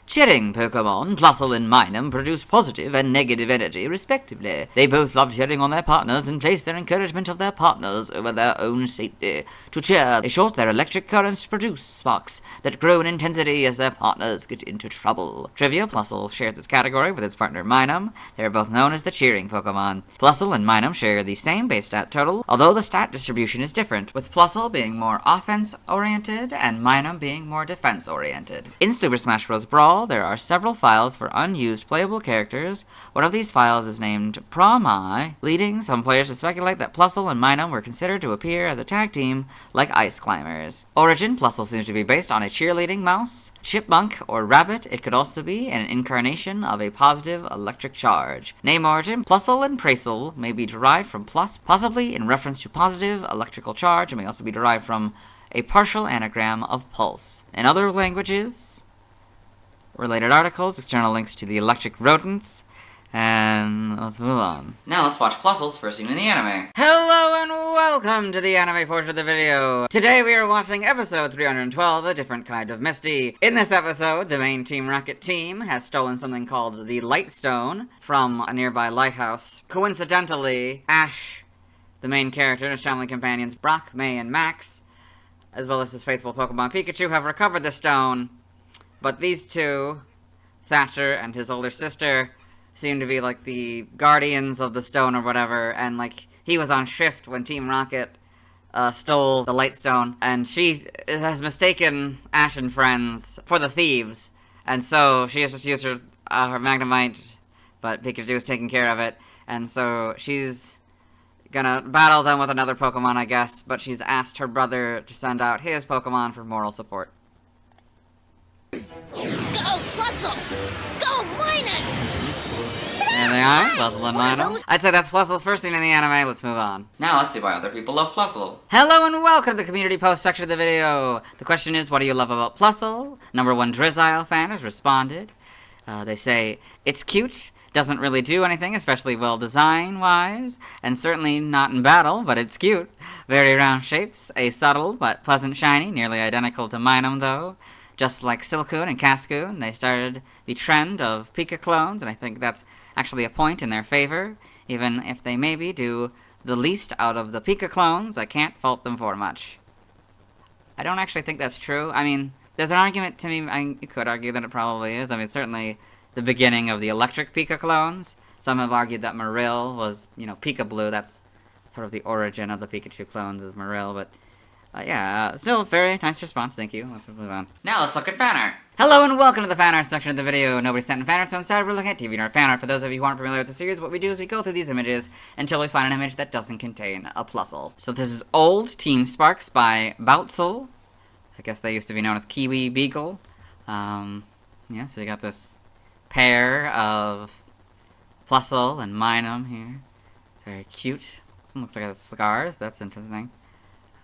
S11: Cheering Pokemon, Plusle and Minun, produce positive and negative energy, respectively. They both love cheering on their partners and place their encouragement of their partners over their own safety. To cheer, they short their electric currents to produce sparks that grow in intensity as their partners get into trouble. Trivia, Plusle shares its category with its partner Minun. They are both known as the cheering Pokemon. Plusle and Minun share the same base stat total, although the stat distribution is different, with Plusle being more offense-oriented and Minun being more defense-oriented. In Super Smash Bros. Brawl, there are several files for unused playable characters. One of these files is named Prom-I, leading some players to speculate that Plusle and Minun were considered to appear as a tag team like Ice Climbers. Origin, Plusle seems to be based on a cheerleading mouse, chipmunk, or rabbit. It could also be an incarnation of a positive electric charge. Name origin, Plusle and Prasle may be derived from plus, possibly in reference to positive electrical charge, and may also be derived from a partial anagram of pulse. In other languages, related articles, external links to the electric rodents, and let's move on. Now let's watch Plusle's first scene in the anime. Hello and welcome to the anime portion of the video. Today we are watching episode 312, A Different Kind of Misty. In this episode, the main Team Rocket team has stolen something called the Light Stone from a nearby lighthouse. Coincidentally, Ash, the main character, and his family companions Brock, May, and Max, as well as his faithful Pokemon Pikachu, have recovered the stone. But these two, Thatcher and his older sister, seem to be like the guardians of the stone or whatever, and like he was on shift when Team Rocket stole the Light Stone, and she has mistaken Ash and friends for the thieves, and so she has just used her Magnemite, but Pikachu is taking care of it, and so she's gonna battle them with another Pokemon, I guess, but she's asked her brother to send out his Pokemon for moral support.
S5: Go Plusle! Go Minun!
S11: There they are, Plusle and Minun. I'd say that's Plusle's first scene in the anime. Let's move on. Now let's see why other people love Plusle. Hello and welcome to the community post section of the video. The question is, what do you love about Plusle? Number 1 Drizzile fan has responded. They say, it's cute, doesn't really do anything, especially well design-wise, and certainly not in battle, but it's cute. Very round shapes, a subtle but pleasant shiny, nearly identical to Minun though. Just like Silcoon and Cascoon, they started the trend of Pika clones, and I think that's actually a point in their favor. Even if they maybe do the least out of the Pika clones, I can't fault them for much. I don't actually think that's true. I mean, there's an argument to me, you could argue that it probably is. I mean, certainly the beginning of the electric Pika clones. Some have argued that Marill was, Pika Blue. That's sort of the origin of the Pikachu clones is Marill, but
S6: Yeah, still very nice response, thank you. Let's move on.
S1: Now let's look at fan art.
S6: Hello and welcome to the fan art section of the video. Nobody sent in fan art, so instead we're looking at TV art fan art. For those of you who aren't familiar with the series, what we do is we go through these images until we find an image that doesn't contain a Plusle. So this is Old Team Sparks by Plusle. I guess they used to be known as Kiwi Beagle. Yeah, so you got this pair of Plusle and Minun here. Very cute. This one looks like it has scars, that's interesting.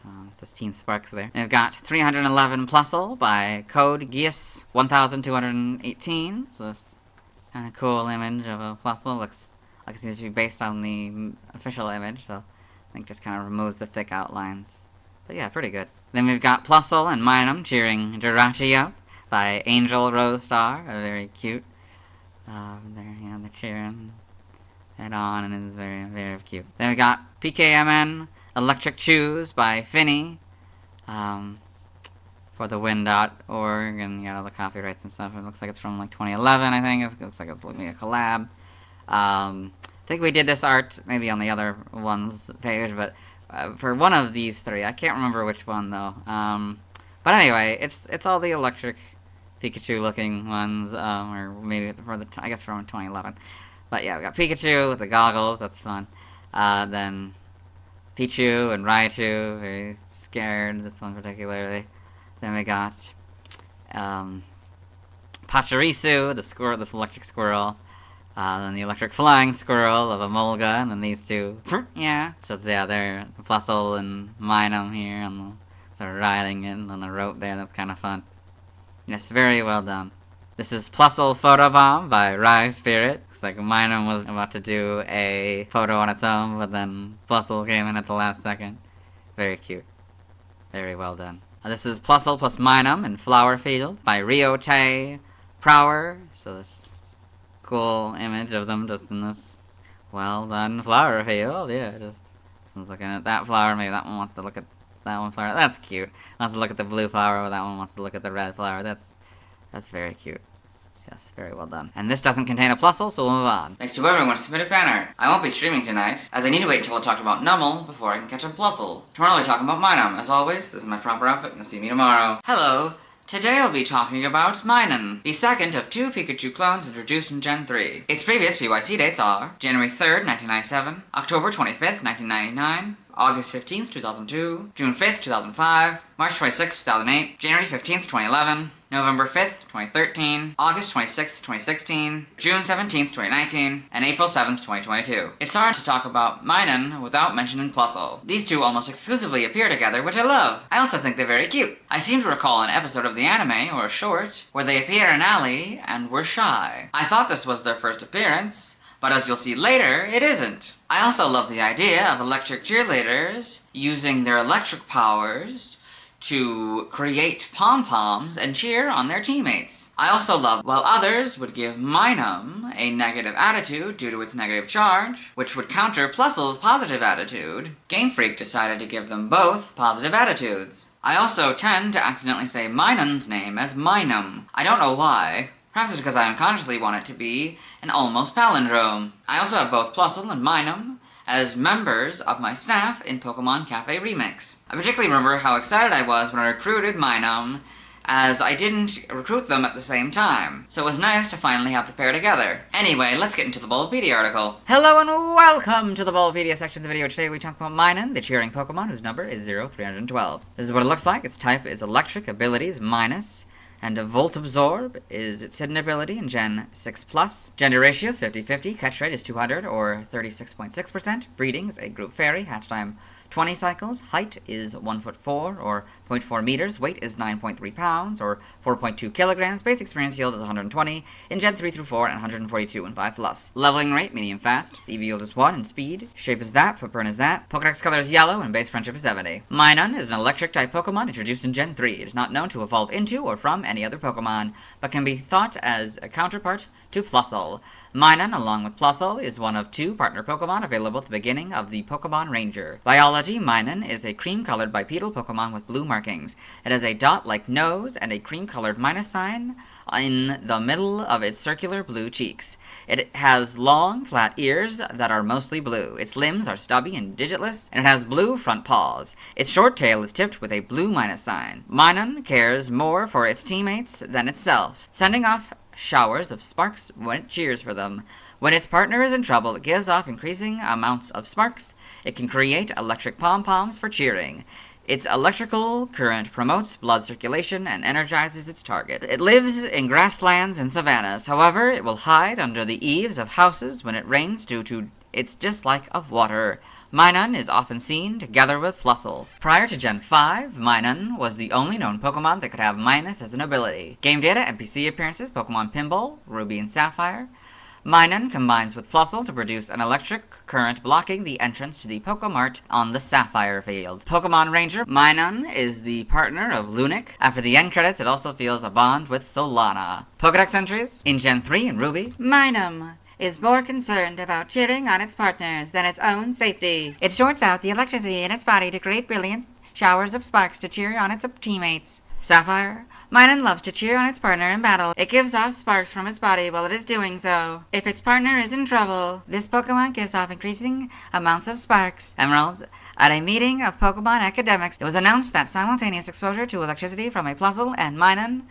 S6: It says Team Sparks there. And we've got 311 Plusle by Code Geass 1218. So this kind of cool image of a Plusle. Looks like it seems to be based on the official image, so I think just kind of removes the thick outlines. But yeah, pretty good. Then we've got Plusle and Minun cheering Jirachi up by Angel Rose Star. Very cute. They're cheering head on, and it's very, very cute. Then we got PKMN Electric Choose by Finny, for the win.org, and you got all the copyrights and stuff. It looks like it's from like 2011, I think. It looks like it's looking like a collab. I think we did this art maybe on the other one's page, but for one of these three, I can't remember which one though. But anyway, it's all the electric Pikachu looking ones, or maybe I guess from 2011. But yeah, we got Pikachu with the goggles, that's fun. Then Pichu and Raichu, very scared, this one particularly. Then we got Pachirisu, the squirrel, this electric squirrel. Then the electric flying squirrel of Emolga, and then these two. Yeah. So yeah, they're Plusle and Minun here, and sort of riding in on the rope there. That's kind of fun. Yes, very well done. This is Plusle Photobomb by Rise Spirit. Looks like Minun was about to do a photo on its own, but then Plusle came in at the last second. Very cute. Very well done. This is Plusle plus Minun in Flower Field by Ryote Prower. So this cool image of them just in this well done flower field. Yeah, just someone's looking at that flower. Maybe that one wants to look at that one flower. That's cute. Wants to look at the blue flower, but that one wants to look at the red flower. That's very cute. Yes, very well done. And this doesn't contain a Plusle, so we'll move on.
S1: Thanks to everyone who submitted fan art. I won't be streaming tonight, as I need to wait until I talk about Numel before I can catch up Plusle. Tomorrow I'll be talking about Minun. As always, this is my proper outfit, and you'll see me tomorrow. Hello. Today I'll be talking about Minun, the second of two Pikachu clones introduced in Gen 3. Its previous PYC dates are January 3rd, 1997, October 25th, 1999, August 15th, 2002, June 5th, 2005, March 26th, 2008, January 15th, 2011, November 5th, 2013, August 26th, 2016, June 17th, 2019, and April 7th, 2022. It's hard to talk about Minun without mentioning Plusle. These two almost exclusively appear together, which I love. I also think they're very cute. I seem to recall an episode of the anime, or a short, where they appear in an alley and were shy. I thought this was their first appearance, but as you'll see later, it isn't. I also love the idea of electric cheerleaders using their electric powers to create pom-poms and cheer on their teammates. I also love while others would give Minun a negative attitude due to its negative charge, which would counter Plusle's positive attitude, Game Freak decided to give them both positive attitudes. I also tend to accidentally say Minun's name as Minun. I don't know why. Perhaps it's because I unconsciously want it to be an almost palindrome. I also have both Plusle and Minun as members of my staff in Pokemon Cafe Remix. I particularly remember how excited I was when I recruited Minun, as I didn't recruit them at the same time, so it was nice to finally have the pair together. Anyway, let's get into the Bulbapedia article.
S6: Hello and welcome to the Bulbapedia section of the video. Today we talk about Minun, the cheering Pokemon whose number is 0312. This is what it looks like. Its type is Electric, abilities minus, and a Volt Absorb is its hidden ability in Gen 6+. Gender ratio is 50-50, catch rate is 200 or 36.6%, breeding is a group fairy, hatch time 20 cycles, height is 1'4" or 0.4 meters, weight is 9.3 pounds or 4.2 kilograms, base experience yield is 120 in Gen 3 through 4 and 142 in 5+. Leveling rate, medium fast, EV yield is 1 and speed, shape is that, footprint is that, Pokedex color is yellow and base friendship is 70. Minun is an electric type Pokemon introduced in Gen 3. It is not known to evolve into or from any other Pokemon, but can be thought as a counterpart to Plusle. Minun, along with Plusle, is one of two partner Pokemon available at the beginning of the Pokemon Ranger. Biology Morphology, Minun is a cream-colored bipedal Pokemon with blue markings. It has a dot-like nose and a cream-colored minus sign in the middle of its circular blue cheeks. It has long, flat ears that are mostly blue. Its limbs are stubby and digitless, and it has blue front paws. Its short tail is tipped with a blue minus sign. Minun cares more for its teammates than itself, sending off showers of sparks when it cheers for them. When its partner is in trouble, it gives off increasing amounts of sparks. It can create electric pom-poms for cheering. Its electrical current promotes blood circulation and energizes its target. It lives in grasslands and savannas. However, it will hide under the eaves of houses when it rains due to its dislike of water. Minun is often seen together with Plusle. Prior to Gen 5, Minun was the only known Pokemon that could have Minus as an ability. Game data, NPC appearances, Pokemon Pinball, Ruby and Sapphire. Minun combines with Plusle to produce an electric current blocking the entrance to the Pokemart on the Sapphire field. Pokemon Ranger, Minun is the partner of Lunik. After the end credits, it also feels a bond with Solana. Pokedex entries. In Gen 3 and Ruby, Minun is more concerned about cheering on its partners than its own safety. It shorts out the electricity in its body to create brilliant showers of sparks to cheer on its teammates. Sapphire, Minun loves to cheer on its partner in battle. It gives off sparks from its body while it is doing so. If its partner is in trouble, this Pokemon gives off increasing amounts of sparks. Emerald, at a meeting of Pokemon academics, it was announced that simultaneous exposure to electricity from a Plusle and Minun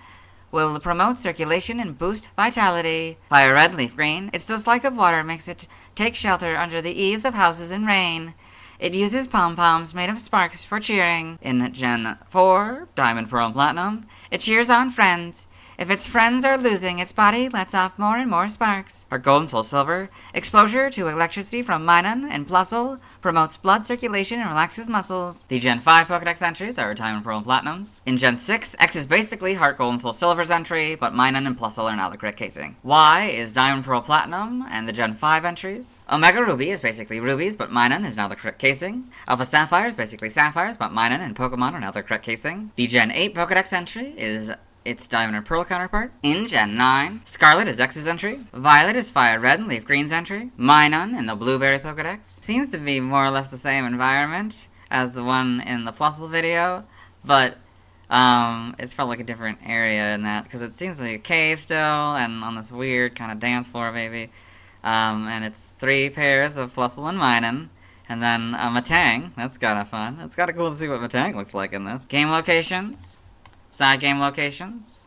S6: will promote circulation and boost vitality. Fire Red, Leaf Green, its dislike of water makes it take shelter under the eaves of houses in rain. It uses pom-poms made of sparks for cheering. In Gen 4, Diamond, Pearl, and Platinum, it cheers on friends. If its friends are losing, its body lets off more and more sparks. For Gold and Soul Silver, exposure to electricity from Minun and Plusle promotes blood circulation and relaxes muscles. The Gen 5 Pokedex entries are Diamond, Pearl, and Platinums. In Gen 6, X is basically Heart Gold and Soul Silver's entry, but Minun and Plusle are now the correct casing. Y is Diamond, Pearl, Platinum, and the Gen 5 entries. Omega Ruby is basically Rubies, but Minun is now the correct casing. Alpha Sapphire is basically Sapphires, but Minun and Pokemon are now the correct casing. The Gen 8 Pokedex entry is its Diamond and Pearl counterpart. In Gen 9, Scarlet is X's entry. Violet is Fire Red and Leaf Green's entry. Minun in the Blueberry Pokedex. Seems to be more or less the same environment as the one in the Plusle video, but it's from like a different area in that, because it seems to be a cave still, and on this weird kind of dance floor maybe. And it's 3 pairs of Plusle and Minun. And then Matang. That's kind of fun. It's kind of cool to see what Matang looks like in this. Game locations. Side game locations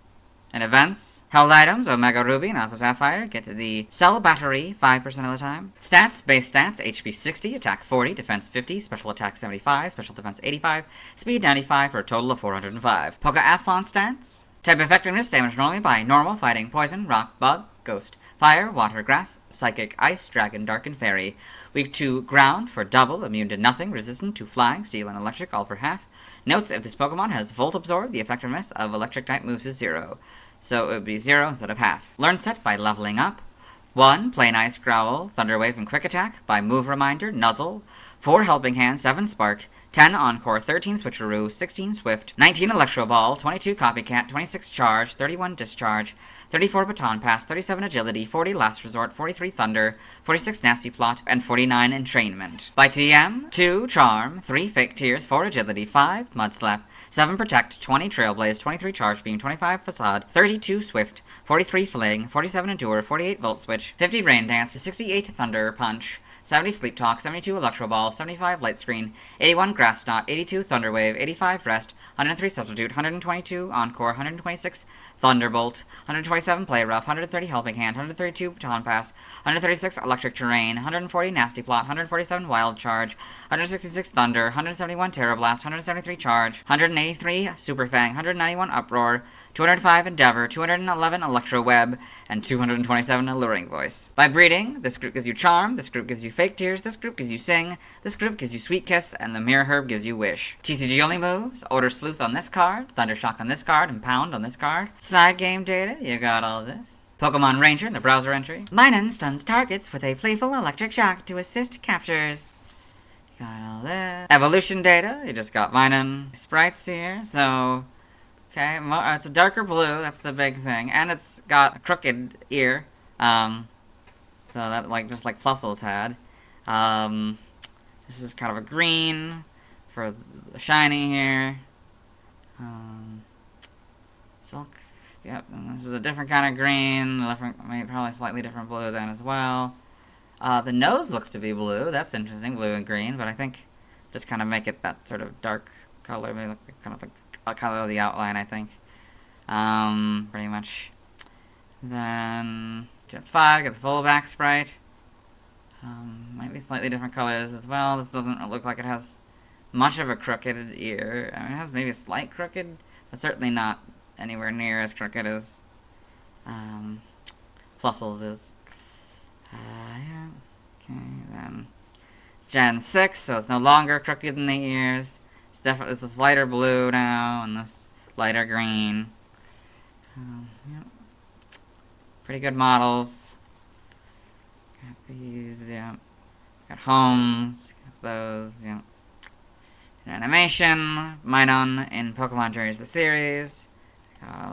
S6: and events. Held items, Omega Ruby and Alpha Sapphire get to the cell battery 5% of the time. Stats, base stats, HP 60, attack 40, defense 50, special attack 75, special defense 85, speed 95 for a total of 405. Pokeathlon stats. Type effectiveness, damage normally by normal, fighting, poison, rock, bug, ghost, fire, water, grass, psychic, ice, dragon, dark, and fairy. Weak to ground for double, immune to nothing, resistant to flying, steel, and electric, all for half. Notes, if this Pokemon has Volt Absorb, the effectiveness of electric type moves is 0. So it would be 0 instead of half. Learn set by leveling up. 1. Plain Ice, Growl, Thunder Wave, and Quick Attack by Move Reminder, Nuzzle. 4. Helping Hand, 7 Spark, 10 Encore, 13 Switcheroo, 16 Swift, 19 Electro Ball, 22 Copycat, 26 Charge, 31 Discharge, 34 Baton Pass, 37 Agility, 40 Last Resort, 43 Thunder, 46 Nasty Plot, and 49 Entrainment. By TM, 2 Charm, 3 Fake Tears, 4 Agility, 5 Mudslap, 7 Protect, 20 Trailblaze, 23 Charge Beam, 25 Facade, 32 Swift, 43 Fling, 47 Endure, 48 Volt Switch, 50 Rain Dance, 68 Thunder Punch, 70 Sleep Talk, 72 Electro Ball, 75 Light Screen, 81 Grass Knot, 82 Thunder Wave, 85 Rest, 103 Substitute, 122 Encore, 126 Thunderbolt, 127 Play Rough, 130 Helping Hand, 132 Baton Pass, 136 Electric Terrain, 140 Nasty Plot, 147 Wild Charge, 166 Thunder, 171 Terra Blast, 173 Charge, 183 Super Fang, 191 Uproar, 205 Endeavor, 211 Electro Web, and 227 Alluring Voice. By breeding, this group gives you Charm, this group gives you Fake Tears, this group gives you Sing, this group gives you Sweet Kiss, and the Mirror Herb gives you Wish. TCG only moves, Order Sleuth on this card, Thunder Shock on this card, and Pound on this card. Side game data, you got all this. Pokemon Ranger in the browser entry. Minun stuns targets with a playful electric shock to assist captures. You got all this. Evolution data, you just got Minun sprites here, so... Okay, it's a darker blue, that's the big thing, and it's got a crooked ear, so that, just like Plusle's had. This is kind of a green, for the shiny here. Silk. Yep, and this is a different kind of green, probably slightly different blue then as well. The nose looks to be blue. That's interesting, blue and green, but I think just kind of make it that sort of dark color, maybe kind of like the color of the outline, I think. Pretty much. Then Gen 5, get the full back sprite. Might be slightly different colors as well. This doesn't look like it has much of a crooked ear. I mean, it has maybe a slight crooked, but certainly not anywhere near as crooked as Plusle's is. Yeah. Okay, then Gen 6, so it's no longer crooked in the ears. It's definitely, this is lighter blue now, and this lighter green. Yeah. Pretty good models. Got these, yeah. Got homes, got those, yeah. In animation, Minun in Pokemon Journeys the Series.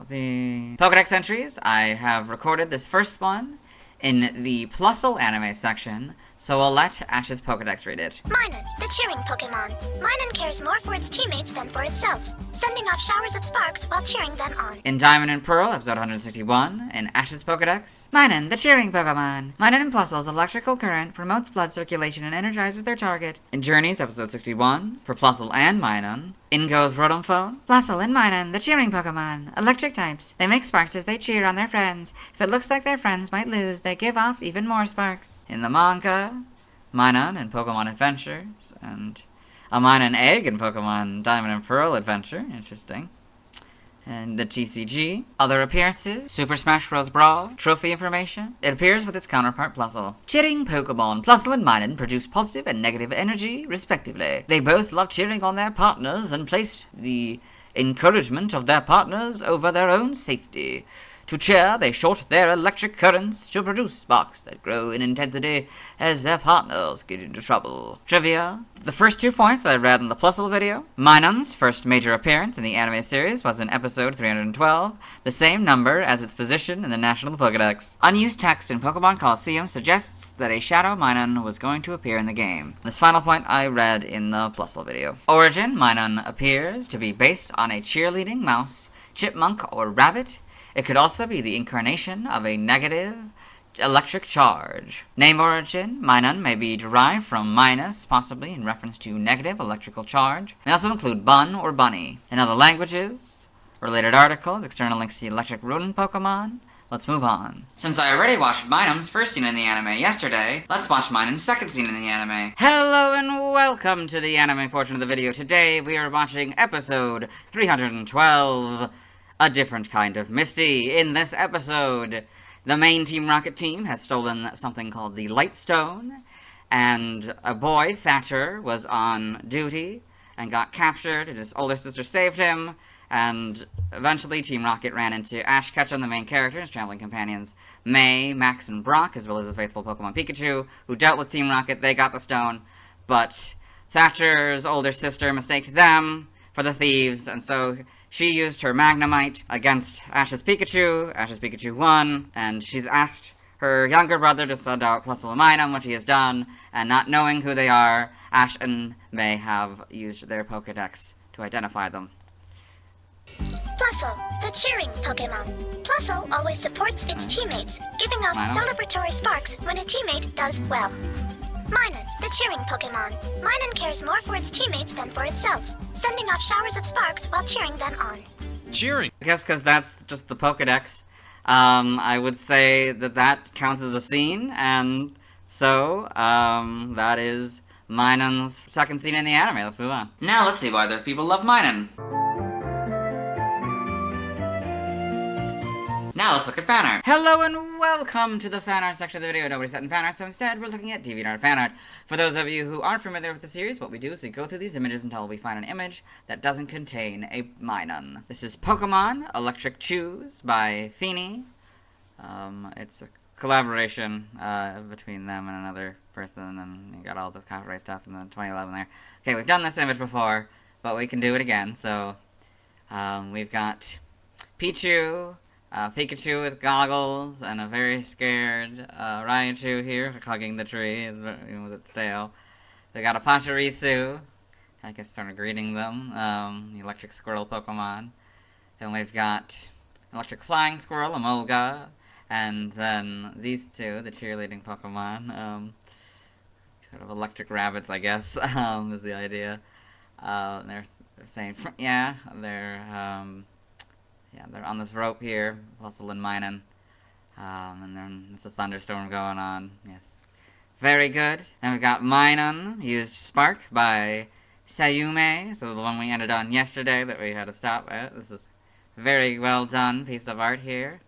S6: The Pokedex entries, I have recorded this first one in the Plusle anime section, so I'll let Ash's Pokedex read it.
S2: Minun, the cheering Pokemon. Minun cares more for its teammates than for itself, sending off showers of sparks while cheering them on.
S6: In Diamond and Pearl, episode 161, in Ash's Pokedex, Minun, the cheering Pokemon. Minun in Plusle's electrical current promotes blood circulation and energizes their target. In Journeys, episode 61, for Plusle and Minun, in goes Rotom Phone. Plusle and Minun, the cheering Pokemon. Electric types. They make sparks as they cheer on their friends. If it looks like their friends might lose, they give off even more sparks. In the manga, Minun in Pokemon Adventures, and a Minun egg in Pokemon Diamond and Pearl Adventure. Interesting. And the TCG. Other appearances. Super Smash Bros. Brawl. Trophy information. It appears with its counterpart Plusle. Cheering Pokemon. Plusle and Minun produce positive and negative energy, respectively. They both love cheering on their partners and place the encouragement of their partners over their own safety. To cheer, they short their electric currents to produce sparks that grow in intensity as their partners get into trouble. Trivia. The first 2 points I read in the Plusle video. Minun's first major appearance in the anime series was in episode 312, the same number as its position in the National Pokedex. Unused text in Pokemon Coliseum suggests that a Shadow Minun was going to appear in the game. This final point I read in the Plusle video. Origin. Minun appears to be based on a cheerleading mouse, chipmunk, or rabbit. It could also be the incarnation of a negative electric charge. Name origin. Minun may be derived from minus, possibly in reference to negative electrical charge. They also include bun or bunny. In other languages, related articles, external links to electric rodent Pokemon. Let's move on. Since I already watched Minun's first scene in the anime yesterday, let's watch Minun's second scene in the anime. Hello and welcome to the anime portion of the video. Today we are watching episode 312. A different kind of Misty. In this episode, the main Team Rocket team has stolen something called the Lightstone, and a boy, Thatcher, was on duty and got captured, and his older sister saved him, and eventually Team Rocket ran into Ash Ketchum, the main character, and his traveling companions, May, Max, and Brock, as well as his faithful Pokemon Pikachu, who dealt with Team Rocket. They got the stone, but Thatcher's older sister mistaked them for the thieves, and so she used her Magnemite against Ash's Pikachu. Ash's Pikachu won, and she's asked her younger brother to send out Plusle and Minun, which he has done, and not knowing who they are, Ash and May have used their Pokedex to identify them.
S2: Plusle, the cheering Pokemon. Plusle always supports its teammates, giving off celebratory sparks when a teammate does well. Minun, the cheering Pokemon. Minun cares more for its teammates than for itself, sending off showers of sparks while cheering them on.
S17: Cheering?
S6: I guess because that's just the Pokedex. I would say that counts as a scene, and so, that is Minun's second scene in the anime. Let's move on. Now let's see why other people love Minun. Now let's look at fan art. Hello and welcome to the fan art section of the video. Nobody set in fan art, so instead we're looking at DeviantArt fan art. For those of you who aren't familiar with the series, what we do is we go through these images until we find an image that doesn't contain a Minun. This is Pokemon Electric Choose by Feeney. It's a collaboration between them and another person, and you got all the copyright stuff in the 2011 there. Okay, we've done this image before, but we can do it again. So we've got Pichu, Pikachu with goggles, and a very scared Raichu here, hugging the tree with its tail. We got a Pachirisu, I guess started greeting them. The electric squirrel Pokemon. Then we've got electric flying squirrel, Emolga. And then these two, the cheerleading Pokemon. Sort of electric rabbits, I guess, is the idea. They're saying, they're on this rope here, Plusle and Minun. And then there's a thunderstorm going on, yes. Very good. Then we've got Minun, used Spark by Sayume, so the one we ended on yesterday that we had to stop at. This is a very well done piece of art here.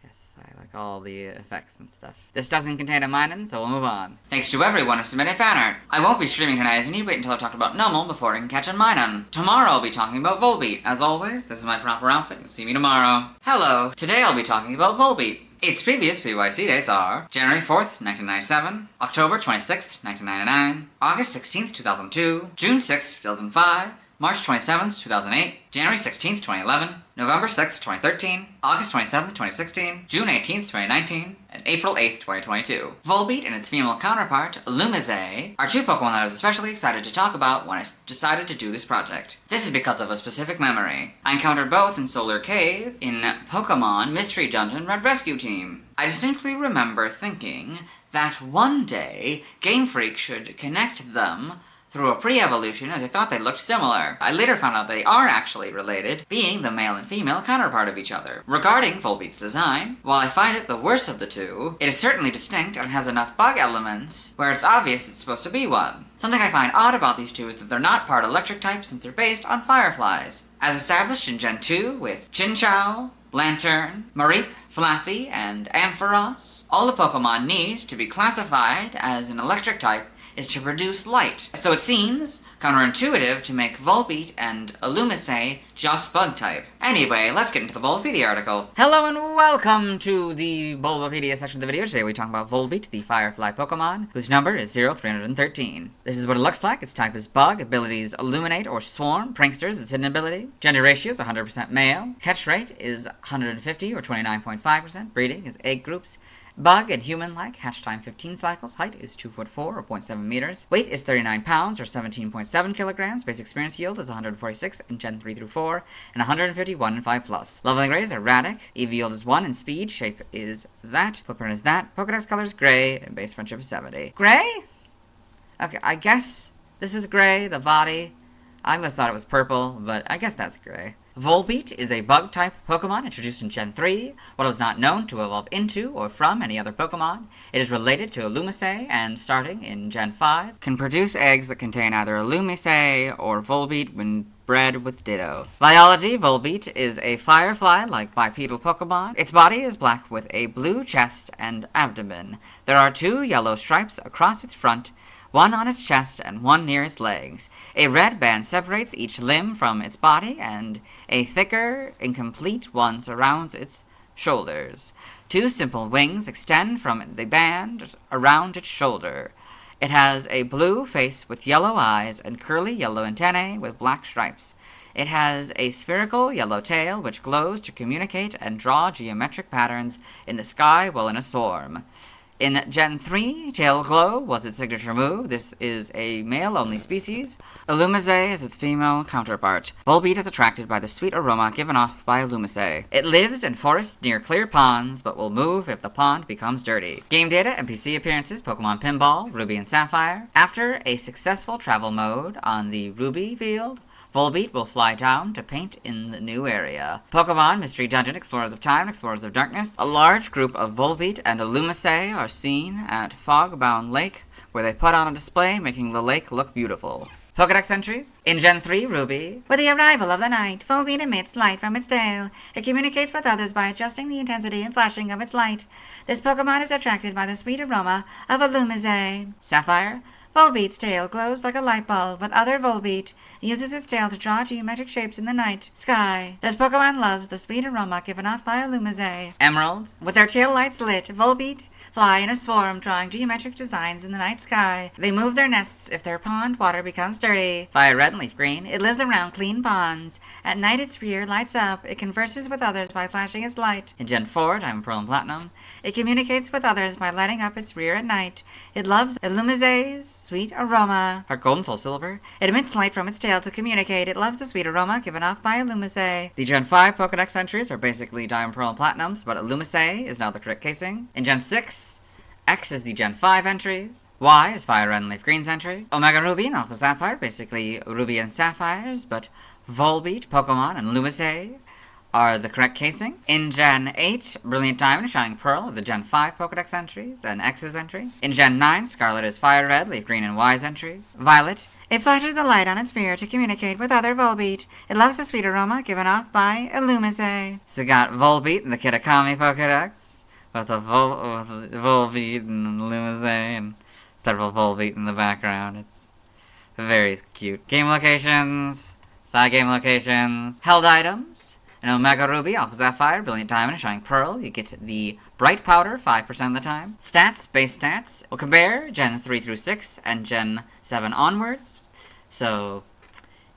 S6: Yes, I like all the effects and stuff. This doesn't contain a Minun, so we'll move on.
S1: Thanks to everyone who submitted fan art. I won't be streaming tonight, as you need to wait until I've talked about Numel before I can catch a Minun. Tomorrow I'll be talking about Volbeat. As always, this is my proper outfit. You'll see me tomorrow. Hello. Today I'll be talking about Volbeat. Its previous PYC dates are January 4th, 1997, October 26th, 1999, August 16th, 2002, June 6th, 2005, March 27th, 2008, January 16th, 2011, November 6th, 2013, August 27th, 2016, June 18th, 2019, and April 8th, 2022. Volbeat and its female counterpart, Illumise, are two Pokemon that I was especially excited to talk about when I decided to do this project. This is because of a specific memory. I encountered both in Solar Cave in Pokémon Mystery Dungeon Red Rescue Team. I distinctly remember thinking that one day Game Freak should connect them through a pre-evolution, as I thought they looked similar. I later found out they are actually related, being the male and female counterpart of each other. Regarding Volbeat's design, while I find it the worst of the two, it is certainly distinct and has enough bug elements where it's obvious it's supposed to be one. Something I find odd about these two is that they're not part electric type since they're based on fireflies. As established in Gen 2 with Chinchou, Lantern, Mareep, Flaffy, and Ampharos, all the Pokemon need to be classified as an electric type is to produce light. So it seems counterintuitive to make Volbeat and Illumise just bug type. Anyway, let's get into the Bulbapedia article.
S6: Hello and welcome to the Bulbapedia section of the video. Today we talk about Volbeat, the Firefly Pokemon, whose number is 0313. This is what it looks like. Its type is Bug, abilities Illuminate or Swarm, Pranksters, its hidden ability. Gender ratio is 100% male. Catch rate is 150 or 29.5%. Breeding is egg groups. Bug and human-like, hatch time 15 cycles, height is 2'4" or 0.7 meters, weight is 39 pounds or 17.7 kilograms, base experience yield is 146 in Gen 3 through 4, and 151 in 5+. Leveling grade is erratic, EV yield is 1, and speed, shape is that, footprint is that, Pokedex color is gray, and base friendship is 70. Gray? Okay, I guess this is gray, the body. I always thought it was purple, but I guess that's gray. Volbeat is a bug-type Pokemon introduced in Gen 3, what is not known to evolve into or from any other Pokemon. It is related to Illumise, and starting in Gen 5, can produce eggs that contain either Illumise or Volbeat when bred with Ditto. Biology, Volbeat is a firefly-like bipedal Pokemon. Its body is black with a blue chest and abdomen. There are 2 yellow stripes across its front, one on its chest and one near its legs. A red band separates each limb from its body, and a thicker, incomplete one surrounds its shoulders. 2 simple wings extend from the band around its shoulder. It has a blue face with yellow eyes and curly yellow antennae with black stripes. It has a spherical yellow tail which glows to communicate and draw geometric patterns in the sky while in a swarm. In Gen 3, Tail Glow was its signature move. This is a male-only species. Illumise is its female counterpart. Volbeat is attracted by the sweet aroma given off by Illumise. It lives in forests near clear ponds, but will move if the pond becomes dirty. Game data, NPC appearances, Pokemon Pinball, Ruby and Sapphire. After a successful travel mode on the Ruby field, Volbeat will fly down to paint in the new area. Pokemon Mystery Dungeon, Explorers of Time, Explorers of Darkness. A large group of Volbeat and Illumise are seen at Fogbound Lake, where they put on a display, making the lake look beautiful. Pokedex entries. In Gen 3 Ruby, with the arrival of the night, Volbeat emits light from its tail. It communicates with others by adjusting the intensity and flashing of its light. This Pokemon is attracted by the sweet aroma of Illumise. Sapphire. Volbeat's tail glows like a light bulb with other Volbeat. It uses its tail to draw geometric shapes in the night sky. This Pokemon loves the sweet aroma given off by Illumise. Emerald. With their tail lights lit, Volbeat
S11: fly in a swarm drawing geometric designs in the night sky. They move their nests if their pond water becomes dirty. Fire red and leaf green, it lives around clean ponds. At night its rear lights up. It converses with others by flashing its light. In Gen 4, Diamond, Pearl, and Platinum, it communicates with others by lighting up its rear at night. It loves Illumise's sweet aroma. Heart Gold and Soul Silver, it emits light from its tail to communicate. It loves the sweet aroma given off by Illumise. The Gen 5 Pokedex entries are basically Diamond, Pearl, and Platinums, but Illumise is now the correct casing. In Gen 6, X is the Gen 5 entries. Y is Fire Red and Leaf Green's entry. Omega Ruby and Alpha Sapphire, basically Ruby and Sapphires, but Volbeat, Pokemon, and Illumise are the correct casing. In Gen 8, Brilliant Diamond and Shining Pearl are the Gen 5 Pokedex entries and X's entry. In Gen 9, Scarlet is Fire Red, Leaf Green, and Y's entry. Violet, it flashes the light on its rear to communicate with other Volbeat. It loves the sweet aroma given off by Illumise. So we got Volbeat and the Kitakami Pokedex, with a Volbeat and Illumise and several Volbeat in the background. It's very cute. Game locations, side game locations, held items. In Omega Ruby, Alpha Sapphire, Brilliant Diamond, and Shining Pearl, you get the Bright Powder 5% of the time. Stats, base stats, will compare Gens 3 through 6 and Gen 7 onwards. So,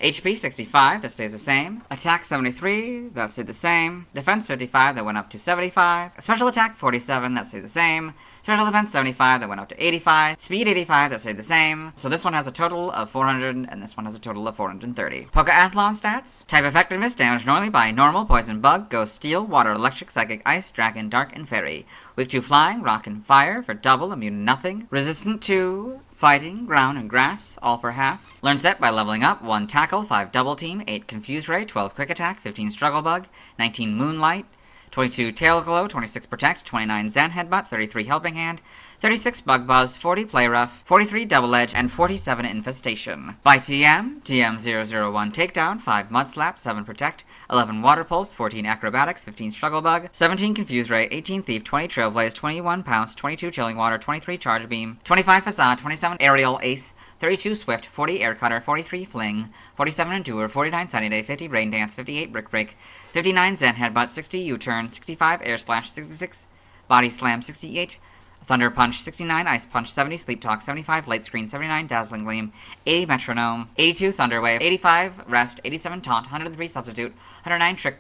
S11: HP 65, that stays the same. Attack 73, that stayed the same. Defense 55, that went up to 75. Special attack 47, that stayed the same. Special defense 75, that went up to 85. Speed 85, that stayed the same. So this one has a total of 400, and this one has a total of 430. Pokeathlon stats. Type effectiveness, damage normally by normal, poison, bug, ghost, steel, water, electric, psychic, ice, dragon, dark, and fairy. Weak to flying, rock, and fire for double, immune to nothing. Resistant to fighting, ground, and grass, all for half. Learn set by leveling up. 1 tackle, 5 double team, 8 confuse ray, 12 quick attack, 15 struggle bug, 19 moonlight, 22 tail glow, 26 protect, 29 Zen headbutt, 33 helping hand, 36 bug buzz, 40 play rough, 43 double edge, and 47 infestation. By TM, TM001 takedown, 5 mud slap, 7 protect, 11 water pulse, 14 acrobatics, 15 struggle bug, 17 confuse ray, 18 thief, 20 trailblaze, 21 pounce, 22 chilling water, 23 charge beam, 25 facade, 27 aerial ace, 32 swift, 40 air cutter, 43 fling, 47 endure, 49 sunny day, 50 rain dance, 58 brick break, 59 zen headbutt, 60 u-turn, 65 air slash, 66 body slam, 68 thunder punch, 69 ice punch, 70 sleep talk, 75 light screen, 79 dazzling gleam, 80 metronome, 82 thunder wave, 85 rest, 87 taunt, 103 substitute, 109 trick,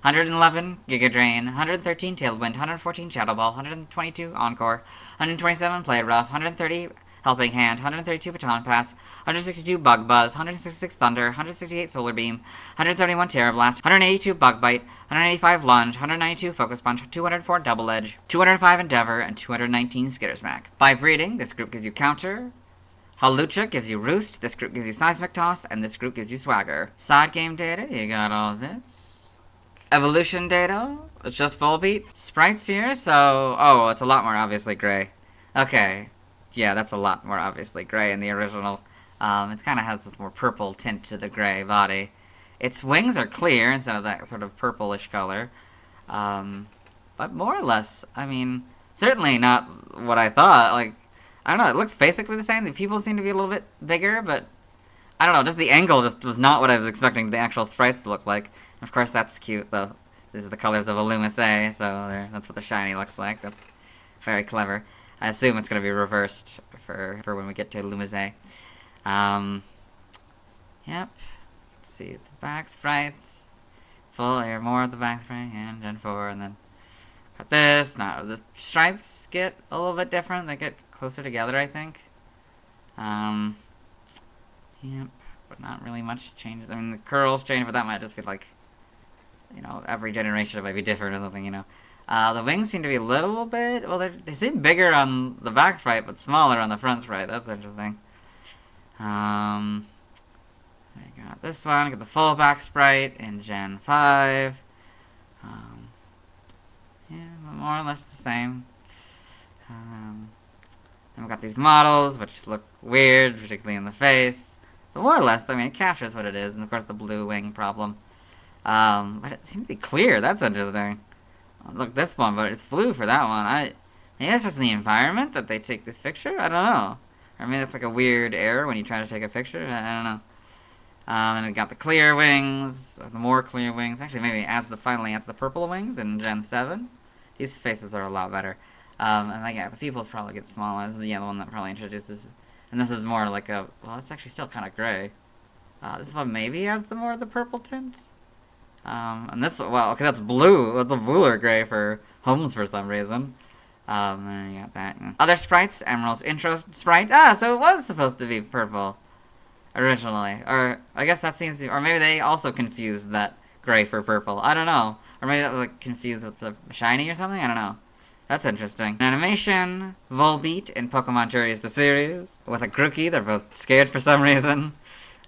S11: 111 giga drain, 113 tailwind, 114 shadow ball, 122 encore, 127 play rough, 130 helping hand, 132 baton pass, 162 bug buzz, 166 thunder, 168 solar beam, 171 terror blast, 182 bug bite, 185 lunge, 192 focus punch, 204 double edge, 205 endeavor, and 219 skitter smack. By breeding, this group gives you counter. Halucha gives you roost, this group gives you seismic toss, and this group gives you swagger. Side game data, you got all this. Evolution data, it's just Volbeat. Sprites here, so oh, it's a lot more obviously gray. Okay. Yeah, that's a lot more obviously gray in the original. It kind of has this more purple tint to the gray body. Its wings are clear instead of that sort of purplish color. But more or less, I mean, certainly not what I thought. Like, I don't know, it looks basically the same. The people seem to be a little bit bigger, but I don't know, just the angle just was not what I was expecting the actual sprites to look like. Of course, that's cute, though. These are the colors of Illumise, so that's what the shiny looks like. That's very clever. I assume it's going to be reversed for when we get to Illumise. Yep. Let's see, the back sprites. Full air, more of the back sprite, and Gen 4, and then got this. Now, the stripes get a little bit different. They get closer together, I think. Yep, but not really much changes. I mean, the curls change, but that might just be like, you know, every generation it might be different or something, you know. The wings seem to be a little bit, well, they seem bigger on the back sprite, but smaller on the front sprite. That's interesting. I got this one, got the full back sprite in Gen 5. Yeah, more or less the same. And we got these models, which look weird, particularly in the face. But more or less, I mean, it captures what it is, and of course the blue wing problem. But it seems to be clear, that's interesting. Look, this one, but it's blue for that one. Maybe it's just in the environment that they take this picture? I don't know. Or maybe it's like a weird error when you try to take a picture. I don't know. And we got the clear wings, the more clear wings. Actually, maybe it finally adds the purple wings in Gen 7. These faces are a lot better.
S6: And like, yeah, the pupils probably get smaller. This is the one that probably introduces, and this is more like a, well, it's actually still kind of gray. This one maybe has the more of the purple tint. And this, well, okay, that's blue. That's a bluer gray for homes for some reason. And you got that. Other sprites, Emerald's intro sprite. So it was supposed to be purple originally. Or I guess that seems to, or maybe they also confused that gray for purple. I don't know. Or maybe that was like confused with the shiny or something. I don't know. That's interesting. Animation, Volbeat in Pokemon Journeys the series. With a Grookey, they're both scared for some reason.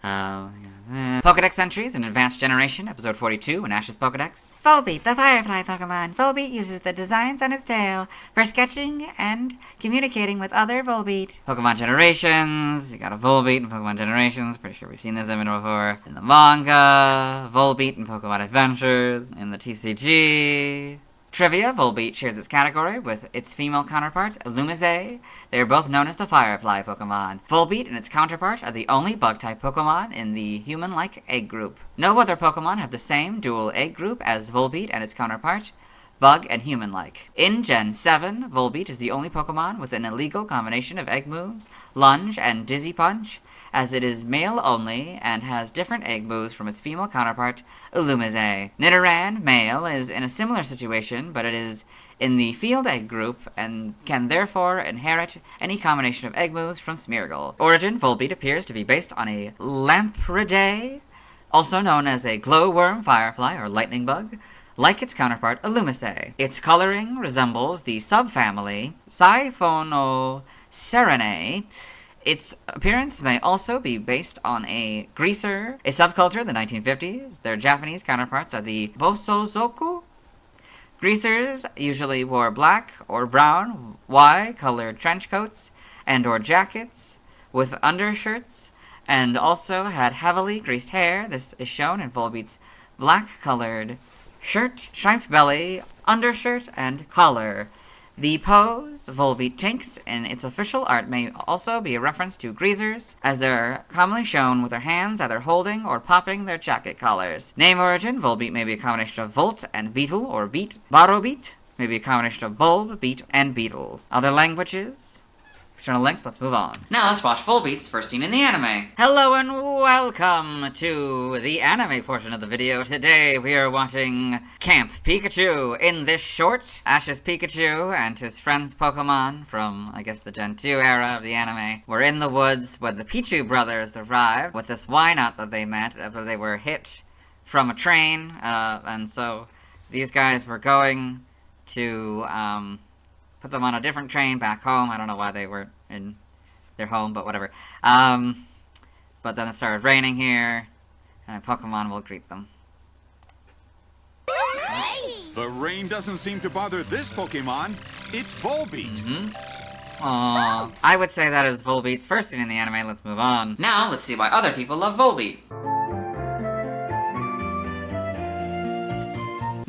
S6: Pokedex entries in Advanced Generation, Episode 42 in Ash's Pokedex. Volbeat, the Firefly Pokemon. Volbeat uses the designs on its tail for sketching and communicating with other Volbeat. Pokemon Generations, you got a Volbeat in Pokemon Generations. Pretty sure we've seen this image before. In the manga, Volbeat in Pokemon Adventures. In the TCG... Trivia, Volbeat shares its category with its female counterpart, Illumise. They are both known as the Firefly Pokemon. Volbeat and its counterpart are the only Bug-type Pokemon in the human-like egg group. No other Pokemon have the same dual egg group as Volbeat and its counterpart, Bug and human-like. In Gen 7, Volbeat is the only Pokemon with an illegal combination of egg moves, Lunge and Dizzy Punch, as it is male only and has different egg moves from its female counterpart, Illumise. Nidoran, male, is in a similar situation, but it is in the field egg group and can therefore inherit any combination of egg moves from Smeargle. Origin, Volbeat appears to be based on a Lampridae, also known as a glowworm firefly or lightning bug, like its counterpart, Illumise. Its coloring resembles the subfamily Siphonocerinae. Its appearance may also be based on a greaser, a subculture in the 1950s. Their Japanese counterparts are the Bosozoku. Greasers usually wore black or brown, Y-colored trench coats and or jackets with undershirts, and also had heavily greased hair. This is shown in Volbeat's black-colored shirt, striped belly, undershirt, and collar. The pose Volbeat takes in its official art may also be a reference to greasers, as they're commonly shown with their hands either holding or popping their jacket collars. Name origin, Volbeat may be a combination of Volt and Beetle or Beat. Barobeat may be a combination of Bulb, Beat, and Beetle. Other languages? External links, let's move on. Now let's watch Volbeat's first scene in the anime. Hello and welcome to the anime portion of the video. Today we are watching Camp Pikachu. In this short, Ash's Pikachu and his friends Pokemon from, I guess, the Gen 2 era of the anime were in the woods when the Pichu brothers arrived with this Wynot that they met after they were hit from a train. And so these guys were going to, put them on a different train back home. I don't know why they were in their home, but whatever. But then it started raining here, and a Pokemon will greet them.
S18: The rain doesn't seem to bother this Pokemon. It's Volbeat.
S6: Aww. I would say that is Volbeat's first scene in the anime. Let's move on. Now, let's see why other people love Volbeat.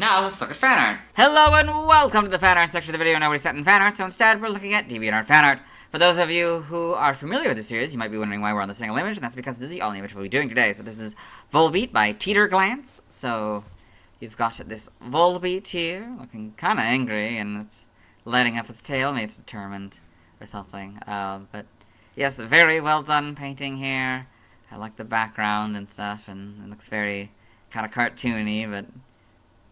S6: Now, let's look at fan art. Hello and welcome to the fan art section of the video. Nobody's set in fan art, so instead we're looking at DeviantArt fan art. For those of you who are familiar with the series, you might be wondering why we're on the single image, and that's because this is the only image we'll be doing today. So this is Volbeat by Teeter Glance. So you've got this Volbeat here, looking kind of angry, and it's letting up its tail. Maybe it's determined or something. But yes, very well done painting here. I like the background and stuff, and it looks very kind of cartoony, but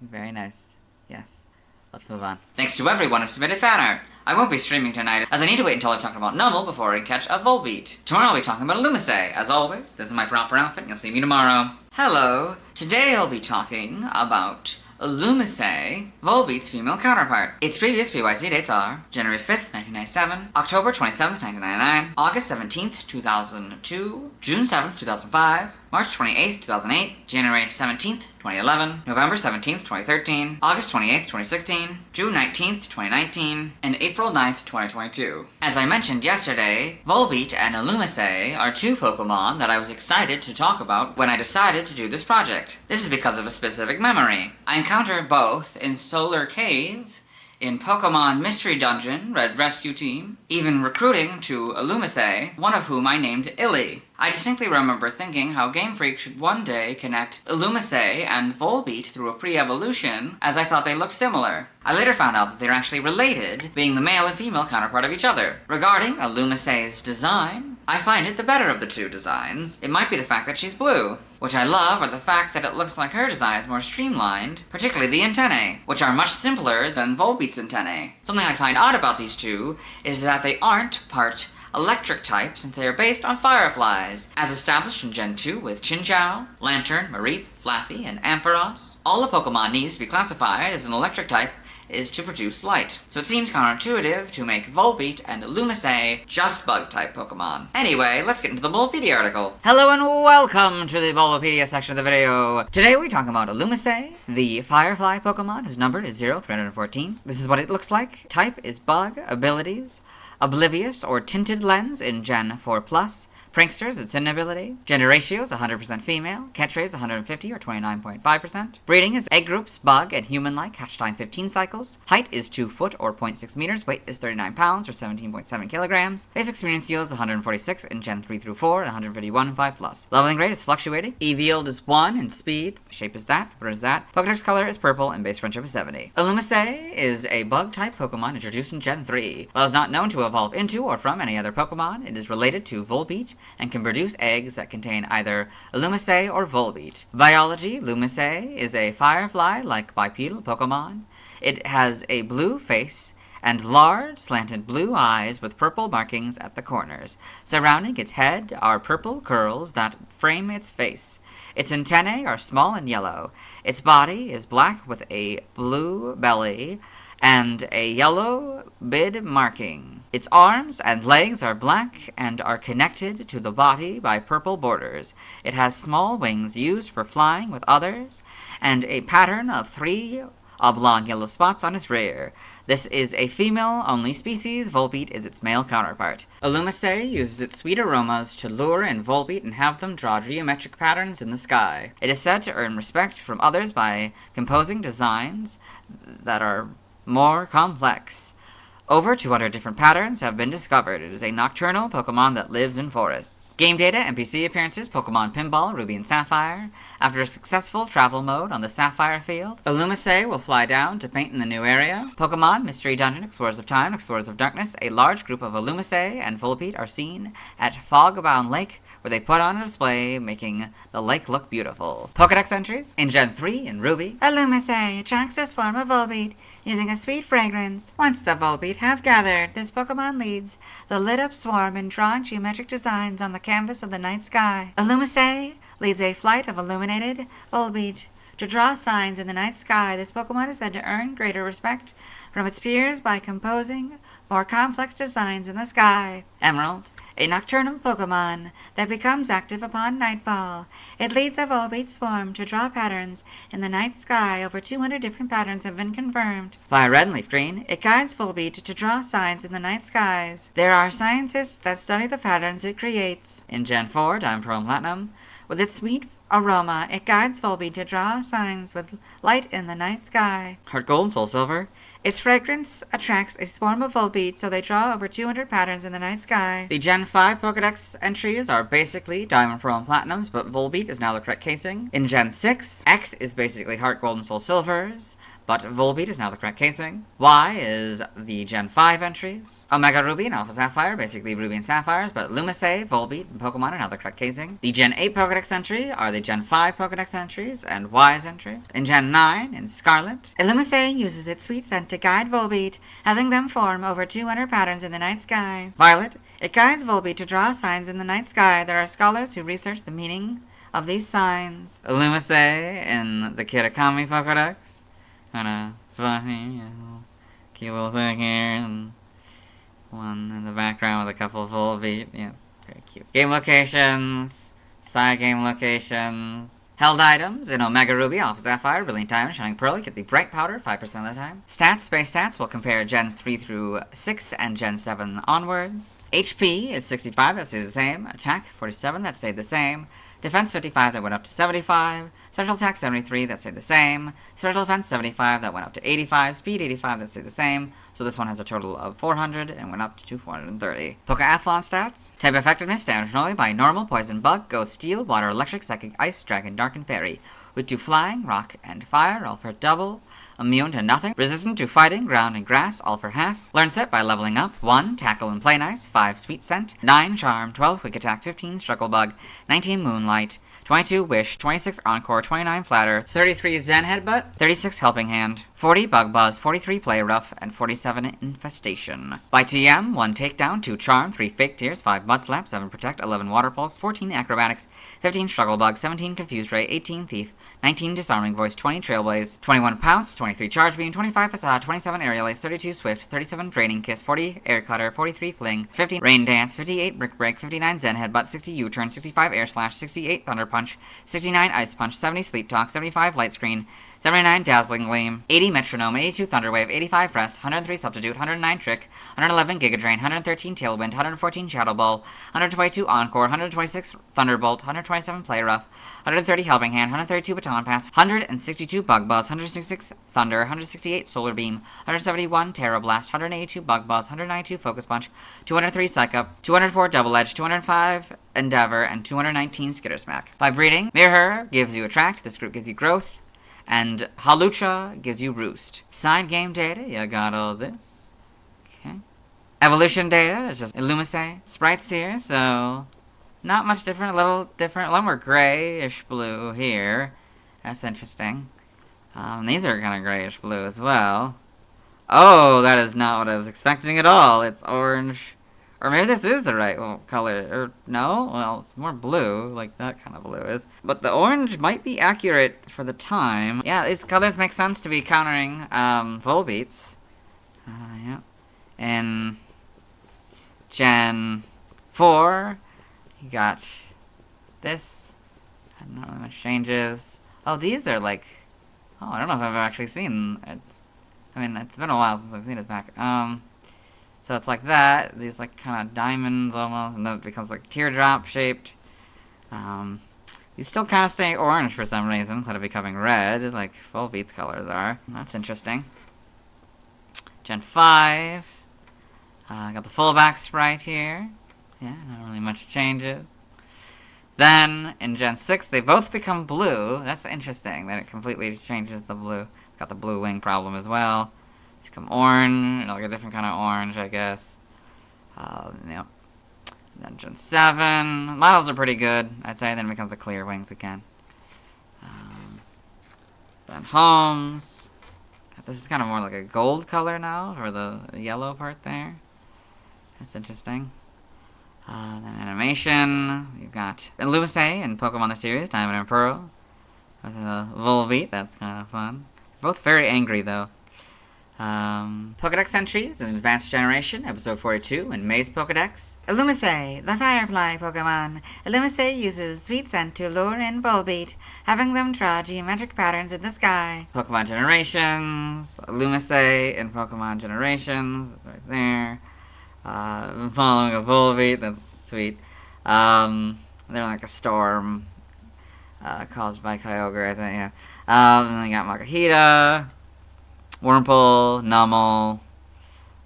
S6: very nice. Yes. Let's move on. Thanks to everyone who submitted fan art. I won't be streaming tonight, as I need to wait until I've talked about Numble before I catch a Volbeat. Tomorrow I'll be talking about Illumise. As always, this is my proper outfit, and you'll see me tomorrow. Hello. Today I'll be talking about Illumise, Volbeat's female counterpart. Its previous PYC dates are January 5th, 1997, October 27th, 1999, August 17th, 2002, June 7th, 2005, March 28th, 2008, January 17th, 2011, November 17th, 2013, August 28th, 2016, June 19th, 2019, and April 9th, 2022. As I mentioned yesterday, Volbeat and Illumise are two Pokemon that I was excited to talk about when I decided to do this project. This is because of a specific memory. I encountered both in Solar Cave, in Pokemon Mystery Dungeon, Red Rescue Team, even recruiting to Illumise, one of whom I named Illy.
S1: I distinctly remember thinking how Game Freak should one day connect Illumise and Volbeat through a pre-evolution, as I thought they looked similar. I later found out that they're actually related, being the male and female counterpart of each other. Regarding Illumise's design, I find it the better of the two designs. It might be the fact that she's blue, which I love, or the fact that it looks like her design is more streamlined, particularly the antennae, which are much simpler than Volbeat's antennae. Something I find odd about these two is that they aren't part electric type, since they are based on fireflies, as established in Gen 2 with Chinchou, Lantern, Mareep, Flaffy, and Ampharos. All a Pokemon needs to be classified as an electric type is to produce light, so it seems counterintuitive to make Volbeat and Illumise just bug-type Pokemon. Anyway, let's get into the Bulbapedia article. Hello and welcome to the Bulbapedia section of the video. Today we talk about Illumise, the Firefly Pokemon whose number is 0314. This is what it looks like. Type is Bug. Abilities: Oblivious or Tinted Lens in Gen 4+. Pranksters, its ability. Gender ratio is 100% female. Catchphrase 150 or 29.5%. Breeding is egg groups, bug, and human-like. Hatch time 15 cycles. Height is 2 foot or 0.6 meters. Weight is 39 pounds or 17.7 kilograms. Basic experience skill is 146 in Gen 3 through 4 and 151 in 5+. Leveling rate is fluctuating. EV yield is 1 and speed. Shape is that. What is that? Pokedex color is purple and base friendship is 70. Illumise is a bug-type Pokemon introduced in Gen 3. While it is not known to evolve into or from any other Pokemon, it is related to Volbeat and can produce eggs that contain either Illumise or Volbeat. Biology: Illumise is a firefly-like bipedal Pokemon. It has a blue face and large, slanted blue eyes with purple markings at the corners. Surrounding its head are purple curls that frame its face. Its antennae are small and yellow. Its body is black with a blue belly and a yellow bid marking. Its arms and legs are black and are connected to the body by purple borders. It has small wings used for flying with others, and a pattern of 3 oblong yellow spots on its rear. This is a female-only species. Volbeat is its male counterpart. Illumise uses its sweet aromas to lure in Volbeat and have them draw geometric patterns in the sky. It is said to earn respect from others by composing designs that are more complex. Over 200 different patterns have been discovered. It is a nocturnal Pokemon that lives in forests. Game data: NPC appearances, Pokemon Pinball, Ruby and Sapphire. After a successful travel mode on the Sapphire field, Illumise will fly down to paint in the new area. Pokemon Mystery Dungeon, Explorers of Time, Explorers of Darkness. A large group of Illumise and Volbeat are seen at Fogbound Lake, where they put on a display, making the lake look beautiful. Pokedex entries: in Gen 3 in Ruby, Illumise attracts a swarm of Volbeat using a sweet fragrance. Once the Volbeat have gathered, this Pokemon leads the lit-up swarm in drawing geometric designs on the canvas of the night sky. Illumise leads a flight of illuminated Volbeat to draw signs in the night sky. This Pokemon is said to earn greater respect from its peers by composing more complex designs in the sky. Emerald, a nocturnal Pokemon that becomes active upon nightfall. It leads a Volbeat swarm to draw patterns in the night sky. Over 200 different patterns have been confirmed. Fire Red and Leaf Green, it guides Volbeat to draw signs in the night skies. There are scientists that study the patterns it creates. In Gen 4, Diamond, Pearl, and Platinum, with its sweet aroma, it guides Volbeat to draw signs with light in the night sky. Heart Gold and Soul Silver, its fragrance attracts a swarm of Volbeat, so they draw over 200 patterns in the night sky. The Gen 5 Pokedex entries are basically Diamond, Pearl, and Platinums, but Volbeat is now the correct casing. In Gen 6, X is basically Heart Gold and Soul Silvers, but Volbeat is now the correct casing. Y is the Gen 5 entries. Omega Ruby and Alpha Sapphire, basically Ruby and Sapphires, but Illumise, Volbeat, and Pokemon are now the correct casing. The Gen 8 Pokedex entry are the Gen 5 Pokedex entries and Y's entry. In Gen 9, in Scarlet, Illumise uses its sweet scent to guide Volbeat, having them form over 200 patterns in the night sky. Violet, it guides Volbeat to draw signs in the night sky. There are scholars who research the meaning of these signs. Illumise in the Kirakami Pokedex. Kinda funny, cute little thing here, and one in the background with a couple of Volbeat. Yes, very cute. Game locations, side game locations. Held items in Omega Ruby, Alpha Sapphire, Brilliant Diamond, Shining Pearl, you get the Bright Powder 5% of the time. Stats, space stats, will compare Gens 3 through 6 and Gen 7 onwards. HP is 65, that stays the same. Attack, 47, that stayed the same. Defense, 55, that went up to 75.
S6: Special attack 73, that stayed the same. Special defense 75, that went up to 85. Speed 85, that stayed the same. So this one has a total of 400 and went up to 430. Pokeathlon stats. Type effectiveness damaged only by normal, poison, bug, ghost, steel, water, electric, psychic, ice, dragon, dark, and fairy. With 2 flying, rock, and fire, all for double. Immune to nothing. Resistant to fighting, ground, and grass, all for half. Learn set by leveling up. 1. Tackle and Play Nice. 5. Sweet Scent. 9. Charm. 12. Quick Attack. 15. Struggle Bug. 19. Moonlight. 22 Wish, 26 Encore, 29 Flatter, 33 Zen Headbutt, 36 Helping Hand, 40 Bug Buzz, 43 Play Rough, and 47 Infestation. By TM, 1 Takedown, 2 Charm, 3 Fake Tears, 5 Mud Slap, 7 Protect, 11 Water Pulse, 14 Acrobatics, 15 Struggle Bug, 17 Confused Ray, 18 Thief, 19 Disarming Voice, 20 Trailblaze, 21 Pounce, 23 Charge Beam, 25 Facade, 27 Aerial Ace, 32 Swift, 37 Draining Kiss, 40 Air Cutter, 43 Fling, 50 Rain Dance, 58 Brick Break, 59 Zen Headbutt, 60 U-Turn, 65 Air Slash, 68 Thunder Punch, 69 Ice Punch, 70 Sleep Talk, 75 Light Screen, 79 Dazzling Gleam, 80 Metronome, 82 Thunder Wave, 85 Rest, 103 Substitute, 109 Trick, 111 Giga Drain, 113 Tailwind, 114 Shadow Ball, 122 Encore, 126 Thunderbolt, 127 Play Rough, 130 Helping Hand, 132 Baton Pass, 162 Bug Buzz, 166 Thunder, 168 Solar Beam, 171 Terra Blast, 182 Bug Buzz, 192 Focus Punch, 203 Psych Up, 204 Double Edge, 205 Endeavor, and 219 Skitter Smack. By breeding, Mirror gives you Attract, this group gives you Growth, and Halucha gives you Roost. Side game data, you got all this. Okay. Evolution data is just Illumise. Sprites here, so not much different, a little different. A lot more grayish blue here. That's interesting. These are kind of grayish blue as well. Oh, that is not what I was expecting at all. It's orange. Or maybe this is the right color. Or no? Well, it's more blue, like that kind of blue is. But the orange might be accurate for the time. Yeah, these colors make sense to be countering Volbeats. Yeah. In Gen 4, you got this. Not really much changes. Oh, these are like... Oh, I don't know if I've actually seen... It's been a while since I've seen it back. So it's like that, these like kind of diamonds almost, and then it becomes like teardrop shaped. These still kind of stay orange for some reason, instead of becoming red, like Volbeat's colors are. That's interesting. Gen 5. Got the fullback sprite here. Yeah, not really much changes. Then, in Gen 6, they both become blue. That's interesting, that it completely changes the blue. It's got the blue wing problem as well. It's become orange, like a different kind of orange, I guess. Yep. Then Gen 7. Models are pretty good, I'd say. Then it becomes the clear wings again. Then Homes. This is kind of more like a gold color now, for the yellow part there. That's interesting. Then Animation. You've got Illumise in Pokemon the series, Diamond and Pearl. With Volbeat, that's kind of fun. Both very angry, though. Pokedex entries in Advanced Generation, Episode 42, in Maze Pokedex. Illumise, the Firefly Pokemon. Illumise uses Sweet Scent to lure in Volbeat, having them draw geometric patterns in the sky. Pokemon Generations. Illumise in Pokemon Generations, right there. Following a Volbeat, that's sweet. They're like a storm, caused by Kyogre, I think, yeah. And then you got Makuhita. Wurmple, Numel,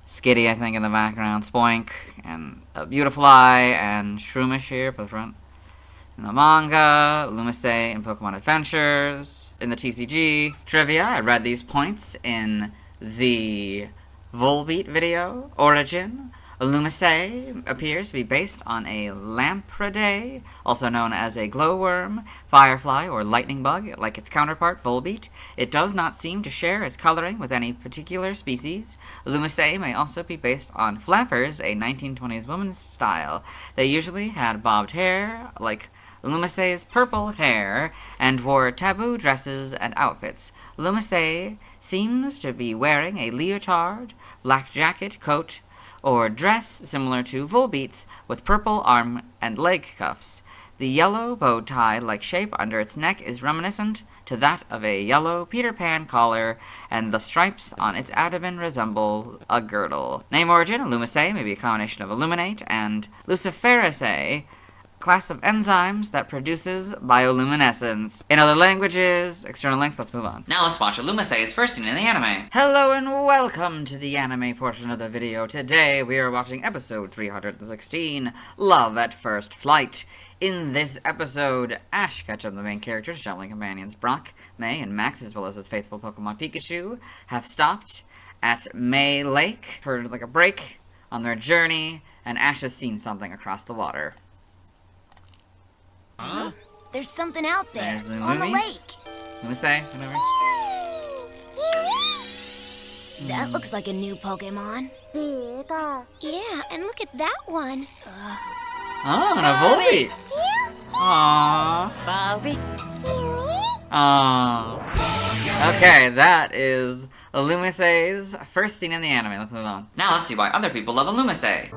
S6: Skitty, I think, in the background, Spoink, and Beautifly, and Shroomish here for the front. In the manga, Illumise in Pokemon Adventures. In the TCG trivia, I read these points in the Volbeat video, Origin. Illumise appears to be based on a Lamprey, also known as a glowworm, firefly, or lightning bug, like its counterpart, Volbeat. It does not seem to share its coloring with any particular species. Illumise may also be based on flappers, a 1920s woman's style. They usually had bobbed hair, like Illumise's purple hair, and wore taboo dresses and outfits. Illumise seems to be wearing a leotard, black jacket, coat, or dress similar to Volbeat's with purple arm and leg cuffs. The yellow bow tie-like shape under its neck is reminiscent to that of a yellow Peter Pan collar, and the stripes on its abdomen resemble a girdle. Name origin, Illumise may be a combination of Illuminate and Luciferase, class of enzymes that produces bioluminescence. In other languages, external links, let's move on.
S1: Now let's watch Illumise's first scene in the anime.
S6: Hello and welcome to the anime portion of the video. Today we are watching episode 316, Love at First Flight. In this episode, Ash Ketchum, the main character's traveling companions Brock, May, and Max, as well as his faithful Pokemon Pikachu, have stopped at May Lake for like a break on their journey, and Ash has seen something across the water.
S5: Huh? There's something out there.
S6: There's the
S5: on the
S6: Illumise.
S5: lake.
S6: Illumise, whatever.
S5: That looks like a new Pokemon. Yeah, and look at that one.
S6: Oh, and a Volbeat. Aww. Aww. Okay, that is Illumise's first scene in the anime. Let's move on.
S1: Now let's see why other people love Illumise.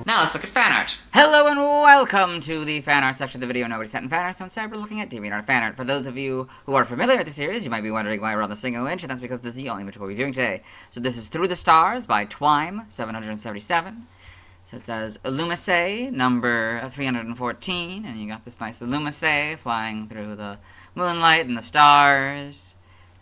S1: Now let's look at fan art.
S6: Hello and welcome to the fan art section of the video. Nobody sent in fan art, so instead we're looking at DeviantArt fan art. For those of you who are familiar with the series, you might be wondering why we're on the single inch, and that's because this is the only image we'll be doing today. So this is Through the Stars by Twime777. So it says Illumise number 314, and you got this nice Illumise flying through the moonlight and the stars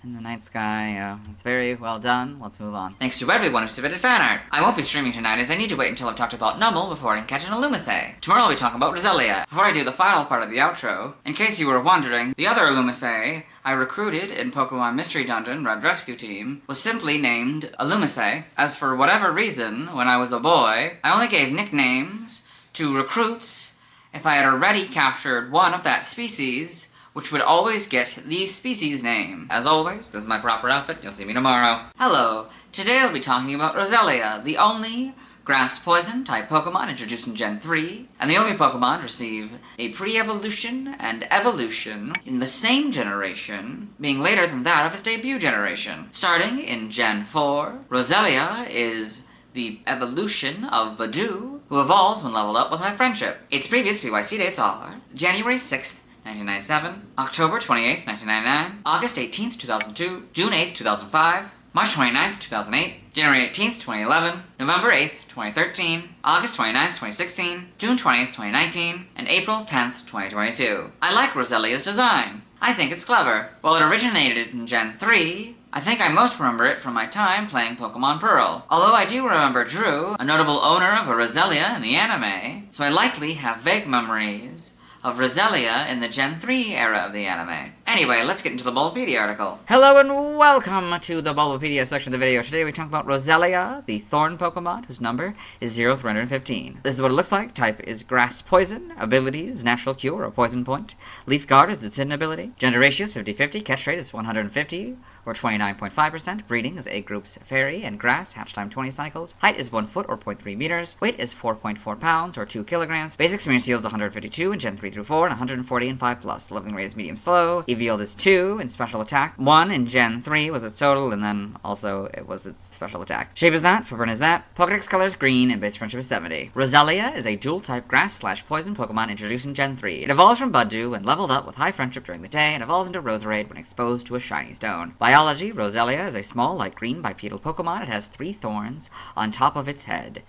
S6: in the night sky. It's very well done. Let's move on.
S1: Thanks to everyone who submitted fan art. I won't be streaming tonight as I need to wait until I've talked about Numel before I can catch an Illumise. Tomorrow I'll be talking about Roselia. Before I do the final part of the outro, in case you were wondering, the other Illumise I recruited in Pokemon Mystery Dungeon Red Rescue Team was simply named Illumise, as for whatever reason, when I was a boy, I only gave nicknames to recruits if I had already captured one of that species, which would always get the species name. As always, this is my proper outfit. You'll see me tomorrow. Hello. Today I'll be talking about Roselia, the only grass poison type Pokemon introduced in Gen 3, and the only Pokemon to receive a pre-evolution and evolution in the same generation, being later than that of its debut generation. Starting in Gen 4, Roselia is the evolution of Badoo, who evolves when leveled up with High Friendship. Its previous PYC dates are January 6th, 1997, October 28th, 1999, August 18th, 2002, June 8th, 2005, March 29th, 2008, January 18th, 2011, November 8th, 2013, August 29th, 2016, June 20th, 2019, and April 10th, 2022. I like Roselia's design. I think it's clever. While it originated in Gen 3, I think I most remember it from my time playing Pokemon Pearl. Although I do remember Drew, a notable owner of a Roselia in the anime, so I likely have vague memories of Roselia in the Gen 3 era of the anime. Anyway, let's get into the Bulbapedia article.
S6: Hello and welcome to the Bulbapedia section of the video. Today we talk about Roselia, the Thorn Pokemon, whose number is 0315. This is what it looks like. Type is Grass Poison. Abilities, Natural Cure or Poison Point. Leaf Guard is its hidden ability. Gender ratio is 50-50. Catch rate is 150 or 29.5%. Breeding is egg groups Fairy and Grass. Hatch time 20 cycles. Height is 1 foot or 0.3 meters. Weight is 4.4 pounds or 2 kilograms. Basic experience yield is 152 in Gen 3 through 4 and 140 in 5+. The living rate is medium slow. EV yield is 2 in special attack. 1 in Gen 3 was its total, and then also it was its special attack. Shape is that, footprint is that. Pokedex color is green, and base friendship is 70. Roselia is a dual-type grass/poison Pokemon introduced in Gen 3. It evolves from Budew when leveled up with High Friendship during the day, and evolves into Roserade when exposed to a shiny stone. Biology: Roselia is a small, light green bipedal Pokemon. It has 3 thorns on top of its head,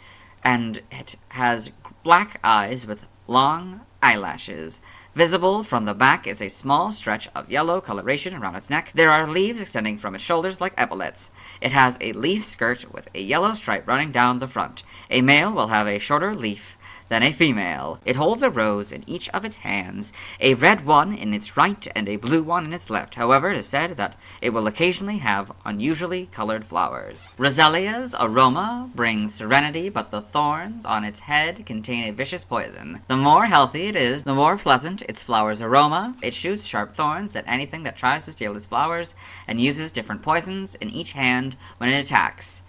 S6: and it has black eyes with long eyelashes. Visible from the back is a small stretch of yellow coloration around its neck. There are leaves extending from its shoulders like epaulets. It has a leaf skirt with a yellow stripe running down the front. A male will have a shorter leaf than a female. It holds a rose in each of its hands, a red one in its right and a blue one in its left. However, it is said that it will occasionally have unusually colored flowers. Roselia's aroma brings serenity, but the thorns on its head contain a vicious poison. The more healthy it is, the more pleasant its flower's aroma. It shoots sharp thorns at anything that tries to steal its flowers, and uses different poisons in each hand when it attacks.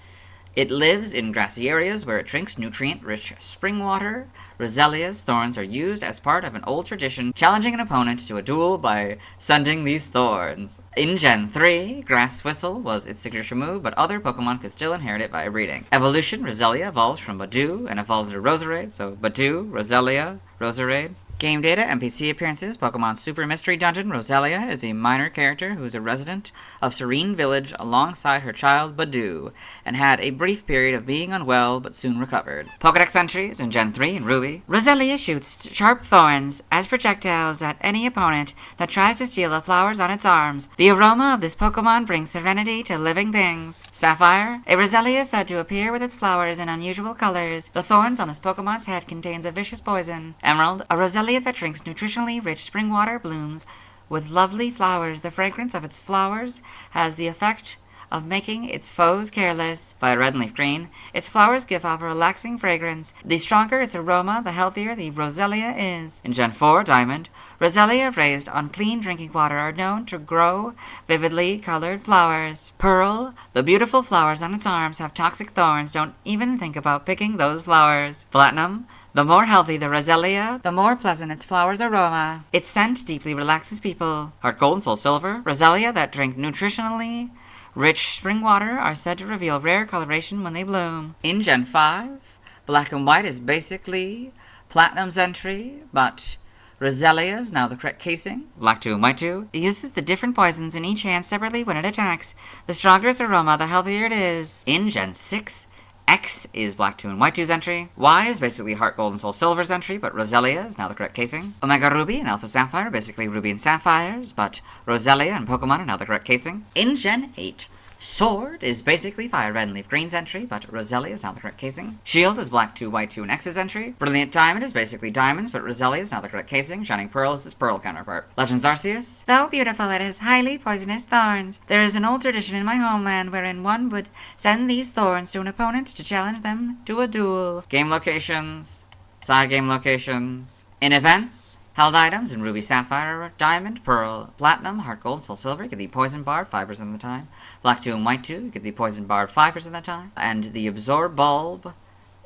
S6: It lives in grassy areas where it drinks nutrient-rich spring water. Roselia's thorns are used as part of an old tradition, challenging an opponent to a duel by sending these thorns. In Gen 3, Grass Whistle was its signature move, but other Pokemon could still inherit it via breeding. Evolution: Roselia evolves from Budew and evolves into Roserade, so Budew, Roselia, Roserade. Game data, NPC appearances, Pokemon Super Mystery Dungeon. Roselia is a minor character who is a resident of Serene Village alongside her child Badoo, and had a brief period of being unwell but soon recovered. Pokedex entries in Gen 3 and Ruby. Roselia shoots sharp thorns as projectiles at any opponent that tries to steal the flowers on its arms. The aroma of this Pokemon brings serenity to living things. Sapphire. A Roselia is said to appear with its flowers in unusual colors. The thorns on this Pokemon's head contains a vicious poison. Emerald. A Roselia that drinks nutritionally rich spring water blooms with lovely flowers. The fragrance of its flowers has the effect of making its foes careless. Violet red and leaf green. Its flowers give off a relaxing fragrance. The stronger its aroma, the healthier the Roselia is. In Gen 4, Diamond. Roselia raised on clean drinking water are known to grow vividly colored flowers. Pearl. The beautiful flowers on its arms have toxic thorns. Don't even think about picking those flowers. Platinum. The more healthy the Roselia, the more pleasant its flower's aroma. Its scent deeply relaxes people. Heart Gold and Soul Silver. Roselia that drink nutritionally rich spring water are said to reveal rare coloration when they bloom. In Gen 5, Black and White is basically Platinum's entry, but Roselia is now the correct casing. Black 2 and White 2. It uses the different poisons in each hand separately when it attacks. The stronger its aroma, the healthier it is. In Gen 6, X is Black 2 and White 2's entry. Y is basically Heart Gold and Soul Silver's entry, but Roselia is now the correct casing. Omega Ruby and Alpha Sapphire are basically Ruby and Sapphires, but Roselia and Pokemon are now the correct casing. In Gen 8, Sword is basically Fire Red and Leaf Green's entry, but Roselia is now the correct casing. Shield is Black 2, White 2, and X's entry. Brilliant Diamond is basically Diamonds, but Roselia is now the correct casing. Shining Pearl is its Pearl counterpart. Legends Arceus. Though beautiful, it has highly poisonous thorns. There is an old tradition in my homeland wherein one would send these thorns to an opponent to challenge them to a duel. Game locations. Side game locations. In events, held items in Ruby Sapphire, Diamond, Pearl, Platinum, Heart Gold, Soul Silver, get the Poison Barb 5% of the time. Black 2 and White 2 get the Poison Barb 5% of the time. And the Absorb Bulb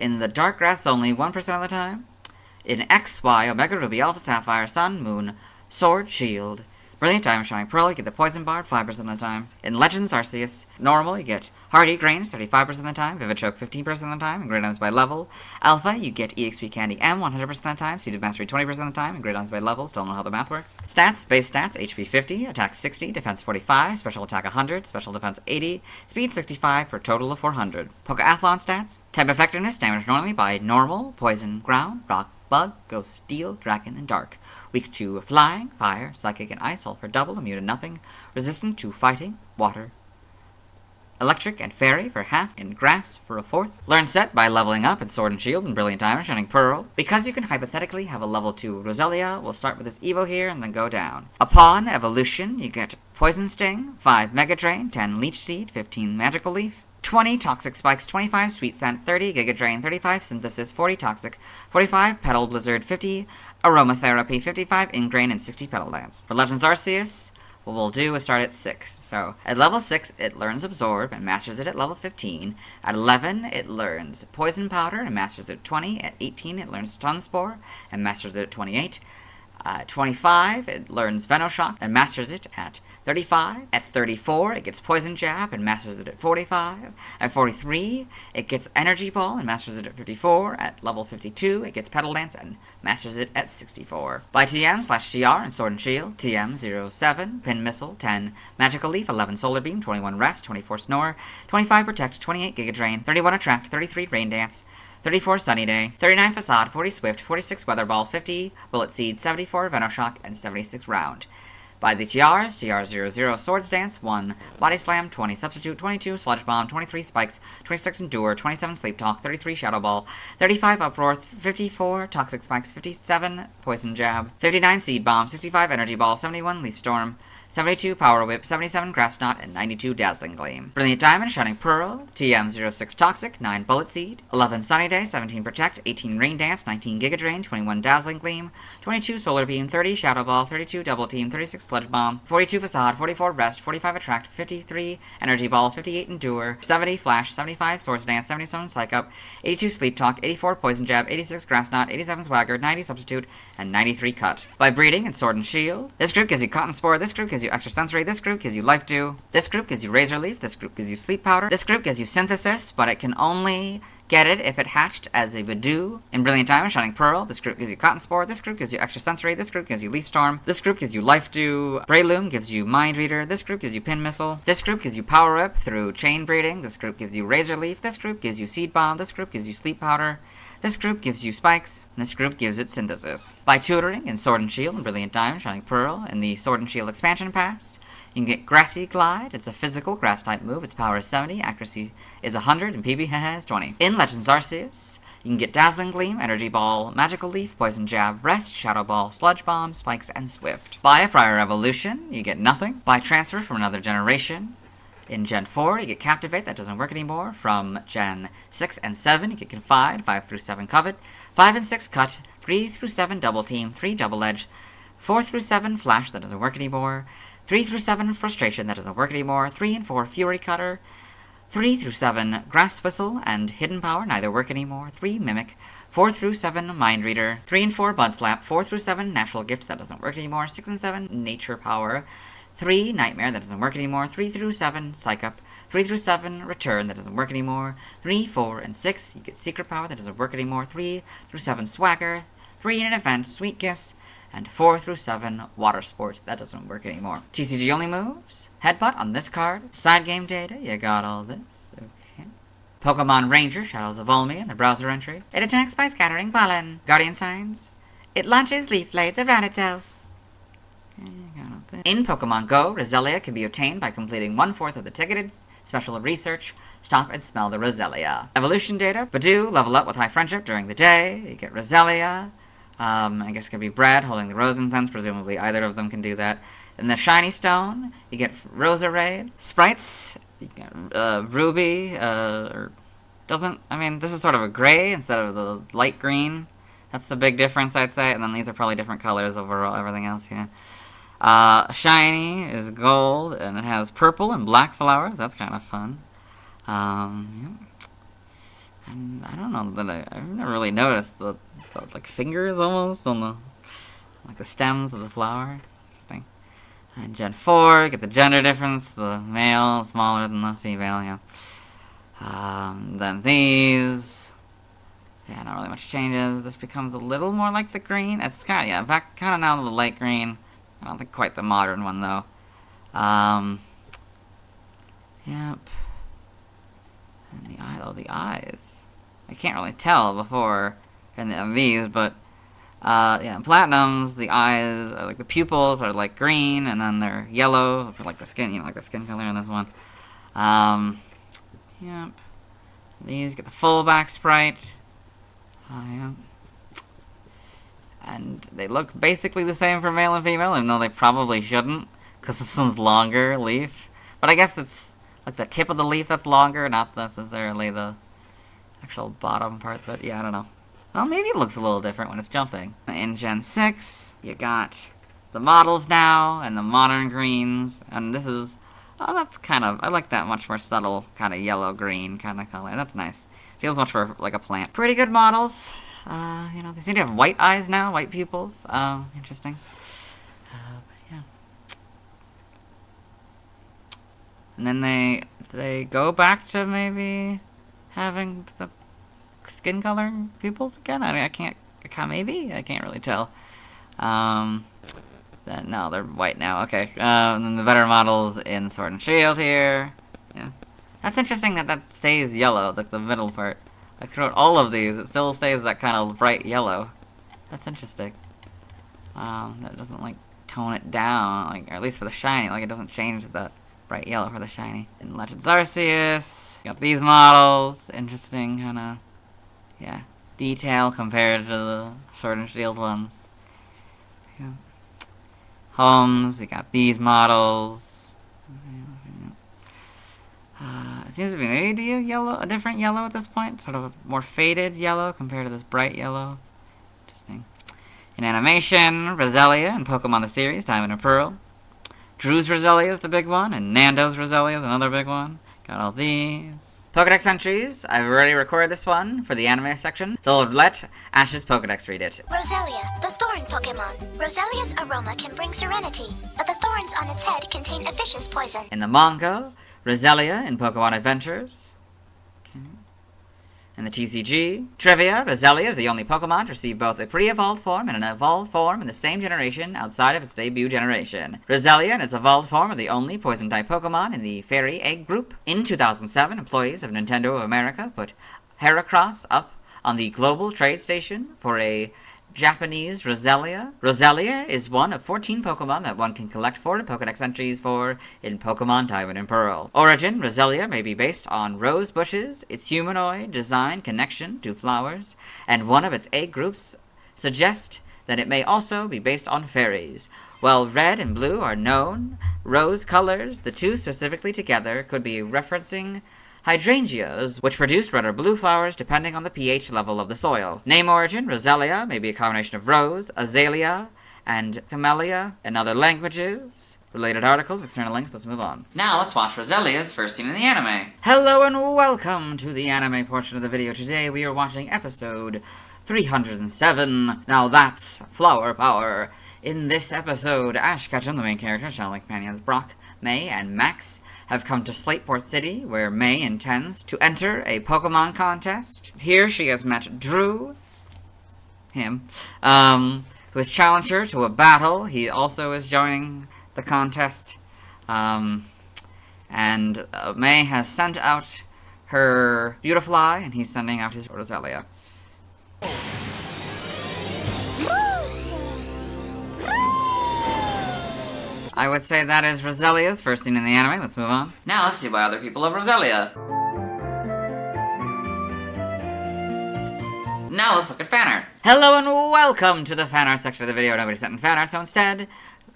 S6: in the Dark Grass only 1% of the time. In X, Y, Omega Ruby, Alpha Sapphire, Sun, Moon, Sword, Shield, Brilliant Diamond, Shining Pearl, you get the Poison Barb 5% of the time. In Legends Arceus, normal, you get Hardy Grains 35% of the time, Vivid Choke 15% of the time, and Great Items by level. Alpha, you get EXP Candy M 100% of the time, Seeded Mastery 20% of the time, and Great Items by level. Still don't know how the math works. Stats, base stats, HP 50, attack 60, defense 45, special attack 100, special defense 80, speed 65 for a total of 400. Pokeathlon stats, type effectiveness, damage normally by normal, poison, ground, rock, bug, ghost, steel, dragon, and dark. Weak to flying, fire, psychic, and ice, all for double, immune to nothing. Resistant to fighting, water, electric, and fairy for half, and grass for a fourth. Learn set by leveling up in Sword and Shield and Brilliant Diamond, Shining Pearl. Because you can hypothetically have a level 2 Roselia, we'll start with this Evo here and then go down. Upon evolution, you get Poison Sting, 5 Mega Drain, 10 Leech Seed, 15 Magical Leaf, 20 Toxic Spikes, 25 Sweet Scent, 30 Giga Drain, 35 Synthesis, 40 Toxic, 45 Petal Blizzard, 50 Aromatherapy, 55 Ingrain, and 60 Petal Dance. For Legends Arceus, what we'll do is start at 6. So, at level 6, it learns Absorb and masters it at level 15. At 11, it learns Poison Powder and masters it at 20. At 18, it learns Stun Spore and masters it at 28. 25, it learns Venoshock and masters it at 35. At 34, it gets Poison Jab and masters it at 45. At 43, it gets Energy Ball and masters it at 54. At level 52, it gets Petal Dance and masters it at 64. By TM/TR in Sword and Shield, TM 07, Pin Missile, 10 Magical Leaf, 11 Solar Beam, 21 Rest, 24 Snore, 25 Protect, 28 Giga Drain, 31 Attract, 33 Rain Dance, 34 Sunny Day, 39 Facade, 40 Swift, 46 Weather Ball, 50 Bullet Seed, 74 Venoshock, and 76 Round. By the TRs, TR00 Swords Dance, 1 Body Slam, 20 Substitute, 22 Sludge Bomb, 23 Spikes, 26 Endure, 27 Sleep Talk, 33 Shadow Ball, 35 Uproar, 54 Toxic Spikes, 57 Poison Jab, 59 Seed Bomb, 65 Energy Ball, 71 Leaf Storm, 72 Power Whip, 77 Grass Knot, and 92 Dazzling Gleam. Brilliant Diamond, Shining Pearl, TM06 Toxic, 9 Bullet Seed, 11 Sunny Day, 17 Protect, 18 Rain Dance, 19 Giga Drain, 21 Dazzling Gleam, 22 Solar Beam, 30 Shadow Ball, 32 Double Team, 36 Sludge Bomb, 42 Facade, 44 Rest, 45 Attract, 53 Energy Ball, 58 Endure, 70 Flash, 75 Swords Dance, 77 Psych Up, 82 Sleep Talk, 84 Poison Jab, 86 Grass Knot, 87 Swagger, 90 Substitute, and 93 Cut. By breeding in Sword and Shield, this group gives you Cotton Spore, this group gives you Extra Sensory, this group gives you Life Dew, this group gives you Razor Leaf, this group gives you Sleep Powder, this group gives you Synthesis, but it can only get it if it hatched as a Badoo. In Brilliant Diamond, Shining Pearl, this group gives you Cotton Spore, this group gives you Extra Sensory, this group gives you Leaf Storm, this group gives you Life Dew, Breloom gives you Mind Reader, this group gives you Pin Missile, this group gives you Power Whip through Chain Breeding, this group gives you Razor Leaf, this group gives you Seed Bomb, this group gives you Sleep Powder, this group gives you Spikes, and this group gives it Synthesis. By tutoring in Sword and Shield and Brilliant Diamond, Shining Pearl, in the Sword and Shield expansion pass, you can get Grassy Glide. It's a physical grass-type move. Its power is 70, accuracy is 100, and PB has 20. In Legends Arceus, you can get Dazzling Gleam, Energy Ball, Magical Leaf, Poison Jab, Rest, Shadow Ball, Sludge Bomb, Spikes, and Swift. By a prior evolution, you get nothing. By transfer from another generation, in Gen 4, you get Captivate, that doesn't work anymore. From Gen 6 and 7, you get Confide, 5 through 7 Covet, 5 and 6 Cut, 3 through 7 Double Team, 3 Double Edge, 4 through 7 Flash, that doesn't work anymore, 3 through 7 Frustration, that doesn't work anymore, 3 and 4 Fury Cutter, 3 through 7 Grass Whistle and Hidden Power, neither work anymore, 3 Mimic, 4 through 7 Mind Reader, 3 and 4 Bud Slap, 4 through 7 Natural Gift, that doesn't work anymore, 6 and 7 Nature Power, 3 Nightmare, that doesn't work anymore, 3 through 7 Psych Up, 3 through 7 Return, that doesn't work anymore, 3, 4, and 6 you get Secret Power, that doesn't work anymore, 3 through 7 Swagger, 3 in an event Sweet Kiss, and 4 through 7 Water Sport, that doesn't work anymore. TCG only moves, Headbutt on this card, side game data, you got all this, okay. Pokemon Ranger, Shadows of Ulmi in the browser entry. It attacks by scattering pollen. Guardian Signs, it launches leaf blades around itself. In Pokemon Go, Roselia can be obtained by completing 1/4 of the ticketed special research, Stop and Smell the Roselia. Evolution data, Badoo, level up with High Friendship during the day, you get Roselia, I guess it could be Brad holding the Rose Incense, presumably either of them can do that. In the Shiny Stone, you get Roserade. Sprites, you get Ruby, this is sort of a gray instead of the light green. That's the big difference, I'd say, and then these are probably different colors overall, everything else, yeah. Shiny is gold, and it has purple and black flowers. That's kind of fun. And I don't know that I've never really noticed the like fingers almost on the the stems of the flower. Interesting. And Gen 4, you get the gender difference. The male is smaller than the female. Yeah. Then these. Yeah, not really much changes. This becomes a little more like the green. It's kind of kind of now the light green. I don't think quite the modern one, though. Yep. And the eyes. I can't really tell before in these, but, yeah, in Platinums, the eyes, are like the pupils are like green, and then they're yellow, for like the skin, like the skin color in this one. Yep. These get the full back sprite. Yep. And they look basically the same for male and female, even though they probably shouldn't, because this one's longer leaf. But I guess it's like the tip of the leaf that's longer, not necessarily the actual bottom part, but yeah, I don't know. Well, maybe it looks a little different when it's jumping. In Gen 6, you got the models now, and the modern greens, and this is, that's kind of, I like that much more subtle, kind of yellow-green kind of color. That's nice. Feels much more like a plant. Pretty good models. They seem to have white eyes now, white pupils. Interesting. But yeah. And then they go back to maybe having the skin color pupils again. I can't really tell. No, they're white now. Okay. And then the better models in Sword and Shield here. Yeah. That's interesting that stays yellow, like the middle part. Like throughout all of these, it still stays that kind of bright yellow. That's interesting. That doesn't like tone it down, or at least for the shiny, it doesn't change that bright yellow for the shiny. In Legends Arceus, you got these models, interesting kind of, yeah, detail compared to the Sword and Shield ones. Yeah. Homes, you got these models. It seems to be maybe a different yellow at this point, sort of a more faded yellow compared to this bright yellow. Interesting. In animation, Roselia in Pokemon the series, Diamond and Pearl. Drew's Roselia is the big one, and Nando's Roselia is another big one. Got all these. Pokedex entries. I've already recorded this one for the anime section, so I'll let Ash's Pokedex read it.
S2: Roselia, the thorn Pokemon. Roselia's aroma can bring serenity, but the thorns on its head contain a vicious poison.
S6: In the manga, Roselia in Pokemon Adventures. Okay. And the TCG. Trivia, Roselia is the only Pokemon to receive both a pre-evolved form and an evolved form in the same generation outside of its debut generation. Roselia and its evolved form are the only Poison-type Pokemon in the Fairy Egg group. In 2007, employees of Nintendo of America put Heracross up on the Global Trade Station for a Japanese Roselia. Roselia is one of 14 Pokemon that one can collect 4 Pokedex entries for in Pokemon Diamond and Pearl. Origin, Roselia may be based on rose bushes, its humanoid design connection to flowers, and one of its egg groups suggest that it may also be based on fairies. While red and blue are known rose colors, the two specifically together could be referencing hydrangeas, which produce red or blue flowers depending on the pH level of the soil. Name origin, Roselia, may be a combination of rose, azalea, and camellia in other languages. Related articles, external links, let's move on.
S1: Now let's watch Roselia's first scene in the anime.
S6: Hello and welcome to the anime portion of the video. Today we are watching episode 307. Now that's flower power. In this episode, Ash Ketchum, the main character, channel companions Brock, May, and Max have come to Slateport City, where May intends to enter a Pokemon contest. Here she has met Drew, who has challenged her to a battle. He also is joining the contest. And May has sent out her Beautifly, and he's sending out his Roselia. I would say that is Roselia's first scene in the anime. Let's move on.
S1: Now let's see why other people love Roselia. Now let's look at fan art.
S6: Hello and welcome to the fan art section of the video. Nobody sent in fan art, so instead,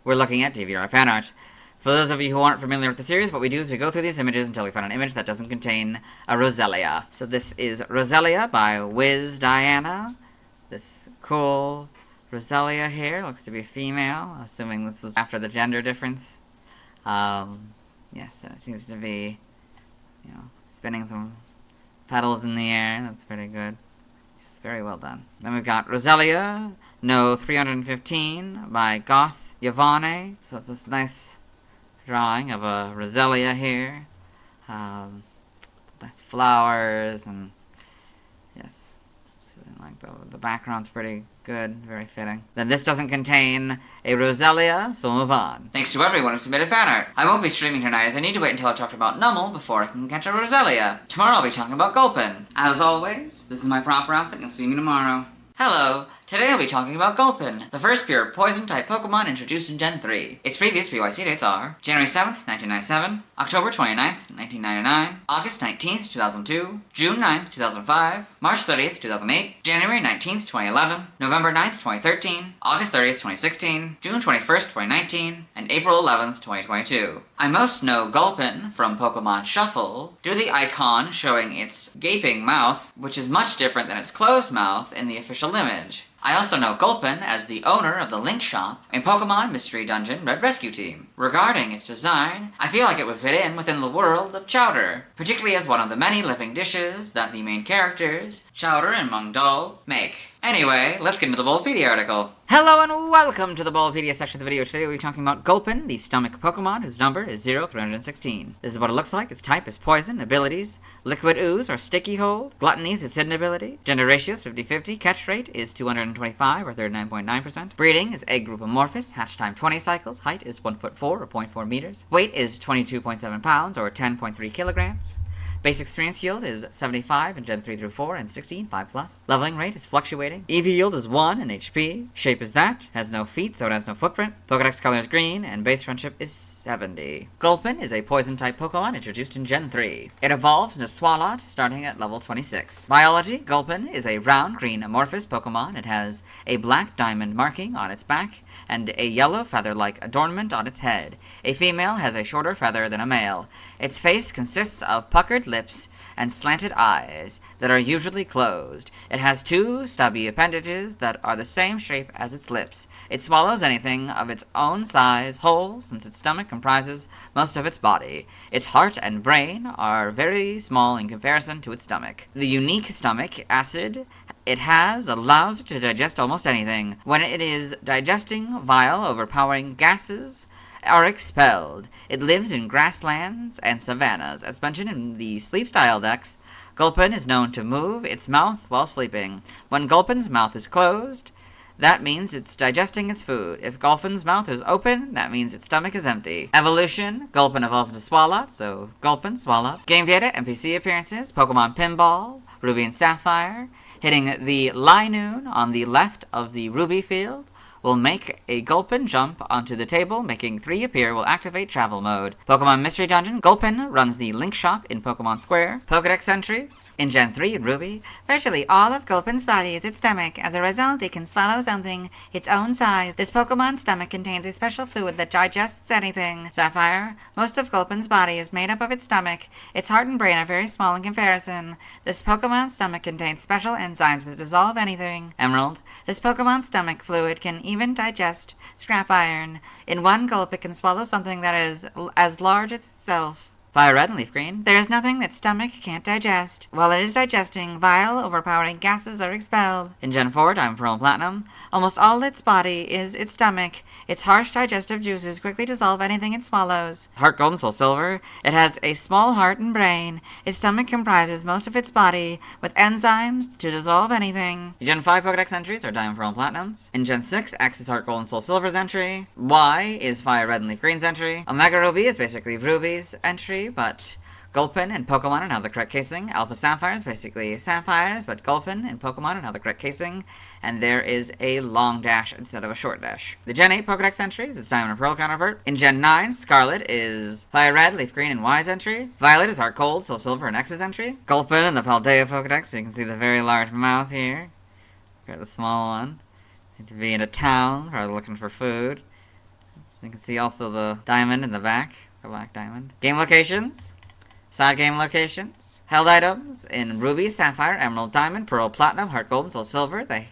S6: we're looking at DVR fan art. For those of you who aren't familiar with the series, what we do is we go through these images until we find an image that doesn't contain a Roselia. So this is Roselia by Wiz Diana. This cool Roselia here looks to be female, assuming this was after the gender difference. Yes, it seems to be, spinning some petals in the air. That's pretty good. It's very well done. Then we've got Roselia, No 315 by Goth Yvonne. So it's this nice drawing of a Roselia here. Nice flowers and yes. Like the background's pretty good, very fitting. Then this doesn't contain a Roselia, so we'll move on.
S1: Thanks to everyone who submitted fan art. I won't be streaming tonight as I need to wait until I've talked about Nummel before I can catch a Roselia. Tomorrow I'll be talking about Gulpin. As always, this is my proper outfit and you'll see me tomorrow. Hello! Today I'll be talking about Gulpin, the first pure Poison-type Pokemon introduced in Gen 3. Its previous PYC dates are January 7th, 1997, October 29th, 1999, August 19th, 2002, June 9th, 2005, March 30th, 2008, January 19th, 2011, November 9th, 2013, August 30th, 2016, June 21st, 2019, and April 11th, 2022. I most know Gulpin from Pokemon Shuffle due to the icon showing its gaping mouth, which is much different than its closed mouth in the official image. I also know Gulpin as the owner of the Link Shop in Pokemon Mystery Dungeon Red Rescue Team. Regarding its design, I feel like it would fit in within the world of Chowder, particularly as one of the many living dishes that the main characters, Chowder and Mungdol, make. Anyway, let's get into the Bulbapedia article.
S6: Hello and welcome to the Bulbapedia section of the video. Today we'll be talking about Gulpin, the stomach Pokemon whose number is 0316. This is what it looks like. Its type is Poison. Abilities: Liquid Ooze or Sticky Hold. Gluttony is its hidden ability. Gender ratio is 50-50. Catch rate is 225 or 39.9%. Breeding is Egg Group Amorphous. Hatch time 20 cycles. Height is 1'4" or 0.4 meters. Weight is 22.7 pounds or 10.3 kilograms. Base experience yield is 75 in Gen 3 through 4 and 16, 5+. Leveling rate is fluctuating. EV yield is 1 in HP. Shape is that. Has no feet, so it has no footprint. Pokedex color is green, and base friendship is 70. Gulpin is a Poison-type Pokemon introduced in Gen 3. It evolves into Swalot, starting at level 26. Biology: Gulpin is a round green amorphous Pokemon. It has a black diamond marking on its back, and a yellow feather-like adornment on its head. A female has a shorter feather than a male. Its face consists of puckered lips and slanted eyes that are usually closed. It has 2 stubby appendages that are the same shape as its lips. It swallows anything of its own size whole, since its stomach comprises most of its body. Its heart and brain are very small in comparison to its stomach. The unique stomach acid
S1: it allows it to digest almost anything. When it is digesting, vile, overpowering gases are expelled. It lives in grasslands and savannas. As mentioned in the sleep style decks, Gulpin is known to move its mouth while sleeping. When Gulpin's mouth is closed, that means it's digesting its food. If Gulpin's mouth is open, that means its stomach is empty. Evolution, Gulpin evolves into Swalot, so Gulpin, Swalot. Game data, NPC appearances, Pokemon Pinball, Ruby and Sapphire. Hitting the Minun on the left of the Ruby field will make a Gulpin jump onto the table, making 3 appear, will activate travel mode. Pokemon Mystery Dungeon, Gulpin runs the Link Shop in Pokemon Square. Pokedex entries, in Gen 3 in Ruby, virtually all of Gulpin's body is its stomach. As a result, it can swallow something its own size. This Pokemon's stomach contains a special fluid that digests anything. Sapphire, most of Gulpin's body is made up of its stomach. Its heart and brain are very small in comparison. This Pokemon's stomach contains special enzymes that dissolve anything. Emerald, this Pokemon's stomach fluid can even digest scrap iron. In one gulp, it can swallow something that is as large as itself. Fire Red and Leaf Green, there is nothing that stomach can't digest. While it is digesting, vile, overpowering gases are expelled. In Gen 4, Diamond, Pearl, and Platinum, almost all its body is its stomach. Its harsh digestive juices quickly dissolve anything it swallows. Heart Gold and Soul Silver, it has a small heart and brain. Its stomach comprises most of its body, with enzymes to dissolve anything. In Gen 5 Pokedex entries are Diamond, Pearl, and Platinums. In Gen 6, X is Heart Gold and Soul Silver's entry. Y is Fire Red and Leaf Green's entry. Omega Ruby is basically Ruby's entry, but Gulpin and Pokemon are now the correct casing. Alpha Sapphire is basically Sapphires, but Gulpin and Pokemon are now the correct casing. And there is a long dash instead of a short dash. The Gen 8 Pokedex entries, it's Diamond and Pearl counterpart. In Gen 9, Scarlet is Fire Red, Leaf Green, and Y's entry. Violet is Heart Gold, Soul Silver, and X's entry. Gulpin and the Paldea Pokedex, so you can see the very large mouth here. Got the small one. Seems to be in a town, probably looking for food. So you can see also the diamond in the back. Black Diamond. Game locations. Side game locations. Held items in Ruby, Sapphire, Emerald, Diamond, Pearl, Platinum, Heart Gold, and Soul Silver. They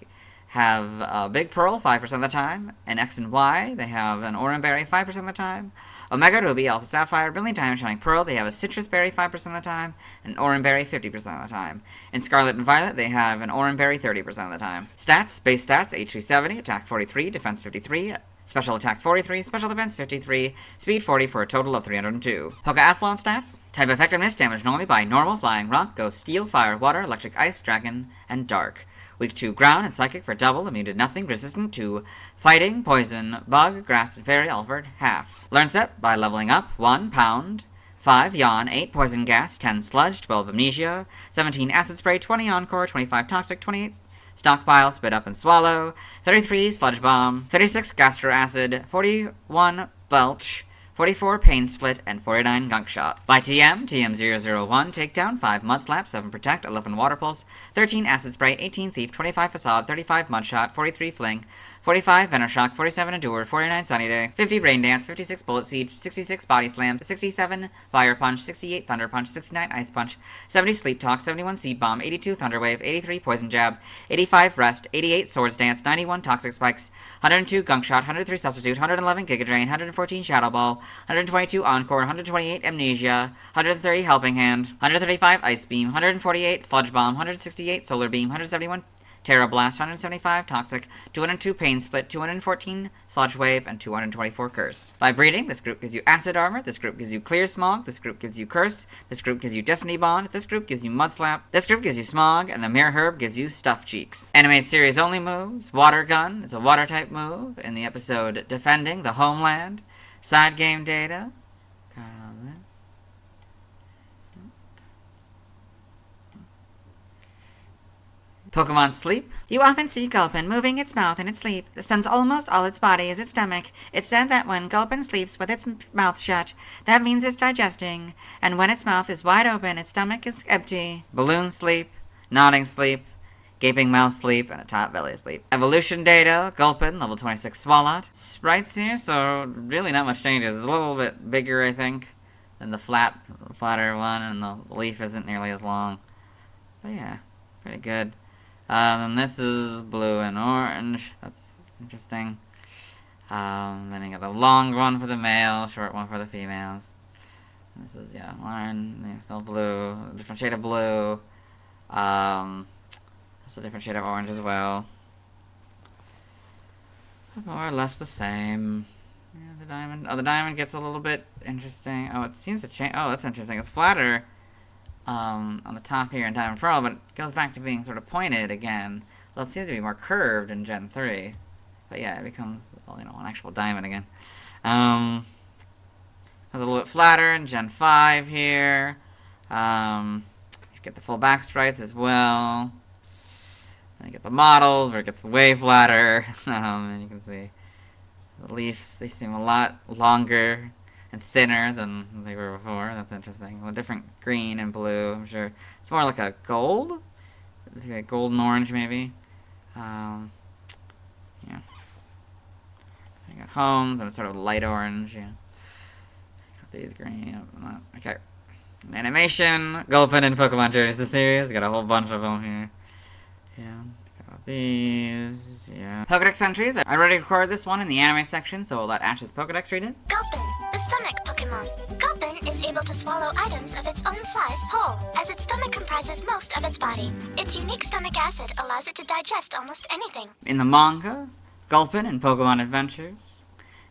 S1: have Big Pearl 5% of the time. In X and Y, they have an Orange Berry 5% of the time. Omega Ruby, Alpha Sapphire, Brilliant Diamond, Shining Pearl, they have a Citrus Berry 5% of the time. And Orange Berry 50% of the time. In Scarlet and Violet, they have an Orange Berry 30% of the time. Stats, base stats, HP 70, Attack 43, Defense 53, Special Attack 43, Special Defense 53, Speed 40 for a total of 302. Pokeathlon stats. Type effectiveness, damage normally by Normal, Flying, Rock, Ghost, Steel, Fire, Water, Electric, Ice, Dragon, and Dark. Weak to Ground and Psychic for double, immune to nothing, resistant to Fighting, Poison, Bug, Grass, and Fairy, all for half. Learn Step by leveling up 1 Pound, 5 Yawn, 8 Poison Gas, 10 Sludge, 12 Amnesia, 17 Acid Spray, 20 Encore, 25 Toxic, 28 Stockpile, Spit Up and Swallow, 33 Sludge Bomb, 36 Gastro Acid, 41 Belch, 44 Pain Split, and 49 Gunk Shot. By TM, TM001, Takedown, 5 Mud Slap, 7 Protect, 11 Water Pulse, 13 Acid Spray, 18 Thief, 25 Facade, 35 Mud Shot, 43 Fling, 45 Venoshock, 47 Endure, 49 Sunny Day, 50 Rain Dance, 56 Bullet Seed, 66 Body Slam, 67 Fire Punch, 68 Thunder Punch, 69 Ice Punch, 70 Sleep Talk, 71 Seed Bomb, 82 Thunder Wave, 83 Poison Jab, 85 Rest, 88 Swords Dance, 91 Toxic Spikes, 102 Gunk Shot, 103 Substitute, 111 Giga Drain, 114 Shadow Ball, 122 Encore, 128 Amnesia, 130 Helping Hand, 135 Ice Beam, 148 Sludge Bomb, 168 Solar Beam, 171 Terra Blast, 175 Toxic, 202 Pain Split, 214 Sludge Wave, and 224 Curse. By breeding, this group gives you Acid Armor, this group gives you Clear Smog, this group gives you Curse, this group gives you Destiny Bond, this group gives you Mud Slap, this group gives you Smog, and the Mirror Herb gives you Stuffed Cheeks. Animated series only moves. Water Gun is a water type move in the episode Defending the Homeland. Side game data. Pokemon Sleep. You often see Gulpin moving its mouth in its sleep, since almost all its body is its stomach. It's said that when Gulpin sleeps with its mouth shut, that means it's digesting, and when its mouth is wide open, its stomach is empty. Balloon Sleep, Nodding Sleep, Gaping Mouth Sleep, and a Top Belly Sleep. Evolution data, Gulpin, level 26 Swalot. Sprites here, so really not much changes. It's a little bit bigger, I think, than the flatter one, and the leaf isn't nearly as long. But yeah, pretty good. Then this is blue and orange. That's interesting. Then you got the long one for the male, short one for the females. This is, yeah, Lairon, yeah, still blue, different shade of blue.
S6: It's a different shade of orange as well. More or less the same. Yeah, the diamond. Oh, the diamond gets a little bit interesting. Oh, it seems to change. Oh, that's interesting. It's flatter on the top here in Diamond Pearl, but it goes back to being sort of pointed again. Well, it seems to be more curved in Gen 3. But yeah, it becomes, well, you know, an actual diamond again. It's a little bit flatter in Gen 5 here. You get the full back sprites as well. And you get the models where it gets way flatter. And you can see the leaves, they seem a lot longer and thinner than they were before. That's interesting. A different green and blue, I'm sure. It's more like a gold? Like gold and orange, maybe. Yeah. I got homes, and it's sort of light orange, yeah. Got these green, yep. Okay. Animation, Gulpin and Pokemon Journeys the series. Got a whole bunch of them here. Yeah. Got these, yeah. Pokedex entries. I already recorded this one in the anime section, so we'll let Ash's Pokedex read it.
S2: Gulpin, the stomach Pokemon. Gulpin is able to swallow items of its own size whole, as its stomach comprises most of its body. Its unique stomach acid allows it to digest almost anything.
S6: In the manga, Gulpin and Pokemon Adventures.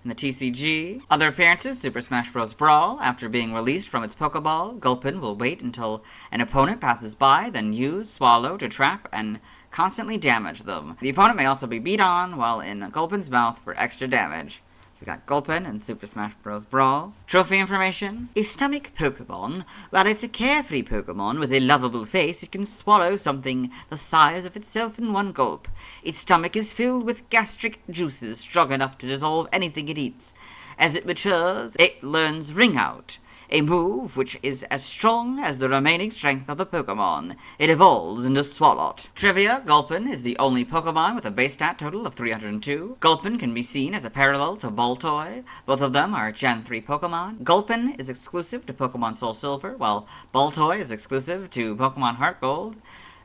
S6: In the TCG, other appearances, Super Smash Bros. Brawl. After being released from its Pokeball, Gulpin will wait until an opponent passes by, then use Swallow to trap and constantly damage them. The opponent may also be beat on while in Gulpin's mouth for extra damage. We got Gulpin and Super Smash Bros. Brawl. Trophy information. A stomach Pokemon. While it's a carefree Pokemon with a lovable face, it can swallow something the size of itself in one gulp. Its stomach is filled with gastric juices strong enough to dissolve anything it eats. As it matures, it learns Ring Out, a move which is as strong as the remaining strength of the Pokemon. It evolves into Swalot. Trivia, Gulpin is the only Pokemon with a base stat total of 302. Gulpin can be seen as a parallel to Baltoy. Both of them are Gen 3 Pokemon. Gulpin is exclusive to Pokemon Soul Silver, while Baltoy is exclusive to Pokemon Heart Gold,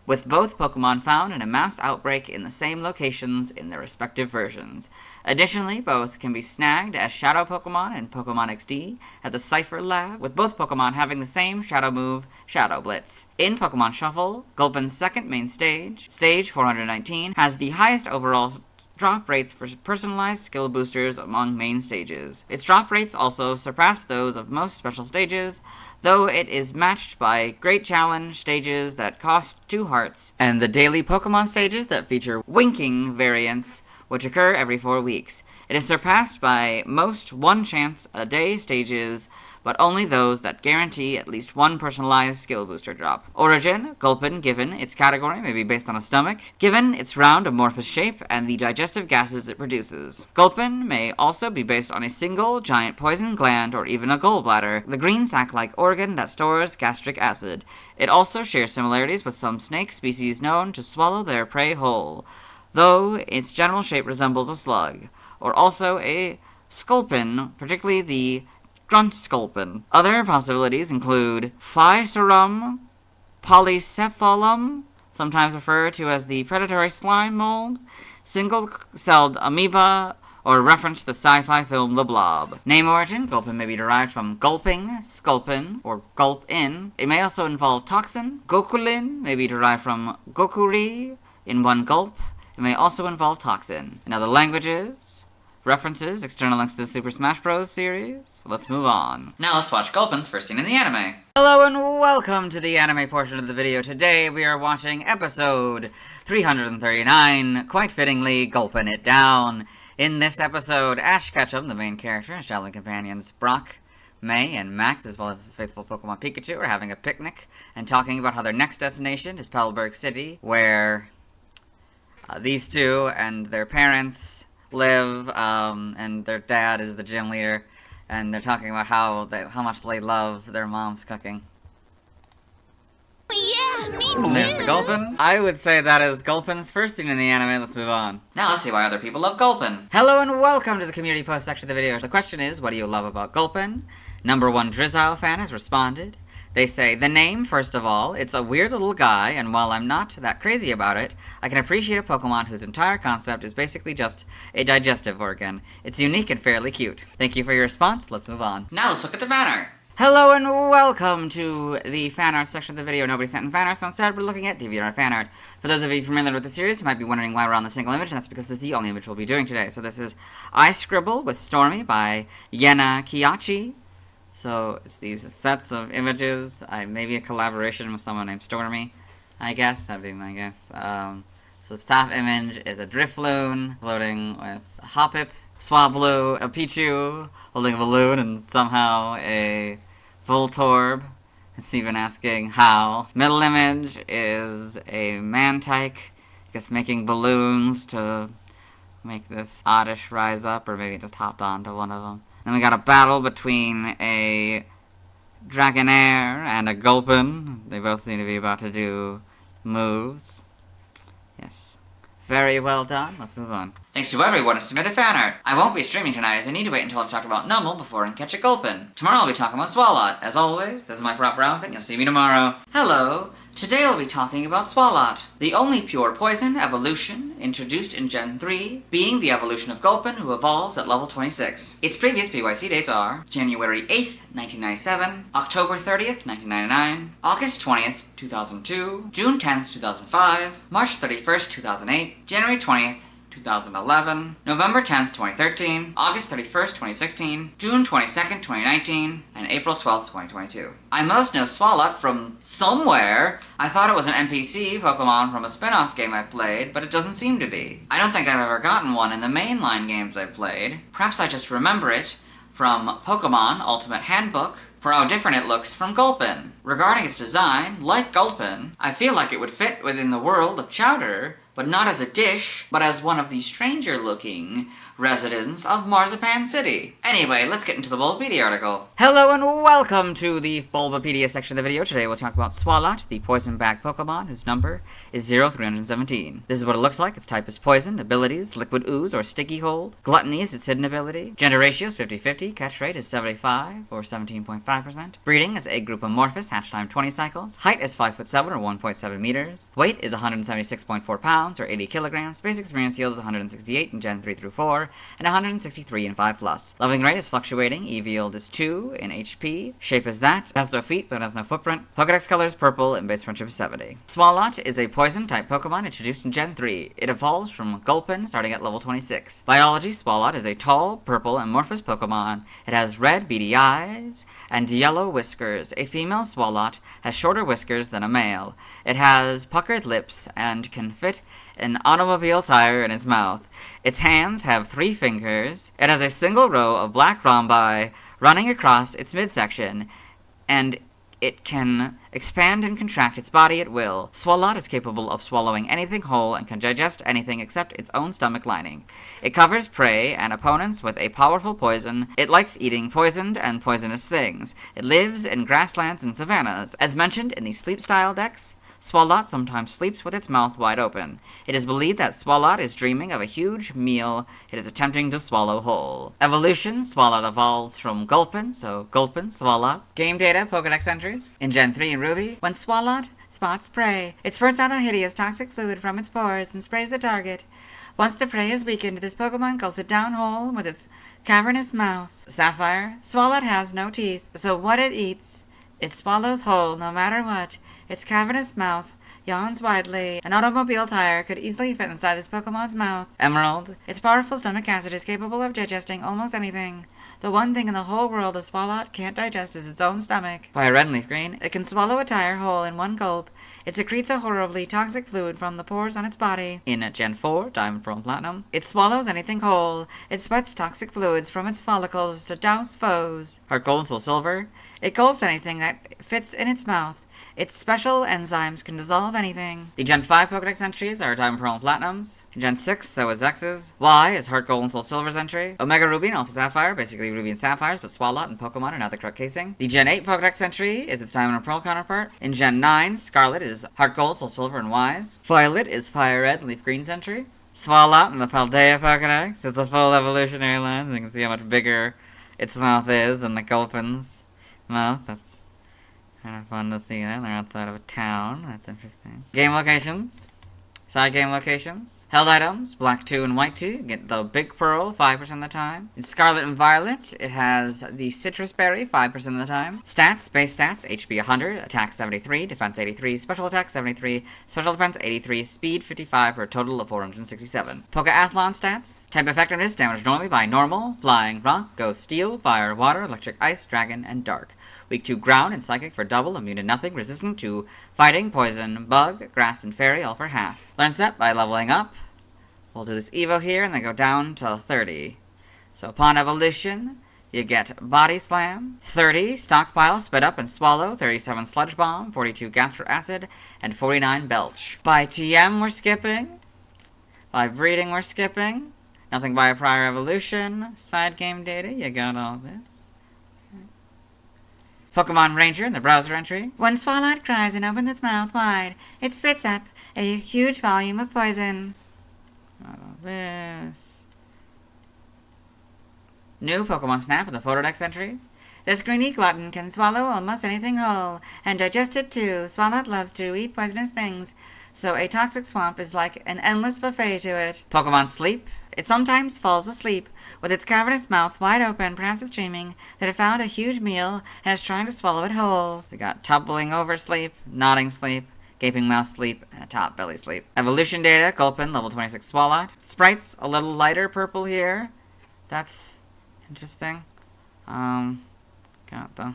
S6: with both Pokemon found in a mass outbreak in the same locations in their respective versions. Additionally, both can be snagged as Shadow Pokemon in Pokemon XD at the Cypher Lab, with both Pokemon having the same Shadow move, Shadow Blitz. In Pokemon Shuffle, Gulpin's second main stage, Stage 419, has the highest overall drop rates for personalized skill boosters among main stages. Its drop rates also surpass those of most special stages, though it is matched by Great Challenge stages that cost 2 hearts, and the daily Pokemon stages that feature winking variants, which occur every 4 weeks. It is surpassed by most 1 chance a day stages, but only those that guarantee at least 1 personalized skill booster drop. Origin, Gulpin, given its category, may be based on a stomach, given its round amorphous shape and the digestive gases it produces. Gulpin may also be based on a single giant poison gland or even a gallbladder, the green sac-like organ that stores gastric acid. It also shares similarities with some snake species known to swallow their prey whole, though its general shape resembles a slug, or also a sculpin, particularly the grunt sculpin. Other possibilities include Physarum polycephalum, sometimes referred to as the predatory slime mold, single-celled amoeba, or reference to the sci-fi film The Blob. Name origin, Gulpin may be derived from gulping, sculpin, or gulp-in. It may also involve toxin. Gokulin may be derived from gokuri, in one gulp. It may also involve toxin. In other languages, references, external links to the Super Smash Bros. Series. Let's move on.
S1: Now let's watch Gulpin's first scene in the anime.
S6: Hello and welcome to the anime portion of the video. Today we are watching episode 339, quite fittingly, Gulpin It Down. In this episode, Ash Ketchum, the main character, and his traveling companions Brock, May, and Max, as well as his faithful Pokemon Pikachu, are having a picnic and talking about how their next destination is Pelberg City, where these two and their parents live, and their dad is the gym leader, and they're talking about how much they love their mom's cooking.
S5: Yeah, me too!
S6: There's the Gulpin. I would say that is Gulpin's first scene in the anime. Let's move on.
S1: Now let's see why other people love Gulpin.
S6: Hello and welcome to the community post section of the video. The question is, what do you love about Gulpin? Number 1 Drizzile fan has responded. They say, the name, first of all, it's a weird little guy, and while I'm not that crazy about it, I can appreciate a Pokemon whose entire concept is basically just a digestive organ. It's unique and fairly cute. Thank you for your response. Let's move on.
S1: Now let's look at the banner.
S6: Hello and welcome to the fan art section of the video. Nobody sent in fan art, so instead we're looking at DeviantArt fan art. For those of you familiar with the series, you might be wondering why we're on the single image, and that's because this is the only image we'll be doing today. So this is I Scribble with Stormy by Yena Kiyachi. So it's these sets of images, maybe a collaboration with someone named Stormy, I guess. That'd be my guess. So the top image is a Drifloon floating with a Hoppip, Swablu, a Pichu holding a balloon, and somehow a Voltorb. It's even asking how. Middle image is a Manectric, I guess making balloons to make this oddish rise up, or maybe it just hopped onto one of them. Then we got a battle between a Dragonair and a Gulpin. They both seem to be about to do moves. Yes. Very well done. Let's move on.
S1: Thanks to everyone who submitted fan art. I won't be streaming tonight as I need to wait until I've talked about Numble before I can catch a Gulpin. Tomorrow I'll be talking about Swalot. As always, this is my proper outfit and you'll see me tomorrow. Hello! Today I'll be talking about Swalot, the only pure poison evolution introduced in Gen 3, being the evolution of Gulpin who evolves at level 26. Its previous PYC dates are January 8th, 1997, October 30th, 1999, August 20th, 2002, June 10th, 2005, March 31st, 2008, January 20th, 2011, November 10th, 2013, August 31st, 2016, June 22nd, 2019, and April 12th, 2022. I most know Swalot from somewhere. I thought it was an NPC Pokemon from a spin-off game I played, but it doesn't seem to be. I don't think I've ever gotten one in the mainline games I've played. Perhaps I just remember it from Pokemon Ultimate Handbook, for how different it looks from Gulpin. Regarding its design, like Gulpin, I feel like it would fit within the world of Chowder, but not as a dish, but as one of the stranger-looking residents of Marzipan City. Anyway, let's get into the Bulbapedia article.
S6: Hello and welcome to the Bulbapedia section of the video. Today we'll talk about Swalot, the poison bag Pokemon, whose number is 0317. This is what it looks like. Its type is poison, abilities, liquid ooze or sticky hold. Gluttony is its hidden ability. Gender ratio is 50-50, catch rate is 75 or 17.5%. Breeding is egg group amorphous, hatch time 20 cycles. Height is 5'7" or 1.7 meters. Weight is 176.4 pounds or 80 kilograms. Basic experience yield is 168 in Gen 3 through 4. And 163 in 5+. Leveling rate is fluctuating. EV yield is 2 in HP. Shape is that. It has no feet, so it has no footprint. Pokedex color is purple, and base friendship is 70. Swalot is a poison-type Pokemon introduced in Gen 3. It evolves from Gulpin, starting at level 26. Biology, Swalot is a tall, purple, amorphous Pokemon. It has red, beady eyes and yellow whiskers. A female Swalot has shorter whiskers than a male. It has puckered lips and can fit an automobile tire in its mouth. Its hands have 3 fingers. It has a single row of black rhombi running across its midsection, and it can expand and contract its body at will. Swalot is capable of swallowing anything whole and can digest anything except its own stomach lining. It covers prey and opponents with a powerful poison. It likes eating poisoned and poisonous things. It lives in grasslands and savannas. As mentioned in the sleep style decks, Swalot sometimes sleeps with its mouth wide open. It is believed that Swalot is dreaming of a huge meal it is attempting to swallow whole. Evolution, Swalot evolves from Gulpin, so Gulpin, Swalot. Game data, Pokedex entries. In Gen 3 and Ruby, when Swalot spots prey, it spurts out a hideous toxic fluid from its pores and sprays the target. Once the prey is weakened, this Pokemon gulps it down whole with its cavernous mouth. Sapphire, Swalot has no teeth, so what it eats, it swallows whole no matter what. Its cavernous mouth yawns widely. An automobile tire could easily fit inside this Pokemon's mouth. Emerald. Its powerful stomach acid is capable of digesting almost anything. The one thing in the whole world a Swalot can't digest is its own stomach. Fire Red and Leaf Green. It can swallow a tire whole in one gulp. It secretes a horribly toxic fluid from the pores on its body. In Gen 4, Diamond, Pearl, and Platinum, it swallows anything whole. It sweats toxic fluids from its follicles to douse foes. Heart Gold, Soul Silver. It gulps anything that fits in its mouth. Its special enzymes can dissolve anything. The Gen 5 Pokedex entries are Diamond, Pearl, and Platinums. In Gen 6, so is X's. Y is Heart Gold and Soul Silver's entry. Omega Ruby and Alpha Sapphire, basically Ruby and Sapphires, but Swalot and Pokemon are now the correct casing. The Gen 8 Pokedex entry is its Diamond and Pearl counterpart. In Gen 9, Scarlet is Heart Gold, Soul Silver, and Y's. Violet is Fire Red and Leaf Green's entry. Swalot in the Paldea Pokedex. It's a full evolutionary line, so you can see how much bigger its mouth is than the Gulpin's mouth. That's kind of fun to see that. They're outside of a town. That's interesting. Game locations. Side game locations. Held items, black 2 and white 2, get the big pearl 5% of the time. In Scarlet and Violet, it has the citrus berry 5% of the time. Stats, base stats, HP 100, attack 73, defense 83, special attack 73, special defense 83, speed 55 for a total of 467. Pokeathlon stats. Type effectiveness, damaged normally by normal, flying, rock, ghost, steel, fire, water, electric, ice, dragon, and dark. Weak to ground and psychic for double, immune to nothing, resistant to fighting, poison, bug, grass, and fairy, all for half. Learn step by leveling up. We'll do this Evo here and then go down to 30. So upon evolution, you get Body Slam, 30 Stockpile, Spit Up and Swallow, 37 Sludge Bomb, 42 Gastro Acid, and 49 Belch. By TM we're skipping. By breeding we're skipping. Nothing by a prior evolution. Side game data, you got all this. Pokemon Ranger in the browser entry. When Swallow cries and opens its mouth wide, it spits up a huge volume of poison. All this. New Pokemon Snap in the Photodex entry. This greeny glutton can swallow almost anything whole, and digest it too. Swallow loves to eat poisonous things, so a toxic swamp is like an endless buffet to it. Pokemon Sleep. It sometimes falls asleep, with its cavernous mouth wide open, perhaps it's dreaming that it found a huge meal and is trying to swallow it whole. We got tumbling over sleep, nodding sleep, gaping mouth sleep, and a top belly sleep. Evolution data, Gulpin, level 26 Swallow. Sprites, a little lighter purple here. That's interesting. Got the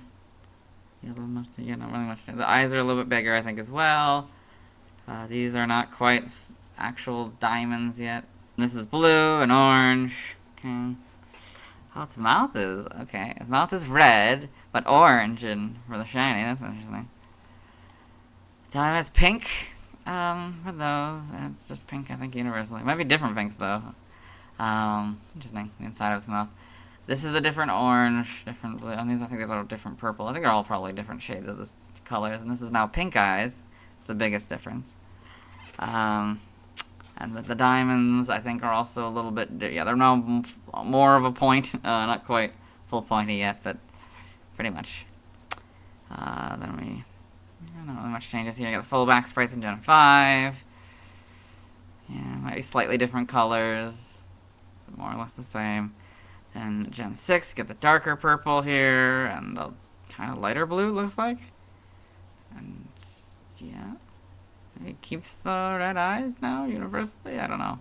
S6: yellow mustard, yeah, not really much. The eyes are a little bit bigger, I think, as well. These are not quite actual diamonds yet. This is blue and orange. Okay. Oh, its mouth is, okay. Its mouth is red, but orange and for the shiny. That's interesting. It's pink. For those. It's just pink, I think, universally. It might be different pinks, though. Interesting. The inside of its mouth. This is a different orange, different blue. And these, I think these are different purple. I think they're all probably different shades of this colors. And this is now pink eyes. It's the biggest difference. And the diamonds, I think, are also a little bit, yeah, they're now more of a point. Not quite full pointy yet, but pretty much. Then we, not really much changes here. You got the full back sprites in Gen 5. Yeah, might be slightly different colors. More or less the same. Then Gen 6, you get the darker purple here, and the kind of lighter blue, looks like. And, yeah. It keeps the red eyes now, universally? I don't know.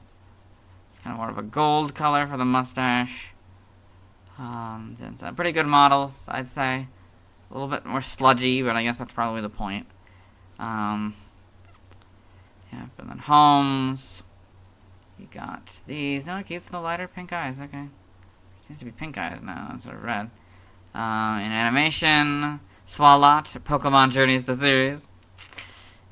S6: It's kind of more of a gold color for the mustache. Pretty good models, I'd say. A little bit more sludgy, but I guess that's probably the point. Yeah, and then homes. You got these. No, it keeps the lighter pink eyes, okay. Seems to be pink eyes now, instead of red. In animation, Swalot, Pokemon Journeys the series.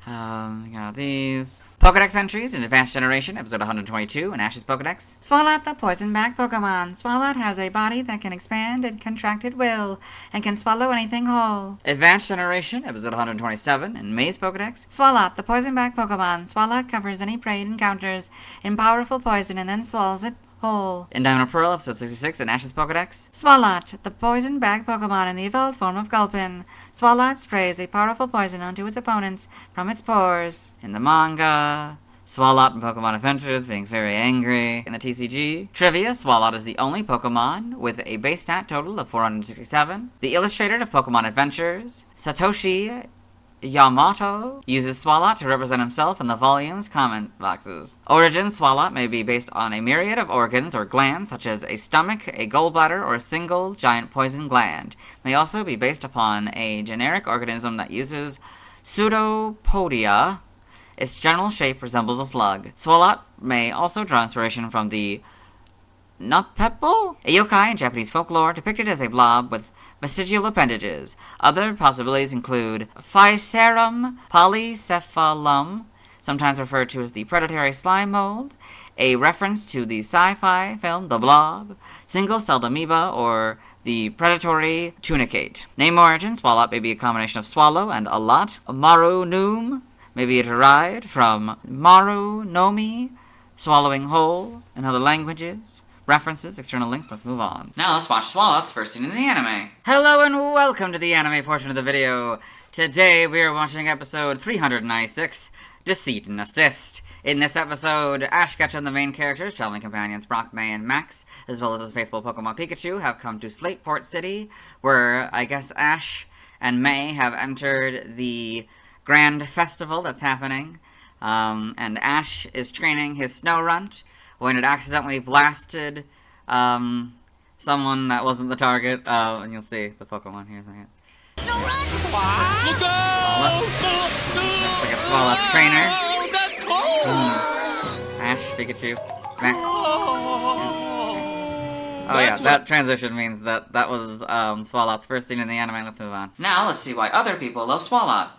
S6: Got these. Pokedex entries in Advanced Generation, episode 122, in Ash's Pokedex. Swalot the poison bag Pokemon. Swalot has a body that can expand and contract at will, and can swallow anything whole. Advanced Generation, episode 127, in May's Pokedex. Swalot the poison bag Pokemon. Swalot covers any prey it encounters in powerful poison and then swallows it whole. In Diamond and Pearl, episode 66, in Ash's Pokedex. Swalot, the poison bag Pokemon in the evolved form of Gulpin. Swalot sprays a powerful poison onto its opponents from its pores. In the manga, Swalot in Pokemon Adventures being very angry. In the TCG, Trivia, Swalot is the only Pokemon with a base stat total of 467. The illustrator of Pokemon Adventures, Satoshi Yamato, uses Swalot to represent himself in the volume's comment boxes. Origin, Swalot may be based on a myriad of organs or glands, such as a stomach, a gallbladder, or a single giant poison gland. May also be based upon a generic organism that uses pseudopodia. Its general shape resembles a slug. Swalot may also draw inspiration from the Nuppepo, a yokai in Japanese folklore depicted as a blob with vestigial appendages. Other possibilities include Physarum polycephalum, sometimes referred to as the predatory slime mold, a reference to the sci-fi film The Blob, single-celled amoeba, or the predatory tunicate. Name origin, Swalot may be a combination of swallow and a lot. Maru Noom may be derived from Maru Nomi, swallowing whole, in other languages. References, external links, let's move on. Now let's watch Swalot's first scene in the anime. Hello and welcome to the anime portion of the video. Today we are watching episode 396, Deceit and Assist. In this episode, Ash, Ketchum, the main characters, traveling companions Brock, May, and Max, as well as his faithful Pokemon Pikachu, have come to Slateport City, where I guess Ash and May have entered the grand festival that's happening. And Ash is training his Snorunt when it accidentally blasted someone that wasn't the target. And you'll see the Pokemon here in a second.
S3: Snorunt! Look out!
S6: Looks like a Swalloth's trainer.
S3: That's cold!
S6: Ash, Pikachu, Max. Oh yeah, that transition means that was Swalloth's first scene in the anime. Let's move on.
S1: Now let's see why other people love Swalloth.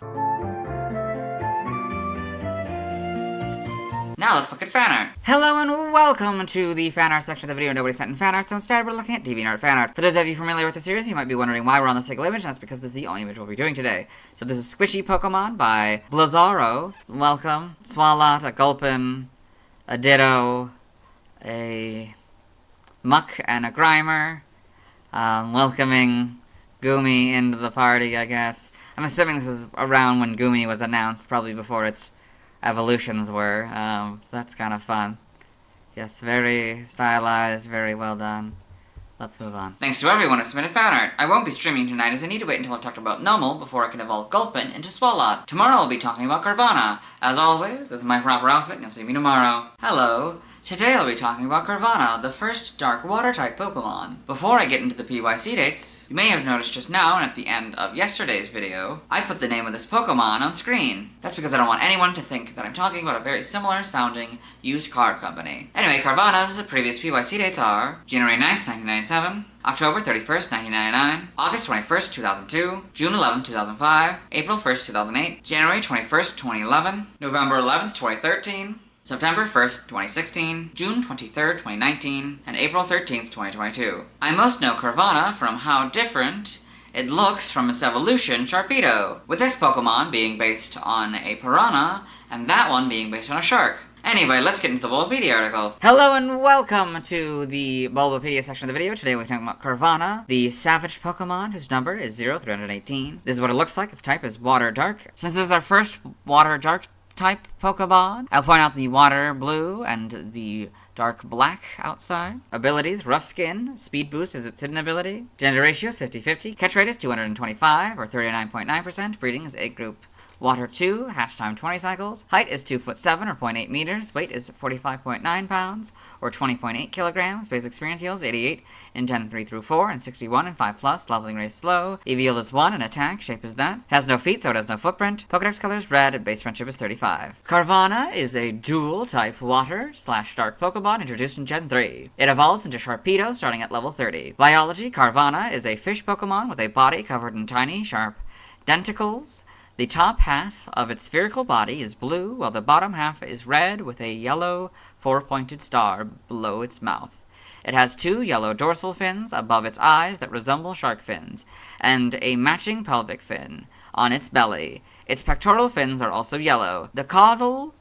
S1: Now let's look at fan art.
S6: Hello and welcome to the fan art section of the video. Nobody sent in fan art, so instead we're looking at DeviantArt fan art. For those of you familiar with the series, you might be wondering why we're on the single image, and that's because this is the only image we'll be doing today. So this is Squishy Pokemon by Blizzaro. Welcome. Swalloth, a Gulpin, a Ditto, a Muck, and a Grimer. Welcoming Goomy into the party, I guess. I'm assuming this is around when Goomy was announced, probably before its evolutions were, so that's kind of fun. Yes, very stylized, very well done. Let's move on.
S1: Thanks to everyone who submitted fan art. I won't be streaming tonight as I need to wait until I've talked about Numel before I can evolve Gulpin into Swalloth. Tomorrow I'll be talking about Carvanha. As always, this is my proper outfit and you'll see me tomorrow. Hello. Today I'll be talking about Carvanha, the first dark water-type Pokemon. Before I get into the PYC dates, you may have noticed just now and at the end of yesterday's video, I put the name of this Pokemon on screen. That's because I don't want anyone to think that I'm talking about a very similar sounding used car company. Anyway, Carvanha's previous PYC dates are January 9th, 1997, October 31st, 1999, August 21st, 2002, June 11th, 2005, April 1st, 2008, January 21st, 2011, November 11th, 2013, September 1st, 2016, June 23rd, 2019, and April 13th, 2022. I most know Carvanha from how different it looks from its evolution, Sharpedo, with this Pokemon being based on a piranha, and that one being based on a shark. Anyway, let's get into the Bulbapedia article.
S6: Hello and welcome to the Bulbapedia section of the video. Today we're talking about Carvanha, the savage Pokemon whose number is 0318. This is what it looks like. Its type is Water Dark. Since this is our first Water Dark type Pokemon, I'll point out the Water Blue and the Dark Black outside. Abilities: Rough Skin, Speed Boost is its hidden ability. Gender ratio is 50-50. Catch rate is 225, or 39.9%. Breeding is egg group Water 2, hatch time 20 cycles. Height is 2'7", or 0.8 meters. Weight is 45.9 pounds, or 20.8 kilograms. Base experience yield is 88 in 10, 3 through 4, and 61 in 5+. Leveling rate is slow. EV yield is 1, and attack shape is that. Has no feet, so it has no footprint. Pokedex color is red, and base friendship is 35. Carvanha is a dual-type water/dark Pokemon introduced in Gen 3. It evolves into Sharpedo starting at level 30. Biology: Carvanha is a fish Pokemon with a body covered in tiny, sharp denticles. The top half of its spherical body is blue, while the bottom half is red with a yellow four-pointed star below its mouth. It has 2 yellow dorsal fins above its eyes that resemble shark fins, and a matching pelvic fin on its belly. Its pectoral fins are also yellow. The caudal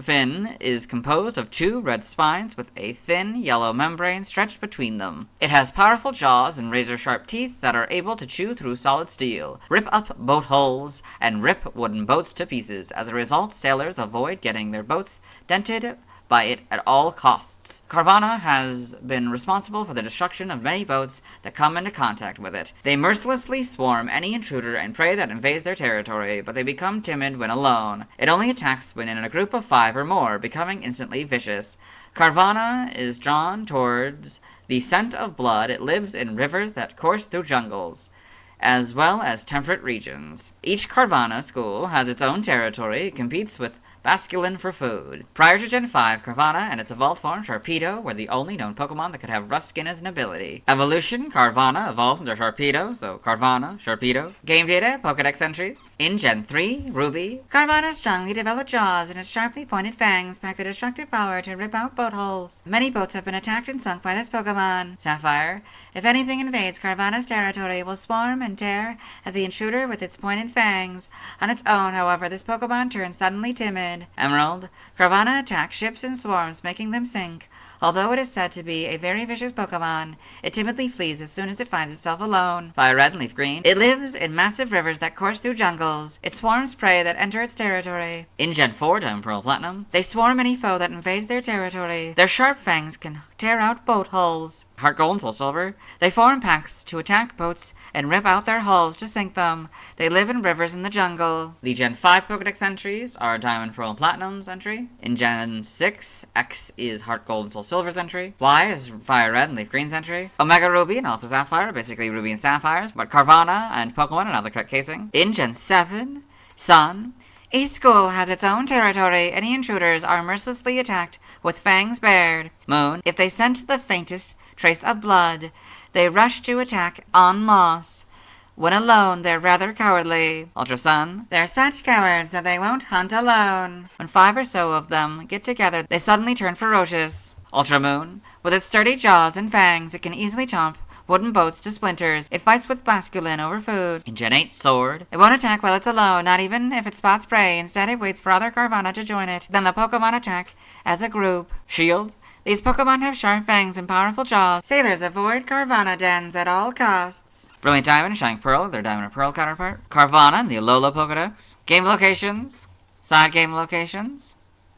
S6: fin is composed of 2 red spines with a thin yellow membrane stretched between them. It has powerful jaws and razor-sharp teeth that are able to chew through solid steel, rip up boat hulls, and rip wooden boats to pieces. As a result, sailors avoid getting their boats dented by it at all costs. Carvanha has been responsible for the destruction of many boats that come into contact with it. They mercilessly swarm any intruder and prey that invades their territory, but they become timid when alone. It only attacks when in a group of 5 or more, becoming instantly vicious. Carvanha is drawn towards the scent of blood. It lives in rivers that course through jungles, as well as temperate regions. Each Carvanha school has its own territory. It competes with Basculin for food. Prior to Gen 5, Carvanha and its evolved form, Sharpedo, were the only known Pokemon that could have rough skin as an ability. Evolution: Carvanha evolves into Sharpedo, so Carvanha, Sharpedo. Game data, Pokedex entries. In Gen 3, Ruby, Carvanha's strongly developed jaws and its sharply pointed fangs pack the destructive power to rip out boat holes. Many boats have been attacked and sunk by this Pokemon. Sapphire, if anything invades Carvanha's territory, it will swarm and tear at the intruder with its pointed fangs. On its own, however, this Pokemon turns suddenly timid. Emerald, Carvanha attacks ships in swarms, making them sink.
S11: Although it is said to be a very vicious Pokemon, it timidly flees as soon as it finds itself alone. Fire Red and Leaf Green. It lives in massive rivers that course through jungles. It swarms prey that enter its territory. In Gen 4, Diamond Pearl Platinum, they swarm any foe that invades their territory. Their sharp fangs can tear out boat hulls. Heart Gold and Soul Silver. They form packs to attack boats and rip out their hulls to sink them. They live in rivers in the jungle. The Gen 5 Pokedex entries are Diamond, Pearl, and Platinum's entry. In Gen 6, X is Heart Gold and Soul Silver's entry. Y is Fire Red and Leaf Green's entry. Omega Ruby and Alpha Sapphire, basically Ruby and Sapphires, but Carvanha and Pokemon and other correct casing. In Gen 7, Sun. Each school has its own territory. Any intruders are mercilessly attacked with fangs bared. Moon. If they scent the faintest trace of blood, they rush to attack en masse. When alone, they're rather cowardly. Ultra Sun. They're such cowards that they won't hunt alone. When 5 or so of them get together, they suddenly turn ferocious. Ultra Moon. With its sturdy jaws and fangs, it can easily chomp wooden boats to splinters. It fights with Basculin over food. In Gen 8, Sword. It won't attack while it's alone, not even if it spots prey. Instead, it waits for other Carvanha to join it. Then the Pokemon attack as a group. Shield. These Pokemon have sharp fangs and powerful jaws. Sailors avoid Carvanha dens at all costs. Brilliant Diamond and Shining Pearl, their Diamond and Pearl counterpart. Carvanha and the Alola Pokedex. Game locations. Side game locations.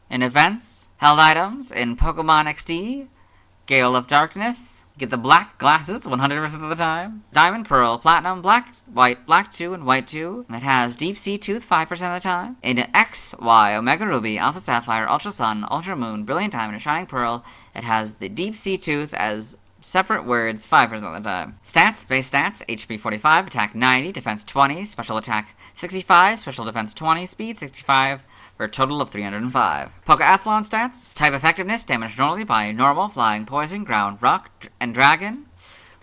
S11: In events. Held items in Pokemon XD. Gale of Darkness. Get the black glasses 100% of the time. Diamond, Pearl, Platinum, Black, White, Black 2, and White 2. And it has Deep Sea Tooth 5% of the time. In X, Y, Omega Ruby, Alpha Sapphire, Ultra Sun, Ultra Moon, Brilliant Diamond, and Shining Pearl, it has the Deep Sea Tooth as separate words 5% of the time. Stats, base stats, HP 45, attack 90, defense 20, special attack 65, special defense 20, speed 65, for a total of 305. Pokeathlon stats, type effectiveness, damaged normally by normal, flying, poison, ground, rock, and dragon.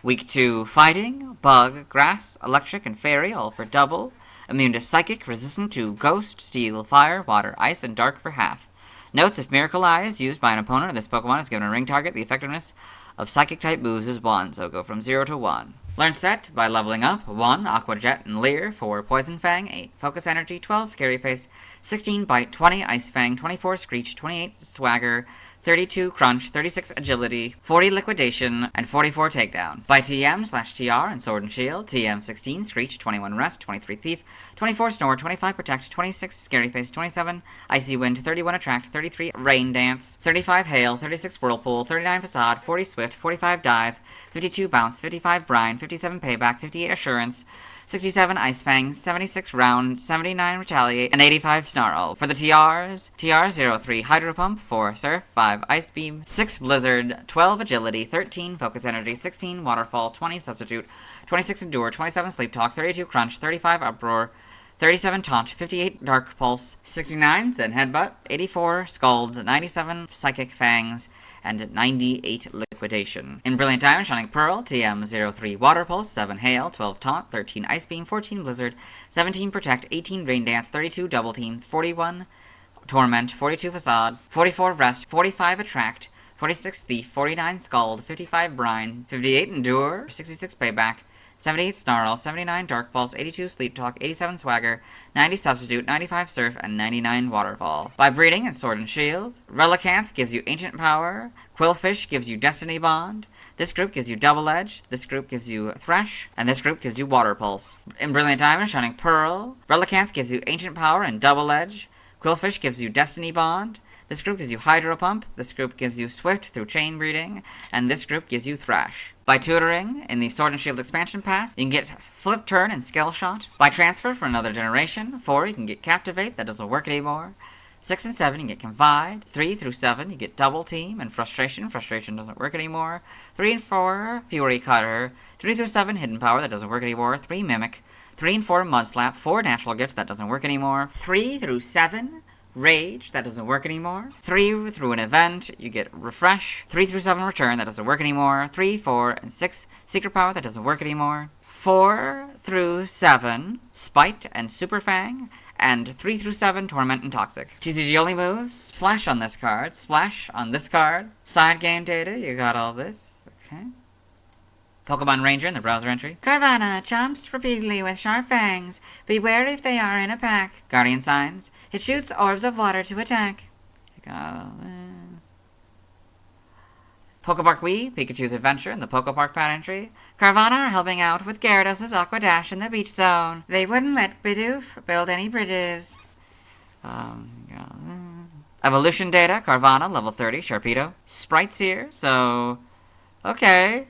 S11: Weak to fighting, bug, grass, electric, and fairy, all for double. Immune to psychic, resistant to ghost, steel, fire, water, ice, and dark for half. Notes, if Miracle Eye is used by an opponent or this Pokemon is given a ring target, the effectiveness of Psychic-type moves is 1, so go from 0 to 1. Learn set by leveling up 1 Aqua Jet and Leer, 4 Poison Fang, 8 Focus Energy, 12 Scary Face, 16 Bite, 20 Ice Fang, 24 Screech, 28 Swagger, 32 Crunch, 36 Agility, 40 Liquidation, and 44 Takedown. By TM/TR and Sword and Shield, TM 16 Screech, 21 Rest, 23 Thief, 24 Snore, 25 Protect, 26 Scary Face, 27 Icy Wind, 31 Attract, 33 Rain Dance, 35 Hail, 36 Whirlpool, 39 Facade, 40 Swift, 45 Dive, 52 Bounce, 55 Brine, 57 Payback, 58 Assurance, 67 Ice Fang, 76 Round, 79 Retaliate, and 85 Snarl. For the TRs, TR03 Hydro Pump, 4 Surf, 5 Ice Beam, 6 Blizzard, 12 Agility, 13 Focus Energy, 16 Waterfall, 20 Substitute, 26 Endure, 27 Sleep Talk, 32 Crunch, 35 Uproar, 37 Taunt, 58 Dark Pulse, 69 Zen Headbutt, 84 Scald, 97 Psychic Fangs, and 98 Liquidation. In Brilliant Diamond, Shining Pearl, TM03 Water Pulse, 7 Hail, 12 Taunt, 13 Ice Beam, 14 Blizzard, 17 Protect, 18 Rain Dance, 32 Double Team, 41 Torment, 42 Facade, 44 Rest, 45 Attract, 46 Thief, 49 Scald, 55 Brine, 58 Endure, 66 Payback, 78 Snarl, 79 Dark Pulse, 82 Sleep Talk, 87 Swagger, 90 Substitute, 95 Surf, and 99 Waterfall. By breeding in Sword and Shield, Relicanth gives you Ancient Power, Quillfish gives you Destiny Bond, this group gives you Double Edge, this group gives you Thresh, and this group gives you Water Pulse. In Brilliant Diamond, Shining Pearl, Relicanth gives you Ancient Power and Double Edge, Quillfish gives you Destiny Bond, this group gives you Hydro Pump, this group gives you Swift through Chain Breeding, and this group gives you Thrash. By tutoring, in the Sword and Shield expansion pass, you can get Flip Turn and Skill Shot. By transfer for another generation, 4, you can get Captivate, that doesn't work anymore. 6 and 7, you get Confide. 3 through 7, you get Double Team and Frustration. Frustration doesn't work anymore. 3 and 4, Fury Cutter. 3 through 7, Hidden Power, that doesn't work anymore. 3, Mimic. 3 and 4, Mud Slap. 4, Natural Gift, that doesn't work anymore. 3 through 7, Rage, that doesn't work anymore. 3 through an event, you get Refresh. 3 through 7, Return, that doesn't work anymore. 3, 4, and 6, Secret Power, that doesn't work anymore. 4 through 7, Spite and Super Fang. And 3 through 7, Torment and Toxic. TCG only moves, Splash on this card, Splash on this card. Side game data, you got all this. Okay. Pokemon Ranger in the browser entry. Carvanha chomps repeatedly with sharp fangs. Beware if they are in a pack. Guardian Signs. It shoots orbs of water to attack. You got all that.
S6: Pokepark Wii, Pikachu's Adventure in the Pokepark Pageantry. Carvana are helping out with Gyarados' Aqua Dash in the Beach Zone. They wouldn't let Bidoof build any bridges. Evolution data, Carvana, level 30, Sharpedo. Sprites here, so... okay.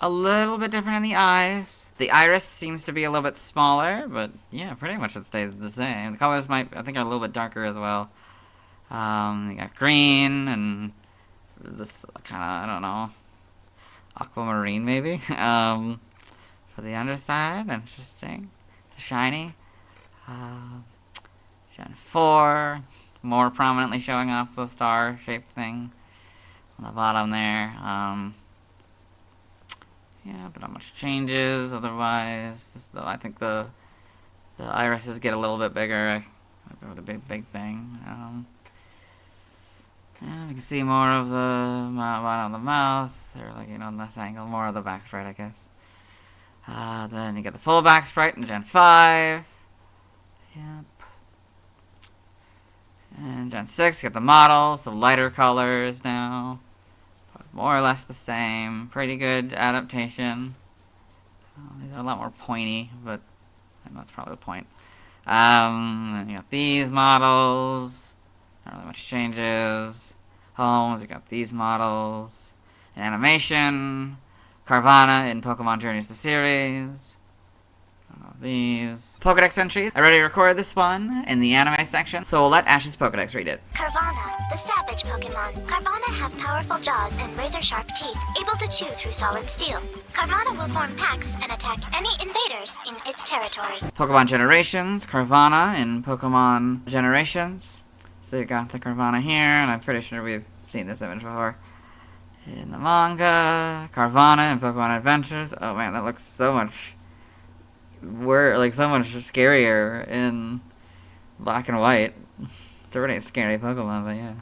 S6: A little bit different in the eyes. The iris seems to be a little bit smaller, but yeah, pretty much it stays the same. The colors might, I think, are a little bit darker as well. You got green and this kind of, I don't know, aquamarine maybe. For the underside, interesting. Shiny. Gen 4, more prominently showing off the star-shaped thing on the bottom there. Yeah, but not much changes otherwise. I think the irises get a little bit bigger with a big thing. Yeah, you can see more of the bottom of the mouth, or like, you know, in this angle, more of the back sprite, I guess. Then you get the full back sprite in Gen 5. Yep. And Gen 6, you get the model, so lighter colors now. More or less the same. Pretty good adaptation. These are a lot more pointy, but that's probably the point. Then you got these models. Not really much changes. Homes, you got these models. And animation. Carvana in Pokemon Journeys the Series. These Pokedex entries. I already recorded this one in the anime section, so we'll let Ash's Pokedex read it.
S2: Carvana, the savage Pokemon. Carvana have powerful jaws and razor-sharp teeth, able to chew through solid steel. Carvana will form packs and attack any invaders in its territory.
S6: Pokemon Generations. Carvana in Pokemon Generations. So you got the Carvana here, and I'm pretty sure we've seen this image before. In the manga, Carvana in Pokemon Adventures. Oh man, that looks so much... so much scarier in black and white. It's already a scary Pokemon, but yeah.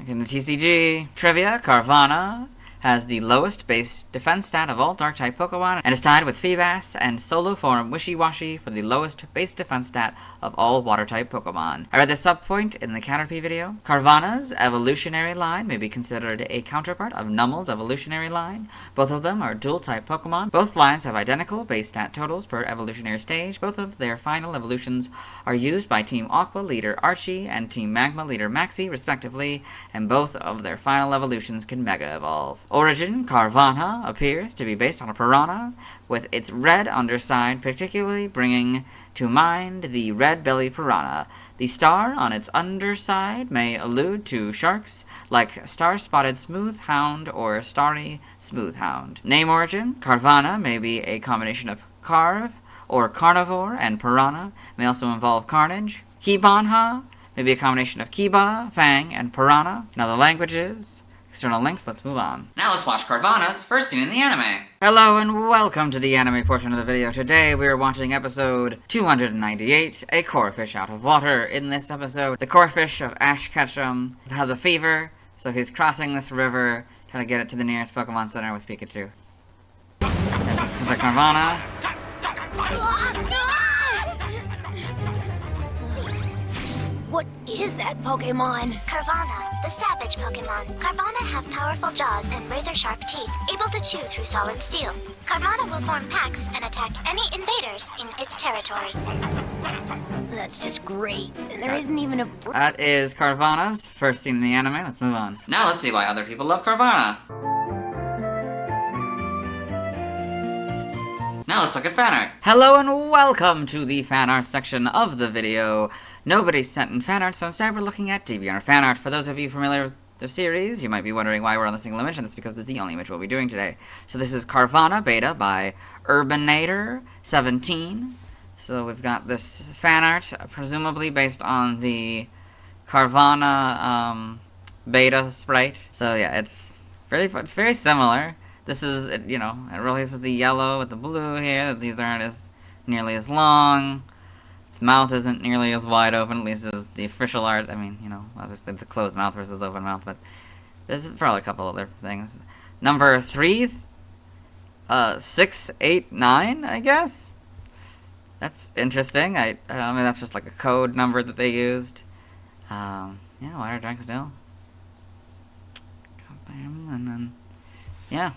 S6: In the TCG trivia, Carvana has the lowest base defense stat of all Dark-type Pokemon, and is tied with Feebas and solo form Wishy-Washy for the lowest base defense stat of all Water-type Pokemon. I read this subpoint in the Caterpie video. Carvana's evolutionary line may be considered a counterpart of Nummel's evolutionary line. Both of them are dual-type Pokemon. Both lines have identical base stat totals per evolutionary stage. Both of their final evolutions are used by Team Aqua leader Archie and Team Magma leader Maxie, respectively, and both of their final evolutions can Mega Evolve. Origin, Carvana appears to be based on a piranha, with its red underside particularly bringing to mind the red-bellied piranha. The star on its underside may allude to sharks like star-spotted smoothhound or starry smoothhound. Name origin, Carvana may be a combination of carve or carnivore, and piranha may also involve carnage. Kibanha may be a combination of Kiba, Fang, and piranha. In other languages, external links, let's move on.
S1: Now let's watch Carvana's first scene in the anime.
S6: Hello and welcome to the anime portion of the video. Today we are watching episode 298, A Corphish Out of Water. In this episode, the Corphish of Ash Ketchum has a fever, so he's crossing this river, trying to get it to the nearest Pokemon Center with Pikachu. There's the Carvana.
S5: What is that Pokemon?
S2: Carvana, the savage Pokemon. Carvana have powerful jaws and razor-sharp teeth, able to chew through solid steel. Carvana will form packs and attack any invaders in its territory.
S5: That's just great. And there isn't even a...
S6: That is Carvana's first scene in the anime. Let's move on.
S1: Now let's see why other people love Carvana. Now let's look at fan art.
S6: Hello and welcome to the fan art section of the video. Nobody sent in fan art, so instead we're looking at DeviantArt fan art. For those of you familiar with the series, you might be wondering why we're on the single image, and that's because this is the only image we'll be doing today. So this is Carvana Beta by Urbanator17. So we've got this fan art, presumably based on the Carvana Beta sprite. So yeah, it's very similar. This is, you know, it releases the yellow with the blue here. These aren't as nearly as long. Its mouth isn't nearly as wide open, at least as the official art. I mean, you know, obviously it's a closed mouth versus open mouth, but there's probably a couple other things. Number 689, I guess? That's interesting. I mean, that's just like a code number that they used. Yeah, water drink still. And then, yeah.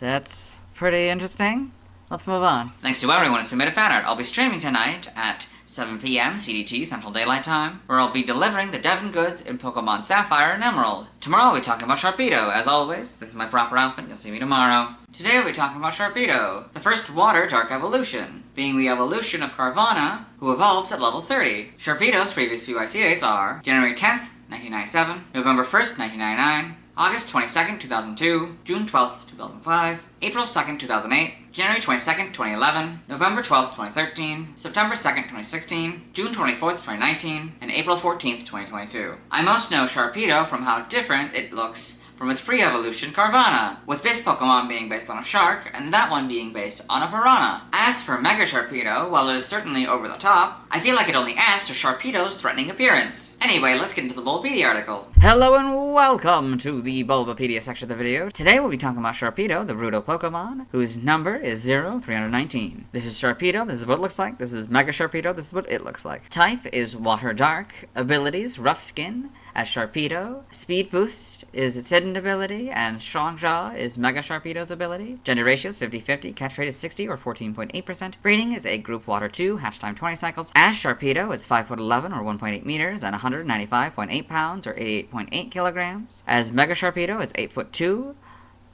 S6: That's pretty interesting. Let's move on.
S1: Thanks to everyone who submitted fan art. I'll be streaming tonight at 7 p.m. CDT, Central Daylight Time, where I'll be delivering the Devon goods in Pokemon Sapphire and Emerald. Tomorrow I'll be talking about Sharpedo, as always. This is my proper outfit, you'll see me tomorrow. Today I'll be talking about Sharpedo, the first Water Dark evolution, being the evolution of Carvanha, who evolves at level 30. Sharpedo's previous PYT dates are January 10th, 1997, November 1st, 1999, August 22nd, 2002, June 12th, 2005, April 2nd, 2008, January 22nd, 2011, November 12th, 2013, September 2nd, 2016, June 24th, 2019, and April 14th, 2022. I most know Sharpedo from how different it looks from its pre-evolution Carvanha, with this Pokemon being based on a shark, and that one being based on a piranha. As for Mega Sharpedo, while it is certainly over the top, I feel like it only adds to Sharpedo's threatening appearance. Anyway, let's get into the Volbeat article.
S6: Hello and welcome to the Bulbapedia section of the video. Today we'll be talking about Sharpedo, the Rudo Pokemon, whose number is 0319. This is Sharpedo, this is what it looks like. This is Mega Sharpedo, this is what it looks like. Type is Water Dark. Abilities, Rough Skin as Sharpedo. Speed Boost is its hidden ability, and Strong Jaw is Mega Sharpedo's ability. Gender ratio is 50-50, catch rate is 60 or 14.8%. Breeding is a Group Water 2, hatch time 20 cycles. As Sharpedo, it's 5'11" or 1.8 meters and 195.8 pounds or 88.8 kilograms. As Mega Sharpedo, it's 8'2"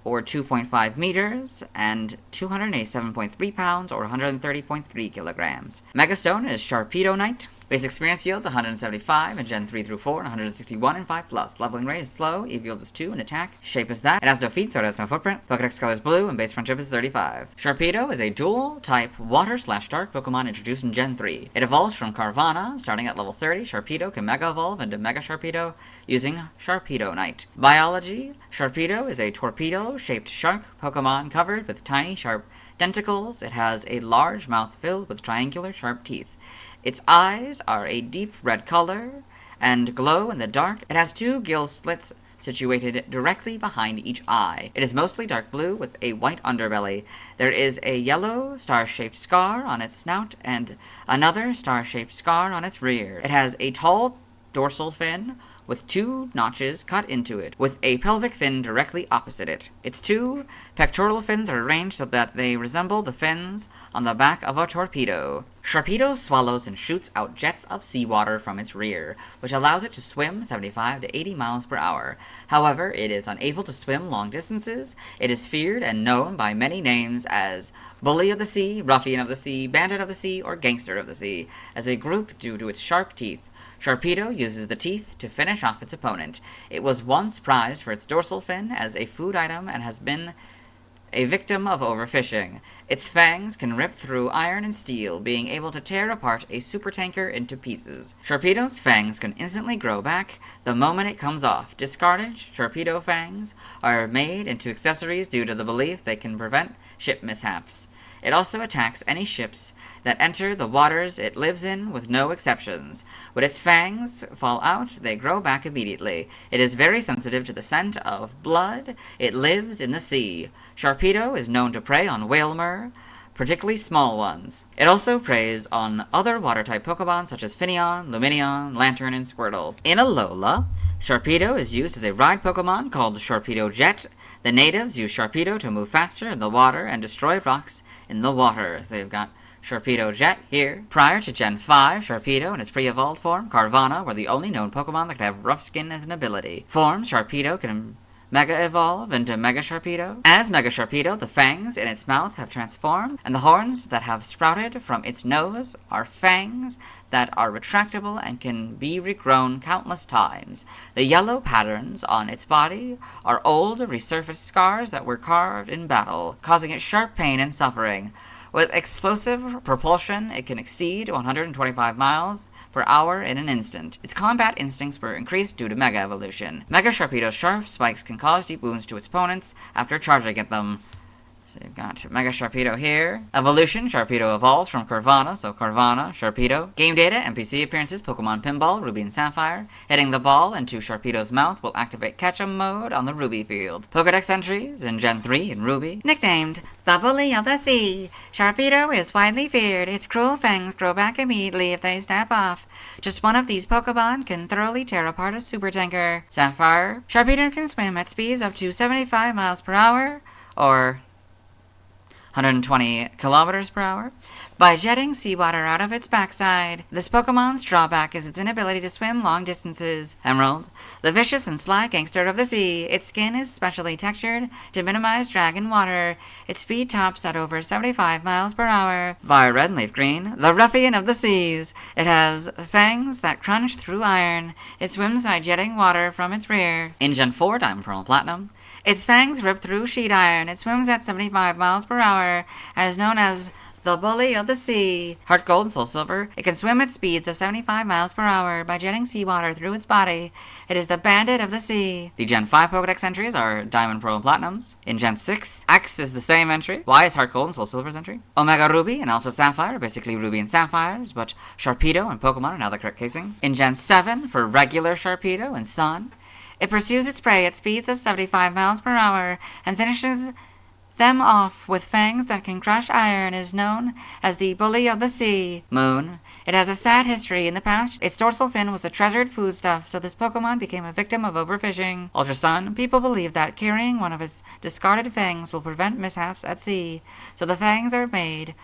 S6: or 2.5 meters and 287.3 pounds or 130.3 kilograms. Megastone is Sharpedo Knight. Base experience yields 175 in Gen 3 through 4 and 161 in 5+. Leveling rate is slow, EV yield is 2 and attack. Shape is that. It has no feet, so it has no footprint. Pokedex color is blue and base friendship is 35. Sharpedo is a dual-type water/dark Pokemon introduced in Gen 3. It evolves from Carvanha. Starting at level 30, Sharpedo can Mega Evolve into Mega Sharpedo using Sharpedo Knight. Biology: Sharpedo is a torpedo-shaped shark Pokemon covered with tiny, sharp tentacles. It has a large mouth filled with triangular, sharp teeth. Its eyes are a deep red color and glow in the dark. It has 2 gill slits situated directly behind each eye. It is mostly dark blue with a white underbelly. There is a yellow star-shaped scar on its snout and another star-shaped scar on its rear. It has a tall dorsal fin with 2 notches cut into it, with a pelvic fin directly opposite it. Its 2 pectoral fins are arranged so that they resemble the fins on the back of a torpedo. Sharpedo swallows and shoots out jets of seawater from its rear, which allows it to swim 75 to 80 miles per hour. However, it is unable to swim long distances. It is feared and known by many names as Bully of the Sea, Ruffian of the Sea, Bandit of the Sea, or Gangster of the Sea, as a group due to its sharp teeth. Sharpedo uses the teeth to finish off its opponent. It was once prized for its dorsal fin as a food item and has been a victim of overfishing. Its fangs can rip through iron and steel, being able to tear apart a supertanker into pieces. Sharpedo's fangs can instantly grow back the moment it comes off. Discarded Sharpedo fangs are made into accessories due to the belief they can prevent ship mishaps. It also attacks any ships that enter the waters it lives in with no exceptions. When its fangs fall out, they grow back immediately. It is very sensitive to the scent of blood. It lives in the sea. Sharpedo is known to prey on whalmer, particularly small ones. It also preys on other water-type Pokemon such as Finneon, Lumineon, Lantern, and Squirtle. In Alola, Sharpedo is used as a ride Pokemon called Sharpedo Jet. The natives use Sharpedo to move faster in the water and destroy rocks in the water. They've got Sharpedo Jet here. Prior to Gen 5, Sharpedo in its pre-evolved form, Carvanha, were the only known Pokemon that could have Rough Skin as an ability. Forms, Sharpedo can Mega Evolve into Mega Sharpedo. As Mega Sharpedo, the fangs in its mouth have transformed, and the horns that have sprouted from its nose are fangs that are retractable and can be regrown countless times. The yellow patterns on its body are old, resurfaced scars that were carved in battle, causing it sharp pain and suffering. With explosive propulsion, it can exceed 125 miles per hour in an instant. Its combat instincts were increased due to Mega Evolution. Mega Sharpedo's sharp spikes can cause deep wounds to its opponents after charging at them. So you've got Mega Sharpedo here. Evolution, Sharpedo evolves from Corvana, so Corvana, Sharpedo. Game data, NPC appearances, Pokemon Pinball, Ruby and Sapphire. Hitting the ball into Sharpedo's mouth will activate Catch-em mode on the Ruby field. Pokedex entries in Gen 3 in Ruby. Nicknamed the Bully of the Sea, Sharpedo is widely feared. Its cruel fangs grow back immediately if they snap off. Just one of these Pokemon can thoroughly tear apart a supertanker. Sapphire, Sharpedo can swim at speeds up to 75 miles per hour, or 120 kilometers per hour, by jetting seawater out of its backside. This Pokemon's drawback is its inability to swim long distances. Emerald, the vicious and sly gangster of the sea. Its skin is specially textured to minimize drag in water. Its speed tops at over 75 miles per hour. Fire Red and Leaf Green, the ruffian of the seas. It has fangs that crunch through iron. It swims by jetting water from its rear. In Gen 4, Diamond, Pearl, and Platinum, its fangs rip through sheet iron. It swims at 75 miles per hour and is known as the Bully of the Sea. Heart Gold and Soul Silver, it can swim at speeds of 75 miles per hour by jetting seawater through its body. It is the Bandit of the Sea. The Gen 5 Pokedex entries are Diamond, Pearl, and Platinums. In Gen 6, X is the same entry. Y is Heart Gold and Soul Silver's entry. Omega Ruby and Alpha Sapphire are basically Ruby and Sapphires, but Sharpedo and Pokemon are now the correct casing. In Gen 7, for regular Sharpedo and Sun, it pursues its prey at speeds of 75 miles per hour and finishes them off with fangs that can crush iron, is known as the Bully of the Sea. Moon, it has a sad history. In the past, its dorsal fin was a treasured foodstuff, so this Pokemon became a victim of overfishing. Ultra Sun, people believe that carrying one of its discarded fangs will prevent mishaps at sea, so the fangs are made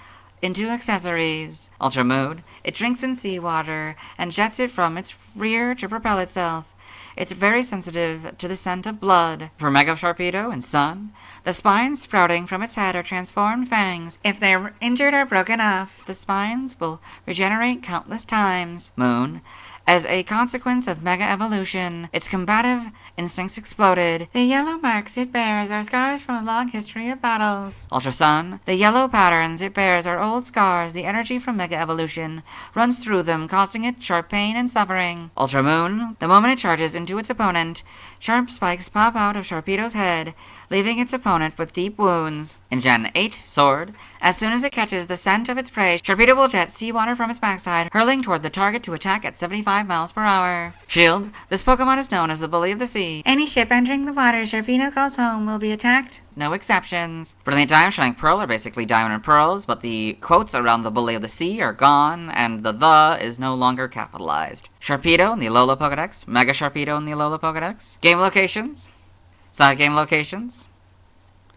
S6: into accessories. Ultra Moon, it drinks in seawater and jets it from its rear to propel itself. It's very sensitive to the scent of blood. For Mega Sharpedo and Sun, the spines sprouting from its head are transformed fangs. If they're injured or broken off, the spines will regenerate countless times. Moon, as a consequence of Mega Evolution, its combative instincts exploded. The yellow marks it bears are scars from a long history of battles. Ultra Sun, the yellow patterns it bears are old scars. The energy from Mega Evolution runs through them, causing it sharp pain and suffering. Ultra Moon, the moment it charges into its opponent, sharp spikes pop out of Sharpedo's head, leaving its opponent with deep wounds. In Gen 8, Sword, as soon as it catches the scent of its prey, Sharpedo will jet seawater from its backside, hurling toward the target to attack at 75 miles per hour. Shield, this Pokemon is known as the Bully of the Sea. Any ship entering the water Sharpedo calls home will be attacked. No exceptions. Brilliant Diamond, Shining Pearl are basically Diamond and Pearls, but the quotes around the Bully of the Sea are gone, and the is no longer capitalized. Sharpedo in the Alola Pokedex, Mega Sharpedo in the Alola Pokedex. Game locations, side game locations,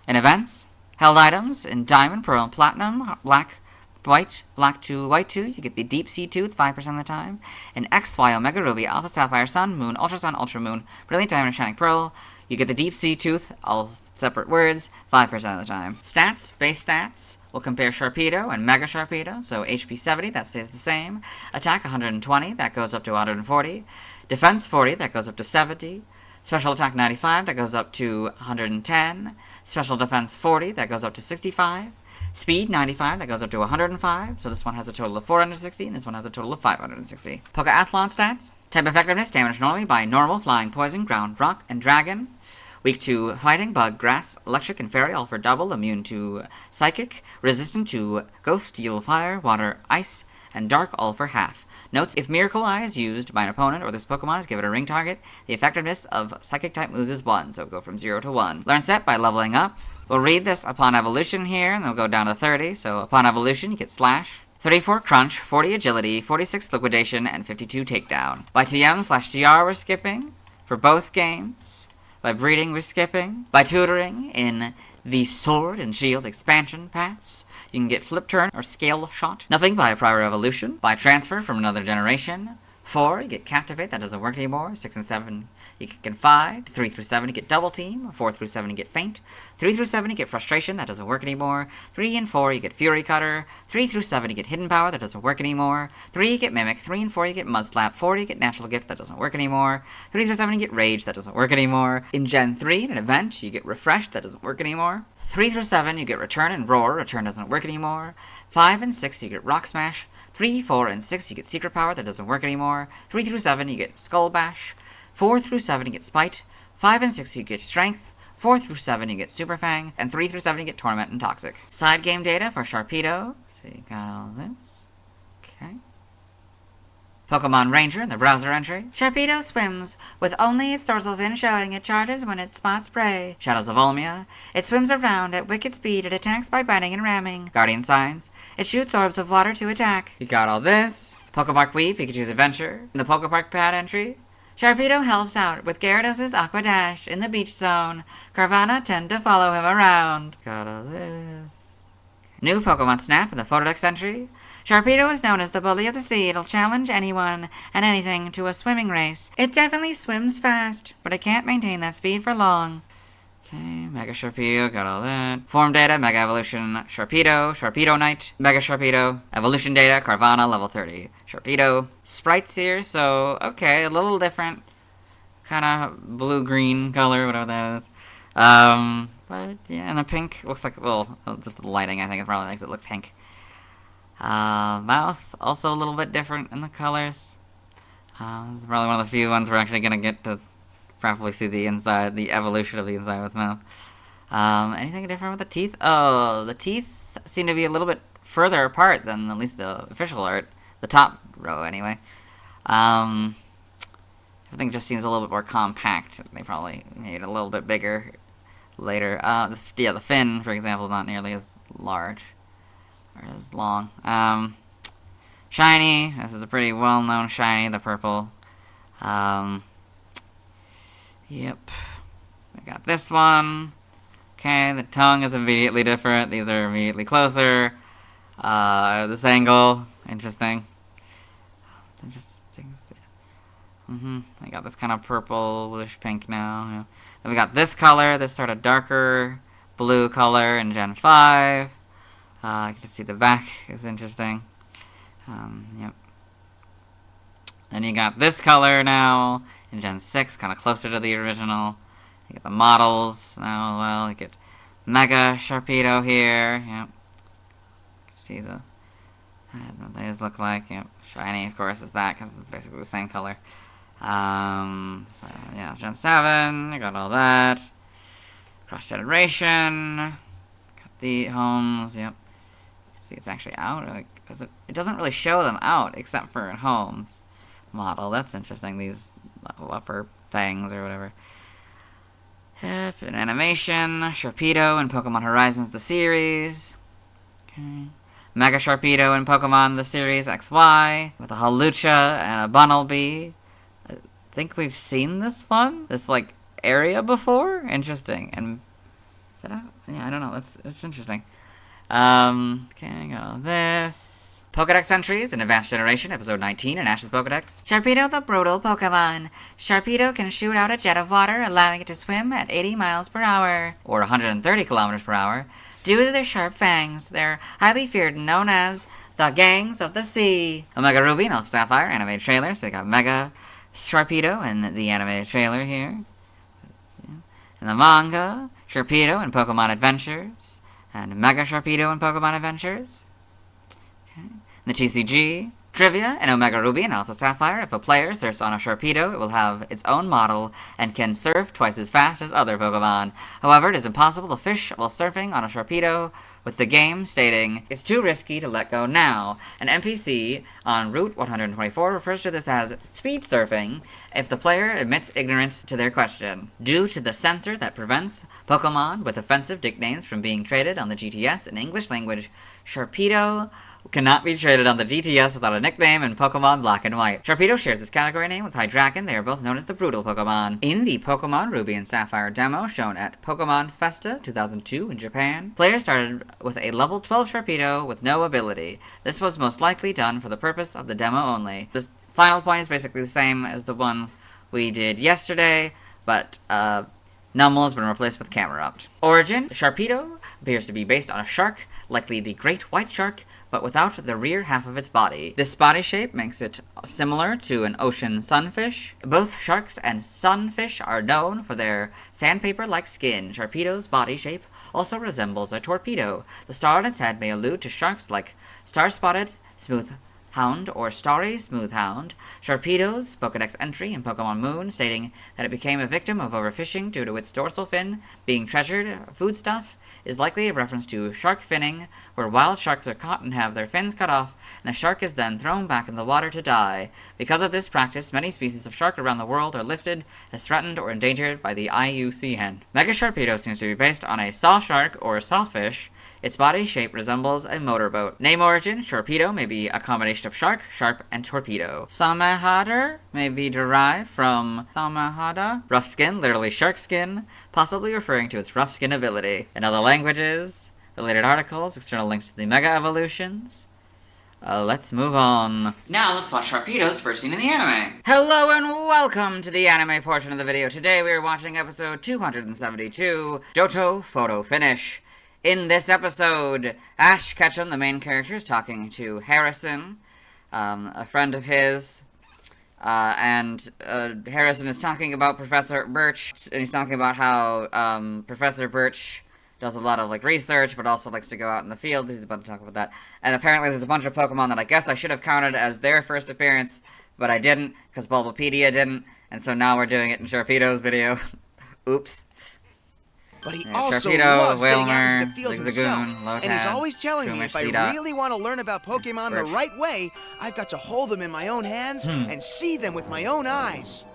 S6: and events. Held items in Diamond, Pearl, and Platinum, Black, White, Black 2, White 2, you get the Deep Sea Tooth 5% of the time. In X, Y, Omega Ruby, Alpha Sapphire, Sun, Moon, Ultra Moon, Brilliant Diamond, and Shining Pearl, you get the Deep Sea Tooth, all separate words, 5% of the time. Stats, base stats, will compare Sharpedo and Mega Sharpedo, so HP 70, that stays the same. Attack 120, that goes up to 140. Defense 40, that goes up to 70. Special Attack 95, that goes up to 110. Special Defense 40, that goes up to 65. Speed 95, that goes up to 105. So this one has a total of 460, and this one has a total of 560. Pokeathlon stats. Type effectiveness, damage normally by normal, flying, poison, ground, rock, and dragon. Weak to fighting, bug, grass, electric, and fairy, all for double. Immune to psychic. Resistant to ghost, steel, fire, water, ice, and dark, all for half. Notes, if Miracle Eye is used by an opponent or this Pokemon is given a ring target, the effectiveness of Psychic-type moves is 1, so go from 0 to 1. Learn set by leveling up. We'll read this upon evolution here, and then we'll go down to 30. So upon evolution, you get Slash, 34 Crunch, 40 Agility, 46 Liquidation, and 52 Takedown. By TM/TR we're skipping for both games. By breeding we're skipping. By tutoring in the Sword and Shield expansion pass, you can get Flip Turn or Scale Shot. Nothing by a prior evolution. By transfer from another generation. 4, you get Captivate, that doesn't work anymore. 6 and 7, you get Confide. 3 through 7, you get Double Team. 4 through 7, you get Faint. 3 through 7, you get Frustration, that doesn't work anymore. 3 and 4, you get Fury Cutter. 3 through 7, you get Hidden Power, that doesn't work anymore. 3, you get Mimic. 3 and 4, you get Mudslap. 4, you get Natural Gift, that doesn't work anymore. 3 through 7, you get Rage, that doesn't work anymore. In Gen 3, in an event, you get Refresh, that doesn't work anymore. 3 through 7, you get Return and Roar. Return doesn't work anymore. 5 and 6, you get Rock Smash. 3, 4, and 6, you get Secret Power. That doesn't work anymore. 3 through 7, you get Skull Bash. 4 through 7, you get Spite. 5 and 6, you get Strength. 4 through 7 you get Super Fang, and 3 through 7 you get Torment and Toxic. Side game data for Sharpedo. So you got all this. Okay. Pokemon Ranger in the browser entry. Sharpedo swims with only its dorsal fin showing. It charges when it spots prey. Shadows of Olmia. It swims around at wicked speed. It attacks by biting and ramming. Guardian Signs. It shoots orbs of water to attack. You got all this. Pokepark Wii, Pikachu's Adventure. In the Pokepark pad entry. Sharpedo helps out with Gyarados' Aqua Dash in the beach zone. Carvanha tend to follow him around. Got all this. New Pokemon Snap in the Photodex entry. Sharpedo is known as the bully of the sea. It'll challenge anyone and anything to a swimming race. It definitely swims fast, but it can't maintain that speed for long. Okay, Mega Sharpedo, got all that. Form data, Mega Evolution, Sharpedo, Sharpedo Knight, Mega Sharpedo. Evolution data, Carvanha, level 30. Sharpedo. Sprites here, so, okay, a little different. Kind of blue-green color, whatever that is. But, yeah, and the pink looks like, well, just the lighting, I think, it probably makes it look pink. Mouth, also a little bit different in the colors. This is probably one of the few ones we're actually going to get to probably see the inside, the evolution of the inside of its mouth. Anything different with the teeth? Oh, the teeth seem to be a little bit further apart than at least the official art. The top row, anyway. Everything just seems a little bit more compact. They probably made it a little bit bigger later. The fin, for example, is not nearly as large. Or as long. Shiny. This is a pretty well-known shiny, the purple. Yep. I got this one. Okay, the tongue is immediately different. These are immediately closer. This angle. Interesting. It's interesting. I got this kind of purplish pink now. Yeah. Then we got this color, this sort of darker blue color in Gen 5. I can see the back is interesting. Yep. Then you got this color now in Gen 6, kind of closer to the original. You get the models now. Well, you get Mega Sharpedo here. Yep. You can see the what these look like. Yep. Shiny, of course, is that because it's basically the same color. So yeah, Gen 7. I got all that. Cross Generation. Got the homes. Yep. See, it's actually out. Like, it doesn't really show them out except for in Homes model. That's interesting. These upper fangs or whatever. Yep, an animation. Sharpedo in Pokemon Horizons the series. Okay. Mega Sharpedo in Pokemon the series XY with a Hawlucha and a Bunnelby. I think we've seen this one, this like area before. Interesting. And is that out? Yeah, I don't know. It's interesting. Okay, I got all this. Pokedex entries in Advanced Generation, Episode 19 in Ash's Pokedex. Sharpedo the brutal Pokemon. Sharpedo can shoot out a jet of water, allowing it to swim at 80 miles per hour, or 130 kilometers per hour. Due to their sharp fangs, they're highly feared and known as the Gangs of the Sea. Omega Ruby and Alpha Sapphire animated trailer, so we got Mega Sharpedo in the animated trailer here. In the manga, Sharpedo in Pokemon Adventures. And Mega Sharpedo in Pokemon Adventures. Okay. In the TCG, trivia in Omega Ruby and Alpha Sapphire. If a player surfs on a Sharpedo, it will have its own model and can surf twice as fast as other Pokemon. However, it is impossible to fish while surfing on a Sharpedo, with the game stating, "It's too risky to let go now." An NPC on Route 124 refers to this as speed surfing if the player admits ignorance to their question. Due to the censor that prevents Pokemon with offensive nicknames from being traded on the GTS in English language, Sharpedo cannot be traded on the GTS without a nickname in Pokemon Black and White. Sharpedo shares this category name with Hydreigon. They are both known as the Brutal Pokemon. In the Pokemon Ruby and Sapphire demo shown at Pokemon Festa 2002 in Japan, players started with a level 12 Sharpedo with no ability. This was most likely done for the purpose of the demo only. This final point is basically the same as the one we did yesterday, but Numel has been replaced with Camerupt. Origin, Sharpedo appears to be based on a shark, likely the great white shark, but without the rear half of its body. This body shape makes it similar to an ocean sunfish. Both sharks and sunfish are known for their sandpaper-like skin. Sharpedo's body shape also resembles a torpedo. The star on its head may allude to sharks like star-spotted, smooth Hound or Starry Smooth Hound. Sharpedo's Pokedex entry in Pokemon Moon stating that it became a victim of overfishing due to its dorsal fin being treasured foodstuff is likely a reference to shark finning, where wild sharks are caught and have their fins cut off, and the shark is then thrown back in the water to die. Because of this practice, many species of shark around the world are listed as threatened or endangered by the IUCN. Mega Sharpedo seems to be based on a saw shark or sawfish. Its body shape resembles a motorboat. Name origin, Sharpedo may be a combination of shark, sharp, and torpedo. Samehadar may be derived from Samehada, rough skin, literally shark skin, possibly referring to its rough skin ability. In other languages, related articles, external links to the Mega Evolutions. Let's move on.
S1: Now let's watch Sharpedo's first scene in the anime.
S6: Hello and welcome to the anime portion of the video. Today we are watching episode 272, Johto Photo Finish. In this episode, Ash Ketchum, the main character, is talking to Harrison, a friend of his, and Harrison is talking about Professor Birch, and he's talking about how Professor Birch does a lot of research, but also likes to go out in the field. He's about to talk about that. And apparently there's a bunch of Pokemon that I guess I should have counted as their first appearance, but I didn't, because Bulbapedia didn't, and so now we're doing it in Sharpedo's video. Oops.
S20: But he
S6: Yeah,
S20: also
S6: Sharpedo,
S20: loves getting out
S6: Whalmer,
S20: into the field
S6: Zigzagoon,
S20: himself. And he's
S6: Lotad,
S20: always telling me if I
S6: Shumish,
S20: really want to learn about Pokemon the
S6: Birch.
S20: right way, I've got to hold them in my own hands and see them with my own eyes.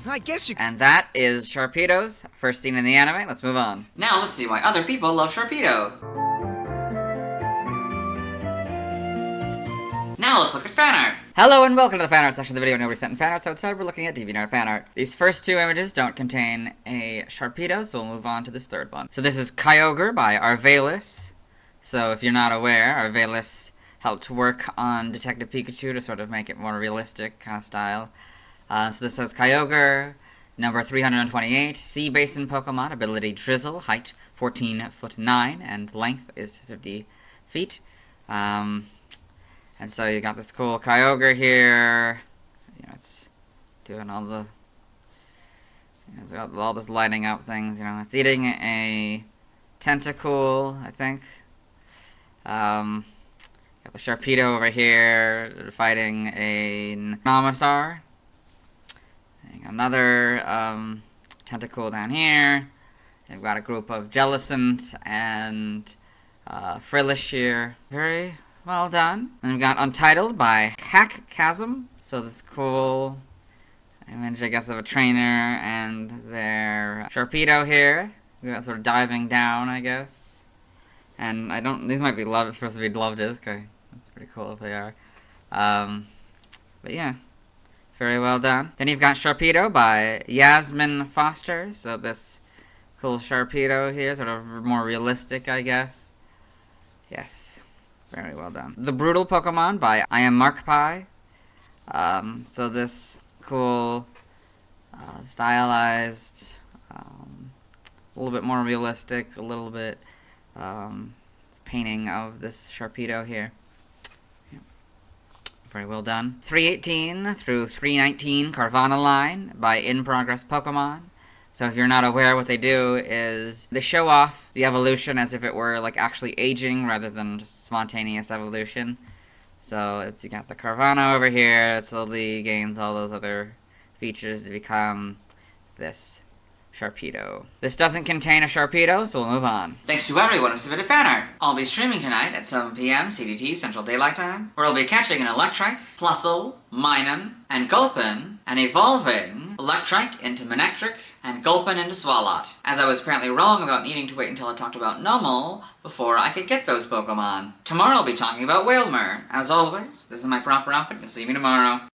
S20: I guess you...
S6: And that is Sharpedo's first scene in the anime. Let's move on.
S1: Now let's see why other people love Sharpedo. Now let's look at fan art.
S6: Hello and welcome to the fan art section of the video. Nobody sent in fan art, so outside we're looking at DeviantArt fan art. These first two images don't contain a Sharpedo, so we'll move on to this third one. So this is Kyogre by Arvalis. So if you're not aware, Arvalis helped work on Detective Pikachu to sort of make it more realistic kind of style. So this says Kyogre, number 328, Sea Basin Pokemon, ability Drizzle, height 14'9", and length is 50 feet. And so you got this cool Kyogre here. You know, it's doing all the... it's got all this lighting up things, you know. It's eating a Tentacool, I think. Got the Sharpedo over here fighting a Nometar. Another Tentacool down here. They've got a group of Jellicent and Frillish here. Very well done. And we've got Untitled by Hack Chasm. So this cool image, I guess, of a trainer and their Sharpedo here. We got sort of diving down, I guess. And I don't, these might be supposed to be Love Disc. That's pretty cool if they are. But yeah. Very well done. Then you've got Sharpedo by Yasmin Foster. So this cool Sharpedo here, sort of more realistic, I guess. Yes. Very well done. The Brutal Pokemon by I Am Markpie. So this cool, stylized, a little bit more realistic, a little bit painting of this Sharpedo here. Very well done. 318 through 319 Carvana line by In Progress Pokemon. So if you're not aware, what they do is they show off the evolution as if it were actually aging rather than just spontaneous evolution. So you got the Carvana over here. It slowly gains all those other features to become this Sharpedo. This doesn't contain a Sharpedo, so we'll move on.
S1: Thanks to everyone who submitted fan art. I'll be streaming tonight at 7 p.m. CDT Central Daylight Time, where I'll be catching an Electrike, Plusle, Minun, and Gulpin, and evolving Electrike into Manectric, and Gulpin into Swalot, as I was apparently wrong about needing to wait until I talked about Numel before I could get those Pokemon. Tomorrow I'll be talking about Whalmer. As always, this is my proper outfit. You'll see me tomorrow.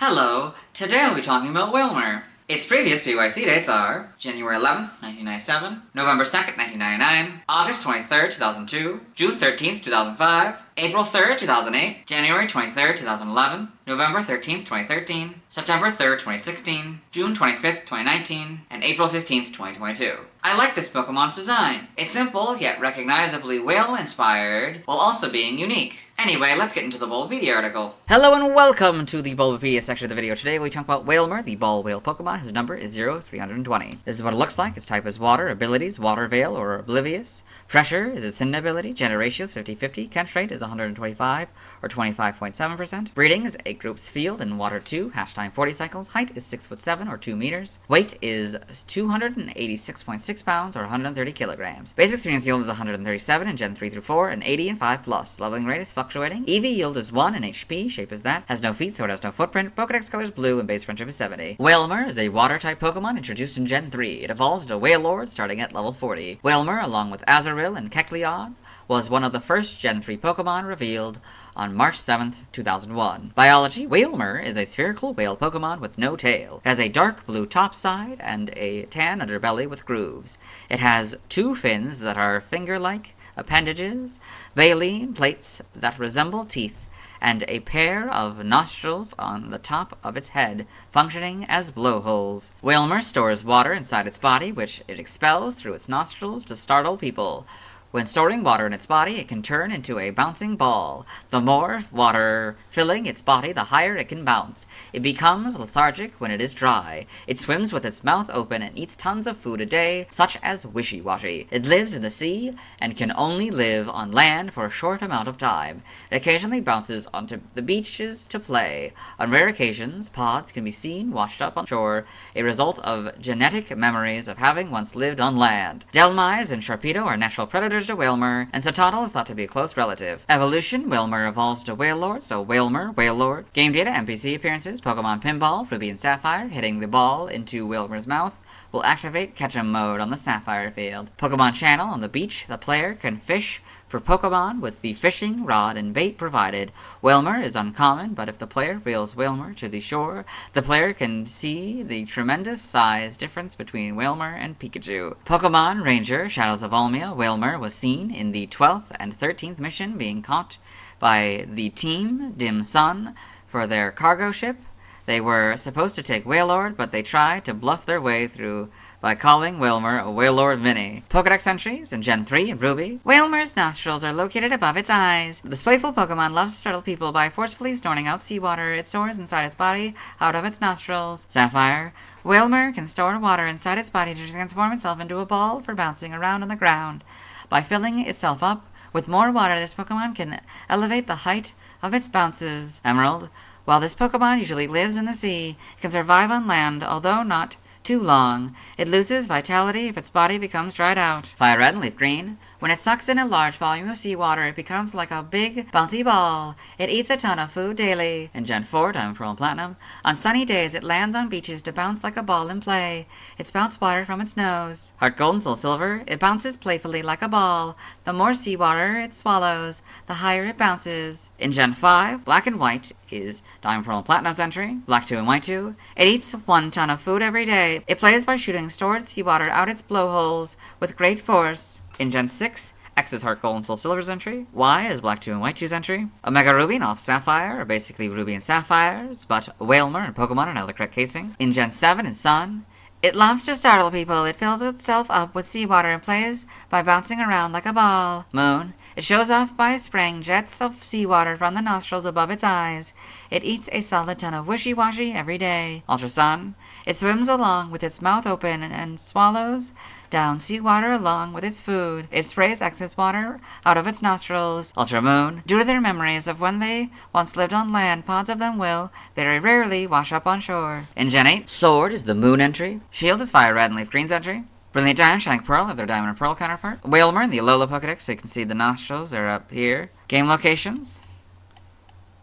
S1: Hello, today I'll be talking about Whalmer. Its previous PYC dates are January 11th, 1997, November 2nd, 1999, August 23rd, 2002, June 13th, 2005, April 3rd, 2008, January 23rd, 2011, November 13th, 2013, September 3rd, 2016, June 25th, 2019, and April 15th, 2022. I like this Pokemon's design. It's simple, yet recognizably whale-inspired, while also being unique. Anyway, let's get into the Volbeat article.
S6: Hello and welcome to the Bulbapedia section of the video. Today we talk about Whismur, the ball whale Pokemon, whose number is 0320. This is what it looks like. Its type is water, abilities, water veil or oblivious. Pressure is its Sin ability, Gender ratio is 50-50, catch rate is 125 or 25.7%. Breeding is 8 groups field and water 2, hash time 40 cycles, height is 6'7" or 2 meters. Weight is 286.6 pounds or 130 kilograms. Basic experience yield is 137 in Gen 3 through 4 and 80 in 5+. Leveling rate is fluctuating. EV yield is 1 and HP, shape is that, has no feet so it has no footprint, Pokedex color is blue and base friendship is 70. Whismur is a water-type Pokemon introduced in Gen 3. It evolves into Wailord starting at level 40. Whismur, along with Azurill and Kecleon, was one of the first Gen 3 Pokemon revealed on March 7th, 2001. Biology: Whismur is a spherical whale Pokemon with no tail. It has a dark blue top side and a tan underbelly with grooves. It has 2 fins that are finger-like appendages, baleen plates that resemble teeth, and a pair of nostrils on the top of its head, functioning as blowholes. Whismur stores water inside its body, which it expels through its nostrils to startle people. When storing water in its body, it can turn into a bouncing ball. The more water filling its body, the higher it can bounce. It becomes lethargic when it is dry. It swims with its mouth open and eats tons of food a day, such as wishy-washy. It lives in the sea and can only live on land for a short amount of time. It occasionally bounces onto the beaches to play. On rare occasions, pods can be seen washed up on shore, a result of genetic memories of having once lived on land. Delmise and Sharpedo are natural predators to Whismur, and Satotl is thought to be a close relative. Evolution: Whismur evolves to Wailord, so Whismur, Wailord. Game data: NPC appearances, Pokemon Pinball, Ruby and Sapphire. Hitting the ball into Whismur's mouth will activate Ketchum mode on the Sapphire field. Pokemon Channel: on the beach, the player can fish for Pokemon with the fishing rod and bait provided. Whismur is uncommon, but if the player wheels Whismur to the shore, the player can see the tremendous size difference between Whismur and Pikachu. Pokemon Ranger: Shadows of Olmia. Whismur was seen in the 12th and 13th mission being caught by the Team Dim Sun for their cargo ship. They were supposed to take Wailord, but they tried to bluff their way through by calling Whismur a Wailord Mini. Pokedex entries in Gen 3 and Ruby. Whismur's nostrils are located above its eyes. This playful Pokemon loves to startle people by forcefully snorting out seawater it stores inside its body out of its nostrils. Sapphire. Whismur can store water inside its body to transform itself into a ball for bouncing around on the ground. By filling itself up with more water, this Pokemon can elevate the height of its bounces. Emerald. While this Pokemon usually lives in the sea, it can survive on land, although not too long. It loses vitality if its body becomes dried out. Fire Red and Leaf Green. When it sucks in a large volume of seawater, it becomes like a big, bouncy ball. It eats a ton of food daily. In Gen 4, Diamond, Pearl, and Platinum. On sunny days, it lands on beaches to bounce like a ball in play. It spouts water from its nose. Heart Gold and Soul Silver. It bounces playfully like a ball. The more seawater it swallows, the higher it bounces. In Gen 5, Black and White is Diamond, Pearl, and Platinum's entry. Black 2 and White 2. It eats 1 ton of food every day. It plays by shooting stored seawater out its blowholes with great force. In Gen 6, X is Heart Gold and Soul Silver's entry. Y is Black 2 and White 2's entry. Omega Ruby and Alpha Sapphire are basically Ruby and Sapphires, but Whismur and Pokemon and Electrike casing. In Gen 7 is Sun. It loves to startle people. It fills itself up with seawater and plays by bouncing around like a ball. Moon. It shows off by spraying jets of seawater from the nostrils above its eyes. It eats a solid ton of wishy-washy every day. Ultra Sun. It swims along with its mouth open and swallows down seawater along with its food. It sprays excess water out of its nostrils. Ultra Moon. Due to their memories of when they once lived on land, pods of them will, very rarely, wash up on shore. In Gen 8, Sword is the Moon entry. Shield is Fire Red and Leaf Green's entry. Brilliant Diamond, Shining Pearl are their Diamond and Pearl counterpart. Whismur in the Alola Pokedex, so you can see the nostrils, they're up here. Game locations.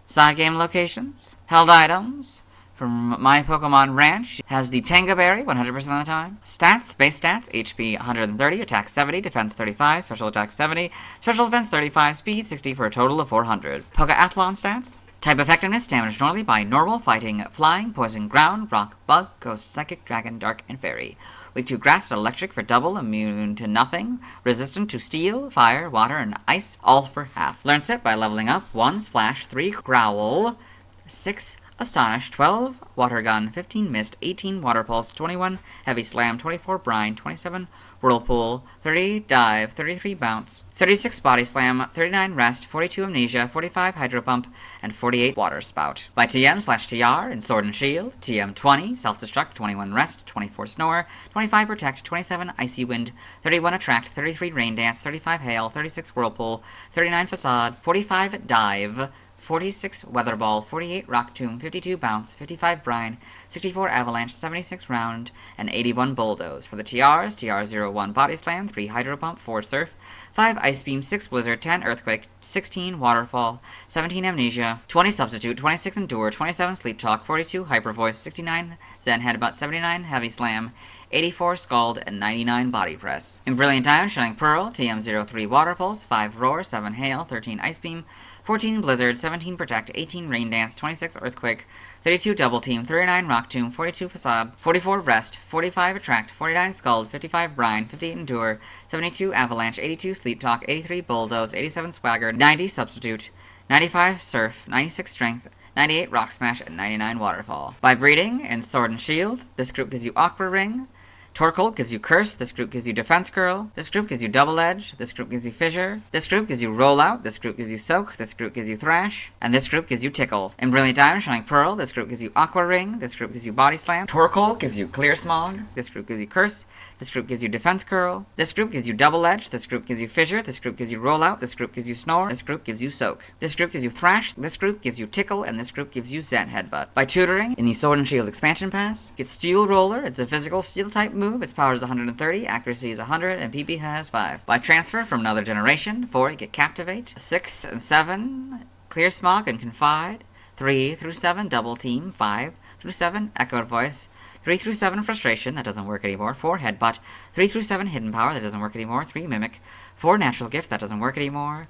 S6: Side game locations. Held items. From My Pokemon Ranch, has the Tanga Berry 100% of the time. Stats, base stats, HP 130, attack 70, defense 35, special attack 70, special defense 35, speed 60 for a total of 400. Pokeathlon stats.
S1: Type effectiveness, damage normally by normal, fighting, flying, poison, ground, rock, bug, ghost, psychic, dragon, dark, and fairy. Weak to grass and electric for double, immune to nothing, resistant to steel, fire, water, and ice, all for half. Learn set by leveling up 1 splash, 3 growl, 6 astonish, 12 water gun, 15 mist, 18 water pulse, 21 heavy slam, 24 brine, 27 whirlpool, 30 dive, 33 bounce, 36 body slam, 39 rest, 42 amnesia, 45 hydro pump, and 48 water spout. By TM/TR in sword and shield, TM 20 self-destruct, 21 rest, 24 snore, 25 protect, 27 icy wind, 31 attract, 33 rain dance, 35 hail, 36 whirlpool, 39 facade, 45 dive, 46 Weather Ball, 48 Rock Tomb, 52 Bounce, 55 Brine, 64 Avalanche, 76 Round, and 81 Bulldoze. For the TRs, TR01 Body Slam, 3 Hydro Pump, 4 Surf, 5 Ice Beam, 6 Blizzard, 10 Earthquake, 16 Waterfall, 17 Amnesia, 20 Substitute, 26 Endure, 27 Sleep Talk, 42 Hyper Voice, 69 Zen Headbutt, 79 Heavy Slam, 84 Scald, and 99 Body Press. In Brilliant Diamond, Shining Pearl, TM03 Water Pulse, 5 Roar, 7 Hail, 13 Ice Beam, 14 Blizzard, 17 Protect, 18 Rain Dance, 26 Earthquake, 32 Double Team, 39 Rock Tomb, 42 Facade, 44 Rest, 45 Attract, 49 Scald, 55 Brine, 58 Endure, 72 Avalanche, 82 Sleep Talk, 83 Bulldoze, 87 Swagger, 90 Substitute, 95 Surf, 96 Strength, 98 Rock Smash, and 99 Waterfall. By breeding in Sword and Shield, this group gives you Aqua Ring, Torkoal gives you Curse, this group gives you Defense Curl, this group gives you Double Edge, this group gives you Fissure, this group gives you Rollout, this group gives you Soak, this group gives you Thrash, and this group gives you Tickle. In Brilliant Diamond, Shining Pearl, this group gives you Aqua Ring, this group gives you Body Slam, Torkoal gives you Clear Smog, this group gives you Curse, this group gives you Defense Curl, this group gives you Double Edge, this group gives you Fissure, this group gives you Rollout, this group gives you Snore, this group gives you Soak. This group gives you Thrash, this group gives you Tickle, and this group gives you Zen Headbutt. By tutoring, in the Sword and Shield Expansion Pass, get Steel Roller, it's a physical steel type move, its power is 130, accuracy is 100, and PP has 5. By transfer from another generation, 4 you get Captivate, 6 and 7 Clear Smog and Confide, 3 through 7 Double Team, 5 through 7 Echoed Voice, 3 through 7 Frustration, that doesn't work anymore, 4 Headbutt, 3 through 7 Hidden Power, that doesn't work anymore, 3 Mimic, 4 Natural Gift, that doesn't work anymore,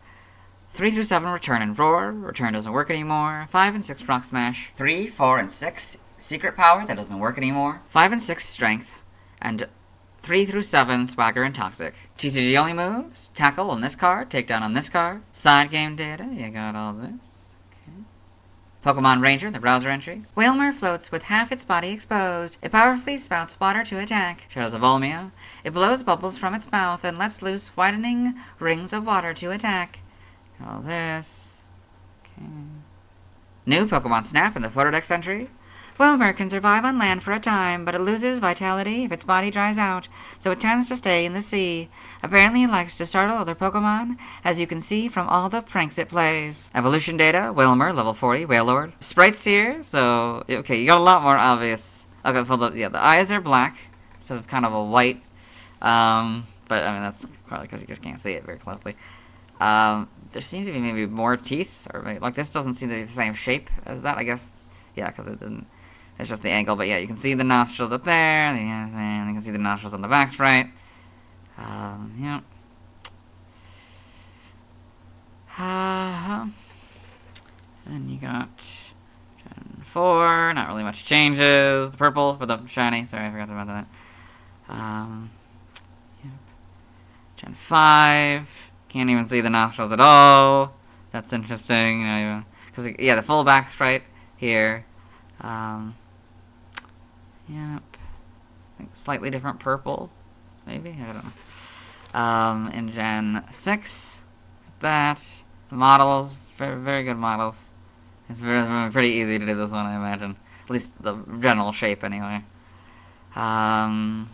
S1: 3 through 7 Return and Roar, Return doesn't work anymore, 5 and 6 Rock Smash, 3, 4, and 6 Secret Power, that doesn't work anymore, 5 and 6 Strength, and 3 through 7 Swagger and Toxic. TCG only moves, Tackle on this card, Takedown on this card, Side Game Data, you got all this. Okay. Pokemon Ranger, the browser entry. Whismur floats with half its body exposed. It powerfully spouts water to attack. Shadows of Volmia. It blows bubbles from its mouth and lets loose widening rings of water to attack. Got all this. Okay. New Pokemon Snap in the Photodex entry. Whismur can survive on land for a time, but it loses vitality if its body dries out, so it tends to stay in the sea. Apparently it likes to startle other Pokemon, as you can see from all the pranks it plays. Evolution data, Whismur, level 40, Wailord. Sprites here, so, okay, you got a lot more obvious. Okay, the eyes are black, instead of kind of a white, but, I mean, that's probably because you just can't see it very closely. There seems to be maybe more teeth, or maybe, like, this doesn't seem to be the same shape as that, I guess, yeah, because it didn't. It's just the angle, but yeah, you can see the nostrils up there, and you can see the nostrils on the back right. Yeah. And you got Gen 4, not really much changes. The purple for the shiny, sorry, I forgot about that. Yep. Gen 5, can't even see the nostrils at all. That's interesting, because, yeah, the full back stripe here. Yep. I think slightly different purple, maybe? I don't know. In Gen 6, that. The models, very, very good models. It's pretty easy to do this one, I imagine. At least the general shape, anyway. Gen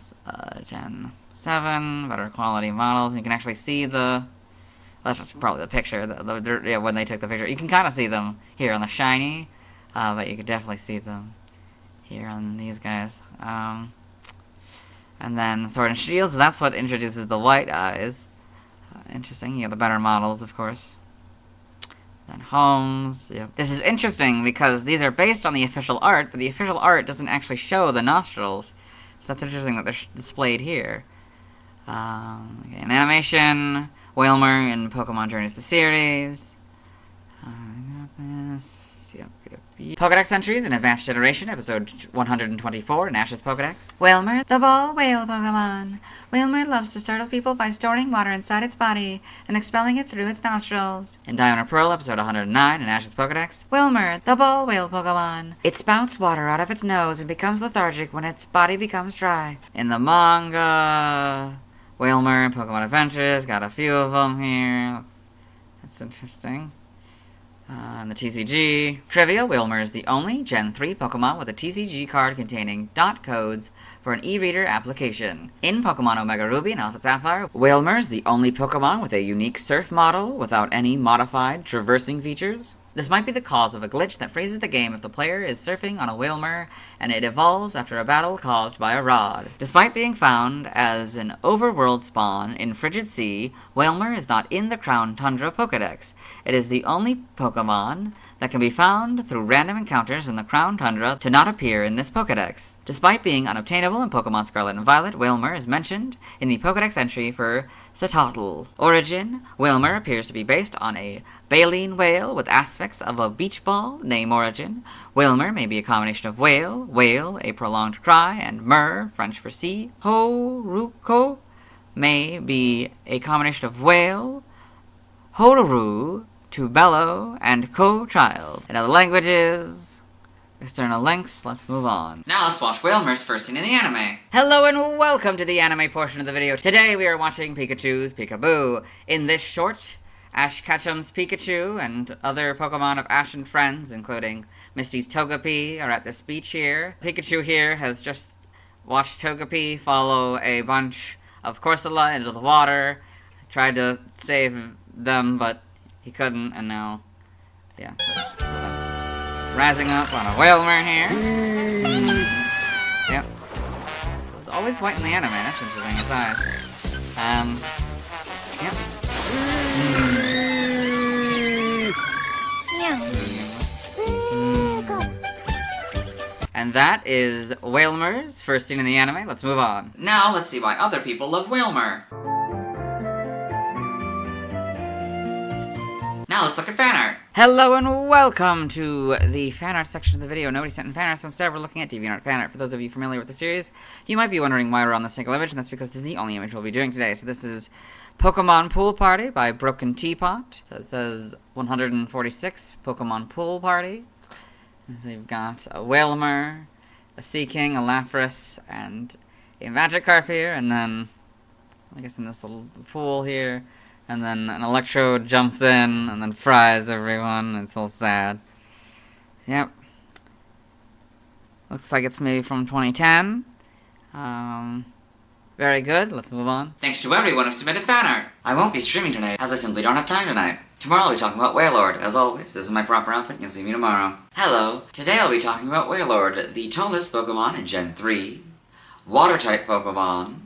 S1: 7, better quality models. You can actually see the... That's just probably the picture, yeah, when they took the picture. You can kind of see them here on the shiny, but you could definitely see them here on these guys. And then Sword and Shield, so that's what introduces the white eyes. Interesting, you have the better models, of course. Then Homes, yep. This is interesting because these are based on the official art, but the official art doesn't actually show the nostrils. So that's interesting that they're displayed here. Okay, an animation, Whismur in Pokemon Journeys the series. I got this.
S6: Yep. Pokedex entries in Advanced Generation, episode 124 in Ash's Pokedex. Whismur, the ball whale Pokemon. Whismur loves to startle people by storing water inside its body and expelling it through its nostrils. In Diamond or Pearl, episode 109 in Ash's Pokedex. Whismur, the ball whale Pokemon. It spouts water out of its nose and becomes lethargic when its body becomes dry. In the manga, Whismur and Pokemon Adventures, got a few of them here. That's interesting. And the TCG. Trivia, Whismur is the only Gen 3 Pokemon with a TCG card containing dot codes for an e-reader application. In Pokemon Omega Ruby and Alpha Sapphire, Whismur is the only Pokemon with a unique surf model without any modified traversing features. This might be the cause of a glitch that freezes the game if the player is surfing on a Whismur and it evolves after a battle caused by a rod. Despite being found as an overworld spawn in Frigid Sea, Whismur is not in the Crown Tundra Pokedex. It is the only Pokemon that can be found through random encounters in the Crown Tundra to not appear in this Pokedex. Despite being unobtainable in Pokemon Scarlet and Violet, Whismur is mentioned in the Pokedex entry for Satatl. Origin, Whismur appears to be based on a baleen whale with aspects of a beach ball. Name origin, Whismur may be a combination of whale, a prolonged cry, and mur, French for sea. Horuko may be a combination of whale, hotaru, to bellow, and co-child. In other languages, external links, let's move on.
S1: Now let's watch Whismur's first scene in the anime.
S6: Hello and welcome to the anime portion of the video. Today we are watching Pikachu's Peekaboo. In this short, Ash Ketchum's Pikachu and other Pokemon of Ash and friends, including Misty's Togepi, are at this beach here. Pikachu here has just watched Togepi follow a bunch of Corsola into the water, tried to save them, but he couldn't, and now, yeah, it's razzing up on a Whismur here. Yep. So it's always white in the anime, that's interesting, his eyes. Yep. And that is Whismur's first scene in the anime. Let's move on.
S1: Now let's see why other people love Whismur. Now let's look at fan art.
S6: Hello and welcome to the fan art section of the video. Nobody sent in fan art, so instead we're looking at DeviantArt fan art. For those of you familiar with the series, you might be wondering why we're on this single image, and that's because this is the only image we'll be doing today. So this is Pokemon Pool Party by Broken Teapot. So it says 146 Pokemon Pool Party. So you've got a Whismur, a Seaking, a Lapras, and a Magikarp here, and then, I guess in this little pool here, and then an Electrode jumps in, and then fries everyone. It's all sad. Yep. Looks like it's maybe from 2010. Very good. Let's move on.
S1: Thanks to everyone who submitted fan art. I won't be streaming tonight, as I simply don't have time tonight. Tomorrow I'll be talking about Wailord. As always, this is my proper outfit, and you'll see me tomorrow. Hello. Today I'll be talking about Wailord, the tallest Pokemon in Gen 3, Water-type Pokemon,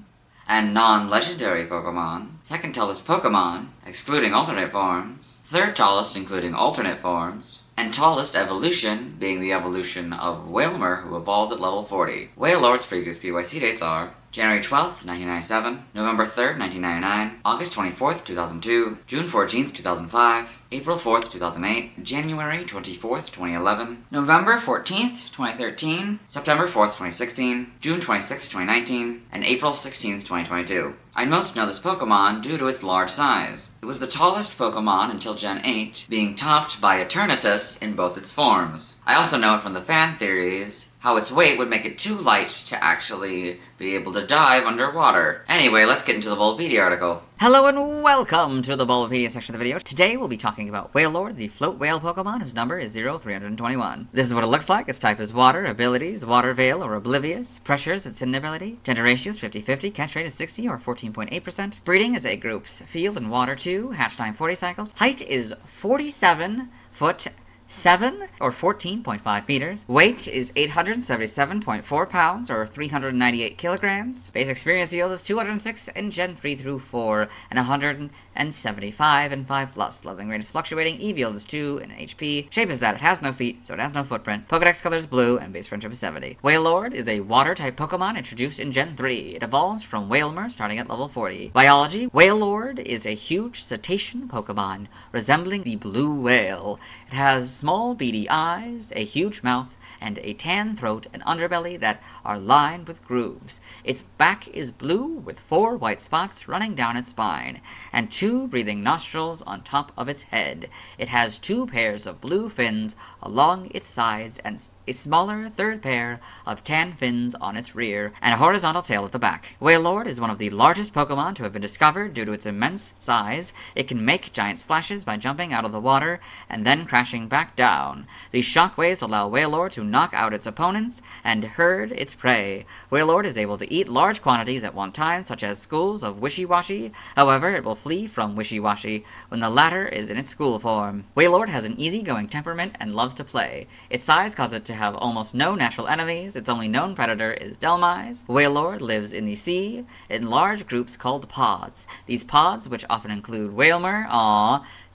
S1: and non-legendary Pokemon, second tallest Pokemon, excluding alternate forms, third tallest including alternate forms, and tallest evolution, being the evolution of Whismur, who evolves at level 40. Wailord's previous PYC dates are January 12th, 1997, November 3rd, 1999, August 24th, 2002, June 14th, 2005, April 4th, 2008, January 24th, 2011, November 14th, 2013, September 4th, 2016, June 26th, 2019, and April 16th, 2022. I'd most know this Pokemon due to its large size. It was the tallest Pokemon until Gen 8, being topped by Eternatus in both its forms. I also know it from the fan theories how its weight would make it too light to actually be able to dive underwater. Anyway, let's get into the Volbeat article.
S6: Hello and welcome to the Bulbapedia section of the video. Today we'll be talking about Wailord, the float whale Pokemon whose number is 0321. This is what it looks like. Its type is water, abilities, water veil or oblivious, pressures, its inability, gender ratio is 50-50, catch rate is 60 or 14.8%, breeding is A groups, field and water 2, hatch time 40 cycles, height is 47 foot 7 or 14.5 meters. Weight is 877.4 pounds or 398 kilograms. Base experience yield is 206 in Gen 3 through 4 and 175 in 5+. Leveling rate is fluctuating. EV yield is 2 in HP. Shape is that it has no feet, so it has no footprint. Pokedex color is blue and base friendship is 70. Wailord is a water-type Pokemon introduced in Gen 3. It evolves from Whismur starting at level 40. Biology: Wailord is a huge cetacean Pokemon resembling the blue whale. It has
S1: small beady eyes, a huge mouth, and a tan throat and underbelly that are lined with grooves. Its back is blue with 4 white spots running down its spine, and 2 breathing nostrils on top of its head. It has 2 pairs of blue fins along its sides and a smaller 3rd pair of tan fins on its rear, and a horizontal tail at the back. Wailord is one of the largest Pokemon to have been discovered due to its immense size. It can make giant splashes by jumping out of the water and then crashing back down. These shockwaves allow Wailord to knock out its opponents and herd its prey. Wailord is able to eat large quantities at one time, such as schools of Wishy-Washy. However, it will flee from Wishy-Washy when the latter is in its school form. Wailord has an easygoing temperament and loves to play. Its size causes it to have almost no natural enemies. Its only known predator is Delmise. Wailord lives in the sea in large groups called pods. These pods, which often include Whalmer,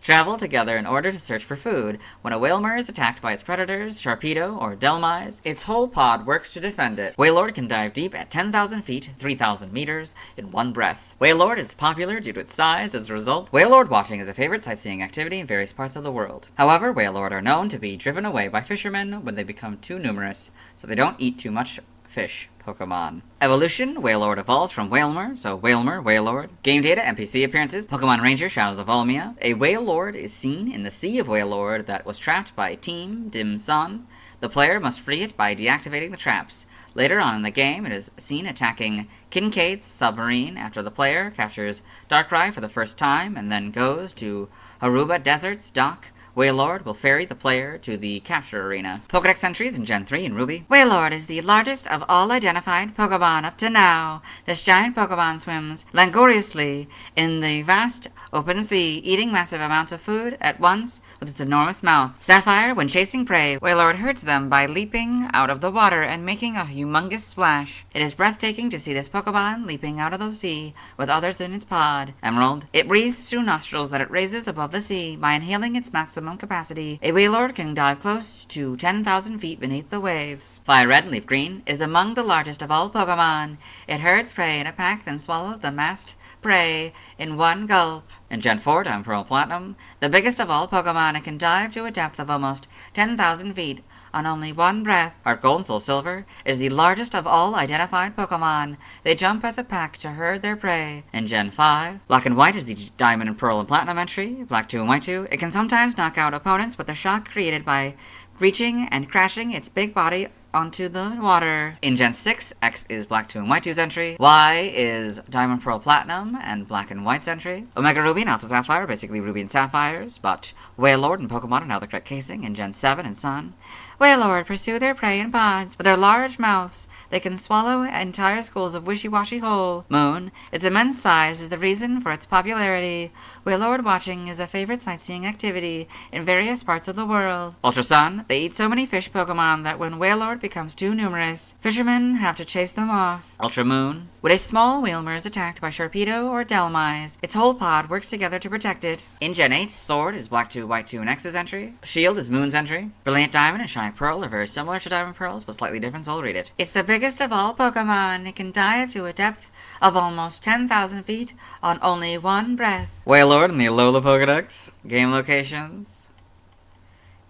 S1: travel together in order to search for food. When a Whalmer is attacked by its predators, Sharpedo or Delmise, its whole pod works to defend it. Wailord can dive deep at 10,000 feet, 3,000 meters, in one breath. Wailord is popular due to its size. As a result, Wailord watching is a favorite sightseeing activity in various parts of the world. However, Wailord are known to be driven away by fishermen when they become too numerous, so they don't eat too much fish Pokemon. Evolution, Wailord evolves from Whalmer, so Whalmer, Wailord. Game data, NPC appearances, Pokemon Ranger, Shadows of Volmia. A Wailord is seen in the Sea of Wailord that was trapped by Team Dim Sun. The player must free it by deactivating the traps. Later on in the game, it is seen attacking Kincaid's submarine after the player captures Darkrai for the first time and then goes to Haruba Desert's dock. Wailord will ferry the player to the capture arena. Pokedex entries in Gen 3 and Ruby. Wailord is the largest of all identified Pokemon up to now. This giant Pokemon swims languorously in the vast open sea, eating massive amounts of food at once with its enormous mouth. Sapphire, when chasing prey, Wailord herds them by leaping out of the water and making a humongous splash. It is breathtaking to see this Pokemon leaping out of the sea with others in its pod. Emerald. It breathes through nostrils that it raises above the sea. By inhaling its maximum capacity, a Wailord can dive close to 10,000 feet beneath the waves. Fire Red and Leaf Green is among the largest of all Pokemon. It herds prey in a pack, then swallows the massed prey in one gulp. In Gen 4, Diamond Pearl Platinum, the biggest of all Pokemon, it can dive to a depth of almost 10,000 feet on only one breath. Heart Gold and Soul Silver is the largest of all identified Pokemon. They jump as a pack to herd their prey. In Gen 5, Black and White is the Diamond and Pearl and Platinum entry. Black 2 and White 2, it can sometimes knock out opponents with the shock created by reaching and crashing its big body onto the water. In Gen 6, X is Black 2 and White 2's entry. Y is Diamond, Pearl, Platinum, and Black and White's entry. Omega Ruby and Alpha Sapphire are basically Ruby and Sapphires, but Wailord and Pokemon are now the correct casing in Gen 7 and Sun. Wailord pursue their prey in pods. With their large mouths, they can swallow entire schools of Wishy-Washy whole. Moon, its immense size is the reason for its popularity. Wailord watching is a favorite sightseeing activity in various parts of the world. Ultra Sun, they eat so many fish Pokemon that when Wailord becomes too numerous, fishermen have to chase them off. Ultra Moon, when a small Whalmer is attacked by Sharpedo or Delmise, its whole pod works together to protect it. In Gen 8, Sword is Black 2, White 2, and X's entry. Shield is Moon's entry. Brilliant Diamond and Shining Pearl are very similar to Diamond Pearls, but slightly different, so I'll read it. It's the biggest of all Pokemon. It can dive to a depth of almost 10,000 feet on only one breath. Wailord and the Alola Pokedex. Game locations.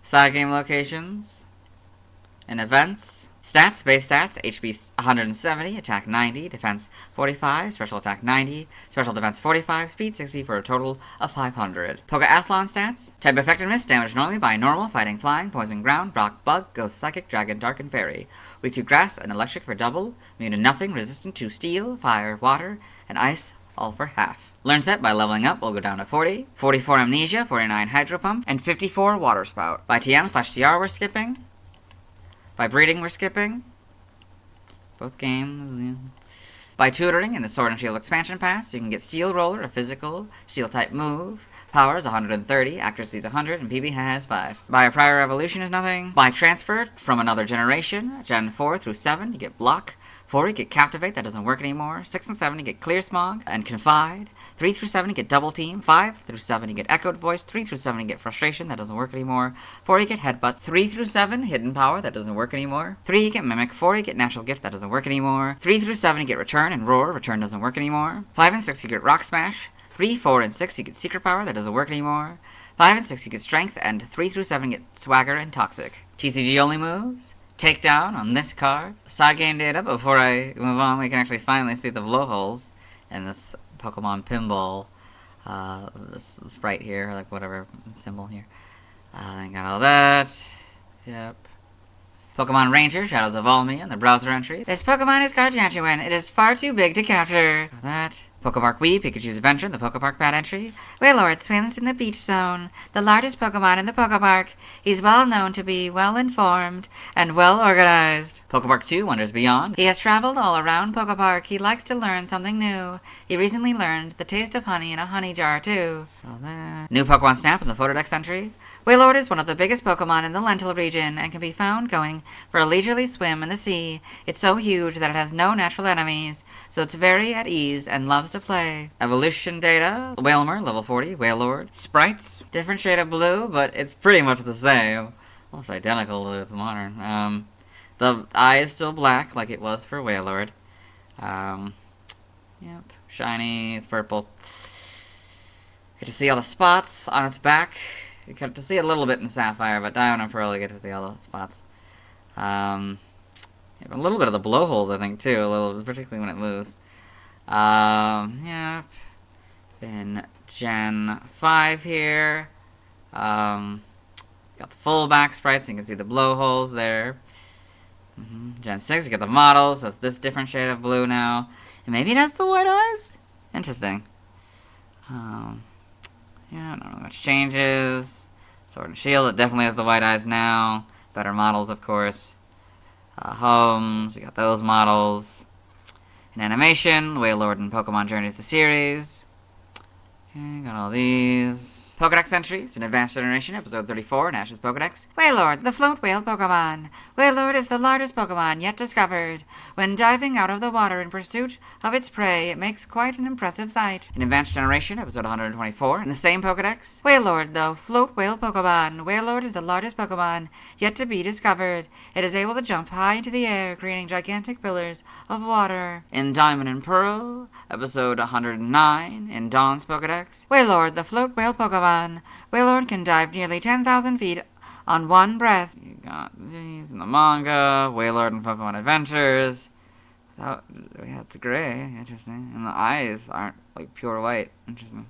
S1: Side game locations. And events. Stats, base stats, HP 170, attack 90, defense 45, special attack 90, special defense 45, speed 60 for a total of 500. Pokeathlon stats, type effectiveness, damage normally by normal, fighting, flying, poison, ground, rock, bug, ghost, psychic, dragon, dark, and fairy. Weak to grass and electric for double, immune to nothing, resistant to steel, fire, water, and ice, all for half. Learn set by leveling up will go down to 40, 44 Amnesia, 49 Hydro Pump, and 54 Water Spout. By TM/TR we're skipping. By breeding, we're skipping. Both games. Yeah. By tutoring in the Sword and Shield expansion pass, you can get Steel Roller, a physical Steel-type move. Power is 130, accuracy is 100, and PB has 5. By a prior evolution is nothing. By transfer from another generation, Gen 4 through 7, you get Block. 4, you get Captivate, that doesn't work anymore. 6 and 7, you get Clear Smog and Confide. 3 through 7, you get Double Team. 5 through 7, you get Echoed Voice. 3 through 7, you get Frustration, that doesn't work anymore. 4, you get Headbutt. 3 through 7, Hidden Power, that doesn't work anymore. 3, you get Mimic. 4, you get Natural Gift, that doesn't work anymore. 3 through 7, you get Return and Roar, Return doesn't work anymore. 5 and 6, you get Rock Smash.
S6: 3, 4, and 6 you get Secret Power, that doesn't work anymore. 5 and 6 you get Strength, and 3 through 7 get Swagger and Toxic. TCG only moves. Takedown on this card. Side game data, but before I move on, we can actually finally see the blowholes in this Pokemon Pinball, this sprite here, like whatever symbol here. I got all that. Yep. Pokemon Ranger, Shadows of All Me, and the browser entry. This Pokemon is gargantuan. It is far too big to capture. That. Pokepark Wii, Pikachu's Adventure, the Pokepark Pad entry. Wailord swims in the beach zone, the largest Pokemon in the Pokepark. He's well known to be well-informed and well-organized. Pokepark 2, Wonders Beyond. He has traveled all around Pokepark. He likes to learn something new. He recently learned the taste of honey in a honey jar, too. All that. New Pokemon Snap in the Photodex entry. Wailord is one of the biggest Pokemon in the Lentil region and can be found going for a leisurely swim in the sea. It's so huge that it has no natural enemies, so it's very at ease and loves to play. Evolution data. Wailmer, level 40. Wailord. Sprites. Different shade of blue, but it's pretty much the same. Almost identical to its modern. The eye is still black, like it was for Wailord. Yep. Shiny. It's purple. Get to see all the spots on its back. You get to see a little bit in Sapphire, but Diamond and Pearl you get to see all the spots. A little bit of the blowholes, I think, too. A little, particularly when it moves. Yep. In Gen 5 here. Got the full back sprites, so you can see the blowholes there. Gen 6, you get the models, so it's this different shade of blue now. And maybe it has the white eyes? Interesting. Yeah, I don't know much changes. Sword and Shield, it definitely has the white eyes now. Better models, of course. Homes, you got those models. In animation, Wailord and Pokemon Journeys the series. Okay, got all these. Pokedex entries in Advanced Generation, Episode 34 in Ash's Pokedex. Wailord, the float whale Pokemon. Wailord is the largest Pokemon yet discovered. When diving out of the water in pursuit of its prey, it makes quite an impressive sight. In Advanced Generation, Episode 124, in the same Pokedex. Wailord, the float whale Pokemon. Wailord is the largest Pokemon yet to be discovered. It is able to jump high into the air, creating gigantic pillars of water. In Diamond and Pearl, Episode 109, in Dawn's Pokedex. Wailord, the float whale Pokemon. Wailord can dive nearly 10,000 feet on one breath. You got these in the manga. Wailord and Pokemon Adventures. Yeah, it's gray. Interesting. And the eyes aren't like pure white. Interesting.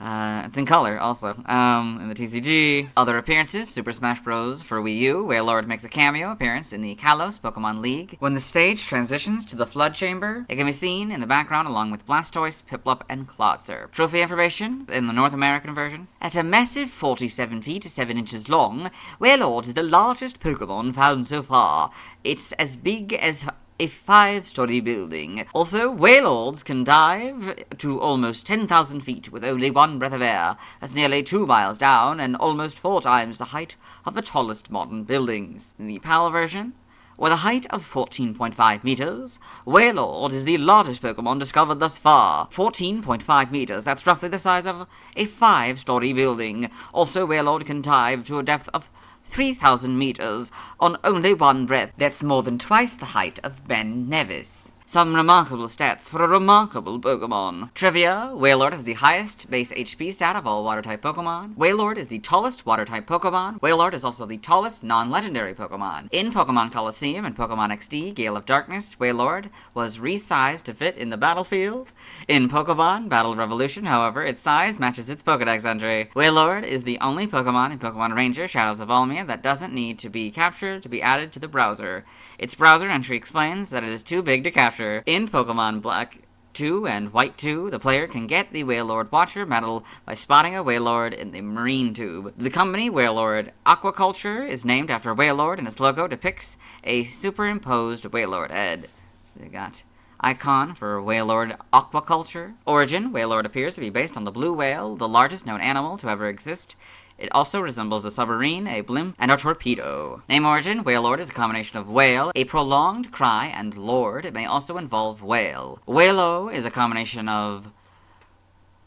S6: It's in color, also. In the TCG. Other appearances, Super Smash Bros. For Wii U, Wailord makes a cameo appearance in the Kalos Pokemon League. When the stage transitions to the Flood Chamber, it can be seen in the background along with Blastoise, Piplup, and Clodsir. Trophy information in the North American version. At a massive 47 feet, 7 inches long, Wailord is the largest Pokemon found so far. It's as big as a 5-story building. Also, Wailords can dive to almost 10,000 feet with only one breath of air. That's nearly 2 miles down and almost 4 times the height of the tallest modern buildings. In the PAL version, with a height of 14.5 meters, Wailord is the largest Pokemon discovered thus far. 14.5 meters, that's roughly the size of a 5-story building. Also, Wailord can dive to a depth of 3,000 meters on only one breath. That's more than twice the height of Ben Nevis. Some remarkable stats for a remarkable Pokemon. Trivia: Wailord has the highest base HP stat of all Water-type Pokemon. Wailord is the tallest Water-type Pokemon. Wailord is also the tallest non-legendary Pokemon. In Pokemon Coliseum and Pokemon XD Gale of Darkness, Wailord was resized to fit in the battlefield. In Pokemon Battle Revolution, however, its size matches its Pokedex entry. Wailord is the only Pokemon in Pokemon Ranger Shadows of All Me that doesn't need to be captured to be added to the browser. Its browser entry explains that it is too big to capture. In Pokemon Black 2 and White 2, the player can get the Wailord Watcher medal by spotting a Wailord in the marine tube. The company Wailord Aquaculture is named after Wailord, and its logo depicts a superimposed Wailord head. So you got icon for Wailord Aquaculture. Origin: Wailord appears to be based on the blue whale, the largest known animal to ever exist. It also resembles a submarine, a blimp, and a torpedo. Name origin: Wailord is a combination of whale, a prolonged cry, and lord. It may also involve whale. Wailo is a combination of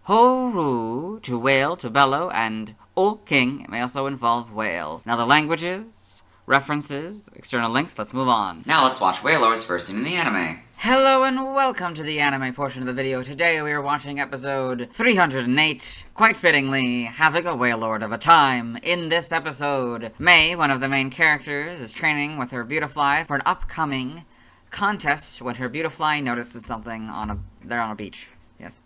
S6: horu, to wail, to bellow, and o king. It may also involve whale. Now the languages, references, external links, let's move on. Now let's watch Wailord's first scene in the anime. Hello and welcome to the anime portion of the video. Today we are watching episode 308. Quite fittingly, having a Wailord of a time. In this episode, May, one of the main characters, is training with her Beautifly for an upcoming contest when her Beautifly notices something they're on a beach. Yes.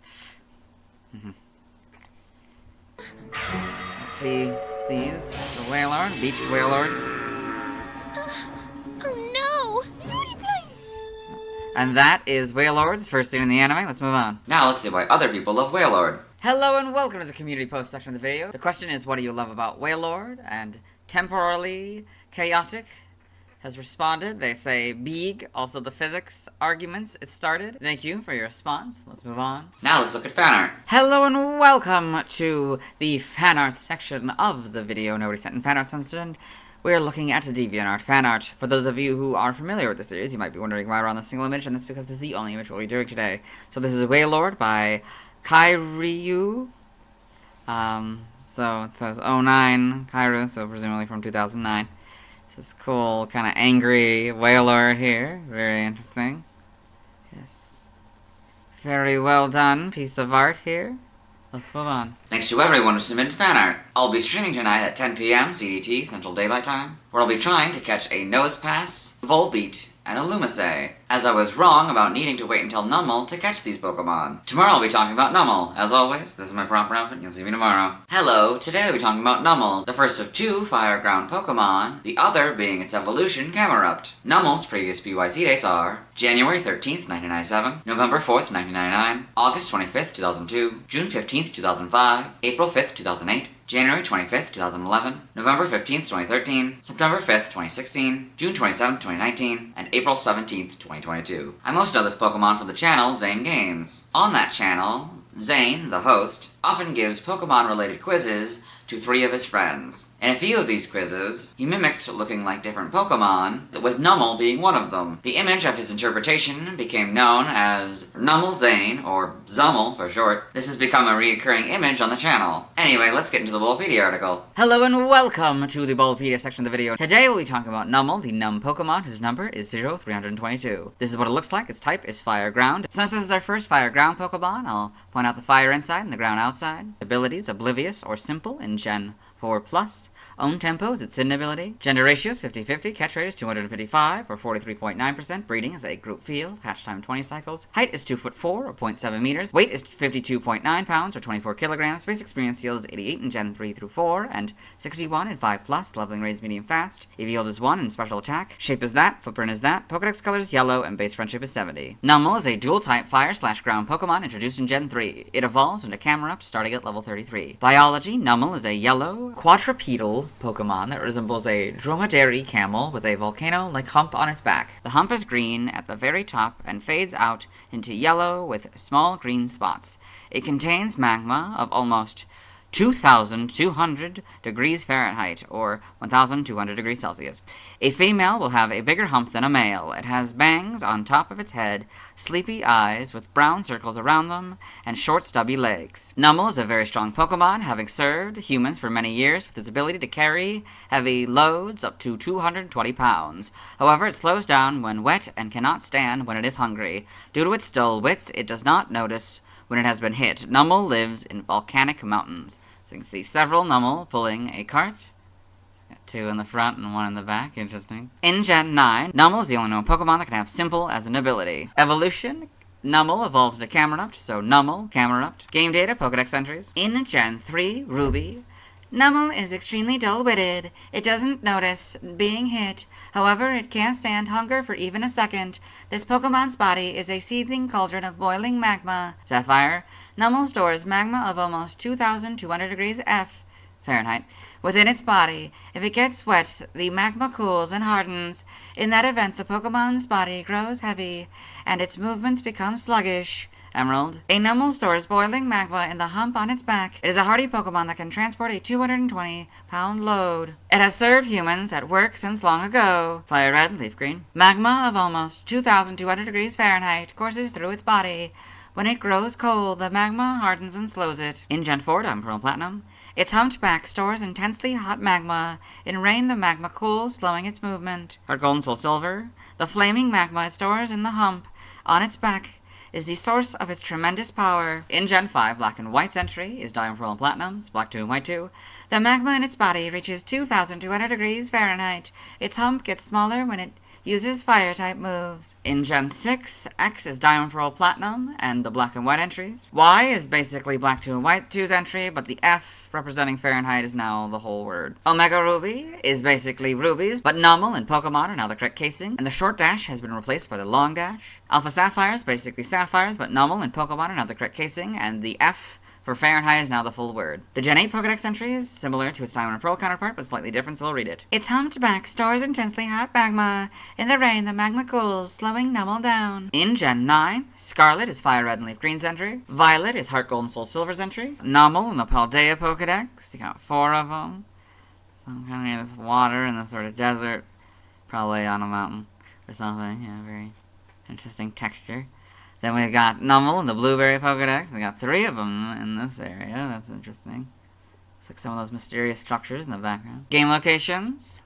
S6: She sees the Wailord, beached Wailord.
S5: Oh no!
S6: And that is Wailord's first scene in the anime. Let's move on.
S1: Now let's see why other people love Wailord.
S6: Hello and welcome to the community post section of the video. The question is, what do you love about Wailord? And Temporarily Chaotic has responded. They say big, also the physics arguments it started. Thank you for your response. Let's move on.
S1: Now let's look at fan art.
S6: Hello and welcome to the fan art section of the video. Nobody sent in fan art since then. We are looking at DeviantArt fan art. For those of you who are familiar with the series, you might be wondering why we're on the single image, and that's because this is the only image we'll be doing today. So this is Wailord by Kairyu. So it says 09 Kairu, so presumably from 2009. This is cool, kind of angry Wailord here. Very interesting. Yes. Very well done piece of art here. Let's move on.
S1: Thanks to everyone who submitted fan art. I'll be streaming tonight at 10 p.m. CDT, Central Daylight Time, where I'll be trying to catch a Nosepass, Volbeat, and Illumise, as I was wrong about needing to wait until Numel to catch these Pokemon. Tomorrow I'll be talking about Numel. As always, this is my proper outfit, you'll see me tomorrow. Hello, today I'll be talking about Numel, the first of two Fire Ground Pokemon, the other being its evolution, Camerupt. Numel's previous BYC dates are January 13th, 1997, November 4th, 1999, August 25th, 2002, June 15th, 2005, April 5th, 2008, January 25th, 2011, November 15th, 2013, September 5th, 2016, June 27th, 2019, and April 17th, 2022. I most know this Pokemon from the channel Zane Games. On that channel, Zane, the host, often gives Pokemon-related quizzes to 3 of his friends. In a few of these quizzes, he mimicked looking like different Pokemon, with Numel being one of them. The image of his interpretation became known as Numel Zane, or Zummel for short. This has become a recurring image on the channel. Anyway, let's get into the Bulbapedia article.
S6: Hello and welcome to the Bulbapedia section of the video. Today we'll be talking about Numel, the Num Pokemon, whose number is 0322. This is what it looks like. Its type is Fire Ground. Since this is our first Fire Ground Pokemon, I'll point out the fire inside and the ground outside. Abilities, Oblivious or Simple in Gen 4+. Own Tempo is its hidden ability. Gender ratio is 50-50. Catch rate is 255 or 43.9%. Breeding is a group field. Hatch time 20 cycles. Height is 2'4" or 0.7 meters. Weight is 52.9 pounds or 24 kilograms. Base experience yield is 88 in Gen 3 through 4 and 61 in 5+. Leveling rate is medium fast. EV yield is 1 and special attack. Shape is that. Footprint is that. Pokedex color is yellow and base friendship is 70. Numel is a dual type fire/ground Pokemon introduced in Gen 3. It evolves into Camerupt starting at level 33. Biology, Numel is a yellow quadrupedal Pokemon that resembles a dromedary camel with a volcano-like hump on its back. The hump is green at the very top and fades out into yellow with small green spots. It contains magma of almost 2,200 degrees Fahrenheit, or 1,200 degrees Celsius. A female will have a bigger hump than a male. It has bangs on top of its head, sleepy eyes with brown circles around them, and short stubby legs. Numel is a very strong Pokemon, having served humans for many years with its ability to carry heavy loads up to 220 pounds. However, it slows down when wet and cannot stand when it is hungry. Due to its dull wits, it does not notice when it has been hit. Numel lives in volcanic mountains. So you can see several Numel pulling a cart. Got 2 in the front and 1 in the back. Interesting. In Gen 9, Numel is the only known Pokemon that can have Simple as an ability. Evolution, Numel evolves into Camerupt, so Numel, Camerupt. Game data, Pokedex entries. In Gen 3, Ruby, Numel is extremely dull-witted. It doesn't notice being hit. However, it can't stand hunger for even a second. This Pokemon's body is a seething cauldron of boiling magma. Sapphire, Numel stores magma of almost 2,200 degrees Fahrenheit within its body. If it gets wet, the magma cools and hardens. In that event, the Pokemon's body grows heavy, and its movements become sluggish. Emerald. A Numel stores boiling magma in the hump on its back. It is a hardy Pokemon that can transport a 220-pound load. It has served humans at work since long ago. Fire Red, Leaf Green. Magma of almost 2,200 degrees Fahrenheit courses through its body. When it grows cold, the magma hardens and slows it. In Gen 4, Pearl Platinum. Its humped back stores intensely hot magma. In rain, the magma cools, slowing its movement. Heart Gold and Soul Silver. The flaming magma it stores in the hump
S11: on its back is the source of its tremendous power. In Gen 5, Black and White's entry is Diamond, Pearl, and Platinum's, Black 2 and White 2. The magma in its body reaches 2,200 degrees Fahrenheit. Its hump gets smaller when it uses Fire-type moves. In Gen 6, X is Diamond, Pearl, Platinum, and the Black and White entries. Y is basically Black 2 and White 2's entry, but the F, representing Fahrenheit, is now the whole word. Omega Ruby is basically rubies, but Numel and Pokemon are now the correct casing, and the short dash has been replaced by the long dash. Alpha Sapphire is basically sapphires, but Numel and Pokemon are now the correct casing, and the F for Fahrenheit is now the full word. The Gen 8 Pokedex entry is similar to its Diamond and Pearl counterpart, but slightly different, so I'll read it. Its humped back stores intensely hot magma. In the rain, the magma cools, slowing Numel down. In Gen 9, Scarlet is Fire Red and Leaf Green's entry. Violet is Heart Gold and Soul Silver's entry. Numel in the Paldea Pokedex, you got 4 of them. Some kind of near this water in this sort of desert, probably on a mountain or something. Yeah, very interesting texture. Then we got Numel in the Blueberry Pokedex. We got 3 of them in this area. That's interesting. Looks like some of those mysterious structures in the background. Game locations.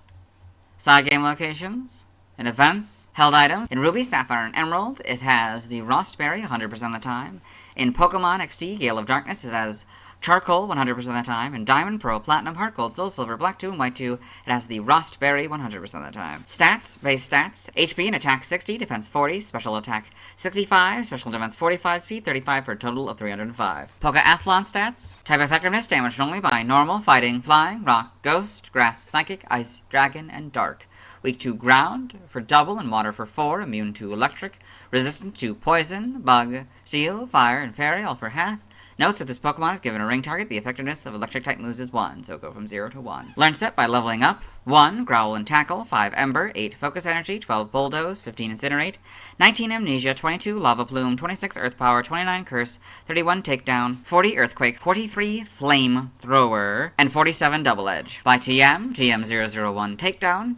S11: Side game locations. In events. Held items. In Ruby, Sapphire, and Emerald, it has the Rostberry 100% of the time. In Pokemon XD, Gale of Darkness, it has Charcoal 100% of the time. In Diamond, Pearl, Platinum, Heart Gold, Soul Silver, Black 2, and White 2, it has the Rostberry 100% of the time. Stats, base stats, HP and attack 60, defense 40, special attack 65, special defense 45, speed 35 for a total of 305. Pokeathlon stats, type effectiveness damaged only by normal, fighting, flying, rock, ghost, grass, psychic, ice, dragon, and dark. Weak to ground for double and water for 4, immune to electric, resistant to poison, bug, steel, fire, and fairy, all for half. Notes that this Pokemon is given a ring target, the effectiveness of electric-type moves is 1, so go from 0 to 1. Learn step by leveling up. 1. Growl and Tackle, 5 Ember, 8 Focus Energy, 12 Bulldoze, 15 Incinerate, 19 Amnesia, 22 Lava Plume, 26 Earth Power, 29 Curse, 31 Takedown, 40 Earthquake, 43 Flame Thrower, and 47 Double Edge. By TM, TM001 Takedown,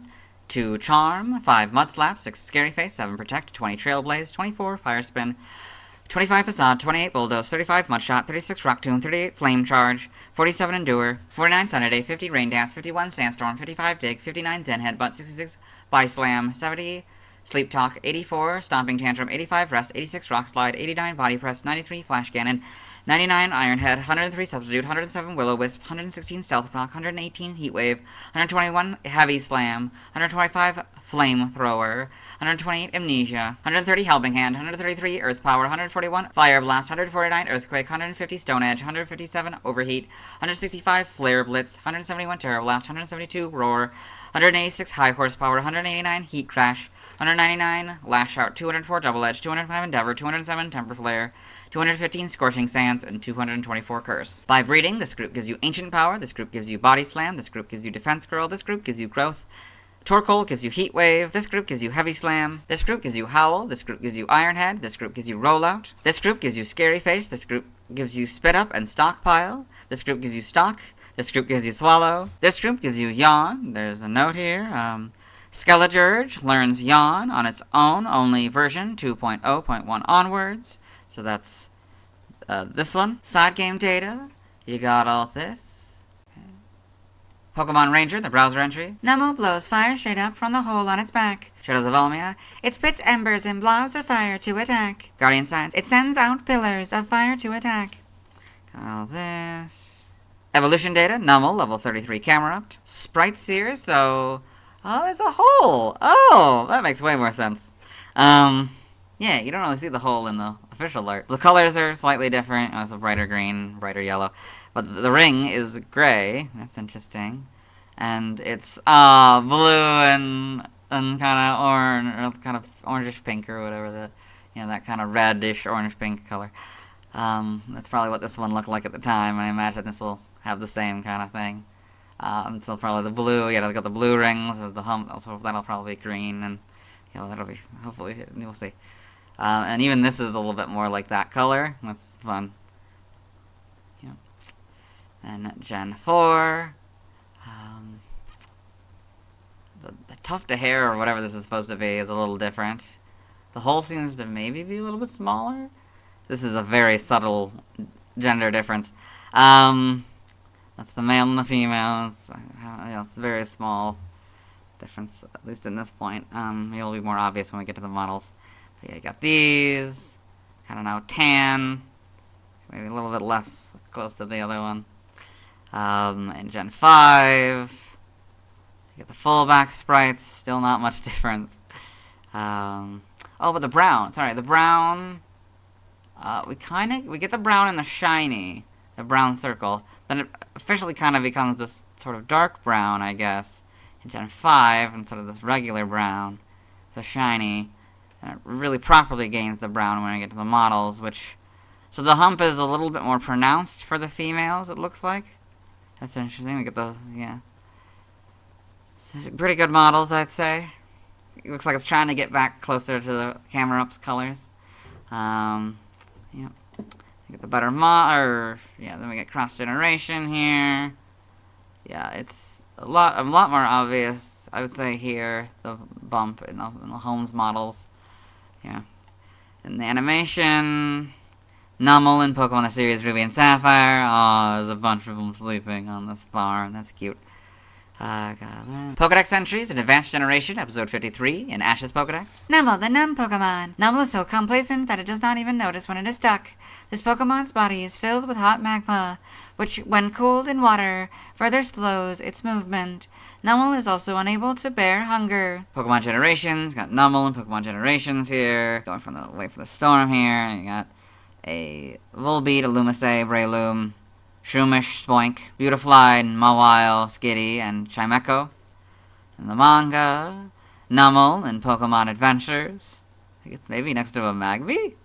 S11: 2 Charm, 5 Mud Slap, 6 Scary Face, 7 Protect, 20 Trailblaze, 24 Fire Spin, 25 Facade, 28 Bulldoze, 35 Mudshot, 36 Rock Tomb, 38 Flame Charge, 47 Endure, 49 Sunday, 50 Rain Dance, 51 Sandstorm, 55 Dig, 59 Zen Headbutt, 66 Body Slam, 70 Sleep Talk, 84 Stomping Tantrum, 85 Rest, 86 Rock Slide, 89 Body Press, 93 Flash Cannon, 99 Iron Head, 103 Substitute, 107 Will-O-Wisp, 116 Stealth Rock, 118 Heat Wave, 121 Heavy Slam, 125 Flame Thrower, 128 Amnesia, 130 Helping Hand, 133 Earth Power, 141 Fire Blast, 149 Earthquake, 150 Stone Edge, 157 Overheat, 165 Flare Blitz, 171 Terror Blast, 172 Roar, 186 High Horsepower, 189 Heat Crash, 199 Lash Out, 204 Double Edge, 205 Endeavor, 207 Temper Flare, 215 Scorching Sands, and 224 Curse. By breeding, this group gives you Ancient Power, this group gives you Body Slam, this group gives you Defense Curl, this group gives you Growth, Torkoal gives you Heat Wave, this group gives you Heavy Slam, this group gives you Howl, this group gives you Iron Head, this group gives you Rollout, this group gives you Scary Face, this group gives you Spit Up and Stockpile, this group gives you Stock, this group gives you Swallow, this group gives you Yawn, there's a note here, Skelligurge learns Yawn on its own, only version 2.0.1 onwards, so that's this one. Side game data, you got all this. Okay. Pokemon Ranger, the browser entry. Numel blows fire straight up from the hole on its back. Shadows of Elmia, it spits embers and blobs of fire to attack. Guardian Science, it sends out pillars of fire to attack. Got all this. Evolution data, Numel, level 33 Camerupt. Sprite Seer, so... Oh, there's a hole! Oh, that makes way more sense. Yeah, you don't really see the hole in the official art. The colors are slightly different. It's a brighter green, brighter yellow. But the ring is gray. That's interesting. And it's blue and kind of orange, or kind of orangish pink or whatever, that kind of reddish orange pink color. That's probably what this one looked like at the time. I imagine this will have the same kind of thing. So probably the blue, it's got the blue rings, the hump, also that'll probably be green, and that'll be, hopefully, we'll see. And even this is a little bit more like that color. That's fun. And Gen 4. The tuft of hair, or whatever this is supposed to be, is a little different. The hole seems to maybe be a little bit smaller. This is a very subtle gender difference. That's the male and the female. It's a very small difference, at least in this point. It'll be more obvious when we get to the models.
S6: Yeah, you got these. Kind of now tan. Maybe a little bit less close to the other one. In Gen 5, you get the full back sprites. Still not much difference. Oh, but the brown. Sorry, the brown. We get the brown in the shiny, the brown circle. Then it officially kind of becomes this sort of dark brown, I guess, in Gen 5, instead of this regular brown, the shiny. And it really properly gains the brown when I get to the models, which... So the hump is a little bit more pronounced for the females, it looks like. That's interesting. We get the, yeah. Pretty good models, I'd say. It looks like it's trying to get back closer to the camera-up's colors. Yeah. We get the better then we get cross-generation here. Yeah, it's a lot more obvious, I would say, here, the bump in the Holmes models. Yeah. In the animation, Numel in Pokemon the series Ruby and Sapphire. Oh, there's a bunch of them sleeping on this farm. That's cute. Pokedex entries in Advanced Generation, Episode 53, in Ash's Pokedex. Numel, the numb Pokemon. Numel is so complacent that it does not even notice when it is stuck. This Pokemon's body is filled with hot magma, which, when cooled in water, further slows its movement. Numel is also unable to bear hunger. Pokemon Generations, got Numel and Pokemon Generations here. Going from the way for the storm here. You got a Volbeat, Illumise, Breloom, Shroomish, Spoink, Beautifly, Mawile, Skitty, and Chimecho. In the manga, Numel in Pokemon Adventures. I guess maybe next to a Magby?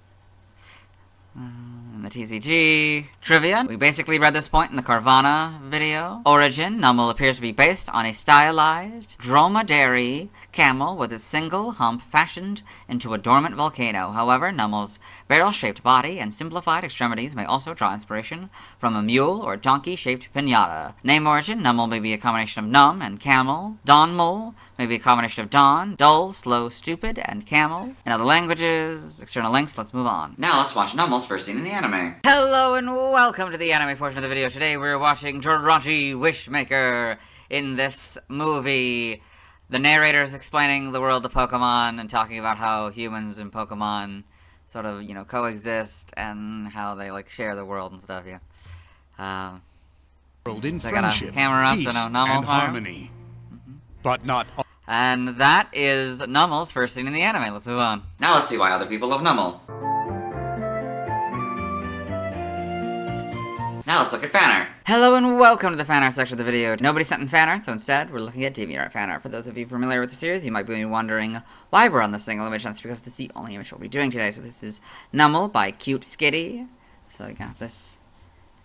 S6: In the TCG. Trivia. We basically read this point in the Carvana video. Origin. Numel appears to be based on a stylized dromedary camel with a single hump fashioned into a dormant volcano. However, Numel's barrel-shaped body and simplified extremities may also draw inspiration from a mule or donkey-shaped pinata. Name origin. Numel may be a combination of num and camel. Donmul may be a combination of don, dull, slow, stupid, and camel. In other languages, external links, let's move on.
S1: Now let's watch Numel's first scene in the anime.
S6: Hello and welcome to the anime portion of the video. Today we're watching Jirachi Wishmaker. In this movie, the narrator is explaining the world of Pokemon and talking about how humans and Pokemon sort of, you know, coexist and how they, like, share the world and stuff, yeah.
S21: World in
S6: so
S21: friendship,
S6: peace
S21: and harmony. But not all.
S6: And that is Numel's first scene in the anime. Let's move on.
S1: Now let's see why other people love Numel. Now let's look at fan art.
S6: Hello and welcome to the fan art section of the video. Nobody sent in fan art, so instead we're looking at DeviantArt fan art. For those of you familiar with the series, you might be wondering why we're on this single image. That's because this is the only image we'll be doing today. So this is Numel by Cute Skitty. So I got this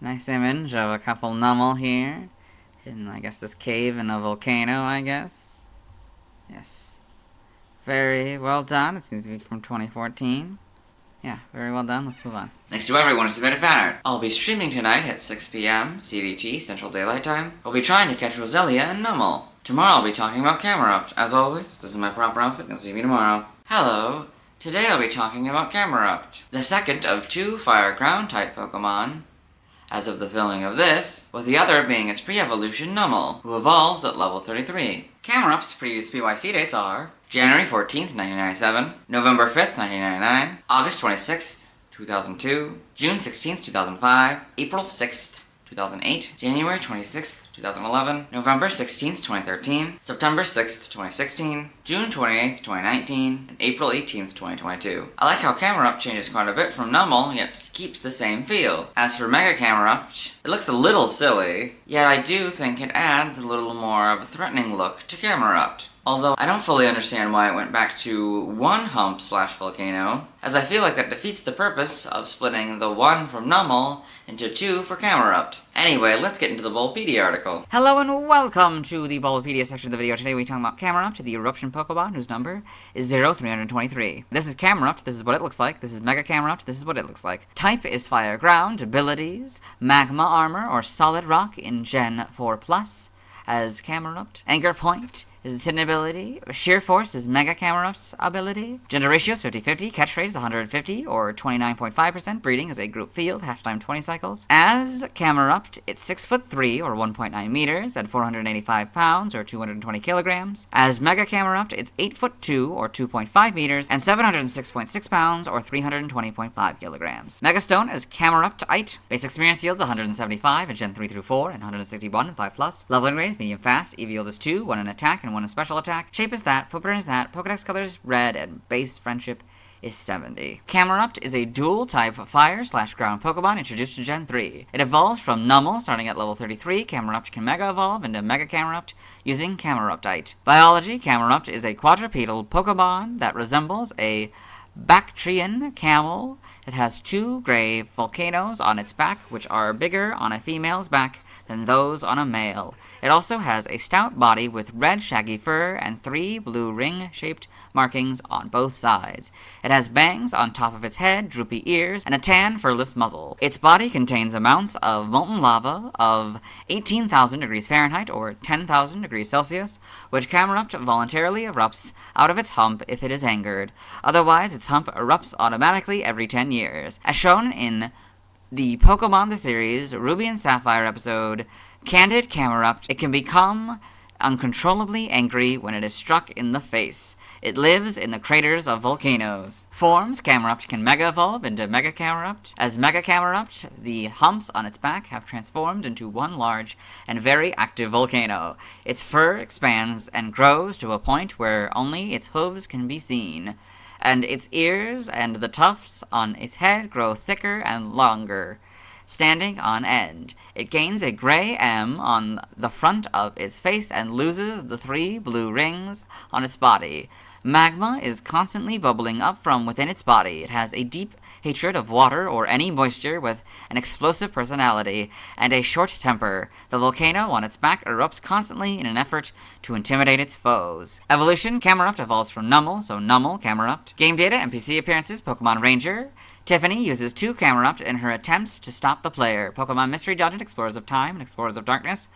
S6: nice image of a couple Numel here. In, I guess, this cave in a volcano, I guess. Yes. Very well done. It seems to be from 2014. Yeah, very well done. Let's move on.
S1: Thanks to everyone who submitted fan art. I'll be streaming tonight at 6 p.m. CDT, Central Daylight Time. I'll be trying to catch Roselia and Numel. Tomorrow I'll be talking about Camerupt. As always, this is my proper outfit, and you'll see me tomorrow. Hello. Today I'll be talking about Camerupt, the second of 2 Fire Ground type Pokemon, as of the filming of this, with the other being its pre-evolution Numel, who evolves at level 33. Camerupt's previous PYC dates are January 14th, 1997, November 5th, 1999, August 26th, 2002, June 16th, 2005, April 6th, 2008, January 26th, 2011, November 16th, 2013, September 6th, 2016, June 28th, 2019, and April 18th, 2022. I like how Camerupt changes quite a bit from Numel, yet keeps the same feel. As for Mega Camerupt, it looks a little silly, yet I do think it adds a little more of a threatening look to Camerupt. Although I don't fully understand why it went back to 1 hump / volcano, as I feel like that defeats the purpose of splitting the 1 from Numel into 2 for Camerupt. Anyway, let's get into the Bulbapedia article.
S6: Hello and welcome to the Bulbapedia section of the video. Today we're talking about Camerupt, the eruption Pokemon, whose number is 0323. This is Camerupt, this is what it looks like. This is Mega Camerupt, this is what it looks like. Type is Fire Ground. Abilities, Magma Armor or Solid Rock in Gen 4+, as Camerupt. Anchor Point
S11: is its hidden ability. Sheer Force is Mega Camerupt's ability. Gender ratio is 50-50. Catch rate is 150 or 29.5%. Breeding is a group field. Hatch time 20 cycles. As Camerupt, it's 6'3" or 1.9 meters at 485 pounds or 220 kilograms. As Mega Camerupt, it's 8'2" or 2.5 meters and 706.6 pounds or 320.5 kilograms. Megastone is Cameruptite. Base experience yields 175 in Gen 3 through 4 and 161 in 5+. Leveling rate is medium fast. EV yield is 2, 1 in attack and 1 in special attack. Shape is that, footprint is that, Pokedex color is red, and base friendship is 70. Camerupt is a dual-type fire/ground Pokemon introduced in Gen 3. It evolves from Numel starting at level 33. Camerupt can Mega Evolve into Mega Camerupt using Cameruptite. Biology: Camerupt is a quadrupedal Pokemon that resembles a Bactrian camel. It has 2 gray volcanoes on its back, which are bigger on a female's back than those on a male. It also has a stout body with red shaggy fur and 3 blue ring-shaped markings on both sides. It has bangs on top of its head, droopy ears, and a tan furless muzzle. Its body contains amounts of molten lava of 18,000 degrees Fahrenheit or 10,000 degrees Celsius, which Camerupt voluntarily erupts out of its hump if it is angered. Otherwise, its hump erupts automatically every 10 years. As shown in the Pokemon the Series Ruby and Sapphire episode, Candid Camerupt, it can become uncontrollably angry when it is struck in the face. It lives in the craters of volcanoes. Forms: Camerupt can Mega Evolve into Mega Camerupt. As Mega Camerupt, the humps on its back have transformed into one large and very active volcano. Its fur expands and grows to a point where only its hooves can be seen, and its ears and the tufts on its head grow thicker and longer, standing on end. It gains a gray M on the front of its face and loses the 3 blue rings on its body. Magma is constantly bubbling up from within its body. It has a deep hatred of water or any moisture with an explosive personality and a short temper. The volcano on its back erupts constantly in an effort to intimidate its foes. Evolution: Camerupt evolves from Numel, so Numel, Camerupt. Game data, NPC appearances, Pokemon Ranger. Tiffany uses 2 Camerupt in her attempts to stop the player. Pokemon Mystery Dungeon, Explorers of Time, and Explorers of Darkness.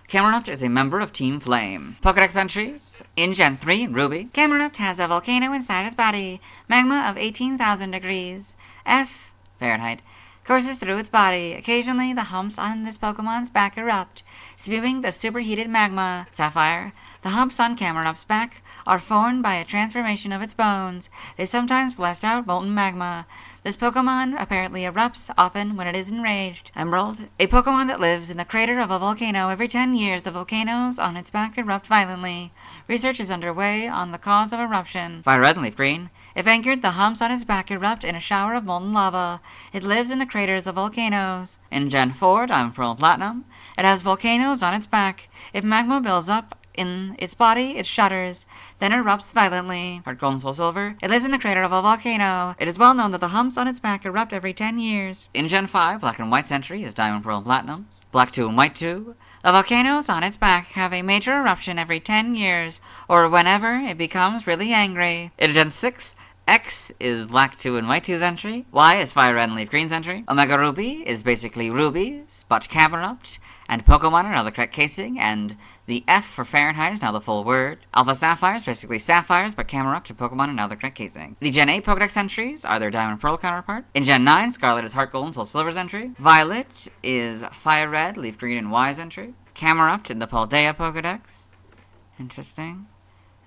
S11: Camerupt is a member of Team Flame. Pokedex entries: in Gen 3 in Ruby, Camerupt has a volcano inside its body. Magma of 18,000 degrees F Fahrenheit courses through its body. Occasionally, the humps on this Pokemon's back erupt, spewing the superheated magma. Sapphire: the humps on Camerupt's back are formed by a transformation of its bones. They sometimes blast out molten magma. This Pokemon apparently erupts often when it is enraged. Emerald: a Pokemon that lives in the crater of a volcano. Every 10 years, the volcanoes on its back erupt violently. Research is underway on the cause of eruption. Fire Red and Leaf Green: if angered, the humps on its back erupt in a shower of molten lava. It lives in the craters of volcanoes. In Gen 4, Diamond, Pearl, and Platinum, it has volcanoes on its back. If magma builds up in its body, it shudders, then erupts violently. Heart Gold and Soul Silver: it lives in the crater of a volcano. It is well known that the humps on its back erupt every 10 years. In Gen 5, Black and White Century is Diamond, Pearl, and Platinums. Black 2 and White 2. The volcanoes on its back have a major eruption every 10 years, or whenever it becomes really angry. In Gen 6, X is Black 2 and White 2's entry. Y is Fire Red and Leaf Green's entry. Omega Ruby is basically rubies, but Camerupt and Pokemon are now the correct casing, and the F for Fahrenheit is now the full word. Alpha Sapphire is basically sapphires, but Camerupt and Pokemon are now the correct casing. The Gen 8 Pokedex entries are their Diamond and Pearl counterpart. In Gen 9, Scarlet is Heart Gold and Soul Silver's entry. Violet is Fire Red, Leaf Green, and Y's entry. Camerupt in the Paldea Pokedex. Interesting.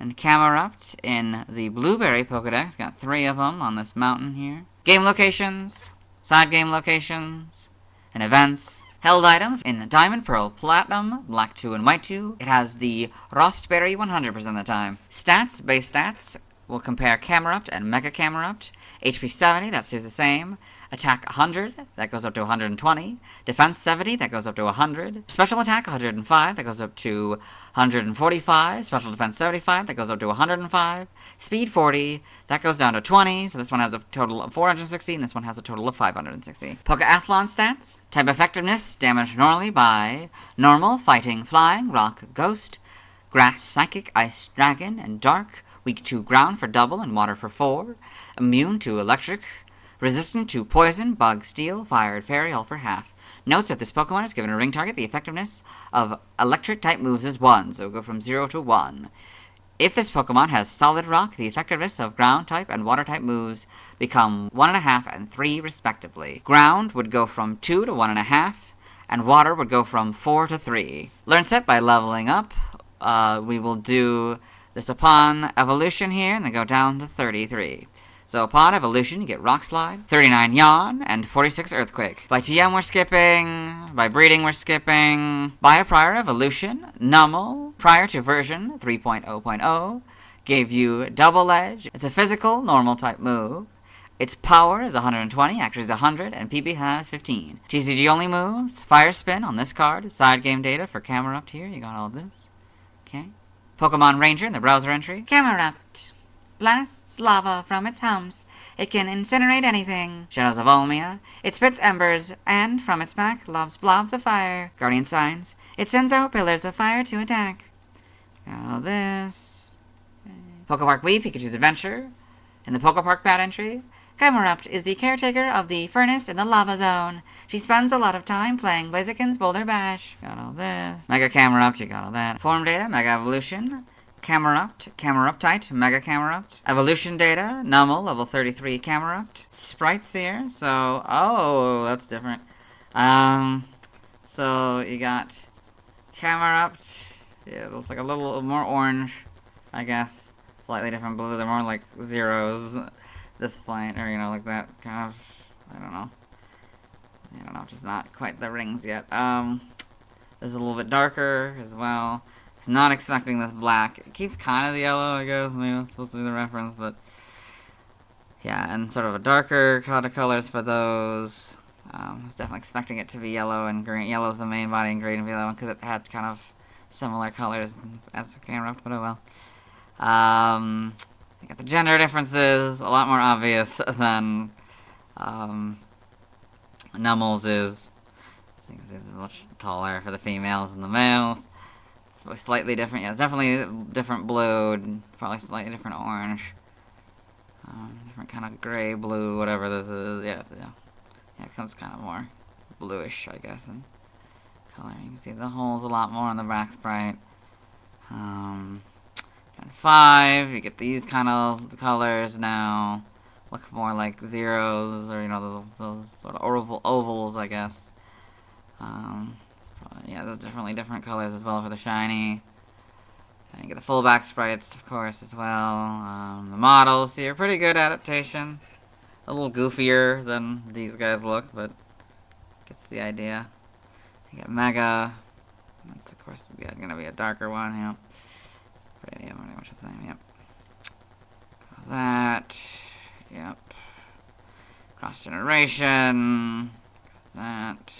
S11: And Camerupt in the Blueberry Pokedex. Got 3 of them on this mountain here. Game locations, side game locations, and events. Held items in Diamond, Pearl, Platinum, Black 2 and White 2. It has the Rostberry 100% of the time. Stats, base stats, will compare Camerupt and Mega Camerupt. HP 70, that stays the same. Attack 100, that goes up to 120. Defense 70, that goes up to 100. Special attack 105, that goes up to 145. Special defense 75, that goes up to 105. Speed 40, that goes down to 20. So this one has a total of 460, and this one has a total of 560. Pokeathlon stats. Type effectiveness, damage normally by normal, fighting, flying, rock, ghost, grass, psychic, ice, dragon, and dark. Weak to ground for double and water for 4. Immune to electric. Resistant to poison, bug, steel, fire, and fairy, all for half. Notes that this Pokemon is given a ring target, the effectiveness of electric-type moves is 1, so go from 0 to 1. If this Pokemon has Solid Rock, the effectiveness of Ground-type and Water-type moves become 1.5 and 3, respectively. Ground would go from 2 to 1.5, and Water would go from 4 to 3. Learn set by leveling up. We will do this upon evolution here, and then go down to 33. So upon evolution, you get Rock Slide, 39 Yawn, and 46 Earthquake. By TM, we're skipping. By breeding, we're skipping. By a prior evolution, Numel, prior to version 3.0.0, gave you Double Edge. It's a physical, normal-type move. Its power is 120, accuracy is 100, and PB has 15. TCG only moves. Fire Spin on this card. Side game data for Camerupt here. You got all of this. Okay. Pokemon Ranger in the browser entry. Camerupt blasts lava from its humps. It can incinerate anything. Shadows of Olmia. It spits embers, and from its back lobs blobs of fire. Guardian Signs. It sends out pillars of fire to attack. All this. Pokepark Wii, Pikachu's Adventure. In the Pokepark Bat entry, Camerupt is the caretaker of the furnace in the lava zone. She spends a lot of time playing Blaziken's Boulder Bash. Got all this. Mega Camerupt, you got all that. Form data, Mega Evolution. Camerupt, Cameruptite, Mega Camerupt. Evolution data, Numel, level 33 Camerupt. Sprites here, so, oh, that's different. So you got Camerupt, yeah, it looks like a little more orange, I guess. Slightly different blue, they're more like zeros at this point, or, you know, like that kind of, I don't know, just not quite the rings yet. This is a little bit darker as well. Not expecting this black. It keeps kind of the yellow, I guess. Maybe that's supposed to be the reference, but yeah, and sort of a darker kind of colors for those. I was definitely expecting it to be yellow and green. Yellow is the main body and green would be the other one because it had kind of similar colors as the Camerupt, but oh well. You got the gender differences, a lot more obvious than Numel's is. It's much taller for the females than the males. Slightly different, yeah, it's definitely different blue, probably slightly different orange. Different kind of gray, blue, whatever this is, yeah, yeah, it comes kind of more bluish, I guess, in color. You can see the holes a lot more on the back sprite. Gen 5, you get these kind of colors now. Look more like zeros, or, you know, those sort of ovals, I guess. Yeah, there's definitely different colors as well for the shiny. And you get the full back sprites, of course, as well. The models here, pretty good adaptation. A little goofier than these guys look, but gets the idea. You get Mega. That's, of course, yeah, gonna be a darker one, yeah. Pretty much the same, yep. That, yep. Cross Generation. That.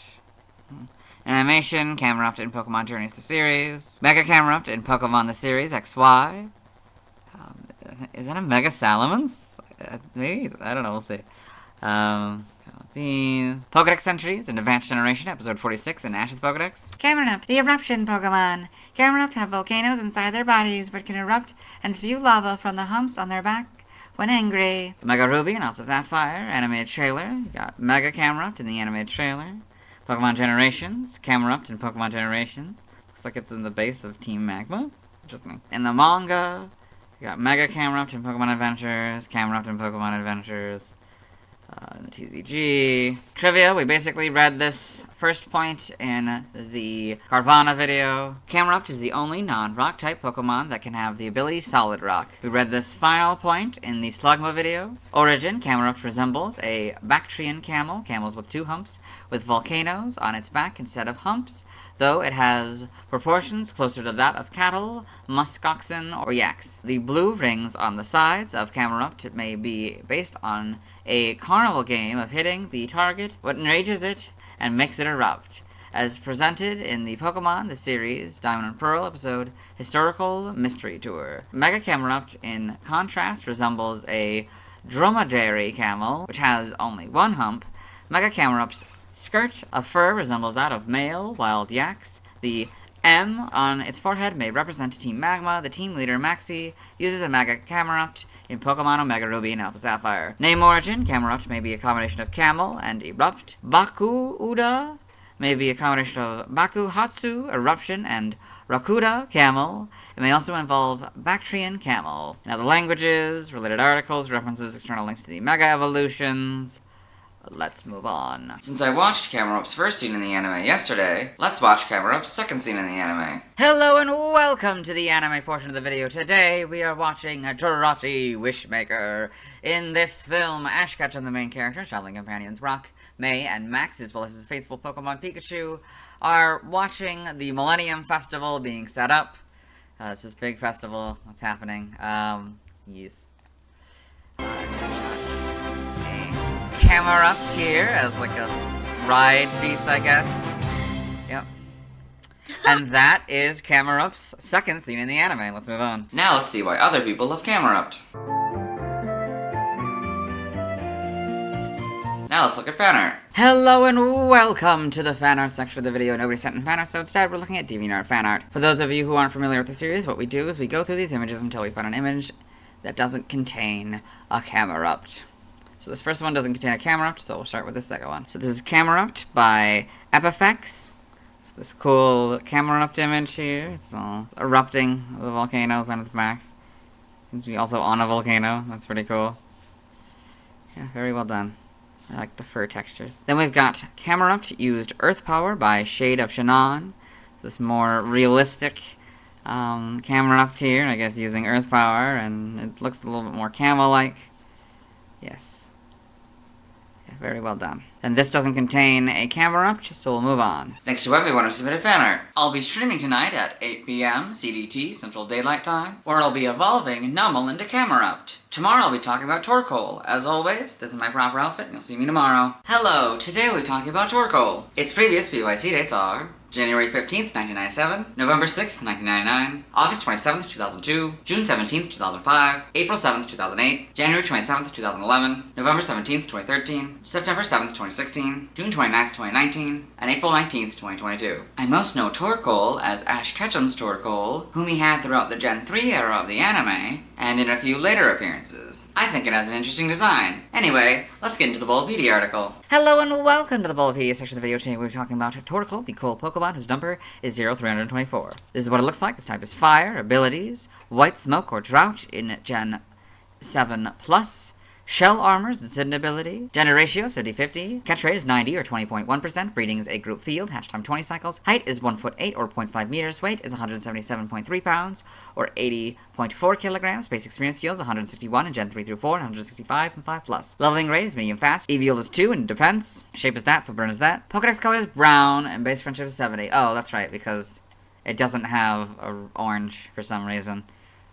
S11: Animation, Camerupt in Pokemon Journeys the Series. Mega Camerupt in Pokemon the Series XY. Is that a Mega Salamence? Maybe? I don't know, we'll see. These. Pokedex entries in Advanced Generation, episode 46 in Ash's Pokedex. Camerupt, the Eruption Pokemon. Camerupt have volcanoes inside their bodies, but can erupt and spew lava from the humps on their back when angry. Mega Ruby and Alpha Sapphire, animated trailer. You got Mega Camerupt in the animated trailer. Pokemon Generations, Camerupt in Pokemon Generations. Looks like it's in the base of Team Magma. Interesting. In the manga, you got Mega Camerupt in Pokemon Adventures, Camerupt in Pokemon Adventures. In the TCG. Trivia, we basically read this first point in the Carvana video. Camerupt is the only non-rock type Pokemon that can have the ability Solid Rock. We read this final point in the Slugma video. Origin, Camerupt resembles a Bactrian camel, camels with 2 humps, with volcanoes on its back instead of humps, though it has proportions closer to that of cattle, muskoxen, or yaks. The blue rings on the sides of Camerupt may be based on a carnival game of hitting the target, what enrages it, and makes it erupt, as presented in the Pokemon the Series Diamond and Pearl episode Historical Mystery Tour. Mega Camerupt, in contrast, resembles a dromedary camel, which has only 1 hump. Mega Camerupt's skirt of fur resembles that of male wild yaks. The M on its forehead may represent Team Magma. The team leader, Maxie, uses a Mega Camerupt in Pokemon Omega Ruby and Alpha Sapphire. Name origin, Camerupt may be a combination of camel and erupt. Baku Uda
S6: may be a combination of Bakuhatsu, Eruption, and Rakuda, Camel. It may also involve Bactrian Camel. Now the languages, related articles, references, external links to the Mega Evolutions. Let's move on.
S1: Since I watched Camerup's first scene in the anime yesterday, let's watch Camerup's second scene in the anime.
S6: Hello and welcome to the anime portion of the video. Today we are watching Jirachi Wishmaker. In this film, Ash Ketchum, the main character, traveling companions Rock, May, and Max, as well as his faithful Pokemon Pikachu, are watching the Millennium Festival being set up. It's this big festival that's happening. Yes. Camerupt here as like a ride piece, I guess. Yep. And that is Camerupt's second scene in the anime. Let's move on.
S1: Now let's see why other people love Camerupt. Now let's look at fan art.
S6: Hello and welcome to the fan art section of the video. Nobody sent in fan art, so instead we're looking at DeviantArt fan art. For those of you who aren't familiar with the series, what we do is we go through these images until we find an image that doesn't contain a Camerupt. So this first one doesn't contain a Camerupt, so we'll start with the second one. So this is Camerupt by Epifex. So this cool Camerupt image here. It's all erupting the volcanoes on its back. Seems to be also on a volcano. That's pretty cool. Yeah, very well done. I like the fur textures. Then we've got Camerupt used Earth Power by Shade of Shannon. This more realistic Camerupt here, I guess using Earth Power, and it looks a little bit more camel-like. Yes. Very well done. And this doesn't contain a Camerupt, so we'll move on.
S1: Thanks to everyone who submitted fan art. I'll be streaming tonight at 8 p.m. CDT, Central Daylight Time, where I'll be evolving Numel into Camerupt. Tomorrow I'll be talking about Torkoal. As always, this is my proper outfit, and you'll see me tomorrow. Hello, today we'll be talking about Torkoal. Its previous BYC dates are January 15th, 1997, November 6th, 1999, August 27th, 2002, June 17th, 2005, April 7th, 2008, January 27th, 2011, November 17th, 2013, September 7th, 2016, June 29th, 2019, and April 19th, 2022. I most know Torkoal as Ash Ketchum's Torkoal, whom he had throughout the Gen 3 era of the anime, and in a few later appearances. I think it has an interesting design. Anyway, let's get into the Volbeat article.
S6: Hello and welcome to the Volbeat section of the video. Today we're talking about Torkoal, the cool Pokemon whose number is 0324. This is what it looks like. Its type is Fire. Abilities: White Smoke or Drought in Gen 7+. Shell Armor's Incident ability. Gender ratio is 50-50. Catch rate is 90 or 20.1%. Breeding is a group field. Hatch time 20 cycles. Height is 1 foot 8 or 0.5 meters. Weight is 177.3 pounds or 80.4 kilograms. Base experience skills 161 in Gen 3 through 4 and 165 in 5+. Leveling rate is medium fast. EVL is 2 in defense. Shape is that. Footburn is that. Pokedex color is brown and base friendship is 70. Oh, that's right, because it doesn't have orange for some reason.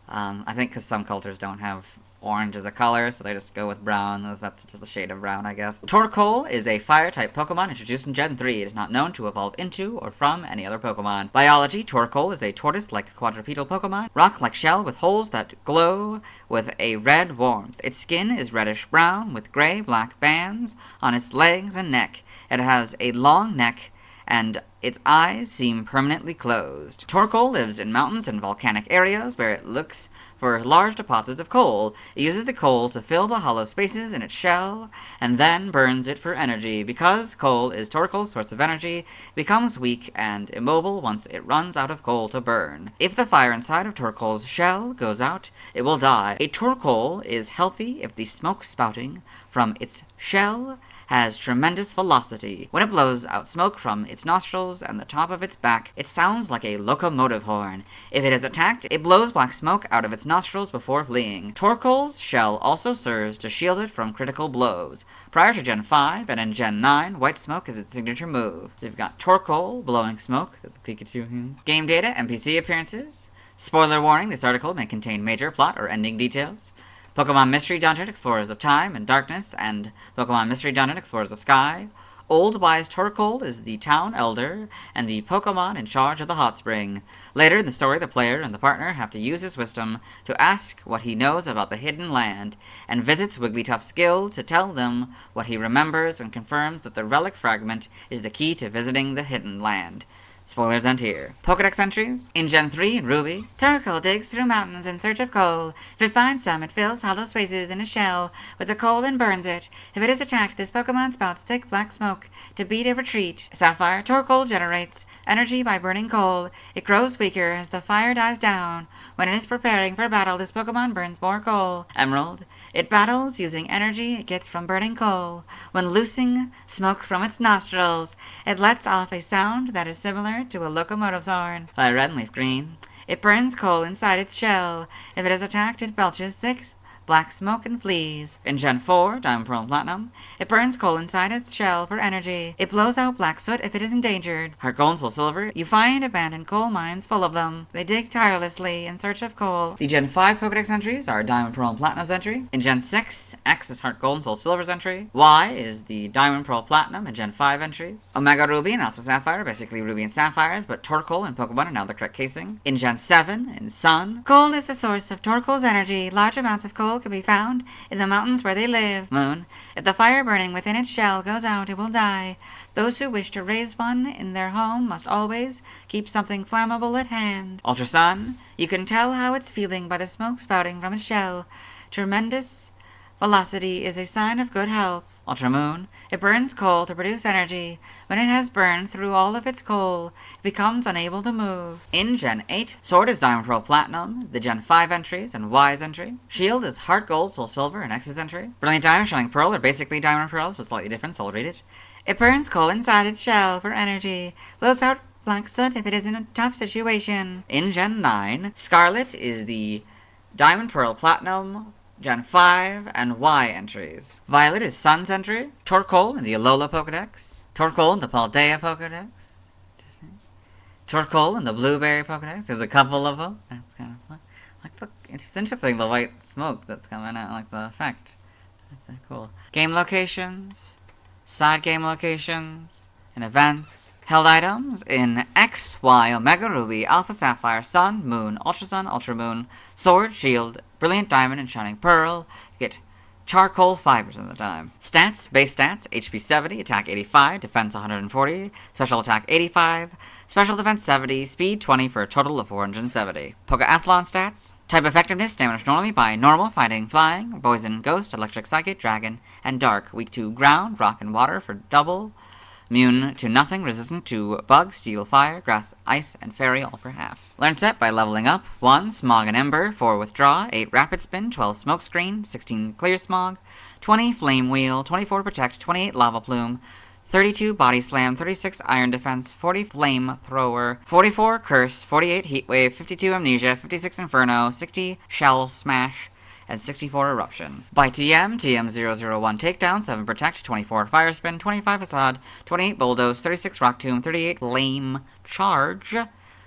S6: I think because some cultures don't have orange as a color, so they just go with brown. That's just a shade of brown, I guess. Torkoal is a fire-type Pokemon introduced in Gen 3. It is not known to evolve into or from any other Pokemon. Biology: Torkoal is a tortoise-like quadrupedal Pokemon, rock-like shell with holes that glow with a red warmth. Its skin is reddish-brown with gray-black bands on its legs and neck. It has a long neck, and its eyes seem permanently closed. Torkoal lives in mountains and volcanic areas where it looks for large deposits of coal. It uses the coal to fill the hollow spaces in its shell, and then burns it for energy. Because coal is Torkoal's source of energy, it becomes weak and immobile once it runs out of coal to burn. If the fire inside of Torkoal's shell goes out, it will die. A Torkoal is healthy if the smoke spouting from its shell has tremendous velocity. When it blows out smoke from its nostrils and the top of its back, it sounds like a locomotive horn. If it is attacked, it blows black smoke out of its nostrils before fleeing. Torkoal's shell also serves to shield it from critical blows. Prior to Gen 5 and in Gen 9, white smoke is its signature move. So you've got Torkoal blowing smoke. There's a Pikachu here. Game data, NPC appearances. Spoiler warning, this article may contain major plot or ending details. Pokemon Mystery Dungeon, Explorers of Time and Darkness, and Pokemon Mystery Dungeon, Explorers of Sky. Old Wise Torkoal is the town elder and the Pokemon in charge of the hot spring. Later in the story, the player and the partner have to use his wisdom to ask what he knows about the hidden land, and visits Wigglytuff's guild to tell them what he remembers and confirms that the relic fragment is the key to visiting the hidden land. Spoilers end here. Pokedex entries. In Gen 3 in Ruby, Torkoal digs through mountains in search of coal. If it finds some, it fills hollow spaces in a shell with the coal and burns it. If it is attacked, this Pokemon spouts thick black smoke to beat a retreat. Sapphire, Torkoal generates energy by burning coal. It grows weaker as the fire dies down. When it is preparing for battle, this Pokemon burns more coal. Emerald, it battles using energy it gets from burning coal. When loosing smoke from its nostrils, it lets off a sound that is similar to a locomotive's horn. Fire red and leaf green. It burns coal inside its shell. If it is attacked, it belches thick black smoke and flees. In Gen 4, Diamond, Pearl, and Platinum, it burns coal inside its shell for energy. It blows out black soot if it is endangered. Heart Gold and Soul Silver, you find abandoned coal mines full of them. They dig tirelessly in search of coal. The Gen 5 Pokedex entries are Diamond, Pearl, and Platinum's entry. In Gen 6, X is Heart Gold and Soul Silver's entry. Y is the Diamond, Pearl, Platinum and Gen 5 entries. Omega Ruby and Alpha Sapphire, basically Ruby and Sapphires, but Torkoal and Pokemon are now the correct casing. In Gen 7, in Sun, coal is the source of Torkoal's energy. Large amounts of coal can be found in the mountains where they live. Moon, if the fire burning within its shell goes out, it will die. Those who wish to raise one in their home must always keep something flammable at hand. Ultra Sun, you can tell how it's feeling by the smoke spouting from its shell. Tremendous velocity is a sign of good health. Ultra Moon, it burns coal to produce energy. When it has burned through all of its coal, it becomes unable to move. In Gen 8, Sword is Diamond, Pearl, Platinum, the Gen 5 entries, and Y's entry. Shield is Heart Gold, Soul Silver, and X's entry. Brilliant Diamond, Shining Pearl are basically Diamond Pearls, but slightly different, so I'll read it. It burns coal inside its shell for energy. Blows out black soot if it is in a tough situation. In Gen 9, Scarlet is the Diamond, Pearl, Platinum, Gen 5, and Y entries. Violet is Sun's entry. Torkoal in the Alola Pokedex. Torkoal in the Paldea Pokedex. Torkoal in the Blueberry Pokedex. There's a couple of them. That's kind of fun. It's interesting, the white smoke that's coming out, like the effect. That's very cool. Game locations. Side game locations. And events. Held items in X, Y, Omega Ruby, Alpha Sapphire, Sun, Moon, Ultra Moon, Sword, Shield, Brilliant Diamond, and Shining Pearl. You get charcoal fibers at the time. Stats, base stats, HP 70, attack 85, defense 140, special attack 85, special defense 70, speed 20 for a total of 470. Pokeathlon stats, type effectiveness, damage normally by normal, fighting, flying, poison, ghost, electric, psychic, dragon, and dark. Weak to ground, rock, and water for double. Immune to nothing, resistant to bug, steel, fire, grass, ice, and fairy, all for half. Learn set by leveling up. 1. Smog and Ember, 4. Withdraw, 8. Rapid Spin, 12. Smoke Screen, 16. Clear Smog, 20. Flame Wheel, 24. Protect, 28. Lava Plume, 32. Body Slam, 36. Iron Defense, 40. Flame Thrower, 44. Curse, 48. Heat Wave, 52. Amnesia, 56. Inferno, 60. Shell Smash, and 64 Eruption. By TM, TM001 Takedown, 7 Protect, 24 Fire Spin, 25 Facade, 28 Bulldoze, 36 Rock Tomb, 38 Lame Charge,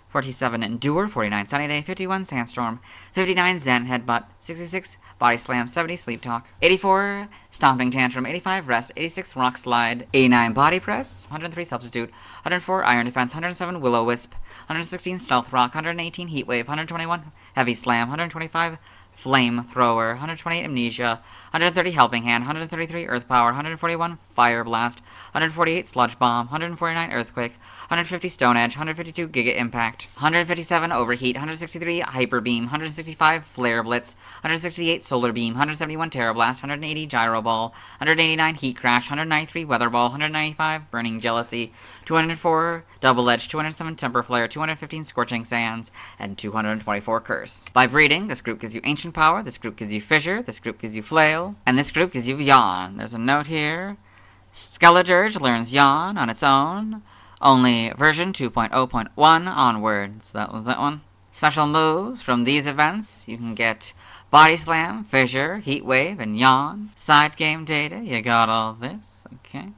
S6: 47 Endure, 49 Sunny Day, 51 Sandstorm, 59 Zen Headbutt, 66 Body Slam, 70 Sleep Talk, 84 Stomping Tantrum, 85 Rest, 86 Rock Slide, 89 Body Press, 103 Substitute, 104 Iron Defense, 107 Will-O-Wisp, 116 Stealth Rock, 118 Heat Wave, 121 Heavy Slam, 125 Flame Thrower, 128 Amnesia, 130 Helping Hand, 133 Earth Power, 141 Fire Blast, 148 Sludge Bomb, 149 Earthquake, 150 Stone Edge, 152 Giga Impact, 157 Overheat, 163 Hyper Beam, 165 Flare Blitz, 168 Solar Beam, 171 Terra Blast, 180 Gyro Ball, 189 Heat Crash, 193 Weather Ball, 195 Burning Jealousy, 204 Double Edge, 207 Temper Flare, 215 Scorching Sands, and 224 Curse. By breeding, this group gives you Ancient Power, this group gives you Fissure, this group gives you Flail, and this group gives you Yawn. There's a note here. Skeledirge learns Yawn on its own, only version 2.0.1 onwards. That was that one. Special moves from these events, you can get Body Slam, Fissure, Heat Wave, and Yawn. Side game data, you got all this, okay.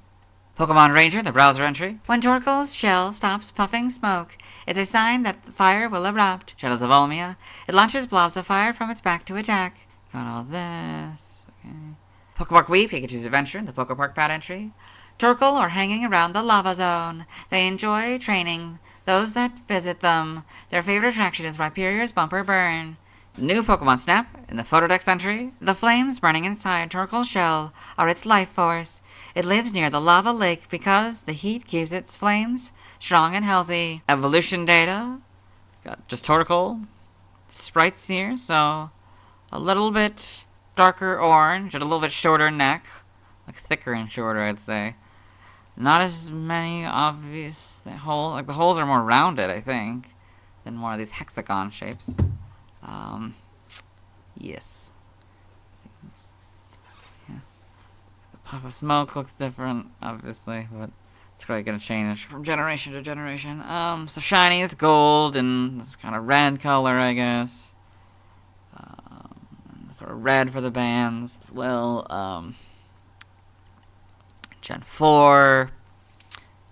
S6: Pokemon Ranger, the browser entry. When Torkoal's shell stops puffing smoke, it's a sign that the fire will erupt. Shadows of Olmia. It launches blobs of fire from its back to attack. Got all this. Okay. Pokepark Wii, Pikachu's Adventure, the Pokepark Pad entry. Torkoal are hanging around the lava zone. They enjoy training those that visit them. Their favorite attraction is Rhyperior's Bumper Burn. New Pokemon Snap in the Photodex entry. The flames burning inside Torkoal's shell are its life force. It lives near the lava lake because the heat keeps its flames strong and healthy. Evolution data. Got just Torkoal sprites here, so a little bit darker orange, and a little bit shorter neck. Like thicker and shorter, I'd say. Not as many obvious holes. Like the holes are more rounded, I think, than more of these hexagon shapes. Yes. Seems. Yeah. The puff of smoke looks different, obviously, but it's probably gonna change from generation to generation. So shiny is gold and this kind of red color, I guess. And sort of red for the bands as well. Gen 4.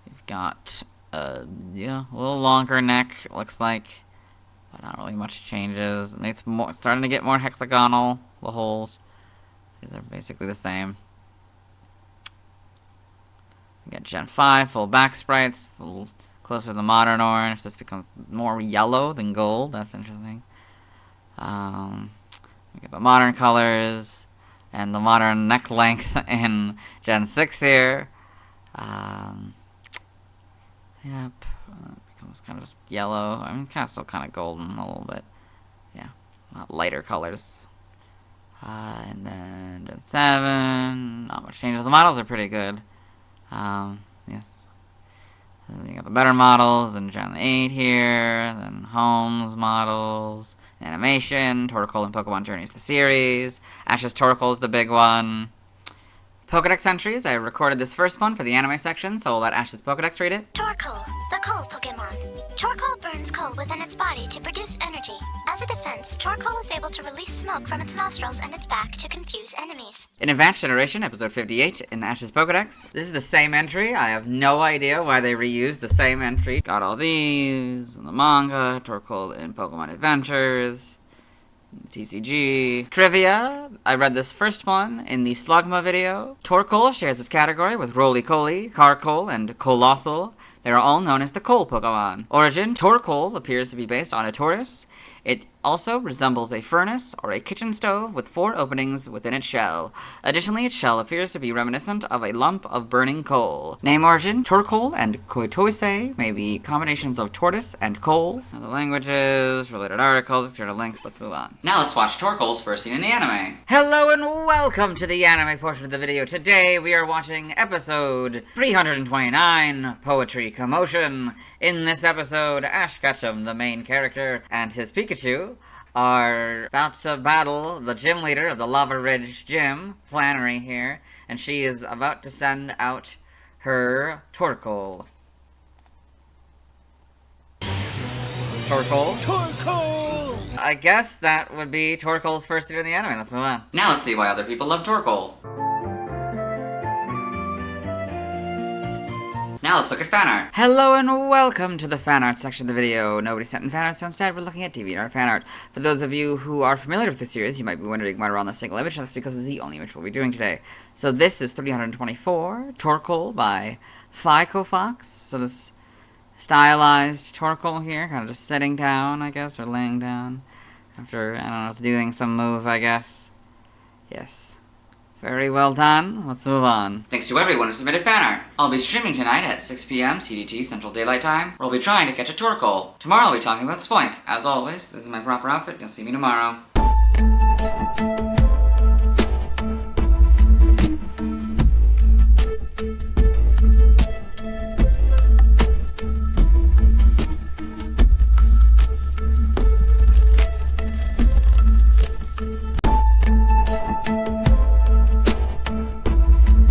S6: We've got a little longer neck, it looks like. But not really much changes. It's starting to get more hexagonal, the holes. These are basically the same. We got Gen 5, full back sprites, a little closer to the modern orange. This becomes more yellow than gold. That's interesting. We got the modern colors and the modern neck length in Gen 6 here. Yep. Becomes kind of just yellow. I mean, kind of still kind of golden a little bit. Yeah, not lighter colors. And then Gen 7, not much changes. The models are pretty good. Yes. And then you got the better models, and Gen 8 here, then Homes models, animation, Torkoal and Pokemon Journeys the series. Ash's Torkoal is the big one. Pokedex entries. I recorded this first one for the anime section, so I'll let Ash's Pokedex read it.
S2: Torkoal, the coal Pokemon. Torkoal burns coal within its body to produce energy. As a defense, Torkoal is able to release smoke from its nostrils and its back to confuse enemies.
S6: In Advanced Generation, episode 58, in Ash's Pokedex. This is the same entry. I have no idea why they reused the same entry. Got all these in the manga, Torkoal in Pokemon Adventures, TCG. Trivia. I read this first one in the Slugma video. Torkoal shares its category with Roly-Coly, Carkol, and Colossal. They are all known as the coal Pokemon. Origin. Torkoal appears to be based on a tortoise. It also resembles a furnace or a kitchen stove with 4 openings within its shell. Additionally, its shell appears to be reminiscent of a lump of burning coal. Name origin. Torkoal and Koitoise may be combinations of tortoise and coal. Now the languages, related articles, external links. Let's move on. Now let's watch Torkoal's first scene in the anime. Hello and welcome to the anime portion of the video. Today we are watching episode 329, Poetry Commotion. In this episode, Ash Ketchum, the main character, and his Pikachu are about to battle the gym leader of the Lava Ridge Gym, Flannery here, and she is about to send out her Torkoal. Torkoal? Torkoal! I guess that would be Torkoal's first scene in the anime. Let's move on. Now let's see why other people love Torkoal. Now let's look at fan art. Hello and welcome to the fan art section of the video. Nobody sent in fan art, so instead we're looking at DeviantArt fan art. For those of you who are familiar with the series, you might be wondering why we're on the single image. That's because it's the only image we'll be doing today. So this is 324, Torkoal by Fox. So this stylized Torkoal here, kind of just sitting down, I guess, or laying down. After, I don't know, doing some move, I guess. Yes. Very well done. Let's move on. Thanks to everyone who submitted fan art. I'll be streaming tonight at 6 p.m. CDT Central Daylight Time, where I'll be trying to catch a Torkoal. Tomorrow I'll be talking about Spoink. As always, this is my proper outfit. You'll see me tomorrow.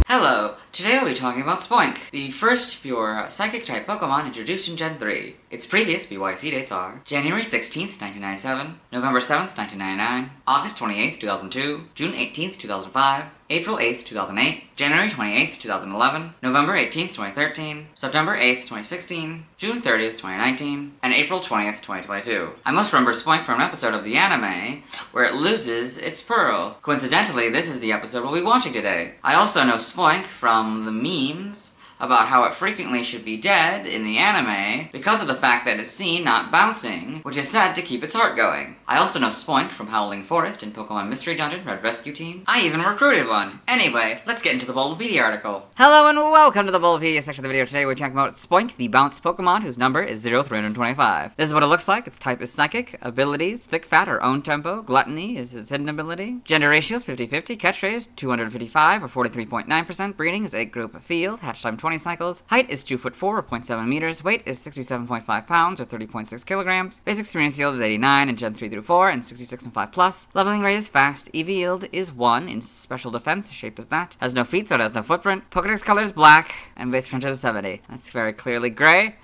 S6: Hello, today I'll be talking about Spoink, the first pure Psychic-type Pokemon introduced in Gen 3. Its previous BYC dates are January 16th, 1997, November 7th, 1999, August 28th, 2002, June 18th, 2005, April 8th, 2008, January 28th, 2011, November 18th, 2013, September 8th, 2016, June 30th, 2019, and April 20th, 2022. I most remember Spoink from an episode of the anime where it loses its pearl. Coincidentally, this is the episode we'll be watching today. I also know Spoink from the memes
S1: about how it frequently should be dead in the anime because of the fact that it's seen not bouncing, which is said to keep its heart going. I also know Spoink from Howling Forest in Pokemon Mystery Dungeon Red Rescue Team. I even recruited one. Anyway, let's get into the Bulbapedia article.
S6: Hello and welcome to the Bulbapedia section of the video. Today we're talking about Spoink, the bounce Pokemon whose number is 0325. This is what it looks like. Its type is Psychic, abilities, Thick Fat or Own Tempo, Gluttony is its hidden ability, gender ratio is 50-50, catchphrase 255 or 43.9%, breeding is egg group field, hatch time 20 cycles, height is 2'4" or 0.7 meters, weight is 67.5 pounds or 30.6 kilograms, basic experience yield is 89 in Gen 3 through 4 and 66 and 5 plus, leveling rate is fast, EV yield is 1 in special defense, shape is that, has no feet so it has no footprint, Pokedex color is black, and base frontage is 70. That's very clearly gray.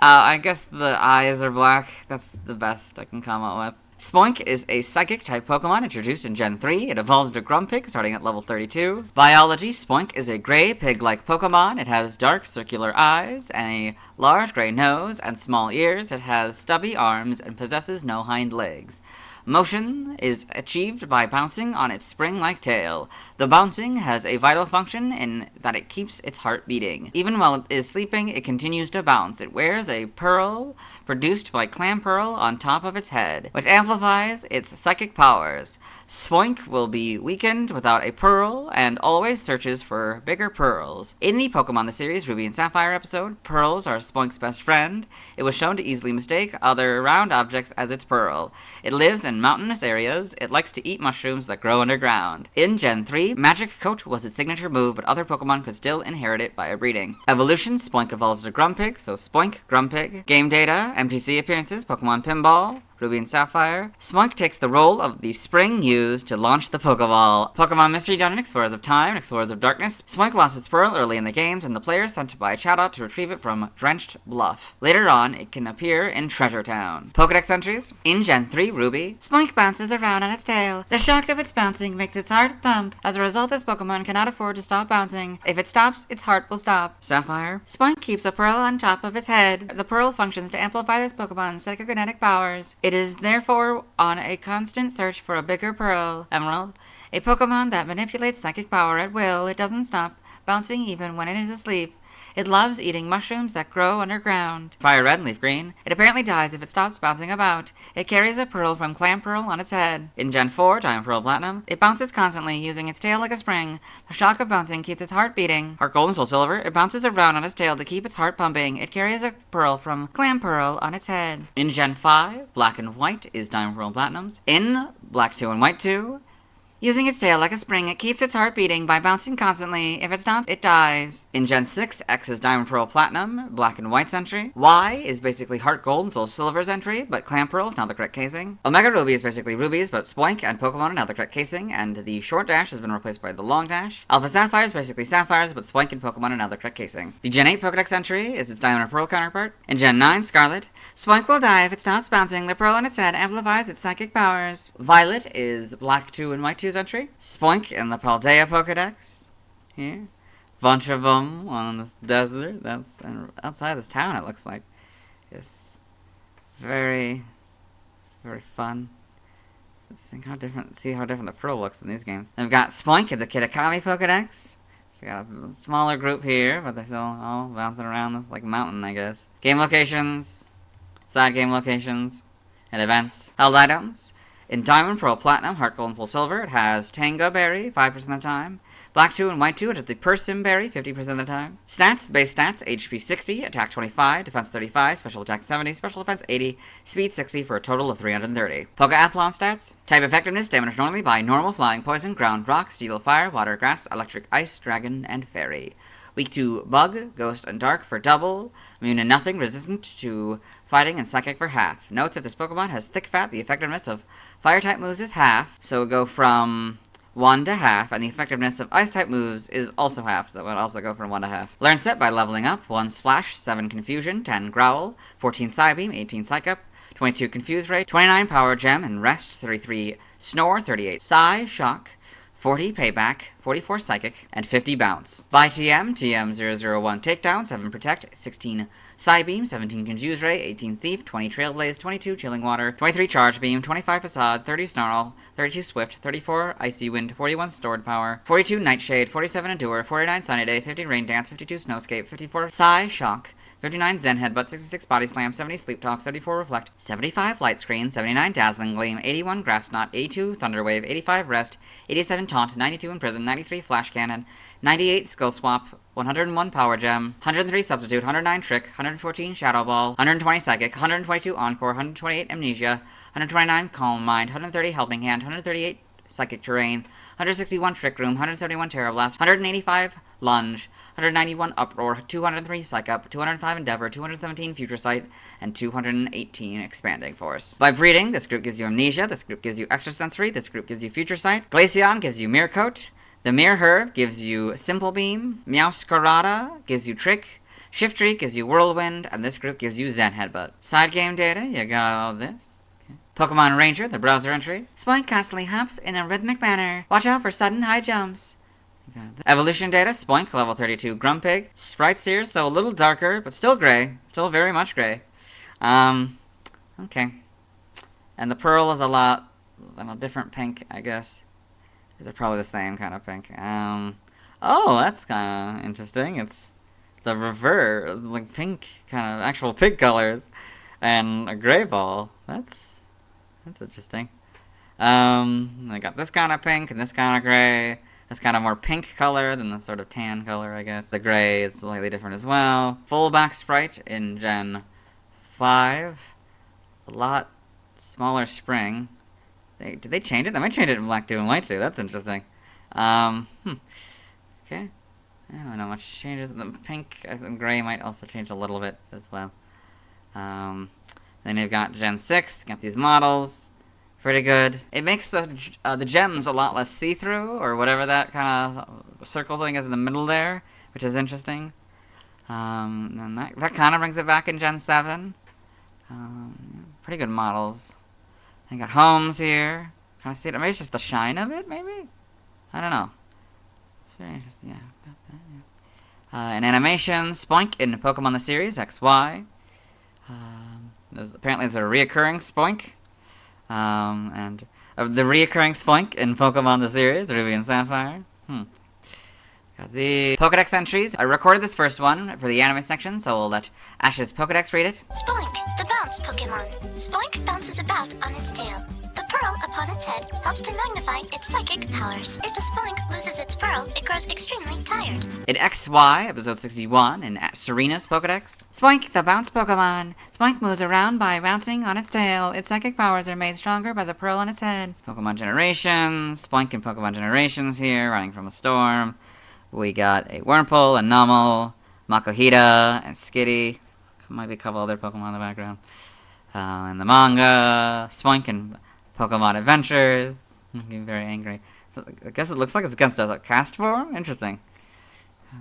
S6: I guess the eyes are black. That's the best I can come up with. Spoink is a Psychic-type Pokemon introduced in Gen 3. It evolves into Grumpig, starting at level 32. Biology, Spoink is a gray pig-like Pokemon. It has dark circular eyes, and a large gray nose, and small ears. It has stubby arms, and possesses no hind legs. Motion is achieved by bouncing on its spring-like tail. The bouncing has a vital function in that it keeps its heart beating. Even while it is sleeping, it continues to bounce. It wears a pearl produced by Clamperl on top of its head, which amplifies its psychic powers. Spoink will be weakened without a pearl and always searches for bigger pearls. In the Pokemon the Series Ruby and Sapphire episode, pearls are Spoink's best friend. It was shown to easily mistake other round objects as its pearl. It lives in mountainous areas. It likes to eat mushrooms that grow underground. In Gen 3, Magic Coat was its signature move, but other Pokemon could still inherit it via breeding. Evolution, Spoink evolves to Grumpig, so Spoink, Grumpig. Game data, NPC appearances, Pokemon Pinball, Ruby and Sapphire. Spoink takes the role of the spring used to launch the Pokeball. Pokemon Mystery Dungeon, Explorers of Time, Explorers of Darkness. Spoink lost its pearl early in the games, and the player sent to buy Chowdot to retrieve it from Drenched Bluff. Later on, it can appear in Treasure Town. Pokedex entries. In Gen 3 Ruby, Spoink bounces around on its tail. The shock of its bouncing makes its heart pump. As a result, this Pokemon cannot afford to stop bouncing. If it stops, its heart will stop. Sapphire. Spoink keeps a pearl on top of its head. The pearl functions to amplify this Pokemon's psychokinetic powers. It is therefore on a constant search for a bigger pearl. Emerald. A Pokemon that manipulates psychic power at will. It doesn't stop bouncing even when it is asleep. It loves eating mushrooms that grow underground. Fire Red and Leaf Green. It apparently dies if it stops bouncing about. It carries a pearl from Clamperl on its head. In Gen 4, Diamond Pearl Platinum, it bounces constantly, using its tail like a spring. The shock of bouncing keeps its heart beating. Heart Gold and Soul Silver. It bounces around on its tail to keep its heart pumping. It carries a pearl from Clamperl on its head. In Gen 5, Black and White is Diamond Pearl Platinums. In Black 2 and White 2, using its tail like a spring, it keeps its heart beating by bouncing constantly. If it stops, it dies. In Gen 6, X is Diamond Pearl Platinum, Black and White's entry. Y is basically Heart Gold and Soul Silver's entry, but Clamperl is now the correct casing. Omega Ruby is basically Rubies, but Spoink and Pokemon are now the correct casing, and the short dash has been replaced by the long dash. Alpha Sapphire is basically Sapphires, but Spoink and Pokemon are now the correct casing. The Gen 8 Pokedex entry is its Diamond and Pearl counterpart. In Gen 9, Scarlet, Spoink will die if it stops bouncing. The pearl on its head amplifies its psychic powers. Violet is Black 2 and White 2's entry. Spoink in the Paldea Pokedex. Here. Bunch of them on this desert. That's outside this town, it looks like. It's very, very fun. Let's see how different the pearl looks in these games. And we've got Spoink in the Kitakami Pokedex. So we got a smaller group here, but they're still all bouncing around this like mountain, I guess. Game locations, side game locations, and events. Held items. In Diamond, Pearl, Platinum, Heart Gold, and Soul Silver, it has Tango Berry, 5% of the time. Black 2 and White 2, it has the Persim Berry, 50% of the time. Stats, base stats, HP 60, Attack 25, Defense 35, Special Attack 70, Special Defense 80, Speed 60 for a total of 330. Pokeathlon stats. Type effectiveness, damage normally by Normal, Flying, Poison, Ground, Rock, Steel, Fire, Water, Grass, Electric, Ice, Dragon, and Fairy. Weak to Bug, Ghost, and Dark for double. Immune to nothing, resistant to fighting, and psychic for half. Notes, if this Pokemon has Thick Fat, the effectiveness of Fire-type moves is half, so it would go from 1 to half, and the effectiveness of Ice-type moves is also half, so it would also go from 1 to half. Learn set by leveling up. 1 Splash, 7 Confusion, 10 Growl, 14 Psybeam, 18 Psych Up, 22 Confuse Ray, 29 Power Gem and Rest, 33 Snore, 38 Psy, Shock, 40 Payback, 44 Psychic, and 50 Bounce. By TM, TM001 Takedown, 7 Protect, 16 Psybeam, 17 Confuse Ray, 18 Thief, 20 Trailblaze, 22 Chilling Water, 23 Charge Beam, 25 Facade, 30 Snarl, 32 Swift, 34 Icy Wind, 41 Stored Power, 42 Nightshade, 47 Endure, 49 Sunny Day, 50 Rain Dance, 52 Snowscape, 54 Psy Shock, 59 Zen Headbutt, 66 Body Slam, 70 Sleep Talk, 74 Reflect, 75 Light Screen, 79 Dazzling Gleam, 81 Grass Knot, 82 Thunder Wave, 85 Rest, 87 Taunt, 92 Imprison, 93 Flash Cannon, 98 Skill Swap, 101 Power Gem, 103 Substitute, 109 Trick, 114 Shadow Ball, 120 Psychic, 122 Encore, 128 Amnesia, 129 Calm Mind, 130 Helping Hand, 138 Psychic Terrain, 161 Trick Room, 171 Terror Blast, 185 Lunge, 191 Uproar, 203 Psych Up, 205 Endeavor, 217 Future Sight, and 218 Expanding Force. By breeding, this group gives you Amnesia, this group gives you Extrasensory, this group gives you Future Sight, Glaceon gives you Mirror Coat, the Mirror Herb gives you Simple Beam, Meowscarada gives you Trick, Shiftry gives you Whirlwind, and this group gives you Zen Headbutt. Side game data, you got all this. Pokemon Ranger, the browser entry. Spoink constantly hops in a rhythmic manner. Watch out for sudden high jumps. Evolution data, Spoink, level 32, Grumpig. Sprites here, so a little darker, but still gray. Still very much gray. Okay. And the Pearl is a lot, different pink, I guess. They're probably the same kind of pink. Oh, that's kind of interesting. It's the reverse, like pink, kind of actual pig colors. And a gray ball. That's interesting. I got this kind of pink and this kind of gray. This kind of more pink color than the sort of tan color, I guess. The gray is slightly different as well. Full back sprite in Gen 5. A lot smaller spring. Did they change it? They might change it in Black 2 and White 2. That's interesting. Okay. I don't know much changes. The pink and gray might also change a little bit as well. Then you've got Gen 6, got these models, pretty good. It makes the gems a lot less see-through, or whatever that kind of circle thing is in the middle there, which is interesting. And that kind of brings it back in Gen 7. Pretty good models. I got homes here. Kind of see it. Maybe it's just the shine of it, maybe? I don't know. It's very interesting, yeah. Got that, yeah. In animation, Spoink in Pokemon the series, XY. Apparently there's a reoccurring Spoink. And the reoccurring Spoink in Pokemon the series, Ruby and Sapphire. Got the Pokedex entries. I recorded this first one for the anime section, so we'll let Ash's Pokedex read it.
S2: Spoink, the bounce Pokemon. Spoink bounces about on its tail. The pearl upon its head helps to magnify its psychic powers. If a Spoink loses its pearl, it grows extremely tired.
S6: In XY, episode 61, in Serena's Pokedex. Spoink, the bounce Pokemon. Spoink moves around by bouncing on its tail. Its psychic powers are made stronger by the pearl on its head. Pokemon Generations. Spoink in Pokemon Generations here, running from a storm. We got a Wurmple, a Numel, Makuhita, and Skitty. Might be a couple other Pokemon in the background. In the manga, Spoink and Pokemon Adventures. I'm getting very angry. So I guess it looks like it's against a cast form? Interesting.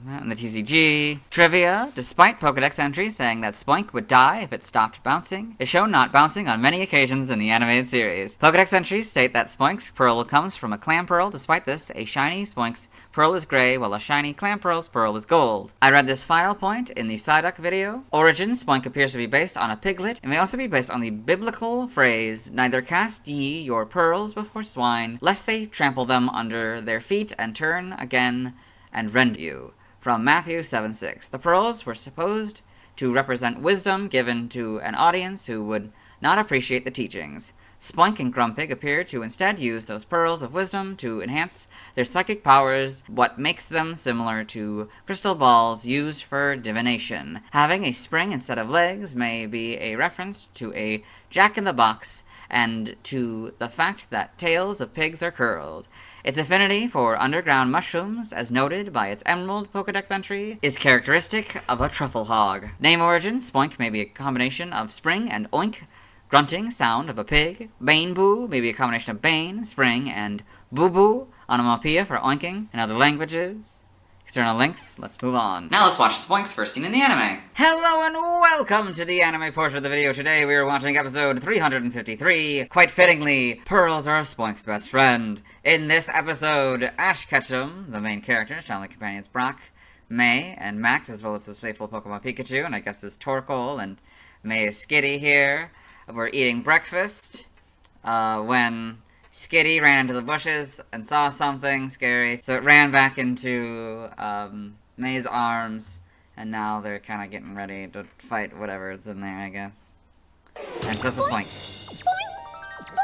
S6: And the TCG. Trivia. Despite Pokedex entries saying that Spoink would die if it stopped bouncing, is shown not bouncing on many occasions in the animated series. Pokedex entries state that Spoink's pearl comes from a clam pearl. Despite this, a shiny Spoink's pearl is gray, while a shiny clam pearl's pearl is gold. I read this final point in the Psyduck video. Origin, Spoink appears to be based on a piglet, and may also be based on the biblical phrase, "Neither cast ye your pearls before swine, lest they trample them under their feet and turn again and rend you." From Matthew 7:6. The pearls were supposed to represent wisdom given to an audience who would not appreciate the teachings. Spoink and Grumpig appear to instead use those pearls of wisdom to enhance their psychic powers, what makes them similar to crystal balls used for divination. Having a spring instead of legs may be a reference to a jack-in-the-box and to the fact that tails of pigs are curled. Its affinity for underground mushrooms, as noted by its Emerald Pokedex entry, is characteristic of a truffle hog. Name origin, Spoink may be a combination of spring and oink. Grunting, sound of a pig. Bane Boo may be a combination of bane, spring, and boo boo, onomatopoeia for oinking, in other languages. External links, let's move on. Now let's watch Spoink's first scene in the anime. Hello and welcome to the anime portion of the video. Today we are watching episode 353. Quite fittingly, pearls are Spoink's best friend. In this episode, Ash Ketchum, the main character, Shaolin Companion's Brock, May and Max, as well as his faithful Pokemon Pikachu, and I guess his Torkoal, and May is Skitty here. We're eating breakfast, when Skitty ran into the bushes and saw something scary, so it ran back into, May's arms, and now they're kind of getting ready to fight whatever's in there, I guess. And so it's a Spoink.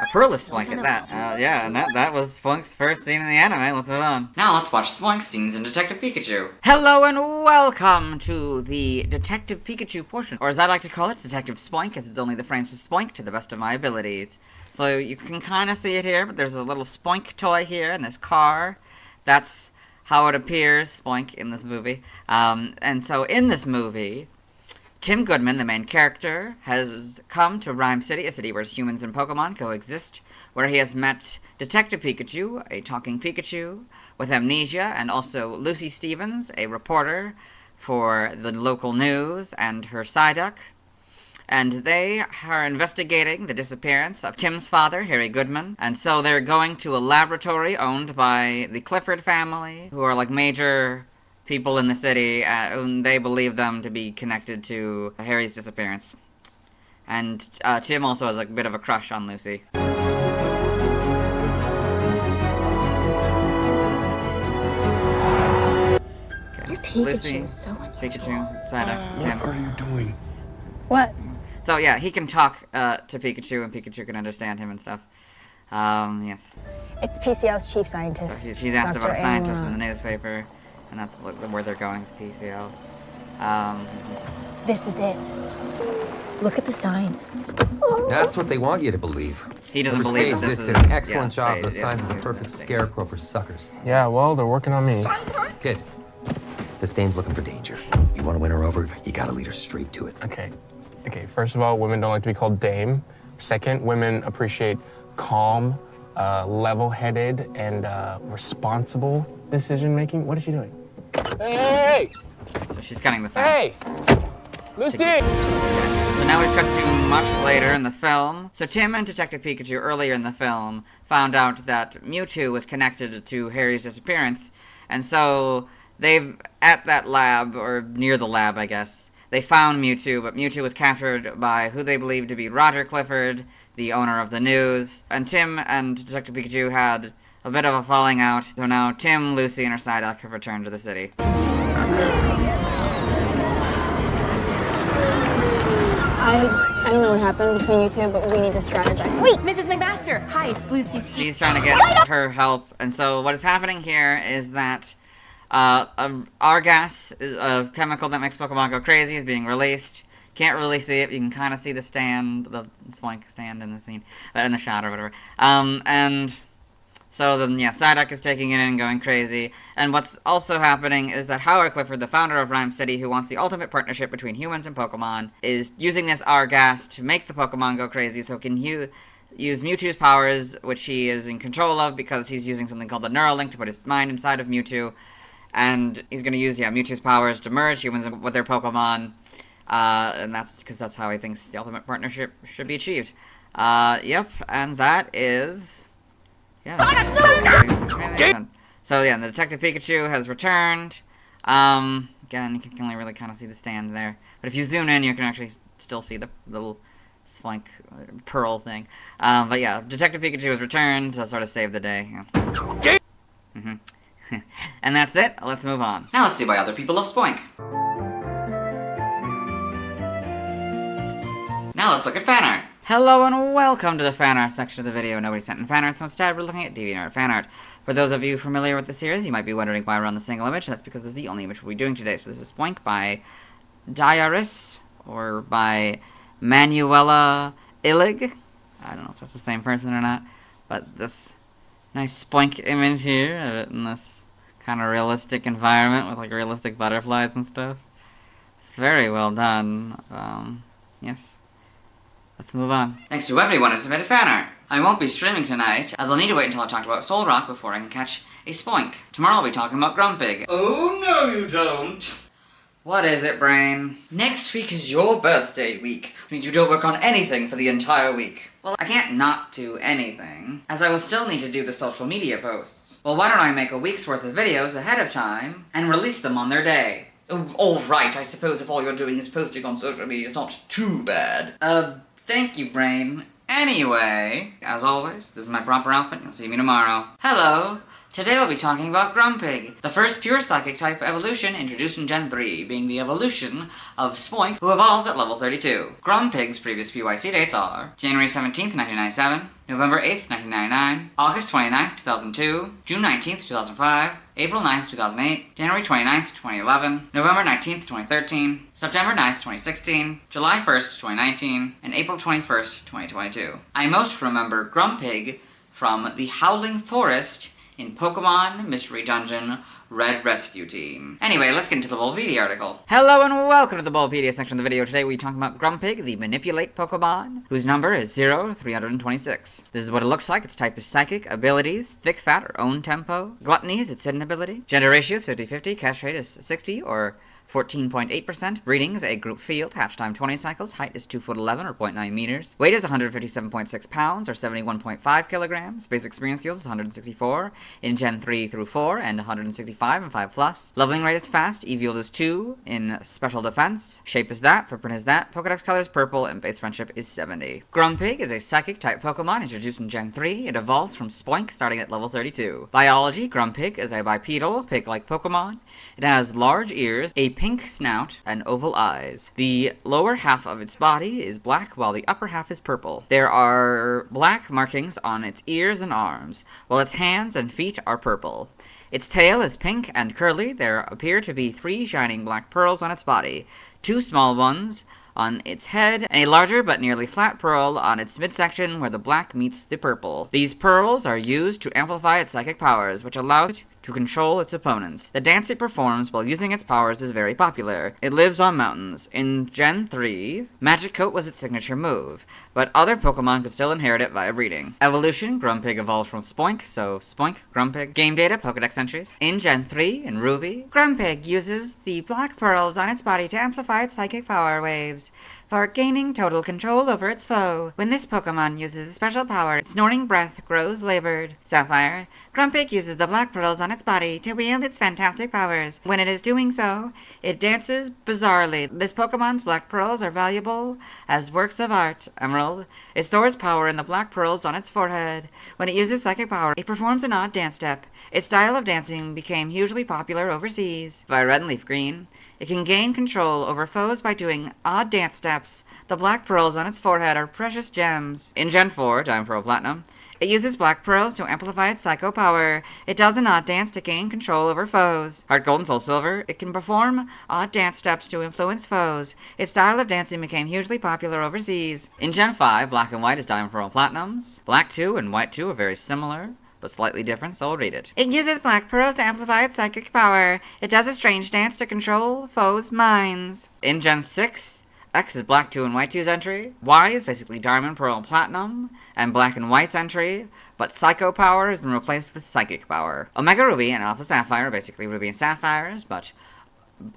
S6: A Pearless Spoink at that. Yeah, and that was Spoink's first scene in the anime. Let's move on.
S1: Now let's watch Spoink's scenes in Detective Pikachu.
S6: Hello and welcome to the Detective Pikachu portion, or as I like to call it, Detective Spoink, as it's only the frames with Spoink to the best of my abilities. So you can kind of see it here, but there's a little Spoink toy here in this car. That's how it appears, Spoink, in this movie. And so in this movie, Tim Goodman, the main character, has come to Rhyme City, a city where humans and Pokemon coexist, where he has met Detective Pikachu, a talking Pikachu with amnesia, and also Lucy Stevens, a reporter for the local news, and her Psyduck. And they are investigating the disappearance of Tim's father, Harry Goodman, and so they're going to a laboratory owned by the Clifford family, who are like major people in the city, and they believe them to be connected to Harry's disappearance. And Tim also has like, a bit of a crush on Lucy.
S15: Your Pikachu
S6: Lucy,
S15: is so unusual.
S6: Pikachu, Psyduck, Tim.
S9: What are you doing?
S15: What?
S6: So yeah, he can talk to Pikachu, and Pikachu can understand him and stuff. Yes.
S15: It's PCL's chief scientist.
S6: So she's asked about a
S15: Dr.
S6: scientist in
S15: Aron.
S6: the newspaper, and that's where they're going is PCL.
S15: This is it. Look at the signs.
S7: That's what they want you to believe.
S6: He doesn't
S7: Whoever
S6: believe that
S7: staged
S6: this
S7: did
S6: is-
S7: an excellent
S6: yeah,
S7: job. Those
S6: staged,
S7: signs
S6: yeah.
S7: are the perfect scarecrow for suckers.
S9: Yeah, well, they're working on me.
S7: Kid, this dame's looking for danger. You want to win her over, you gotta lead her straight to it.
S9: Okay, first of all, women don't like to be called dame. Second, women appreciate calm, level-headed, and responsible decision-making. What is she doing? Hey!
S6: So she's cutting the fence.
S9: Hey! Lucy!
S6: So now we've cut to much later in the film. So Tim and Detective Pikachu earlier in the film found out that Mewtwo was connected to Harry's disappearance, and so they've, at that lab, or near the lab I guess, they found Mewtwo, but Mewtwo was captured by who they believe to be Roger Clifford, the owner of the news, and Tim and Detective Pikachu had a bit of a falling out, so now Tim, Lucy, and her Psyduck have returned to the city.
S15: I don't know what happened between you two, but we need to strategize.
S14: Wait, Mrs. McMaster. Hi, it's Lucy Stevens.
S6: She's trying to get her help, and so what is happening here is that Argas, is a chemical that makes Pokemon go crazy, is being released. Can't really see it, you can kind of see the stand, the Spoink stand in the scene, in the shot or whatever. And so then, yeah, Psyduck is taking it in and going crazy. And what's also happening is that Howard Clifford, the founder of Rhyme City, who wants the ultimate partnership between humans and Pokemon, is using this Argas to make the Pokemon go crazy so can use Mewtwo's powers, which he is in control of because he's using something called the Neuralink to put his mind inside of Mewtwo. And he's going to use, Mewtwo's powers to merge humans with their Pokemon. And that's because that's how he thinks the ultimate partnership should be achieved. Yep, and that is... Yeah. So yeah, the Detective Pikachu has returned. Again, you can only really kind of see the stand there. But if you zoom in, you can actually still see the little Spoink pearl thing. But yeah, Detective Pikachu has returned to sort of save the day. Yeah. And that's it. Let's move on.
S1: Now let's see why other people love Spoink. Now let's look at fan art.
S6: Hello and welcome to the fan art section of the video. Nobody sent in fan art, so instead we're looking at DeviantArt fan art. For those of you familiar with the series, you might be wondering why we're on the single image. That's because this is the only image we'll be doing today. So this is Spoink by Diaris, or by Manuela Illig. I don't know if that's the same person or not, but this nice Spoink image here of it in this kind of realistic environment with like realistic butterflies and stuff. It's very well done. Yes. Let's move on.
S1: Thanks to everyone who submitted fan art. I won't be streaming tonight, as I'll need to wait until I've talked about Soul Rock before I can catch a Spoink. Tomorrow I'll be talking about Grumpig. Oh no you don't! What is it, Brain? Next week is your birthday week, which means you don't work on anything for the entire week. Well, I can't not do anything, as I will still need to do the social media posts. Well, why don't I make a week's worth of videos ahead of time, and release them on their day? Oh, alright, I suppose if all you're doing is posting on social media, it's not too bad. Thank you, Brain. Anyway, as always, this is my proper outfit, you'll see me tomorrow. Hello! Today I'll be talking about Grumpig, the first pure psychic type evolution introduced in Gen 3, being the evolution of Spoink, who evolved at level 32. Grumpig's previous PYC dates are January 17th, 1997, November 8th, 1999, August 29th, 2002, June 19th, 2005, April 9th, 2008, January 29th, 2011, November 19th, 2013, September 9th, 2016, July 1st, 2019, and April 21st, 2022. I most remember Grumpig from the Howling Forest in Pokémon Mystery Dungeon Red Rescue Team. Anyway, let's get into the Volbeat article.
S6: Hello and welcome to the Bulbapedia section of the video. Today we're talking about Grumpig, the Manipulate Pokemon, whose number is 0326. This is what it looks like. Its type is Psychic. Abilities, Thick Fat or Own Tempo. Gluttony is its hidden ability. Gender ratio is 50-50. Catch rate is 60 or 14.8%. Breeding is a group field. Hatch time 20 cycles. Height is 2'11" or 0.9 meters. Weight is 157.6 pounds or 71.5 kilograms. Basic experience yield is 164 in Gen 3 through 4 and 165 in 5+. Leveling rate is fast. EV yield is 2 in special defense. Shape is that. Footprint is that. Pokedex color is purple and base friendship is 70. Grumpig is a psychic type Pokemon introduced in Gen 3. It evolves from Spoink starting at level 32. Biology: Grumpig is a bipedal, pig-like Pokemon. It has large ears, a pink snout, and oval eyes. The lower half of its body is black while the upper half is purple. There are black markings on its ears and arms, while its hands and feet are purple. Its tail is pink and curly. There appear to be 3 shining black pearls on its body, 2 small ones on its head, and a larger but nearly flat pearl on its midsection where the black meets the purple. These pearls are used to amplify its psychic powers, which allows it to control its opponents. The dance it performs while using its powers is very popular. It lives on mountains. In Gen 3, Magic Coat was its signature move, but other Pokemon could still inherit it via breeding. Evolution: Grumpig evolved from Spoink, so Spoink, Grumpig. Game data: Pokedex entries. In Gen 3, in Ruby, Grumpig uses the black pearls on its body to amplify its psychic power waves for gaining total control over its foe. When this Pokemon uses a special power, its snorting breath grows labored. Sapphire: Grumpig uses the black pearls on its body to wield its fantastic powers. When it is doing so, it dances bizarrely. This Pokemon's black pearls are valuable as works of art. Emerald: it stores power in the black pearls on its forehead. When it uses psychic power, it performs an odd dance step. Its style of dancing became hugely popular overseas. Via Red and Leaf Green, it can gain control over foes by doing odd dance steps. The black pearls on its forehead are precious gems. In Gen 4, Diamond Pearl Platinum, it uses black pearls to amplify its psycho power. It does an odd dance to gain control over foes. Heart Gold and Soul Silver, it can perform odd dance steps to influence foes. Its style of dancing became hugely popular overseas. In Gen 5, Black and White is Diamond Pearl Platinums. Black 2 and White 2 are very similar, but slightly different, so I'll read it. It uses black pearls to amplify its psychic power. It does a strange dance to control foes' minds. In Gen 6, X is Black 2 and White 2's entry. Y is basically Diamond, Pearl, and Platinum, and Black and White's entry, but Psycho power has been replaced with Psychic power. Omega Ruby and Alpha Sapphire are basically Ruby and Sapphires, but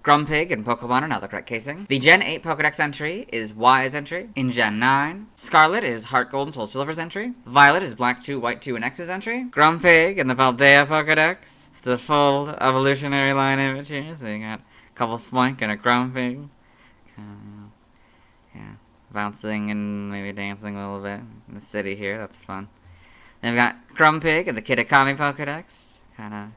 S6: Grumpig and Pokemon are now the correct casing. The Gen 8 Pokedex entry is Y's entry. In Gen 9, Scarlet is Heart Gold and Soul Silver's entry. Violet is Black 2, White 2, and X's entry. Grumpig and the Valdea Pokedex. It's a full evolutionary line image here, so you got a couple Spoink and a Grumpig. Bouncing and maybe dancing a little bit in the city here. That's fun. Then we've got Grumpig and the Kitakami Pokedex. Kind of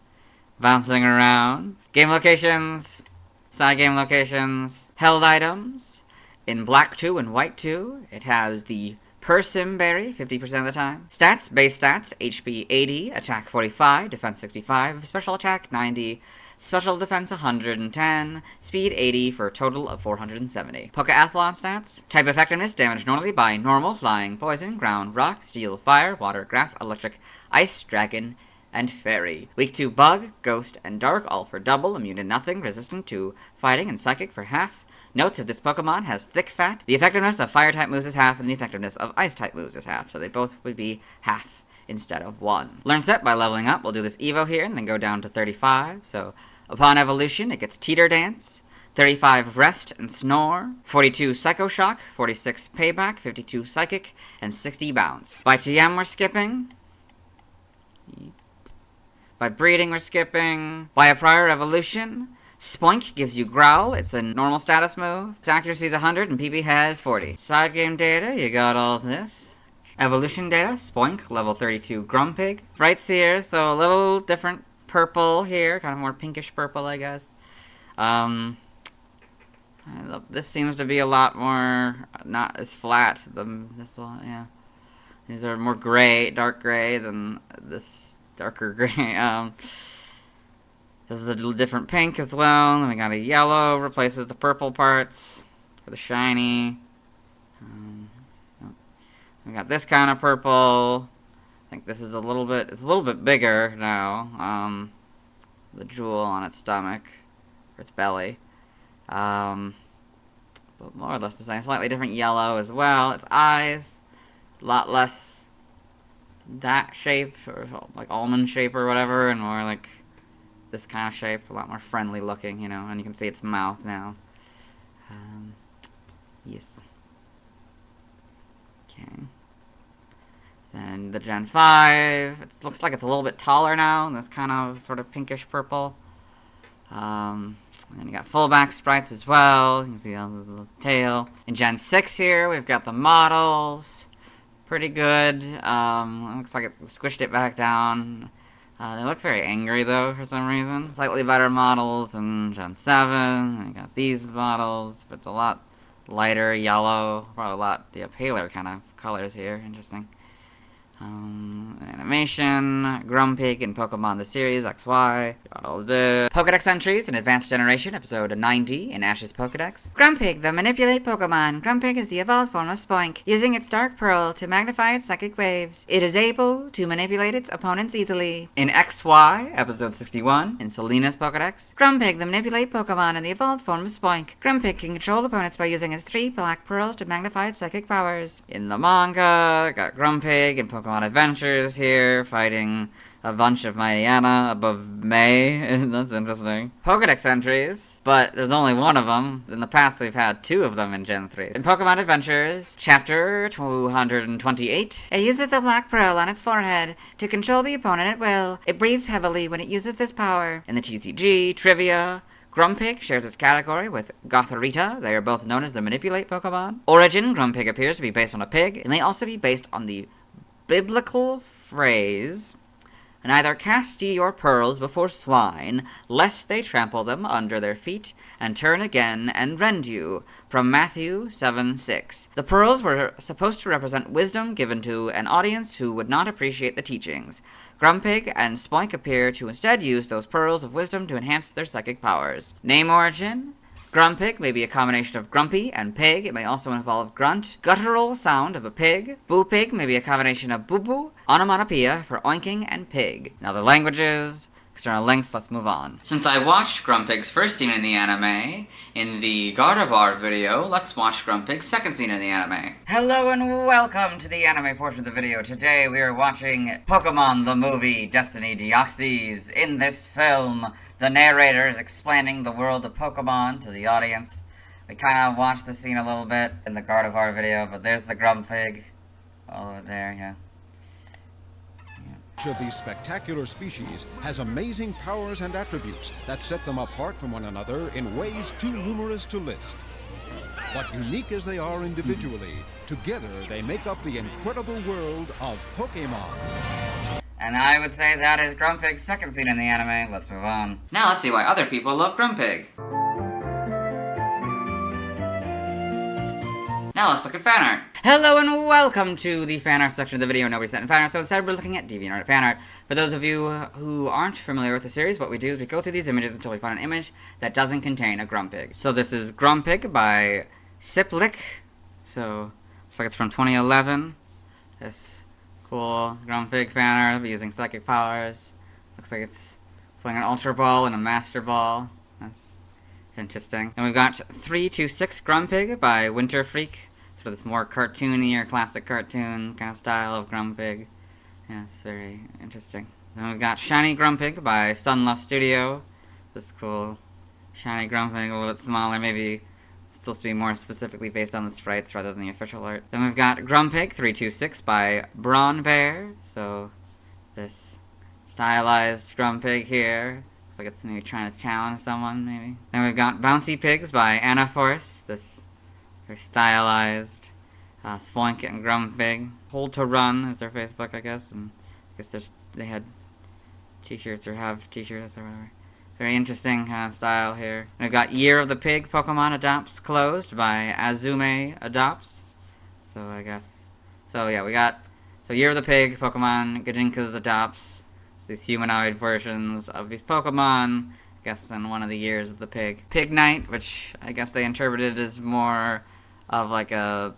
S6: bouncing around. Game locations. Side game locations. Held items. In Black 2 and White 2, it has the Persim Berry 50% of the time. Stats, base stats, HP 80, attack 45, defense 65, special attack 90, special defense 110, speed 80 for a total of 470. Pokeathlon stats. Type effectiveness, damage normally by normal, flying, poison, ground, rock, steel, fire, water, grass, electric, ice, dragon, and fairy. Weak to bug, ghost, and dark, all for double, immune to nothing, resistant to fighting, and psychic for half. Notes: if this Pokemon has thick fat, the effectiveness of fire-type moves is half, and the effectiveness of ice-type moves is half, so they both would be half instead of 1. Learn set by leveling up. We'll do this Evo here, and then go down to 35, so upon evolution, it gets Teeter Dance, 35 Rest and Snore, 42 Psycho Shock, 46 Payback, 52 Psychic, and 60 Bounce. By TM we're skipping. By Breeding we're skipping. By a prior evolution, Spoink gives you Growl. It's a normal status move. Its accuracy is 100 and PB has 40. Side game data, you got all this. Evolution data, Spoink, level 32 Grumpig. Sprites here, so a little different purple here, kind of more pinkish purple, I guess. This seems to be a lot more, not as flat. Yeah. These are more gray, dark gray than this darker gray. This is a little different pink as well. Then we got a yellow, replaces the purple parts for the shiny. We got this kind of purple. I think this is it's a little bit bigger now. The jewel on its stomach, or its belly. But more or less the same. Slightly different yellow as well. Its eyes, a lot less that shape, or like almond shape or whatever, and more like this kind of shape. A lot more friendly looking, you know, and you can see its mouth now. Yes. Okay. Then the Gen 5, it looks like it's a little bit taller now, and this kind of sort of pinkish purple. And then you got fullback sprites as well. You can see the little tail. In Gen 6 here, we've got the models. Pretty good. Looks like it squished it back down. They look very angry though for some reason. Slightly better models in Gen 7. You got these models, but it's a lot lighter yellow. Probably a lot paler kind of colors here. Interesting. Animation, Grumpig in Pokemon the Series XY, got all the Pokedex entries in Advanced Generation, episode 90 in Ash's Pokedex. Grumpig, the Manipulate Pokemon. Grumpig is the evolved form of Spoink, using its Dark Pearl to magnify its psychic waves. It is able to manipulate its opponents easily. In XY, episode 61 in Selena's Pokedex. Grumpig, the Manipulate Pokemon in the evolved form of Spoink. Grumpig can control opponents by using its 3 black pearls to magnify its psychic powers. In the manga, got Grumpig in Pokemon Adventures here, fighting a bunch of Mightyena above May. That's interesting. Pokedex entries, but there's only one of them. In the past, we've had 2 of them in Gen 3. In Pokemon Adventures, Chapter 228, it uses the Black Pearl on its forehead to control the opponent at will. It breathes heavily when it uses this power. In the TCG, Trivia, Grumpig shares its category with Gothorita. They are both known as the Manipulate Pokemon. Origin, Grumpig appears to be based on a pig, and may also be based on the biblical phrase, neither cast ye your pearls before swine, lest they trample them under their feet, and turn again and rend you, from Matthew 7:6. The pearls were supposed to represent wisdom given to an audience who would not appreciate the teachings. Grumpig and Spoink appear to instead use those pearls of wisdom to enhance their psychic powers. Name origin: Grumpig may be a combination of grumpy and pig. It may also involve grunt, guttural sound of a pig. Boopig may be a combination of boo-boo, onomatopoeia for oinking, and pig. Now the languages, external links, let's move on. Since I watched Grumpig's first scene in the anime, in the Gardevoir video, let's watch Grumpig's second scene in the anime. Hello and welcome to the anime portion of the video. Today we are watching Pokemon the movie Destiny Deoxys. In this film, the narrator is explaining the world of Pokemon to the audience. We kind of watched the scene a little bit in the Gardevoir video, but there's the Grumpig all over there, yeah.
S21: Each of these spectacular species has amazing powers and attributes that set them apart from one another in ways too numerous to list. But unique as they are individually, together they make up the incredible world of Pokémon.
S6: And I would say that is Grumpig's second scene in the anime. Let's move on. Now let's see why other people love Grumpig. Now let's look at fan art. Hello and welcome to the fan art section of the video. Nobody sent in fan art, so instead we're looking at DeviantArt fan art. For those of you who aren't familiar with the series, what we do is we go through these images until we find an image that doesn't contain a Grumpig. So this is Grumpig by Siplik. So looks like it's from 2011. This cool Grumpig fan art using psychic powers. Looks like it's playing an Ultra Ball and a Master Ball. That's interesting. And we've got 326 Grumpig by Winter Freak. Sort of this more cartoony or classic cartoon kind of style of Grumpig. Yeah, it's very interesting. Then we've got Shiny Grumpig by Sunlust Studio. This cool shiny Grumpig, a little bit smaller, maybe still to be more specifically based on the sprites rather than the official art. Then we've got Grumpig 326 by Brawn Bear. So this stylized Grumpig here. Looks like it's maybe trying to challenge someone, maybe. Then we've got Bouncy Pigs by Anaforce. This very stylized Spoink and Grumpig. Hold to Run is their Facebook, I guess. And I guess they had t-shirts or have t-shirts or whatever. Very interesting kind of style here. And we've got Year of the Pig Pokemon Adopts Closed by Azume Adopts. So I guess. So yeah, we got Year of the Pig Pokemon Gajinka's Adopts. It's these humanoid versions of these Pokemon. I guess in one of the years of the pig. Pig Knight, which I guess they interpreted as more of like a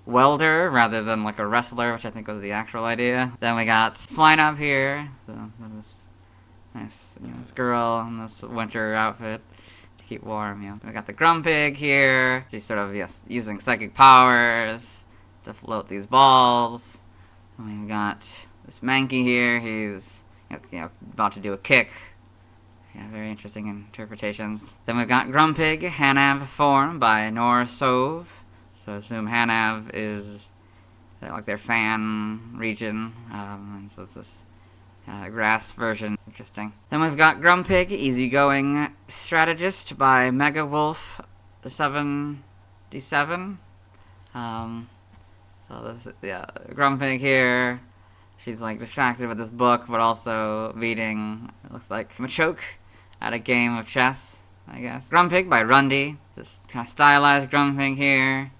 S6: welder rather than like a wrestler, which I think was the actual idea. Then we got Swine up here. So this nice, this girl in this winter outfit to keep warm, We got the Grumpig here. She's sort of, using psychic powers to float these balls. And we've got this Mankey here. He's, about to do a kick. Yeah, very interesting interpretations. Then we've got Grumpig, Hanav form by Norsov. So I assume Hanav is like their fan region. And so it's this grass version. Interesting. Then we've got Grumpig, Easygoing Strategist by Mega Wolf 77. So this, Grumpig here. She's like distracted with this book, but also beating, it looks like, Machoke at a game of chess, I guess. Grumpig by Rundy. This kind of stylized Grumpig here.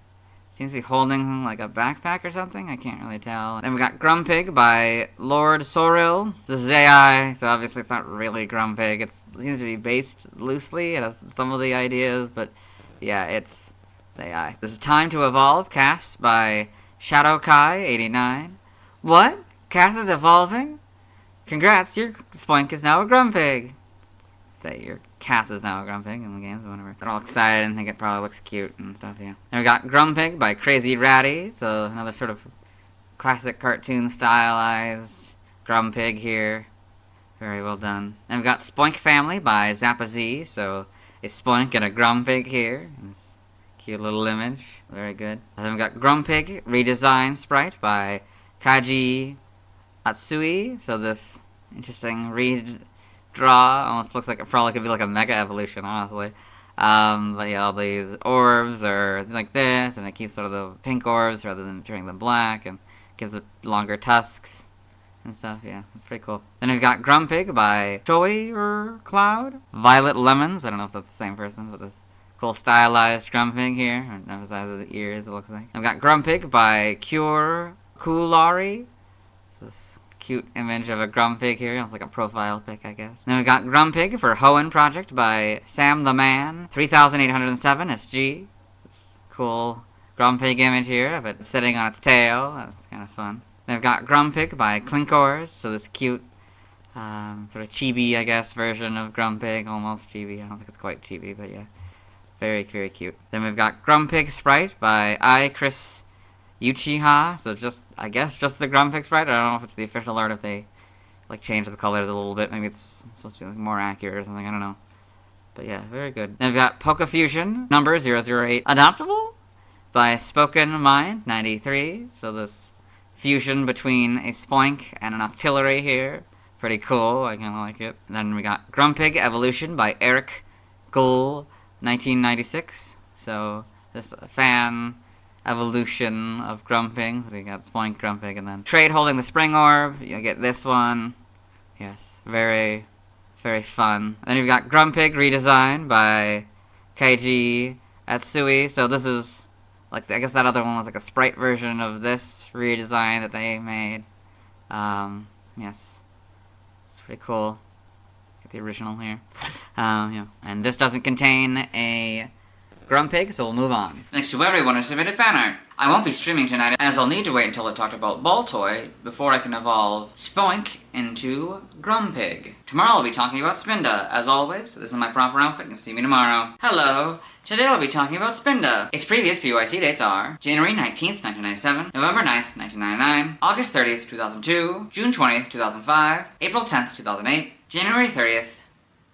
S6: Seems to be holding like a backpack or something. I can't really tell. Then we got Grumpig by Lord Soril. This is AI, so obviously it's not really Grumpig. It seems to be based loosely. It has some of the ideas, but yeah, it's AI. This is Time to Evolve, cast by Shadowkai89. What? Cast is evolving? Congrats, your Spoink is now a Grumpig. Say your Cass is now a Grumpig in the games, or whatever. They're all excited and think it probably looks cute and stuff, Then we got Grumpig by Crazy Ratty, so another sort of classic cartoon stylized Grumpig here. Very well done. And we got Spoink Family by Zappa Z, so a Spoink and a Grumpig here. This cute little image. Very good. And then we got Grumpig Redesign Sprite by Kaji Atsui, so this interesting redraw almost looks like it probably could be like a mega evolution, honestly. But yeah, all these orbs are like this, and it keeps sort of the pink orbs rather than turning them black, and gives it longer tusks and stuff. Yeah, it's pretty cool. Then we've got Grumpig by Joy or Cloud. Violet Lemons, I don't know if that's the same person, but this cool stylized Grumpig here. It emphasizes the ears, it looks like. And we've got Grumpig by Cure Kulari. So this cute image of a Grumpig here. It's like a profile pic, I guess. Then we got Grumpig for Hoenn Project by Sam the Man. 3807 SG. This cool Grumpig image here of it sitting on its tail. That's kind of fun. Then we've got Grumpig by Clinkors. So this cute, sort of chibi, I guess, version of Grumpig. Almost chibi. I don't think it's quite chibi, but yeah. Very, very cute. Then we've got Grumpig Sprite by Chris Uchiha, so I guess just the Grumpig sprite. I don't know if it's the official art, if they like change the colors a little bit. Maybe it's supposed to be like more accurate or something, I don't know. But yeah, very good. Then we've got Pokefusion, number 008, Adoptable by Spoken Mind 93. So this fusion between a Spoink and an Octillery here. Pretty cool, I kinda like it. And then we got Grumpig Evolution by Eric Gull 1996. So this fan evolution of Grumpig. So you got Spoink Grumpig, and then Trade holding the Spring Orb. You get this one. Yes, very, very fun. And then you've got Grumpig Redesign by Kaiji Atsui. So this is, like, I guess that other one was like a sprite version of this redesign that they made. Yes. It's pretty cool. Get the original here. Yeah. And this doesn't contain a Grumpig, so we'll move on. Thanks to everyone who submitted fan art. I won't be streaming tonight, as I'll need to wait until I've talked about Baltoy before I can evolve Spoink into Grumpig. Tomorrow I'll be talking about Spinda, as always. This is my proper outfit, you can see me tomorrow. Hello! Today I'll be talking about Spinda. Its previous PYT dates are January 19th, 1997, November 9th, 1999, August 30th, 2002, June 20th, 2005, April 10th, 2008, January 30th,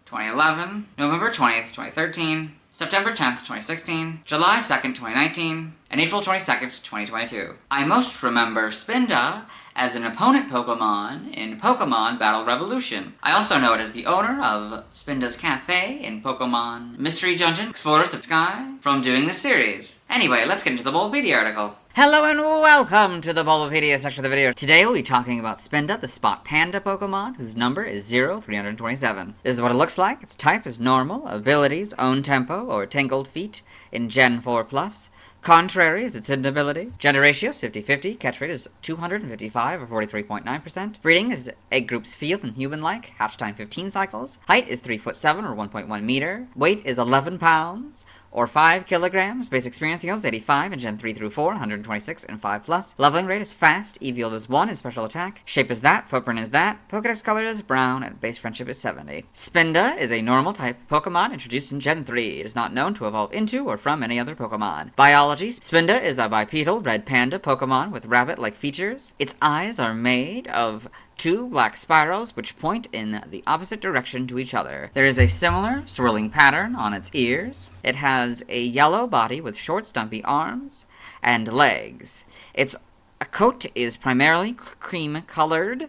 S1: 2011, November 20th, 2013, September 10th, 2016, July 2nd, 2019, and April 22nd, 2022. I most remember Spinda as an opponent Pokemon in Pokemon Battle Revolution. I also know it as the owner of Spinda's Cafe in Pokemon Mystery Dungeon Explorers of Sky from doing this series. Anyway, let's get into the Bulbapedia article.
S6: Hello and welcome to the Bulbapedia section of the video. Today we'll be talking about Spinda, the Spot Panda Pokemon, whose number is 0327. This is what it looks like. Its type is normal, abilities, own tempo, or tangled feet in Gen 4+. Contrary is its ability. Gender ratio is 50-50. Catch rate is 255 or 43.9%. Breeding is egg groups field and human-like. Hatch time 15 cycles. Height is 3'7" or 1.1 meter. Weight is 11 pounds or 5 kilograms. Base experience skills 85 in Gen 3 through 4, 126 and 5+. Leveling rate is fast. EV is 1 and special attack. Shape is that. Footprint is that. Pokedex color is brown and base friendship is 70. Spinda is a normal type Pokemon introduced in Gen 3. It is not known to evolve into or from any other Pokemon. Biology: Spinda is a bipedal red panda Pokemon with rabbit-like features. Its eyes are made of 2 black spirals which point in the opposite direction to each other. There is a similar swirling pattern on its ears. It has a yellow body with short stumpy arms and legs. Its coat is primarily cream colored.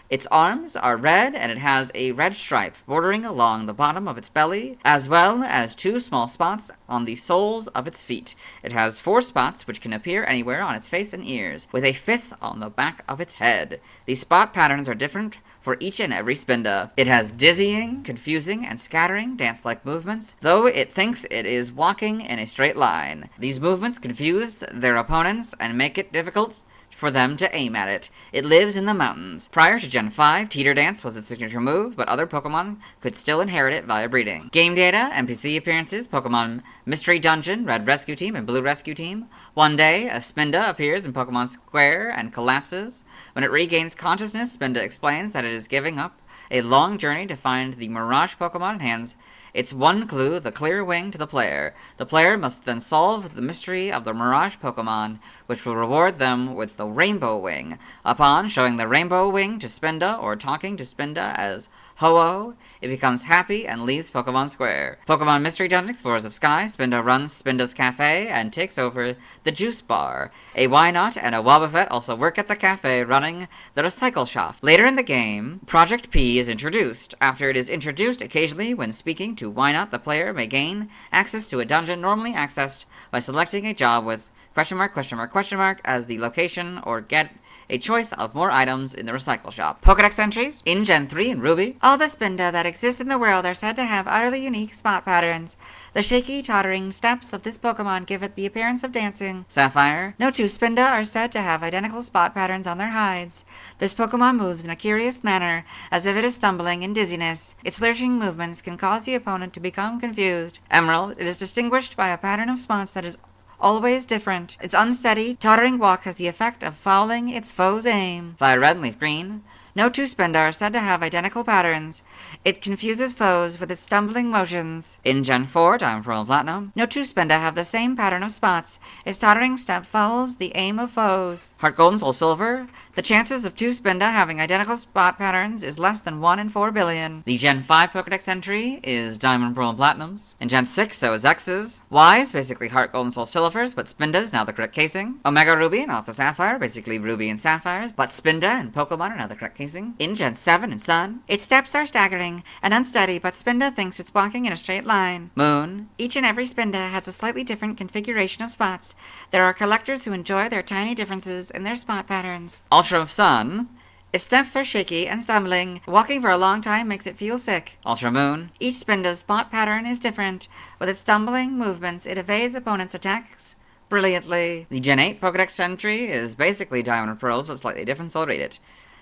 S6: Its arms are red, and it has a red stripe bordering along the bottom of its belly, as well as 2 small spots on the soles of its feet. It has 4 spots which can appear anywhere on its face and ears, with a 5th on the back of its head. These spot patterns are different for each and every Spinda. It has dizzying, confusing, and scattering dance-like movements, though it thinks it is walking in a straight line. These movements confuse their opponents and make it difficult for them to aim at it. It lives in the mountains. Prior to Gen 5, Teeter Dance was its signature move, but other Pokemon could still inherit it via breeding. Game data, NPC appearances, Pokemon Mystery Dungeon, Red Rescue Team, and Blue Rescue Team. One day, a Spinda appears in Pokemon Square and collapses. When it regains consciousness, Spinda explains that it is giving up a long journey to find the Mirage Pokemon and hands its one clue, the clear wing, to the player. The player must then solve the mystery of the Mirage Pokemon, which will reward them with the Rainbow Wing. Upon showing the Rainbow Wing to Spinda or talking to Spinda as Ho-Oh, it becomes happy and leaves Pokemon Square. Pokemon Mystery Dungeon Explorers of Sky, Spinda runs Spinda's Cafe and takes over the Juice Bar. A Wynot and a Wobbuffet also work at the cafe running the Recycle Shop. Later in the game, Project P is introduced. After it is introduced occasionally when speaking to Wynot, the player may gain access to a dungeon normally accessed by selecting a job with as the location, or get a choice of more items in the Recycle Shop. Pokedex entries: in Gen 3 and Ruby, all the Spinda that exist in the world are said to have utterly unique spot patterns. The shaky, tottering steps of this Pokemon give it the appearance of dancing. Sapphire: no 2 Spinda are said to have identical spot patterns on their hides. This Pokemon moves in a curious manner, as if it is stumbling in dizziness. Its lurching movements can cause the opponent to become confused. Emerald: it is distinguished by a pattern of spots that is always different. Its unsteady, tottering walk has the effect of fouling its foe's aim. Fire Red and Leaf Green: no 2 Spinda are said to have identical patterns. It confuses foes with its stumbling motions. In Gen 4, Diamond, Pearl, and Platinum, no 2 Spinda have the same pattern of spots. Its tottering step fouls the aim of foes. Heart Gold and Soul Silver: the chances of 2 Spinda having identical spot patterns is less than 1 in 4 billion. The Gen 5 Pokedex entry is Diamond, Pearl, and Platinums. In Gen 6, so is X's. Y is basically Heart Gold and Soul Silvers, but Spinda's now the correct casing. Omega Ruby and Alpha Sapphire, basically Ruby and Sapphires, but Spinda and Pokemon are now the correct casing. In Gen 7 and Sun, its steps are staggering and unsteady, but Spinda thinks it's walking in a straight line. Moon: each and every Spinda has a slightly different configuration of spots. There are collectors who enjoy their tiny differences in their spot patterns. Ultra Sun: its steps are shaky and stumbling. Walking for a long time makes it feel sick. Ultra Moon: each Spinda's spot pattern is different. With its stumbling movements, it evades opponents' attacks brilliantly. The Gen 8 Pokedex entry is basically Diamond and Pearls, but slightly different, so I'll read it.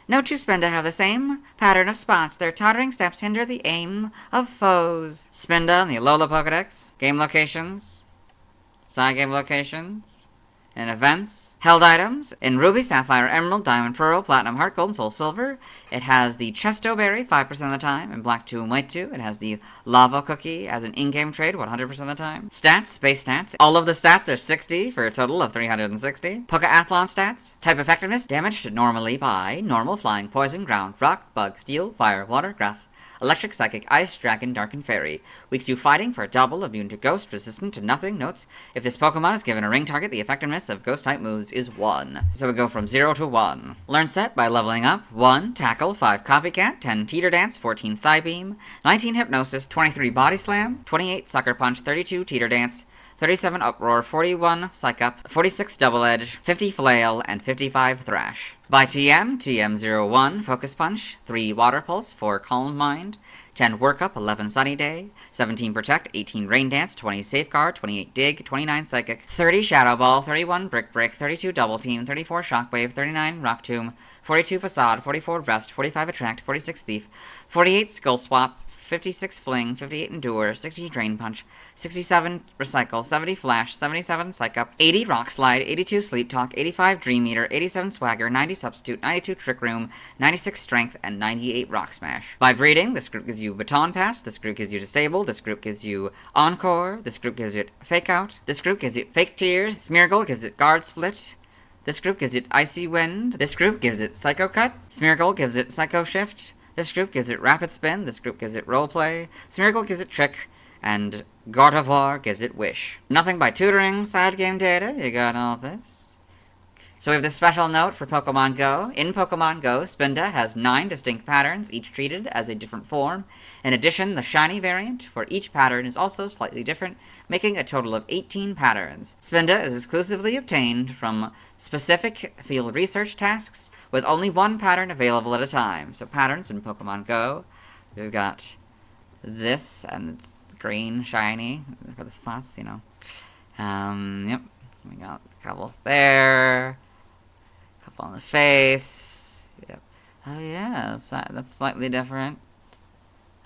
S6: No 2 Spinda have the same pattern of spots. Their tottering steps hinder the aim of foes. Spinda and the Alola Pokedex. Game locations. Side game locations. and events. Held items. In Ruby, Sapphire, Emerald, Diamond, Pearl, Platinum, Heart Gold, and Soul Silver, it has the Chesto Berry 5% of the time. In Black 2 and White 2, it has the Lava Cookie as an in-game trade 100% of the time. Stats, base stats. All of the stats are 60 for a total of 360. Pokeathlon stats. Type effectiveness, damaged normally by normal, flying, poison, ground, rock, bug, steel, fire, water, grass,
S1: Electric, Psychic, Ice, Dragon, Dark, and Fairy. Weak to Fighting for a double, immune to Ghost, resistant to Nothing. Notes, if this Pokemon is given a ring target, the effectiveness of Ghost-type moves is 1. So we go from 0 to 1. Learn set by leveling up. 1. Tackle, 5 Copycat, 10 Teeter Dance, 14 Psybeam, 19 Hypnosis, 23 Body Slam, 28 Sucker Punch, 32 Teeter Dance, 37 Uproar, 41 Psych Up, 46 Double Edge, 50 Flail, and 55 Thrash. By TM, TM01, Focus Punch, 3 Water Pulse, 4 Calm Mind, 10 Workup, 11 Sunny Day, 17 Protect, 18 Rain Dance, 20 Safeguard, 28 Dig, 29 Psychic, 30 Shadow Ball, 31 Brick Break, 32 Double Team, 34 Shockwave, 39 Rock Tomb, 42 Facade, 44 Rest, 45 Attract, 46 Thief, 48 Skull Swap, 56 Fling, 58 Endure, 60 Drain Punch, 67 Recycle, 70 Flash, 77 Psych Up, 80 Rock Slide, 82 Sleep Talk, 85 Dream Eater, 87 Swagger, 90 Substitute, 92 Trick Room, 96 Strength, and 98 Rock Smash. By breeding, this group gives you Baton Pass, this group gives you Disable, this group gives you Encore, this group gives it Fake Out, this group gives it Fake Tears, Smeargle gives it Guard Split, this group gives it Icy Wind, this group gives it Psycho Cut, Smeargle gives it Psycho Shift, this group gives it Rapid Spin, this group gives it Roleplay, Smeargle gives it Trick, and Gardevoir gives it Wish. Nothing by tutoring, side game data, you got all this. So we have this special note for Pokemon Go. In Pokemon Go, Spinda has 9 distinct patterns, each treated as a different form. In addition, the shiny variant for each pattern is also slightly different, making a total of 18 patterns. Spinda is exclusively obtained from specific field research tasks, with only 1 pattern available at a time. So patterns in Pokemon Go, we've got this, and it's green, shiny, for the spots, you know. Yep, we got a couple there, a couple on the face, yep. Oh yeah, that's slightly different.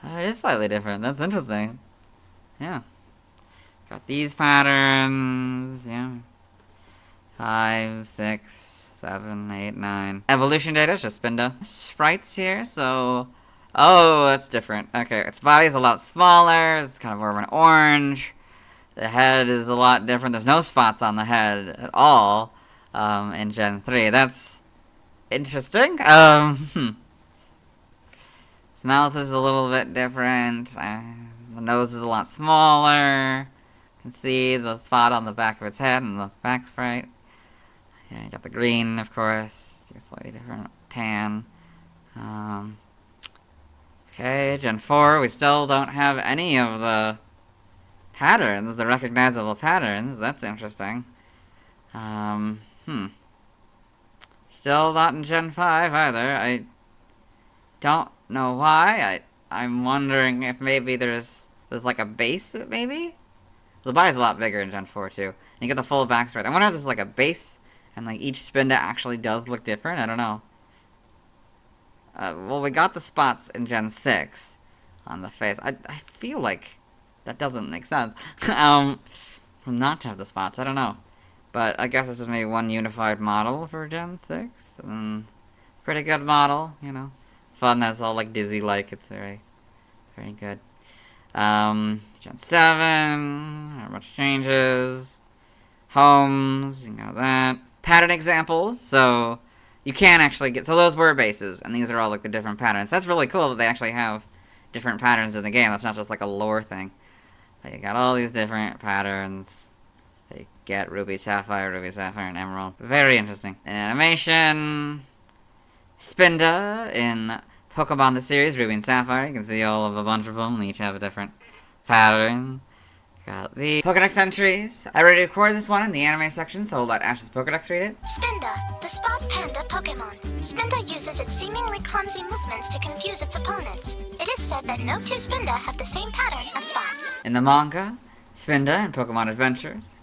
S1: Oh, it is slightly different, that's interesting. Yeah. Got these patterns, yeah. 5, 6, 7, 8, 9. Evolution data, just Spinda. Sprites here, so... Oh, that's different. Okay, its body is a lot smaller, it's kind of more of an orange. The head is a lot different, there's no spots on the head at all in Gen 3. That's interesting. Its mouth is a little bit different. The nose is a lot smaller. You can see the spot on the back of its head and the back sprite. Yeah, you got the green, of course. Slightly different tan. Okay, Gen 4, we still don't have any of the patterns, the recognizable patterns. That's interesting. Still not in Gen 5 either. I don't know why. I'm wondering if maybe there's like a base, maybe? The body's a lot bigger in Gen 4 too. And you get the full back sprite. I wonder if there's like a base and like each Spinda actually does look different. I don't know. Well, we got the spots in Gen 6 on the face. I feel like that doesn't make sense. Not to have the spots. I don't know. But I guess it's just maybe one unified model for Gen 6. Pretty good model, you know. Fun, that's all like Dizzy-like. It's very, very good. Gen 7, not much changes. Homes, you know that. Pattern examples, so you can actually get, so those were bases, and these are all like the different patterns. That's really cool that they actually have different patterns in the game. That's not just like a lore thing. But you got all these different patterns. You get Ruby, Sapphire, and Emerald. Very interesting. In animation, Spinda in Pokemon the series, Ruby and Sapphire. You can see all of a bunch of them. They each have a different pattern. Got the Pokedex entries. I already recorded this one in the anime section, so I'll let Ash's Pokedex read it.
S2: Spinda, the spot panda Pokemon. Spinda uses its seemingly clumsy movements to confuse its opponents. It is said that no 2 Spinda have the same pattern of spots.
S1: In the manga, Spinda and Pokemon Adventures.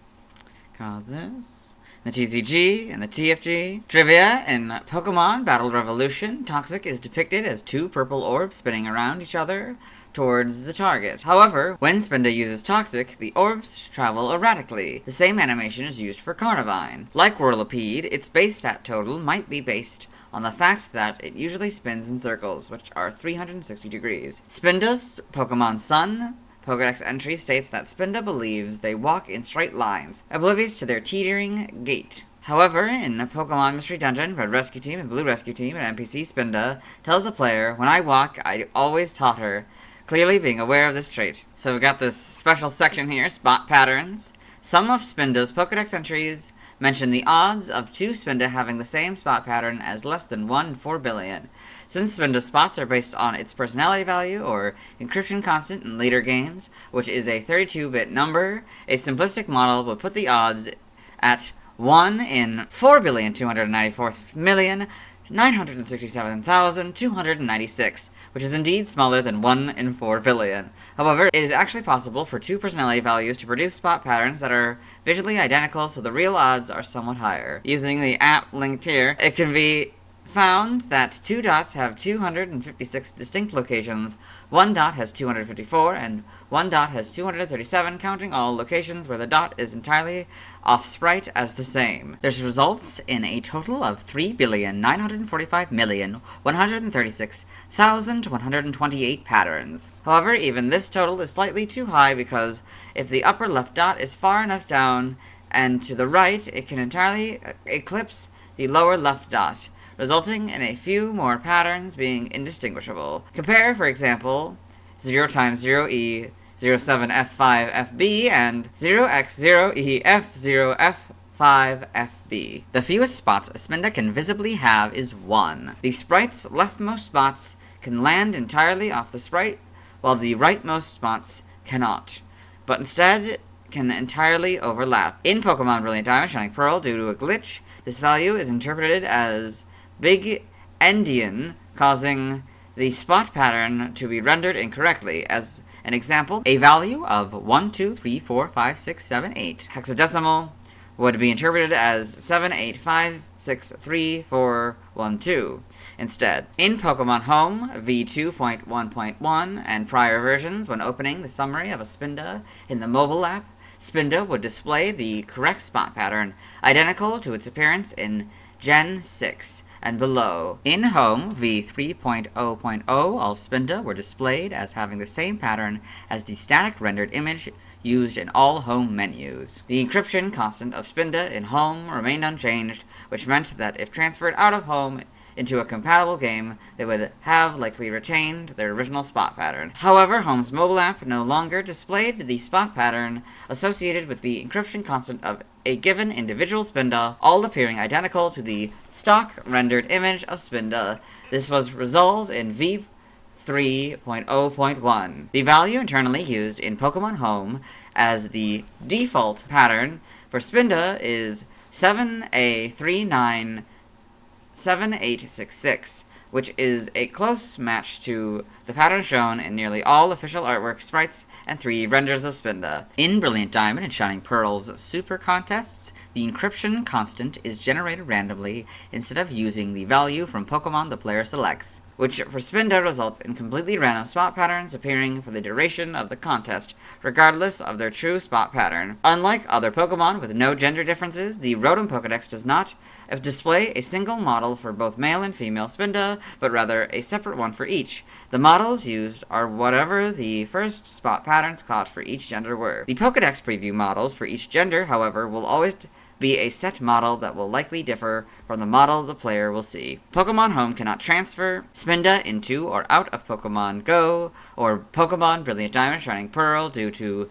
S1: Got this. The TCG and the TFG. Trivia, in Pokemon Battle Revolution, Toxic is depicted as 2 purple orbs spinning around each other towards the target. However, when Spinda uses Toxic, the orbs travel erratically. The same animation is used for Carnivine. Like Whirlipede, its base stat total might be based on the fact that it usually spins in circles, which are 360 degrees. Spinda's Pokemon Sun Pokedex entry states that Spinda believes they walk in straight lines, oblivious to their teetering gait.
S6: However, in Pokemon Mystery Dungeon, Red Rescue Team and Blue Rescue Team, an NPC Spinda tells the player, "When I walk, I always totter," clearly being aware of this trait. So we got this special section here, Spot Patterns. Some of Spinda's Pokedex entries mention the odds of 2 Spinda having the same spot pattern as less than 1 in 4 billion. Since Spinda's spots are based on its personality value, or encryption constant in later games, which is a 32-bit number, a simplistic model would put the odds at 1 in 4,294,967,296, which is indeed smaller than 1 in 4 billion. However, it is actually possible for 2 personality values to produce spot patterns that are visually identical, so the real odds are somewhat higher. Using the app linked here, it can be found that 2 dots have 256 distinct locations, 1 dot has 254, and 1 dot has 237, counting all locations where the dot is entirely off sprite as the same. This results in a total of 3,945,136,128 patterns. However, even this total is slightly too high because if the upper left dot is far enough down and to the right, it can entirely eclipse the lower left dot, resulting in a few more patterns being indistinguishable. Compare, for example, 0 times 0e 07F5FB and 0x0EF0F5FB. The fewest spots a Spinda can visibly have is 1. The sprite's leftmost spots can land entirely off the sprite, while the rightmost spots cannot, but instead can entirely overlap. In Pokemon Brilliant Diamond Shining Pearl, due to a glitch, this value is interpreted as Big Endian, causing the spot pattern to be rendered incorrectly. As an example, a value of 1, 2, 3, 4, 5, 6, 7, 8 hexadecimal would be interpreted as 7, 8, 5, 6, 3, 4, 1, 2 instead. In Pokemon Home V2.1.1 and prior versions, when opening the summary of a Spinda in the mobile app, Spinda would display the correct spot pattern, identical to its appearance in Gen 6 and below. In Home V3.0.0, all Spinda were displayed as having the same pattern as the static rendered image used in all Home menus. The encryption constant of Spinda in Home remained unchanged, which meant that if transferred out of Home into a compatible game, they would have likely retained their original spot pattern. However, Home's mobile app no longer displayed the spot pattern associated with the encryption constant of a given individual Spinda, all appearing identical to the stock rendered image of Spinda. This was resolved in V3.0.1. The value internally used in Pokemon Home as the default pattern for Spinda is 7A397866, which is a close match to the pattern shown in nearly all official artwork, sprites, and 3D renders of Spinda. In Brilliant Diamond and Shining Pearl's Super Contests, the encryption constant is generated randomly instead of using the value from Pokemon the player selects, which for Spinda results in completely random spot patterns appearing for the duration of the contest, regardless of their true spot pattern. Unlike other Pokemon with no gender differences, the Rotom Pokedex does not display a single model for both male and female Spinda, but rather a separate one for each. The models used are whatever the first spot patterns caught for each gender were. The Pokedex preview models for each gender, however, will always be a set model that will likely differ from the model the player will see. Pokemon Home cannot transfer Spinda into or out of Pokemon Go or Pokemon Brilliant Diamond Shining Pearl due to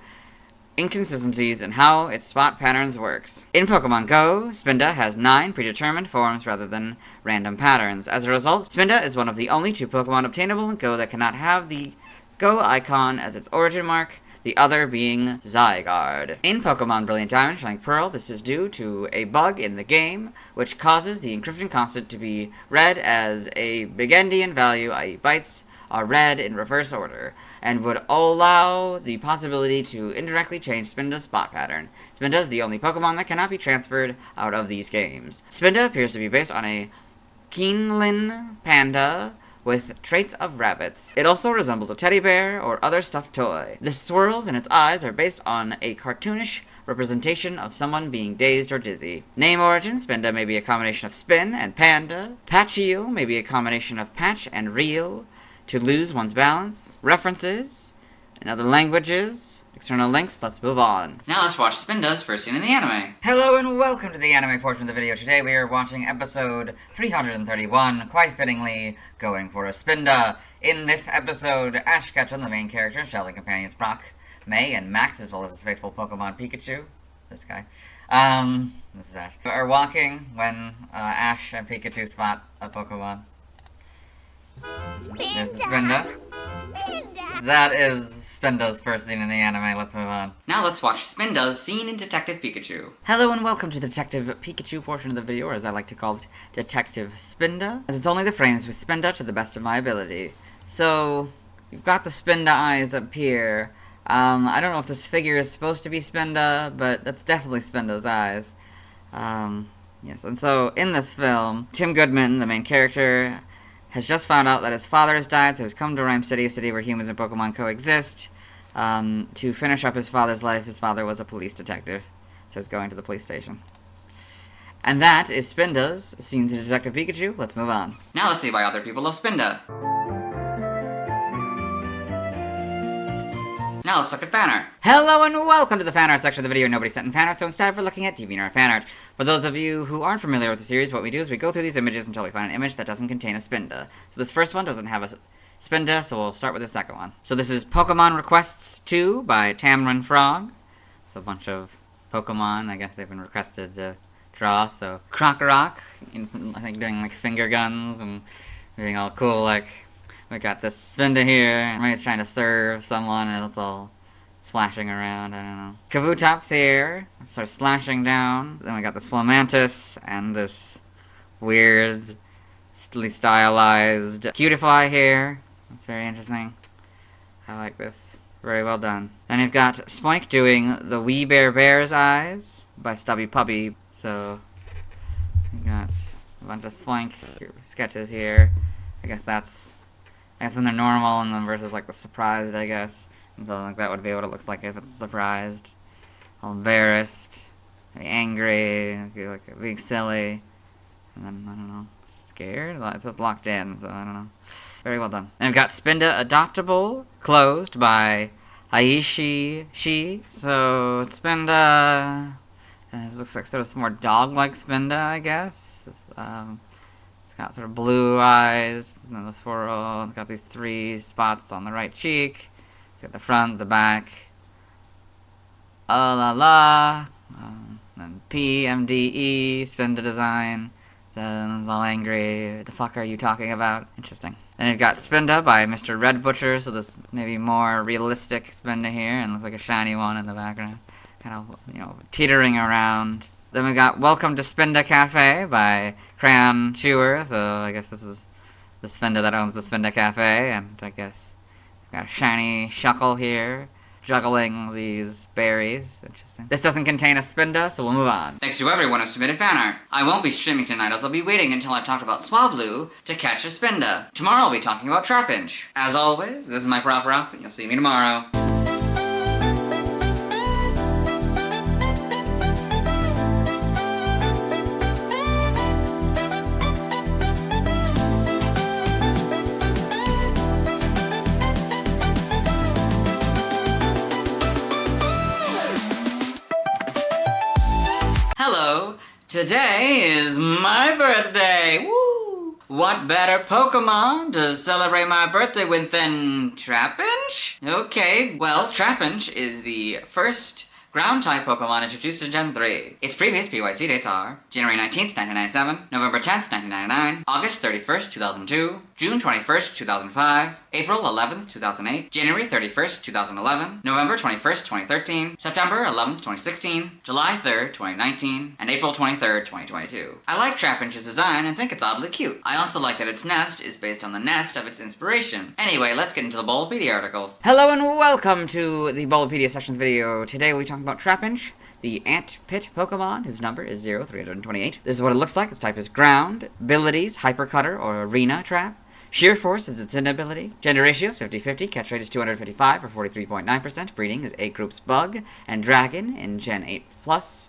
S6: inconsistencies in how its spot patterns works. In Pokemon Go, Spinda has 9 predetermined forms rather than random patterns. As a result, Spinda is one of the only 2 Pokemon obtainable in Go that cannot have the Go icon as its origin mark, the other being Zygarde. In Pokemon Brilliant Diamond Shining Pearl, this is due to a bug in the game, which causes the encryption constant to be read as a Big Endian value, i.e. bytes, are read in reverse order, and would allow the possibility to indirectly change Spinda's spot pattern. Spinda is the only Pokemon that cannot be transferred out of these games. Spinda appears to be based on a Keenlin panda with traits of rabbits. It also resembles a teddy bear or other stuffed toy. The swirls in its eyes are based on a cartoonish representation of someone being dazed or dizzy. Name origin: Spinda may be a combination of spin and panda. Patchio may be a combination of patch and reel, to lose one's balance. References: in other languages. External links, let's move on.
S1: Now let's watch Spinda's first scene in the anime.
S6: Hello and welcome to the anime portion of the video. Today we are watching episode 331, quite fittingly, Going for a Spinda. In this episode, Ash Ketchum, the main character, traveling companions Brock, May, and Max, as well as his faithful Pokemon Pikachu. This guy. This is Ash. Are walking when Ash and Pikachu spot a Pokemon. There's the Spinda. That is Spinda's first scene in the anime. Let's move on.
S1: Now let's watch Spinda's scene in Detective Pikachu.
S6: Hello and welcome to the Detective Pikachu portion of the video, or as I like to call it, Detective Spinda, as it's only the frames with Spinda to the best of my ability. So, you've got the Spinda eyes up here. I don't know if this figure is supposed to be Spinda, but that's definitely Spinda's eyes. Yes, and so in this film, Tim Goodman, the main character, has just found out that his father has died, so he's come to Rhyme City, a city where humans and Pokemon coexist, to finish up his father's life. His father was a police detective, so he's going to the police station. And that is Spinda's scenes in Detective Pikachu. Let's move on.
S1: Now let's see why other people love Spinda. Now let's look at fan art.
S6: Hello and welcome to the fan art section of the video. Nobody sent in fan art, so instead we're looking at DeviantArt fan art. For those of you who aren't familiar with the series, what we do is we go through these images until we find an image that doesn't contain a Spinda. So this first one doesn't have a Spinda, so we'll start with the second one. So this is Pokemon Requests 2 by Tamron Frog. It's a bunch of Pokemon, I guess they've been requested to draw. So Crocorock, I think doing like finger guns and being all cool, like we got this Spinda here, and maybe it's trying to serve someone, and it's all splashing around, I don't know. Kavutop's here, starts slashing down. Then we got this Flamantis, and this weird, stylized Cutifly here. That's very interesting. I like this. Very well done. Then you've got Spoink doing the Wee Bear Bear's eyes by Stubby Puppy. So, we got a bunch of Spoink sketches here. I guess when they're normal, and then versus like the surprised, I guess. And so like that would be what it looks like if it's surprised. All embarrassed, maybe angry, like being silly, and then, I don't know, scared? It says locked in, so I don't know. Very well done. And we've got Spinda Adoptable, closed by Aishi Shi. So Spinda, it looks like sort of more dog-like Spinda, I guess. It's got sort of blue eyes, and then the swirl. It's got these 3 spots on the right cheek. It's got the front, the back. Oh la la. And PMDE, Spinda design. So it's all angry. What the fuck are you talking about? Interesting. Then you've got Spinda by Mr. Red Butcher, so this maybe more realistic Spinda here, and looks like a shiny one in the background. Kind of, you know, teetering around. Then we got Welcome to Spinda Cafe by Crayon Chewer, so I guess this is the Spinda that owns the Spinda Cafe, and I guess we've got a shiny Shuckle here, juggling these berries. Interesting. This doesn't contain a Spinda, so we'll move on.
S1: Thanks to everyone who submitted fan art. I won't be streaming tonight, as I'll be waiting until I've talked about Swablu to catch a Spinda. Tomorrow I'll be talking about Trapinch. As always, this is my proper outfit. You'll see me tomorrow. Hello, today is my birthday, woo! What better Pokemon to celebrate my birthday with than Trapinch? Okay, well, Trapinch is the first ground-type Pokemon introduced in Gen 3. Its previous PYC dates are January 19th, 1997, November 10th, 1999, August 31st, 2002, June 21st, 2005, April 11th, 2008, January 31st, 2011, November 21st, 2013, September 11th, 2016, July 3rd, 2019, and April 23rd, 2022. I like Trapinch's design and think it's oddly cute. I also like that its nest is based on the nest of its inspiration. Anyway, let's get into the Bulbapedia article.
S6: Hello and welcome to the Bulbapedia section of the video. Today we'll be talking about Trapinch, the Ant Pit Pokemon, whose number is 0328. This is what it looks like. Its type is Ground. Abilities, Hyper Cutter or Arena Trap.
S1: Sheer Force is its hidden ability. Gender ratio is 50-50. Catch rate is 255 for 43.9%. Breeding is 8 groups Bug and Dragon in Gen 8+.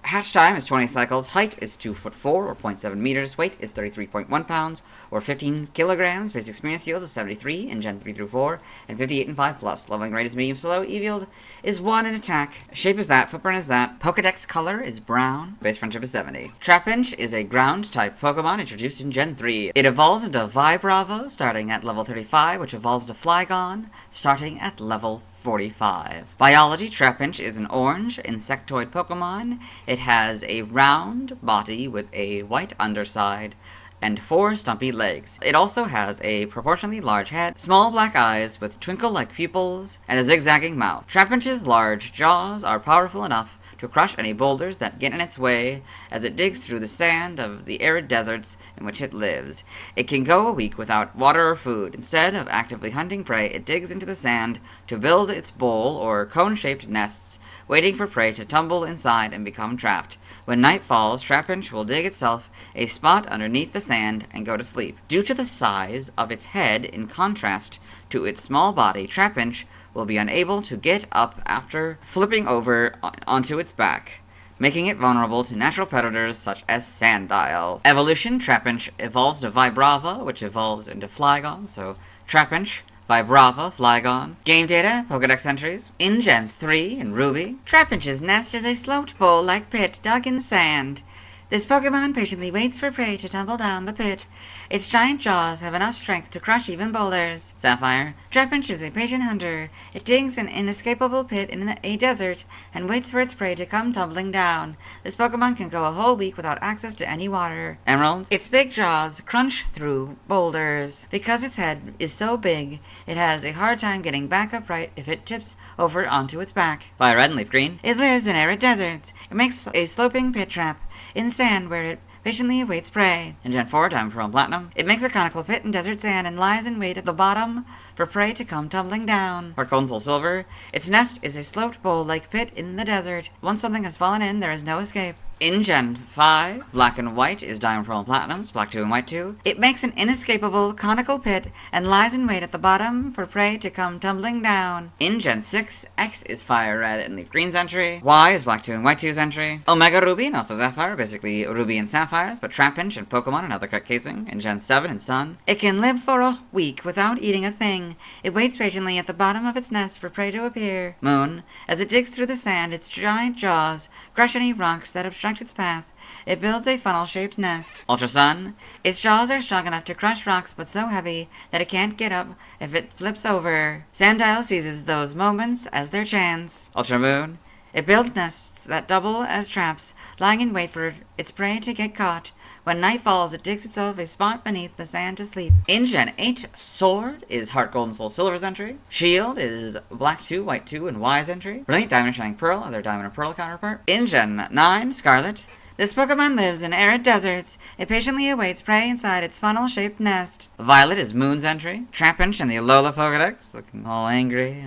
S1: Hatch time is 20 cycles. Height is 2'4" or 0.7 meters. Weight is 33.1 pounds or 15 kilograms. Basic experience yield is 73 in Gen 3 through 4 and 58 in 5+. Leveling rate is medium to low. EV is 1 in attack. Shape is that. Footprint is that. Pokedex color is brown. Base friendship is 70. Trapinch is a ground-type Pokemon introduced in Gen 3. It evolves into Vibravo starting at level 35, which evolves to Flygon starting at level 45. Biology, Trapinch is an orange insectoid Pokemon. It has a round body with a white underside and 4 stumpy legs. It also has a proportionally large head, small black eyes with twinkle-like pupils, and a zigzagging mouth. Trapinch's large jaws are powerful enough to crush any boulders that get in its way as it digs through the sand of the arid deserts in which it lives. It can go a week without water or food. Instead of actively hunting prey, it digs into the sand to build its bowl or cone-shaped nests, waiting for prey to tumble inside and become trapped. When night falls, Trapinch will dig itself a spot underneath the sand and go to sleep. Due to the size of its head in contrast to its small body, Trapinch will be unable to get up after flipping over onto its back, making it vulnerable to natural predators such as Sandile. Evolution, Trapinch evolves to Vibrava, which evolves into Flygon, so Trapinch, Vibrava, Flygon. Game data, Pokedex entries. In Gen 3, in Ruby, Trapinch's nest is a sloped bowl-like pit dug in sand. This Pokemon patiently waits for prey to tumble down the pit. Its giant jaws have enough strength to crush even boulders. Sapphire. Trapinch is a patient hunter. It digs an inescapable pit in a desert and waits for its prey to come tumbling down. This Pokemon can go a whole week without access to any water. Emerald. Its big jaws crunch through boulders. Because its head is so big, it has a hard time getting back upright if it tips over onto its back. Fire Red and Leaf Green. It lives in arid deserts. It makes a sloping pit trap in sand where it patiently awaits prey. In Gen 4, Diamond, Pearl, and Platinum, it makes a conical pit in desert sand and lies in wait at the bottom for prey to come tumbling down. Heart Gold and Soul Silver, its nest is a sloped bowl-like pit in the desert. Once something has fallen in, there is no escape. In Gen 5, Black and White is Diamond, Pearl, and Platinum's Black 2 and White 2. It makes an inescapable conical pit and lies in wait at the bottom for prey to come tumbling down. In Gen 6, X is Fire Red and Leaf Green's entry. Y is Black 2 and White 2's entry. Omega Ruby and Alpha Sapphire, basically Ruby and Sapphires, but Trapinch and Pokemon and other correct casing. In Gen 7 and Sun, it can live for a week without eating a thing. It waits patiently at the bottom of its nest for prey to appear. Moon, as it digs through the sand, its giant jaws crush any rocks that obstruct its path. It builds a funnel-shaped nest. Ultra Sun, its jaws are strong enough to crush rocks but so heavy that it can't get up if it flips over. Sandile seizes those moments as their chance. Ultra Moon, it builds nests that double as traps, lying in wait for its prey to get caught. When night falls, it digs itself a spot beneath the sand to sleep. In Gen 8, Sword is Heart Gold and Soul Silver's entry. Shield is Black 2, White 2, and Y's entry. Brilliant Diamond and Shining Pearl are their Diamond and Pearl counterpart. In Gen 9, Scarlet, this Pokemon lives in arid deserts. It patiently awaits prey inside its funnel-shaped nest. Violet is Moon's entry. Trapinch in the Alola Pokedex, looking all angry.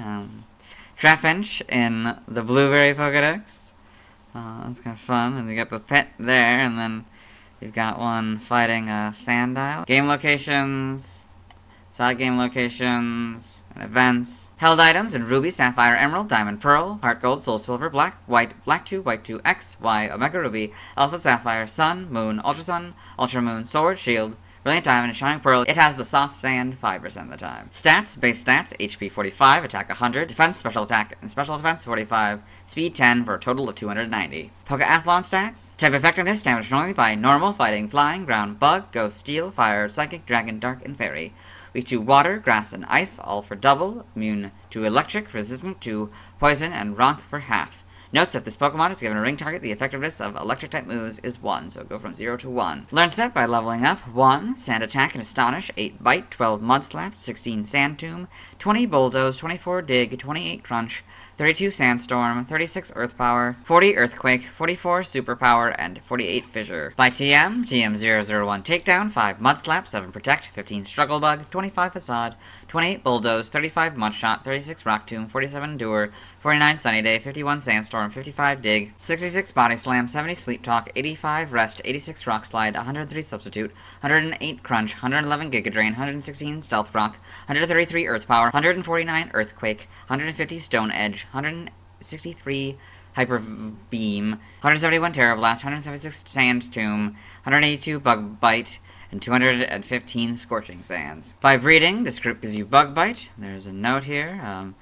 S1: Trapinch in the Blueberry Pokedex. That's kind of fun. And you got the pet there, and then you've got one fighting a Sandile. Game locations, side game locations, and events. Held items in Ruby, Sapphire, Emerald, Diamond, Pearl, Heart Gold, Soul Silver, Black, White, Black 2, White 2, X, Y, Omega Ruby, Alpha Sapphire, Sun, Moon, Ultra Moon, Sword, Shield, Brilliant Diamond, and Shining Pearl. It has the soft sand 5% of the time. Stats, base stats, HP 45, attack 100, defense, special attack, and special defense 45, speed 10 for a total of 290. Pokeathlon stats, type effectiveness, damage normally by normal, fighting, flying, ground, bug, ghost, steel, fire, psychic, dragon, dark, and fairy. Weak to water, grass, and ice, all for double, immune to electric, resistant to poison, and rock for half. Notes if this Pokemon is given a ring target, the effectiveness of electric-type moves is 1, so go from 0 to 1. Learn Step by leveling up. 1. Sand Attack and Astonish, 8 Bite, 12 Mud Slap, 16 Sand Tomb, 20 Bulldoze, 24 Dig, 28 Crunch, 32 Sandstorm, 36 Earth Power, 40 Earthquake, 44 Superpower, and 48 Fissure. By TM, TM001 Takedown, 5 Mud Slap, 7 Protect, 15 Struggle Bug, 25 Facade, 28 Bulldoze, 35 Mudshot, 36 Rock Tomb, 47 Endure, 49 Sunny Day, 51 Sandstorm,
S6: Storm, 55 Dig, 66 Body Slam, 70 Sleep Talk, 85 Rest, 86 Rock Slide, 103 Substitute, 108 Crunch, 111 Giga Drain, 116 Stealth Rock, 133 Earth Power, 149 Earthquake, 150 Stone Edge, 163 Hyper Beam, 171 Terra Blast, 176 Sand Tomb, 182 Bug Bite, and 215 Scorching Sands. By breeding, this group gives you Bug Bite. There's a note here.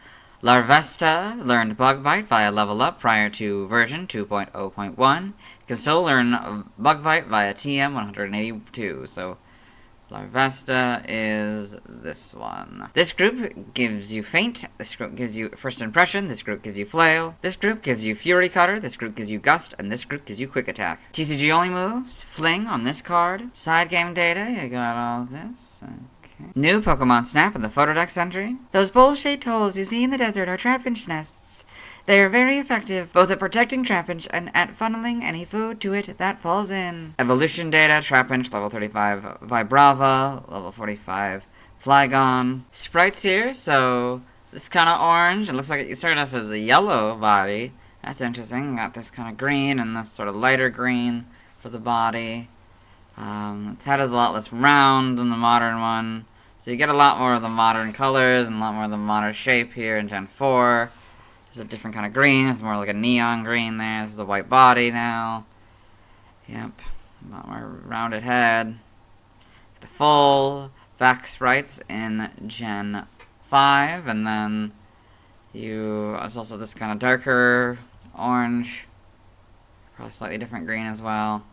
S6: Larvesta learned Bug Bite via level up prior to version 2.0.1. You can still learn Bug Bite via TM 182. So Larvesta is this one. This group gives you Feint. This group gives you First Impression. This group gives you Flail. This group gives you Fury Cutter. This group gives you Gust. And this group gives you Quick Attack. TCG only moves. Fling on this card. Side game data. You got all this. Okay. New Pokemon Snap in the Photodex entry. Those bowl-shaped holes you see in the desert are Trapinch nests. They are very effective, both at protecting Trapinch and at funneling any food to it that falls in. Evolution data, Trapinch, level 35, Vibrava, level 45, Flygon. Sprites here, so this kind of orange. It looks like you started off as a yellow body. That's interesting. Got this kind of green and this sort of lighter green for the body. Its head is a lot less round than the modern one. So you get a lot more of the modern colors and a lot more of the modern shape here in Gen 4. There's a different kind of green. It's more like a neon green there. This is a white body now. Yep. A lot more rounded head. The full back sprites in Gen 5. And then there's also this kind of darker orange. Probably slightly different green as well.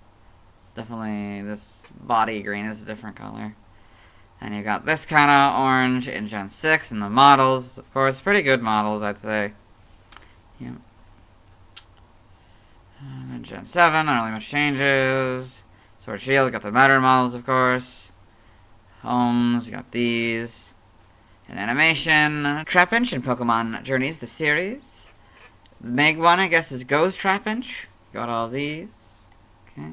S6: Definitely this body green is a different color. And you got this kind of orange in Gen 6 and the models. Of course, pretty good models, I'd say. Yep. And then Gen 7, not really much changes. Sword Shield, got the better models, of course. Homes, you got these. And animation. Trapinch in Pokemon Journeys, the series. The Meg one, I guess, is Ghost Trapinch. Got all these. Okay.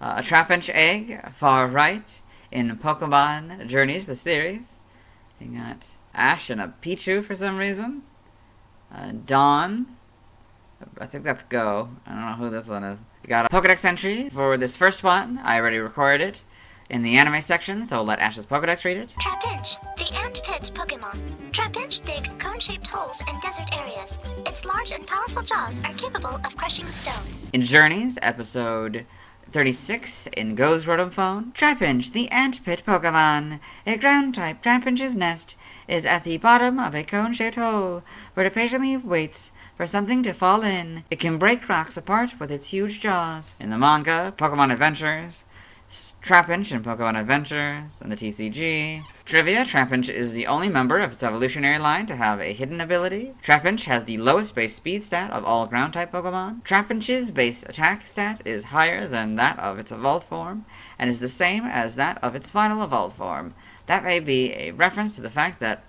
S6: A Trapinch egg, far right, in Pokemon Journeys, the series. You got Ash and a Pichu for some reason. Dawn. I think that's Go. I don't know who this one is. You got a Pokedex entry for this first one. I already recorded it in the anime section, so I'll let Ash's Pokedex read it.
S2: Trapinch, the ant-pit Pokemon. Trapinch dig cone-shaped holes in desert areas. Its large and powerful jaws are capable of crushing stone.
S6: In Journeys, episode 36 in Go's Rotom Phone. Trapinch, the ant-pit Pokemon. A ground-type Trapinch's nest is at the bottom of a cone-shaped hole, where it patiently waits for something to fall in. It can break rocks apart with its huge jaws. In the manga, Pokemon Adventures, Trapinch in Pokemon Adventures, and the TCG. Trivia, Trapinch is the only member of its evolutionary line to have a hidden ability. Trapinch has the lowest base speed stat of all ground-type Pokemon. Trapinch's base attack stat is higher than that of its evolved form, and is the same as that of its final evolved form. That may be a reference to the fact that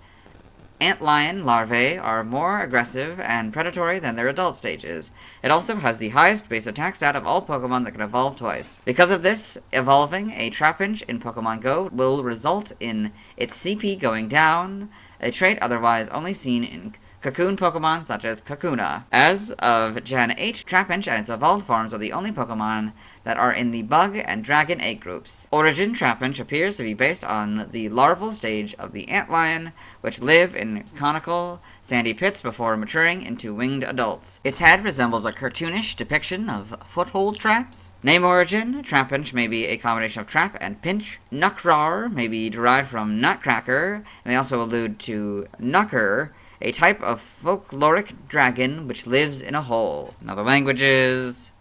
S6: antlion larvae are more aggressive and predatory than their adult stages. It also has the highest base attack stat of all Pokemon that can evolve twice. Because of this, evolving a Trapinch in Pokemon Go will result in its CP going down, a trait otherwise only seen in Cocoon Pokemon such as Kakuna. As of Gen 8, Trapinch and its evolved forms are the only Pokemon that are in the Bug and Dragon egg groups. Origin Trapinch appears to be based on the larval stage of the antlion, which live in conical, sandy pits before maturing into winged adults. Its head resembles a cartoonish depiction of foothold traps. Name origin, Trapinch may be a combination of trap and pinch. Nukrar may be derived from nutcracker, and may also allude to Nucker, a type of folkloric dragon which lives in a hole. In other languages,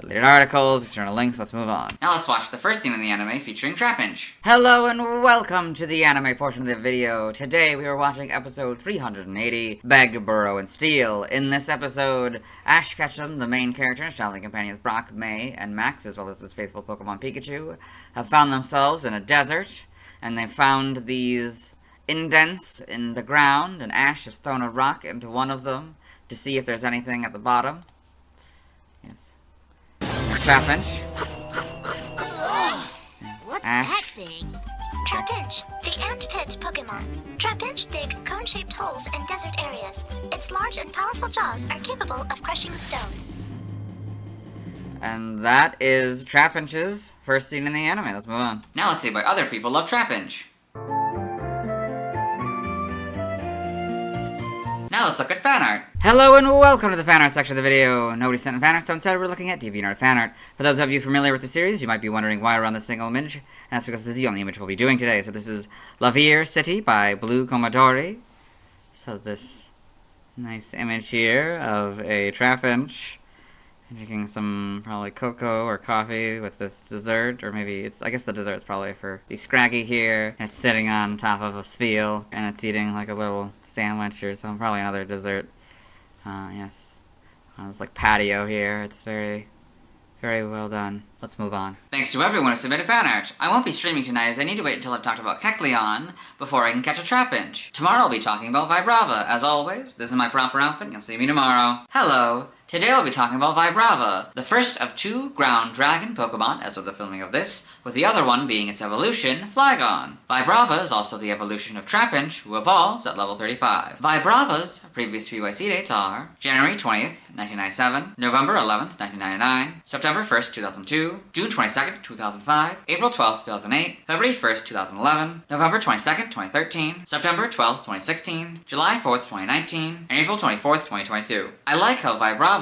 S6: related articles, external links, let's move on.
S1: Now let's watch the first scene in the anime featuring Trapinch.
S6: Hello and welcome to the anime portion of the video. Today we are watching episode 380, Beg, Burrow, and Steal. In this episode, Ash Ketchum, the main character, and traveling companions Brock, May, and Max, as well as his faithful Pokemon Pikachu, have found themselves in a desert, and they found these indents in the ground, and Ash has thrown a rock into one of them to see if there's anything at the bottom. Yes. Trapinch.
S5: What's
S6: Ash.
S5: that thing?
S2: Trapinch, the ant pit Pokemon. Trapinch dig cone-shaped holes in desert areas. Its large and powerful jaws are capable of crushing stone.
S6: And that is Trapinch's first scene in the anime. Let's move on.
S1: Now let's see why other people love Trapinch. Now let's look at fan art.
S6: Hello and welcome to the fan art section of the video. Nobody sent in fan art, so instead we're looking at DeviantArt fan art. For those of you familiar with the series, you might be wondering why we're on this single image, and that's because this is the only image we'll be doing today. So this is Lavier City by Blue Commodore. So this nice image here of a Trapinch drinking some probably cocoa or coffee with this dessert, or maybe it's, I guess the dessert's probably for the Scraggy here, and it's sitting on top of a spiel, and it's eating like a little sandwich or some, probably another dessert. Yes. It's like patio here. It's very, very well done. Let's move on.
S1: Thanks to everyone who submitted fan art. I won't be streaming tonight as I need to wait until I've talked about Kecleon before I can catch a Trapinch. Tomorrow I'll be talking about Vibrava. As always, this is my proper outfit. You'll see me tomorrow. Hello. Today I'll be talking about Vibrava, the first of 2 ground dragon Pokemon as of the filming of this, with the other one being its evolution, Flygon. Vibrava is also the evolution of Trapinch, who evolves at level 35. Vibrava's previous PYC dates are January 20th, 1997, November 11th, 1999, September 1st, 2002, June 22nd, 2005, April 12th, 2008, February 1st, 2011, November 22nd, 2013, September 12th, 2016, July 4th, 2019, and April 24th, 2022. I like how Vibrava's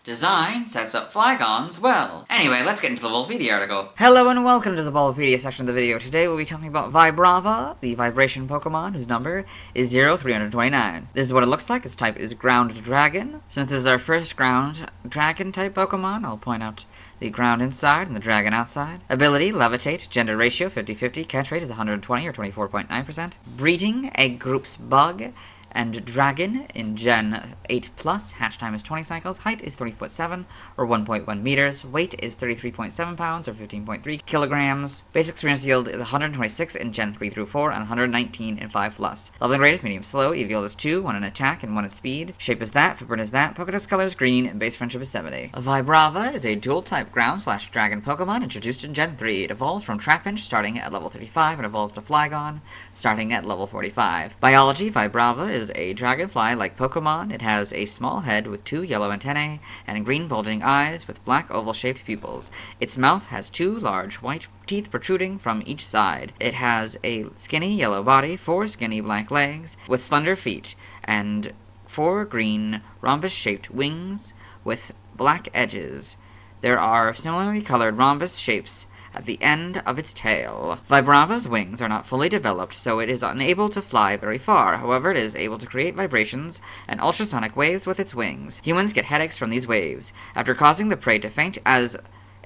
S1: design sets up Flygons well. Anyway, let's get into the Volbeat article.
S6: Hello and welcome to the Bulbapedia section of the video. Today we'll be talking about Vibrava, the vibration Pokemon whose number is 0329. This is what it looks like. Its type is Ground Dragon. Since this is our first Ground Dragon type Pokemon, I'll point out the ground inside and the dragon outside. Ability, Levitate. Gender ratio, 50-50. Catch rate is 120 or 24.9%. Breeding, Egg Groups Bug and Dragon in Gen 8+. Hatch time is 20 cycles. Height is 3'7" or 1.1 meters. Weight is 33.7 pounds or 15.3 kilograms. Basic experience yield is 126 in Gen 3 through 4 and 119 in 5+. Leveling rate is medium slow. EV yield is 2, 1 in attack and 1 in speed. Shape is that. Footprint is that. Pokédex color is green and base friendship is 70. Vibrava is a dual-type ground/dragon Pokemon introduced in Gen 3. It evolves from Trapinch starting at level 35 and evolves to Flygon starting at level 45. Biology, Vibrava is a dragonfly-like Pokemon. It has a small head with 2 yellow antennae and green bulging eyes with black oval-shaped pupils. Its mouth has 2 large white teeth protruding from each side. It has a skinny yellow body, 4 skinny black legs with slender feet, and 4 green rhombus-shaped wings with black edges. There are similarly colored rhombus shapes at the end of its tail. Vibrava's wings are not fully developed, so it is unable to fly very far. However, it is able to create vibrations and ultrasonic waves with its wings. Humans get headaches from these waves. After causing the prey to faint as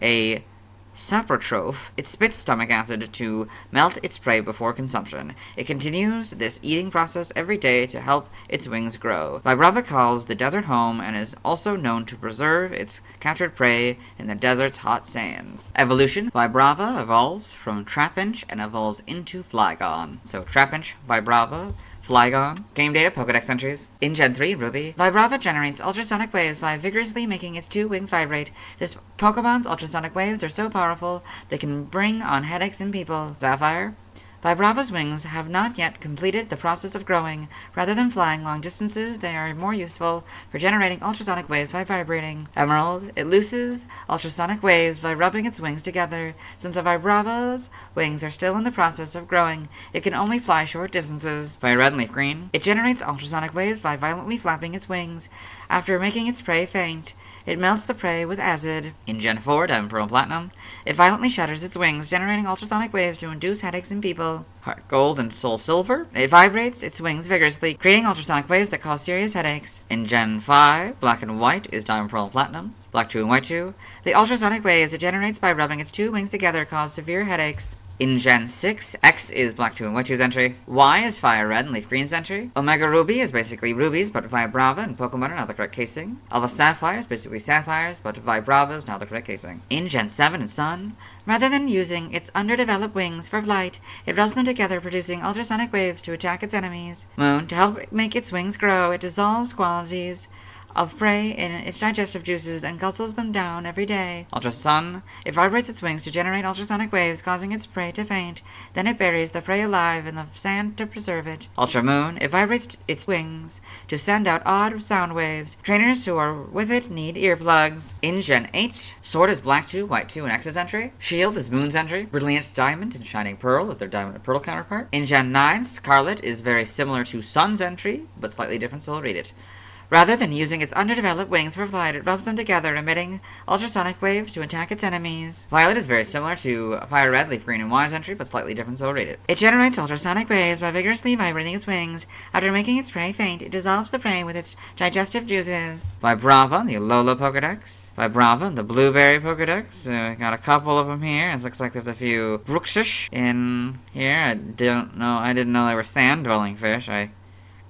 S6: a saprotroph, it spits stomach acid to melt its prey before consumption. It continues this eating process every day to help its wings grow. Vibrava calls the desert home and is also known to preserve its captured prey in the desert's hot sands. Evolution, Vibrava evolves from Trapinch and evolves into Flygon. So Trapinch, Vibrava, Flygon. Game data, Pokédex entries. In Gen 3, Ruby, Vibrava generates ultrasonic waves by vigorously making its 2 wings vibrate. This Pokemon's ultrasonic waves are so powerful they can bring on headaches in people. Sapphire, Vibrava's wings have not yet completed the process of growing. Rather than flying long distances, they are more useful for generating ultrasonic waves by vibrating. Emerald, it looses ultrasonic waves by rubbing its wings together. Since a Vibrava's wings are still in the process of growing, it can only fly short distances. Fire Red and Leaf Green, it generates ultrasonic waves by violently flapping its wings. After making its prey faint, it melts the prey with acid. In Gen 4, Diamond, Pearl, Platinum, it violently shatters its wings, generating ultrasonic waves to induce headaches in people. Heart Gold and Soul Silver, it vibrates its wings vigorously, creating ultrasonic waves that cause serious headaches. In Gen 5, Black and White is Diamond, Pearl, Platinums, Black 2 and White 2, the ultrasonic waves it generates by rubbing its 2 wings together cause severe headaches. In Gen 6, X is Black 2 and White 2's entry. Y is Fire Red and Leaf Green's entry. Omega Ruby is basically rubies, but Vibrava and Pokemon are now the correct casing. Alpha Sapphire is basically sapphires, but Vibrava is now the correct casing. In Gen 7 and Sun, rather than using its underdeveloped wings for flight, it rubs them together, producing ultrasonic waves to attack its enemies. Moon, to help make its wings grow, it dissolves qualities of prey in its digestive juices and guzzles them down every day. Ultra Sun. It vibrates its wings to generate ultrasonic waves, causing its prey to faint. Then it buries the prey alive in the sand to preserve it. Ultra Moon. It vibrates its wings to send out odd sound waves. Trainers who are with it need earplugs. In Gen 8, Sword is Black 2, White 2, and X's entry. Shield is Moon's entry. Brilliant Diamond and Shining Pearl is their Diamond and Pearl counterpart. In Gen 9, Scarlet is very similar to Sun's entry, but slightly different, so I'll read it. Rather than using its underdeveloped wings for flight, it rubs them together, emitting ultrasonic waves to attack its enemies. Violet is very similar to Fire Red, Leaf Green, and Y's entry, but slightly different, so I'll read it. It generates ultrasonic waves by vigorously vibrating its wings. After making its prey faint, it dissolves the prey with its digestive juices. Vibrava, the Alola Pokedex. Vibrava, the Blueberry Pokedex. We got a couple of them here. It looks like there's a few Brooksish in here. I didn't know they were sand-dwelling fish. I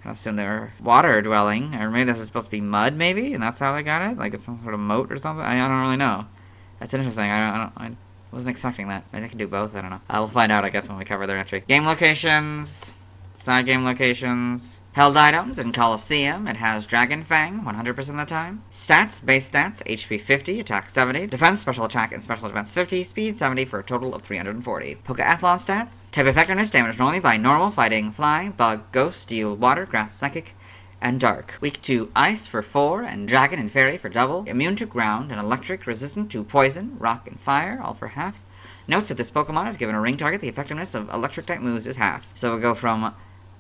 S6: assume they were water-dwelling, or maybe this is supposed to be mud, maybe, and that's how they got it? Like it's some sort of moat or something? I don't really know. That's interesting. I wasn't expecting that. Maybe they can do both. I don't know. We'll find out, I guess, when we cover their entry. Game locations. Side game locations. Held items in Colosseum. It has Dragon Fang 100% of the time. Stats, base stats, HP 50, attack 70, defense, special attack, and special defense 50, speed 70 for a total of 340. Pokeathlon stats. Type effectiveness, damaged only by normal, fighting, flying, bug, ghost, steel, water, grass, psychic, and dark. Weak to ice for 4, and dragon and fairy for double. Immune to ground and electric, resistant to poison, rock, and fire, all for half. Notes that this Pokemon is given a ring target, the effectiveness of electric type moves is half. So we'll go from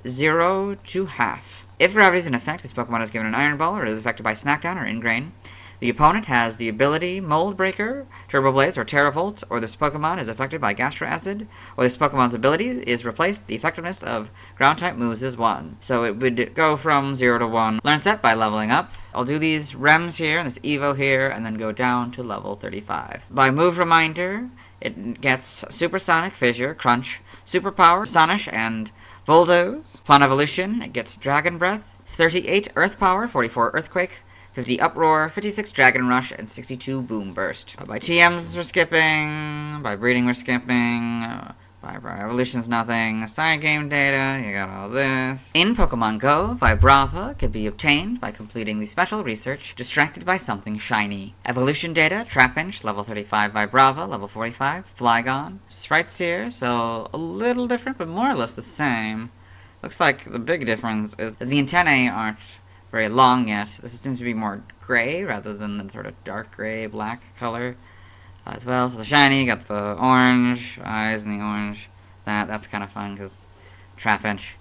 S6: 0 to half. If gravity is in effect, this Pokemon is given an Iron Ball or is affected by Smackdown or Ingrain. The opponent has the ability Mold Breaker, Turbo Blaze, or Terravolt, or this Pokemon is affected by Gastro Acid, or this Pokemon's ability is replaced. The effectiveness of ground-type moves is 1. So it would go from 0 to 1. Learn set by leveling up. I'll do these Rems here, and this Evo here, and then go down to level 35. By move reminder, it gets Supersonic, Fissure, Crunch, Superpower, Astonish, and Bulldoze. Upon evolution, it gets Dragon Breath, 38 Earth Power, 44 Earthquake, 50 Uproar, 56 Dragon Rush, and 62 Boom Burst. By TMs we're skipping, by breeding we're skipping, by evolution's nothing, side game data, you got all this. In Pokemon Go, Vibrava can be obtained by completing the special research, Distracted by Something Shiny. Evolution data, Trapinch, level 35 Vibrava, level 45, Flygon. Sprites here, so a little different, but more or less the same. Looks like the big difference is the antennae aren't very long yet. This seems to be more gray rather than the sort of dark gray, black color. As well, so the shiny, got the orange eyes and the orange. That's kind of fun because Trapinch.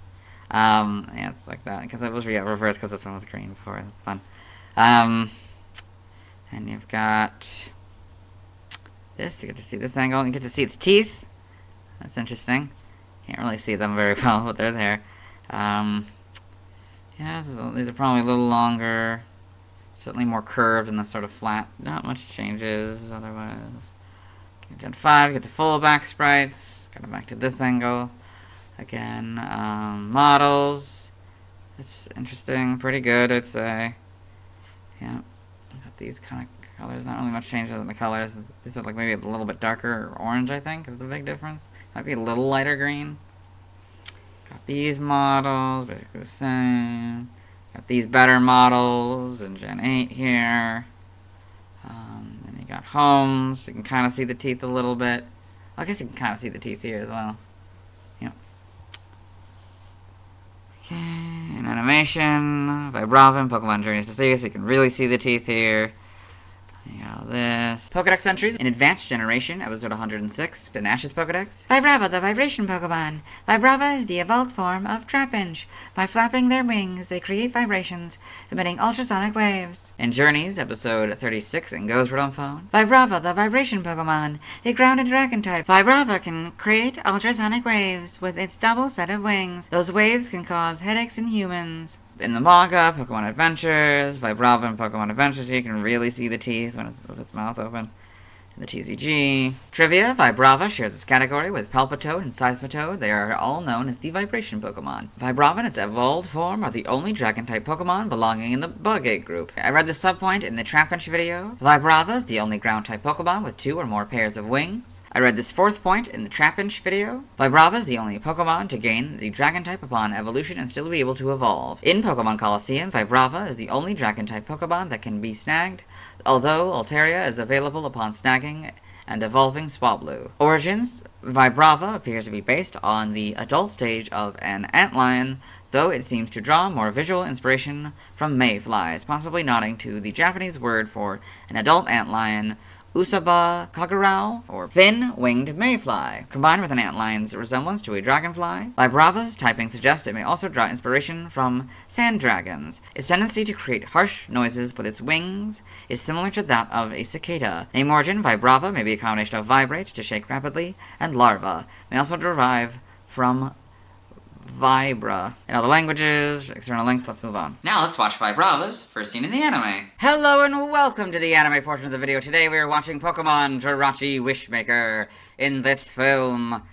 S6: Yeah, it's like that because it was reversed because this one was green before. That's fun. And you've got this. You get to see this angle. You get to see its teeth. That's interesting. Can't really see them very well, but they're there. Yeah, so these are probably a little longer. Certainly more curved and the sort of flat. Not much changes otherwise. Gen 5, get the full back sprites. Got it back to this angle. Again, models. It's interesting. Pretty good, I'd say. Yeah. Got these kind of colors. Not really much changes in the colors. These are like maybe a little bit darker orange, I think, is the big difference. Might be a little lighter green. Got these models. Basically the same. Got these better models in Gen 8 here. Then you got homes. You can kind of see the teeth a little bit. I guess you can kind of see the teeth here as well. Yep. Okay, in animation, Vibrava, Pokemon Journeys to Sea, so you can really see the teeth here. You got all this. Pokedex entries in Advanced Generation, episode 106. The Nash's Pokedex. Vibrava, the Vibration Pokemon. Vibrava is the evolved form of Trapinch. By flapping their wings, they create vibrations, emitting ultrasonic waves. In Journeys, episode 36, in Go's Phone. Vibrava, the Vibration Pokemon. A grounded dragon type. Vibrava can create ultrasonic waves with its double set of wings. Those waves can cause headaches in humans. In the manga, Pokemon Adventures, Vibrava and Pokemon Adventures, you can really see the teeth when it's with its mouth open. The TCG. Trivia, Vibrava shares this category with Palpitoad and Seismitoad. They are all known as the Vibration Pokemon. Vibrava in its evolved form are the only Dragon-type Pokemon belonging in the Bug-Egg group. I read this subpoint in the Trapinch video. Vibrava is the only Ground-type Pokemon with 2 or more pairs of wings. I read this 4th point in the Trapinch video. Vibrava is the only Pokemon to gain the Dragon-type upon evolution and still be able to evolve. In Pokemon Coliseum, Vibrava is the only Dragon-type Pokemon that can be snagged, although Altaria is available upon snagging and evolving Swablu. Origins, Vibrava appears to be based on the adult stage of an antlion, though it seems to draw more visual inspiration from mayflies, possibly nodding to the Japanese word for an adult antlion, Usaba Kagurao, or fin-winged mayfly. Combined with an antlion's resemblance to a dragonfly, Vibrava's typing suggests it may also draw inspiration from sand dragons. Its tendency to create harsh noises with its wings is similar to that of a cicada. Name origin, Vibrava may be a combination of vibrate, to shake rapidly, and larva. May also derive from Vibra. In other languages, external links, let's move on.
S1: Now let's watch Vibrava's first scene in the anime.
S6: Hello and welcome to the anime portion of the video. Today we are watching Pokemon Jirachi Wishmaker. In this film,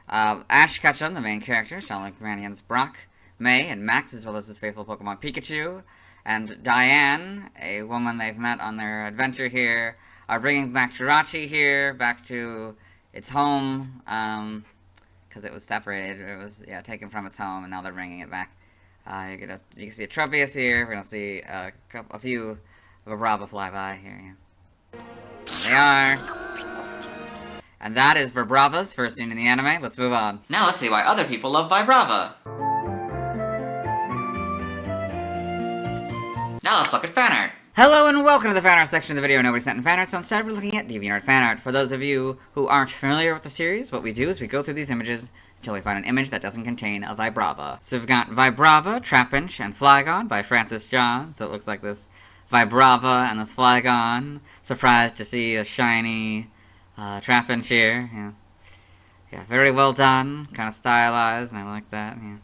S6: Ash Ketchum, the main character, Shaolin companions Brock, May, and Max, as well as his faithful Pokemon Pikachu, and Diane, a woman they've met on their adventure here, are bringing back Jirachi here, back to its home, because it was separated. It was, taken from its home, and now they're bringing it back. You can see a Tropius here. We're going to see a few Vibrava fly by here. Yeah. There they are. And that is Vibrava's first scene in the anime. Let's move on.
S1: Now let's see why other people love Vibrava. Now let's look at fan art.
S6: Hello and welcome to the fan art section of the video. Nobody sent in fan art, so instead we're looking at DeviantArt fan art. For those of you who aren't familiar with the series, what we do is we go through these images until we find an image that doesn't contain a Vibrava. So we've got Vibrava, Trapinch, and Flygon by Francis John. So it looks like this Vibrava and this Flygon. Surprised to see a shiny Trapinch here. Yeah, very well done. Kind of stylized, and I like that. Yeah,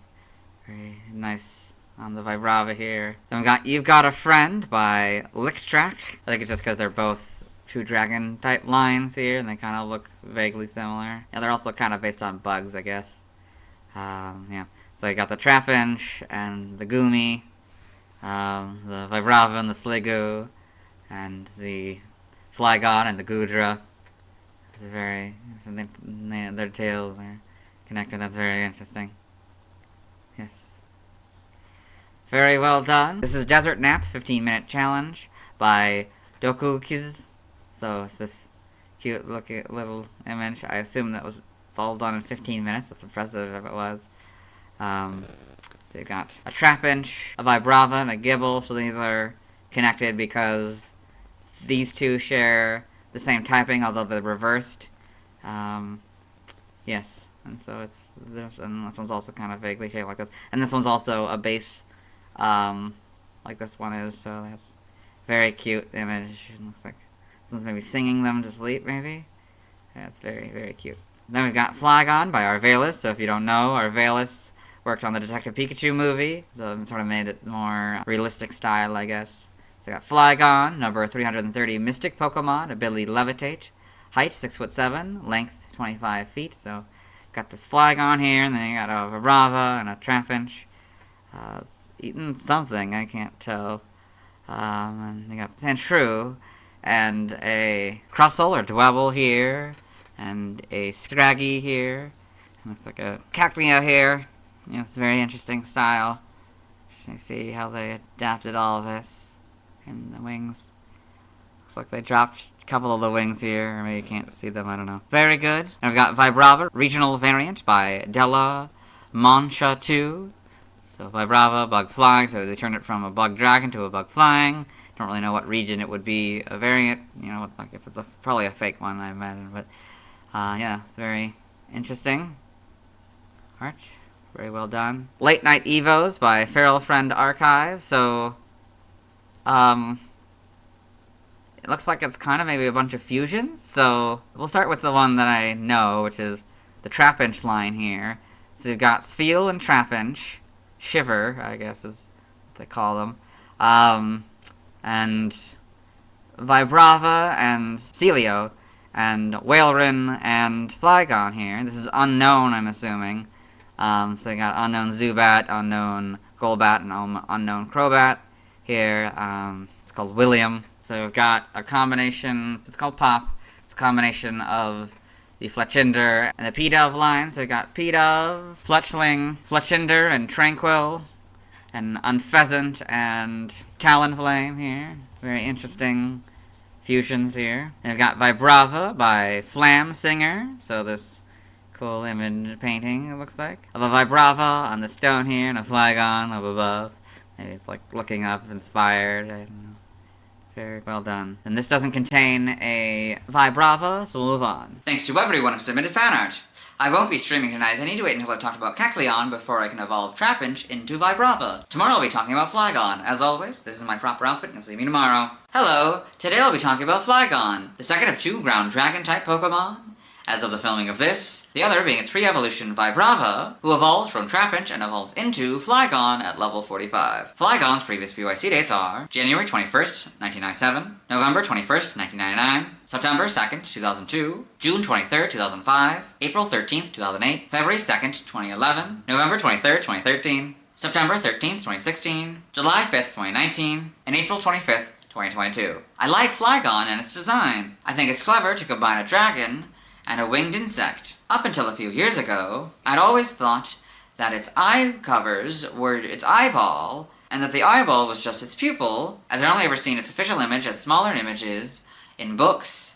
S6: very nice on the Vibrava here. Then we got You've Got a Friend by Electrike. I think it's just because they're both 2 dragon-type lines here, and they kind of look vaguely similar. Yeah, they're also kind of based on bugs, I guess. Yeah. So you got the Trapinch and the Goomy, the Vibrava and the Sliggoo, and the Flygon and the Goodra. It's very... their tails are connected. That's very interesting. Yes. Very well done. This is Desert Nap 15-minute challenge by Dokukiz. So it's this cute looking little image. I assume it's all done in 15 minutes. That's impressive if it was. So you've got a Trapinch, a Vibrava, and a Gibble. So these are connected because these two share the same typing, although they're reversed. Yes. And so and this one's also kind of vaguely shaped like this. And this one's also a base like this one is, so that's very cute image. It looks like this one's maybe singing them to sleep, maybe. That's very, very cute. Then we've got Flygon by Arvalis. So if you don't know, Arvalis worked on the Detective Pikachu movie, so it sort of made it more realistic style, I guess. So we got Flygon, number 330 Mystic Pokemon, ability Levitate, height 6'7", length 25 feet. So got this Flygon here, and then you got a Vibrava and a Trapinch. It's eating something, I can't tell. And they got Sandshrew, and a Crustle or Dwebble here, and a Scraggy here. It looks like a Cacnea here. Yeah, it's a very interesting style. Just to see how they adapted all of this. And the wings. Looks like they dropped a couple of the wings here, or maybe you can't see them, I don't know. Very good. And we've got Vibrava, regional variant by Della Mancha 2. So Vibrava, bug flying, so they turned it from a bug dragon to a bug flying. Don't really know what region it would be a variant, like if it's probably a fake one, I imagine, but yeah, it's very interesting. Art, very well done. Late Night Evos by Feral Friend Archive, so, it looks like it's kind of maybe a bunch of fusions, so we'll start with the one that I know, which is the Trapinch line here. So you've got Spheal and Trapinch. Shiver, I guess is what they call them, and Vibrava and Celio, and Lairon, and Flygon here. This is unknown, I'm assuming. So we got unknown Zubat, unknown Golbat, and unknown Crobat here. It's called William. So we've got a combination, it's called Pop. It's a combination of the Fletchinder and the P-Dove line. So we got P-Dove, Fletchling, Fletchinder, and Tranquil, and Unpheasant, and Talonflame here. Very interesting fusions here. And we've got Vibrava by Flam Singer. So this cool image painting, it looks like, of a Vibrava on the stone here, and a Flygon up above. Maybe it's like looking up, inspired. I don't know. Very well done. And this doesn't contain a Vibrava, so we'll move on.
S1: Thanks to everyone who submitted fan art. I won't be streaming tonight, as I need to wait until I've talked about Kecleon before I can evolve Trapinch into Vibrava. Tomorrow I'll be talking about Flygon. As always, this is my proper outfit, and you'll see me tomorrow. Hello! Today I'll be talking about Flygon, the second of 2 ground dragon-type Pokemon. As of the filming of this, the other being its pre-evolution Vibrava, who evolves from Trapinch and evolves into Flygon at level 45. Flygon's previous PYC dates are January 21st, 1997, November 21st, 1999, September 2nd, 2002, June 23rd, 2005, April 13th, 2008, February 2nd, 2011, November 23rd, 2013, September 13th, 2016, July 5th, 2019, and April 25th, 2022. I like Flygon and its design. I think it's clever to combine a dragon and a winged insect. Up until a few years ago, I'd always thought that its eye covers were its eyeball, and that the eyeball was just its pupil, as I'd only ever seen its official image as smaller images in books,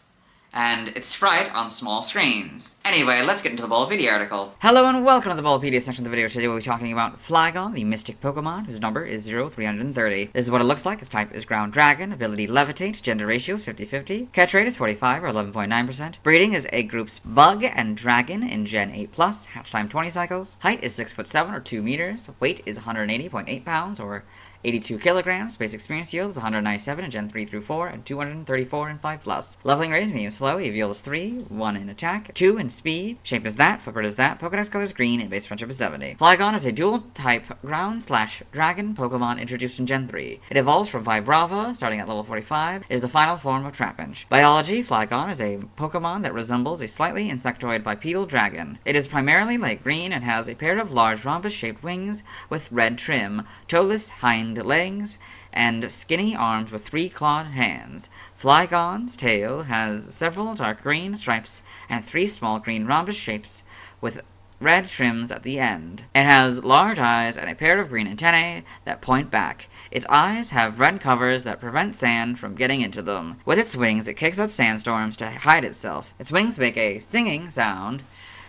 S1: and its sprite on small screens. Anyway, let's get into the Bulbapedia article.
S6: Hello and welcome to the Bulbapedia section of the video. Today we'll be talking about Flygon, the mystic Pokemon, whose number is 0330. This is what it looks like. Its type is Ground Dragon, ability Levitate, gender ratio is 50-50, catch rate is 45 or 11.9%, breeding is egg groups Bug and Dragon in Gen 8+, hatch time 20 cycles, height is 6'7" or 2 meters, weight is 180.8 pounds or 82 kilograms, base experience yield is 197 in Gen 3 through 4, and 234 in 5+. Leveling rate is medium slow, EV is 3, 1 in attack, 2 in speed, shape is that, footprint is that, Pokedex color is green, and base friendship is 70. Flygon is a dual-type ground/dragon Pokemon introduced in Gen 3. It evolves from Vibrava, starting at level 45. It is the final form of Trapinch. Biology, Flygon is a Pokemon that resembles a slightly insectoid bipedal dragon. It is primarily light green and has a pair of large rhombus-shaped wings with red trim, toeless hind legs, and skinny arms with 3 clawed hands. Flygon's tail has several dark green stripes and 3 small green rhombus shapes with red trims at the end. It has large eyes and a pair of green antennae that point back. Its eyes have red covers that prevent sand from getting into them. With its wings, it kicks up sandstorms to hide itself. Its wings make a singing sound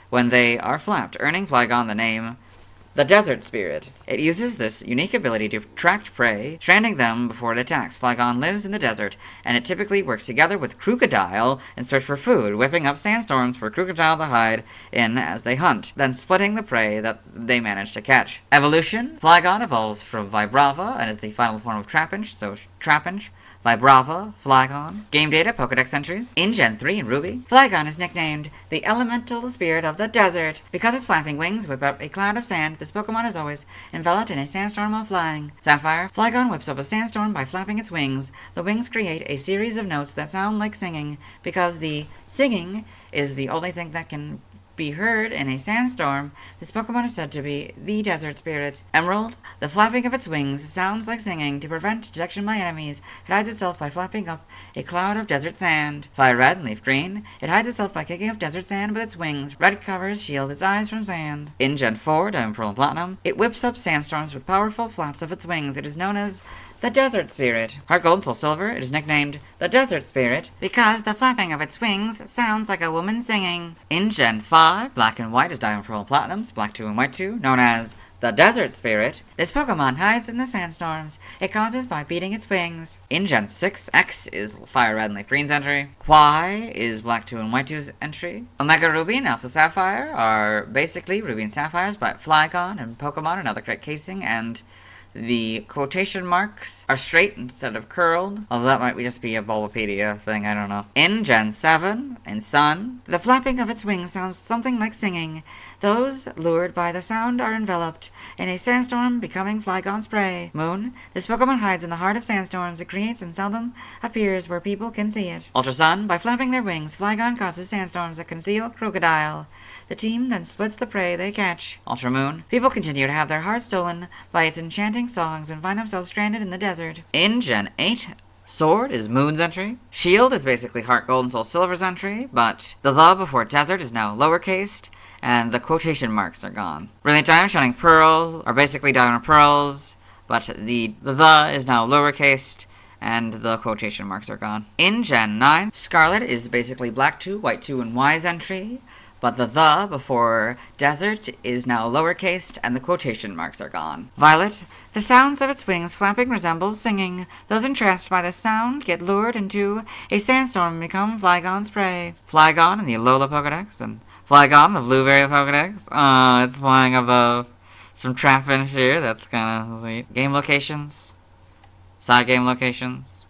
S6: when they are flapped, earning Flygon the name the Desert Spirit. It uses this unique ability to attract prey, stranding them before it attacks. Flygon lives in the desert, and it typically works together with Crocodile in search for food, whipping up sandstorms for Crocodile to hide in as they hunt, then splitting the prey that they manage to catch. Evolution. Flygon evolves from Vibrava and is the final form of Trapinch, so Trapinch, Vibrava, Flygon. Game data, Pokedex entries. In Gen 3 in Ruby, Flygon is nicknamed the Elemental Spirit of the Desert. Because its flapping wings whip up a cloud of sand, this Pokemon is always enveloped in a sandstorm while flying. Sapphire, Flygon whips up a sandstorm by flapping its wings. The wings create a series of notes that sound like singing, because the singing is the only thing that can be heard in a sandstorm. This Pokemon is said to be the Desert Spirit. Emerald, the flapping of its wings sounds like singing. To prevent detection by enemies, it hides itself by flapping up a cloud of desert sand. Fire Red and Leaf Green, it hides itself by kicking up desert sand with its wings. Red covers shield its eyes from sand. In Gen 4, Diamond, Pearl, and Platinum, it whips up sandstorms with powerful flaps of its wings. It is known as the Desert Spirit. Heart Gold and Soul Silver, it is nicknamed the Desert Spirit because the flapping of its wings sounds like a woman singing. In Gen 5, Black and White is Diamond, Pearl, and Platinum's Black 2 and White 2, known as the Desert Spirit. This Pokemon hides in the sandstorms it causes by beating its wings. In Gen 6, X is Fire Red and Leaf Green's entry. Y is Black 2 and White 2's entry. Omega Ruby and Alpha Sapphire are basically Ruby and Sapphires, but Flygon and Pokemon and other correct casing, and the quotation marks are straight instead of curled. Although that might just be a Bulbapedia thing, I don't know. In Gen 7, in Sun, the flapping of its wings sounds something like singing. Those lured by the sound are enveloped in a sandstorm, becoming Flygon's prey. Moon, this Pokemon hides in the heart of sandstorms. It creates and seldom appears where people can see it. Ultra Sun, by flapping their wings, Flygon causes sandstorms that conceal Crocodile. The team then splits the prey they catch. Ultra Moon, people continue to have their hearts stolen by its enchanting songs and find themselves stranded in the desert. In Gen 8, Sword is Moon's entry. Shield is basically Heart Gold and Soul Silver's entry, but the before Desert is now lowercased, and the quotation marks are gone. Brilliant Diamond, Shining Pearl are basically Diamond Pearls, but the is now lowercased, and the quotation marks are gone. In Gen 9, Scarlet is basically Black 2, White 2, and Y's entry, but the before Desert is now lowercased, and the quotation marks are gone. Violet, the sounds of its wings flapping resembles singing. Those entranced by the sound get lured into a sandstorm and become Flygon's prey. Flygon in the Alola Pokedex, and Flygon, the Blueberry Pokedex. It's flying above some Trapinch here. That's kind of sweet. Game locations, side game locations,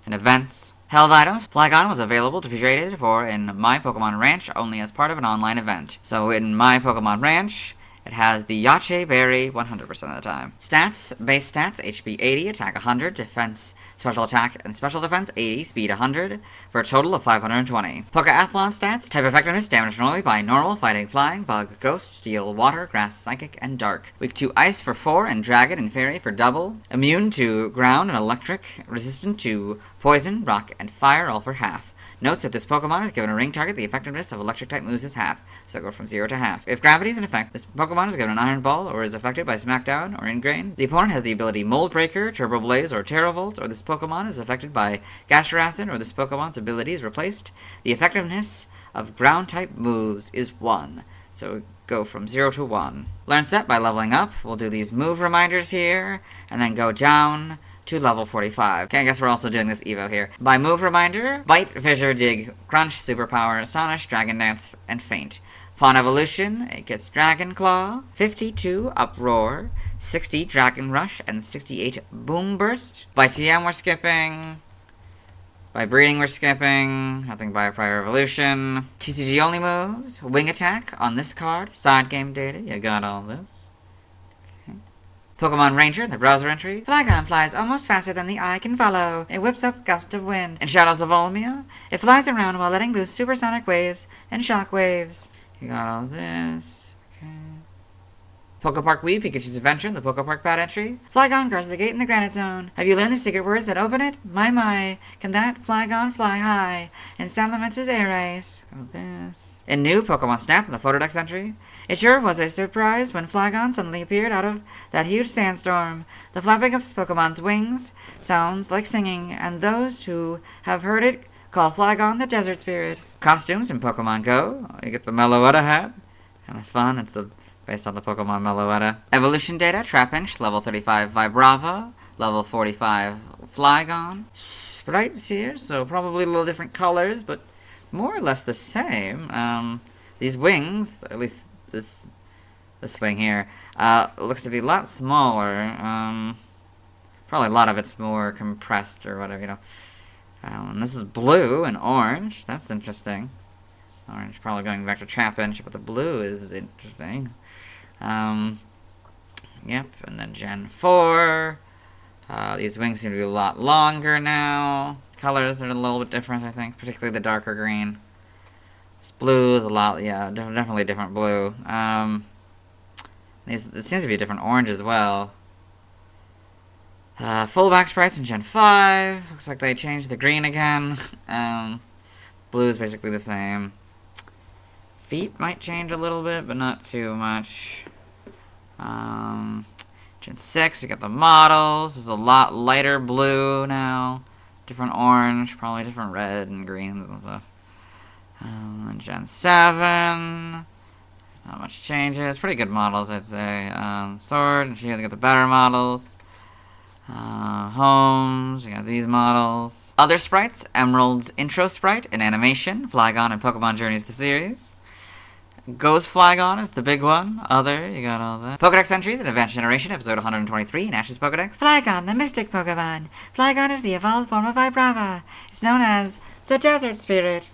S6: and events. Held items. Flygon was available to be traded for in My Pokemon Ranch only as part of an online event. So in My Pokemon Ranch, it has the Yache Berry 100% of the time. Stats. Base stats, HP 80, attack 100, defense, special attack, and special defense 80, speed 100, for a total of 520. Pokeathlon stats. Type effectiveness, damage normally by normal, fighting, flying, bug, ghost, steel, water, grass, psychic, and dark. Weak to ice for 4, and dragon and fairy for double. Immune to ground and electric, resistant to poison, rock, and fire, all for half. Notes that this Pokemon is given a ring target, the effectiveness of electric-type moves is half, so go from 0 to half. If gravity is in effect, this Pokemon is given an Iron Ball, or is affected by Smackdown or Ingrain. The opponent has the ability Mold Breaker, Turbo Blaze, or Terravolt, or this Pokemon is affected by Gaster Acid, or this Pokemon's ability is replaced. The effectiveness of ground-type moves is 1, so go from 0 to 1. Learn set by leveling up. We'll do these move reminders here, and then go down to level 45. Okay, I guess we're also doing this Evo here. By move reminder, Bite, Fissure, Dig, Crunch, Superpower, Astonish, Dragon Dance, and Faint. Upon evolution, it gets Dragon Claw, 52 Uproar, 60 Dragon Rush, and 68 Boom Burst. By TM we're skipping. By breeding we're skipping. Nothing by prior evolution. TCG only moves. Wing Attack on this card. Side game data. You got all this. Pokemon Ranger, the browser entry. Flygon flies almost faster than the eye can follow. It whips up gust of wind. In Shadows of Volmia, it flies around while letting loose supersonic waves and shock waves. You got all this. Okay. Pokepark Wii, Pikachu's Adventure, the Pokepark Pad entry. Flygon guards the gate in the Granite Zone. Have you learned the secret words that open it? My, can that Flygon fly high? And Salamence's air race. All this. In new Pokemon Snap, the Photodex entry. It sure was a surprise when Flygon suddenly appeared out of that huge sandstorm. The flapping of Pokemon's wings sounds like singing, and those who have heard it call Flygon the Desert Spirit. Costumes in Pokemon Go. You get the Meloetta hat. Kind of fun. It's based on the Pokemon Meloetta. Evolution data. Trapinch, level 35 Vibrava, level 45 Flygon. Sprites here, so probably a little different colors, but more or less the same. These wings, or at least this wing here, looks to be a lot smaller. Probably a lot of it's more compressed or whatever, you know. And this is blue and orange. That's interesting. Orange probably going back to Trapinch, but the blue is interesting. Yep, and then Gen 4. These wings seem to be a lot longer now. Colors are a little bit different, I think, particularly the darker green. This blue is a lot, yeah, definitely a different blue. It seems to be a different orange as well. Full back sprites in Gen 5. Looks like they changed the green again. Blue is basically the same. Feet might change a little bit, but not too much. Gen 6, you got the models. There's a lot lighter blue now. Different orange, probably different red and greens and stuff. And Gen 7, not much changes. Pretty good models, I'd say. Sword and Shield, you got the better models. Homes, you got these models. Other sprites, Emerald's intro sprite and animation, Flygon and Pokemon Journeys the series. Ghost Flygon is the big one. Other, you got all that. Pokedex entries in Advanced Generation, episode 123 in Ash's Pokedex. Flygon, the Mystic Pokemon. Flygon is the evolved form of Vibrava. It's known as the Desert Spirit.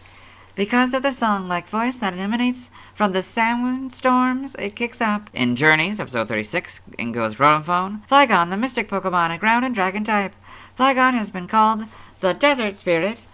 S6: Because of the song-like voice that emanates from the sandstorms it kicks up. In Journeys, episode 36, in goes Rotophone. Flygon, the Mystic Pokemon, a ground and dragon type. Flygon has been called the Desert Spirit.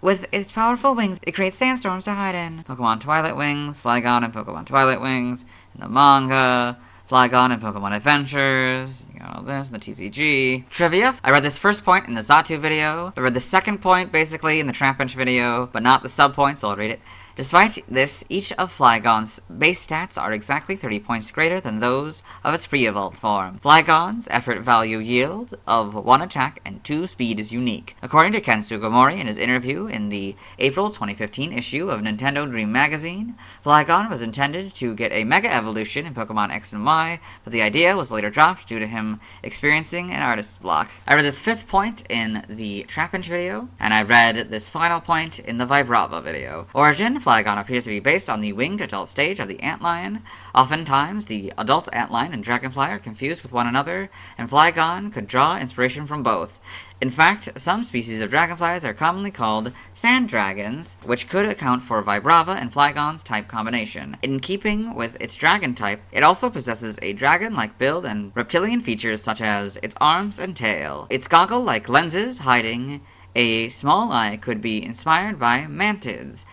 S6: With its powerful wings, it creates sandstorms to hide in. Pokemon Twilight Wings, Flygon and Pokemon Twilight Wings. In the manga, Flygon and Pokemon Adventures. You got all this in the TCG. Trivia. I read this first point in the Xatu video. I read the second point, basically, in the Trapinch video, but not the sub-point, so I'll read it. Despite this, each of Flygon's base stats are exactly 30 points greater than those of its pre-evolved form. Flygon's effort value yield of 1 attack and 2 speed is unique. According to Ken Sugimori in his interview in the April 2015 issue of Nintendo Dream Magazine, Flygon was intended to get a Mega Evolution in Pokemon X and Y, but the idea was later dropped due to him experiencing an artist's block. I read this 5th point in the Trapinch video, and I read this final point in the Vibrava video. Origin. Flygon appears to be based on the winged adult stage of the antlion. Oftentimes, the adult antlion and dragonfly are confused with one another, and Flygon could draw inspiration from both. In fact, some species of dragonflies are commonly called sand dragons, which could account for Vibrava and Flygon's type combination. In keeping with its dragon type, it also possesses a dragon-like build and reptilian features such as its arms and tail. Its goggle-like lenses hiding a small eye could be inspired by mantids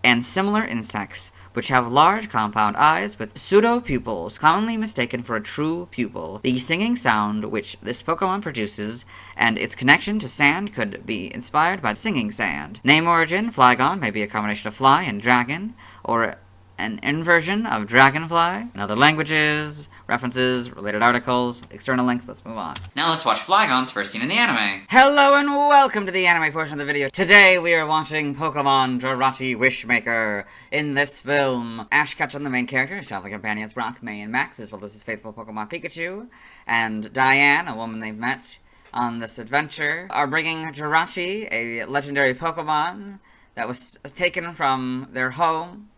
S6: and similar insects, which have large compound eyes with pseudo-pupils, commonly mistaken for a true pupil. The singing sound which this Pokemon produces and its connection to sand could be inspired by singing sand. Name origin. Flygon may be a combination of fly and dragon, or an inversion of dragonfly. In other languages, references, related articles, external links. Let's move on.
S1: Now let's watch Flygon's first scene in the anime.
S6: Hello and welcome to the anime portion of the video. Today we are watching Pokemon Jirachi Wishmaker. In this film, Ash Ketchum, the main character, his traveling companions Brock, May, and Max, as well as his faithful Pokemon Pikachu, and Diane, a woman they've met on this adventure, are bringing Jirachi, a legendary Pokemon that was taken from their home,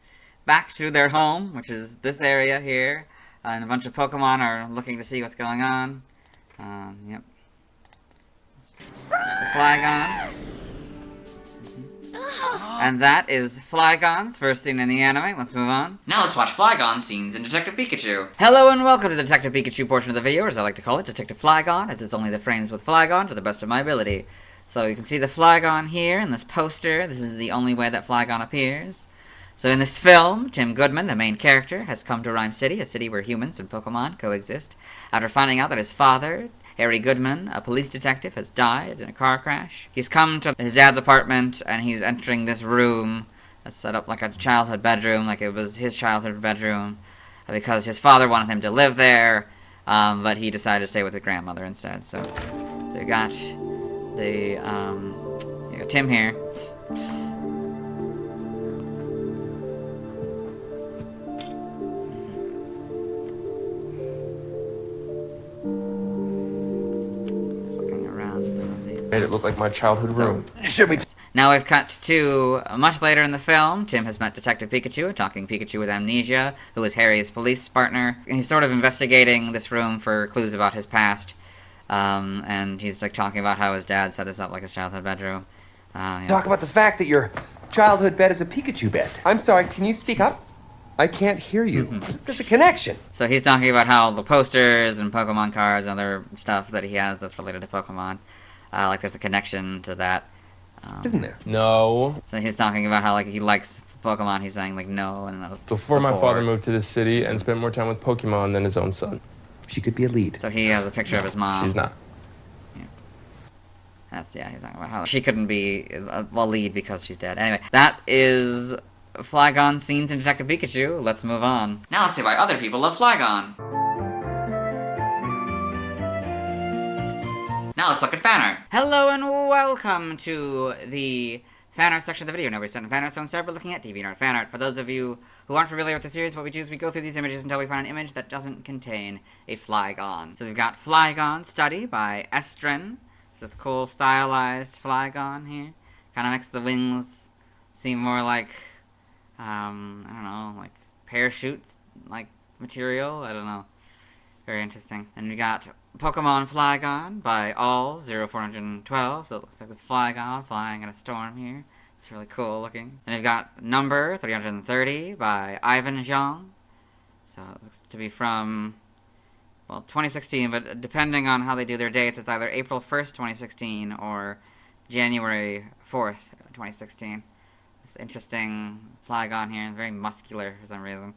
S6: back to their home, which is this area here, and a bunch of Pokemon are looking to see what's going on. Yep. There's the Flygon. And that is Flygon's first scene in the anime. Let's move on.
S1: Now let's watch Flygon scenes in Detective Pikachu.
S6: Hello and welcome to the Detective Pikachu portion of the video, or as I like to call it, Detective Flygon, as it's only the frames with Flygon to the best of my ability. So you can see the Flygon here in this poster. This is the only way that Flygon appears. So in this film, Tim Goodman, the main character, has come to Rhyme City, a city where humans and Pokemon coexist, after finding out that his father, Harry Goodman, a police detective, has died in a car crash. He's come to his dad's apartment, and he's entering this room that's set up like a childhood bedroom, like it was his childhood bedroom, because his father wanted him to live there, but he decided to stay with his grandmother instead. So you got Tim here.
S9: Made it look like my childhood room.
S6: Now we've cut to much later in the film. Tim has met Detective Pikachu, a talking Pikachu with amnesia, who is Harry's police partner. And he's sort of investigating this room for clues about his past. And he's like talking about how his dad set this up like his childhood bedroom. Yeah.
S7: Talk about the fact that your childhood bed is a Pikachu bed. I'm sorry, can you speak up? I can't hear you. There's a connection.
S6: So he's talking about how the posters and Pokemon cards and other stuff that he has that's related to Pokemon, like there's a connection to that.
S7: Isn't there?
S9: No.
S6: So he's talking about how like he likes Pokemon. He's saying like no, and that was
S9: before my father moved to this city and spent more time with Pokemon than his own son.
S7: She could be a lead.
S6: So he has a picture of his mom.
S9: She's not.
S6: He's talking about how she couldn't be a lead because she's dead. Anyway, that is Flygon scenes in Detective Pikachu. Let's move on.
S1: Now let's see why other people love Flygon. Now let's look at fan art.
S6: Hello and welcome to the fan art section of the video. Now we're starting fan art, so instead we're looking at DeviantArt fan art. For those of you who aren't familiar with the series, what we do is we go through these images until we find an image that doesn't contain a Flygon. So we've got Flygon Study by Estrin. It's this cool stylized Flygon here. Kind of makes the wings seem more like, I don't know, like parachutes like material. I don't know. Very interesting. And we got Pokemon Flygon by All0412. So it looks like this Flygon flying in a storm here. It's really cool looking. And we've got Number 330 by Ivan Zhang. So it looks to be from, well, 2016, but depending on how they do their dates, it's either April 1st, 2016 or January 4th, 2016. This interesting Flygon here, very muscular for some reason.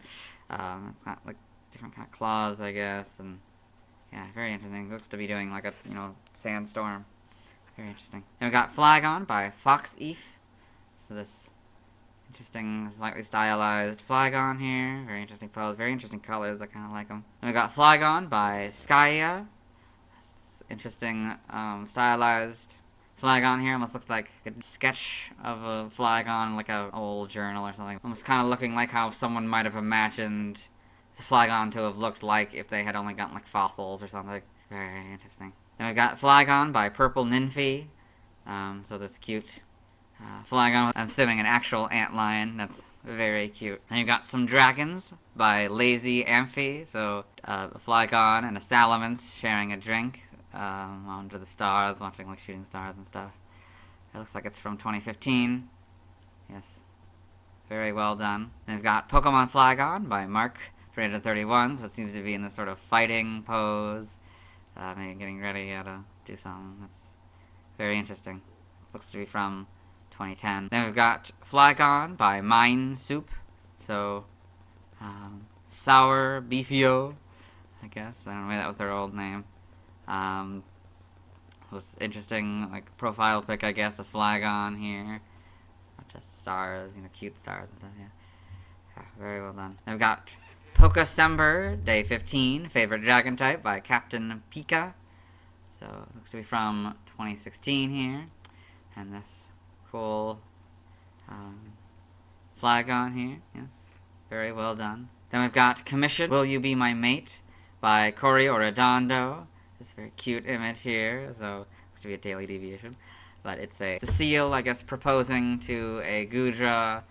S6: It's got like different kind of claws, I guess, and yeah, very interesting. It looks to be doing like a, sandstorm. Very interesting. And we got Flygon by Fox Eve. So this interesting, slightly stylized Flygon here. Very interesting pose, very interesting colors. I kind of like them. And we got Flygon by Skya. This interesting, stylized Flygon here. Almost looks like a sketch of a Flygon, like a old journal or something. Almost kind of looking like how someone might have imagined the Flygon to have looked like if they had only gotten like fossils or something. Very interesting. Then we got Flygon by Purple Ninfy. So this cute Flygon. I'm assuming an actual antlion. That's very cute. Then you got some dragons by Lazy Amphi. So a Flygon and a Salamence sharing a drink onto the stars, watching like shooting stars and stuff. It looks like it's from 2015. Yes. Very well done. Then we've got Pokemon Flygon by Mark 331. So it seems to be in this sort of fighting pose. Maybe getting ready to do something. That's very interesting. This looks to be from 2010. Then we've got Flygon by Mine Soup. So, Sour Beefio, I guess. I don't know, maybe that was their old name. This interesting, like, profile pic, I guess, of Flygon here. Not just stars, cute stars and stuff, yeah. Very well done. Then we've got Pokesember, Day 15, Favorite Dragon Type by Captain Pika. So, it looks to be from 2016 here. And this cool Flygon here, yes. Very well done. Then we've got Commission, Will You Be My Mate by Cory Orodondo. This very cute image here, so it looks to be a daily deviation. But it's a seal, I guess, proposing to a Gudra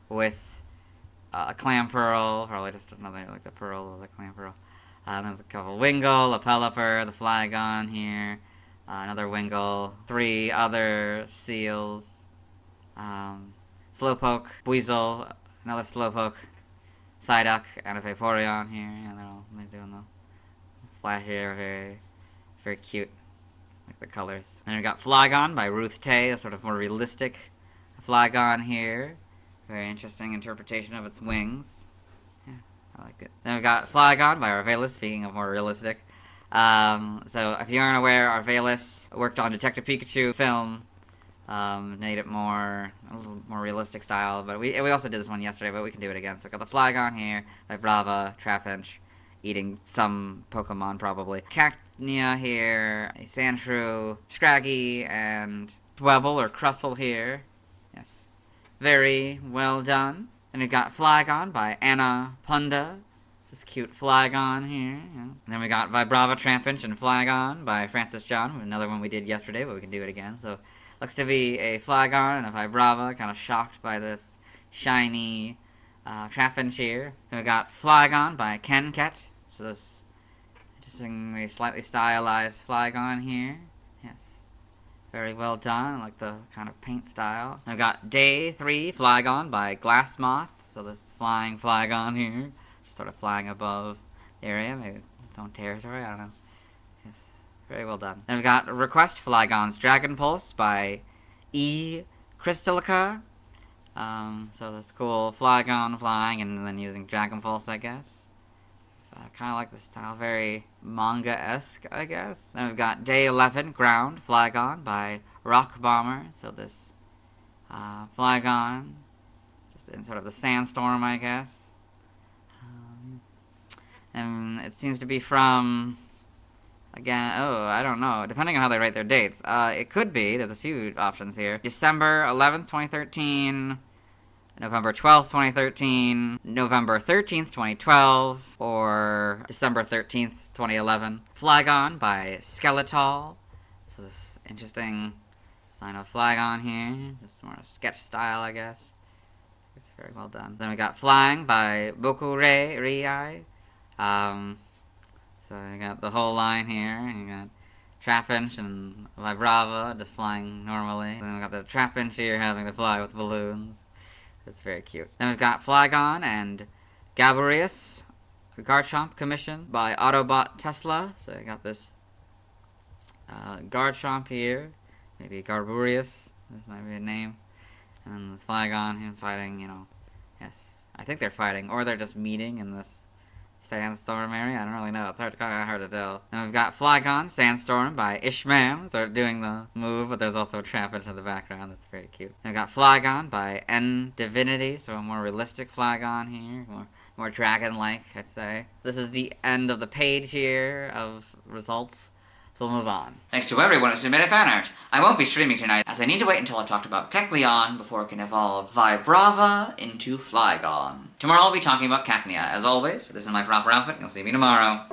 S6: with a clam pearl, probably just another, like the pearl of the clam pearl. There's a couple Wingull, a Pelipper, the Flygon here, another Wingull, 3 other seals, Slowpoke, Weasel, another Slowpoke, Psyduck, and a Vaporeon here. Yeah, they're doing the splash here, very, very cute, like the colors. Then we got Flygon by Ruth Tay, a sort of more realistic Flygon here. Very interesting interpretation of its wings. Yeah, I like it. Then we got Flygon by Arvelis, speaking of more realistic. So if you aren't aware, Arvelis worked on Detective Pikachu film, made it a little more realistic style, but we also did this one yesterday, but we can do it again. So got the Flygon here, Vibrava, Trapinch, eating some Pokemon probably. Cacnea here, a Sandshrew, Scraggy, and Dwebble or Crustle here. Yes. Very well done. And we got Flygon by Anna Punda. This cute Flygon here. Yeah. And then we got Vibrava, Trapinch, and Flygon by Francis John. Another one we did yesterday, but we can do it again. So, looks to be a Flygon and a Vibrava, kind of shocked by this shiny Trapinch here. Then we got Flygon by Kenket. So this interestingly slightly stylized Flygon here. Yes. Very well done. I like the kind of paint style. I've got Day 3 Flygon by Glassmoth. So this flying Flygon here. Just sort of flying above the area. Maybe its own territory. I don't know. Yes. Very well done. Then we've got Request Flygon's Dragon Pulse by E. Crystallica. So this cool Flygon flying and then using Dragon Pulse, I guess. Kind of like the style, very manga-esque, I guess. Then we've got Day 11, Ground, Flygon by Rock Bomber. So this Flygon, just in sort of the sandstorm, I guess. And it seems to be from, again, I don't know, depending on how they write their dates. It could be, there's a few options here. December 11th, 2013, November 12th, 2013, November 13th, 2012, or December 13th, 2011. Flygon by Skeletal. So this interesting sign of Flygon here. Just more sketch style, I guess. It's very well done. Then we got Flying by Bokure Riai. So you got the whole line here. You got Trapinch and Vibrava just flying normally. Then we got the Trapinch here having to fly with balloons. That's very cute. Then we've got Flygon and Gaborius, Garchomp commission by Autobot Tesla. So I got this Garchomp here. Maybe Garburius. This might be a name. And then with Flygon, him fighting, you know. Yes. I think they're fighting, or they're just meeting in this Sandstorm area. I don't really know. It's kind of hard to tell. Then we've got Flygon Sandstorm by Ishmam. So doing the move, but there's also a Trapinch in the background. That's very cute. Then we've got Flygon by N Divinity. So a more realistic Flygon here. More dragon-like, I'd say. This is the end of the page here of results. So we'll move on.
S1: Thanks to everyone who submitted fan art. I won't be streaming tonight, as I need to wait until I've talked about Kecleon before it can evolve Vibrava into Flygon. Tomorrow I'll be talking about Cacnea. As always, this is my proper outfit, and you'll see me tomorrow.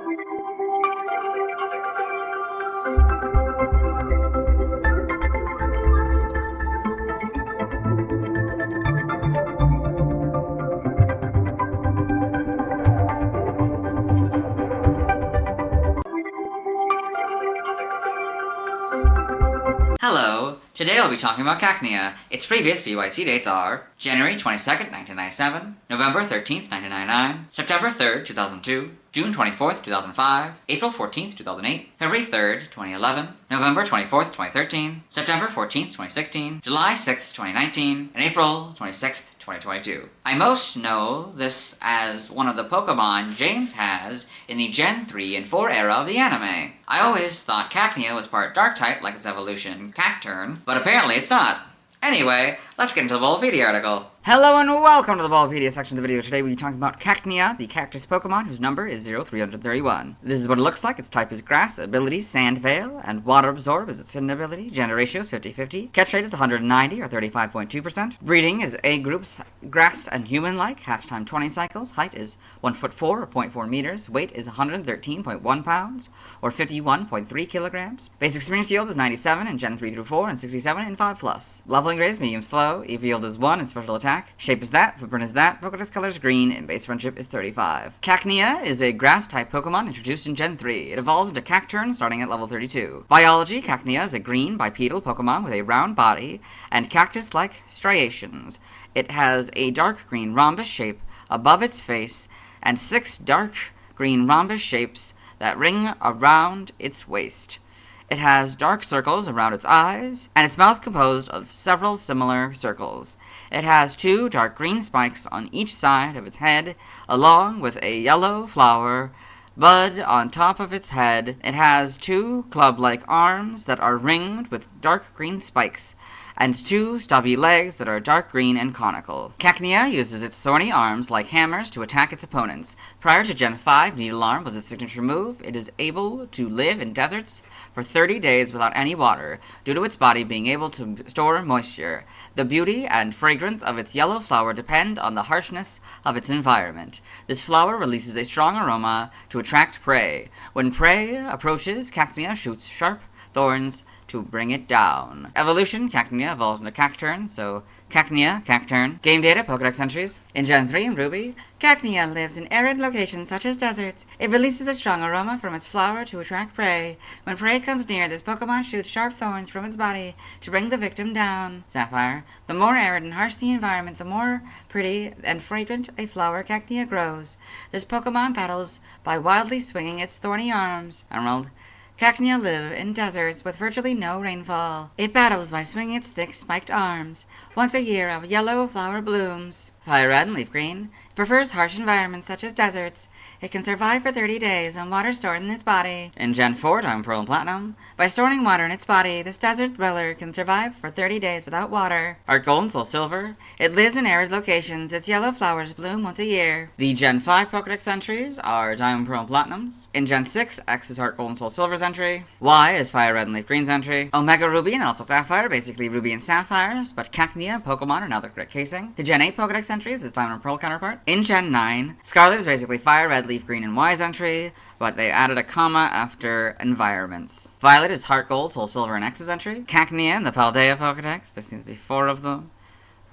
S1: Hello, today I'll be talking about Cacnea. Its previous BYC dates are January 22nd, 1997, November 13th, 1999, September 3rd, 2002, June 24th, 2005, April 14th, 2008, February 3rd, 2011, November 24th, 2013, September 14th, 2016, July 6th, 2019, and April 26th, 2022. I most know this as one of the Pokemon James has in the Gen 3 and 4 era of the anime. I always thought Cacnea was part Dark-type like its evolution, Cacturn, but apparently it's not. Anyway, let's get into the Bulbapedia article.
S6: Hello and welcome to the Bulbapedia section of the video. Today we'll be talking about Cacnea, the cactus Pokemon whose number is 0331. This is what it looks like. Its type is Grass, ability Sand Veil, and Water Absorb is its hidden ability. Gender ratio is 50-50. Catch rate is 190 or 35.2%. Breeding is A groups, Grass and Human-like. Hatch time 20 cycles. Height is 1 foot 4 or 0.4 meters. Weight is 113.1 pounds or 51.3 kilograms. Base experience yield is 97 in Gen 3 through 4 and 67 in 5+. Leveling grade is medium slow. EV yield is 1 and special attack. Shape is that, footprint is that, Pokédex color is green, and base friendship is 35. Cacnea is a grass-type Pokemon introduced in Gen 3. It evolves into Cacturn starting at level 32. Biology, Cacnea is a green bipedal Pokemon with a round body and cactus-like striations. It has a dark green rhombus shape above its face and 6 dark green rhombus shapes that ring around its waist. It has dark circles around its eyes, and its mouth composed of several similar circles. It has 2 dark green spikes on each side of its head, along with a yellow flower bud on top of its head. It has 2 club-like arms that are ringed with dark green spikes, and 2 stubby legs that are dark green and conical. Cacnea uses its thorny arms like hammers to attack its opponents. Prior to Gen 5, Needle Arm was its signature move. It is able to live in deserts for 30 days without any water, due to its body being able to store moisture. The beauty and fragrance of its yellow flower depend on the harshness of its environment. This flower releases a strong aroma to attract prey. When prey approaches, Cacnea shoots sharp thorns to bring it down. Evolution, Cacnea evolves into Cacturn, so Cacnea, Cacturn. Game data, Pokédex entries. In Gen 3 and Ruby, Cacnea lives in arid locations such as deserts. It releases a strong aroma from its flower to attract prey. When prey comes near, this Pokemon shoots sharp thorns from its body to bring the victim down. Sapphire. The more arid and harsh the environment, the more pretty and fragrant a flower Cacnea grows. This Pokemon battles by wildly swinging its thorny arms. Emerald. Cacnea live in deserts with virtually no rainfall. It battles by swinging its thick, spiked arms. Once a year, a yellow flower blooms. Fire red and leaf green. It prefers harsh environments such as deserts. It can survive for 30 days on water stored in its body. In Gen 4, Diamond, Pearl, and Platinum, by storing water in its body, this desert dweller can survive for 30 days without water. Heart Gold and Soul Silver. It lives in arid locations. Its yellow flowers bloom once a year. The Gen 5 Pokédex entries are Diamond, Pearl, and Platinums. In Gen 6, X is Heart Gold and Soul Silver's entry. Y is Fire Red and Leaf Green's entry. Omega Ruby and Alpha Sapphire, basically Ruby and Sapphires, but Cacnea, Pokemon, are now the correct casing. The Gen 8 Pokédex entries is Diamond and Pearl counterpart. In Gen 9, Scarlet is basically Fire Red, Leaf Green, and Y's entry, but they added a comma after environments. Violet is Heart Gold, Soul Silver, and X's entry. Cacnea and the Paldea Pokédex, there seems to be 4 of them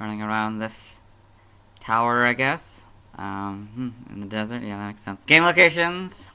S6: running around this tower, I guess. In the desert, yeah, that makes sense. Game locations,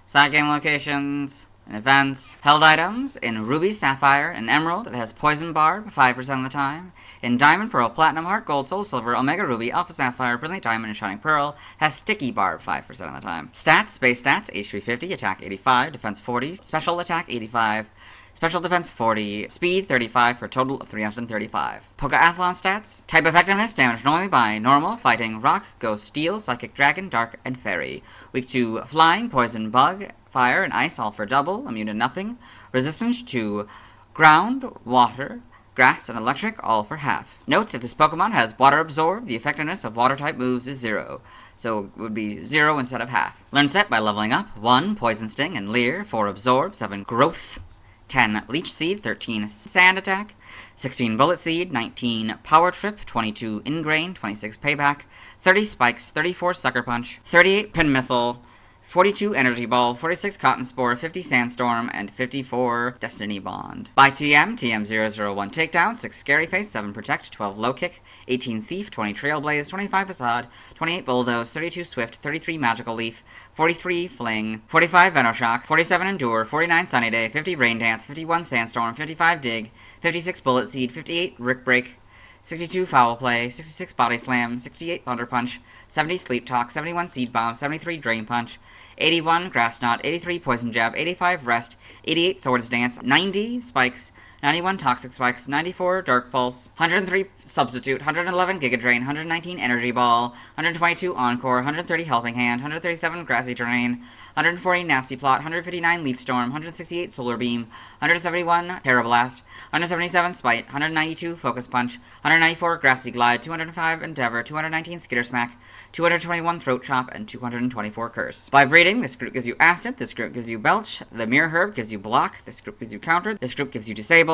S6: side game locations, and events. Held items in Ruby, Sapphire, and Emerald. It has Poison Barb 5% of the time. In Diamond, Pearl, Platinum, Heart, Gold, Soul Silver, Omega Ruby, Alpha Sapphire, Brilliant Diamond, and Shining Pearl has Sticky Barb 5% of the time. Stats, Space Stats, HP 50, Attack 85, Defense 40, Special Attack 85, Special Defense 40, Speed 35 for a total of 335. Pokeathlon stats, Type Effectiveness, damage normally by Normal, Fighting, Rock, Ghost, Steel, Psychic Dragon, Dark, and Fairy. Weak to Flying, Poison, Bug, Fire, and Ice, all for double, immune to nothing. Resistance to Ground, Water, Grass, and Electric, all for half. Notes, if this Pokemon has Water Absorb, the effectiveness of Water-type moves is 0. So it would be 0 instead of half. Learn set by leveling up. 1. Poison Sting and Leer. 4. Absorb. 7. Growth. 10. Leech Seed. 13. Sand Attack. 16. Bullet Seed. 19. Power Trip. 22. Ingrain. 26. Payback. 30. Spikes. 34. Sucker Punch. 38. Pin Missile. 42 Energy Ball, 46 Cotton Spore, 50 Sandstorm, and 54 Destiny Bond. By TM, TM001 Takedown, 6 Scary Face, 7 Protect, 12 Low Kick, 18 Thief, 20 Trailblaze, 25 Facade, 28 Bulldoze, 32 Swift, 33 Magical Leaf, 43 Fling, 45 Venoshock, 47 Endure, 49 Sunny Day, 50 Rain Dance, 51 Sandstorm, 55 Dig, 56 Bullet Seed, 58 Rick Break, 62 Foul Play, 66 Body Slam, 68 Thunder Punch, 70 Sleep Talk, 71 Seed Bomb, 73 Drain Punch, 81 Grass Knot, 83 Poison Jab, 85 Rest, 88 Swords Dance, 90 Spikes, 91 Toxic Spikes, 94 Dark Pulse, 103 Substitute, 111 Giga Drain, 119 Energy Ball, 122 Encore, 130 Helping Hand, 137 Grassy Terrain, 140 Nasty Plot, 159 Leaf Storm, 168 Solar Beam, 171 Parablast, 177 Spite, 192 Focus Punch, 194 Grassy Glide, 205 Endeavor, 219 Skitter Smack, 221 Throat Chop, and 224 Curse. By breeding, this group gives you Acid, this group gives you Belch, the Mirror Herb gives you Block, this group gives you Counter, this group gives you Disable,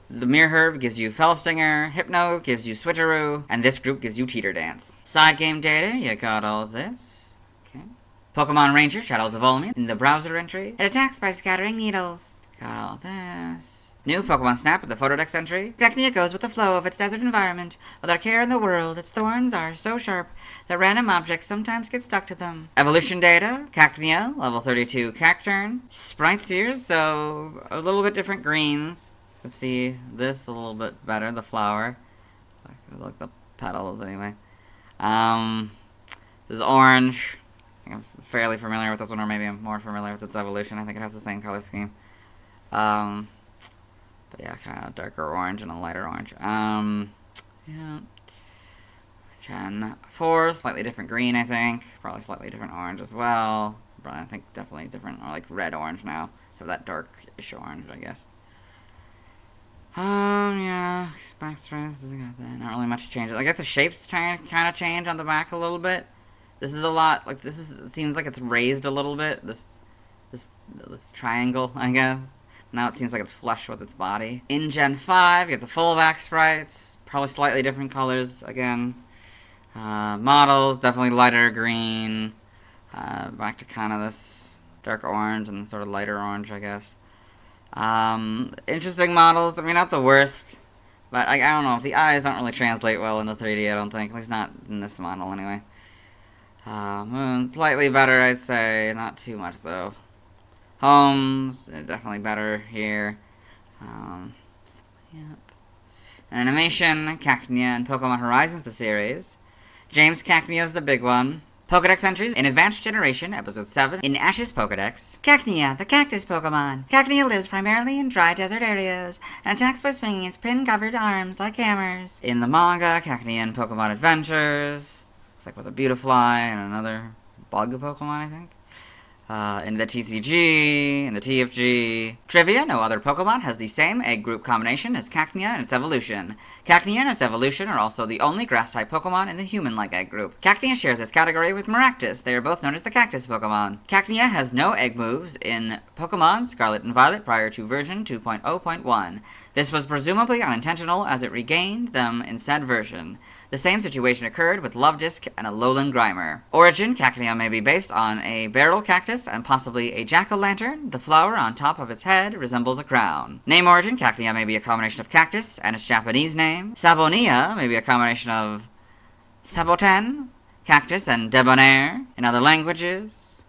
S6: the Mirror Herb gives you Fellstinger, Hypno gives you Switcheroo, and this group gives you Teeter Dance. Side game data, you got all this. Okay. Pokemon Ranger, Shadows of Volbeat, in the browser entry. It attacks by scattering needles. Got all this. New Pokemon Snap with the Photodex entry. Cacnea goes with the flow of its desert environment. Without care in the world, its thorns are so sharp that random objects sometimes get stuck to them. Evolution data. Cacnea, level 32 Cacturn. Sprites here, so a little bit different greens. You can see this a little bit better, the flower. Like the petals anyway. This is orange. I think I'm fairly familiar with this one, or maybe I'm more familiar with its evolution. I think it has the same color scheme. But yeah, kind of darker orange and a lighter orange. Yeah. Gen 4, slightly different green, I think. Probably slightly different orange as well. Probably, I think, definitely different, or like red-orange now. Have that darkish orange, I guess. Yeah. Backstress, not really much changes. I guess the shapes kind of change on the back a little bit. This is a lot, like, it seems like it's raised a little bit. This triangle, I guess. Now it seems like it's flush with its body. In Gen 5, you have the full back sprites. Probably slightly different colors again. Models, definitely lighter green. Back to kind of this dark orange and sort of lighter orange, I guess. Interesting models. I mean, not the worst. But I don't know. The eyes don't really translate well into 3D, I don't think. At least not in this model, anyway. Moon, slightly better, I'd say. Not too much, though. Homes, definitely better here. Yep. Animation, Cacnea, and Pokemon Horizons, the series. James Cacnea's the big one. Pokedex entries in Advanced Generation, Episode 7, in Ash's Pokedex. Cacnea, the cactus Pokemon. Cacnea lives primarily in dry desert areas, and attacks by swinging its pin-covered arms like hammers. In the manga, Cacnea and Pokemon Adventures. Looks like with a Beautifly and another bug Pokemon, I think. In the TCG, in the TFG. Trivia, no other Pokemon has the same egg group combination as Cacnea and its evolution. Cacnea and its evolution are also the only grass-type Pokemon in the human-like egg group. Cacnea shares its category with Maractus. They are both known as the Cactus Pokemon. Cacnea has no egg moves in Pokemon Scarlet and Violet prior to version 2.0.1. This was presumably unintentional as it regained them in said version. The same situation occurred with Love-Disc and a Lowland Grimer. Origin, Cacnea may be based on a barrel cactus and possibly a jack-o'-lantern. The flower on top of its head resembles a crown. Name origin, Cacnea may be a combination of cactus and its Japanese name. Sabonia may be a combination of Saboten, Cactus, and Debonair in other languages.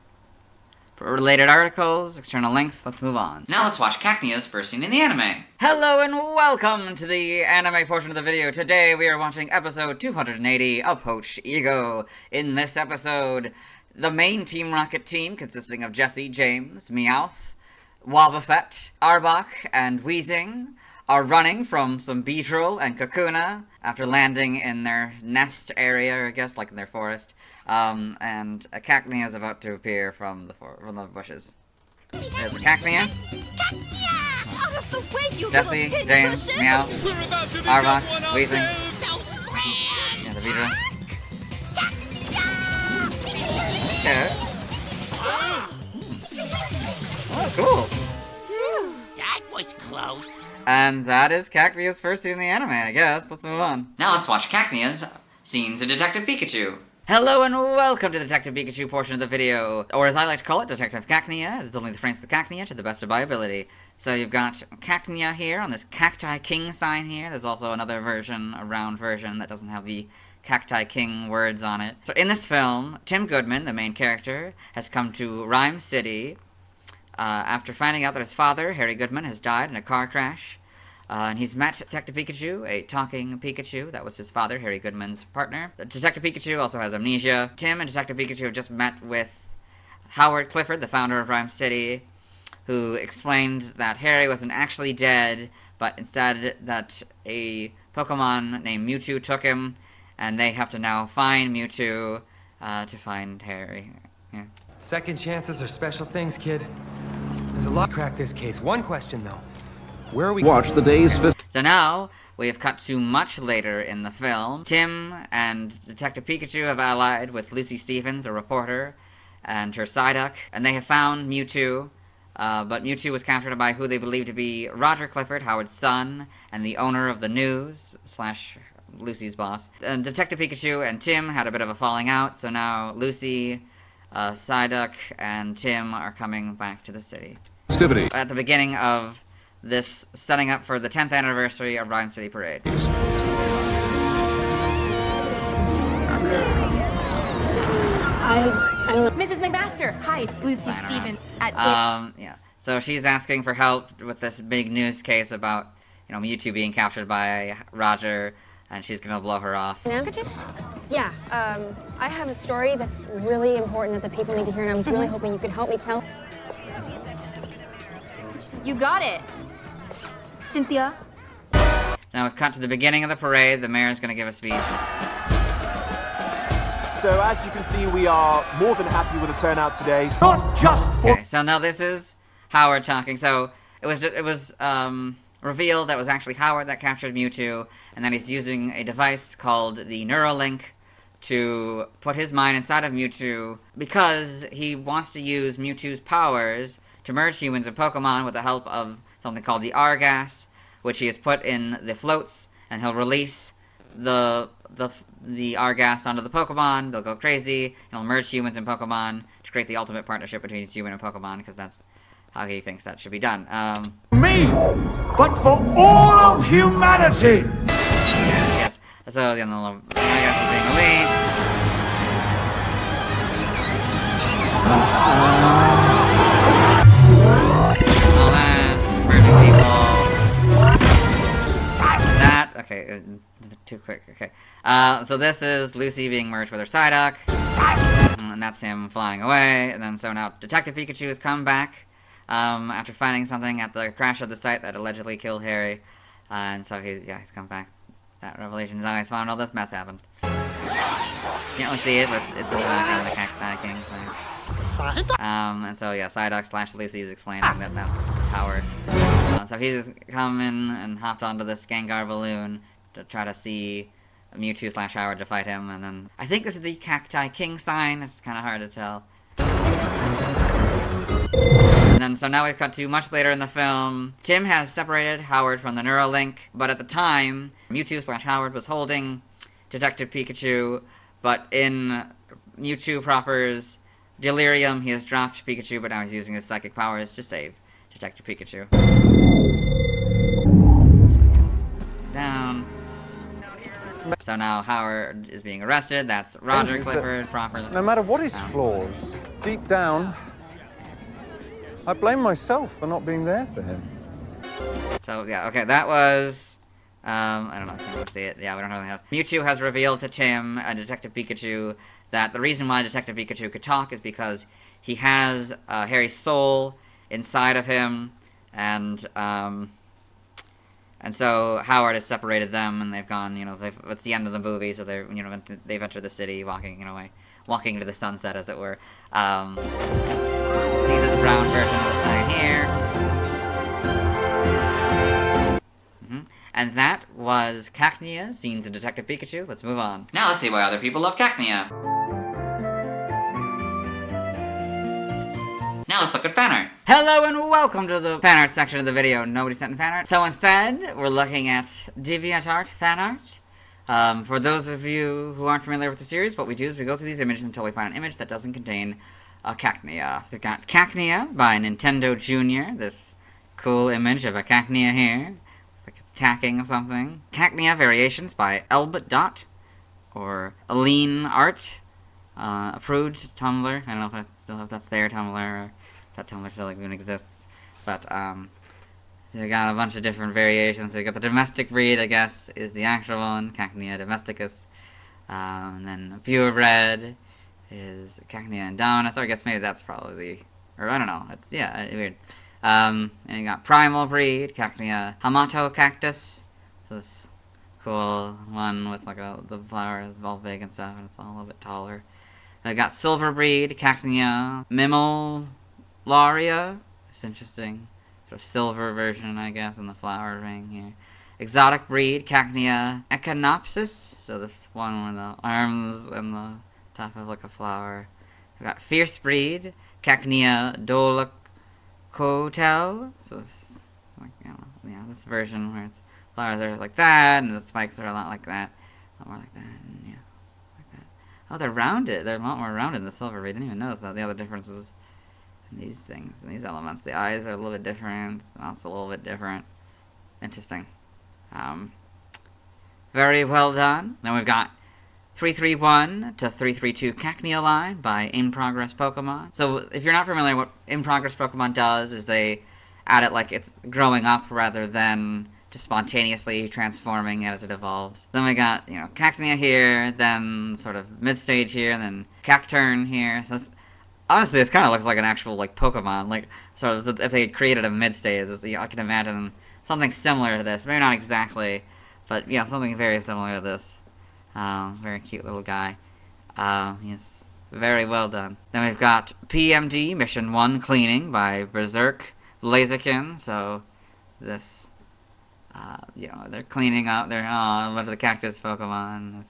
S6: For related articles, external links, let's move on.
S1: Now let's watch Cacnea's first scene in the anime.
S6: Hello and welcome to the anime portion of the video. Today we are watching episode 280 of Poached Ego. In this episode, the main Team Rocket team, consisting of Jesse, James, Meowth, Wobbuffet, Arbok, and Weezing, are running from some Beetle and Kakuna after landing in their nest area, I guess, like in their forest. And a Cacnea is about to appear from the bushes. There's a Cacnea.
S5: Out of the way, you
S6: Jesse,
S5: little
S6: James,
S5: pincushion!
S6: Meow, Arbok, Weezing. Yeah, the Beetle. Okay. Oh, cool.
S3: That was close.
S6: And that is Cacnea's first scene in the anime, I guess. Let's move on.
S1: Now let's watch Cacnea's scenes in Detective Pikachu.
S6: Hello and welcome to the Detective Pikachu portion of the video, or as I like to call it, Detective Cacnea, as it's only the frames with Cacnea to the best of my ability. So you've got Cacnea here on this Cacti King sign here. There's also another version, a round version, that doesn't have the Cacti King words on it. So in this film, Tim Goodman, the main character, has come to Rhyme City after finding out that his father, Harry Goodman, has died in a car crash. And he's met Detective Pikachu, a talking Pikachu. That was his father, Harry Goodman's partner. Detective Pikachu also has amnesia. Tim and Detective Pikachu have just met with Howard Clifford, the founder of Rhyme City, who explained that Harry wasn't actually dead, but instead that a Pokemon named Mewtwo took him, and they have to now find Mewtwo to find Harry. Yeah.
S7: Second chances are special things, kid. There's a lot to crack this case. One question, though. Where are we?
S4: Watch the day's
S6: So now, we have cut to much later in the film. Tim and Detective Pikachu have allied with Lucy Stevens, a reporter, and her Psyduck, and they have found Mewtwo, but Mewtwo was captured by who they believe to be Roger Clifford, Howard's son, and the owner of the news, / Lucy's boss. And Detective Pikachu and Tim had a bit of a falling out, so now Lucy, Psyduck, and Tim are coming back to the city. At the beginning of this setting up for the 10th anniversary of Rhyme City Parade.
S14: I don't know. Mrs. McMaster, hi, it's Lucy Stevens at
S6: Yeah. So she's asking for help with this big news case about, Mewtwo being captured by Roger, and she's gonna blow her off.
S15: Yeah, I have a story that's really important that the people need to hear, and I was really hoping you could help me tell.
S14: You got it. Cynthia?
S6: Now we've cut to the beginning of the parade. The mayor's gonna give a speech.
S10: So as you can see, we are more than happy with the turnout today.
S13: Not just for...
S6: Okay, so now this is Howard talking. So it was revealed that it was actually Howard that captured Mewtwo, and that he's using a device called the Neuralink to put his mind inside of Mewtwo because he wants to use Mewtwo's powers to merge humans and Pokemon with the help of something called the R-Gas, which he has put in the floats, and he'll release the R-Gas onto the Pokemon. They'll go crazy, and he'll merge humans and Pokemon to create the ultimate partnership between human and Pokemon, because that's how he thinks that should be done.
S13: Me, but for all of humanity!
S6: Yes. So the R-Gas is being released. All that, merging people. That, okay, too quick, okay. So this is Lucy being merged with her Psyduck, and that's him flying away, and then so now Detective Pikachu has come back, after finding something at the crash of the site that allegedly killed Harry, and so he's come back. That revelation is always found all this mess happened. Can't really see it, but it's in the background of the Cacti King thing. And so yeah, Psyduck / Lucy is explaining that that's Howard. So he's come in and hopped onto this Gengar balloon to try to see Mewtwo / Howard to fight him, and then I think this is the Cacti King sign. It's kind of hard to tell. And then so now we've cut to much later in the film. Tim has separated Howard from the Neuralink, but at the time, Mewtwo / Howard was holding Detective Pikachu, but in Mewtwo proper's delirium, he has dropped Pikachu, but now he's using his psychic powers to save Detective Pikachu. Down. So now Howard is being arrested. That's Roger
S12: Is that
S6: Clifford, properly.
S12: No matter what his flaws, deep down, I blame myself for not being there for him.
S6: So yeah, okay, that was I don't know if you want to see it. Yeah, we don't really have. Mewtwo has revealed to Tim and Detective Pikachu that the reason why Detective Pikachu could talk is because he has Harry's soul inside of him, and so Howard has separated them, and they've gone. It's the end of the movie, so they're they've entered the city, walking walking into the sunset, as it were. See the brown version of the sign here. And that was Cacnea, Scenes in Detective Pikachu. Let's move on.
S1: Now let's see why other people love Cacnea. Now let's look at fan art.
S6: Hello and welcome to the fan art section of the video. Nobody sent in fan art. So instead, we're looking at DeviantArt fan art. For those of you who aren't familiar with the series, what we do is we go through these images until we find an image that doesn't contain a Cacnea. We've got Cacnea by Nintendo Jr. This cool image of a Cacnea here. Looks like it's tacking or something. Cacnea Variations by Elbit or Aline Art. Approved Tumblr. I don't know if that's their Tumblr or if that Tumblr still even exists. But so we got a bunch of different variations. So we got the domestic breed, I guess, is the actual one, Cacnea domesticus. And then purebred is Cacnea indominus. Or I guess maybe that's probably or I don't know. It's weird. And you got primal breed, Cacnea Hamato cactus. So this cool one with like the flower is all big and stuff, and it's all a little bit taller. I got silver breed, Cacnea Mimularia. It's interesting. Sort of silver version, I guess, in the flower ring here. Exotic breed, Cacnea Echinopsis. So this one with the arms and the top of like a flower. I got fierce breed, Cacnea Dolichotel. So this, like, this version where its flowers are like that, and the spikes are a lot like that. A lot more like that, and yeah. Oh, they're rounded. They're a lot more rounded in the silver breed. I didn't even notice that. The other differences in these things, in these elements. The eyes are a little bit different. The mouth's a little bit different. Interesting. Very well done. Then we've got 331 to 332 Cacnea line by In Progress Pokemon. So if you're not familiar, what In Progress Pokemon does is they add it like it's growing up rather than just spontaneously transforming as it evolves. Then we got, Cacnea here, then sort of mid-stage here, and then Cacturn here. So honestly, this kind of looks like an actual, Pokemon. Sort of, if they created a mid-stage, I can imagine something similar to this. Maybe not exactly, but, something very similar to this. Very cute little guy. Yes, very well done. Then we've got PMD, Mission 1 Cleaning by Berserk Blaziken. So, this... they're cleaning up. They're a bunch of the cactus Pokemon.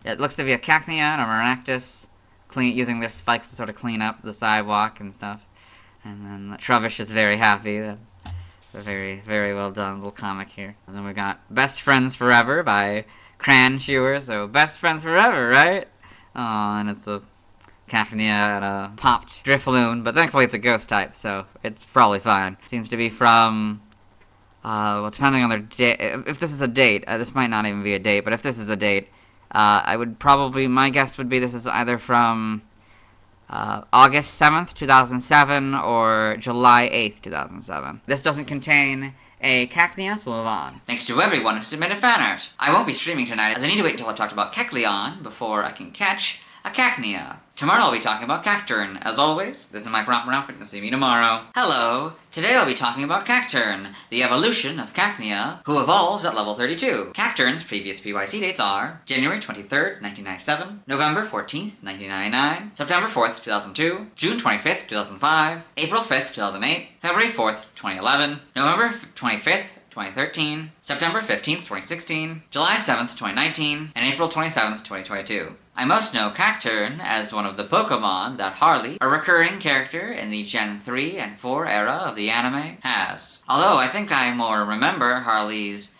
S6: It looks to be a Cacnea and a Maractus, using their spikes to sort of clean up the sidewalk and stuff. And then Trubbish is very happy. That's a very, very well done little comic here. And then we got Best Friends Forever by Cran Chewer. So Best Friends Forever, right? Oh, and it's a Cacnea and a popped Drifloon, but thankfully it's a ghost type, so it's probably fine. Seems to be from. Depending on their date, if this is a date, this might not even be a date, but if this is a date, my guess would be this is either from August 7th, 2007, or July 8th, 2007. This doesn't contain a Cacnea, so we'll move on.
S1: Thanks to everyone who submitted fan art. I won't be streaming tonight, as I need to wait until I've talked about Kecleon before I can catch a Cacnea. Tomorrow I'll be talking about Cacturn. As always, this is my proper outfit. You'll see me tomorrow. Hello! Today I'll be talking about Cacturn, the evolution of Cacnea, who evolves at level 32. Cacturn's previous PYC dates are January 23rd, 1997, November 14th, 1999, September 4th, 2002, June 25th, 2005, April 5th, 2008, February 4th, 2011, November 25th, 2013, September 15th, 2016, July 7th, 2019, and April 27th, 2022. I most know Cacturn as one of the Pokemon that Harley, a recurring character in the Gen 3 and 4 era of the anime, has. Although I think I more remember Harley's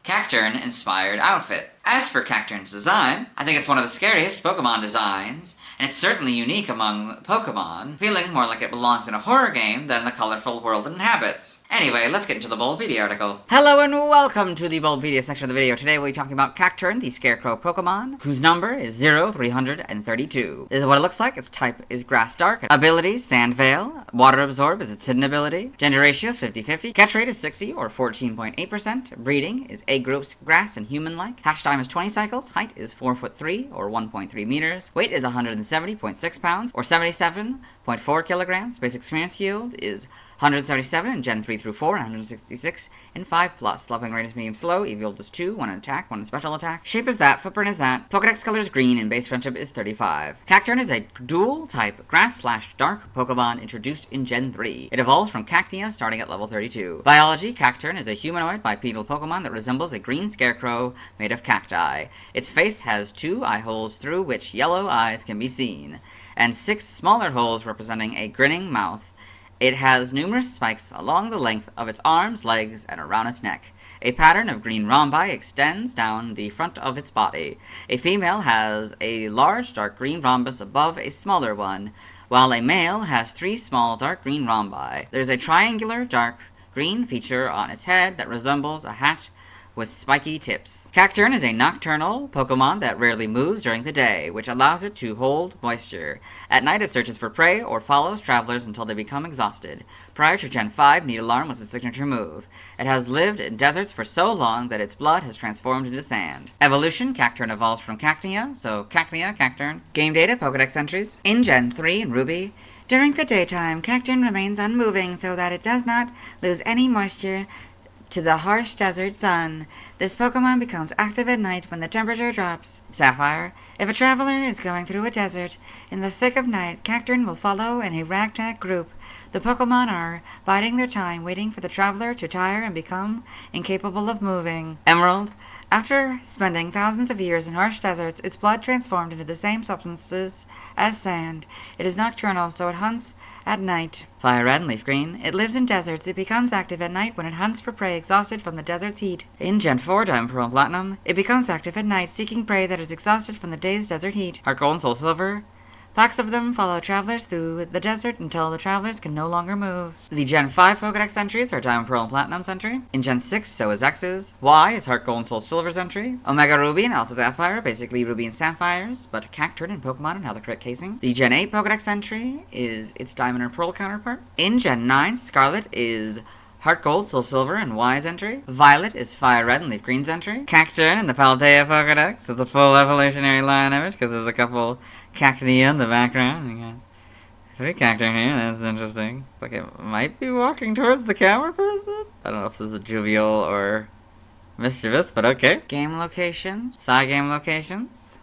S1: Cacturn-inspired outfit. As for Cacturn's design, I think it's one of the scariest Pokemon designs, and it's certainly unique among Pokemon, feeling more like it belongs in a horror game than the colorful world it inhabits. Anyway, let's get into the Volbeat article.
S6: Hello and welcome to the Volbeat section of the video. Today we'll be talking about Cacturne, the Scarecrow Pokemon, whose number is 0332. This is what it looks like. Its type is Grass Dark. Abilities, Sand Veil. Water Absorb is its hidden ability. Gender ratio is 50-50. Catch rate is 60 or 14.8%. Breeding is egg groups grass and human-like. Hatch time is 20 cycles. Height is 4'3" or 1.3 meters. Weight is 170.6 pounds or 77.4 kilograms. Basic experience yield is 177 in Gen 3 through 4 and 166 in 5+. Leveling rate is medium slow. EV is 2, 1 in attack, 1 in special attack. Shape is that. Footprint is that. Pokedex color is green and base friendship is 35. Cacturne is a dual-type grass/dark Pokemon introduced in Gen 3. It evolves from Cacnea starting at level 32. Biology, Cacturne is a humanoid bipedal Pokemon that resembles a green scarecrow made of cacti. Its face has 2 eye holes through which yellow eyes can be seen, and 6 smaller holes representing a grinning mouth. It has numerous spikes along the length of its arms, legs, and around its neck. A pattern of green rhombi extends down the front of its body. A female has a large dark green rhombus above a smaller one, while a male has 3 small dark green rhombi. There's a triangular dark green feature on its head that resembles a hat with spiky tips. Cacturne is a nocturnal Pokemon that rarely moves during the day, which allows it to hold moisture. At night it searches for prey or follows travelers until they become exhausted. Prior to Gen 5, Needlearm was its signature move. It has lived in deserts for so long that its blood has transformed into sand. Evolution, Cacturne evolves from Cacnea, so Cacnea, Cacturne. Game data, Pokedex entries. In Gen 3 in Ruby, during the daytime, Cacturne remains unmoving so that it does not lose any moisture to the harsh desert sun. This Pokemon becomes active at night when the temperature drops. Sapphire. If a traveler is going through a desert in the thick of night, Cacturne will follow in a ragtag group. The Pokemon are biding their time, waiting for the traveler to tire and become incapable of moving. Emerald. After spending thousands of years in harsh deserts, its blood transformed into the same substances as sand. It is nocturnal, so it hunts at night. Fire Red and Leaf Green. It lives in deserts. It becomes active at night when it hunts for prey exhausted from the desert's heat. In Gen 4, Diamond, Pearl, and Platinum, it becomes active at night, seeking prey that is exhausted from the day's desert heat. Heart Gold and Soul Silver. Packs of them follow travelers through the desert until the travelers can no longer move. The Gen 5 Pokedex entries are Diamond, Pearl, and Platinum's entry. In Gen 6, so is X's. Y is Heart Gold and Soul Silver's entry. Omega Ruby and Alpha Sapphire, basically Ruby and Sapphires, but Cacturne and Pokemon and how the correct casing. The Gen 8 Pokedex entry is its Diamond and Pearl counterpart. In Gen 9, Scarlet is Heart Gold, Soul Silver, and Y's entry. Violet is Fire Red and Leaf Green's entry. Cacturne and the Paldea Pokedex is a full evolutionary line image because there's a couple Cacnea in the background. You got 3 Cacturne here, that's interesting. Like it might be walking towards the camera person. I don't know if this is jovial or mischievous, but okay. Game locations, side game locations.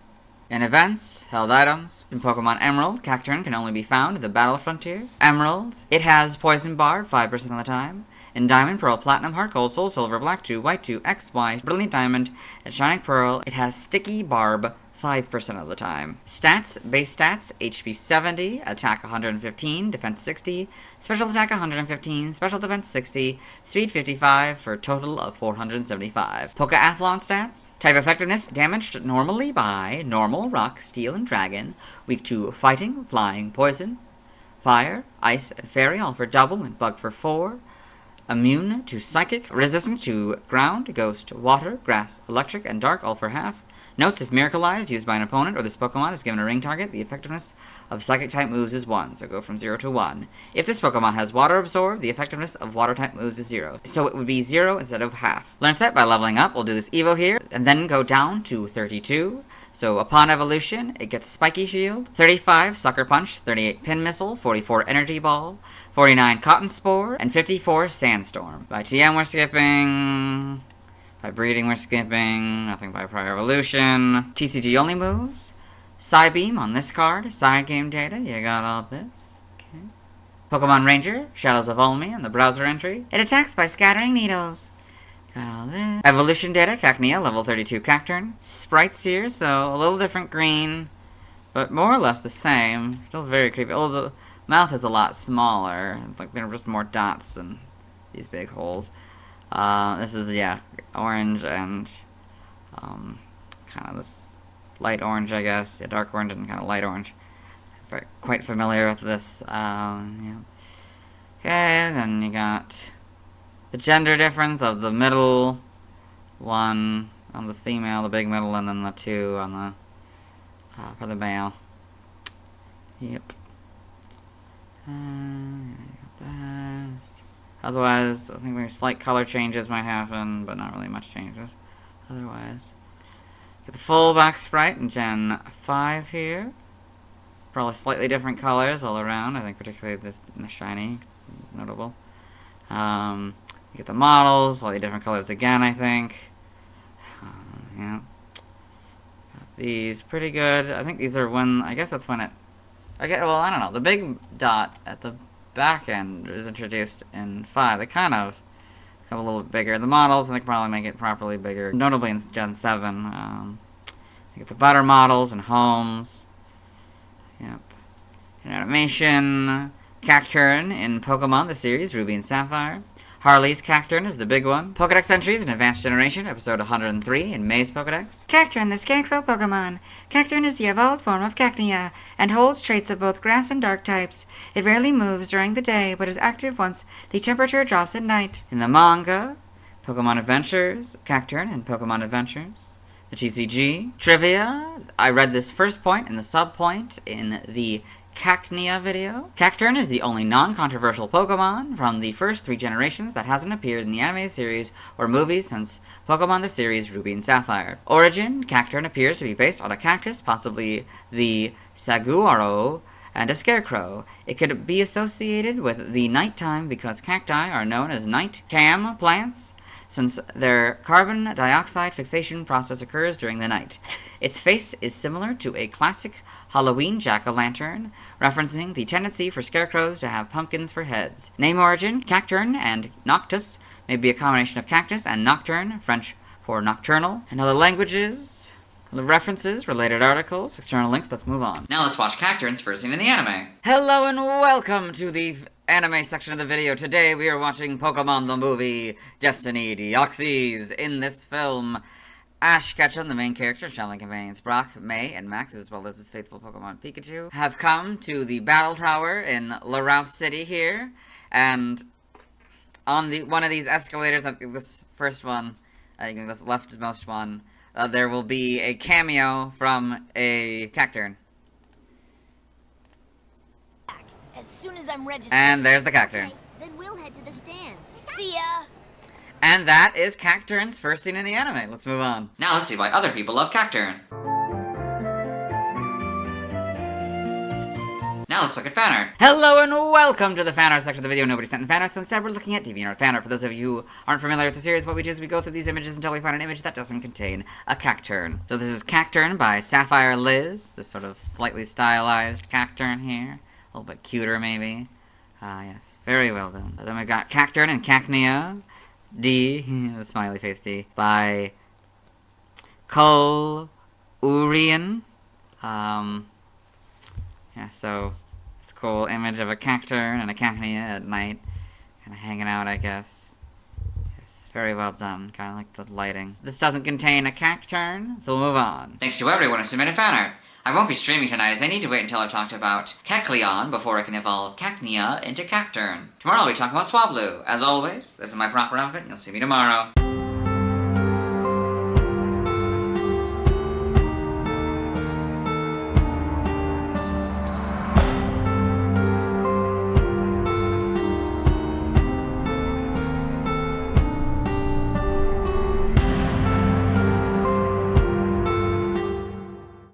S6: In events, held items. In Pokemon Emerald, Cacturne can only be found in the Battle Frontier. Emerald, it has Poison Barb 5% of the time. In Diamond, Pearl, Platinum, Heart Gold, Soul Silver, Black 2, White 2, XY, Brilliant Diamond, and Shining Pearl, it has Sticky Barb 5% of the time. Stats, base stats, HP 70, attack 115, defense 60, special attack 115, special defense 60, speed 55, for a total of 475. Pokeathlon stats, type effectiveness, damaged normally by normal, rock, steel, and dragon, weak to fighting, flying, poison, fire, ice, and fairy, all for double, and bug for 4. Immune to psychic, resistant to ground, ghost, water, grass, electric, and dark, all for half. Notes, if Miracle Eye is used by an opponent or this Pokemon is given a ring target, the effectiveness of Psychic-type moves is 1, so go from 0 to 1. If this Pokemon has Water Absorb, the effectiveness of Water-type moves is 0, so it would be 0 instead of half. Learn set by leveling up, we'll do this Evo here, and then go down to 32. So upon evolution, it gets Spiky Shield, 35 Sucker Punch, 38 Pin Missile, 44 Energy Ball, 49 Cotton Spore, and 54 Sandstorm. By TM we're skipping. By breeding, we're skipping. Nothing by prior evolution. TCG only moves. Psybeam on this card. Side game data. You got all this. Okay. Pokemon Ranger. Shadows of Ulmi on the browser entry. It attacks by scattering needles. Got all this. Evolution data. Cacnea, level 32 Cacturne. Sprites here, so a little different green, but more or less the same. Still very creepy. Although the mouth is a lot smaller. It's like there are just more dots than these big holes. This is, yeah, orange and, kind of this light orange, I guess. Yeah, dark orange and kind of light orange. quite familiar with this. Yeah. Okay, then you got the gender difference of the middle one on the female, the big middle, and then the 2 on the for the male. Yep. Otherwise, I think maybe slight color changes might happen, but not really much changes. Otherwise, get the full back sprite in Gen 5 here. Probably slightly different colors all around. I think particularly this in the shiny, notable. You get the models, slightly different colors again, I think. Yeah. Got these pretty good. I think these are when, I guess that's when it, well, I don't know. The big dot at the back end is introduced in 5. They kind of become a little bit bigger. The models, I think, probably make it properly bigger. Notably in Gen 7. You get the butter models and homes. Yep. In animation, Cacturn in Pokemon, the series, Ruby and Sapphire. Harley's Cacturn is the big one. Pokedex entries in Advanced Generation, episode 103 in May's Pokedex.
S4: Cacturn, the Scarecrow Pokemon. Cacturn is the evolved form of Cacnea, and holds traits of both grass and dark types. It rarely moves during the day, but is active once the temperature drops at night.
S6: In the manga, Pokemon Adventures, Cacturn and Pokemon Adventures. The TCG. Trivia, I read this first point and the sub point in the Cacnea video. Cacturn is the only non-controversial Pokemon from the first 3 generations that hasn't appeared in the anime series or movies since Pokemon the series Ruby and Sapphire. Origin, Cacturn appears to be based on a cactus, possibly the Saguaro, and a scarecrow. It could be associated with the nighttime because cacti are known as night cam plants, since their carbon dioxide fixation process occurs during the night. Its face is similar to a classic Halloween jack-o'-lantern, referencing the tendency for scarecrows to have pumpkins for heads. Name origin, Cacturn and Noctis may be a combination of cactus and nocturne, French for nocturnal. And other languages, references, related articles, external links, let's move on. Now let's watch Cacturn's first scene in the anime. Hello and welcome to the anime section of the video. Today we are watching Pokemon the movie Destiny Deoxys. In this film, Ash Ketchum, the main character, traveling companions Brock, May, and Max, as well as his faithful Pokemon Pikachu, have come to the battle tower in Larouse City here, and on one of these escalators, I think this first one, I think this leftmost one, there will be a cameo from a Cacturn.
S5: As soon as I'm registered.
S6: And there's the Cacturn.
S5: Okay, then we'll head to the stands. See ya.
S6: And that is Cacturn's first scene in the anime. Let's move on. Now let's see why other people love Cacturn. Now let's look at fan art. Hello and welcome to the fan art section of the video. Nobody sent in fan art, so instead we're looking at DeviantArt fan art. For those of you who aren't familiar with the series, what we do is we go through these images until we find an image that doesn't contain a Cacturn. So this is Cacturn by Sapphire Liz, this sort of slightly stylized Cacturn here. A little bit cuter, maybe. Yes, very well done. Then we got Cacturn and Cacnea, D, the smiley face D, by Cole Urian. Yeah, so it's a cool image of a Cacturn and a Cacnea at night, kind of hanging out, I guess. Yes, very well done, kind of like the lighting. This doesn't contain a Cacturn, so we'll move on. Thanks to everyone who submitted fan art. I won't be streaming tonight as I need to wait until I've talked about Kecleon before I can evolve Cacnea into Cacturn. Tomorrow I'll be talking about Swablu. As always, this is my proper outfit and you'll see me tomorrow.